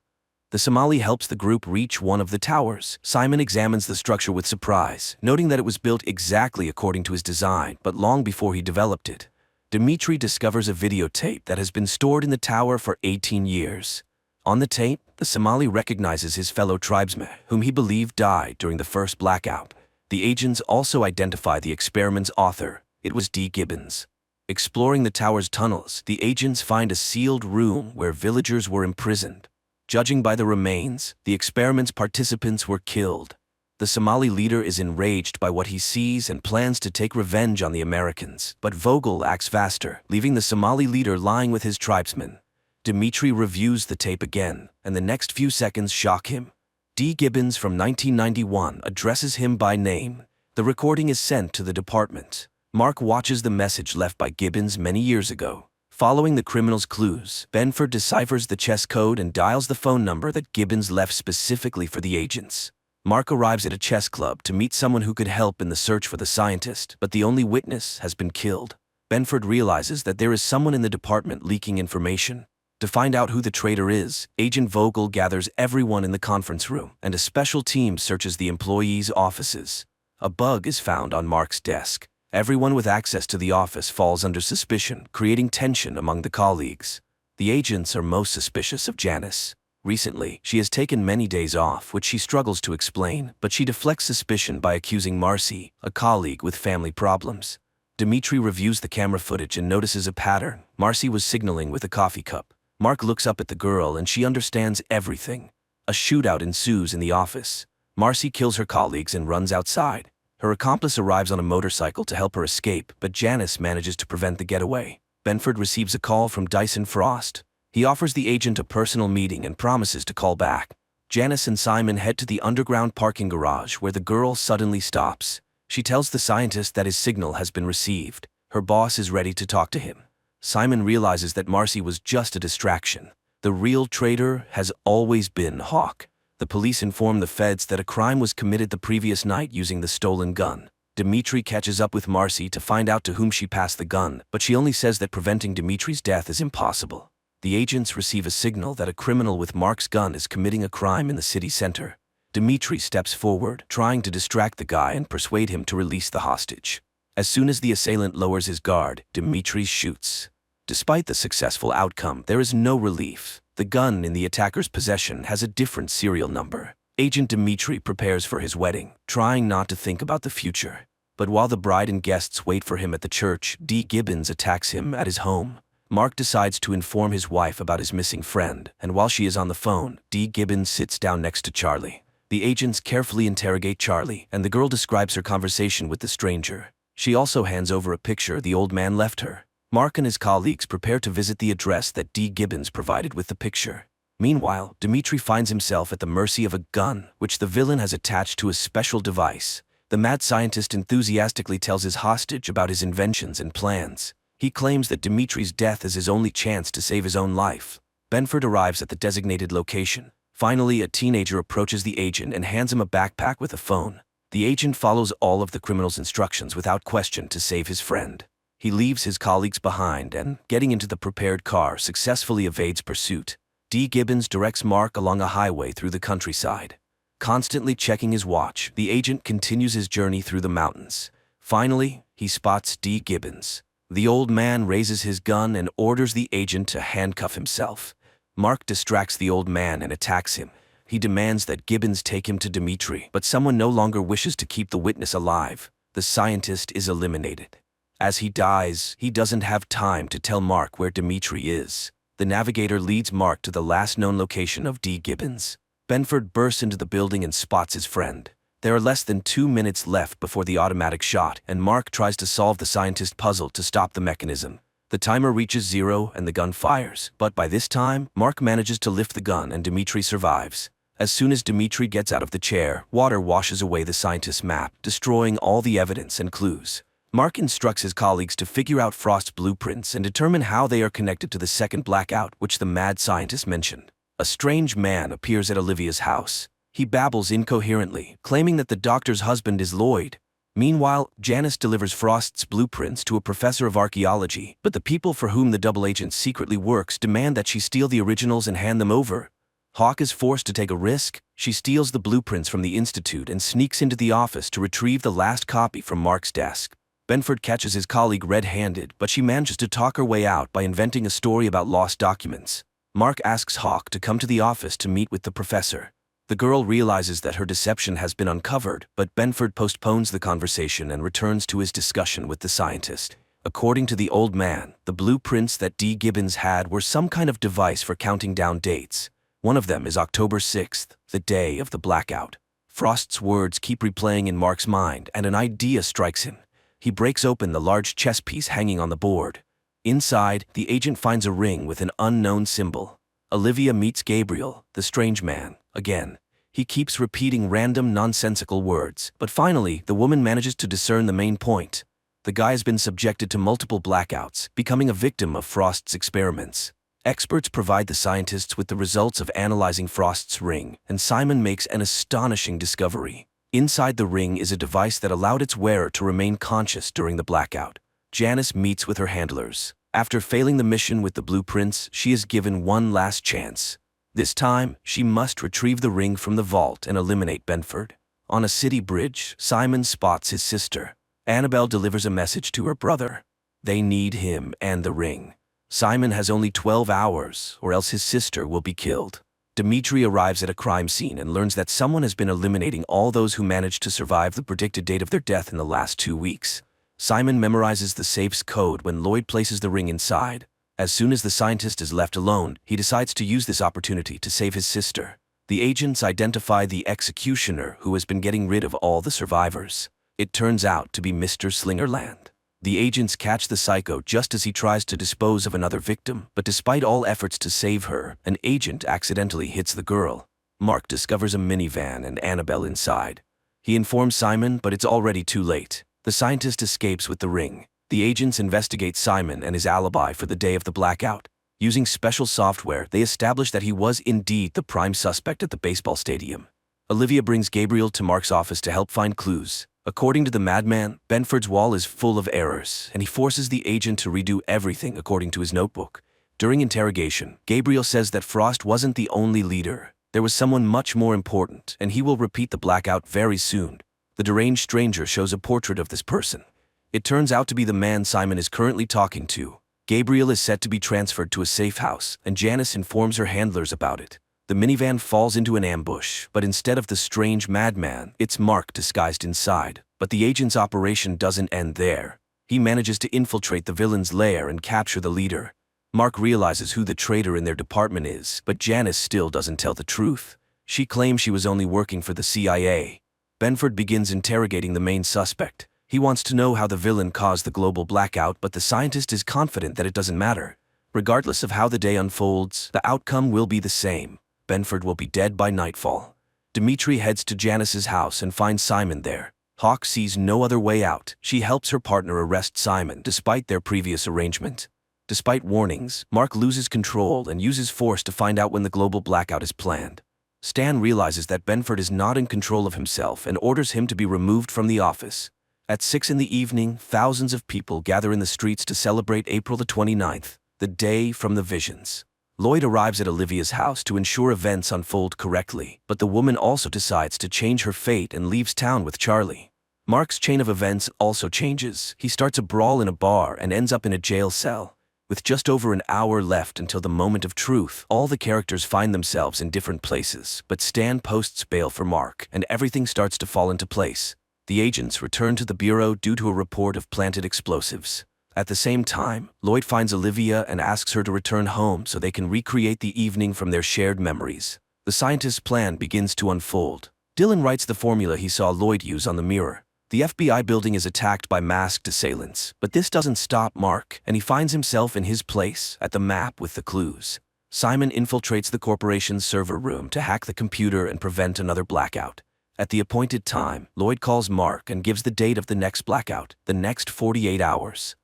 The Somali helps the group reach one of the towers. Simon examines the structure with surprise, noting that it was built exactly according to his design, but long before he developed it. Dimitri discovers a videotape that has been stored in the tower for 18 years. On the tape, the Somali recognizes his fellow tribesmen, whom he believed died during the first blackout. The agents also identify the experiment's author. It was D. Gibbons. Exploring the tower's tunnels, the agents find a sealed room where villagers were imprisoned. Judging by the remains, the experiment's participants were killed. The The Somali leader is enraged by what he sees and plans to take revenge on the Americans, but Vogel acts faster, leaving the Somali leader lying with his tribesmen. Dimitri reviews the tape again, and the next few seconds shock him. D. Gibbons from 1991 addresses him by name. The recording is sent to the department. Mark watches the message left by Gibbons many years ago. Following the criminal's clues, Benford deciphers the chess code and dials the phone number that Gibbons left specifically for the agents. Mark arrives at a chess club to meet someone who could help in the search for the scientist, but the only witness has been killed. Benford realizes that there is someone in the department leaking information. To find out who the traitor is, Agent Vogel gathers everyone in the conference room, and a special team searches the employees' offices. A bug is found on Mark's desk. Everyone with access to the office falls under suspicion, creating tension among the colleagues. The agents are most suspicious of Janice. Recently, she has taken many days off, which she struggles to explain, but she deflects suspicion by accusing Marcy, a colleague with family problems. Dimitri reviews the camera footage and notices a pattern. Marcy was signaling with a coffee cup. Mark looks up at the girl and she understands everything. A shootout ensues in the office. Marcy kills her colleagues and runs outside. Her accomplice arrives on a motorcycle to help her escape, but Janice manages to prevent the getaway. Benford receives a call from Dyson Frost. He offers the agent a personal meeting and promises to call back. Janice and Simon head to the underground parking garage where the girl suddenly stops. She tells the scientist that his signal has been received. Her boss is ready to talk to him. Simon realizes that Marcy was just a distraction. The real traitor has always been Hawk. The police inform the feds that a crime was committed the previous night using the stolen gun. Dimitri catches up with Marcy to find out to whom she passed the gun, but she only says that preventing Dimitri's death is impossible. The agents receive a signal that a criminal with Mark's gun is committing a crime in the city center. Dimitri steps forward, trying to distract the guy and persuade him to release the hostage. As soon as the assailant lowers his guard, Dimitri shoots. Despite the successful outcome, there is no relief. The gun in the attacker's possession has a different serial number. Agent Dimitri prepares for his wedding, trying not to think about the future. But while the bride and guests wait for him at the church, D. Gibbons attacks him at his home. Mark decides to inform his wife about his missing friend, and while she is on the phone, D. Gibbons sits down next to Charlie. The agents carefully interrogate Charlie, and the girl describes her conversation with the stranger. She also hands over a picture the old man left her. Mark and his colleagues prepare to visit the address that D. Gibbons provided with the picture. Meanwhile, Dimitri finds himself at the mercy of a gun, which the villain has attached to a special device. The mad scientist enthusiastically tells his hostage about his inventions and plans. He claims that Dimitri's death is his only chance to save his own life. Benford arrives at the designated location. Finally, a teenager approaches the agent and hands him a backpack with a phone. The agent follows all of the criminal's instructions without question to save his friend. He leaves his colleagues behind and, getting into the prepared car, successfully evades pursuit. D. Gibbons directs Mark along a highway through the countryside. Constantly checking his watch, the agent continues his journey through the mountains. Finally, he spots D. Gibbons. The old man raises his gun and orders the agent to handcuff himself. Mark distracts the old man and attacks him. He demands that Gibbons take him to Dimitri, but someone no longer wishes to keep the witness alive. The scientist is eliminated. As he dies, he doesn't have time to tell Mark where Dimitri is. The navigator leads Mark to the last known location of D. Gibbons. Benford bursts into the building and spots his friend. There are less than 2 minutes left before the automatic shot, and Mark tries to solve the scientist's puzzle to stop the mechanism. The timer reaches 0 and the gun fires, but by this time, Mark manages to lift the gun and Dimitri survives. As soon as Dimitri gets out of the chair, water washes away the scientist's map, destroying all the evidence and clues. Mark instructs his colleagues to figure out Frost's blueprints and determine how they are connected to the second blackout which the mad scientist mentioned. A strange man appears at Olivia's house. He babbles incoherently, claiming that the doctor's husband is Lloyd. Meanwhile, Janice delivers Frost's blueprints to a professor of archaeology, but the people for whom the double agent secretly works demand that she steal the originals and hand them over. Hawk is forced to take a risk. She steals the blueprints from the institute and sneaks into the office to retrieve the last copy from Mark's desk. Benford catches his colleague red-handed, but she manages to talk her way out by inventing a story about lost documents. Mark asks Hawk to come to the office to meet with the professor. The girl realizes that her deception has been uncovered, but Benford postpones the conversation and returns to his discussion with the scientist. According to the old man, the blueprints that D. Gibbons had were some kind of device for counting down dates. One of them is October 6th, the day of the blackout. Frost's words keep replaying in Mark's mind, and an idea strikes him. He breaks open the large chess piece hanging on the board. Inside, the agent finds a ring with an unknown symbol. Olivia meets Gabriel, the strange man, again. He keeps repeating random, nonsensical words, but finally, the woman manages to discern the main point. The guy has been subjected to multiple blackouts, becoming a victim of Frost's experiments. Experts provide the scientists with the results of analyzing Frost's ring, and Simon makes an astonishing discovery. Inside the ring is a device that allowed its wearer to remain conscious during the blackout. Janice meets with her handlers. After failing the mission with the blueprints, she is given one last chance. This time, she must retrieve the ring from the vault and eliminate Benford. On a city bridge, Simon spots his sister. Annabelle delivers a message to her brother. They need him and the ring. Simon has only 12 hours, or else his sister will be killed. Dimitri arrives at a crime scene and learns that someone has been eliminating all those who managed to survive the predicted date of their death in the last 2 weeks. Simon memorizes the safe's code when Lloyd places the ring inside. As soon as the scientist is left alone, he decides to use this opportunity to save his sister. The agents identify the executioner who has been getting rid of all the survivors. It turns out to be Mr. Slingerland. The agents catch the psycho just as he tries to dispose of another victim, but despite all efforts to save her, an agent accidentally hits the girl. Mark discovers a minivan and Annabelle inside. He informs Simon, but it's already too late. The scientist escapes with the ring. The agents investigate Simon and his alibi for the day of the blackout. Using special software, they establish that he was indeed the prime suspect at the baseball stadium. Olivia brings Gabriel to Mark's office to help find clues. According to the madman, Benford's wall is full of errors, and he forces the agent to redo everything according to his notebook. During interrogation, Gabriel says that Frost wasn't the only leader. There was someone much more important, and he will repeat the blackout very soon. The deranged stranger shows a portrait of this person. It turns out to be the man Simon is currently talking to. Gabriel is set to be transferred to a safe house, and Janice informs her handlers about it. The minivan falls into an ambush, but instead of the strange madman, it's Mark disguised inside. But the agent's operation doesn't end there. He manages to infiltrate the villain's lair and capture the leader. Mark realizes who the traitor in their department is, but Janice still doesn't tell the truth. She claims she was only working for the CIA. Benford begins interrogating the main suspect. He wants to know how the villain caused the global blackout, but the scientist is confident that it doesn't matter. Regardless of how the day unfolds, the outcome will be the same. Benford will be dead by nightfall. Dimitri heads to Janice's house and finds Simon there. Hawk sees no other way out. She helps her partner arrest Simon, despite their previous arrangement. Despite warnings, Mark loses control and uses force to find out when the global blackout is planned. Stan realizes that Benford is not in control of himself and orders him to be removed from the office. At 6 in the evening, thousands of people gather in the streets to celebrate April the 29th, the day from the visions. Lloyd arrives at Olivia's house to ensure events unfold correctly, but the woman also decides to change her fate and leaves town with Charlie. Mark's chain of events also changes. He starts a brawl in a bar and ends up in a jail cell. With just over an hour left until the moment of truth, all the characters find themselves in different places, but Stan posts bail for Mark, and everything starts to fall into place. The agents return to the bureau due to a report of planted explosives. At the same time, Lloyd finds Olivia and asks her to return home so they can recreate the evening from their shared memories. The scientist's plan begins to unfold. Dylan writes the formula he saw Lloyd use on the mirror. The FBI building is attacked by masked assailants, but this doesn't stop Mark, and he finds himself in his place at the map with the clues. Simon infiltrates the corporation's server room to hack the computer and prevent another blackout. At the appointed time, Lloyd calls Mark and gives the date of the next blackout, the next 48 hours.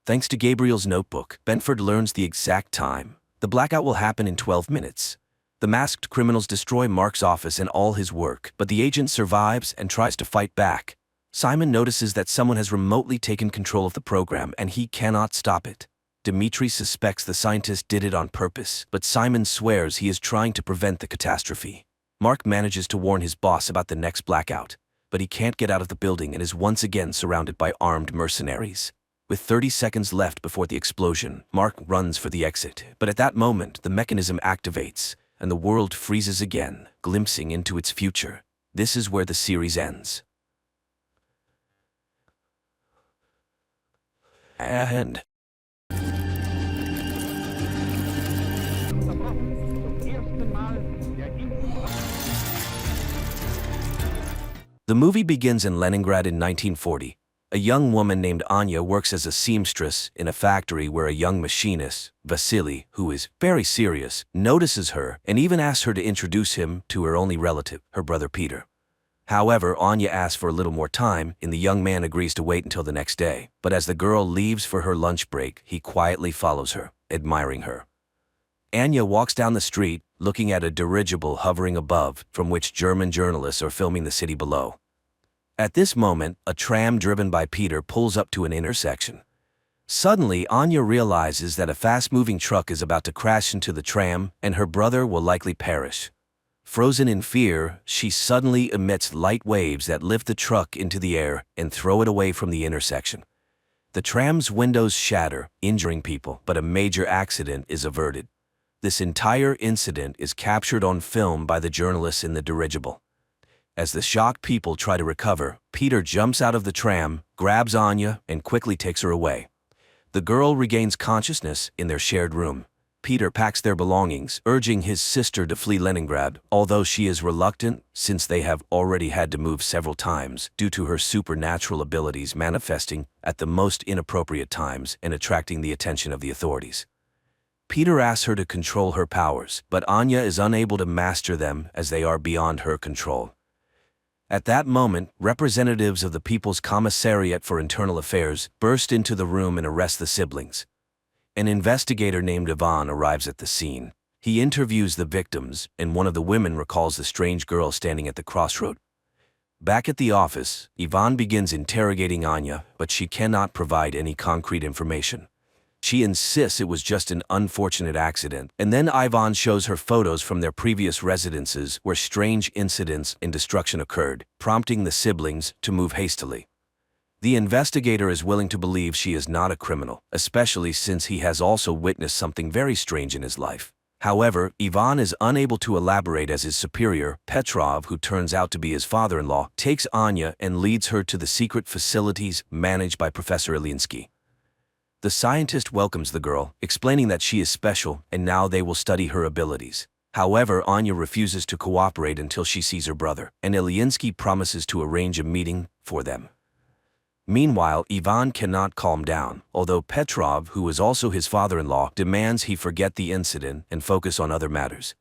Thanks to Gabriel's notebook, Benford learns the exact time. The blackout will happen in 12 minutes. The masked criminals destroy Mark's office and all his work, but the agent survives and tries to fight back. Simon notices that someone has remotely taken control of the program and he cannot stop it. Dimitri suspects the scientist did it on purpose, but Simon swears he is trying to prevent the catastrophe. Mark manages to warn his boss about the next blackout, but he can't get out of the building and is once again surrounded by armed mercenaries. With 30 seconds left before the explosion, Mark runs for the exit, but at that moment, the mechanism activates, and the world freezes again, glimpsing into its future. This is where the series ends. And Zum ersten Mal der The movie begins in Leningrad in 1940. A young woman named Anya works as a seamstress in a factory where a young machinist, Vasily, who is very serious, notices her and even asks her to introduce him to her only relative, her brother Peter. However, Anya asks for a little more time, and the young man agrees to wait until the next day. But as the girl leaves for her lunch break, he quietly follows her, admiring her. Anya walks down the street, looking at a dirigible hovering above, from which German journalists are filming the city below. At this moment, a tram driven by Peter pulls up to an intersection. Suddenly, Anya realizes that a fast-moving truck is about to crash into the tram, and her brother will likely perish. Frozen in fear, she suddenly emits light waves that lift the truck into the air and throw it away from the intersection. The tram's windows shatter, injuring people, but a major accident is averted. This entire incident is captured on film by the journalists in the dirigible. As the shocked people try to recover, Peter jumps out of the tram, grabs Anya, and quickly takes her away. The girl regains consciousness in their shared room. Peter packs their belongings, urging his sister to flee Leningrad, although she is reluctant since they have already had to move several times due to her supernatural abilities manifesting at the most inappropriate times and attracting the attention of the authorities. Peter asks her to control her powers, but Anya is unable to master them as they are beyond her control. At that moment, representatives of the People's Commissariat for Internal Affairs burst into the room and arrest the siblings. An investigator named Ivan arrives at the scene. He interviews the victims, and one of the women recalls the strange girl standing at the crossroad. Back at the office, Ivan begins interrogating Anya, but she cannot provide any concrete information. She insists it was just an unfortunate accident, and then Ivan shows her photos from their previous residences where strange incidents and destruction occurred, prompting the siblings to move hastily. The investigator is willing to believe she is not a criminal, especially since he has also witnessed something very strange in his life. However, Ivan is unable to elaborate as his superior, Petrov, who turns out to be his father-in-law, takes Anya and leads her to the secret facilities managed by Professor Ilinsky. The scientist welcomes the girl, explaining that she is special and now they will study her abilities. However, Anya refuses to cooperate until she sees her brother, and Ilinsky promises to arrange a meeting for them. Meanwhile, Ivan cannot calm down, although Petrov, who is also his father-in-law, demands he forget the incident and focus on other matters.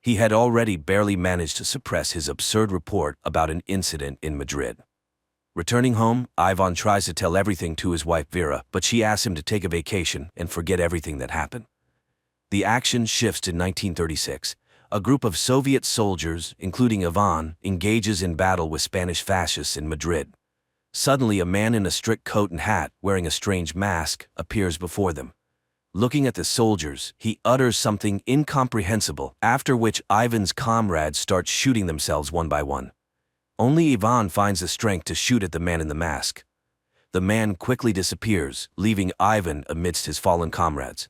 He had already barely managed to suppress his absurd report about an incident in Madrid. Returning home, Ivan tries to tell everything to his wife Vera, but she asks him to take a vacation and forget everything that happened. The action shifts to 1936. A group of Soviet soldiers, including Ivan, engages in battle with Spanish fascists in Madrid. Suddenly, a man in a strict coat and hat, wearing a strange mask, appears before them. Looking at the soldiers, he utters something incomprehensible, after which Ivan's comrades start shooting themselves one by one. Only Ivan finds the strength to shoot at the man in the mask. The man quickly disappears, leaving Ivan amidst his fallen comrades.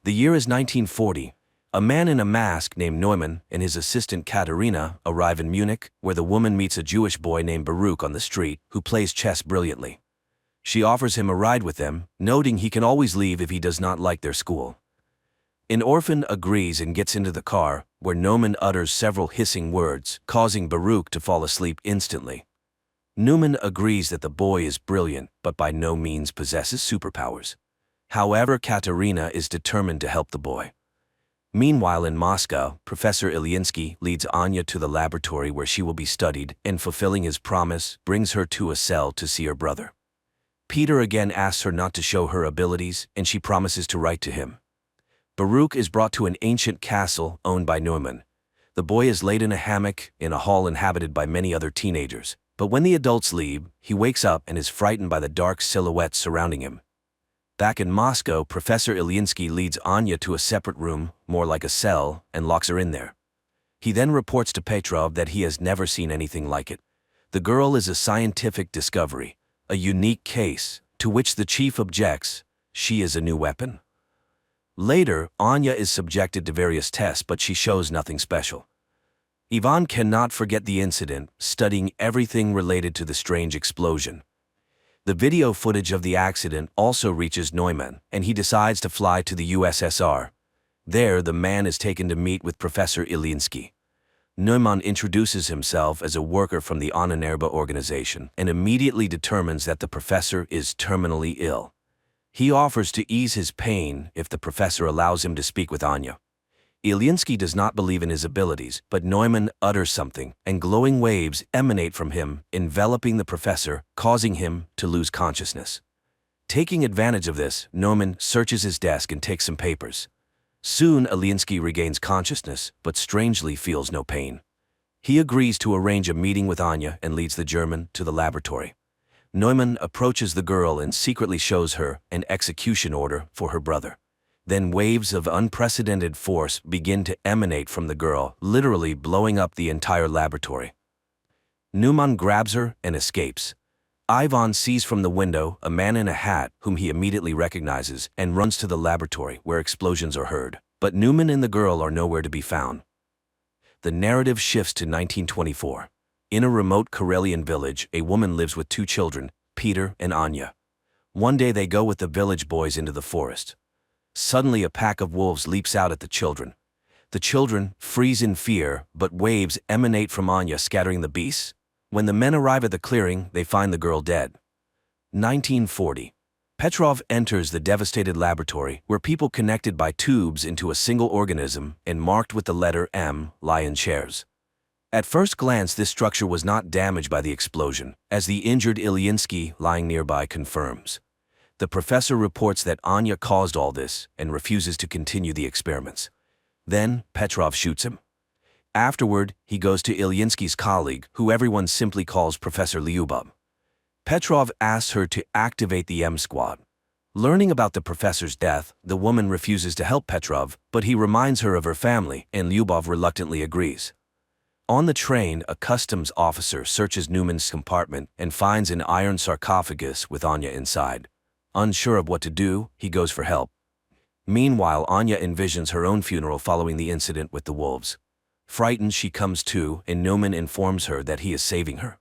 The year is 1940. A man in a mask named Neumann and his assistant Katerina arrive in Munich, where the woman meets a Jewish boy named Baruch on the street, who plays chess brilliantly. She offers him a ride with them, noting he can always leave if he does not like their school. An orphan agrees and gets into the car, where Neumann utters several hissing words, causing Baruch to fall asleep instantly. Neumann agrees that the boy is brilliant, but by no means possesses superpowers. However, Katerina is determined to help the boy. Meanwhile in Moscow, Professor Ilinsky leads Anya to the laboratory where she will be studied, and fulfilling his promise, brings her to a cell to see her brother. Peter again asks her not to show her abilities, and she promises to write to him. Baruch is brought to an ancient castle owned by Neumann. The boy is laid in a hammock in a hall inhabited by many other teenagers, but when the adults leave, he wakes up and is frightened by the dark silhouettes surrounding him. Back in Moscow, Professor Ilinsky leads Anya to a separate room, more like a cell, and locks her in there. He then reports to Petrov that he has never seen anything like it. The girl is a scientific discovery, a unique case, to which the chief objects. She is a new weapon. Later, Anya is subjected to various tests, but she shows nothing special. Ivan cannot forget the incident, studying everything related to the strange explosion. The video footage of the accident also reaches Neumann, and he decides to fly to the USSR. There, the man is taken to meet with Professor Ilinsky. Neumann introduces himself as a worker from the Ahnenerbe organization and immediately determines that the professor is terminally ill. He offers to ease his pain if the professor allows him to speak with Anya. Ilyinsky does not believe in his abilities, but Neumann utters something, and glowing waves emanate from him, enveloping the professor, causing him to lose consciousness. Taking advantage of this, Neumann searches his desk and takes some papers. Soon, Ilyinsky regains consciousness, but strangely feels no pain. He agrees to arrange a meeting with Anya and leads the German to the laboratory. Neumann approaches the girl and secretly shows her an execution order for her brother. Then waves of unprecedented force begin to emanate from the girl, literally blowing up the entire laboratory. Neumann grabs her and escapes. Ivan sees from the window a man in a hat whom he immediately recognizes and runs to the laboratory where explosions are heard. But Neumann and the girl are nowhere to be found. The narrative shifts to 1924. In a remote Karelian village, a woman lives with two children, Peter and Anya. One day they go with the village boys into the forest. Suddenly a pack of wolves leaps out at the children. The children freeze in fear, but waves emanate from Anya, scattering the beasts. When the men arrive at the clearing, they find the girl dead. 1940. Petrov enters the devastated laboratory, where people connected by tubes into a single organism and marked with the letter M lie in chairs. At first glance, this structure was not damaged by the explosion, as the injured Ilyinsky lying nearby confirms. The professor reports that Anya caused all this and refuses to continue the experiments. Then Petrov shoots him. Afterward, he goes to Ilyinsky's colleague, who everyone simply calls Professor Lyubov. Petrov asks her to activate the M squad. Learning about the professor's death, the woman refuses to help Petrov, but he reminds her of her family, and Lyubov reluctantly agrees. On the train, a customs officer searches Neumann's compartment and finds an iron sarcophagus with Anya inside. Unsure of what to do, he goes for help. Meanwhile, Anya envisions her own funeral following the incident with the wolves. Frightened, she comes to, and Neumann informs her that he is saving her.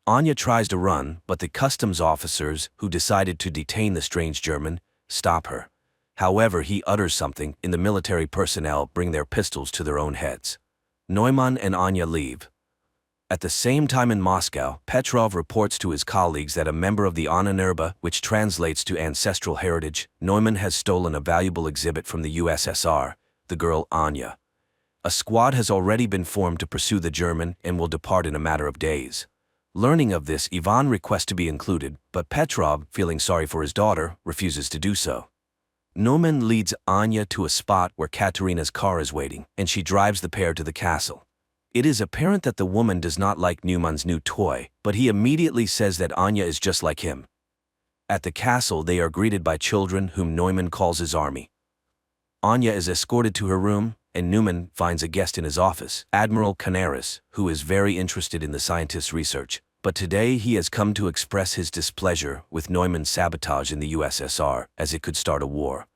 Anya tries to run, but the customs officers, who decided to detain the strange German, stop her. However, he utters something, and the military personnel bring their pistols to their own heads. Neumann and Anya leave. At the same time in Moscow, Petrov reports to his colleagues that a member of the Ahnenerbe, which translates to ancestral heritage, Neumann has stolen a valuable exhibit from the USSR, the girl Anya. A squad has already been formed to pursue the German and will depart in a matter of days. Learning of this, Ivan requests to be included, but Petrov, feeling sorry for his daughter, refuses to do so. Neumann leads Anya to a spot where Katerina's car is waiting, and she drives the pair to the castle. It is apparent that the woman does not like Neumann's new toy, but he immediately says that Anya is just like him. At the castle, they are greeted by children whom Neumann calls his army. Anya is escorted to her room, and Neumann finds a guest in his office, Admiral Canaris, who is very interested in the scientist's research. But today he has come to express his displeasure with Neumann's sabotage in the USSR, as it could start a war.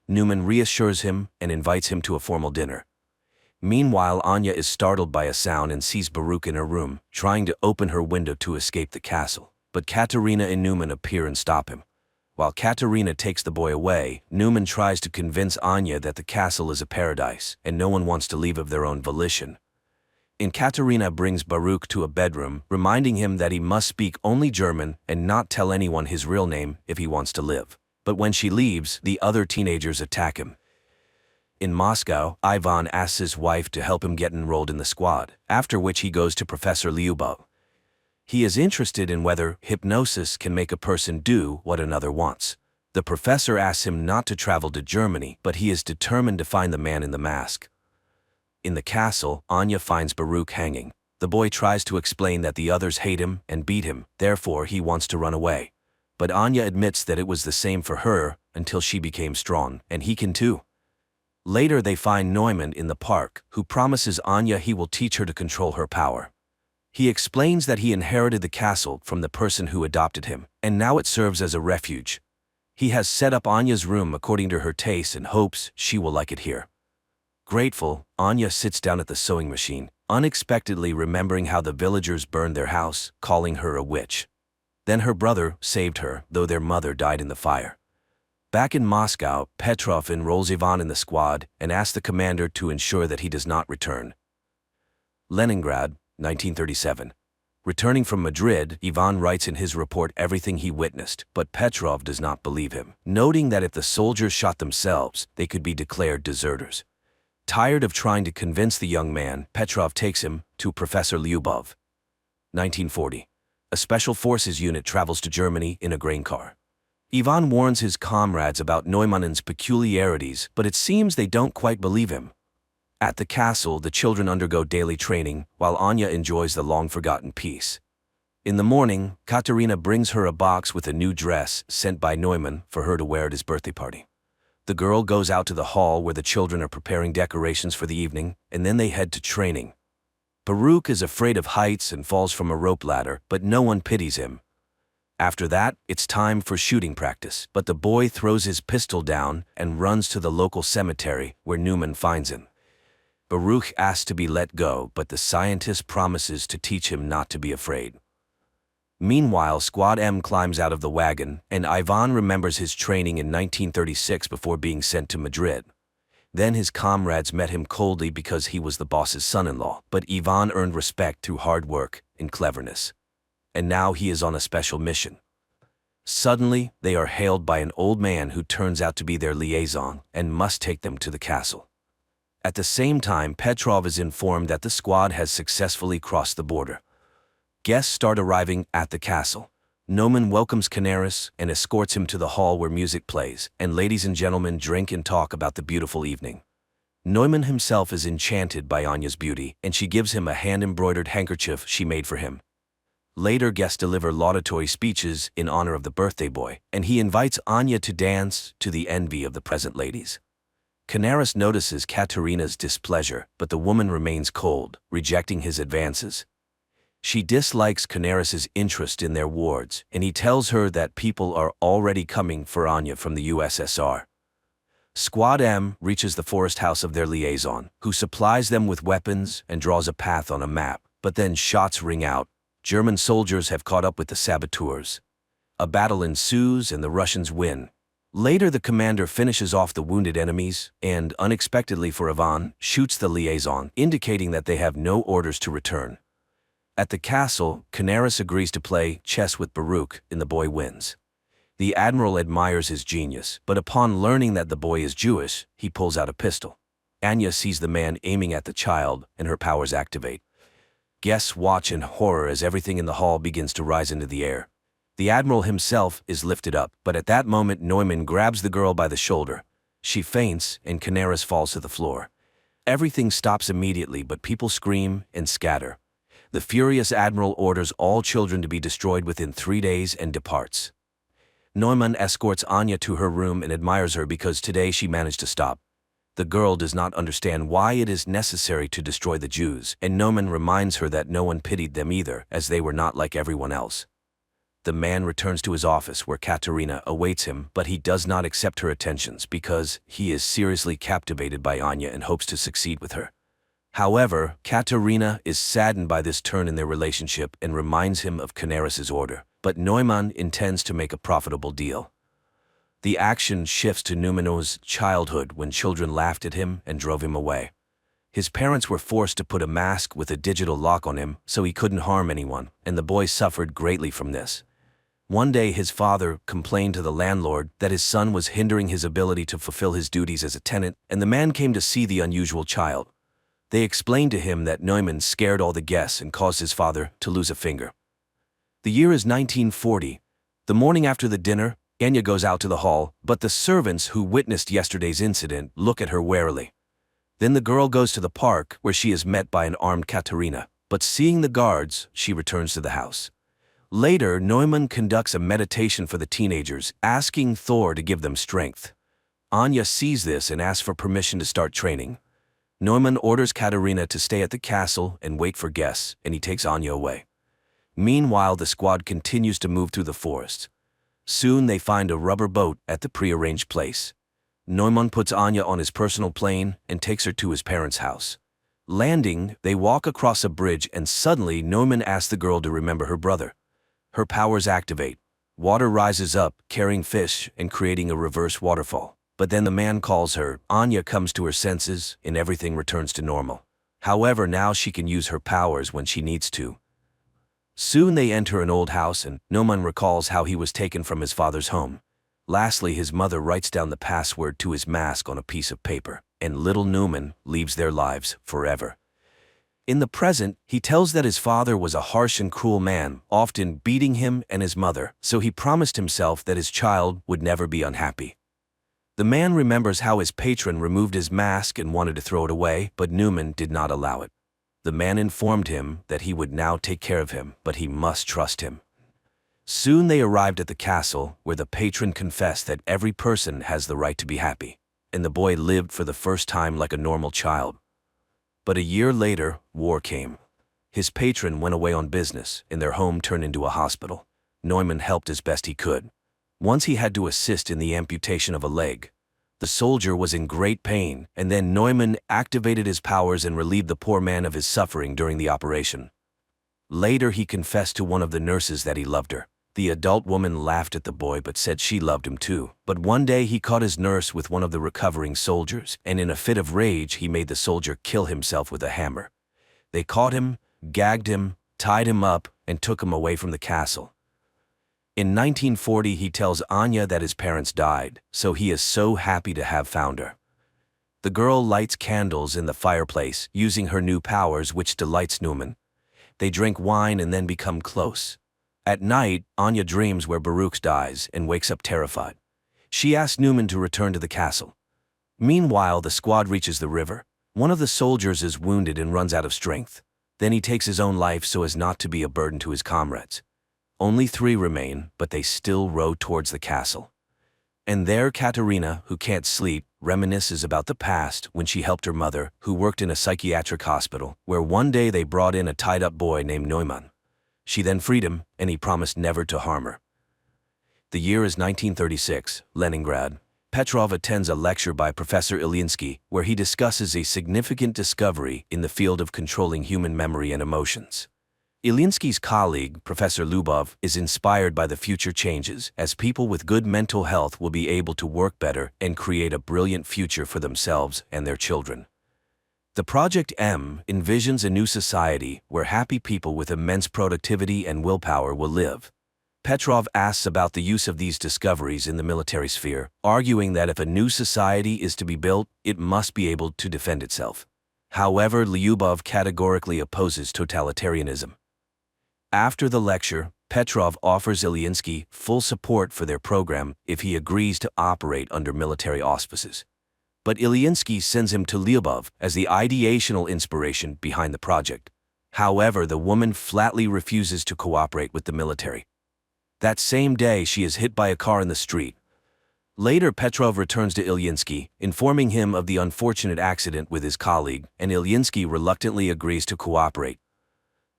Neumann reassures him and invites him to a formal dinner. Meanwhile, Anya is startled by a sound and sees Baruch in her room, trying to open her window to escape the castle. But Katerina and Neumann appear and stop him. While Katerina takes the boy away, Neumann tries to convince Anya that the castle is a paradise, and no one wants to leave of their own volition. Katerina brings Baruch to a bedroom, reminding him that he must speak only German and not tell anyone his real name if he wants to live. But when she leaves, the other teenagers attack him. In Moscow, Ivan asks his wife to help him get enrolled in the squad, after which he goes to Professor Lyubov. He is interested in whether hypnosis can make a person do what another wants. The professor asks him not to travel to Germany, but he is determined to find the man in the mask. In the castle, Anya finds Baruch hanging. The boy tries to explain that the others hate him and beat him, therefore he wants to run away. But Anya admits that it was the same for her until she became strong, and he can too. Later they find Neumann in the park, who promises Anya he will teach her to control her power. He explains that he inherited the castle from the person who adopted him, and now it serves as a refuge. He has set up Anya's room according to her taste and hopes she will like it here. Grateful, Anya sits down at the sewing machine, unexpectedly remembering how the villagers burned their house, calling her a witch. Then her brother saved her, though their mother died in the fire. Back in Moscow, Petrov enrolls Ivan in the squad and asks the commander to ensure that he does not return. Leningrad, 1937. Returning from Madrid, Ivan writes in his report everything he witnessed, but Petrov does not believe him, noting that if the soldiers shot themselves, they could be declared deserters. Tired of trying to convince the young man, Petrov takes him to Professor Lyubov. 1940. A special forces unit travels to Germany in a grain car. Ivan warns his comrades about Neumann's peculiarities, but it seems they don't quite believe him. At the castle, the children undergo daily training, while Anya enjoys the long-forgotten peace. In the morning, Katerina brings her a box with a new dress sent by Neumann for her to wear at his birthday party. The girl goes out to the hall where the children are preparing decorations for the evening, and then they head to training. Baruch is afraid of heights and falls from a rope ladder, but no one pities him. After that, it's time for shooting practice, but the boy throws his pistol down and runs to the local cemetery where Neumann finds him. Baruch asks to be let go, but the scientist promises to teach him not to be afraid. Meanwhile, Squad M climbs out of the wagon, and Ivan remembers his training in 1936 before being sent to Madrid. Then his comrades met him coldly because he was the boss's son-in-law, but Ivan earned respect through hard work and cleverness. And now he is on a special mission. Suddenly, they are hailed by an old man who turns out to be their liaison and must take them to the castle. At the same time, Petrov is informed that the squad has successfully crossed the border. Guests start arriving at the castle. Neumann welcomes Canaris and escorts him to the hall where music plays, and ladies and gentlemen drink and talk about the beautiful evening. Neumann himself is enchanted by Anya's beauty, and she gives him a hand-embroidered handkerchief she made for him. Later, guests deliver laudatory speeches in honor of the birthday boy, and he invites Anya to dance to the envy of the present ladies. Canaris notices Katerina's displeasure, but the woman remains cold, rejecting his advances. She dislikes Canaris's interest in their wards, and he tells her that people are already coming for Anya from the USSR. Squad M reaches the forest house of their liaison, who supplies them with weapons and draws a path on a map, but then shots ring out. German soldiers have caught up with the saboteurs. A battle ensues and the Russians win. Later, the commander finishes off the wounded enemies and, unexpectedly for Ivan, shoots the liaison, indicating that they have no orders to return. At the castle, Canaris agrees to play chess with Baruch, and the boy wins. The admiral admires his genius, but upon learning that the boy is Jewish, he pulls out a pistol. Anya sees the man aiming at the child, and her powers activate. Guests watch in horror as everything in the hall begins to rise into the air. The admiral himself is lifted up, but at that moment Neumann grabs the girl by the shoulder. She faints, and Canaris falls to the floor. Everything stops immediately, but people scream and scatter. The furious admiral orders all children to be destroyed within 3 days and departs. Neumann escorts Anya to her room and admires her because today she managed to stop. The girl does not understand why it is necessary to destroy the Jews, and Neumann reminds her that no one pitied them either, as they were not like everyone else. The man returns to his office where Katerina awaits him, but he does not accept her attentions because he is seriously captivated by Anya and hopes to succeed with her. However, Katerina is saddened by this turn in their relationship and reminds him of Canaris's order, but Neumann intends to make a profitable deal. The action shifts to Neumann's childhood when children laughed at him and drove him away. His parents were forced to put a mask with a digital lock on him so he couldn't harm anyone, and the boy suffered greatly from this. One day his father complained to the landlord that his son was hindering his ability to fulfill his duties as a tenant, and the man came to see the unusual child. They explained to him that Neumann scared all the guests and caused his father to lose a finger. The year is 1940. The morning after the dinner, Anya goes out to the hall, but the servants who witnessed yesterday's incident look at her warily. Then the girl goes to the park, where she is met by an armed Katerina, but seeing the guards, she returns to the house. Later, Neumann conducts a meditation for the teenagers, asking Thor to give them strength. Anya sees this and asks for permission to start training. Neumann orders Katerina to stay at the castle and wait for guests, and he takes Anya away. Meanwhile, the squad continues to move through the forest. Soon they find a rubber boat at the prearranged place. Neumann puts Anya on his personal plane and takes her to his parents' house. Landing, they walk across a bridge, and suddenly Neumann asks the girl to remember her brother. Her powers activate. Water rises up, carrying fish and creating a reverse waterfall. But then the man calls her, Anya comes to her senses, and everything returns to normal. However, now she can use her powers when she needs to. Soon they enter an old house and Neumann recalls how he was taken from his father's home. Lastly, his mother writes down the password to his mask on a piece of paper, and little Neumann leaves their lives forever. In the present, he tells that his father was a harsh and cruel man, often beating him and his mother, so he promised himself that his child would never be unhappy. The man remembers how his patron removed his mask and wanted to throw it away, but Neumann did not allow it. The man informed him that he would now take care of him, but he must trust him. Soon they arrived at the castle, where the patron confessed that every person has the right to be happy, and the boy lived for the first time like a normal child. But a year later, war came. His patron went away on business, and their home turned into a hospital. Neumann helped as best he could. Once he had to assist in the amputation of a leg. The soldier was in great pain, and then Neumann activated his powers and relieved the poor man of his suffering during the operation. Later he confessed to one of the nurses that he loved her. The adult woman laughed at the boy but said she loved him too. But one day he caught his nurse with one of the recovering soldiers, and in a fit of rage he made the soldier kill himself with a hammer. They caught him, gagged him, tied him up, and took him away from the castle. In 1940 he tells Anya that his parents died, so he is so happy to have found her. The girl lights candles in the fireplace, using her new powers, which delights Neumann. They drink wine and then become close. At night, Anya dreams where Baruch dies and wakes up terrified. She asks Neumann to return to the castle. Meanwhile, the squad reaches the river. One of the soldiers is wounded and runs out of strength. Then he takes his own life so as not to be a burden to his comrades. Only 3 remain, but they still row towards the castle. And there Katerina, who can't sleep, reminisces about the past when she helped her mother, who worked in a psychiatric hospital, where one day they brought in a tied-up boy named Neumann. She then freed him, and he promised never to harm her. The year is 1936, Leningrad. Petrov attends a lecture by Professor Ilyinsky, where he discusses a significant discovery in the field of controlling human memory and emotions. Ilyinsky's colleague, Professor Lyubov, is inspired by the future changes, as people with good mental health will be able to work better and create a brilliant future for themselves and their children. The Project M envisions a new society where happy people with immense productivity and willpower will live. Petrov asks about the use of these discoveries in the military sphere, arguing that if a new society is to be built, it must be able to defend itself. However, Lyubov categorically opposes totalitarianism. After the lecture, Petrov offers Ilyinsky full support for their program if he agrees to operate under military auspices. But Ilyinsky sends him to Lyubov as the ideational inspiration behind the project. However, the woman flatly refuses to cooperate with the military. That same day, she is hit by a car in the street. Later, Petrov returns to Ilyinsky, informing him of the unfortunate accident with his colleague, and Ilyinsky reluctantly agrees to cooperate.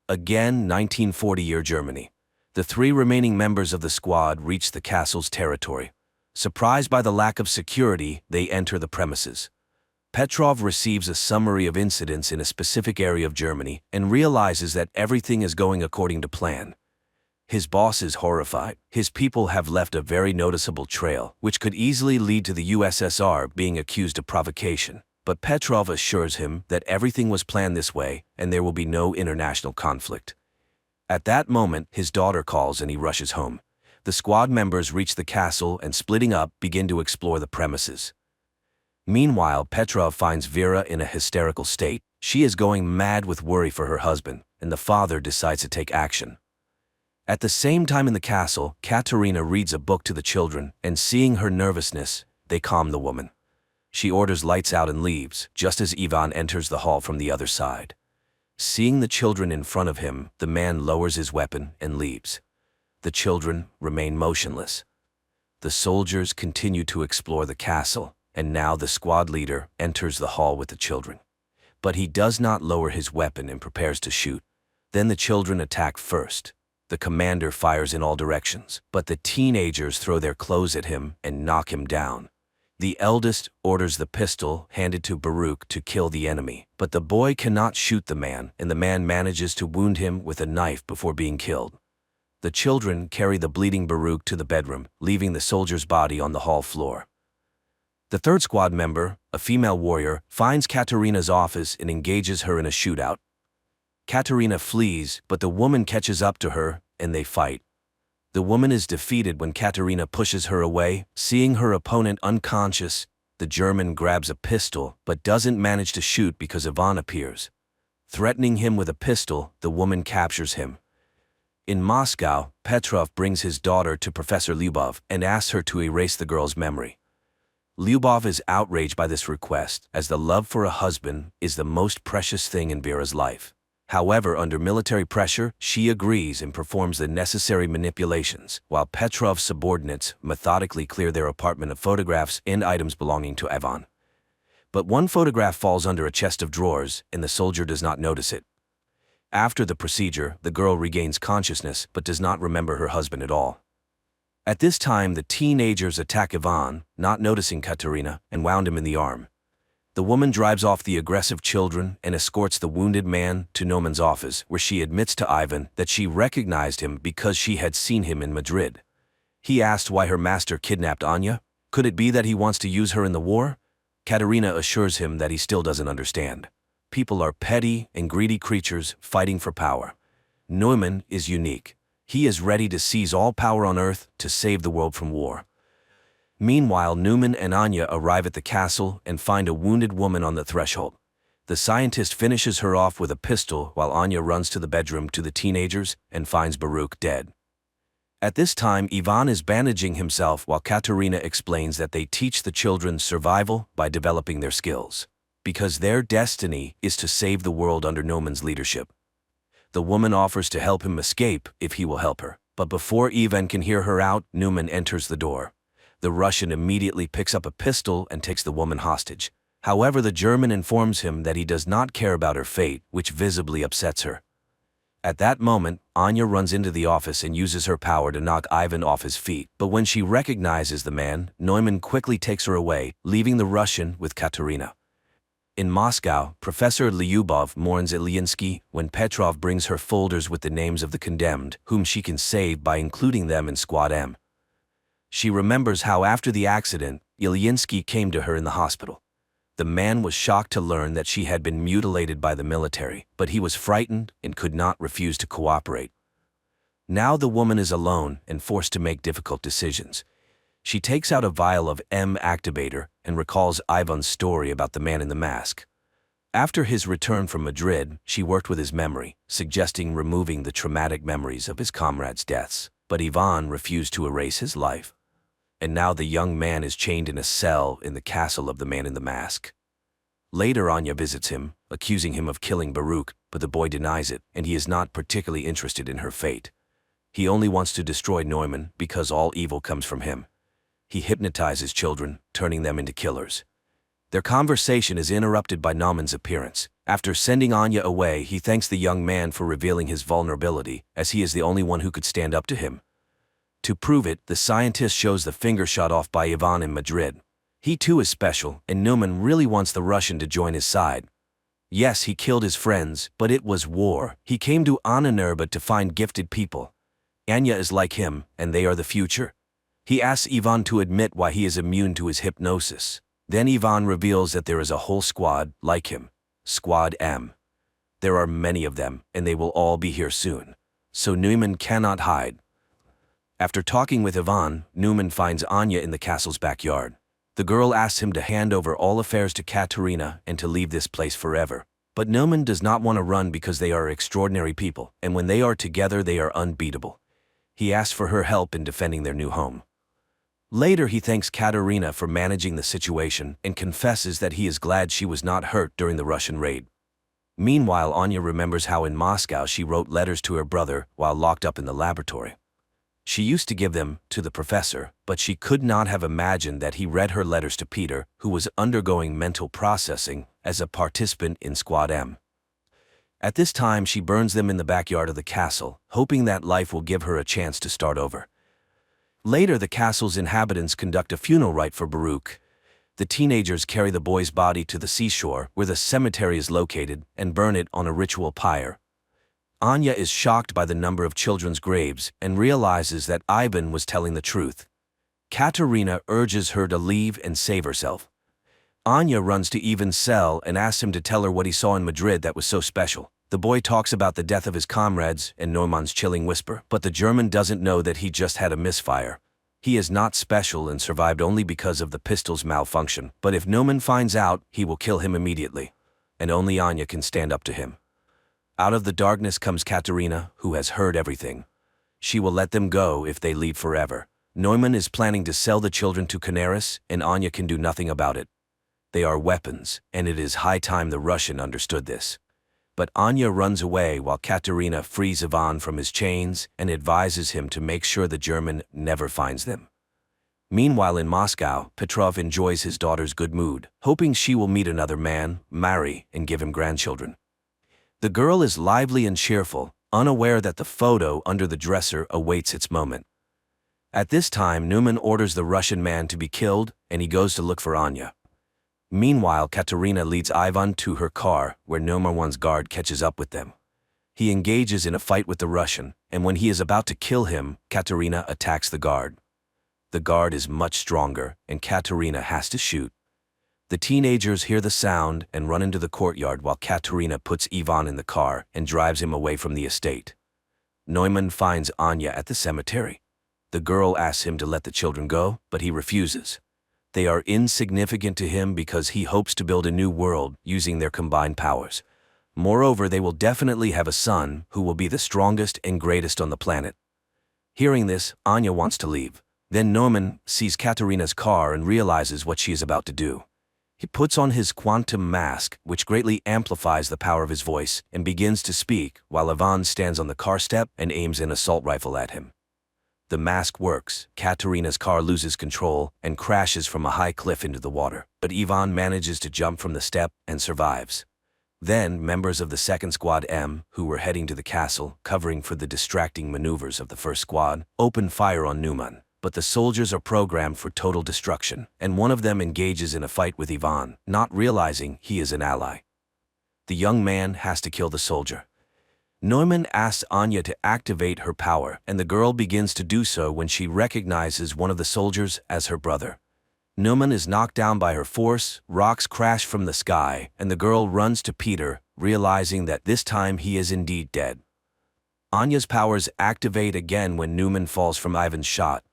Again, 1940-year Germany. The 3 remaining members of the squad reach the castle's territory. Surprised by the lack of security, they enter the premises. Petrov receives a summary of incidents in a specific area of Germany and realizes that everything is going according to plan. His boss is horrified. His people have left a very noticeable trail, which could easily lead to the USSR being accused of provocation. But Petrov assures him that everything was planned this way and there will be no international conflict. At that moment, his daughter calls and he rushes home. The squad members reach the castle and, splitting up, begin to explore the premises. Meanwhile, Petrov finds Vera in a hysterical state. She is going mad with worry for her husband, and the father decides to take action. At the same time in the castle, Katerina reads a book to the children, and seeing her nervousness, they calm the woman. She orders lights out and leaves, just as Ivan enters the hall from the other side. Seeing the children in front of him, the man lowers his weapon and leaves. The children remain motionless. The soldiers continue to explore the castle, and now the squad leader enters the hall with the children. But he does not lower his weapon and prepares to shoot. Then the children attack first. The commander fires in all directions, but the teenagers throw their clothes at him and knock him down. The eldest orders the pistol handed to Baruch to kill the enemy, but the boy cannot shoot the man, and the man manages to wound him with a knife before being killed. The children carry the bleeding Baruch to the bedroom, leaving the soldier's body on the hall floor. The third squad member, a female warrior, finds Katerina's office and engages her in a shootout. Katerina flees, but the woman catches up to her, and they fight. The woman is defeated when Katerina pushes her away. Seeing her opponent unconscious, the German grabs a pistol but doesn't manage to shoot because Ivan appears. Threatening him with a pistol, the woman captures him. In Moscow, Petrov brings his daughter to Professor Lyubov and asks her to erase the girl's memory. Lyubov is outraged by this request, as the love for a husband is the most precious thing in Vera's life. However, under military pressure, she agrees and performs the necessary manipulations, while Petrov's subordinates methodically clear their apartment of photographs and items belonging to Ivan. But one photograph falls under a chest of drawers, and the soldier does not notice it. After the procedure, the girl regains consciousness but does not remember her husband at all. At this time, the teenagers attack Ivan, not noticing Katerina, and wound him in the arm. The woman drives off the aggressive children and escorts the wounded man to Nauman's office, where she admits to Ivan that she recognized him because she had seen him in Madrid. He asked why her master kidnapped Anya. Could it be that he wants to use her in the war? Katerina assures him that he still doesn't understand. People are petty and greedy creatures fighting for power. Neumann is unique. He is ready to seize all power on Earth to save the world from war. Meanwhile, Neumann and Anya arrive at the castle and find a wounded woman on the threshold. The scientist finishes her off with a pistol while Anya runs to the bedroom to the teenagers and finds Baruch dead. At this time, Ivan is bandaging himself while Katerina explains that they teach the children survival by developing their skills, because their destiny is to save the world under Neumann's leadership. The woman offers to help him escape if he will help her, but before Ivan can hear her out, Neumann enters the door. The Russian immediately picks up a pistol and takes the woman hostage. However, the German informs him that he does not care about her fate, which visibly upsets her. At that moment, Anya runs into the office and uses her power to knock Ivan off his feet, but when she recognizes the man, Neumann quickly takes her away, leaving the Russian with Katerina. In Moscow, Professor Lyubov mourns Ilyinsky when Petrov brings her folders with the names of the condemned, whom she can save by including them in Squad M. She remembers how after the accident, Ilyinsky came to her in the hospital. The man was shocked to learn that she had been mutilated by the military, but he was frightened and could not refuse to cooperate. Now the woman is alone and forced to make difficult decisions. She takes out a vial of M activator and recalls Ivan's story about the man in the mask. After his return from Madrid, she worked with his memory, suggesting removing the traumatic memories of his comrades' deaths, but Ivan refused to erase his life. And now the young man is chained in a cell in the castle of the man in the mask. Later, Anya visits him, accusing him of killing Baruch, but the boy denies it, and he is not particularly interested in her fate. He only wants to destroy Neumann because all evil comes from him. He hypnotizes children, turning them into killers. Their conversation is interrupted by Naumann's appearance. After sending Anya away, he thanks the young man for revealing his vulnerability, as he is the only one who could stand up to him. To prove it, the scientist shows the finger shot off by Ivan in Madrid. He too is special, and Neumann really wants the Russian to join his side. Yes, he killed his friends, but it was war. He came to Ananurba to find gifted people. Anya is like him, and they are the future. He asks Ivan to admit why he is immune to his hypnosis. Then Ivan reveals that there is a whole squad like him, Squad M. There are many of them, and they will all be here soon. So Neumann cannot hide. After talking with Ivan, Neumann finds Anya in the castle's backyard. The girl asks him to hand over all affairs to Katerina and to leave this place forever. But Neumann does not want to run because they are extraordinary people, and when they are together they are unbeatable. He asks for her help in defending their new home. Later, he thanks Katerina for managing the situation and confesses that he is glad she was not hurt during the Russian raid. Meanwhile, Anya remembers how in Moscow she wrote letters to her brother while locked up in the laboratory. She used to give them to the professor, but she could not have imagined that he read her letters to Peter, who was undergoing mental processing as a participant in Squad M. At this time, she burns them in the backyard of the castle, hoping that life will give her a chance to start over. Later, the castle's inhabitants conduct a funeral rite for Baruch. The teenagers carry the boy's body to the seashore, where the cemetery is located, and burn it on a ritual pyre. Anya is shocked by the number of children's graves and realizes that Ivan was telling the truth. Katerina urges her to leave and save herself. Anya runs to Ivan's cell and asks him to tell her what he saw in Madrid that was so special. The boy talks about the death of his comrades and Neumann's chilling whisper, but the German doesn't know that he just had a misfire. He is not special and survived only because of the pistol's malfunction, but if Neumann finds out, he will kill him immediately. And only Anya can stand up to him. Out of the darkness comes Katerina, who has heard everything. She will let them go if they leave forever. Neumann is planning to sell the children to Canaris, and Anya can do nothing about it. They are weapons, and it is high time the Russian understood this. But Anya runs away while Katerina frees Ivan from his chains and advises him to make sure the German never finds them. Meanwhile in Moscow, Petrov enjoys his daughter's good mood, hoping she will meet another man, marry, and give him grandchildren. The girl is lively and cheerful, unaware that the photo under the dresser awaits its moment. At this time, Neumann orders the Russian man to be killed, and he goes to look for Anya. Meanwhile, Katerina leads Ivan to her car, where Neuman's guard catches up with them. He engages in a fight with the Russian, and when he is about to kill him, Katerina attacks the guard. The guard is much stronger, and Katerina has to shoot. The teenagers hear the sound and run into the courtyard while Katerina puts Ivan in the car and drives him away from the estate. Neumann finds Anya at the cemetery. The girl asks him to let the children go, but he refuses. They are insignificant to him because he hopes to build a new world using their combined powers. Moreover, they will definitely have a son who will be the strongest and greatest on the planet. Hearing this, Anya wants to leave. Then Neumann sees Katerina's car and realizes what she is about to do. He puts on his quantum mask, which greatly amplifies the power of his voice, and begins to speak while Ivan stands on the car step and aims an assault rifle at him. The mask works. Katerina's car loses control and crashes from a high cliff into the water, but Ivan manages to jump from the step and survives. Then, members of the 2nd Squad M, who were heading to the castle, covering for the distracting maneuvers of the 1st Squad, open fire on Neumann, but the soldiers are programmed for total destruction, and one of them engages in a fight with Ivan, not realizing he is an ally. The young man has to kill the soldier. Neumann asks Anya to activate her power, and the girl begins to do so when she recognizes one of the soldiers as her brother. Neumann is knocked down by her force, rocks crash from the sky, and the girl runs to Peter, realizing that this time he is indeed dead. Anya's powers activate again when Neumann falls from Ivan's shot.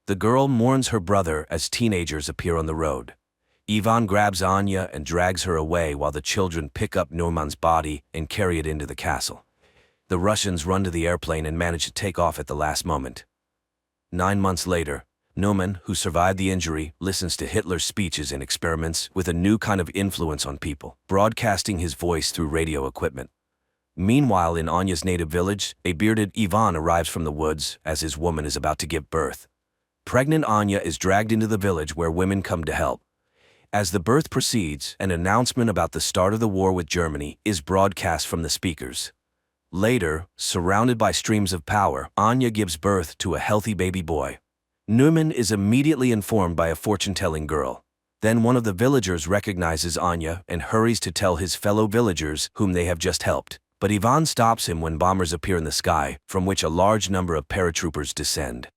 The girl mourns her brother as teenagers appear on the road. Ivan grabs Anya and drags her away while the children pick up Neumann's body and carry it into the castle. The Russians run to the airplane and manage to take off at the last moment. 9 months later, Neumann, who survived the injury, listens to Hitler's speeches and experiments with a new kind of influence on people, broadcasting his voice through radio equipment. Meanwhile, in Anya's native village, a bearded Ivan arrives from the woods as his woman is about to give birth. Pregnant Anya is dragged into the village where women come to help. As the birth proceeds, an announcement about the start of the war with Germany is broadcast from the speakers. Later, surrounded by streams of power, Anya gives birth to a healthy baby boy. Neumann is immediately informed by a fortune-telling girl. Then one of the villagers recognizes Anya and hurries to tell his fellow villagers whom they have just helped. But Ivan stops him when bombers appear in the sky, from which a large number of paratroopers descend.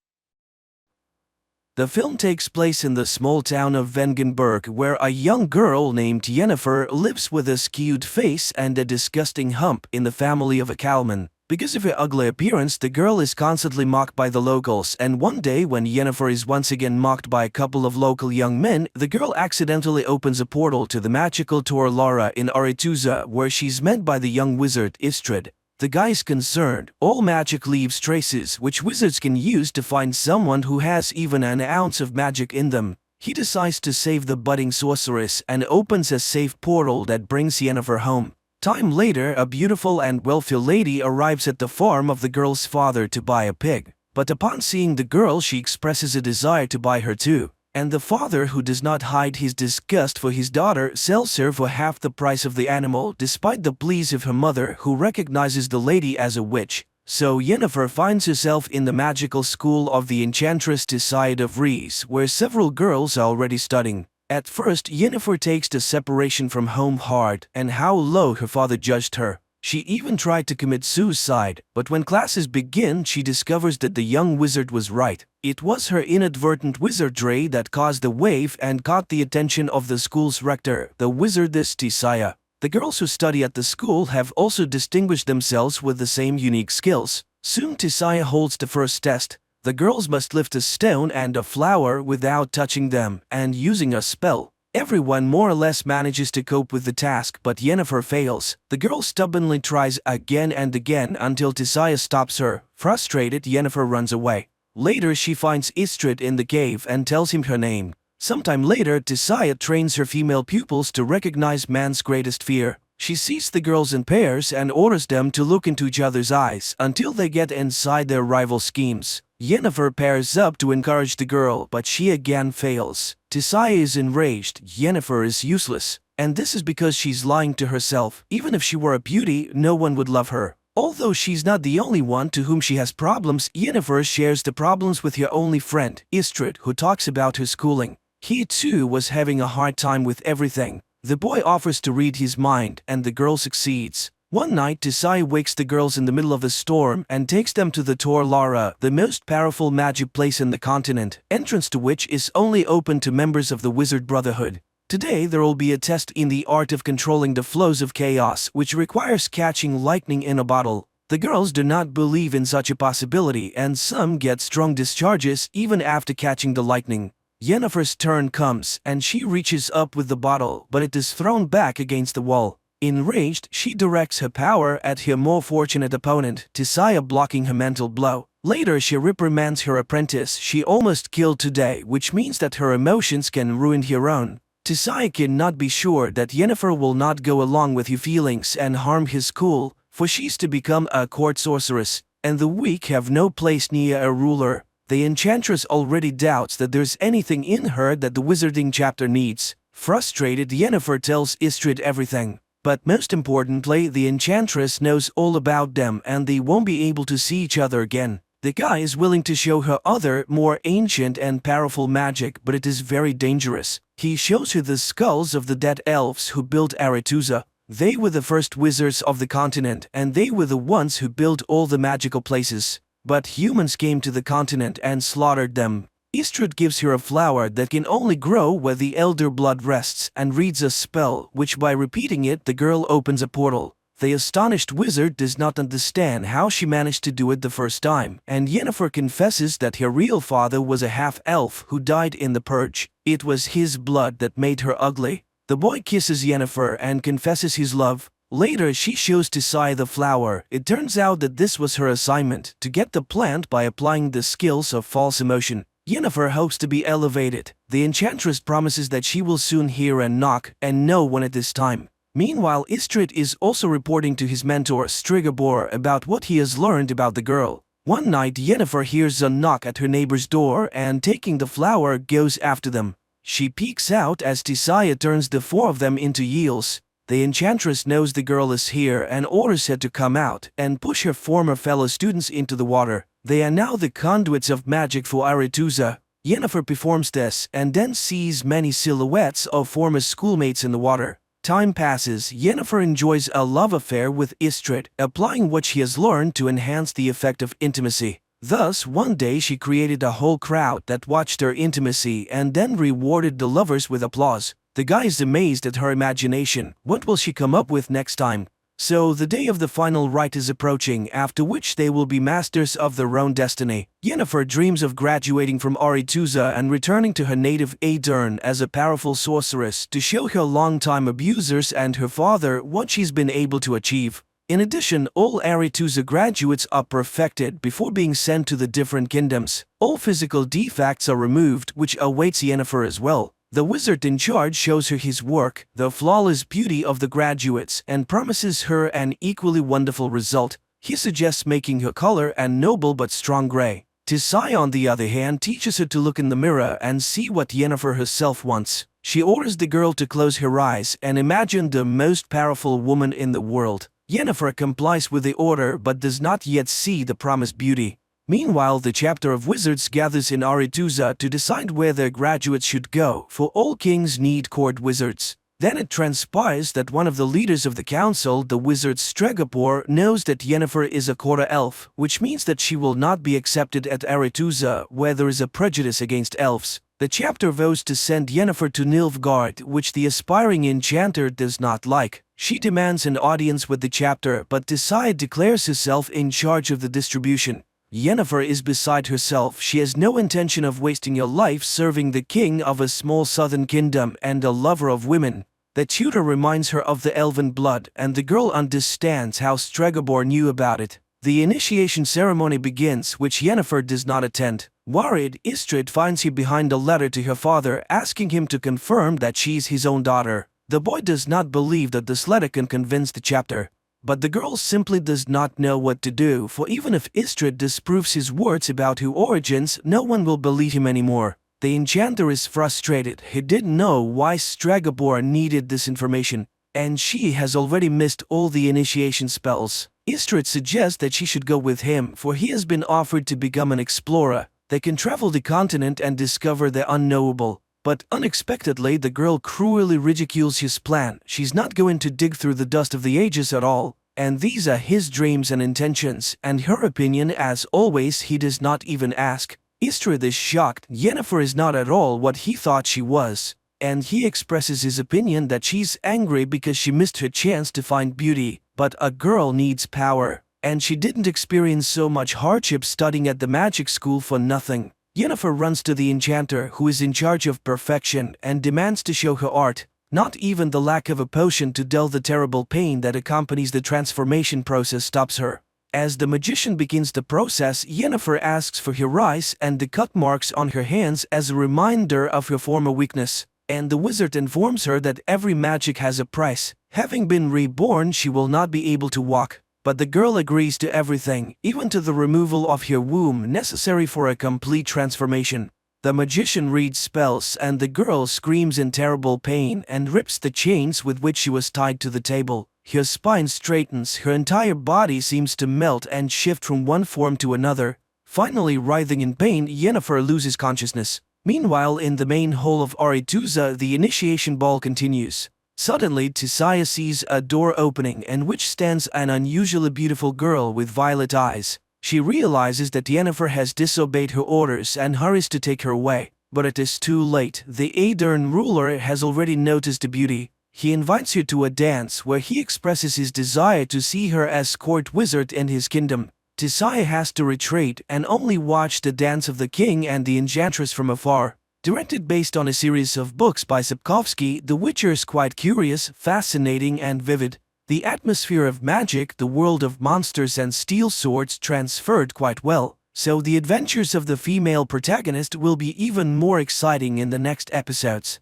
The film takes place in the small town of Wengenberg, where a young girl named Jennifer lives with a skewed face and a disgusting hump in the family of a cowman. Because of her ugly appearance, the girl is constantly mocked by the locals, and one day when Jennifer is once again mocked by a couple of local young men, the girl accidentally opens a portal to the magical Tor Lara in Aretuza, where she's met by the young wizard Istrid. The guy is concerned. All magic leaves traces, which wizards can use to find someone who has even an ounce of magic in them. He decides to save the budding sorceress and opens a safe portal that brings Jennifer home. Time later, a beautiful and wealthy lady arrives at the farm of the girl's father to buy a pig. But upon seeing the girl, she expresses a desire to buy her too. And the father, who does not hide his disgust for his daughter, sells her for half the price of the animal, despite the pleas of her mother, who recognizes the lady as a witch. So Jennifer finds herself in the magical school of the enchantress Decide of Rees, where several girls are already studying. At first, Jennifer takes the separation from home hard and how low her father judged her. She even tried to commit suicide, but when classes begin, she discovers that the young wizard was right. It was her inadvertent wizardry that caused the wave and caught the attention of the school's rector, the wizardess Tisaya. The girls who study at the school have also distinguished themselves with the same unique skills. Soon Tisaya holds the first test. The girls must lift a stone and a flower without touching them and using a spell. Everyone more or less manages to cope with the task, but Yennefer fails. The girl stubbornly tries again and again until Tisaya stops her. Frustrated, Yennefer runs away. Later, she finds Istrid in the cave and tells him her name. Sometime later, Tisaya trains her female pupils to recognize man's greatest fear. She sees the girls in pairs and orders them to look into each other's eyes until they get inside their rival schemes. Yennefer pairs up to encourage the girl, but she again fails. Tisaya is enraged. Yennefer is useless. And this is because she's lying to herself. Even if she were a beauty, no one would love her. Although she's not the only one to whom she has problems, Yennefer shares the problems with her only friend, Istrid, who talks about her schooling. He too was having a hard time with everything. The boy offers to read his mind, and the girl succeeds. One night, Tisaya wakes the girls in the middle of a storm and takes them to the Tor Lara, the most powerful magic place in the continent, entrance to which is only open to members of the Wizard Brotherhood. Today there will be a test in the art of controlling the flows of chaos, which requires catching lightning in a bottle. The girls do not believe in such a possibility, and some get strong discharges even after catching the lightning. Yennefer's turn comes, and she reaches up with the bottle, but it is thrown back against the wall. Enraged, she directs her power at her more fortunate opponent, Tisaya, blocking her mental blow. Later, she reprimands her apprentice she almost killed today, which means that her emotions can ruin her own. Tisaya cannot be sure that Yennefer will not go along with her feelings and harm his school, for she's to become a court sorceress, and the weak have no place near a ruler. The enchantress already doubts that there's anything in her that the wizarding chapter needs. Frustrated, Yennefer tells Istrid everything. But most importantly, the enchantress knows all about them and they won't be able to see each other again. The guy is willing to show her other, more ancient and powerful magic, but it is very dangerous. He shows her the skulls of the dead elves who built Aretuza. They were the first wizards of the continent, and they were the ones who built all the magical places. But humans came to the continent and slaughtered them. Istrid gives her a flower that can only grow where the elder blood rests and reads a spell, which by repeating it the girl opens a portal. The astonished wizard does not understand how she managed to do it the first time, and Yennefer confesses that her real father was a half-elf who died in the purge. It was his blood that made her ugly. The boy kisses Yennefer and confesses his love. Later, she shows Tisaya the flower. It turns out that this was her assignment, to get the plant by applying the skills of false emotion. Yennefer hopes to be elevated. The enchantress promises that she will soon hear a knock and know when it is time. Meanwhile, Istrid is also reporting to his mentor Strigobor about what he has learned about the girl. One night, Yennefer hears a knock at her neighbor's door and, taking the flower, goes after them. She peeks out as Tisaya turns the four of them into eels. The enchantress knows the girl is here and orders her to come out and push her former fellow students into the water. They are now the conduits of magic for Aretuza. Yennefer performs this and then sees many silhouettes of former schoolmates in the water. Time passes. Yennefer enjoys a love affair with Istrid, applying what she has learned to enhance the effect of intimacy. Thus, one day she created a whole crowd that watched her intimacy and then rewarded the lovers with applause. The guy is amazed at her imagination. What will she come up with next time? So the day of the final rite is approaching, after which they will be masters of their own destiny. Yennefer dreams of graduating from Aretuza and returning to her native Aedirn as a powerful sorceress to show her longtime abusers and her father what she's been able to achieve. In addition, all Aretuza graduates are perfected before being sent to the different kingdoms. All physical defects are removed, which awaits Yennefer as well. The wizard in charge shows her his work, the flawless beauty of the graduates, and promises her an equally wonderful result. He suggests making her color a noble but strong gray. Tisaya, on the other hand, teaches her to look in the mirror and see what Yennefer herself wants. She orders the girl to close her eyes and imagine the most powerful woman in the world. Yennefer complies with the order but does not yet see the promised beauty. Meanwhile, the chapter of wizards gathers in Aretuza to decide where their graduates should go, for all kings need court wizards. Then it transpires that one of the leaders of the council, the wizard Stregobor, knows that Yennefer is a quarter elf, which means that she will not be accepted at Aretuza, where there is a prejudice against elves. The chapter vows to send Yennefer to Nilfgaard, which the aspiring enchanter does not like. She demands an audience with the chapter, but Tissaia declares herself in charge of the distribution. Yennefer is beside herself. She has no intention of wasting her life serving the king of a small southern kingdom and a lover of women. The tutor reminds her of the elven blood, and the girl understands how Stregobor knew about it. The initiation ceremony begins, which Yennefer does not attend. Worried, Istrid finds her behind a letter to her father, asking him to confirm that she's his own daughter. The boy does not believe that this letter can convince the chapter. But the girl simply does not know what to do, for even if Istrid disproves his words about her origins, no one will believe him anymore. The enchanter is frustrated. He didn't know why Stregobor needed this information, and she has already missed all the initiation spells. Istrid suggests that she should go with him, for he has been offered to become an explorer. They can travel the continent and discover the unknowable. But unexpectedly, the girl cruelly ridicules his plan. She's not going to dig through the dust of the ages at all, and these are his dreams and intentions, and her opinion, as always, he does not even ask. Istrid is shocked. Yennefer is not at all what he thought she was, and he expresses his opinion that she's angry because she missed her chance to find beauty. But a girl needs power, and she didn't experience so much hardship studying at the magic school for nothing. Yennefer runs to the enchanter, who is in charge of perfection, and demands to show her art. Not even the lack of a potion to dull the terrible pain that accompanies the transformation process stops her. As the magician begins the process, Yennefer asks for her eyes and the cut marks on her hands as a reminder of her former weakness, and the wizard informs her that every magic has a price. Having been reborn, she will not be able to walk. But the girl agrees to everything, even to the removal of her womb necessary for a complete transformation. The magician reads spells, and the girl screams in terrible pain and rips the chains with which she was tied to the table. Her spine straightens, her entire body seems to melt and shift from one form to another. Finally, writhing in pain, Yennefer loses consciousness. Meanwhile, in the main hall of Aretuza, the initiation ball continues. Suddenly, Tissaia sees a door opening, in which stands an unusually beautiful girl with violet eyes. She realizes that Yennefer has disobeyed her orders and hurries to take her away. But it is too late. The Aedern ruler has already noticed the beauty. He invites her to a dance where he expresses his desire to see her as court wizard in his kingdom. Tissaia has to retreat and only watch the dance of the king and the enchantress from afar. Directed based on a series of books by Sapkowski, The Witcher is quite curious, fascinating, and vivid. The atmosphere of magic, the world of monsters and steel swords transferred quite well, so the adventures of the female protagonist will be even more exciting in the next episodes.